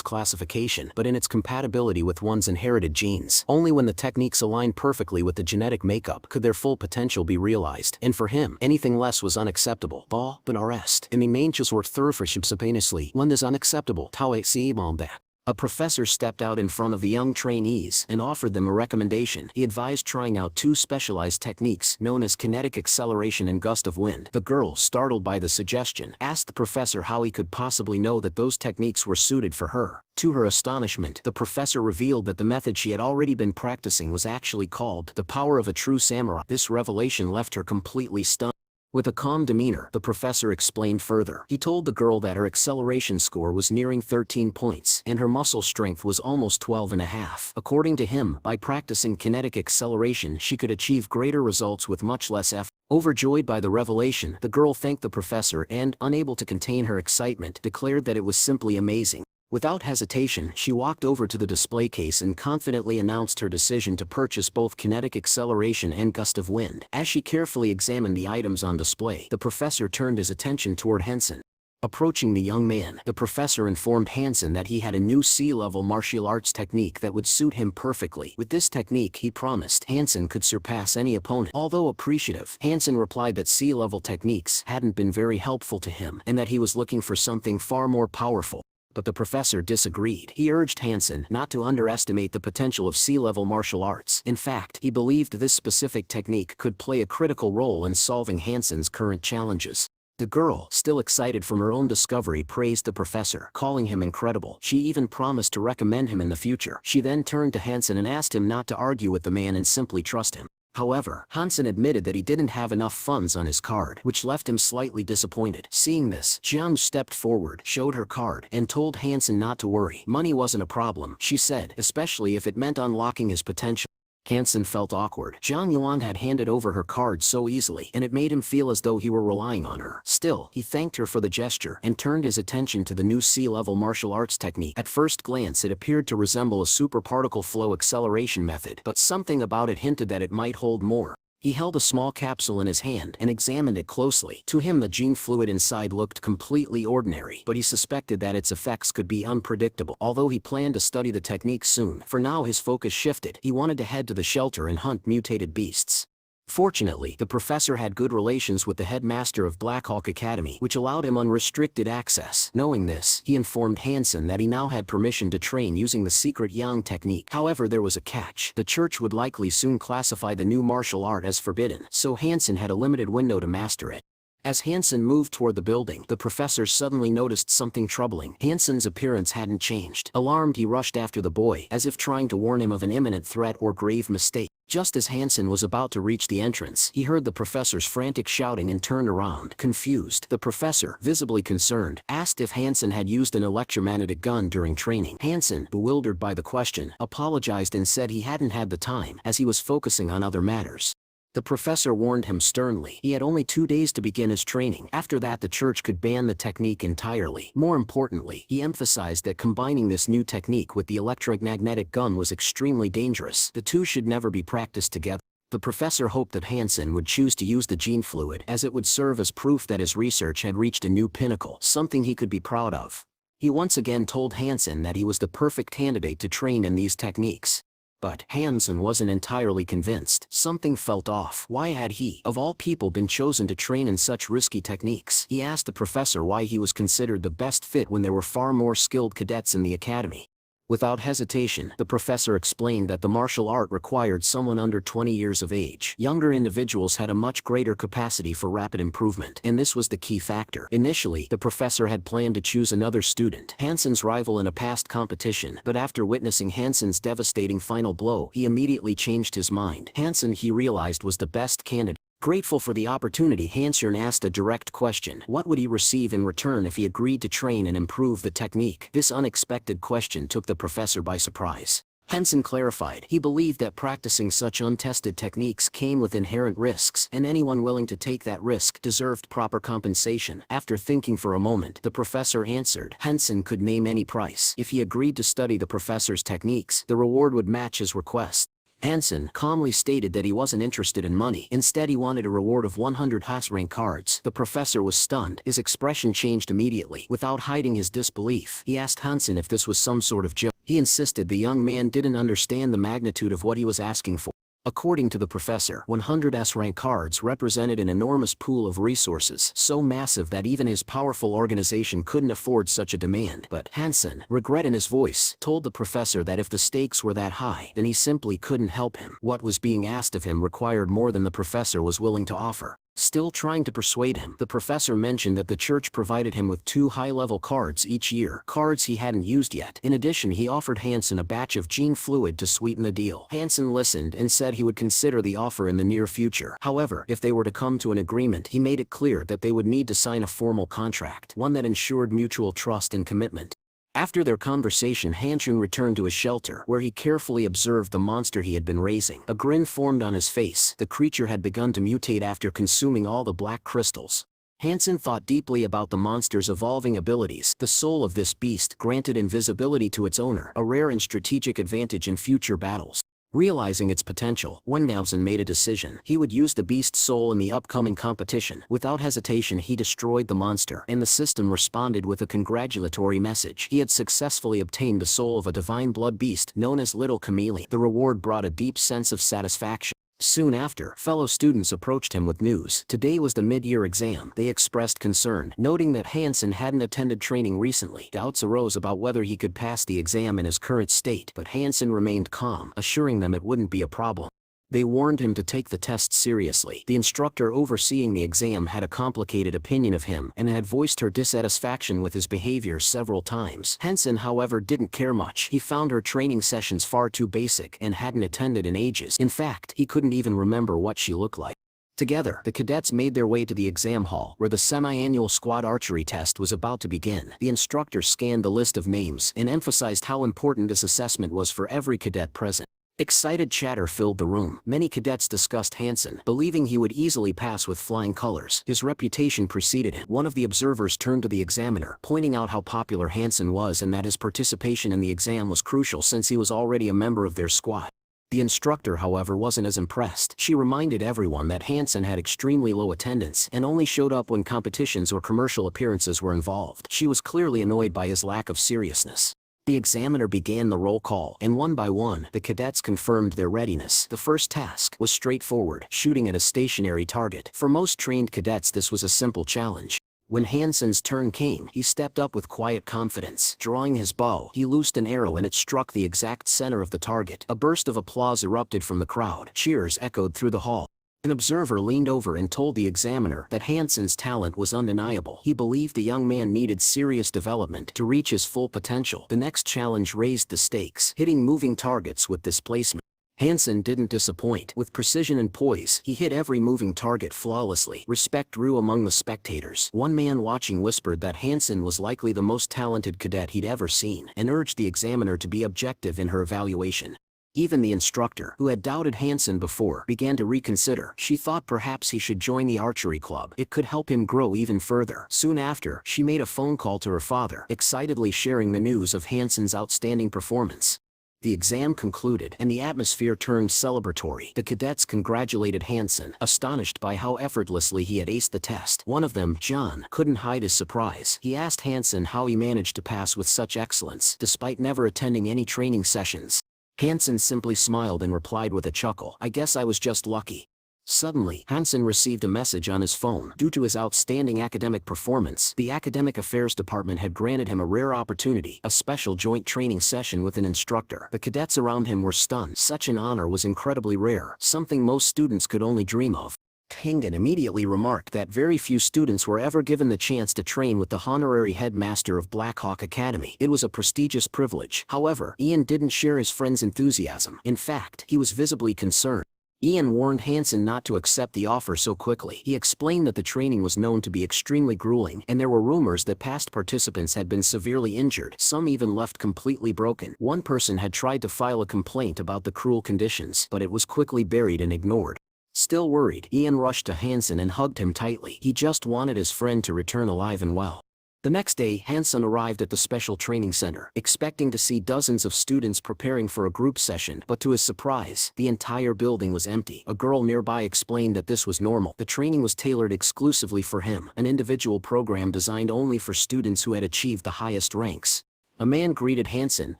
Speaker 2: classification, but in its compatibility with one's inherited genes. Only when the techniques aligned perfectly with the genetic makeup could their full potential be realized. And for him, anything less was unacceptable. "But arrest. I mean, just work through for simultaneously. One is unacceptable. Tau see that." A professor stepped out in front of the young trainees and offered them a recommendation. He advised trying out two specialized techniques known as kinetic acceleration and gust of wind. The girl, startled by the suggestion, asked the professor how he could possibly know that those techniques were suited for her. To her astonishment, the professor revealed that the method she had already been practicing was actually called the power of a true samurai. This revelation left her completely stunned. With a calm demeanor, the professor explained further. He told the girl that her acceleration score was nearing 13 points, and her muscle strength was almost 12.5. According to him, by practicing kinetic acceleration she could achieve greater results with much less effort. Overjoyed by the revelation, the girl thanked the professor and, unable to contain her excitement, declared that it was simply amazing. Without hesitation, she walked over to the display case and confidently announced her decision to purchase both kinetic acceleration and gust of wind. As she carefully examined the items on display, the professor turned his attention toward Hansen. Approaching the young man, the professor informed Hansen that he had a new sea-level martial arts technique that would suit him perfectly. With this technique, he promised, Hansen could surpass any opponent. Although appreciative, Hansen replied that sea-level techniques hadn't been very helpful to him and that he was looking for something far more powerful. But the professor disagreed. He urged Hansen not to underestimate the potential of sea-level martial arts. In fact, he believed this specific technique could play a critical role in solving Hansen's current challenges. The girl, still excited from her own discovery, praised the professor, calling him incredible. She even promised to recommend him in the future. She then turned to Hansen and asked him not to argue with the man and simply trust him. However, Hansen admitted that he didn't have enough funds on his card, which left him slightly disappointed. Seeing this, Jiang stepped forward, showed her card, and told Hansen not to worry. Money wasn't a problem, she said, especially if it meant unlocking his potential. Hansen felt awkward. Zhang Yuan had handed over her card so easily, and it made him feel as though he were relying on her. Still, he thanked her for the gesture and turned his attention to the new sea-level martial arts technique. At first glance it appeared to resemble a super particle flow acceleration method, but something about it hinted that it might hold more. He held a small capsule in his hand and examined it closely. To him the gene fluid inside looked completely ordinary, but he suspected that its effects could be unpredictable. Although he planned to study the technique soon, for now his focus shifted. He wanted to head to the shelter and hunt mutated beasts. Fortunately, the professor had good relations with the headmaster of Blackhawk Academy, which allowed him unrestricted access. Knowing this, he informed Hansen that he now had permission to train using the secret Yang technique. However, there was a catch. The church would likely soon classify the new martial art as forbidden, so Hansen had a limited window to master it. As Hansen moved toward the building, the professor suddenly noticed something troubling. Hansen's appearance hadn't changed. Alarmed, he rushed after the boy, as if trying to warn him of an imminent threat or grave mistake. Just as Hansen was about to reach the entrance, he heard the professor's frantic shouting and turned around. Confused, the professor, visibly concerned, asked if Hansen had used an electromagnetic gun during training. Hansen, bewildered by the question, apologized and said he hadn't had the time, as he was focusing on other matters. The professor warned him sternly. He had only 2 days to begin his training. After that, the church could ban the technique entirely. More importantly, he emphasized that combining this new technique with the electromagnetic gun was extremely dangerous. The two should never be practiced together. The professor hoped that Hansen would choose to use the gene fluid, as it would serve as proof that his research had reached a new pinnacle, something he could be proud of. He once again told Hansen that he was the perfect candidate to train in these techniques. But Hansen wasn't entirely convinced. Something felt off. Why had he, of all people, been chosen to train in such risky techniques? He asked the professor why he was considered the best fit when there were far more skilled cadets in the academy. Without hesitation, the professor explained that the martial art required someone under 20 years of age. Younger individuals had a much greater capacity for rapid improvement, and this was the key factor. Initially, the professor had planned to choose another student, Hansen's rival in a past competition, but after witnessing Hansen's devastating final blow, he immediately changed his mind. Hansen, he realized, was the best candidate. Grateful for the opportunity, Hansen asked a direct question. What would he receive in return if he agreed to train and improve the technique? This unexpected question took the professor by surprise. Hansen clarified. He believed that practicing such untested techniques came with inherent risks, and anyone willing to take that risk deserved proper compensation. After thinking for a moment, the professor answered. Hansen could name any price. If he agreed to study the professor's techniques, the reward would match his request. Hansen calmly stated that he wasn't interested in money. Instead, he wanted a reward of 100 Hass-rank cards. The professor was stunned. His expression changed immediately. Without hiding his disbelief, he asked Hansen if this was some sort of joke. He insisted the young man didn't understand the magnitude of what he was asking for. According to the professor, 100 S-rank cards represented an enormous pool of resources, so massive that even his powerful organization couldn't afford such a demand. But Hansen, regret in his voice, told the professor that if the stakes were that high, then he simply couldn't help him. What was being asked of him required more than the professor was willing to offer. Still trying to persuade him, the professor mentioned that the church provided him with 2 high-level cards each year, cards he hadn't used yet. In addition, he offered Hansen a batch of gene fluid to sweeten the deal. Hansen listened and said he would consider the offer in the near future. However, if they were to come to an agreement, he made it clear that they would need to sign a formal contract, one that ensured mutual trust and commitment. After their conversation, Hansen returned to his shelter, where he carefully observed the monster he had been raising. A grin formed on his face. The creature had begun to mutate after consuming all the black crystals. Hansen thought deeply about the monster's evolving abilities. The soul of this beast granted invisibility to its owner, a rare and strategic advantage in future battles. Realizing its potential, Hansen made a decision. He would use the beast's soul in the upcoming competition. Without hesitation, he destroyed the monster, and the system responded with a congratulatory message. He had successfully obtained the soul of a divine blood beast known as Little Chameleon. The reward brought a deep sense of satisfaction. Soon after, fellow students approached him with news. Today was the mid-year exam. They expressed concern, noting that Hansen hadn't attended training recently. Doubts arose about whether he could pass the exam in his current state, but Hansen remained calm, assuring them it wouldn't be a problem. They warned him to take the test seriously. The instructor overseeing the exam had a complicated opinion of him and had voiced her dissatisfaction with his behavior several times. Hansen, however, didn't care much. He found her training sessions far too basic and hadn't attended in ages. In fact, he couldn't even remember what she looked like. Together, the cadets made their way to the exam hall, where the semi-annual squad archery test was about to begin. The instructor scanned the list of names and emphasized how important this assessment was for every cadet present. Excited chatter filled the room. Many cadets discussed Hansen, believing he would easily pass with flying colors. His reputation preceded him. One of the observers turned to the examiner, pointing out how popular Hansen was and that his participation in the exam was crucial since he was already a member of their squad. The instructor, however, wasn't as impressed. She reminded everyone that Hansen had extremely low attendance and only showed up when competitions or commercial appearances were involved. She was clearly annoyed by his lack of seriousness. The examiner began the roll call, and one by one, the cadets confirmed their readiness. The first task was straightforward, shooting at a stationary target. For most trained cadets, this was a simple challenge. When Hansen's turn came, he stepped up with quiet confidence. Drawing his bow, he loosed an arrow and it struck the exact center of the target. A burst of applause erupted from the crowd. Cheers echoed through the hall. An observer leaned over and told the examiner that Hansen's talent was undeniable. He believed the young man needed serious development to reach his full potential. The next challenge raised the stakes, hitting moving targets with displacement. Hansen didn't disappoint. With precision and poise, he hit every moving target flawlessly. Respect grew among the spectators. One man watching whispered that Hansen was likely the most talented cadet he'd ever seen, and urged the examiner to be objective in her evaluation. Even the instructor, who had doubted Hansen before, began to reconsider. She thought perhaps he should join the archery club. It could help him grow even further. Soon after, she made a phone call to her father, excitedly sharing the news of Hansen's outstanding performance. The exam concluded, and the atmosphere turned celebratory. The cadets congratulated Hansen, astonished by how effortlessly he had aced the test. One of them, John, couldn't hide his surprise. He asked Hansen how he managed to pass with such excellence, despite never attending any training sessions. Hansen simply smiled and replied with a chuckle, "I guess I was just lucky." Suddenly, Hansen received a message on his phone. Due to his outstanding academic performance, the Academic Affairs Department had granted him a rare opportunity, a special joint training session with an instructor. The cadets around him were stunned. Such an honor was incredibly rare, something most students could only dream of. Hangen immediately remarked that very few students were ever given the chance to train with the honorary headmaster of Black Hawk Academy. It was a prestigious privilege. However, Ian didn't share his friend's enthusiasm. In fact, he was visibly concerned. Ian warned Hansen not to accept the offer so quickly. He explained that the training was known to be extremely grueling, and there were rumors that past participants had been severely injured, some even left completely broken. One person had tried to file a complaint about the cruel conditions, but it was quickly buried and ignored. Still worried, Ian rushed to Hansen and hugged him tightly. He just wanted his friend to return alive and well. The next day, Hansen arrived at the special training center, expecting to see dozens of students preparing for a group session, but to his surprise, the entire building was empty. A girl nearby explained that this was normal. The training was tailored exclusively for him, an individual program designed only for students who had achieved the highest ranks. A man greeted Hansen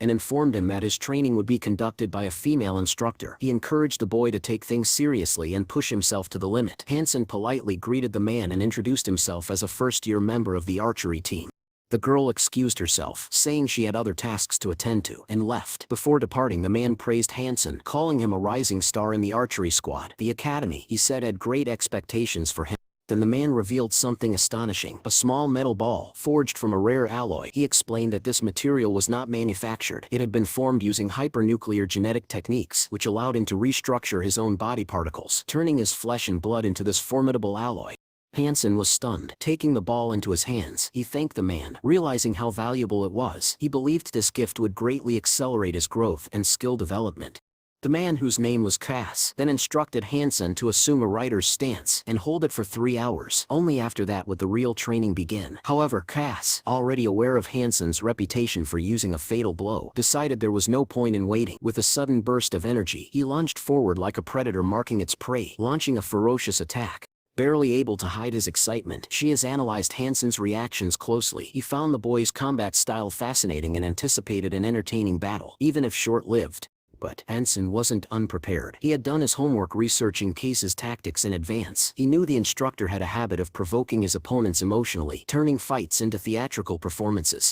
Speaker 2: and informed him that his training would be conducted by a female instructor. He encouraged the boy to take things seriously and push himself to the limit. Hansen politely greeted the man and introduced himself as a first-year member of the archery team. The girl excused herself, saying she had other tasks to attend to, and left. Before departing, the man praised Hansen, calling him a rising star in the archery squad. The academy, he said, had great expectations for him. Then the man revealed something astonishing, a small metal ball, forged from a rare alloy. He explained that this material was not manufactured. It had been formed using hypernuclear genetic techniques, which allowed him to restructure his own body particles, turning his flesh and blood into this formidable alloy. Hansen was stunned. Taking the ball into his hands, he thanked the man, realizing how valuable it was. He believed this gift would greatly accelerate his growth and skill development. The man, whose name was Cass, then instructed Hansen to assume a rider's stance and hold it for 3 hours. Only after that would the real training begin. However, Cass, already aware of Hansen's reputation for using a fatal blow, decided there was no point in waiting. With a sudden burst of energy, he lunged forward like a predator marking its prey, launching a ferocious attack. Barely able to hide his excitement, she has analyzed Hansen's reactions closely. He found the boy's combat style fascinating and anticipated an entertaining battle, even if short-lived. But Hansen wasn't unprepared. He had done his homework researching Case's tactics in advance. He knew the instructor had a habit of provoking his opponents emotionally, turning fights into theatrical performances.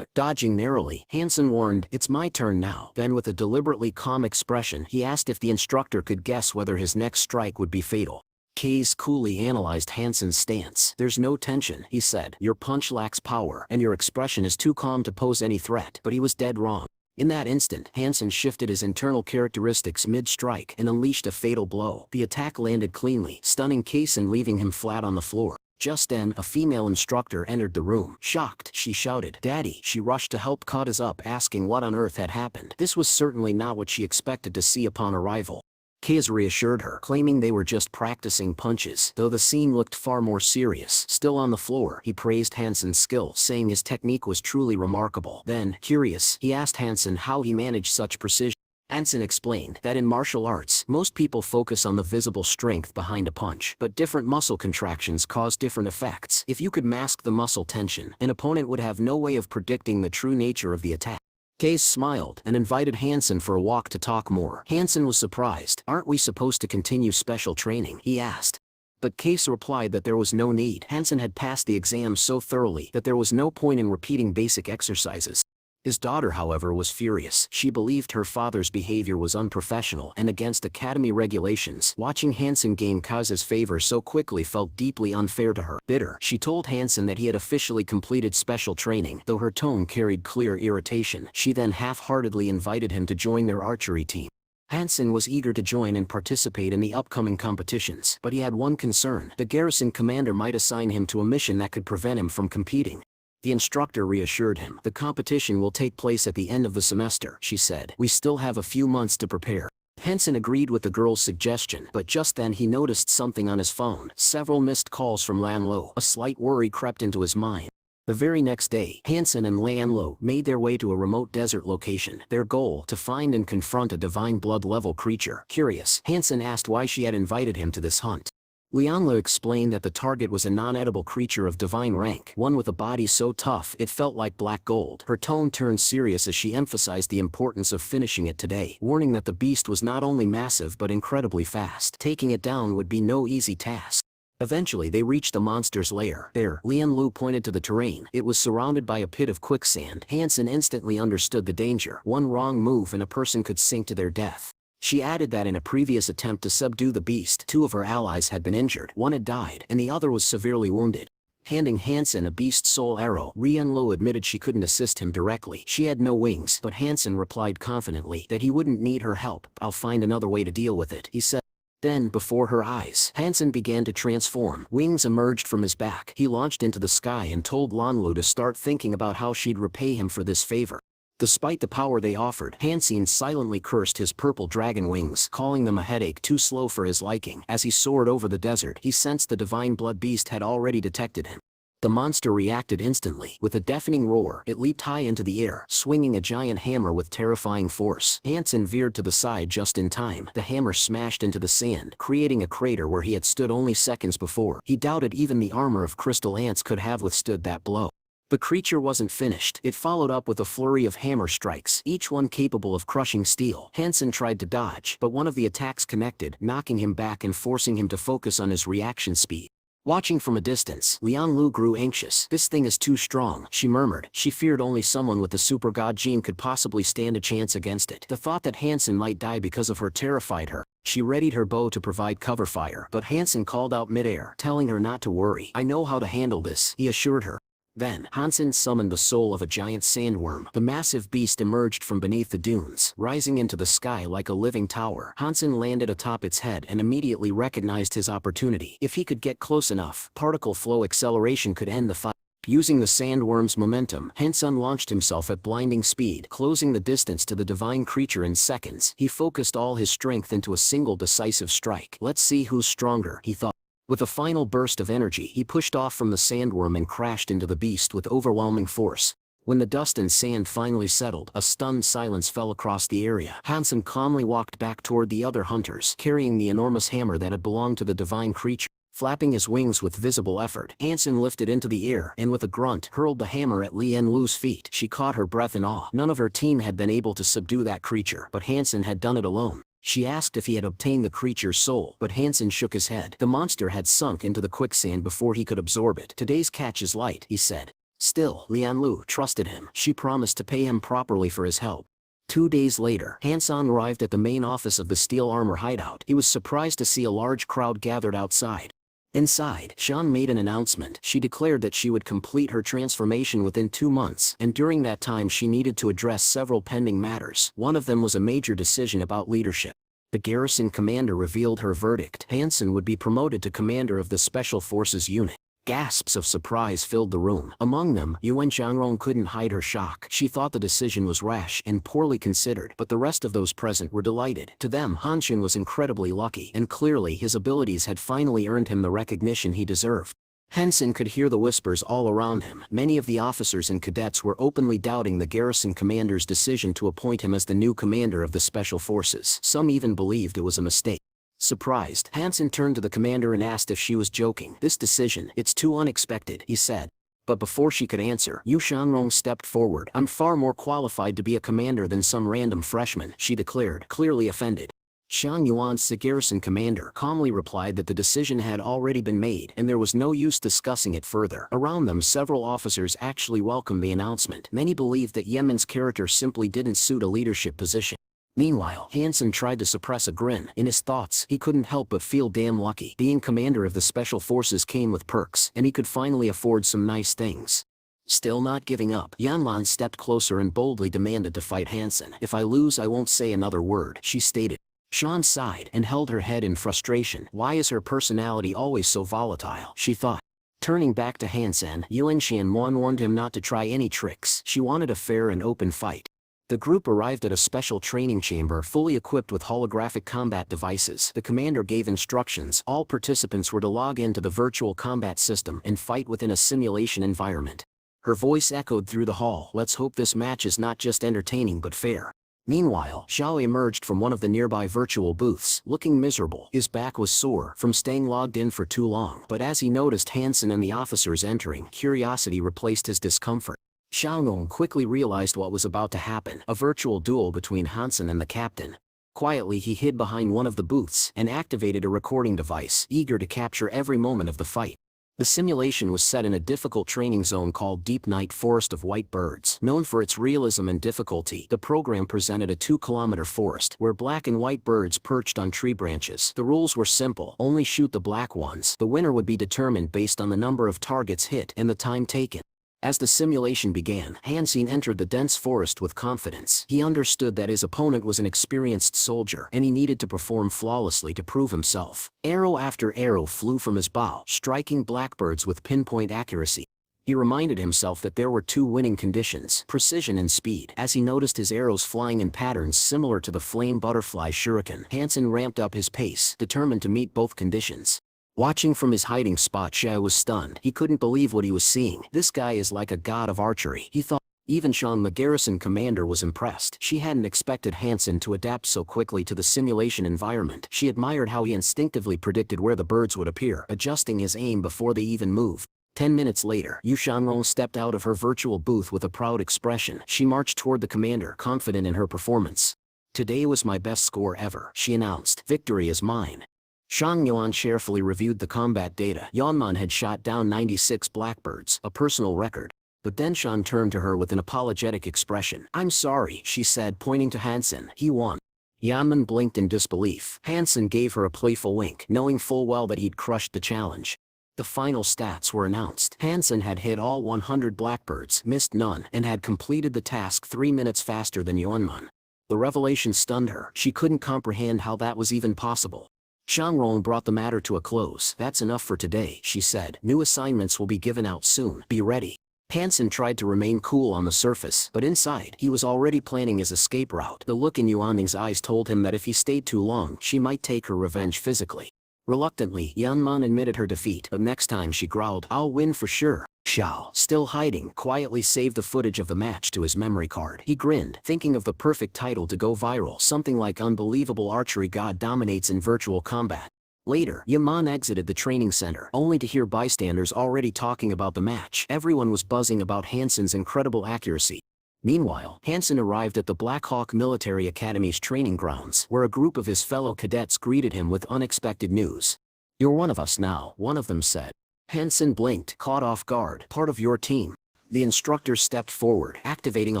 Speaker 2: Dodging narrowly, Hansen warned, "It's my turn now." Then with a deliberately calm expression, he asked if the instructor could guess whether his next strike would be fatal. Case coolly analyzed Hansen's stance. "There's no tension," he said. "Your punch lacks power, and your expression is too calm to pose any threat." But he was dead wrong. In that instant, Hansen shifted his internal characteristics mid-strike and unleashed a fatal blow. The attack landed cleanly, stunning Case and leaving him flat on the floor. Just then, a female instructor entered the room. Shocked, she shouted, "Daddy!" She rushed to help Caudas up, asking what on earth had happened. This was certainly not what she expected to see upon arrival. Case reassured her, claiming they were just practicing punches, though the scene looked far more serious. Still on the floor, he praised Hansen's skill, saying his technique was truly remarkable. Then, curious, he asked Hansen how he managed such precision. Hansen explained that in martial arts, most people focus on the visible strength behind a punch, but different muscle contractions cause different effects. If you could mask the muscle tension, an opponent would have no way of predicting the true nature of the attack. Case smiled and invited Hansen for a walk to talk more. Hansen was surprised. "Aren't we supposed to continue special training?" he asked. But Case replied that there was no need. Hansen had passed the exam so thoroughly that there was no point in repeating basic exercises. His daughter, however, was furious. She believed her father's behavior was unprofessional and against academy regulations. Watching Hansen gain Kaz's favor so quickly felt deeply unfair to her. Bitter, she told Hansen that he had officially completed special training, though her tone carried clear irritation. She then half-heartedly invited him to join their archery team. Hansen was eager to join and participate in the upcoming competitions, but he had one concern. The garrison commander might assign him to a mission that could prevent him from competing. The instructor reassured him. "The competition will take place at the end of the semester," she said. "We still have a few months to prepare." Hansen agreed with the girl's suggestion, but just then he noticed something on his phone. Several missed calls from Lanlo. A slight worry crept into his mind. The very next day, Hansen and Lanlo made their way to a remote desert location. Their goal, to find and confront a divine blood-level creature. Curious, Hansen asked why she had invited him to this hunt. Lianlu explained that the target was a non-edible creature of divine rank, one with a body so tough it felt like black gold. Her tone turned serious as she emphasized the importance of finishing it today, warning that the beast was not only massive but incredibly fast. Taking it down would be no easy task. Eventually they reached the monster's lair. There, Lianlu pointed to the terrain. It was surrounded by a pit of quicksand. Hansen instantly understood the danger. One wrong move and a person could sink to their death. She added that in a previous attempt to subdue the beast, 2 of her allies had been injured. One had died, and the other was severely wounded. Handing Hansen a beast soul arrow, Lianlu admitted she couldn't assist him directly. She had no wings, but Hansen replied confidently that he wouldn't need her help. "I'll find another way to deal with it," he said. Then, before her eyes, Hansen began to transform. Wings emerged from his back. He launched into the sky and told Lanlu to start thinking about how she'd repay him for this favor. Despite the power they offered, Hansen silently cursed his purple dragon wings, calling them a headache too slow for his liking. As he soared over the desert, he sensed the divine blood beast had already detected him. The monster reacted instantly. With a deafening roar, it leaped high into the air, swinging a giant hammer with terrifying force. Hansen veered to the side just in time. The hammer smashed into the sand, creating a crater where he had stood only seconds before. He doubted even the armor of crystal ants could have withstood that blow. The creature wasn't finished. It followed up with a flurry of hammer strikes, each one capable of crushing steel. Hansen tried to dodge, but one of the attacks connected, knocking him back and forcing him to focus on his reaction speed. Watching from a distance, Lianlu grew anxious. "This thing is too strong," she murmured. She feared only someone with the super god gene could possibly stand a chance against it. The thought that Hansen might die because of her terrified her. She readied her bow to provide cover fire, but Hansen called out midair, telling her not to worry. "I know how to handle this," he assured her. Then, Hansen summoned the soul of a giant sandworm. The massive beast emerged from beneath the dunes, rising into the sky like a living tower. Hansen landed atop its head and immediately recognized his opportunity. If he could get close enough, particle flow acceleration could end the fight. Using the sandworm's momentum, Hansen launched himself at blinding speed, closing the distance to the divine creature in seconds. He focused all his strength into a single decisive strike. "Let's see who's stronger," he thought. With a final burst of energy, he pushed off from the sandworm and crashed into the beast with overwhelming force. When the dust and sand finally settled, a stunned silence fell across the area. Hansen calmly walked back toward the other hunters, carrying the enormous hammer that had belonged to the divine creature. Flapping his wings with visible effort, Hansen lifted into the air and with a grunt hurled the hammer at Lianlu's feet. She caught her breath in awe. None of her team had been able to subdue that creature, but Hansen had done it alone. She asked if he had obtained the creature's soul, but Hansen shook his head. The monster had sunk into the quicksand before he could absorb it. "Today's catch is light," he said. Still, Lianlu trusted him. She promised to pay him properly for his help. 2 days later, Hansen arrived at the main office of the steel armor hideout. He was surprised to see a large crowd gathered outside. Inside, Shan made an announcement. She declared that she would complete her transformation within 2 months, and during that time she needed to address several pending matters. One of them was a major decision about leadership. The garrison commander revealed her verdict. Hansen would be promoted to commander of the Special Forces unit. Gasps of surprise filled the room. Among them, Yuan Zhangrong couldn't hide her shock. She thought the decision was rash and poorly considered, but the rest of those present were delighted. To them, Hansen was incredibly lucky, and clearly his abilities had finally earned him the recognition he deserved. Hansen could hear the whispers all around him. Many of the officers and cadets were openly doubting the garrison commander's decision to appoint him as the new commander of the Special Forces. Some even believed it was a mistake. Surprised, Hansen turned to the commander and asked if she was joking. "This decision, it's too unexpected," he said. But before she could answer, Yu Shanrong stepped forward. "I'm far more qualified to be a commander than some random freshman," she declared, clearly offended. Shang Yuan's the garrison commander calmly replied that the decision had already been made and there was no use discussing it further. Around them, several officers actually welcomed the announcement. Many believed that Yemen's character simply didn't suit a leadership position. Meanwhile, Hansen tried to suppress a grin. In his thoughts, he couldn't help but feel damn lucky. Being commander of the Special Forces came with perks, and he could finally afford some nice things. Still not giving up, Yanlan stepped closer and boldly demanded to fight Hansen. "If I lose, I won't say another word," she stated. Shan sighed and held her head in frustration. Why is her personality always so volatile? She thought. Turning back to Hansen, Yuan Xianmuan warned him not to try any tricks. She wanted a fair and open fight. The group arrived at a special training chamber fully equipped with holographic combat devices. The commander gave instructions. All participants were to log into the virtual combat system and fight within a simulation environment. Her voice echoed through the hall. "Let's hope this match is not just entertaining but fair." Meanwhile, Xiao emerged from one of the nearby virtual booths, looking miserable. His back was sore from staying logged in for too long. But as he noticed Hansen and the officers entering, curiosity replaced his discomfort. Xiaonong quickly realized what was about to happen, a virtual duel between Hansen and the captain. Quietly he hid behind one of the booths and activated a recording device, eager to capture every moment of the fight. The simulation was set in a difficult training zone called Deep Night Forest of White Birds. Known for its realism and difficulty, the program presented a 2-kilometer forest where black and white birds perched on tree branches. The rules were simple, only shoot the black ones. The winner would be determined based on the number of targets hit and the time taken. As the simulation began, Hansen entered the dense forest with confidence. He understood that his opponent was an experienced soldier, and he needed to perform flawlessly to prove himself. Arrow after arrow flew from his bow, striking blackbirds with pinpoint accuracy. He reminded himself that there were 2 winning conditions, precision and speed. As he noticed his arrows flying in patterns similar to the flame butterfly shuriken, Hansen ramped up his pace, determined to meet both conditions. Watching from his hiding spot, Xiao was stunned. He couldn't believe what he was seeing. This guy is like a god of archery, he thought. Even Shang, the garrison commander, was impressed. She hadn't expected Hansen to adapt so quickly to the simulation environment. She admired how he instinctively predicted where the birds would appear, adjusting his aim before they even moved. 10 minutes later, Yu Shanlong stepped out of her virtual booth with a proud expression. She marched toward the commander, confident in her performance. "Today was my best score ever," she announced. "Victory is mine." Shang Yuan carefully reviewed the combat data. Yanman had shot down 96 blackbirds, a personal record. But then Shan turned to her with an apologetic expression. "I'm sorry," she said, pointing to Hansen. "He won." Yanman blinked in disbelief. Hansen gave her a playful wink, knowing full well that he'd crushed the challenge. The final stats were announced. Hansen had hit all 100 blackbirds, missed none, and had completed the task 3 minutes faster than Yuanman. The revelation stunned her. She couldn't comprehend how that was even possible. Shangrong brought the matter to a close. "That's enough for today," she said. "New assignments will be given out soon. Be ready." Hansen tried to remain cool on the surface, but inside, he was already planning his escape route. The look in Yuanning's eyes told him that if he stayed too long, she might take her revenge physically. Reluctantly, Yanman admitted her defeat, but next time she growled, "I'll win for sure." Xiao, still hiding, quietly saved the footage of the match to his memory card. He grinned, thinking of the perfect title to go viral, something like "Unbelievable Archery God Dominates in Virtual Combat." Later, Yaman exited the training center, only to hear bystanders already talking about the match. Everyone was buzzing about Hansen's incredible accuracy. Meanwhile, Hansen arrived at the Black Hawk Military Academy's training grounds, where a group of his fellow cadets greeted him with unexpected news. "You're one of us now," one of them said. Hansen blinked, caught off guard. "Part of your team." The instructor stepped forward, activating a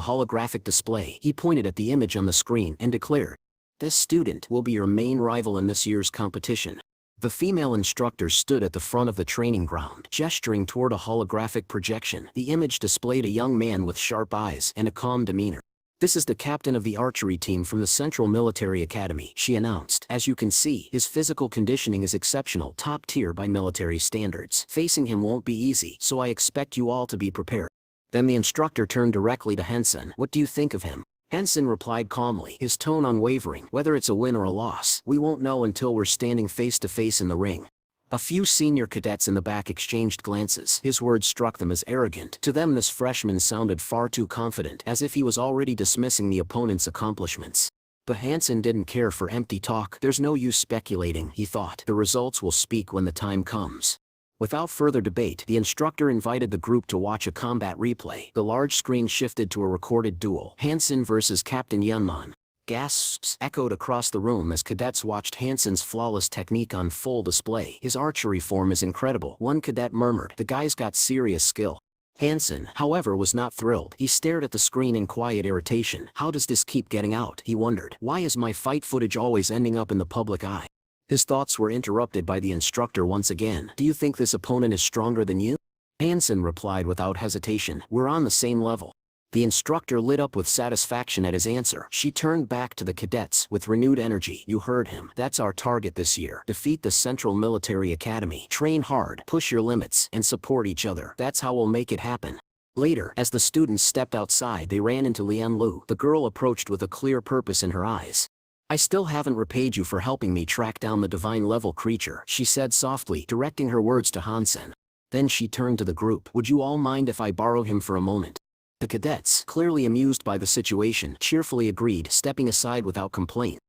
Speaker 2: holographic display. He pointed at the image on the screen and declared, "This student will be your main rival in this year's competition." The female instructor stood at the front of the training ground, gesturing toward a holographic projection. The image displayed a young man with sharp eyes and a calm demeanor. "This is the captain of the archery team from the Central Military Academy," she announced. "As you can see, his physical conditioning is exceptional, top tier by military standards. Facing him won't be easy, so I expect you all to be prepared." Then the instructor turned directly to Hansen. "What do you think of him?" Hansen replied calmly, his tone unwavering. "Whether it's a win or a loss, we won't know until we're standing face to face in the ring." A few senior cadets in the back exchanged glances. His words struck them as arrogant. To them this freshman sounded far too confident, as if he was already dismissing the opponent's accomplishments. But Hansen didn't care for empty talk. "There's no use speculating," he thought. "The results will speak when the time comes." Without further debate, the instructor invited the group to watch a combat replay. The large screen shifted to a recorded duel. Hansen versus Captain Yanman. Gasps echoed across the room as cadets watched Hansen's flawless technique on full display. "His archery form is incredible," one cadet murmured. "The guy's got serious skill." Hansen, however, was not thrilled. He stared at the screen in quiet irritation. "How does this keep getting out?" he wondered. "Why is my fight footage always ending up in the public eye?" His thoughts were interrupted by the instructor once again. "Do you think this opponent is stronger than you?" Hansen replied without hesitation. "We're on the same level." The instructor lit up with satisfaction at his answer. She turned back to the cadets with renewed energy. "You heard him. That's our target this year. Defeat the Central Military Academy. Train hard, push your limits, and support each other. That's how we'll make it happen." Later, as the students stepped outside, they ran into Lian Lu. The girl approached with a clear purpose in her eyes. "I still haven't repaid you for helping me track down the divine-level creature," she said softly, directing her words to Hansen. Then she turned to the group. "Would you all mind if I borrow him for a moment?" The cadets, clearly amused by the situation, cheerfully agreed, stepping aside without complaint.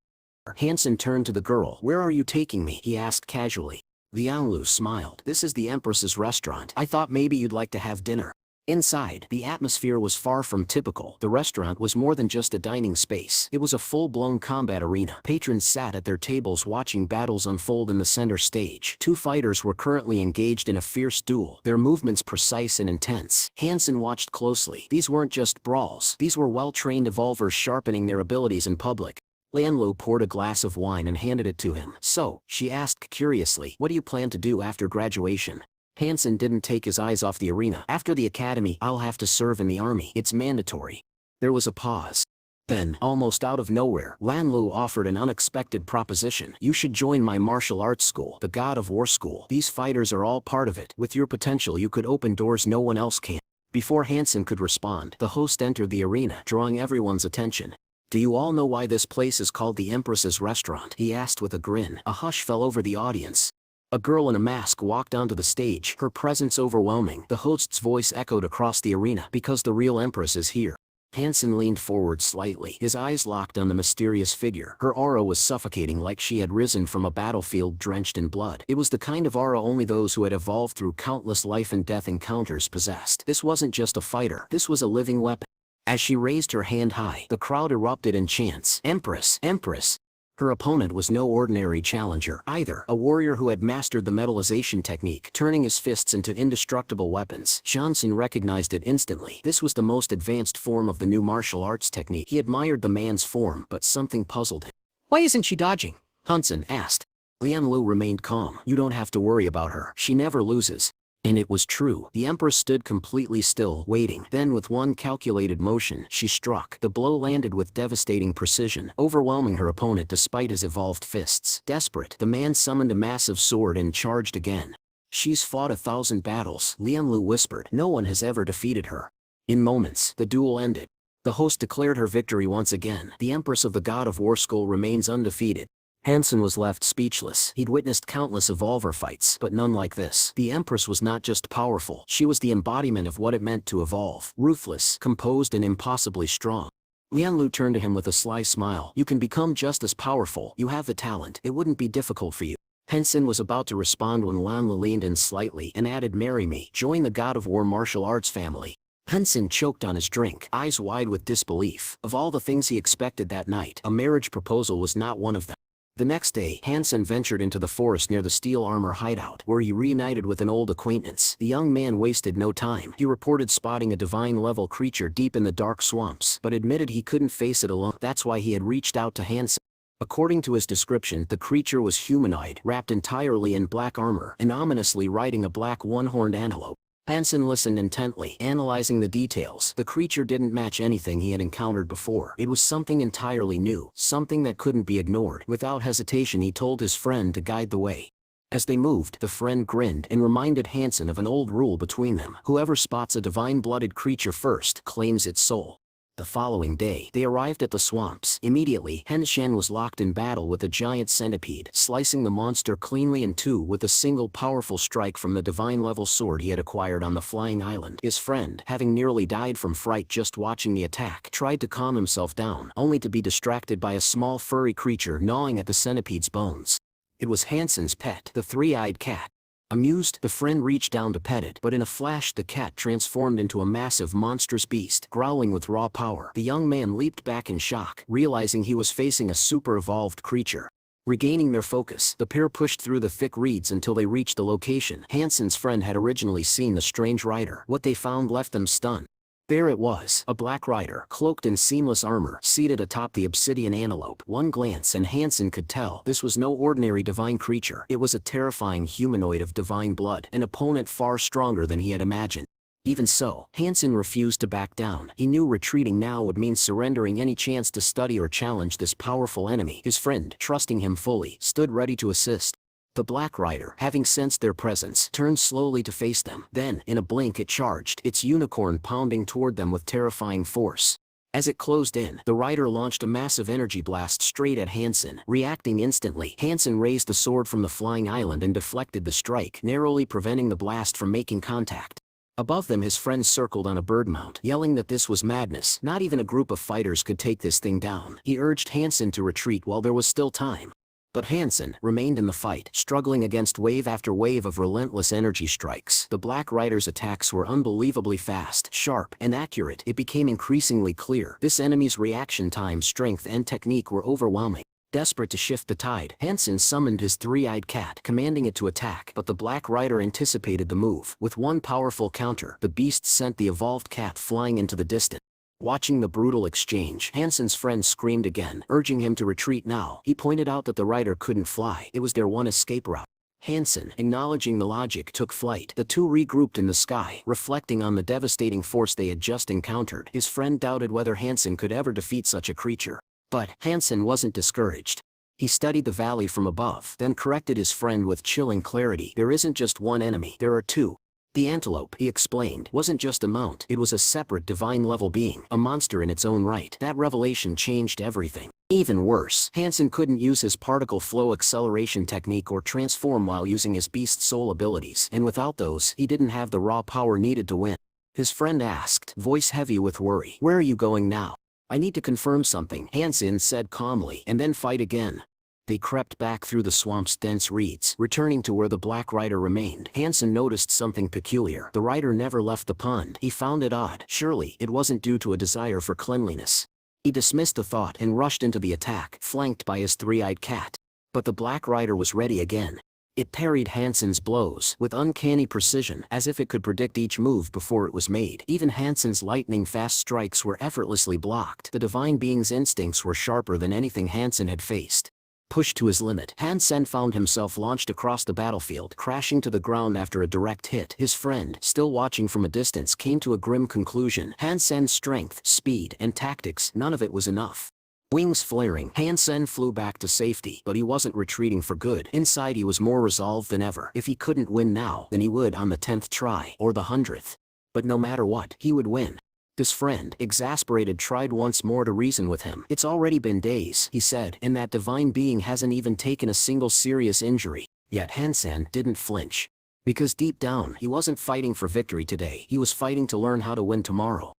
Speaker 2: Hansen turned to the girl. "Where are you taking me?" he asked casually. Liang Lu smiled. "This is the Empress's restaurant. I thought maybe you'd like to have dinner." Inside, the atmosphere was far from typical. The restaurant was more than just a dining space. It was a full-blown combat arena. Patrons sat at their tables watching battles unfold in the center stage. Two fighters were currently engaged in a fierce duel, their movements precise and intense. Hansen watched closely. These weren't just brawls. These were well-trained evolvers sharpening their abilities in public. Lianlu poured a glass of wine and handed it to him. "So," she asked curiously, "what do you plan to do after graduation?" Hansen didn't take his eyes off the arena. "After the academy, I'll have to serve in the army. It's mandatory." There was a pause. Then, almost out of nowhere, Lanlu offered an unexpected proposition. "You should join my martial arts school, the God of War School. These fighters are all part of it. With your potential you could open doors no one else can." Before Hansen could respond, the host entered the arena, drawing everyone's attention. "Do you all know why this place is called the Empress's Restaurant?" he asked with a grin. A hush fell over the audience. A girl in a mask walked onto the stage, her presence overwhelming. The host's voice echoed across the arena. "Because the real Empress is here." Hansen leaned forward slightly, his eyes locked on the mysterious figure. Her aura was suffocating, like she had risen from a battlefield drenched in blood. It was the kind of aura only those who had evolved through countless life and death encounters possessed. This wasn't just a fighter, this was a living weapon. As she raised her hand high, the crowd erupted in chants. Empress! Empress! Her opponent was no ordinary challenger either, a warrior who had mastered the metallization technique, turning his fists into indestructible weapons. Hansen recognized it instantly. This was the most advanced form of the new martial arts technique. He admired the man's form, but something puzzled him. "Why isn't she dodging?" Hansen asked. Lian Lu remained calm. "You don't have to worry about her. She never loses." And it was true. The Empress stood completely still, waiting. Then with one calculated motion, she struck. The blow landed with devastating precision, overwhelming her opponent despite his evolved fists. Desperate, the man summoned a massive sword and charged again. "She's fought 1,000 battles," Lian Lu whispered. "No one has ever defeated her." In moments, the duel ended. The host declared her victory once again. The Empress of the God of War Skull remains undefeated. Hansen was left speechless. He'd witnessed countless evolver fights, but none like this. The Empress was not just powerful, she was the embodiment of what it meant to evolve. Ruthless, composed, and impossibly strong. Lian Lu turned to him with a sly smile. "You can become just as powerful. You have the talent. It wouldn't be difficult for you." Hansen was about to respond when Lian Lu leaned in slightly and added, "Marry me. Join the God of War martial arts family." Hansen choked on his drink, eyes wide with disbelief. Of all the things he expected that night, a marriage proposal was not one of them. The next day, Hansen ventured into the forest near the steel armor hideout, where he reunited with an old acquaintance. The young man wasted no time. He reported spotting a divine-level creature deep in the dark swamps, but admitted he couldn't face it alone. That's why he had reached out to Hansen. According to his description, the creature was humanoid, wrapped entirely in black armor, and ominously riding a black one-horned antelope. Hansen listened intently, analyzing the details. The creature didn't match anything he had encountered before. It was something entirely new, something that couldn't be ignored. Without hesitation, he told his friend to guide the way. As they moved, the friend grinned and reminded Hansen of an old rule between them. Whoever spots a divine-blooded creature first claims its soul. The following day, they arrived at the swamps. Immediately, Hansen was locked in battle with a giant centipede, slicing the monster cleanly in two with a single powerful strike from the divine-level sword he had acquired on the flying island. His friend, having nearly died from fright just watching the attack, tried to calm himself down, only to be distracted by a small furry creature gnawing at the centipede's bones. It was Hansen's pet, the three-eyed cat. Amused, the friend reached down to pet it, but in a flash the cat transformed into a massive monstrous beast, growling with raw power. The young man leaped back in shock, realizing he was facing a super-evolved creature. Regaining their focus, the pair pushed through the thick reeds until they reached the location Hansen's friend had originally seen the strange rider. What they found left them stunned. There it was, a black rider, cloaked in seamless armor, seated atop the obsidian antelope. One glance and Hansen could tell this was no ordinary divine creature. It was a terrifying humanoid of divine blood, an opponent far stronger than he had imagined. Even so, Hansen refused to back down. He knew retreating now would mean surrendering any chance to study or challenge this powerful enemy. His friend, trusting him fully, stood ready to assist. The Black Rider, having sensed their presence, turned slowly to face them. Then, in a blink it charged, its unicorn pounding toward them with terrifying force. As it closed in, the rider launched a massive energy blast straight at Hansen. Reacting instantly, Hansen raised the sword from the flying island and deflected the strike, narrowly preventing the blast from making contact. Above them his friend circled on a bird mount, yelling that this was madness. Not even a group of fighters could take this thing down. He urged Hansen to retreat while there was still time. But Hansen remained in the fight, struggling against wave after wave of relentless energy strikes. The Black Rider's attacks were unbelievably fast, sharp, and accurate. It became increasingly clear this enemy's reaction time, strength, and technique were overwhelming. Desperate to shift the tide, Hansen summoned his three-eyed cat, commanding it to attack. But the Black Rider anticipated the move. With one powerful counter, the beast sent the evolved cat flying into the distance. Watching the brutal exchange, Hansen's friend screamed again, urging him to retreat now. He pointed out that the rider couldn't fly. It was their one escape route. Hansen, acknowledging the logic, took flight. The two regrouped in the sky, reflecting on the devastating force they had just encountered. His friend doubted whether Hansen could ever defeat such a creature. But Hansen wasn't discouraged. He studied the valley from above, then corrected his friend with chilling clarity. There isn't just one enemy, there are two. The antelope, he explained, wasn't just a mount, it was a separate divine-level being, a monster in its own right. That revelation changed everything. Even worse, Hansen couldn't use his particle flow acceleration technique or transform while using his beast soul abilities, and without those, he didn't have the raw power needed to win. His friend asked, voice heavy with worry. "Where are you going now?" "I need to confirm something," Hansen said calmly, "and then fight again." They crept back through the swamp's dense reeds, returning to where the Black Rider remained. Hansen noticed something peculiar. The rider never left the pond. He found it odd. Surely, it wasn't due to a desire for cleanliness. He dismissed the thought and rushed into the attack, flanked by his three-eyed cat. But the Black Rider was ready again. It parried Hansen's blows with uncanny precision, as if it could predict each move before it was made. Even Hansen's lightning-fast strikes were effortlessly blocked. The divine being's instincts were sharper than anything Hansen had faced. Pushed to his limit, Hansen found himself launched across the battlefield, crashing to the ground after a direct hit. His friend, still watching from a distance, came to a grim conclusion. Hansen's strength, speed, and tactics, none of it was enough. Wings flaring, Hansen flew back to safety, but he wasn't retreating for good. Inside he was more resolved than ever. If he couldn't win now, then he would on the 10th try, or the 100th. But no matter what, he would win. His friend, exasperated, tried once more to reason with him. "It's already been days," he said, "and that divine being hasn't even taken a single serious injury." Yet Hansen didn't flinch. Because deep down, he wasn't fighting for victory today. He was fighting to learn how to win tomorrow.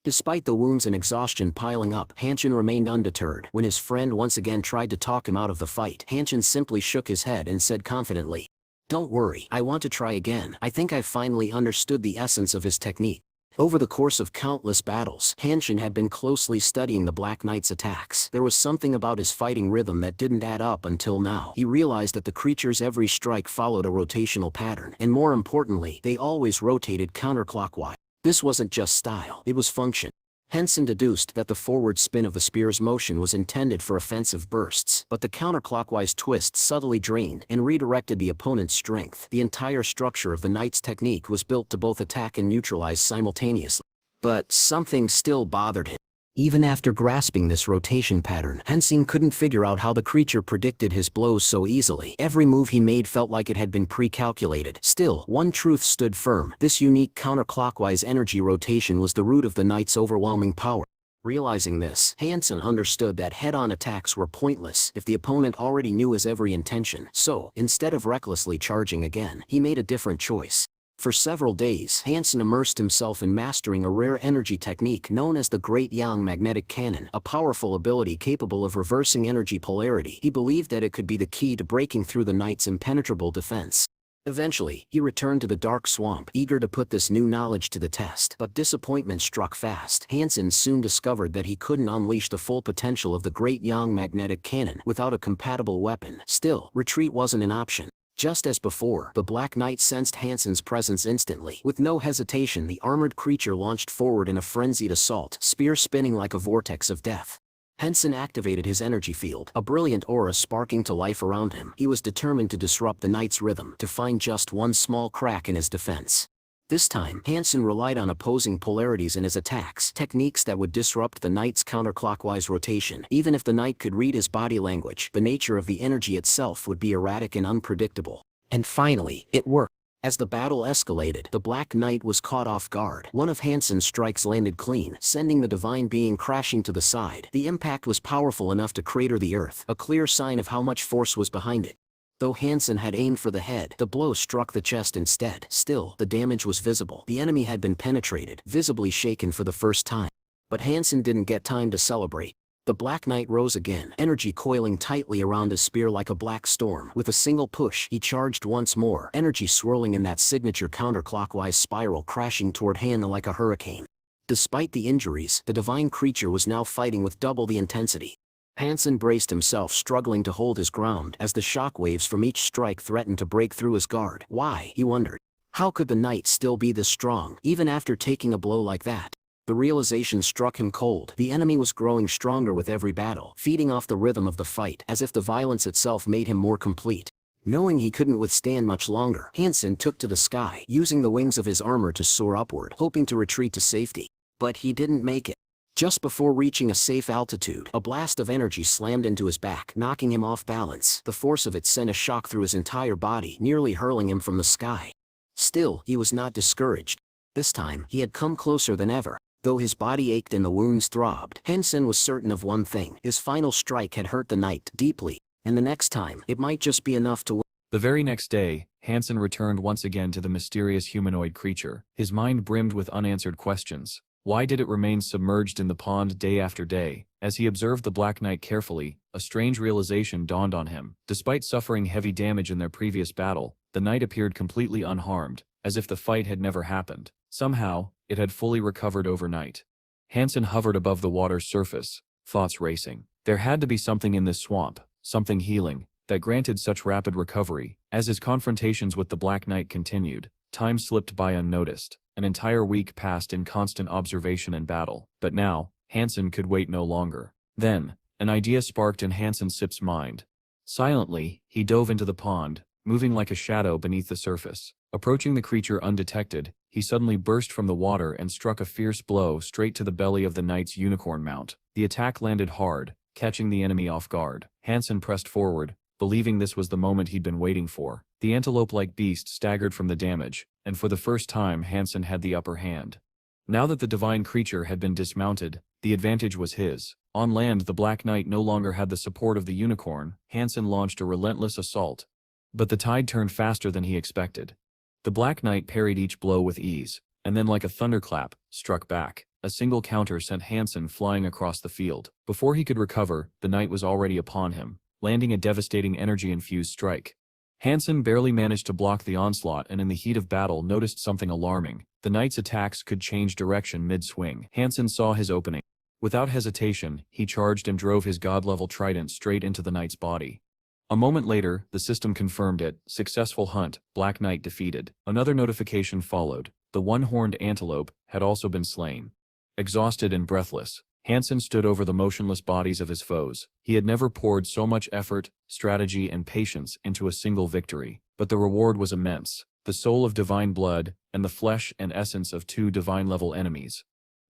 Speaker 2: Despite the wounds and exhaustion piling up, Hansen remained undeterred. When his friend once again tried to talk him out of the fight, Hansen simply shook his head and said confidently, "Don't worry, I want to try again. I think I've finally understood the essence of his technique." Over the course of countless battles, Hansen had been closely studying the Black Knight's attacks. There was something about his fighting rhythm that didn't add up until now. He realized that the creature's every strike followed a rotational pattern, and more importantly, they always rotated counterclockwise. This wasn't just style, it was function. Hansen deduced that the forward spin of the spear's motion was intended for offensive bursts, but the counterclockwise twist subtly drained and redirected the opponent's strength. The entire structure of the knight's technique was built to both attack and neutralize simultaneously. But something still bothered him. Even after grasping this rotation pattern, Hansen couldn't figure out how the creature predicted his blows so easily. Every move he made felt like it had been pre-calculated. Still, one truth stood firm. This unique counterclockwise energy rotation was the root of the knight's overwhelming power. Realizing this, Hansen understood that head-on attacks were pointless if the opponent already knew his every intention. So, instead of recklessly charging again, he made a different choice. For several days, Hansen immersed himself in mastering a rare energy technique known as the Great Yang Magnetic Cannon, a powerful ability capable of reversing energy polarity. He believed that it could be the key to breaking through the knight's impenetrable defense. Eventually, he returned to the dark swamp, eager to put this new knowledge to the test. But disappointment struck fast. Hansen soon discovered that he couldn't unleash the full potential of the Great Yang Magnetic Cannon without a compatible weapon. Still, retreat wasn't an option. Just as before, the Black Knight sensed Hansen's presence instantly. With no hesitation, the armored creature launched forward in a frenzied assault, spear spinning like a vortex of death. Hansen activated his energy field, a brilliant aura sparking to life around him. He was determined to disrupt the knight's rhythm, to find just one small crack in his defense. This time, Hansen relied on opposing polarities in his attacks, techniques that would disrupt the knight's counterclockwise rotation. Even if the knight could read his body language, the nature of the energy itself would be erratic and unpredictable. And finally, it worked. As the battle escalated, the Black Knight was caught off guard. One of Hansen's strikes landed clean, sending the divine being crashing to the side. The impact was powerful enough to crater the earth, a clear sign of how much force was behind it. Though Hansen had aimed for the head, the blow struck the chest instead. Still, the damage was visible. The enemy had been penetrated, visibly shaken for the first time. But Hansen didn't get time to celebrate. The Black Knight rose again, energy coiling tightly around his spear like a black storm. With a single push, he charged once more, energy swirling in that signature counterclockwise spiral, crashing toward Hansen like a hurricane. Despite the injuries, the divine creature was now fighting with double the intensity. Hansen braced himself, struggling to hold his ground, as the shockwaves from each strike threatened to break through his guard. Why, he wondered. How could the knight still be this strong, even after taking a blow like that? The realization struck him cold. The enemy was growing stronger with every battle, feeding off the rhythm of the fight, as if the violence itself made him more complete. Knowing he couldn't withstand much longer, Hansen took to the sky, using the wings of his armor to soar upward, hoping to retreat to safety. But he didn't make it. Just before reaching a safe altitude, a blast of energy slammed into his back, knocking him off balance. The force of it sent a shock through his entire body, nearly hurling him from the sky. Still, he was not discouraged. This time, he had come closer than ever. Though his body ached and the wounds throbbed, Hansen was certain of one thing. His final strike had hurt the knight deeply, and the next time, it might just be enough to win.
Speaker 3: The very next day, Hansen returned once again to the mysterious humanoid creature. His mind brimmed with unanswered questions. Why did it remain submerged in the pond day after day? As he observed the Black Knight carefully, a strange realization dawned on him. Despite suffering heavy damage in their previous battle, the knight appeared completely unharmed, as if the fight had never happened. Somehow, it had fully recovered overnight. Hansen hovered above the water's surface, thoughts racing. There had to be something in this swamp, something healing, that granted such rapid recovery. As his confrontations with the Black Knight continued, time slipped by unnoticed. An entire week passed in constant observation and battle. But now, Hansen could wait no longer. Then, an idea sparked in Hansen-Sip's mind. Silently, he dove into the pond, moving like a shadow beneath the surface. Approaching the creature undetected, he suddenly burst from the water and struck a fierce blow straight to the belly of the knight's unicorn mount. The attack landed hard, catching the enemy off guard. Hansen pressed forward, believing this was the moment he'd been waiting for. The antelope-like beast staggered from the damage, and for the first time Hansen had the upper hand. Now that the divine creature had been dismounted, the advantage was his. On land, the Black Knight no longer had the support of the unicorn. Hansen launched a relentless assault. But the tide turned faster than he expected. The Black Knight parried each blow with ease, and then like a thunderclap, struck back. A single counter sent Hansen flying across the field. Before he could recover, the knight was already upon him, landing a devastating energy-infused strike. Hansen barely managed to block the onslaught and in the heat of battle noticed something alarming. The knight's attacks could change direction mid-swing. Hansen saw his opening. Without hesitation, he charged and drove his god-level trident straight into the knight's body. A moment later, the system confirmed it. Successful hunt, Black Knight defeated. Another notification followed. The one-horned antelope had also been slain. Exhausted and breathless, Hansen stood over the motionless bodies of his foes. He had never poured so much effort, strategy, and patience into a single victory. But the reward was immense. The soul of divine blood, and the flesh and essence of two divine-level enemies.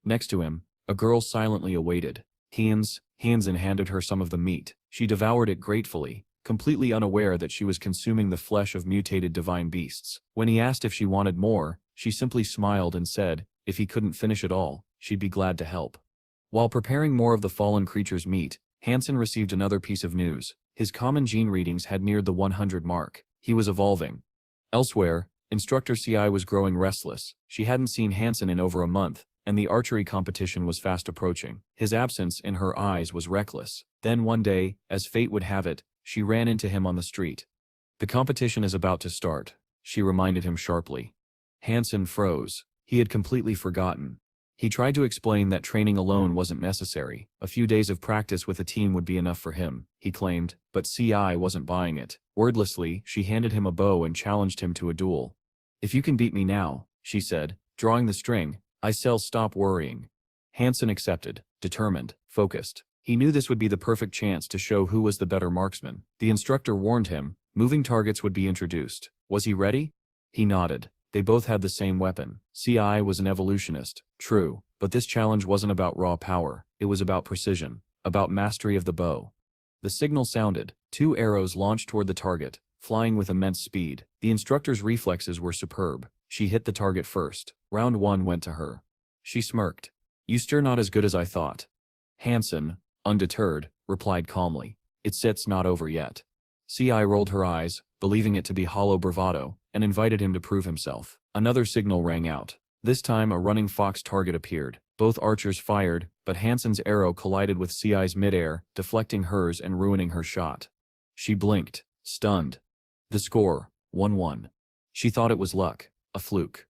Speaker 3: Next to him, a girl silently awaited. Hansen handed her some of the meat. She devoured it gratefully, completely unaware that she was consuming the flesh of mutated divine beasts. When he asked if she wanted more, she simply smiled and said, if he couldn't finish it all, she'd be glad to help. While preparing more of the fallen creature's meat, Hansen received another piece of news. His common gene readings had neared the 100 mark. He was evolving. Elsewhere, Instructor CI was growing restless. She hadn't seen Hansen in over a month, and the archery competition was fast approaching. His absence in her eyes was reckless. Then one day, as fate would have it, she ran into him on the street. The competition is about to start, she reminded him sharply. Hansen froze. He had completely forgotten. He tried to explain that training alone wasn't necessary. A few days of practice with a team would be enough for him, he claimed, but CI wasn't buying it. Wordlessly, she handed him a bow and challenged him to a duel. If you can beat me now, she said, drawing the string, stop worrying. Hansen accepted, determined, focused. He knew this would be the perfect chance to show who was the better marksman. The instructor warned him, moving targets would be introduced. Was he ready? He nodded. They both had the same weapon. CI was an evolutionist, true, but this challenge wasn't about raw power. It was about precision, about mastery of the bow. The signal sounded. 2 arrows launched toward the target, flying with immense speed. The instructor's reflexes were superb. She hit the target first. Round 1 went to her. She smirked. "You're still not as good as I thought." Hansen, undeterred, replied calmly, "It's not over yet." CI rolled her eyes, believing it to be hollow bravado, and invited him to prove himself. Another signal rang out. This time a running fox target appeared. Both archers fired, but Hansen's arrow collided with CI's midair, deflecting hers and ruining her shot. She blinked, stunned. The score, 1-1. She thought it was luck, a fluke.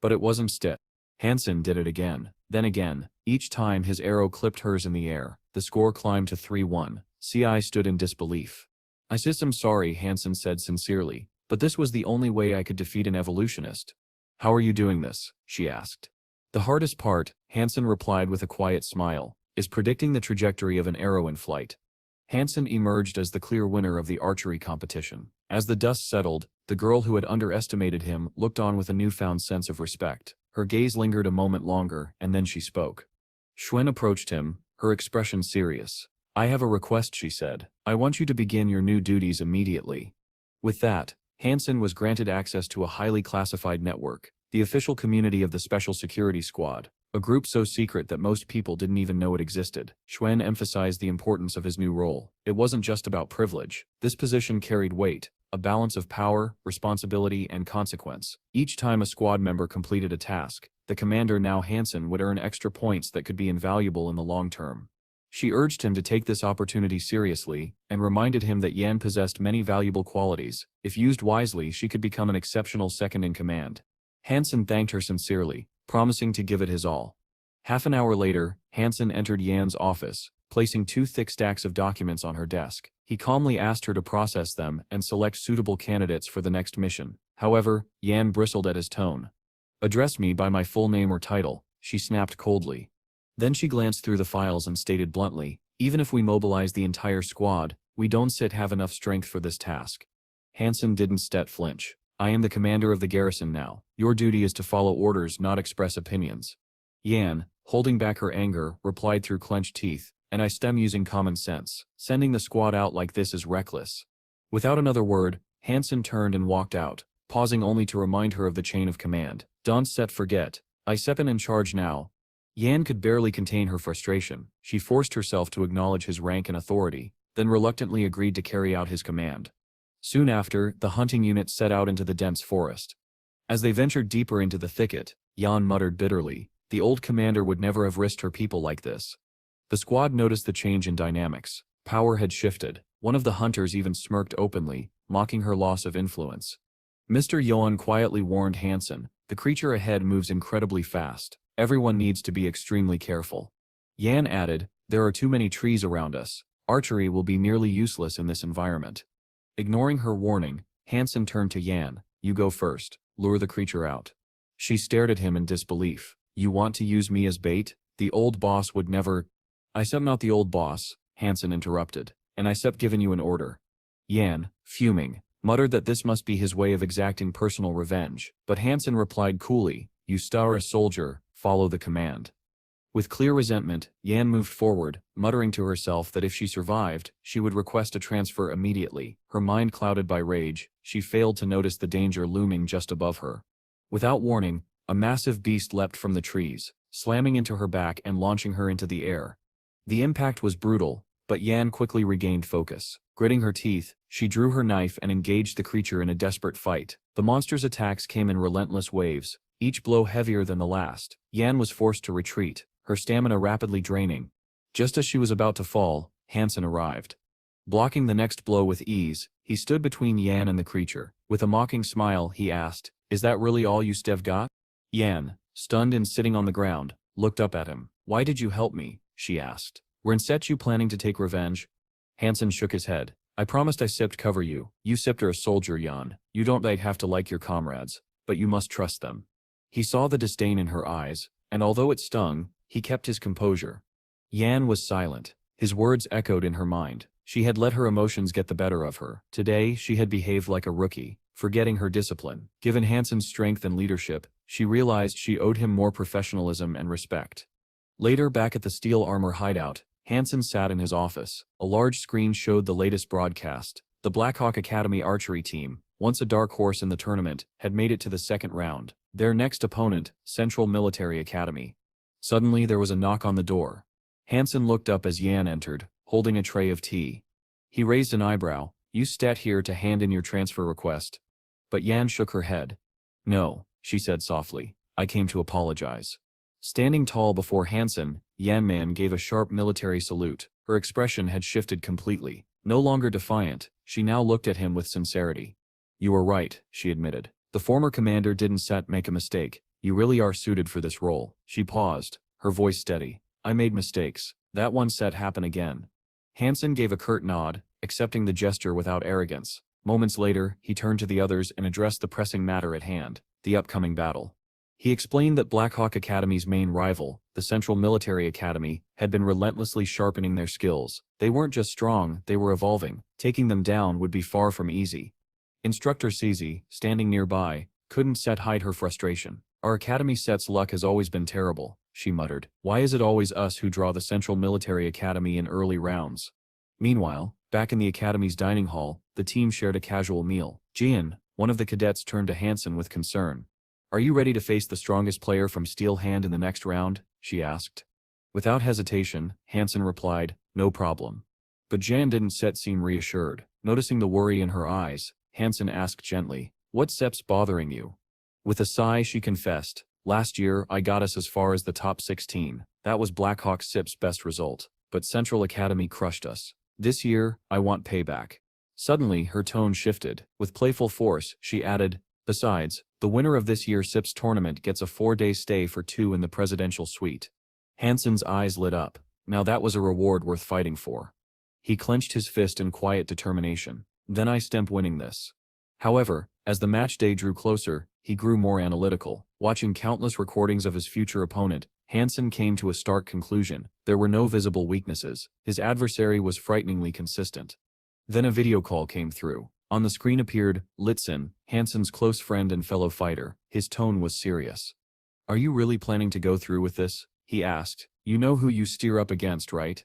Speaker 3: But it wasn't stit. Hansen did it again, then again. Each time his arrow clipped hers in the air. The score climbed to 3-1. CI stood in disbelief. "I'm sorry," Hansen said sincerely, "but this was the only way I could defeat an evolutionist." "How are you doing this?" she asked. "The hardest part," Hansen replied with a quiet smile, "is predicting the trajectory of an arrow in flight." Hansen emerged as the clear winner of the archery competition. As the dust settled, the girl who had underestimated him looked on with a newfound sense of respect. Her gaze lingered a moment longer, and then she spoke. Shuen approached him, her expression serious. "I have a request," she said. "I want you to begin your new duties immediately." With that, Hansen was granted access to a highly classified network, the official community of the Special Security Squad, a group so secret that most people didn't even know it existed. Shuen emphasized the importance of his new role. It wasn't just about privilege. This position carried weight, a balance of power, responsibility, and consequence. Each time a squad member completed a task, the commander, now Hansen, would earn extra points that could be invaluable in the long term. She urged him to take this opportunity seriously, and reminded him that Yan possessed many valuable qualities. If used wisely, she could become an exceptional second-in-command. Hansen thanked her sincerely, promising to give it his all. Half an hour later, Hansen entered Yan's office, placing 2 thick stacks of documents on her desk. He calmly asked her to process them and select suitable candidates for the next mission. However, Yan bristled at his tone. "Address me by my full name or title," she snapped coldly. Then she glanced through the files and stated bluntly, "Even if we mobilize the entire squad, we don't have enough strength for this task." Hansen didn't flinch. "I am the commander of the garrison now. Your duty is to follow orders, not express opinions." Yan, holding back her anger, replied through clenched teeth, "And I stem using common sense. Sending the squad out like this is reckless." Without another word, Hansen turned and walked out, pausing only to remind her of the chain of command. "Don't forget. I steppin in charge now." Yan could barely contain her frustration. She forced herself to acknowledge his rank and authority, then reluctantly agreed to carry out his command. Soon after, the hunting unit set out into the dense forest. As they ventured deeper into the thicket, Yan muttered bitterly, "The old commander would never have risked her people like this." The squad noticed the change in dynamics. Power had shifted. One of the hunters even smirked openly, mocking her loss of influence. Mr. Yoan quietly warned Hansen, "The creature ahead moves incredibly fast. Everyone needs to be extremely careful." Yan added, "There are too many trees around us. Archery will be nearly useless in this environment." Ignoring her warning, Hansen turned to Yan. "You go first. Lure the creature out." She stared at him in disbelief. "You want to use me as bait? The old boss would never—" "I am not the old boss," Hansen interrupted, "and I given you an order." Yan, fuming, muttered that this must be his way of exacting personal revenge, but Hansen replied coolly, "You are a soldier. Follow the command." With clear resentment, Yan moved forward, muttering to herself that if she survived, she would request a transfer immediately. Her mind clouded by rage, she failed to notice the danger looming just above her. Without warning, a massive beast leapt from the trees, slamming into her back and launching her into the air. The impact was brutal, but Yan quickly regained focus. Gritting her teeth, she drew her knife and engaged the creature in a desperate fight. The monster's attacks came in relentless waves, each blow heavier than the last. Yan was forced to retreat, her stamina rapidly draining. Just as she was about to fall, Hansen arrived. Blocking the next blow with ease, he stood between Yan and the creature. With a mocking smile, he asked, "Is that really all you got?" Yan, stunned and sitting on the ground, looked up at him. "Why did you help me?" she asked. "Were you planning to take revenge?" Hansen shook his head. "I promised I cover you. You are a soldier, Yan. You don't have to like your comrades, but you must trust them." He saw the disdain in her eyes, and although it stung, he kept his composure. Yan was silent. His words echoed in her mind. She had let her emotions get the better of her. Today, she had behaved like a rookie, forgetting her discipline. Given Hansen's strength and leadership, she realized she owed him more professionalism and respect. Later, back at the steel armor hideout, Hansen sat in his office. A large screen showed the latest broadcast. The Blackhawk Academy archery team, once a dark horse in the tournament, had made it to the second round. Their next opponent, Central Military Academy. Suddenly there was a knock on the door. Hansen looked up as Yan entered, holding a tray of tea. He raised an eyebrow. "You sat here to hand in your transfer request." But Yan shook her head. "No," she said softly. "I came to apologize." Standing tall before Hansen, Yan Man gave a sharp military salute. Her expression had shifted completely. No longer defiant, she now looked at him with sincerity. "You were right," she admitted. "The former commander didn't make a mistake. You really are suited for this role." She paused, her voice steady. "I made mistakes. That one happen again." Hansen gave a curt nod, accepting the gesture without arrogance. Moments later, he turned to the others and addressed the pressing matter at hand, the upcoming battle. He explained that Blackhawk Academy's main rival, the Central Military Academy, had been relentlessly sharpening their skills. They weren't just strong, they were evolving. Taking them down would be far from easy. Instructor Cizi, standing nearby, couldn't hide her frustration. "Our academy luck has always been terrible," she muttered. "Why is it always us who draw the Central Military Academy in early rounds?" Meanwhile, back in the academy's dining hall, the team shared a casual meal. Jian, one of the cadets, turned to Hansen with concern. "Are you ready to face the strongest player from Steel Hand in the next round?" she asked. Without hesitation, Hansen replied, "No problem." But Jan didn't seem reassured. Noticing the worry in her eyes, Hansen asked gently. What step's bothering you? With a sigh she confessed, last year I got us as far as the top 16. That was Blackhawk SIP's best result. But Central Academy crushed us. This year, I want payback. Suddenly, her tone shifted. With playful force, she added, besides, the winner of this year's SIP's tournament gets a 4-day stay for 2 in the presidential suite. Hansen's eyes lit up. Now that was a reward worth fighting for. He clenched his fist in quiet determination. Then I stamp winning this. However, as the match day drew closer, he grew more analytical. Watching countless recordings of his future opponent, Hansen came to a stark conclusion. There were no visible weaknesses. His adversary was frighteningly consistent. Then a video call came through. On the screen appeared Litzen, Hansen's close friend and fellow fighter. His tone was serious. Are you really planning to go through with this? He asked. You know who you steer up against, right?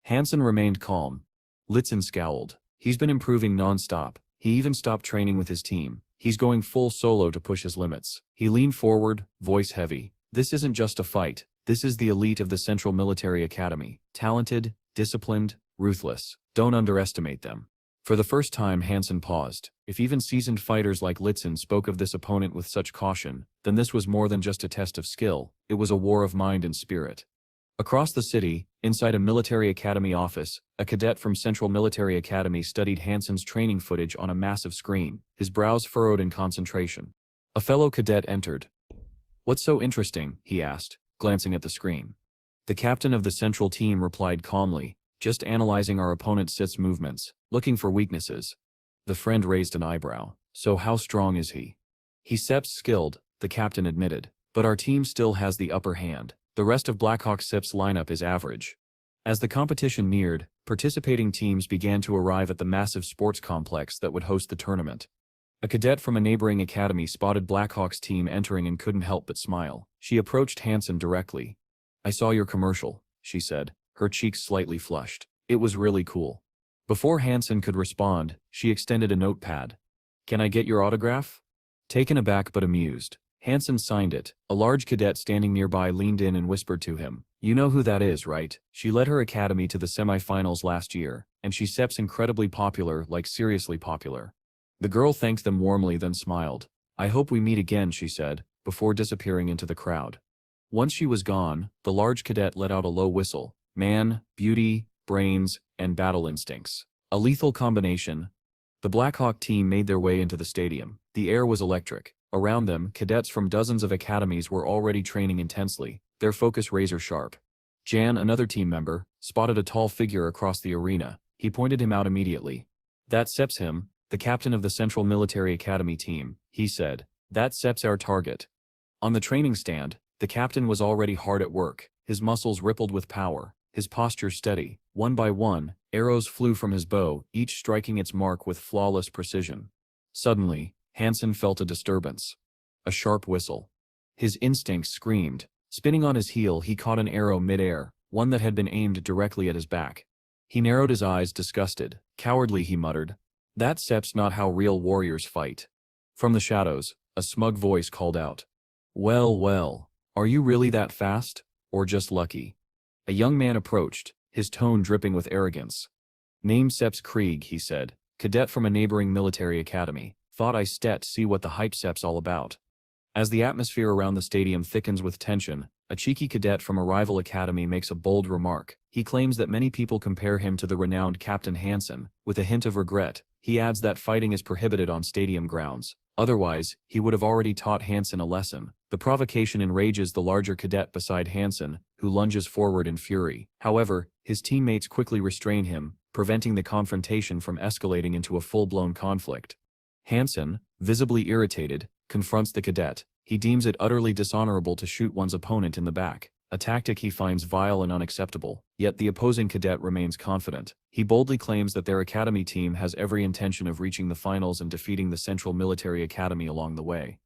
Speaker 3: Hansen remained calm. Litzen scowled. He's been improving non-stop. He even stopped training with his team. He's going full solo to push his limits. He leaned forward, voice heavy. This isn't just a fight. This is the elite of the Central Military Academy. Talented, disciplined, ruthless. Don't underestimate them. For the first time Hansen paused. If even seasoned fighters like Litzen spoke of this opponent with such caution, then this was more than just a test of skill. It was a war of mind and spirit. Across the city, inside a military academy office, a cadet from Central Military Academy studied Hansen's training footage on a massive screen, his brows furrowed in concentration. A fellow cadet entered. What's so interesting? He asked, glancing at the screen. The captain of the central team replied calmly, just analyzing our opponent's sit's movements, looking for weaknesses. The friend raised an eyebrow. So how strong is he? He's SIP's skilled, the captain admitted, but our team still has the upper hand. The rest of Blackhawk SIP's lineup is average. As the competition neared, participating teams began to arrive at the massive sports complex that would host the tournament. A cadet from a neighboring academy spotted Blackhawk's team entering and couldn't help but smile. She approached Hansen directly. I saw your commercial, she said, her cheeks slightly flushed. It was really cool. Before Hansen could respond, she extended a notepad. Can I get your autograph? Taken aback but amused, Hansen signed it. A large cadet standing nearby leaned in and whispered to him. You know who that is, right? She led her academy to the semifinals last year, and she's SIP's incredibly popular, like seriously popular. The girl thanked them warmly then smiled. I hope we meet again, she said, before disappearing into the crowd. Once she was gone, the large cadet let out a low whistle. Man, beauty, brains, and battle instincts. A lethal combination. The Blackhawk team made their way into the stadium. The air was electric. Around them, cadets from dozens of academies were already training intensely, their focus razor-sharp. Jan, another team member, spotted a tall figure across the arena. He pointed him out immediately. That SIP's him, the captain of the Central Military Academy team, he said. That SIP's our target. On the training stand, the captain was already hard at work, his muscles rippled with power, his posture steady. One by one, arrows flew from his bow, each striking its mark with flawless precision. Suddenly, Hansen felt a disturbance. A sharp whistle. His instincts screamed. Spinning on his heel, he caught an arrow mid-air, one that had been aimed directly at his back. He narrowed his eyes, disgusted. Cowardly, he muttered. That SIP's not how real warriors fight. From the shadows, a smug voice called out. Well, well, are you really that fast? Or just lucky? A young man approached, his tone dripping with arrogance. Name SIP's Krieg, he said, cadet from a neighboring military academy. Thought I stet see what the hype SIP's all about. As the atmosphere around the stadium thickens with tension, a cheeky cadet from a rival academy makes a bold remark. He claims that many people compare him to the renowned Captain Hansen. With a hint of regret, he adds that fighting is prohibited on stadium grounds. Otherwise, he would have already taught Hansen a lesson. The provocation enrages the larger cadet beside Hansen, who lunges forward in fury. However, his teammates quickly restrain him, preventing the confrontation from escalating into a full-blown conflict. Hansen, visibly irritated, confronts the cadet. He deems it utterly dishonorable to shoot one's opponent in the back, a tactic he finds vile and unacceptable. Yet the opposing cadet remains confident. He boldly claims that their academy team has every intention of reaching the finals and defeating the Central Military Academy along the way.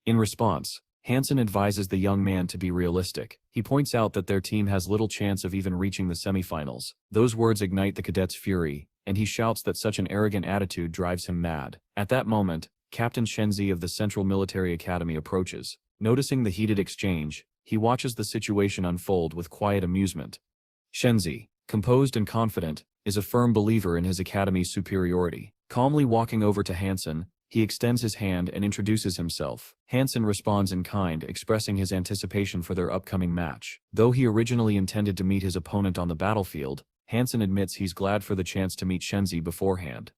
Speaker 3: In response, Hansen advises the young man to be realistic. He points out that their team has little chance of even reaching the semifinals. Those words ignite the cadet's fury, and he shouts that such an arrogant attitude drives him mad. At that moment, Captain Shenzi of the Central Military Academy approaches. Noticing the heated exchange, he watches the situation unfold with quiet amusement. Shenzi, composed and confident, is a firm believer in his academy's superiority. Calmly walking over to Hansen, he extends his hand and introduces himself. Hansen responds in kind, expressing his anticipation for their upcoming match. Though he originally intended to meet his opponent on the battlefield, Hansen admits he's glad for the chance to meet Shenzi beforehand.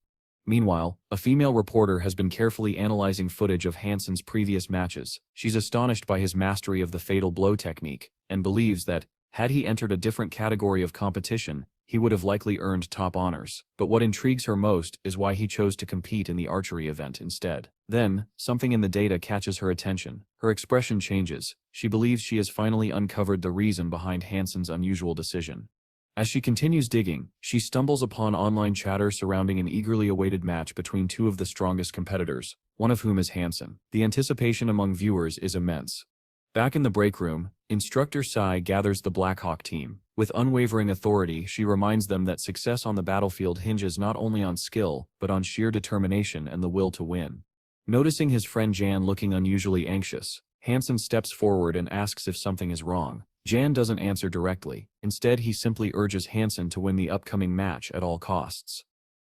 Speaker 3: Meanwhile, a female reporter has been carefully analyzing footage of Hansen's previous matches. She's astonished by his mastery of the fatal blow technique, and believes that, had he entered a different category of competition, he would have likely earned top honors. But what intrigues her most is why he chose to compete in the archery event instead. Then, something in the data catches her attention. Her expression changes. She believes she has finally uncovered the reason behind Hansen's unusual decision. As she continues digging, she stumbles upon online chatter surrounding an eagerly awaited match between two of the strongest competitors, one of whom is Hansen. The anticipation among viewers is immense. Back in the break room, Instructor Sai gathers the Blackhawk team. With unwavering authority, she reminds them that success on the battlefield hinges not only on skill, but on sheer determination and the will to win. Noticing his friend Jan looking unusually anxious, Hansen steps forward and asks if something is wrong. Jan doesn't answer directly. Instead, he simply urges Hansen to win the upcoming match at all costs.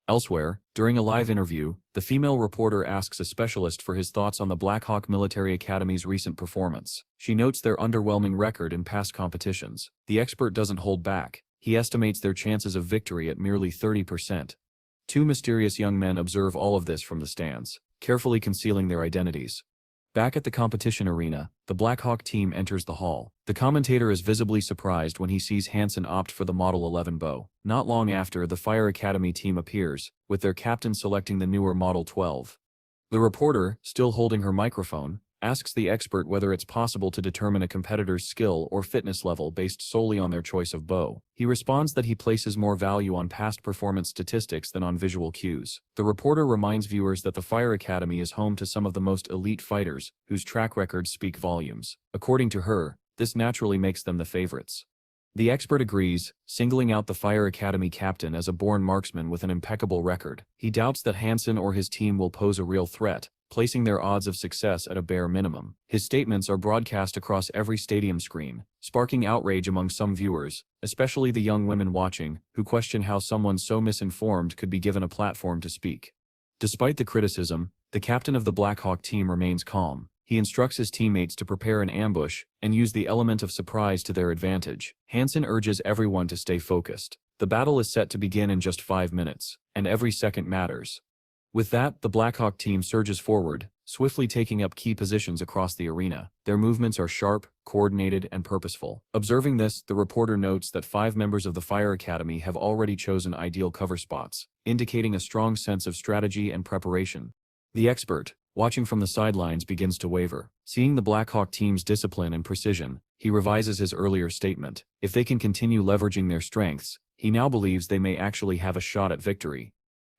Speaker 3: Elsewhere, during a live interview, the female reporter asks a specialist for his thoughts on the Blackhawk Military Academy's recent performance. She notes their underwhelming record in past competitions. The expert doesn't hold back. He estimates their chances of victory at merely 30%. Two mysterious young men observe all of this from the stands, carefully concealing their identities. Back at the competition arena, the Blackhawk team enters the hall. The commentator is visibly surprised when he sees Hansen opt for the Model 11 bow. Not long after, the Fire Academy team appears, with their captain selecting the newer Model 12. The reporter, still holding her microphone, asks the expert whether it's possible to determine a competitor's skill or fitness level based solely on their choice of bow. He responds that he places more value on past performance statistics than on visual cues. The reporter reminds viewers that the Fire Academy is home to some of the most elite fighters, whose track records speak volumes. According to her, this naturally makes them the favorites. The expert agrees, singling out the Fire Academy captain as a born marksman with an impeccable record. He doubts that Hansen or his team will pose a real threat, placing their odds of success at a bare minimum. His statements are broadcast across every stadium screen, sparking outrage among some viewers, especially the young women watching, who question how someone so misinformed could be given a platform to speak. Despite the criticism, the captain of the Blackhawk team remains calm. He instructs his teammates to prepare an ambush and use the element of surprise to their advantage. Hansen urges everyone to stay focused. The battle is set to begin in just 5 minutes, and every second matters. With that, the Blackhawk team surges forward, swiftly taking up key positions across the arena. Their movements are sharp, coordinated, and purposeful. Observing this, the reporter notes that 5 members of the Fire Academy have already chosen ideal cover spots, indicating a strong sense of strategy and preparation. The expert, watching from the sidelines, begins to waver. Seeing the Blackhawk team's discipline and precision, he revises his earlier statement. If they can continue leveraging their strengths, he now believes they may actually have a shot at victory.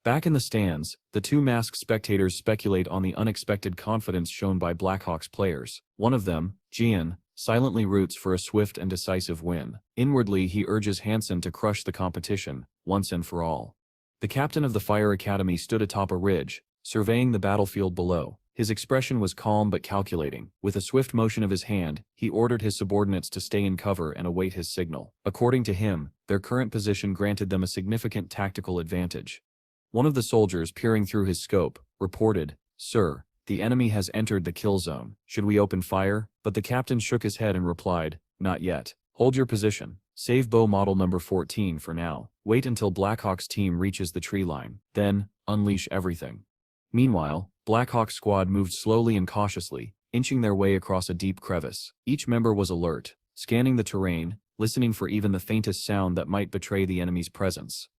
Speaker 3: Back in the stands, the two masked spectators speculate on the unexpected confidence shown by Blackhawks players. One of them, Jian, silently roots for a swift and decisive win. Inwardly, he urges Hansen to crush the competition, once and for all. The captain of the Fire Academy stood atop a ridge, surveying the battlefield below. His expression was calm but calculating. With a swift motion of his hand, he ordered his subordinates to stay in cover and await his signal. According to him, their current position granted them a significant tactical advantage. One of the soldiers, peering through his scope, reported, "Sir, the enemy has entered the kill zone. Should we open fire?" But the captain shook his head and replied, "Not yet. Hold your position. Save bow model number 14 for now. Wait until Blackhawk's team reaches the tree line. Then, unleash everything." Meanwhile, Blackhawk's squad moved slowly and cautiously, inching their way across a deep crevice. Each member was alert, scanning the terrain, listening for even the faintest sound that might betray the enemy's presence.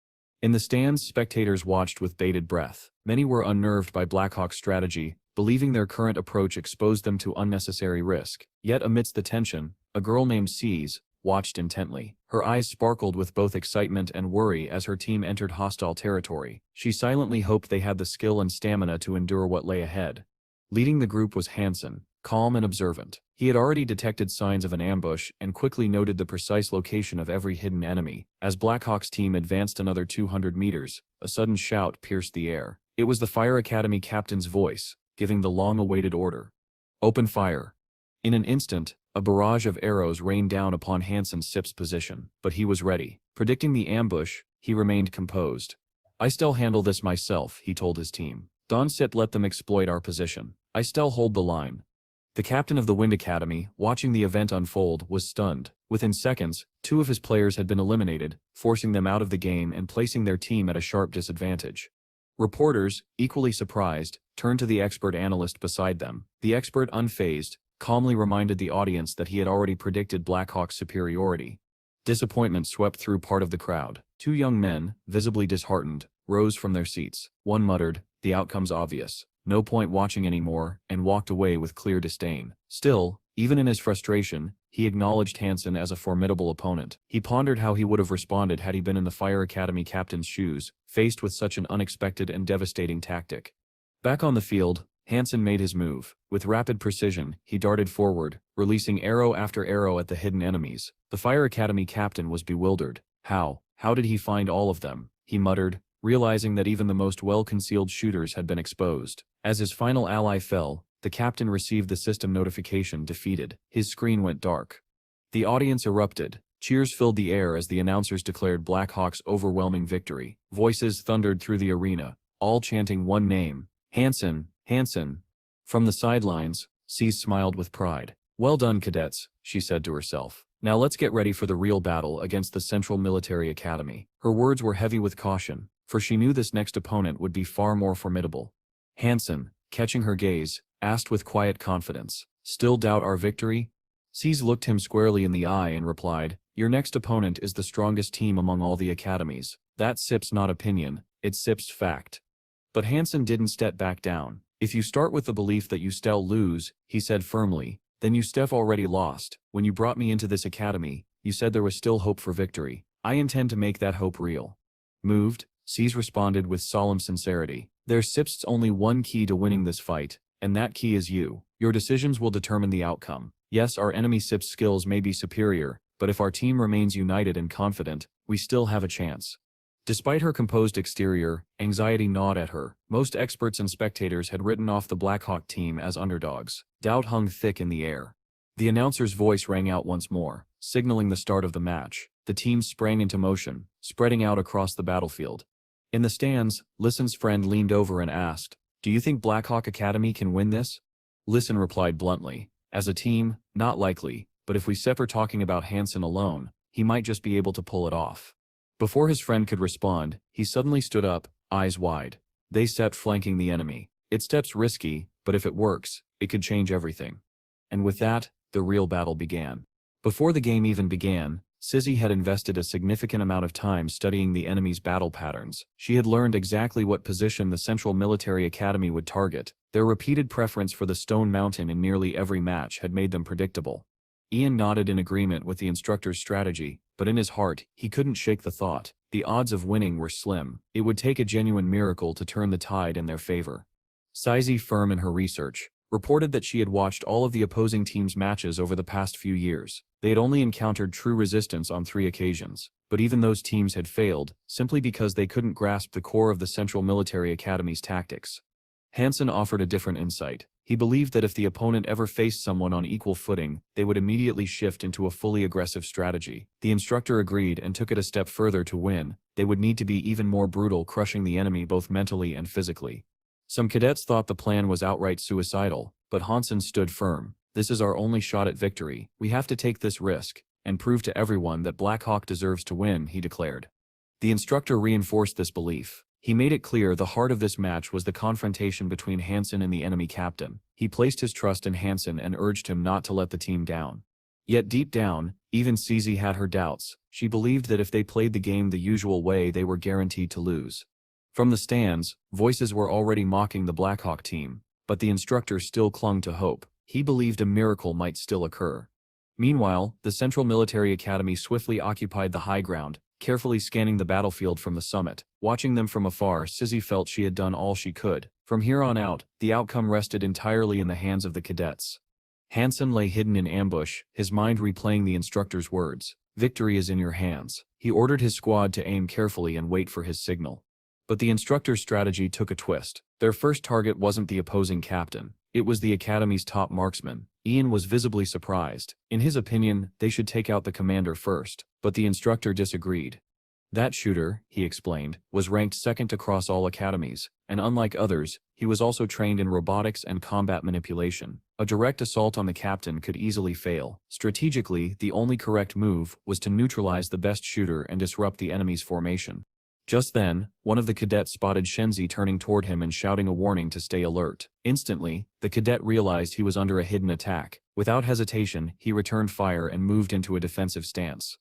Speaker 3: In the stands, spectators watched with bated breath. Many were unnerved by Blackhawk's strategy, believing their current approach exposed them to unnecessary risk. Yet amidst the tension, a girl named C's watched intently. Her eyes sparkled with both excitement and worry as her team entered hostile territory. She silently hoped they had the skill and stamina to endure what lay ahead. Leading the group was Hansen, calm and observant. He had already detected signs of an ambush and quickly noted the precise location of every hidden enemy. As Blackhawk's team advanced another 200 meters, a sudden shout pierced the air. It was the Fire Academy captain's voice, giving the long-awaited order. "Open fire." In an instant, a barrage of arrows rained down upon Hansen's SIP's position, but he was ready. Predicting the ambush, he remained composed. "I still handle this myself," he told his team. "Don't sit let them exploit our position. I still hold the line." The captain of the Wind Academy, watching the event unfold, was stunned. Within seconds, 2 of his players had been eliminated, forcing them out of the game and placing their team at a sharp disadvantage. Reporters, equally surprised, turned to the expert analyst beside them. The expert, unfazed, calmly reminded the audience that he had already predicted Blackhawk's superiority. Disappointment swept through part of the crowd. 2 young men, visibly disheartened, rose from their seats. One muttered, "The outcome's obvious. No point watching anymore," and walked away with clear disdain. Still, even in his frustration, he acknowledged Hansen as a formidable opponent. He pondered how he would have responded had he been in the Fire Academy captain's shoes, faced with such an unexpected and devastating tactic. Back on the field, Hansen made his move. With rapid precision, he darted forward, releasing arrow after arrow at the hidden enemies. The Fire Academy captain was bewildered. How did he find all of them? He muttered, realizing that even the most well-concealed shooters had been exposed. As his final ally fell, the captain received the system notification defeated. His screen went dark. The audience erupted. Cheers filled the air as the announcers declared Blackhawk's overwhelming victory. Voices thundered through the arena, all chanting one name, "Hansen, Hansen." From the sidelines, Cease smiled with pride. "Well done, cadets," she said to herself. "Now let's get ready for the real battle against the Central Military Academy." Her words were heavy with caution, for she knew this next opponent would be far more formidable. Hansen, catching her gaze, asked with quiet confidence, "Still doubt our victory?" Cease looked him squarely in the eye and replied, "Your next opponent is the strongest team among all the academies. That's SIP's not opinion, it's SIP's fact." But Hansen didn't step back down. "If you start with the belief that you still lose," he said firmly, "then you Steph already lost. When you brought me into this academy, you said there was still hope for victory. I intend to make that hope real." Moved, Cease responded with solemn sincerity, "There's SIP's only one key to winning this fight, and that key is you. Your decisions will determine the outcome. Yes, our enemy SIP's skills may be superior, but if our team remains united and confident, we still have a chance." Despite her composed exterior, anxiety gnawed at her. Most experts and spectators had written off the Blackhawk team as underdogs. Doubt hung thick in the air. The announcer's voice rang out once more, signaling the start of the match. The team sprang into motion, spreading out across the battlefield. In the stands, Listen's friend leaned over and asked, "Do you think Blackhawk Academy can win this?" Listen replied bluntly, "As a team, not likely, but if we separate talking about Hansen alone, he might just be able to pull it off." Before his friend could respond, he suddenly stood up, eyes wide. "They stepped flanking the enemy. It steps risky, but if it works, it could change everything." And with that, the real battle began. Before the game even began, Sizzy had invested a significant amount of time studying the enemy's battle patterns. She had learned exactly what position the Central Military Academy would target. Their repeated preference for the Stone Mountain in nearly every match had made them predictable. Ian nodded in agreement with the instructor's strategy, but in his heart, he couldn't shake the thought. The odds of winning were slim. It would take a genuine miracle to turn the tide in their favor. Sizzy, firm in her research, reported that she had watched all of the opposing team's matches over the past few years. They had only encountered true resistance on 3 occasions, but even those teams had failed, simply because they couldn't grasp the core of the Central Military Academy's tactics. Hansen offered a different insight. He believed that if the opponent ever faced someone on equal footing, they would immediately shift into a fully aggressive strategy. The instructor agreed and took it a step further. To win, they would need to be even more brutal, crushing the enemy both mentally and physically. Some cadets thought the plan was outright suicidal, but Hansen stood firm. "This is our only shot at victory. We have to take this risk, and prove to everyone that Blackhawk deserves to win," he declared. The instructor reinforced this belief. He made it clear the heart of this match was the confrontation between Hansen and the enemy captain. He placed his trust in Hansen and urged him not to let the team down. Yet deep down, even Sizzy had her doubts. She believed that if they played the game the usual way, they were guaranteed to lose. From the stands, voices were already mocking the Blackhawk team, but the instructor still clung to hope. He believed a miracle might still occur. Meanwhile, the Central Military Academy swiftly occupied the high ground, carefully scanning the battlefield from the summit. Watching them from afar, Sizzy felt she had done all she could. From here on out, the outcome rested entirely in the hands of the cadets. Hansen lay hidden in ambush, his mind replaying the instructor's words. "Victory is in your hands." He ordered his squad to aim carefully and wait for his signal. But the instructor's strategy took a twist. Their first target wasn't the opposing captain. It was the academy's top marksman. Ian was visibly surprised. In his opinion, they should take out the commander first, but the instructor disagreed. That shooter, he explained, was ranked second across all academies, and unlike others, he was also trained in robotics and combat manipulation. A direct assault on the captain could easily fail. Strategically, the only correct move was to neutralize the best shooter and disrupt the enemy's formation. Just then, one of the cadets spotted Shenzi turning toward him and shouting a warning to stay alert. Instantly, the cadet realized he was under a hidden attack. Without hesitation, he returned fire and moved into a defensive stance.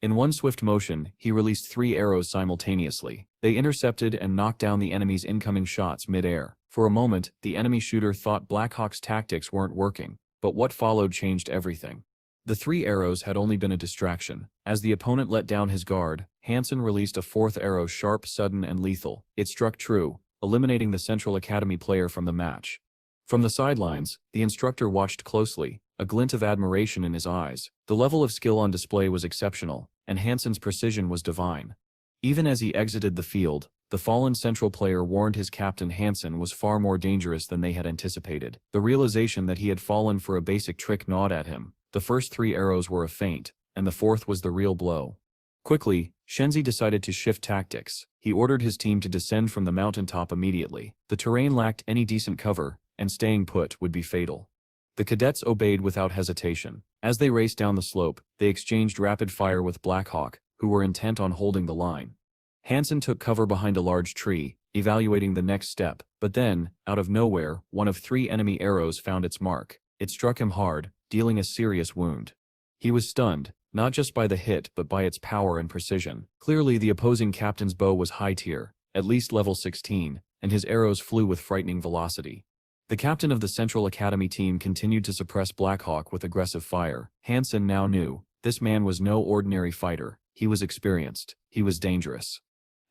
Speaker 3: In one swift motion, he released 3 arrows simultaneously. They intercepted and knocked down the enemy's incoming shots mid-air. For a moment, the enemy shooter thought Blackhawk's tactics weren't working, but what followed changed everything. The 3 arrows had only been a distraction. As the opponent let down his guard, Hansen released a 4th arrow, sharp, sudden, and lethal. It struck true, eliminating the Central Academy player from the match. From the sidelines, the instructor watched closely, a glint of admiration in his eyes. The level of skill on display was exceptional, and Hansen's precision was divine. Even as he exited the field, the fallen Central player warned his captain Hansen was far more dangerous than they had anticipated. The realization that he had fallen for a basic trick gnawed at him. The first 3 arrows were a feint, and the 4th was the real blow. Quickly, Shenzi decided to shift tactics. He ordered his team to descend from the mountaintop immediately. The terrain lacked any decent cover, and staying put would be fatal. The cadets obeyed without hesitation. As they raced down the slope, they exchanged rapid fire with Blackhawk, who were intent on holding the line. Hansen took cover behind a large tree, evaluating the next step, but then, out of nowhere, one of 3 enemy arrows found its mark. It struck him hard, dealing a serious wound. He was stunned, not just by the hit but by its power and precision. Clearly the opposing captain's bow was high tier, at least level 16, and his arrows flew with frightening velocity. The captain of the Central Academy team continued to suppress Blackhawk with aggressive fire. Hansen now knew, this man was no ordinary fighter. He was experienced. He was dangerous.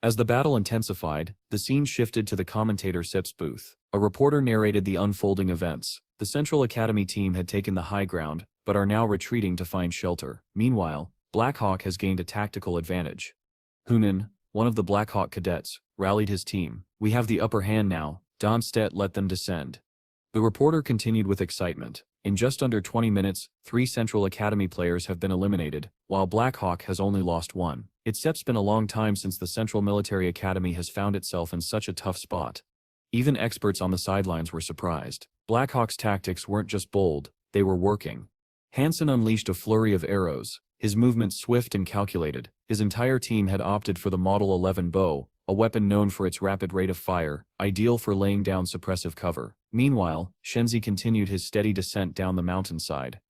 Speaker 3: As the battle intensified, the scene shifted to the commentator Sip's booth. A reporter narrated the unfolding events. The Central Academy team had taken the high ground, but are now retreating to find shelter. Meanwhile, Blackhawk has gained a tactical advantage. Hunan, one of the Blackhawk cadets, rallied his team. We have the upper hand now. Donstedt let them descend. The reporter continued with excitement. In just under 20 minutes, 3 Central Academy players have been eliminated, while Blackhawk has only lost 1. It's been a long time since the Central Military Academy has found itself in such a tough spot. Even experts on the sidelines were surprised. Blackhawk's tactics weren't just bold, they were working. Hansen unleashed a flurry of arrows, his movements swift and calculated. His entire team had opted for the Model 11 bow, a weapon known for its rapid rate of fire, ideal for laying down suppressive cover. Meanwhile, Shenzi continued his steady descent down the mountainside.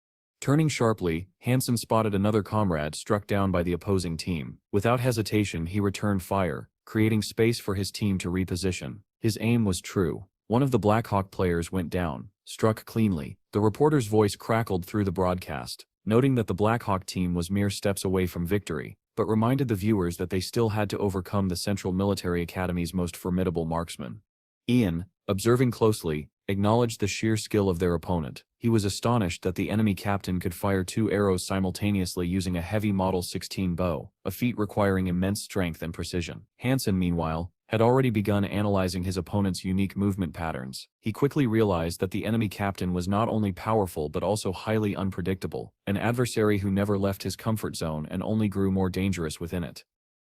Speaker 3: Turning sharply, Hansen spotted another comrade struck down by the opposing team. Without hesitation, he returned fire, creating space for his team to reposition. His aim was true. One of the Blackhawk players went down, struck cleanly. The reporter's voice crackled through the broadcast, noting that the Blackhawk team was mere steps away from victory, but reminded the viewers that they still had to overcome the Central Military Academy's most formidable marksman. Ian, observing closely, acknowledged the sheer skill of their opponent. He was astonished that the enemy captain could fire 2 arrows simultaneously using a heavy Model 16 bow, a feat requiring immense strength and precision. Hansen, meanwhile, had already begun analyzing his opponent's unique movement patterns. He quickly realized that the enemy captain was not only powerful but also highly unpredictable, an adversary who never left his comfort zone and only grew more dangerous within it.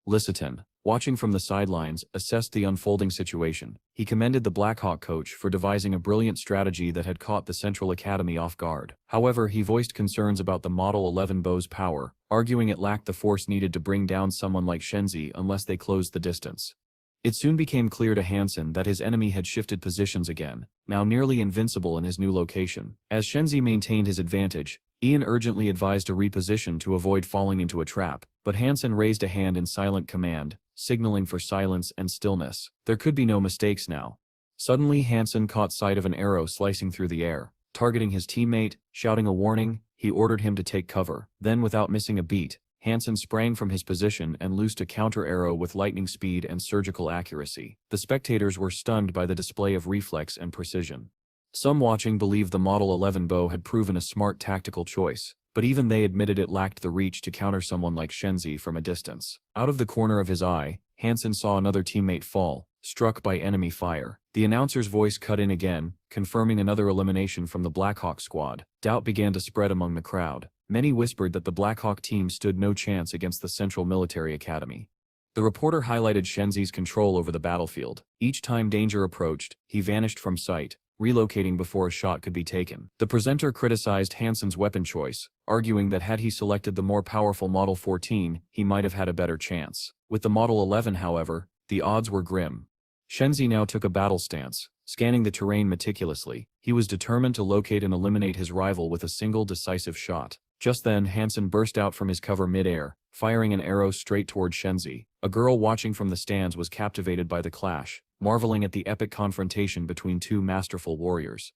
Speaker 3: Lissiton, watching from the sidelines, assessed the unfolding situation. He commended the Blackhawk coach for devising a brilliant strategy that had caught the Central Academy off guard. However, he voiced concerns about the Model 11 bow's power, arguing it lacked the force needed to bring down someone like Shenzi unless they closed the distance. It soon became clear to Hansen that his enemy had shifted positions again, now nearly invincible in his new location. As Shenzi maintained his advantage, Ian urgently advised a reposition to avoid falling into a trap, but Hansen raised a hand in silent command, signaling for silence and stillness. There could be no mistakes now. Suddenly Hansen caught sight of an arrow slicing through the air. Targeting his teammate, shouting a warning, he ordered him to take cover. Then, without missing a beat, Hansen sprang from his position and loosed a counter arrow with lightning speed and surgical accuracy. The spectators were stunned by the display of reflex and precision. Some watching believed the Model 11 bow had proven a smart tactical choice, but even they admitted it lacked the reach to counter someone like Shenzi from a distance. Out of the corner of his eye, Hansen saw another teammate fall, struck by enemy fire. The announcer's voice cut in again, confirming another elimination from the Blackhawk squad. Doubt began to spread among the crowd. Many whispered that the Blackhawk team stood no chance against the Central Military Academy. The reporter highlighted Shenzi's control over the battlefield. Each time danger approached, he vanished from sight, relocating before a shot could be taken. The presenter criticized Hansen's weapon choice, arguing that had he selected the more powerful Model 14, he might have had a better chance. With the Model 11, however, the odds were grim. Shenzi now took a battle stance, scanning the terrain meticulously. He was determined to locate and eliminate his rival with a single decisive shot. Just then, Hansen burst out from his cover mid-air, firing an arrow straight toward Shenzi. A girl watching from the stands was captivated by the clash, marveling at the epic confrontation between two masterful warriors.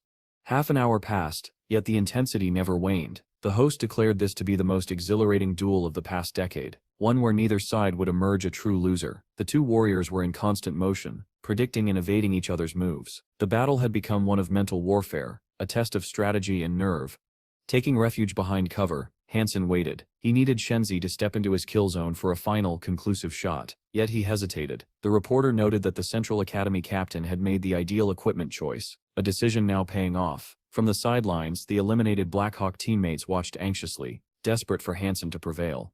Speaker 3: Half an hour passed, yet the intensity never waned. The host declared this to be the most exhilarating duel of the past decade, one where neither side would emerge a true loser. The two warriors were in constant motion, predicting and evading each other's moves. The battle had become one of mental warfare, a test of strategy and nerve. Taking refuge behind cover, Hansen waited. He needed Shenzi to step into his kill zone for a final, conclusive shot. Yet he hesitated. The reporter noted that the Central Academy captain had made the ideal equipment choice, a decision now paying off. From the sidelines, the eliminated Blackhawk teammates watched anxiously, desperate for Hansen to prevail.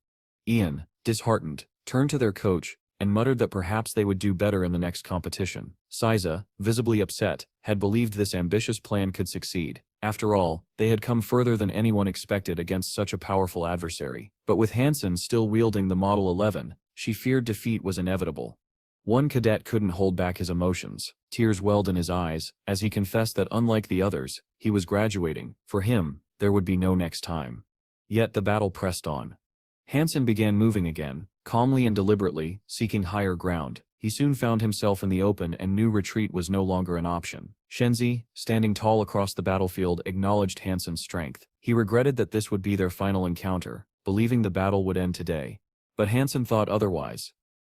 Speaker 3: Ian, disheartened, turned to their coach and muttered that perhaps they would do better in the next competition. Siza, visibly upset, had believed this ambitious plan could succeed. After all, they had come further than anyone expected against such a powerful adversary. But with Hansen still wielding the Model 11, she feared defeat was inevitable. One cadet couldn't hold back his emotions. Tears welled in his eyes, as he confessed that unlike the others, he was graduating. For him, there would be no next time. Yet the battle pressed on. Hansen began moving again, calmly and deliberately, seeking higher ground. He soon found himself in the open and knew retreat was no longer an option. Shenzi, standing tall across the battlefield, acknowledged Hansen's strength. He regretted that this would be their final encounter, believing the battle would end today. But Hansen thought otherwise.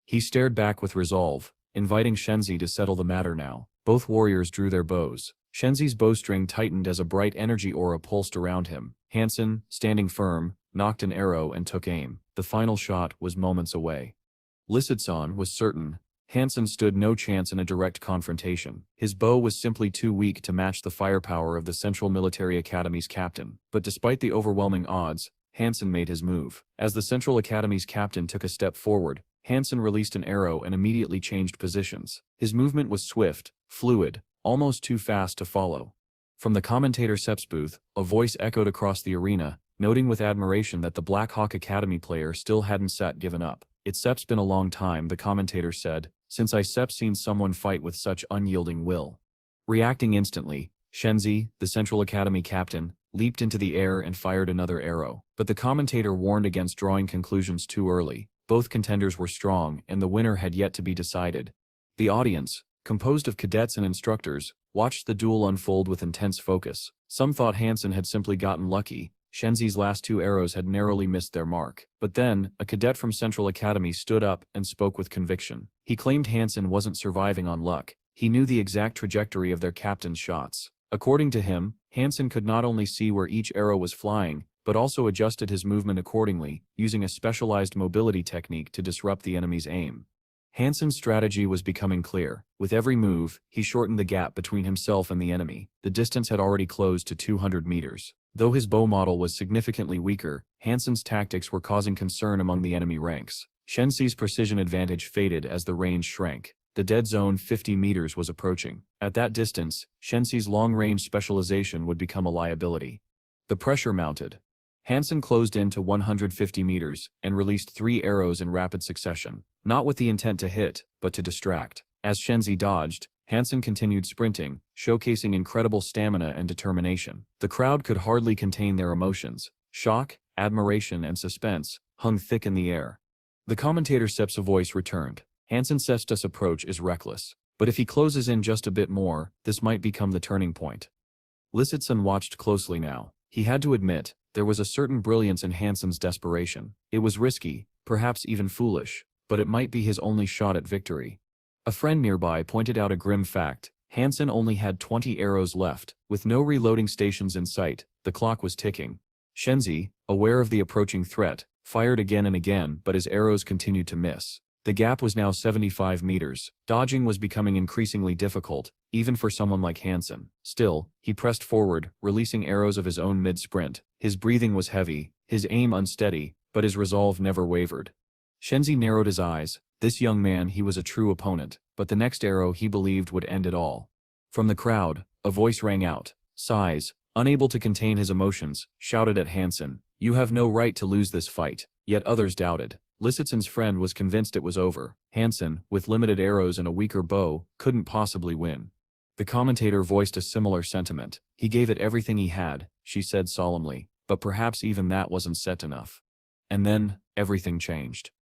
Speaker 3: He stared back with resolve, inviting Shenzi to settle the matter now. Both warriors drew their bows. Shenzi's bowstring tightened as a bright energy aura pulsed around him. Hansen, standing firm, nocked an arrow and took aim. The final shot was moments away. Lisitsan was certain. Hansen stood no chance in a direct confrontation. His bow was simply too weak to match the firepower of the Central Military Academy's captain. But despite the overwhelming odds, Hansen made his move. As the Central Academy's captain took a step forward, Hansen released an arrow and immediately changed positions. His movement was swift, fluid, almost too fast to follow. From the commentator Sep's booth, a voice echoed across the arena, noting with admiration that the Black Hawk Academy player still hadn't given up. "It's Sep's been a long time," the commentator said, "since I seen someone fight with such unyielding will." Reacting instantly, Shenzi, the Central Academy captain, leaped into the air and fired another arrow. But the commentator warned against drawing conclusions too early. Both contenders were strong, and the winner had yet to be decided. The audience, composed of cadets and instructors, watched the duel unfold with intense focus. Some thought Hansen had simply gotten lucky. Shenzi's last two arrows had narrowly missed their mark. But then, a cadet from Central Academy stood up and spoke with conviction. He claimed Hansen wasn't surviving on luck. He knew the exact trajectory of their captain's shots. According to him, Hansen could not only see where each arrow was flying, but also adjusted his movement accordingly, using a specialized mobility technique to disrupt the enemy's aim. Hansen's strategy was becoming clear. With every move, he shortened the gap between himself and the enemy. The distance had already closed to 200 meters. Though his bow model was significantly weaker, Hansen's tactics were causing concern among the enemy ranks. Shenzi's precision advantage faded as the range shrank. The dead zone 50 meters was approaching. At that distance, Shenzi's long-range specialization would become a liability. The pressure mounted. Hansen closed in to 150 meters and released 3 arrows in rapid succession, not with the intent to hit, but to distract. As Shenzi dodged, Hansen continued sprinting, showcasing incredible stamina and determination. The crowd could hardly contain their emotions. Shock, admiration, and suspense hung thick in the air. The commentator Sep's voice returned. "Hansen Sesta's approach is reckless, but if he closes in just a bit more, this might become the turning point." Lisitsan watched closely now. He had to admit, there was a certain brilliance in Hansen's desperation. It was risky, perhaps even foolish, but it might be his only shot at victory. A friend nearby pointed out a grim fact. Hansen only had 20 arrows left, with no reloading stations in sight. The clock was ticking. Shenzi, aware of the approaching threat, fired again and again, but his arrows continued to miss. The gap was now 75 meters. Dodging was becoming increasingly difficult, even for someone like Hansen. Still, he pressed forward, releasing arrows of his own mid-sprint. His breathing was heavy, his aim unsteady, but his resolve never wavered. Shenzi narrowed his eyes, This young man, he was a true opponent, but the next arrow he believed would end it all. From the crowd, a voice rang out. Sighs, unable to contain his emotions, shouted at Hansen, "You have no right to lose this fight." Yet others doubted. Lisitsen's friend was convinced it was over. Hansen, with limited arrows and a weaker bow, couldn't possibly win. The commentator voiced a similar sentiment. "He gave it everything he had," she said solemnly, "but perhaps even that wasn't set enough." And then, everything changed.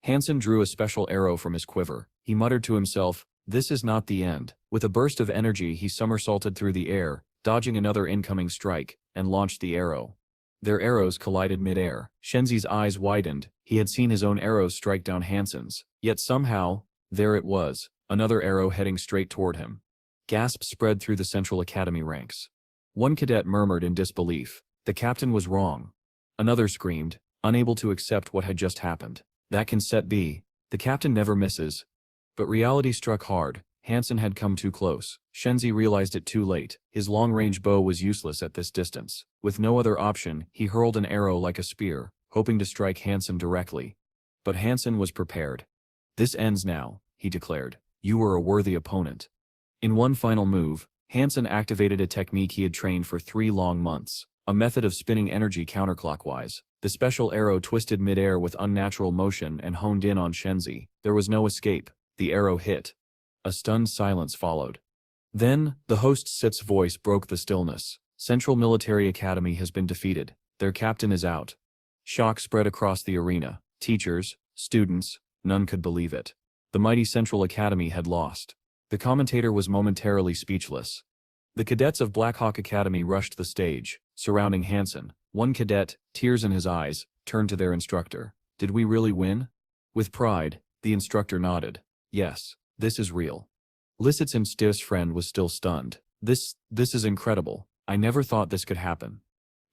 Speaker 3: Hansen drew a special arrow from his quiver. He muttered to himself, "This is not the end." With a burst of energy he somersaulted through the air, dodging another incoming strike, and launched the arrow. Their arrows collided mid-air. Shenzi's eyes widened. He had seen his own arrows strike down Hansen's. Yet somehow, there it was, another arrow heading straight toward him. Gasps spread through the Central Academy ranks. One cadet murmured in disbelief. The captain was wrong. Another screamed, unable to accept what had just happened. That can set be. The captain never misses. But reality struck hard. Hansen had come too close. Shenzi realized it too late. His long-range bow was useless at this distance. With no other option, he hurled an arrow like a spear, hoping to strike Hansen directly. But Hansen was prepared. "This ends now," he declared. "You were a worthy opponent." In one final move, Hansen activated a technique he had trained for 3 long months, a method of spinning energy counterclockwise. The special arrow twisted mid-air with unnatural motion and honed in on Shenzi. There was no escape. The arrow hit. A stunned silence followed. Then, the host Sit's voice broke the stillness. "Central Military Academy has been defeated. Their captain is out." Shock spread across the arena. Teachers, students, none could believe it. The mighty Central Academy had lost. The commentator was momentarily speechless. The cadets of Black Hawk Academy rushed the stage, surrounding Hansen. One cadet, tears in his eyes, turned to their instructor. "Did we really win?" With pride, the instructor nodded. "Yes, this is real." Lisitsen's friend was still stunned. This is incredible. I never thought this could happen."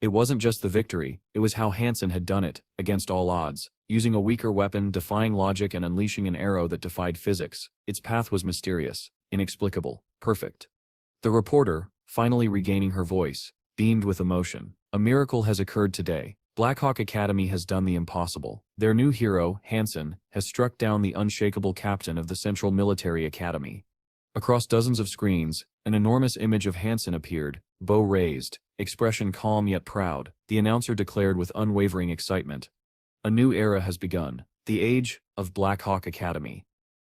Speaker 3: It wasn't just the victory, it was how Hansen had done it, against all odds, using a weaker weapon, defying logic and unleashing an arrow that defied physics. Its path was mysterious, inexplicable, perfect. The reporter, finally regaining her voice, beamed with emotion. "A miracle has occurred today. Black Hawk Academy has done the impossible. Their new hero, Hansen, has struck down the unshakable captain of the Central Military Academy." Across dozens of screens, an enormous image of Hansen appeared, bow raised, expression calm yet proud. The announcer declared with unwavering excitement, "A new era has begun, the age of Black Hawk Academy."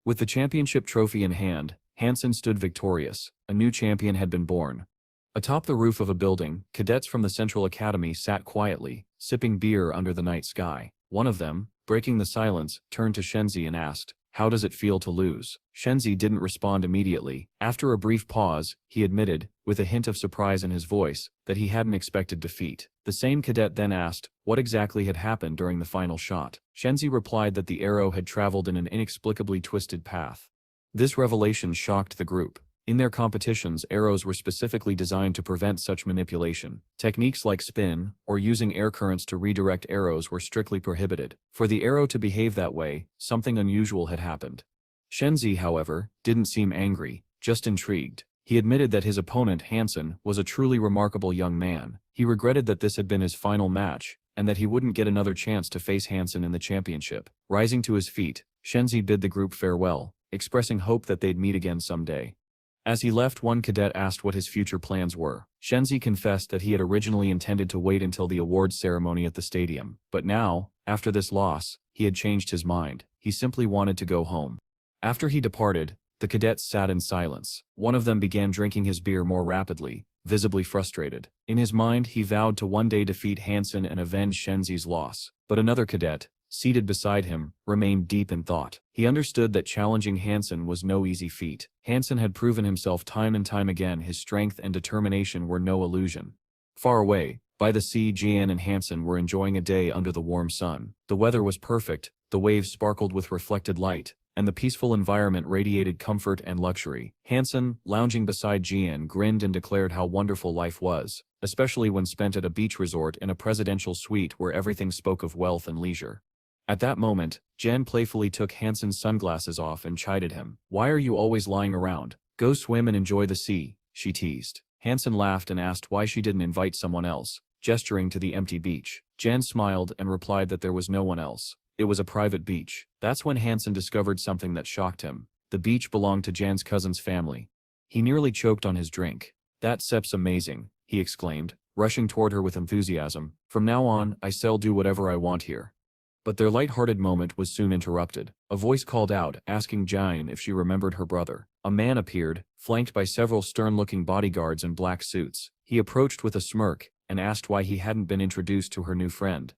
Speaker 3: With the championship trophy in hand, Hansen stood victorious. A new champion had been born. Atop the roof of a building, cadets from the Central Academy sat quietly, sipping beer under the night sky. One of them, breaking the silence, turned to Shenzi and asked, "How does it feel to lose?" Shenzi didn't respond immediately. After a brief pause, he admitted, with a hint of surprise in his voice, that he hadn't expected defeat. The same cadet then asked what exactly had happened during the final shot. Shenzi replied that the arrow had traveled in an inexplicably twisted path. This revelation shocked the group. In their competitions, arrows were specifically designed to prevent such manipulation. Techniques like spin, or using air currents to redirect arrows were strictly prohibited. For the arrow to behave that way, something unusual had happened. Shenzi, however, didn't seem angry, just intrigued. He admitted that his opponent, Hansen, was a truly remarkable young man. He regretted that this had been his final match, and that he wouldn't get another chance to face Hansen in the championship. Rising to his feet, Shenzi bid the group farewell, expressing hope that they'd meet again someday. As he left, one cadet asked what his future plans were. Shenzi confessed that he had originally intended to wait until the awards ceremony at the stadium, but now, after this loss, he had changed his mind. He simply wanted to go home. After he departed, the cadets sat in silence. One of them began drinking his beer more rapidly, visibly frustrated. In his mind, he vowed to one day defeat Hansen and avenge Shenzi's loss. But another cadet, seated beside him, remained deep in thought. He understood that challenging Hansen was no easy feat. Hansen had proven himself time and time again. His strength and determination were no illusion. Far away, by the sea, Jian and Hansen were enjoying a day under the warm sun. The weather was perfect, the waves sparkled with reflected light, and the peaceful environment radiated comfort and luxury. Hansen, lounging beside Jian, grinned and declared how wonderful life was, especially when spent at a beach resort in a presidential suite where everything spoke of wealth and leisure. At that moment, Jen playfully took Hansen's sunglasses off and chided him. "Why are you always lying around? Go swim and enjoy the sea," she teased. Hansen laughed and asked why she didn't invite someone else, gesturing to the empty beach. Jen smiled and replied that there was no one else. It was a private beach. That's when Hansen discovered something that shocked him. The beach belonged to Jan's cousin's family. He nearly choked on his drink. "That sep's amazing," he exclaimed, rushing toward her with enthusiasm. "From now on, I shall do whatever I want here." But their light-hearted moment was soon interrupted. A voice called out, asking Jane if she remembered her brother. A man appeared, flanked by several stern-looking bodyguards in black suits. He approached with a smirk, and asked why he hadn't been introduced to her new friend.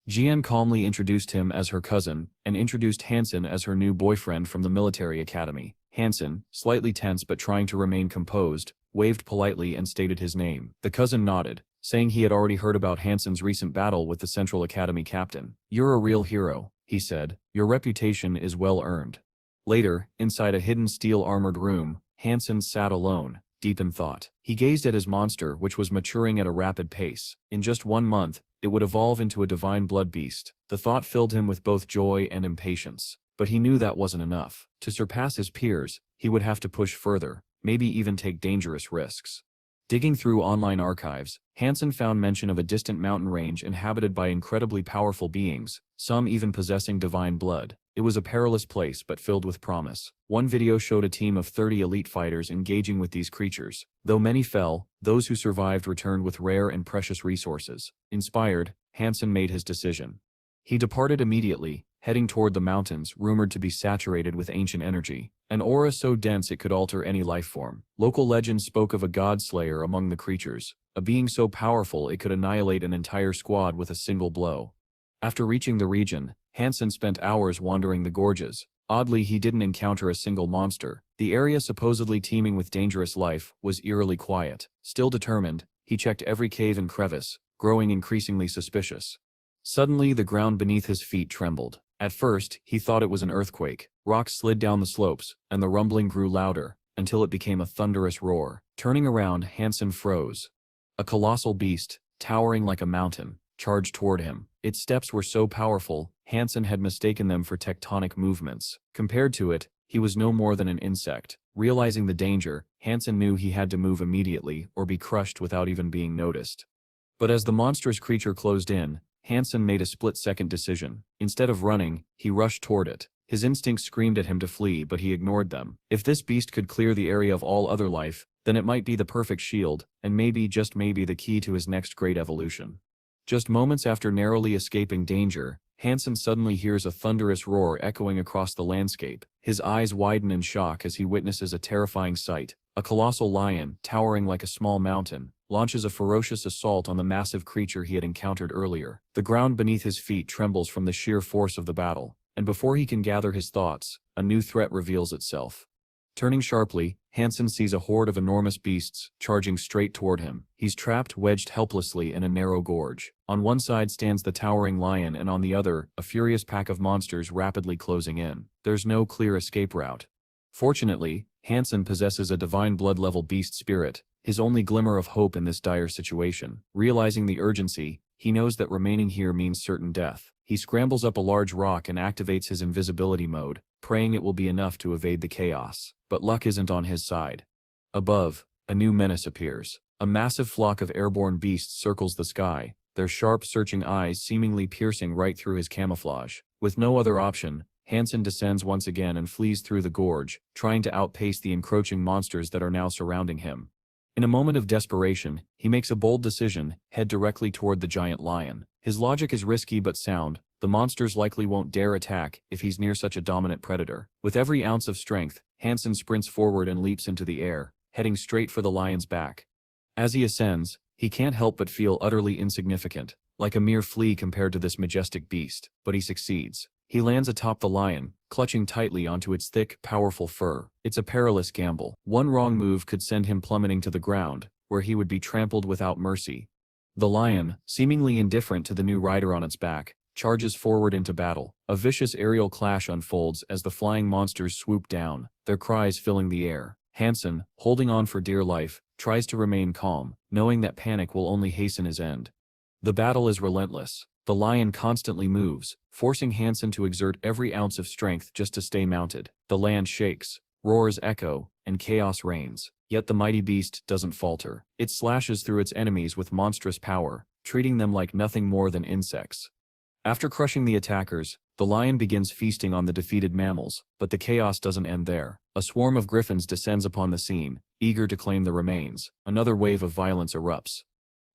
Speaker 3: Jian calmly introduced him as her cousin, and introduced Hansen as her new boyfriend from the military academy. Hansen, slightly tense but trying to remain composed, waved politely and stated his name. The cousin nodded, saying he had already heard about Hansen's recent battle with the Central Academy captain. "You're a real hero," he said. "Your reputation is well earned." Later, inside a hidden steel-armored room, Hansen sat alone, deep in thought. He gazed at his monster, which was maturing at a rapid pace. In just 1 month, it would evolve into a divine blood beast. The thought filled him with both joy and impatience. But he knew that wasn't enough. To surpass his peers, he would have to push further, maybe even take dangerous risks. Digging through online archives, Hansen found mention of a distant mountain range inhabited by incredibly powerful beings, some even possessing divine blood. It was a perilous place but filled with promise. One video showed a team of 30 elite fighters engaging with these creatures. Though many fell, those who survived returned with rare and precious resources. Inspired, Hansen made his decision. He departed immediately, heading toward the mountains rumored to be saturated with ancient energy, an aura so dense it could alter any life form. Local legends spoke of a god slayer among the creatures, a being so powerful it could annihilate an entire squad with a single blow. After reaching the region, Hansen spent hours wandering the gorges. Oddly, he didn't encounter a single monster. The area, supposedly teeming with dangerous life, was eerily quiet. Still determined, he checked every cave and crevice, growing increasingly suspicious. Suddenly, the ground beneath his feet trembled. At first, he thought it was an earthquake. Rocks slid down the slopes, and the rumbling grew louder, until it became a thunderous roar. Turning around, Hansen froze. A colossal beast, towering like a mountain, charged toward him. Its steps were so powerful, Hansen had mistaken them for tectonic movements. Compared to it, he was no more than an insect. Realizing the danger, Hansen knew he had to move immediately or be crushed without even being noticed. But as the monstrous creature closed in, Hansen made a split-second decision. Instead of running, he rushed toward it. His instincts screamed at him to flee, but he ignored them. If this beast could clear the area of all other life, then it might be the perfect shield, and maybe, just maybe, the key to his next great evolution. Just moments after narrowly escaping danger, Hansen suddenly hears a thunderous roar echoing across the landscape. His eyes widen in shock as he witnesses a terrifying sight. A colossal lion, towering like a small mountain, launches a ferocious assault on the massive creature he had encountered earlier. The ground beneath his feet trembles from the sheer force of the battle, and before he can gather his thoughts, a new threat reveals itself. Turning sharply, Hansen sees a horde of enormous beasts charging straight toward him. He's trapped, wedged helplessly in a narrow gorge. On one side stands the towering lion, and on the other, a furious pack of monsters rapidly closing in. There's no clear escape route. Fortunately, Hansen possesses a divine blood-level beast spirit, his only glimmer of hope in this dire situation. Realizing the urgency, he knows that remaining here means certain death. He scrambles up a large rock and activates his invisibility mode, praying it will be enough to evade the chaos. But luck isn't on his side. Above, a new menace appears. A massive flock of airborne beasts circles the sky, their sharp, searching eyes seemingly piercing right through his camouflage. With no other option, Hansen descends once again and flees through the gorge, trying to outpace the encroaching monsters that are now surrounding him. In a moment of desperation, he makes a bold decision, head directly toward the giant lion. His logic is risky but sound. The monsters likely won't dare attack if he's near such a dominant predator. With every ounce of strength, Hansen sprints forward and leaps into the air, heading straight for the lion's back. As he ascends, he can't help but feel utterly insignificant, like a mere flea compared to this majestic beast, but he succeeds. He lands atop the lion, clutching tightly onto its thick, powerful fur. It's a perilous gamble. One wrong move could send him plummeting to the ground, where he would be trampled without mercy. The lion, seemingly indifferent to the new rider on its back, charges forward into battle. A vicious aerial clash unfolds as the flying monsters swoop down, their cries filling the air. Hansen, holding on for dear life, tries to remain calm, knowing that panic will only hasten his end. The battle is relentless. The lion constantly moves, forcing Hansen to exert every ounce of strength just to stay mounted. The land shakes, roars echo, and chaos reigns. Yet the mighty beast doesn't falter. It slashes through its enemies with monstrous power, treating them like nothing more than insects. After crushing the attackers, The lion begins feasting on the defeated mammals, but the chaos doesn't end there. A swarm of griffins descends upon the scene, eager to claim the remains. Another wave of violence erupts.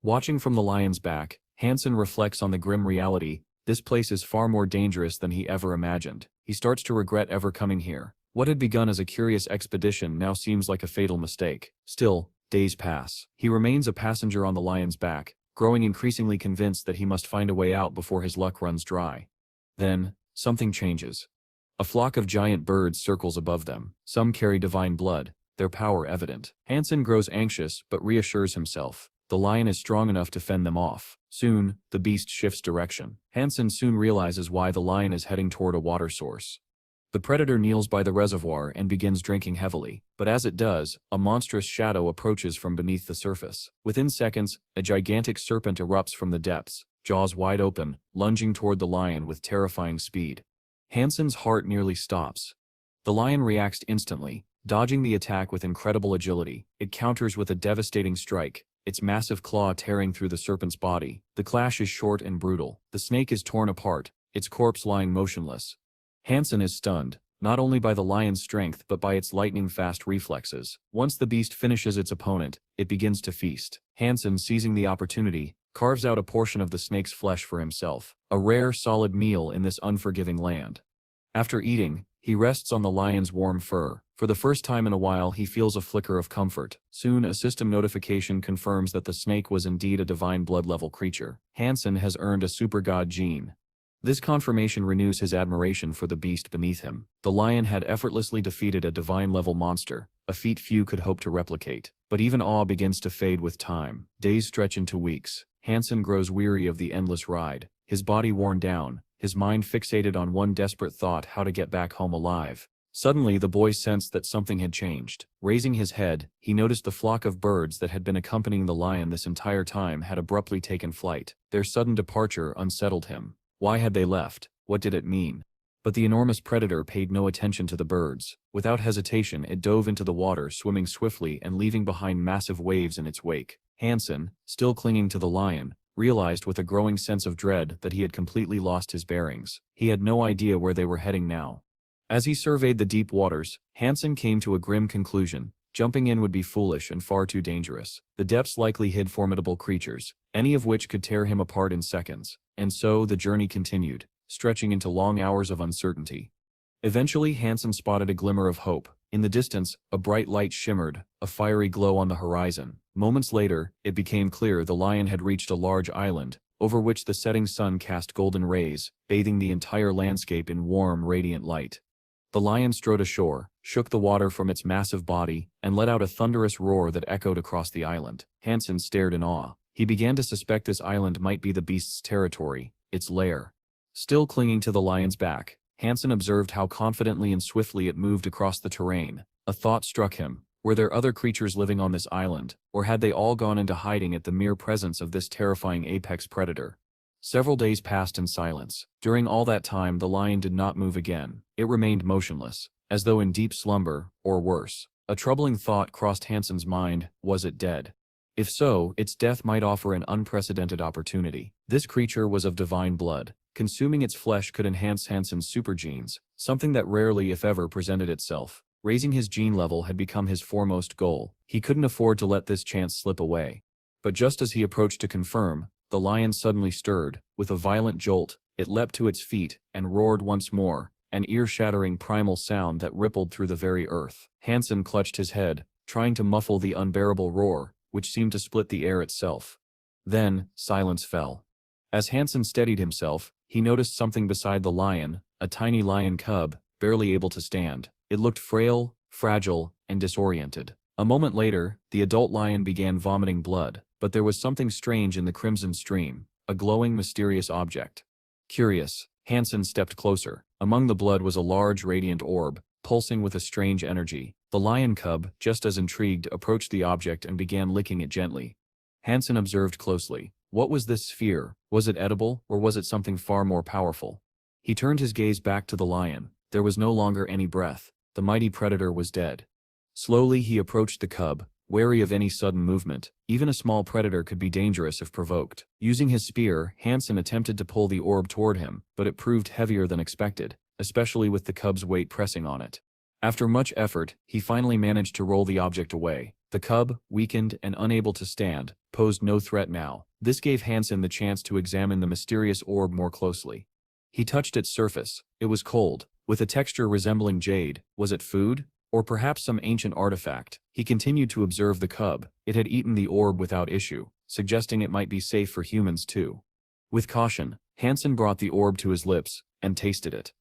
Speaker 3: Watching from the lion's back, Hansen reflects on the grim reality. This place is far more dangerous than he ever imagined. He starts to regret ever coming here. What had begun as a curious expedition now seems like a fatal mistake. Still, days pass. He remains a passenger on the lion's back, growing increasingly convinced that he must find a way out before his luck runs dry. Then, something changes. A flock of giant birds circles above them. Some carry divine blood, their power evident. Hansen grows anxious but reassures himself. The lion is strong enough to fend them off. Soon, the beast shifts direction. Hansen soon realizes why the lion is heading toward a water source. The predator kneels by the reservoir and begins drinking heavily, but as it does, a monstrous shadow approaches from beneath the surface. Within seconds, a gigantic serpent erupts from the depths, jaws wide open, lunging toward the lion with terrifying speed. Hansen's heart nearly stops. The lion reacts instantly, dodging the attack with incredible agility. It counters with a devastating strike, its massive claw tearing through the serpent's body. The clash is short and brutal. The snake is torn apart, its corpse lying motionless. Hansen is stunned, not only by the lion's strength but by its lightning-fast reflexes. Once the beast finishes its opponent, it begins to feast. Hansen, seizing the opportunity, carves out a portion of the snake's flesh for himself, a rare, solid meal in this unforgiving land. After eating, he rests on the lion's warm fur. For the first time in a while he feels a flicker of comfort. Soon a system notification confirms that the snake was indeed a divine blood-level creature. Hansen has earned a super god gene. This confirmation renews his admiration for the beast beneath him. The lion had effortlessly defeated a divine-level monster, a feat few could hope to replicate. But even awe begins to fade with time. Days stretch into weeks. Hansen grows weary of the endless ride, his body worn down, his mind fixated on one desperate thought: how to get back home alive. Suddenly the boy sensed that something had changed. Raising his head, he noticed the flock of birds that had been accompanying the lion this entire time had abruptly taken flight. Their sudden departure unsettled him. Why had they left? What did it mean? But the enormous predator paid no attention to the birds. Without hesitation, it dove into the water, swimming swiftly and leaving behind massive waves in its wake. Hansen, still clinging to the lion, realized with a growing sense of dread that he had completely lost his bearings. He had no idea where they were heading now. As he surveyed the deep waters, Hansen came to a grim conclusion. Jumping in would be foolish and far too dangerous. The depths likely hid formidable creatures, any of which could tear him apart in seconds. And so the journey continued, stretching into long hours of uncertainty. Eventually Hansen spotted a glimmer of hope. In the distance, a bright light shimmered, a fiery glow on the horizon. Moments later, it became clear the lion had reached a large island, over which the setting sun cast golden rays, bathing the entire landscape in warm, radiant light. The lion strode ashore, shook the water from its massive body, and let out a thunderous roar that echoed across the island. Hansen stared in awe. He began to suspect this island might be the beast's territory, its lair. Still clinging to the lion's back, Hansen observed how confidently and swiftly it moved across the terrain. A thought struck him. Were there other creatures living on this island, or had they all gone into hiding at the mere presence of this terrifying apex predator? Several days passed in silence. During all that time the lion did not move again. It remained motionless, as though in deep slumber, or worse. A troubling thought crossed Hansen's mind: was it dead? If so, its death might offer an unprecedented opportunity. This creature was of divine blood. Consuming its flesh could enhance Hansen's supergenes, something that rarely if ever presented itself. Raising his gene level had become his foremost goal. He couldn't afford to let this chance slip away. But just as he approached to confirm, the lion suddenly stirred. With a violent jolt, it leapt to its feet and roared once more, an ear-shattering primal sound that rippled through the very earth. Hansen clutched his head, trying to muffle the unbearable roar, which seemed to split the air itself. Then, silence fell. As Hansen steadied himself, he noticed something beside the lion, a tiny lion cub, barely able to stand. It looked frail, fragile, and disoriented. A moment later, the adult lion began vomiting blood, but there was something strange in the crimson stream, a glowing, mysterious object. Curious, Hansen stepped closer. Among the blood was a large, radiant orb, pulsing with a strange energy. The lion cub, just as intrigued, approached the object and began licking it gently. Hansen observed closely. What was this sphere? Was it edible, or was it something far more powerful? He turned his gaze back to the lion. There was no longer any breath. The mighty predator was dead. Slowly he approached the cub, wary of any sudden movement. Even a small predator could be dangerous if provoked. Using his spear, Hansen attempted to pull the orb toward him, but it proved heavier than expected, especially with the cub's weight pressing on it. After much effort, he finally managed to roll the object away. The cub, weakened and unable to stand, posed no threat now. This gave Hansen the chance to examine the mysterious orb more closely. He touched its surface. It was cold, with a texture resembling jade. Was it food? Or perhaps some ancient artifact? He continued to observe the cub. It had eaten the orb without issue, suggesting it might be safe for humans too. With caution, Hansen brought the orb to his lips and tasted it.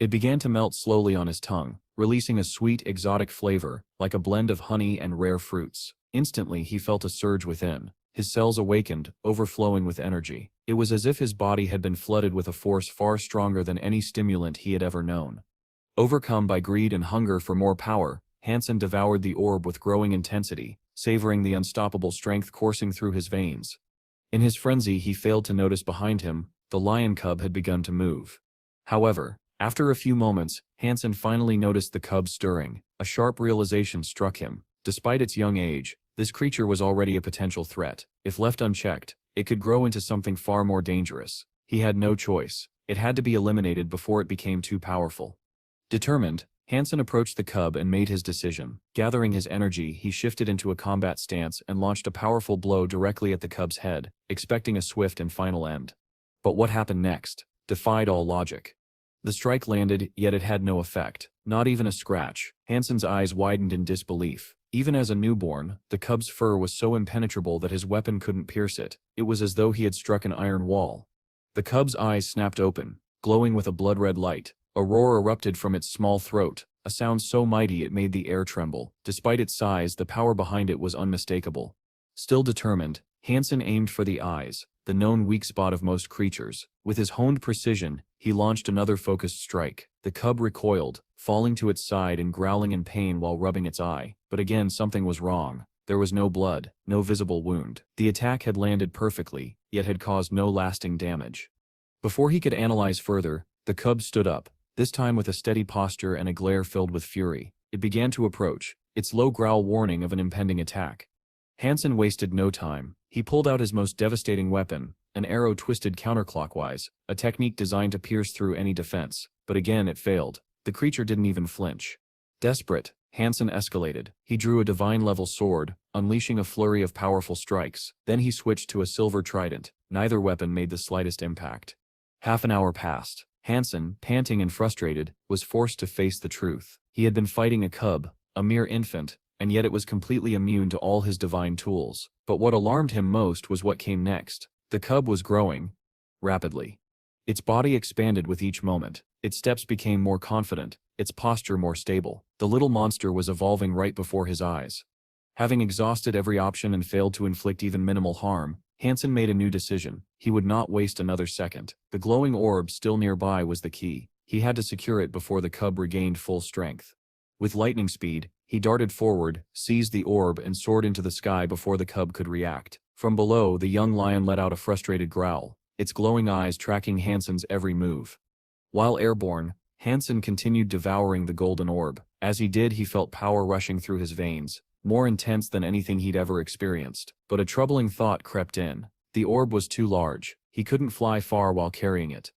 Speaker 3: It began to melt slowly on his tongue, releasing a sweet, exotic flavor, like a blend of honey and rare fruits. Instantly, he felt a surge within. His cells awakened, overflowing with energy. It was as if his body had been flooded with a force far stronger than any stimulant he had ever known. Overcome by greed and hunger for more power, Hansen devoured the orb with growing intensity, savoring the unstoppable strength coursing through his veins. In his frenzy, he failed to notice behind him, the lion cub had begun to move. However, after a few moments, Hansen finally noticed the cub stirring. A sharp realization struck him. Despite its young age, this creature was already a potential threat. If left unchecked, it could grow into something far more dangerous. He had no choice. It had to be eliminated before it became too powerful. Determined, Hansen approached the cub and made his decision. Gathering his energy, he shifted into a combat stance and launched a powerful blow directly at the cub's head, expecting a swift and final end. But what happened next defied all logic. The strike landed, yet it had no effect. Not even a scratch. Hansen's eyes widened in disbelief. Even as a newborn, the cub's fur was so impenetrable that his weapon couldn't pierce it. It was as though he had struck an iron wall. The cub's eyes snapped open, glowing with a blood-red light. A roar erupted from its small throat, a sound so mighty it made the air tremble. Despite its size, the power behind it was unmistakable. Still determined, Hansen aimed for the eyes, the known weak spot of most creatures. With his honed precision, he launched another focused strike. The cub recoiled, falling to its side and growling in pain while rubbing its eye. But again, something was wrong. There was no blood, no visible wound. The attack had landed perfectly, yet had caused no lasting damage. Before he could analyze further, the cub stood up, this time with a steady posture and a glare filled with fury. It began to approach, its low growl warning of an impending attack. Hansen wasted no time. He pulled out his most devastating weapon, an arrow twisted counterclockwise, a technique designed to pierce through any defense. But again it failed. The creature didn't even flinch. Desperate, Hansen escalated. He drew a divine-level sword, unleashing a flurry of powerful strikes. Then he switched to a silver trident. Neither weapon made the slightest impact. Half an hour passed. Hansen, panting and frustrated, was forced to face the truth. He had been fighting a cub, a mere infant, and yet it was completely immune to all his divine tools. But what alarmed him most was what came next. The cub was growing rapidly. Its body expanded with each moment. Its steps became more confident, its posture more stable. The little monster was evolving right before his eyes. Having exhausted every option and failed to inflict even minimal harm, Hansen made a new decision. He would not waste another second. The glowing orb still nearby was the key. He had to secure it before the cub regained full strength. With lightning speed, he darted forward, seized the orb and soared into the sky before the cub could react. From below, the young lion let out a frustrated growl, its glowing eyes tracking Hansen's every move. While airborne, Hansen continued devouring the golden orb. As he did, he felt power rushing through his veins, more intense than anything he'd ever experienced. But a troubling thought crept in. The orb was too large. He couldn't fly far while carrying it.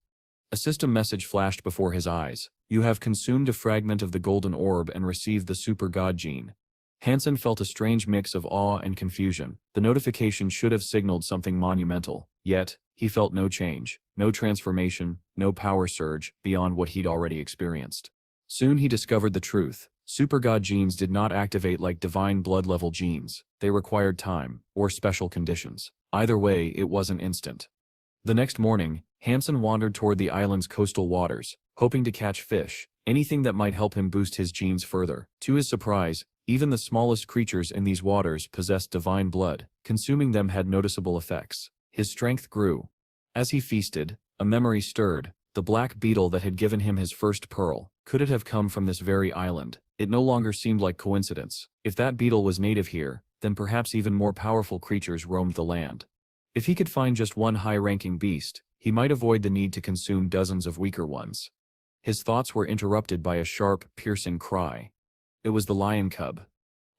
Speaker 3: A system message flashed before his eyes. You have consumed a fragment of the golden orb and received the super god gene. Hansen felt a strange mix of awe and confusion. The notification should have signaled something monumental. Yet, he felt no change, no transformation, no power surge beyond what he'd already experienced. Soon he discovered the truth. Super god genes did not activate like divine blood level genes. They required time, or special conditions. Either way, it wasn't instant. The next morning, Hansen wandered toward the island's coastal waters, hoping to catch fish, anything that might help him boost his genes further. To his surprise, even the smallest creatures in these waters possessed divine blood. Consuming them had noticeable effects. His strength grew. As he feasted, a memory stirred. The black beetle that had given him his first pearl. Could it have come from this very island? It no longer seemed like coincidence. If that beetle was native here, then perhaps even more powerful creatures roamed the land. If he could find just one high-ranking beast, he might avoid the need to consume dozens of weaker ones. His thoughts were interrupted by a sharp, piercing cry. It was the lion cub.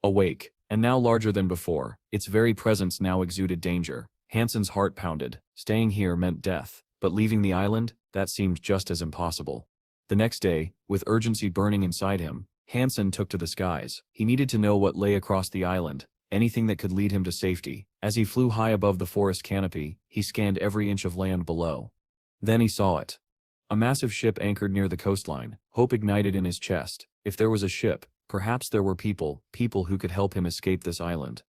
Speaker 3: Awake, and now larger than before. Its very presence now exuded danger. Hansen's heart pounded. Staying here meant death, but leaving the island, that seemed just as impossible. The next day, with urgency burning inside him, Hansen took to the skies. He needed to know what lay across the island, anything that could lead him to safety. As he flew high above the forest canopy, he scanned every inch of land below. Then he saw it. A massive ship anchored near the coastline. Hope ignited in his chest. If there was a ship, perhaps there were people who could help him escape this island.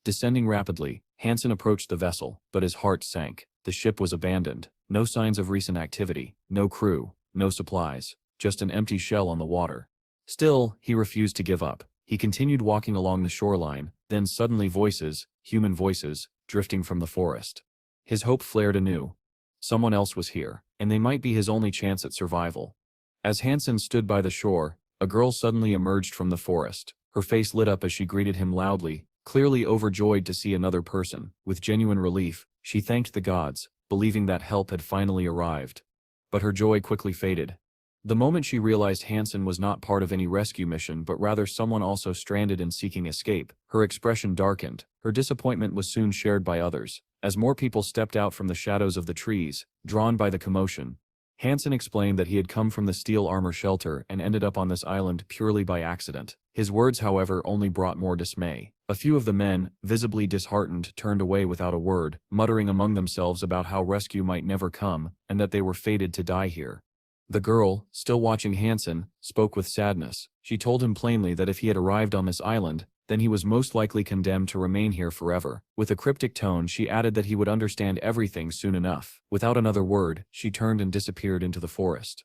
Speaker 3: Descending rapidly, Hansen approached the vessel, but his heart sank. The ship was abandoned. No signs of recent activity, no crew, no supplies, just an empty shell on the water. Still, he refused to give up. He continued walking along the shoreline, then suddenly voices, human voices, drifting from the forest. His hope flared anew. Someone else was here, and they might be his only chance at survival. As Hansen stood by the shore, a girl suddenly emerged from the forest. Her face lit up as she greeted him loudly, clearly overjoyed to see another person. With genuine relief, she thanked the gods, believing that help had finally arrived. But her joy quickly faded. The moment she realized Hansen was not part of any rescue mission but rather someone also stranded and seeking escape, her expression darkened. Her disappointment was soon shared by others, as more people stepped out from the shadows of the trees, drawn by the commotion. Hansen explained that he had come from the steel armor shelter and ended up on this island purely by accident. His words, however, only brought more dismay. A few of the men, visibly disheartened, turned away without a word, muttering among themselves about how rescue might never come, and that they were fated to die here. The girl, still watching Hansen, spoke with sadness. She told him plainly that if he had arrived on this island, then he was most likely condemned to remain here forever. With a cryptic tone, she added that he would understand everything soon enough. Without another word, she turned and disappeared into the forest.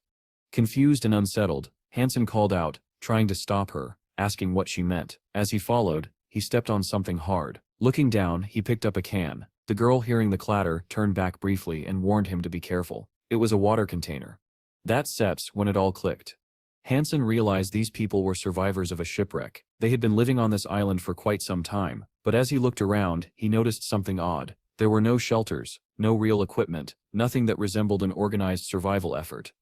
Speaker 3: Confused and unsettled, Hansen called out, trying to stop her, asking what she meant. As he followed, he stepped on something hard. Looking down, he picked up a can. The girl, hearing the clatter, turned back briefly and warned him to be careful. It was a water container. That's when it all clicked. Hansen realized these people were survivors of a shipwreck. They had been living on this island for quite some time, but as he looked around, he noticed something odd. There were no shelters, no real equipment, nothing that resembled an organized survival effort.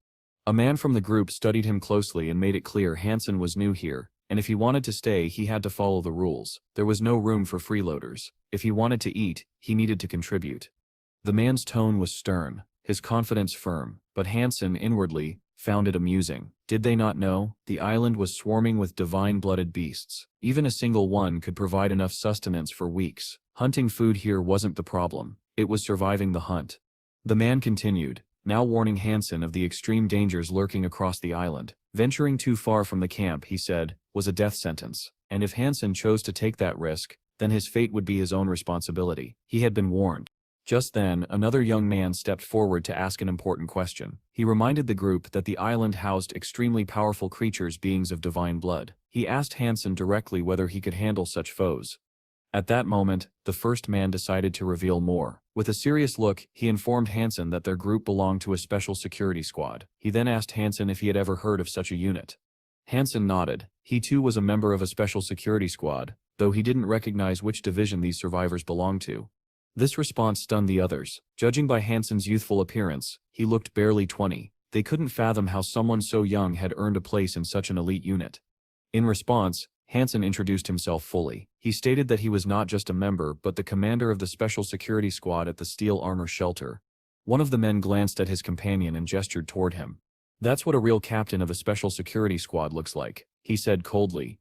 Speaker 3: A man from the group studied him closely and made it clear Hansen was new here, and if he wanted to stay, he had to follow the rules. There was no room for freeloaders. If he wanted to eat, he needed to contribute. The man's tone was stern, his confidence firm, but Hansen, inwardly, found it amusing. Did they not know? The island was swarming with divine-blooded beasts. Even a single one could provide enough sustenance for weeks. Hunting food here wasn't the problem. It was surviving the hunt. The man continued, now warning Hansen of the extreme dangers lurking across the island. Venturing too far from the camp, he said, was a death sentence, and if Hansen chose to take that risk, then his fate would be his own responsibility. He had been warned. Just then, another young man stepped forward to ask an important question. He reminded the group that the island housed extremely powerful creatures, beings of divine blood. He asked Hansen directly whether he could handle such foes. At that moment, the first man decided to reveal more. With a serious look, he informed Hansen that their group belonged to a special security squad. He then asked Hansen if he had ever heard of such a unit. Hansen nodded. He too was a member of a special security squad, though he didn't recognize which division these survivors belonged to. This response stunned the others. Judging by Hansen's youthful appearance, he looked barely 20. They couldn't fathom how someone so young had earned a place in such an elite unit. In response, Hansen introduced himself fully. He stated that he was not just a member but the commander of the special security squad at the steel armor shelter. One of the men glanced at his companion and gestured toward him. "That's what a real captain of a special security squad looks like," he said coldly.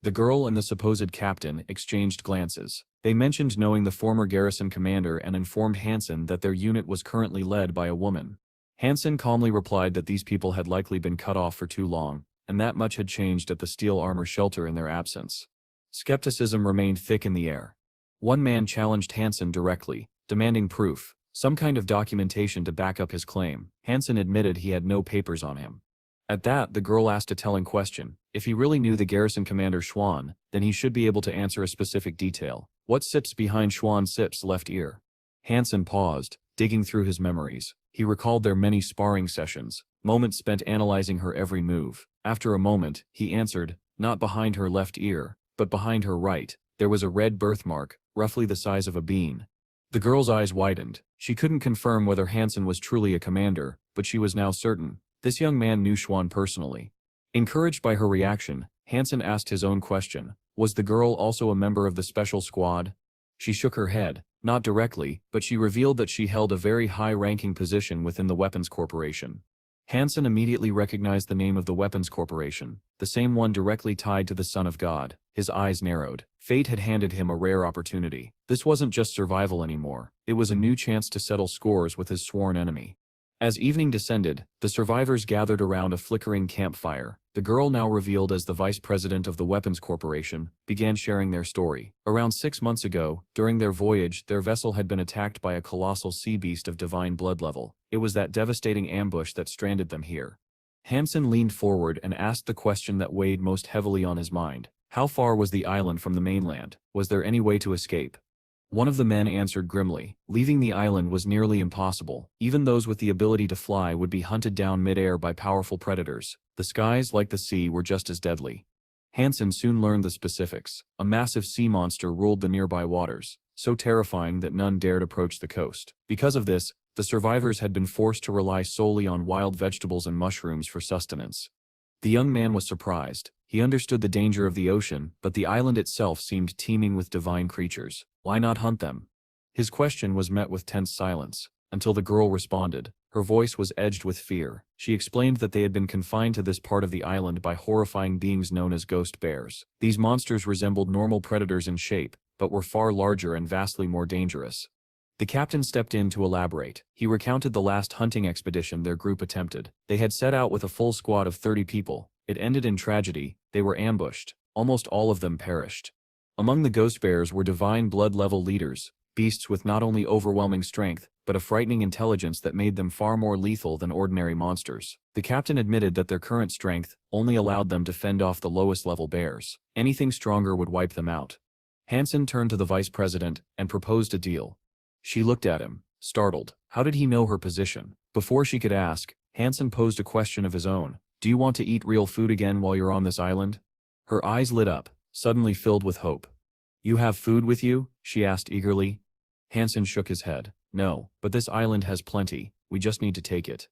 Speaker 3: The girl and the supposed captain exchanged glances. They mentioned knowing the former garrison commander and informed Hansen that their unit was currently led by a woman. Hansen calmly replied that these people had likely been cut off for too long, and that much had changed at the steel armor shelter in their absence. Skepticism remained thick in the air. One man challenged Hansen directly, demanding proof, some kind of documentation to back up his claim. Hansen admitted he had no papers on him. At that, the girl asked a telling question. If he really knew the garrison commander Schwan, then he should be able to answer a specific detail. What sits behind Schwan Sip's left ear? Hansen paused, digging through his memories. He recalled their many sparring sessions, moments spent analyzing her every move. After a moment, he answered, not behind her left ear, but behind her right. There was a red birthmark, roughly the size of a bean. The girl's eyes widened. She couldn't confirm whether Hansen was truly a commander, but she was now certain. This young man knew Schwan personally. Encouraged by her reaction, Hansen asked his own question. Was the girl also a member of the special squad? She shook her head, not directly, but she revealed that she held a very high-ranking position within the Weapons Corporation. Hansen immediately recognized the name of the Weapons Corporation, the same one directly tied to the Son of God. His eyes narrowed. Fate had handed him a rare opportunity. This wasn't just survival anymore. It was a new chance to settle scores with his sworn enemy. As evening descended, the survivors gathered around a flickering campfire. The girl, now revealed as the vice president of the Weapons Corporation, began sharing their story. Around 6 months ago, during their voyage, their vessel had been attacked by a colossal sea beast of divine blood level. It was that devastating ambush that stranded them here. Hansen leaned forward and asked the question that weighed most heavily on his mind. How far was the island from the mainland? Was there any way to escape? One of the men answered grimly. Leaving the island was nearly impossible. Even those with the ability to fly would be hunted down mid-air by powerful predators. The skies, like the sea, were just as deadly. Hansen soon learned the specifics. A massive sea monster ruled the nearby waters, so terrifying that none dared approach the coast. Because of this, the survivors had been forced to rely solely on wild vegetables and mushrooms for sustenance. The young man was surprised. He understood the danger of the ocean, but the island itself seemed teeming with divine creatures. Why not hunt them? His question was met with tense silence, until the girl responded. Her voice was edged with fear. She explained that they had been confined to this part of the island by horrifying beings known as ghost bears. These monsters resembled normal predators in shape, but were far larger and vastly more dangerous. The captain stepped in to elaborate. He recounted the last hunting expedition their group attempted. They had set out with a full squad of 30 people. It ended in tragedy. They were ambushed. Almost all of them perished. Among the ghost bears were divine blood-level leaders, beasts with not only overwhelming strength, but a frightening intelligence that made them far more lethal than ordinary monsters. The captain admitted that their current strength only allowed them to fend off the lowest-level bears. Anything stronger would wipe them out. Hansen turned to the vice president and proposed a deal. She looked at him, startled. How did he know her position? Before she could ask, Hansen posed a question of his own. Do you want to eat real food again while you're on this island? Her eyes lit up, suddenly filled with hope. You have food with you? She asked eagerly. Hansen shook his head. No, but this island has plenty. We just need to take it.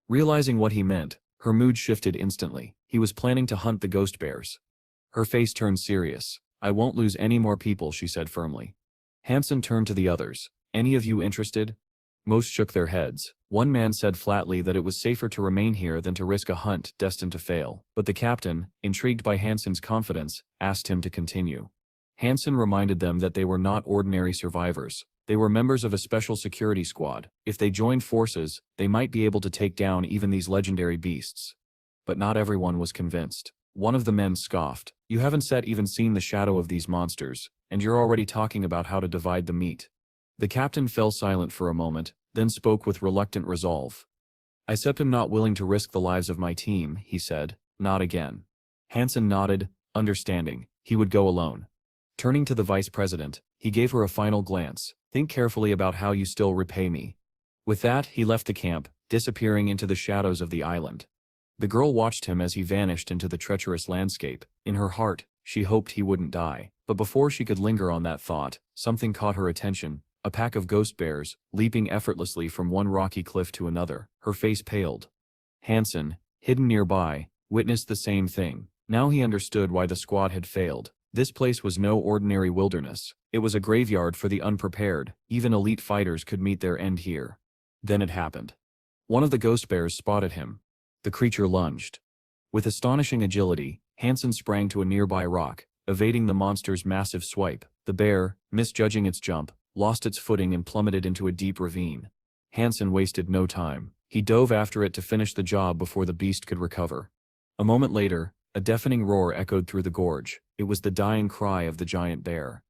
Speaker 3: Realizing what he meant, her mood shifted instantly. He was planning to hunt the ghost bears. Her face turned serious. I won't lose any more people, she said firmly. Hansen turned to the others. Any of you interested? Most shook their heads. One man said flatly that it was safer to remain here than to risk a hunt destined to fail. But the captain, intrigued by Hansen's confidence, asked him to continue. Hansen reminded them that they were not ordinary survivors. They were members of a special security squad. If they joined forces, they might be able to take down even these legendary beasts. But not everyone was convinced. One of the men scoffed. You haven't even seen the shadow of these monsters, and you're already talking about how to divide the meat. The captain fell silent for a moment, then spoke with reluctant resolve. I am not willing to risk the lives of my team, he said. Not again. Hansen nodded, understanding. He would go alone. Turning to the vice president, he gave her a final glance. Think carefully about how you still repay me. With that, he left the camp, disappearing into the shadows of the island. The girl watched him as he vanished into the treacherous landscape. In her heart, she hoped he wouldn't die. But before she could linger on that thought, something caught her attention. A pack of ghost bears, leaping effortlessly from one rocky cliff to another. Her face paled. Hansen, hidden nearby, witnessed the same thing. Now he understood why the squad had failed. This place was no ordinary wilderness. It was a graveyard for the unprepared. Even elite fighters could meet their end here. Then it happened. One of the ghost bears spotted him. The creature lunged. With astonishing agility, Hansen sprang to a nearby rock, evading the monster's massive swipe. The bear, misjudging its jump, lost its footing and plummeted into a deep ravine. Hansen wasted no time. He dove after it to finish the job before the beast could recover. A moment later, a deafening roar echoed through the gorge. It was the dying cry of the giant bear.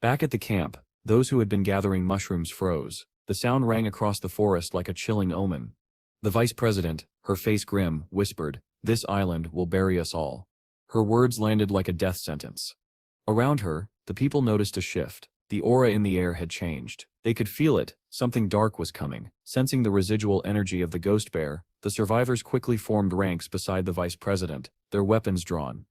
Speaker 3: Back at the camp, those who had been gathering mushrooms froze. The sound rang across the forest like a chilling omen. The vice president, her face grim, whispered, "This island will bury us all." Her words landed like a death sentence. Around her, the people noticed a shift. The aura in the air had changed. They could feel it. Something dark was coming. Sensing the residual energy of the ghost bear, the survivors quickly formed ranks beside the vice president, their weapons drawn.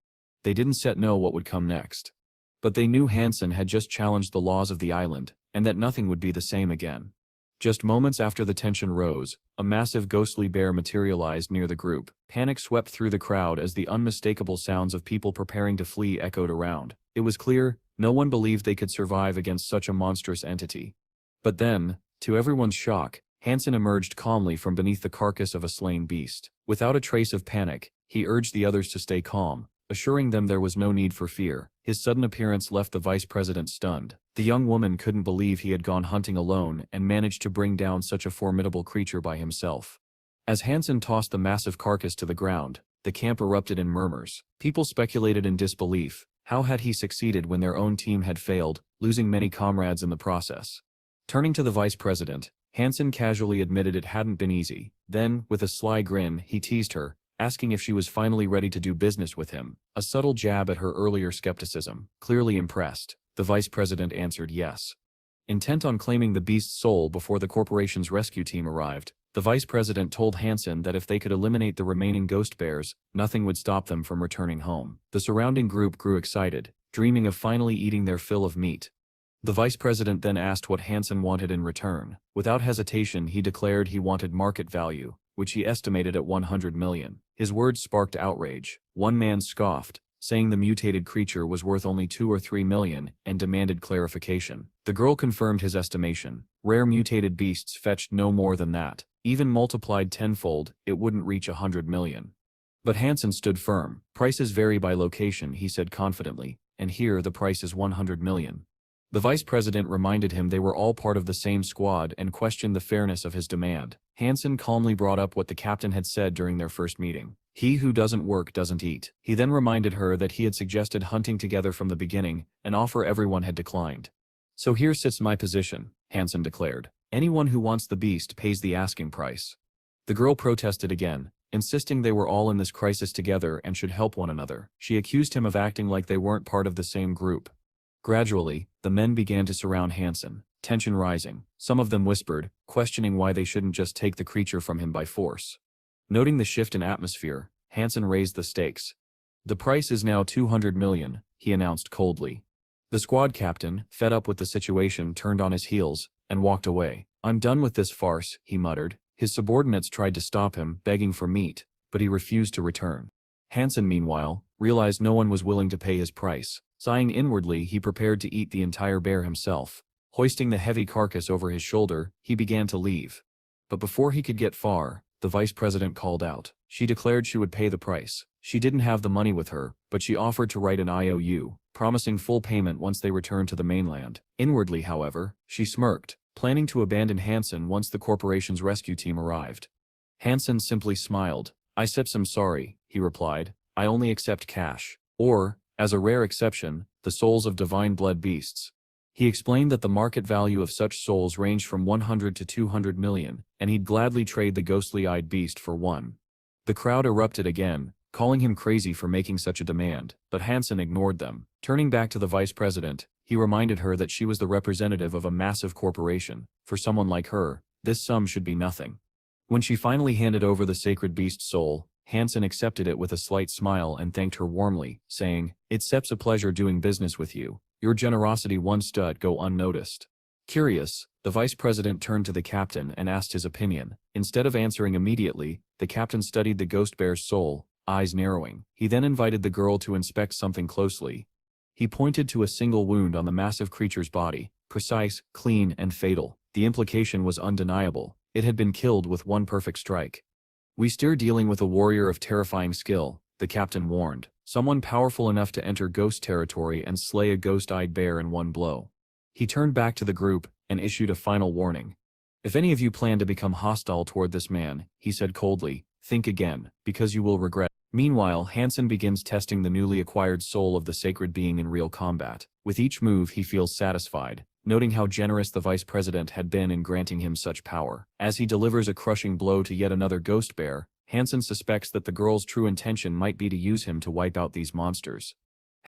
Speaker 3: They didn't know what would come next. But they knew Hansen had just challenged the laws of the island, and that nothing would be the same again. Just moments after the tension rose, a massive ghostly bear materialized near the group. Panic swept through the crowd as the unmistakable sounds of people preparing to flee echoed around. It was clear, no one believed they could survive against such a monstrous entity. But then, to everyone's shock, Hansen emerged calmly from beneath the carcass of a slain beast. Without a trace of panic, he urged the others to stay calm, assuring them there was no need for fear. His sudden appearance left the vice president stunned. The young woman couldn't believe he had gone hunting alone and managed to bring down such a formidable creature by himself. As Hansen tossed the massive carcass to the ground, the camp erupted in murmurs. People speculated in disbelief. How had he succeeded when their own team had failed, losing many comrades in the process? Turning to the vice president, Hansen casually admitted it hadn't been easy. Then, with a sly grin, he teased her, asking if she was finally ready to do business with him, a subtle jab at her earlier skepticism. Clearly impressed, the vice president answered yes. Intent on claiming the beast's soul before the corporation's rescue team arrived, the vice president told Hansen that if they could eliminate the remaining ghost bears, nothing would stop them from returning home. The surrounding group grew excited, dreaming of finally eating their fill of meat. The vice president then asked what Hansen wanted in return. Without hesitation, he declared he wanted market value, which he estimated at 100 million. His words sparked outrage. One man scoffed, saying the mutated creature was worth only 2 or 3 million, and demanded clarification. The girl confirmed his estimation. Rare mutated beasts fetched no more than that. Even multiplied tenfold, it wouldn't reach 100 million. But Hansen stood firm. Prices vary by location, he said confidently, and here the price is 100 million. The vice president reminded him they were all part of the same squad and questioned the fairness of his demand. Hansen calmly brought up what the captain had said during their first meeting. He who doesn't work doesn't eat. He then reminded her that he had suggested hunting together from the beginning, an offer everyone had declined. So here sits my position, Hansen declared. Anyone who wants the beast pays the asking price. The girl protested again, insisting they were all in this crisis together and should help one another. She accused him of acting like they weren't part of the same group. Gradually, the men began to surround Hansen, tension rising. Some of them whispered, questioning why they shouldn't just take the creature from him by force. Noting the shift in atmosphere, Hansen raised the stakes. The price is now 200 million, he announced coldly. The squad captain, fed up with the situation, turned on his heels and walked away. I'm done with this farce, he muttered. His subordinates tried to stop him, begging for meat, but he refused to return. Hansen, meanwhile, realized no one was willing to pay his price. Sighing inwardly, he prepared to eat the entire bear himself. Hoisting the heavy carcass over his shoulder, he began to leave. But before he could get far, the vice president called out. She declared she would pay the price. She didn't have the money with her, but she offered to write an IOU, promising full payment once they returned to the mainland. Inwardly, however, she smirked, planning to abandon Hansen once the corporation's rescue team arrived. Hansen simply smiled. I am sorry, he replied. I only accept cash. Or, as a rare exception, the souls of divine blood beasts. He explained that the market value of such souls ranged from 100 to 200 million, and he'd gladly trade the ghostly-eyed beast for one. The crowd erupted again, calling him crazy for making such a demand, but Hansen ignored them. Turning back to the vice president, he reminded her that she was the representative of a massive corporation. For someone like her, this sum should be nothing. When she finally handed over the sacred beast's soul, Hansen accepted it with a slight smile and thanked her warmly, saying, It's a pleasure doing business with you. Your generosity won't go unnoticed. Curious, the vice president turned to the captain and asked his opinion. Instead of answering immediately, the captain studied the ghost bear's soul, eyes narrowing. He then invited the girl to inspect something closely. He pointed to a single wound on the massive creature's body, precise, clean, and fatal. The implication was undeniable. It had been killed with one perfect strike. We're still dealing with a warrior of terrifying skill, the captain warned. Someone powerful enough to enter ghost territory and slay a ghost-eyed bear in one blow. He turned back to the group and issued a final warning. If any of you plan to become hostile toward this man, he said coldly, think again, because you will regret. Meanwhile, Hansen begins testing the newly acquired soul of the sacred being in real combat. With each move he feels satisfied, noting how generous the vice president had been in granting him such power. As he delivers a crushing blow to yet another ghost bear, Hansen suspects that the girl's true intention might be to use him to wipe out these monsters.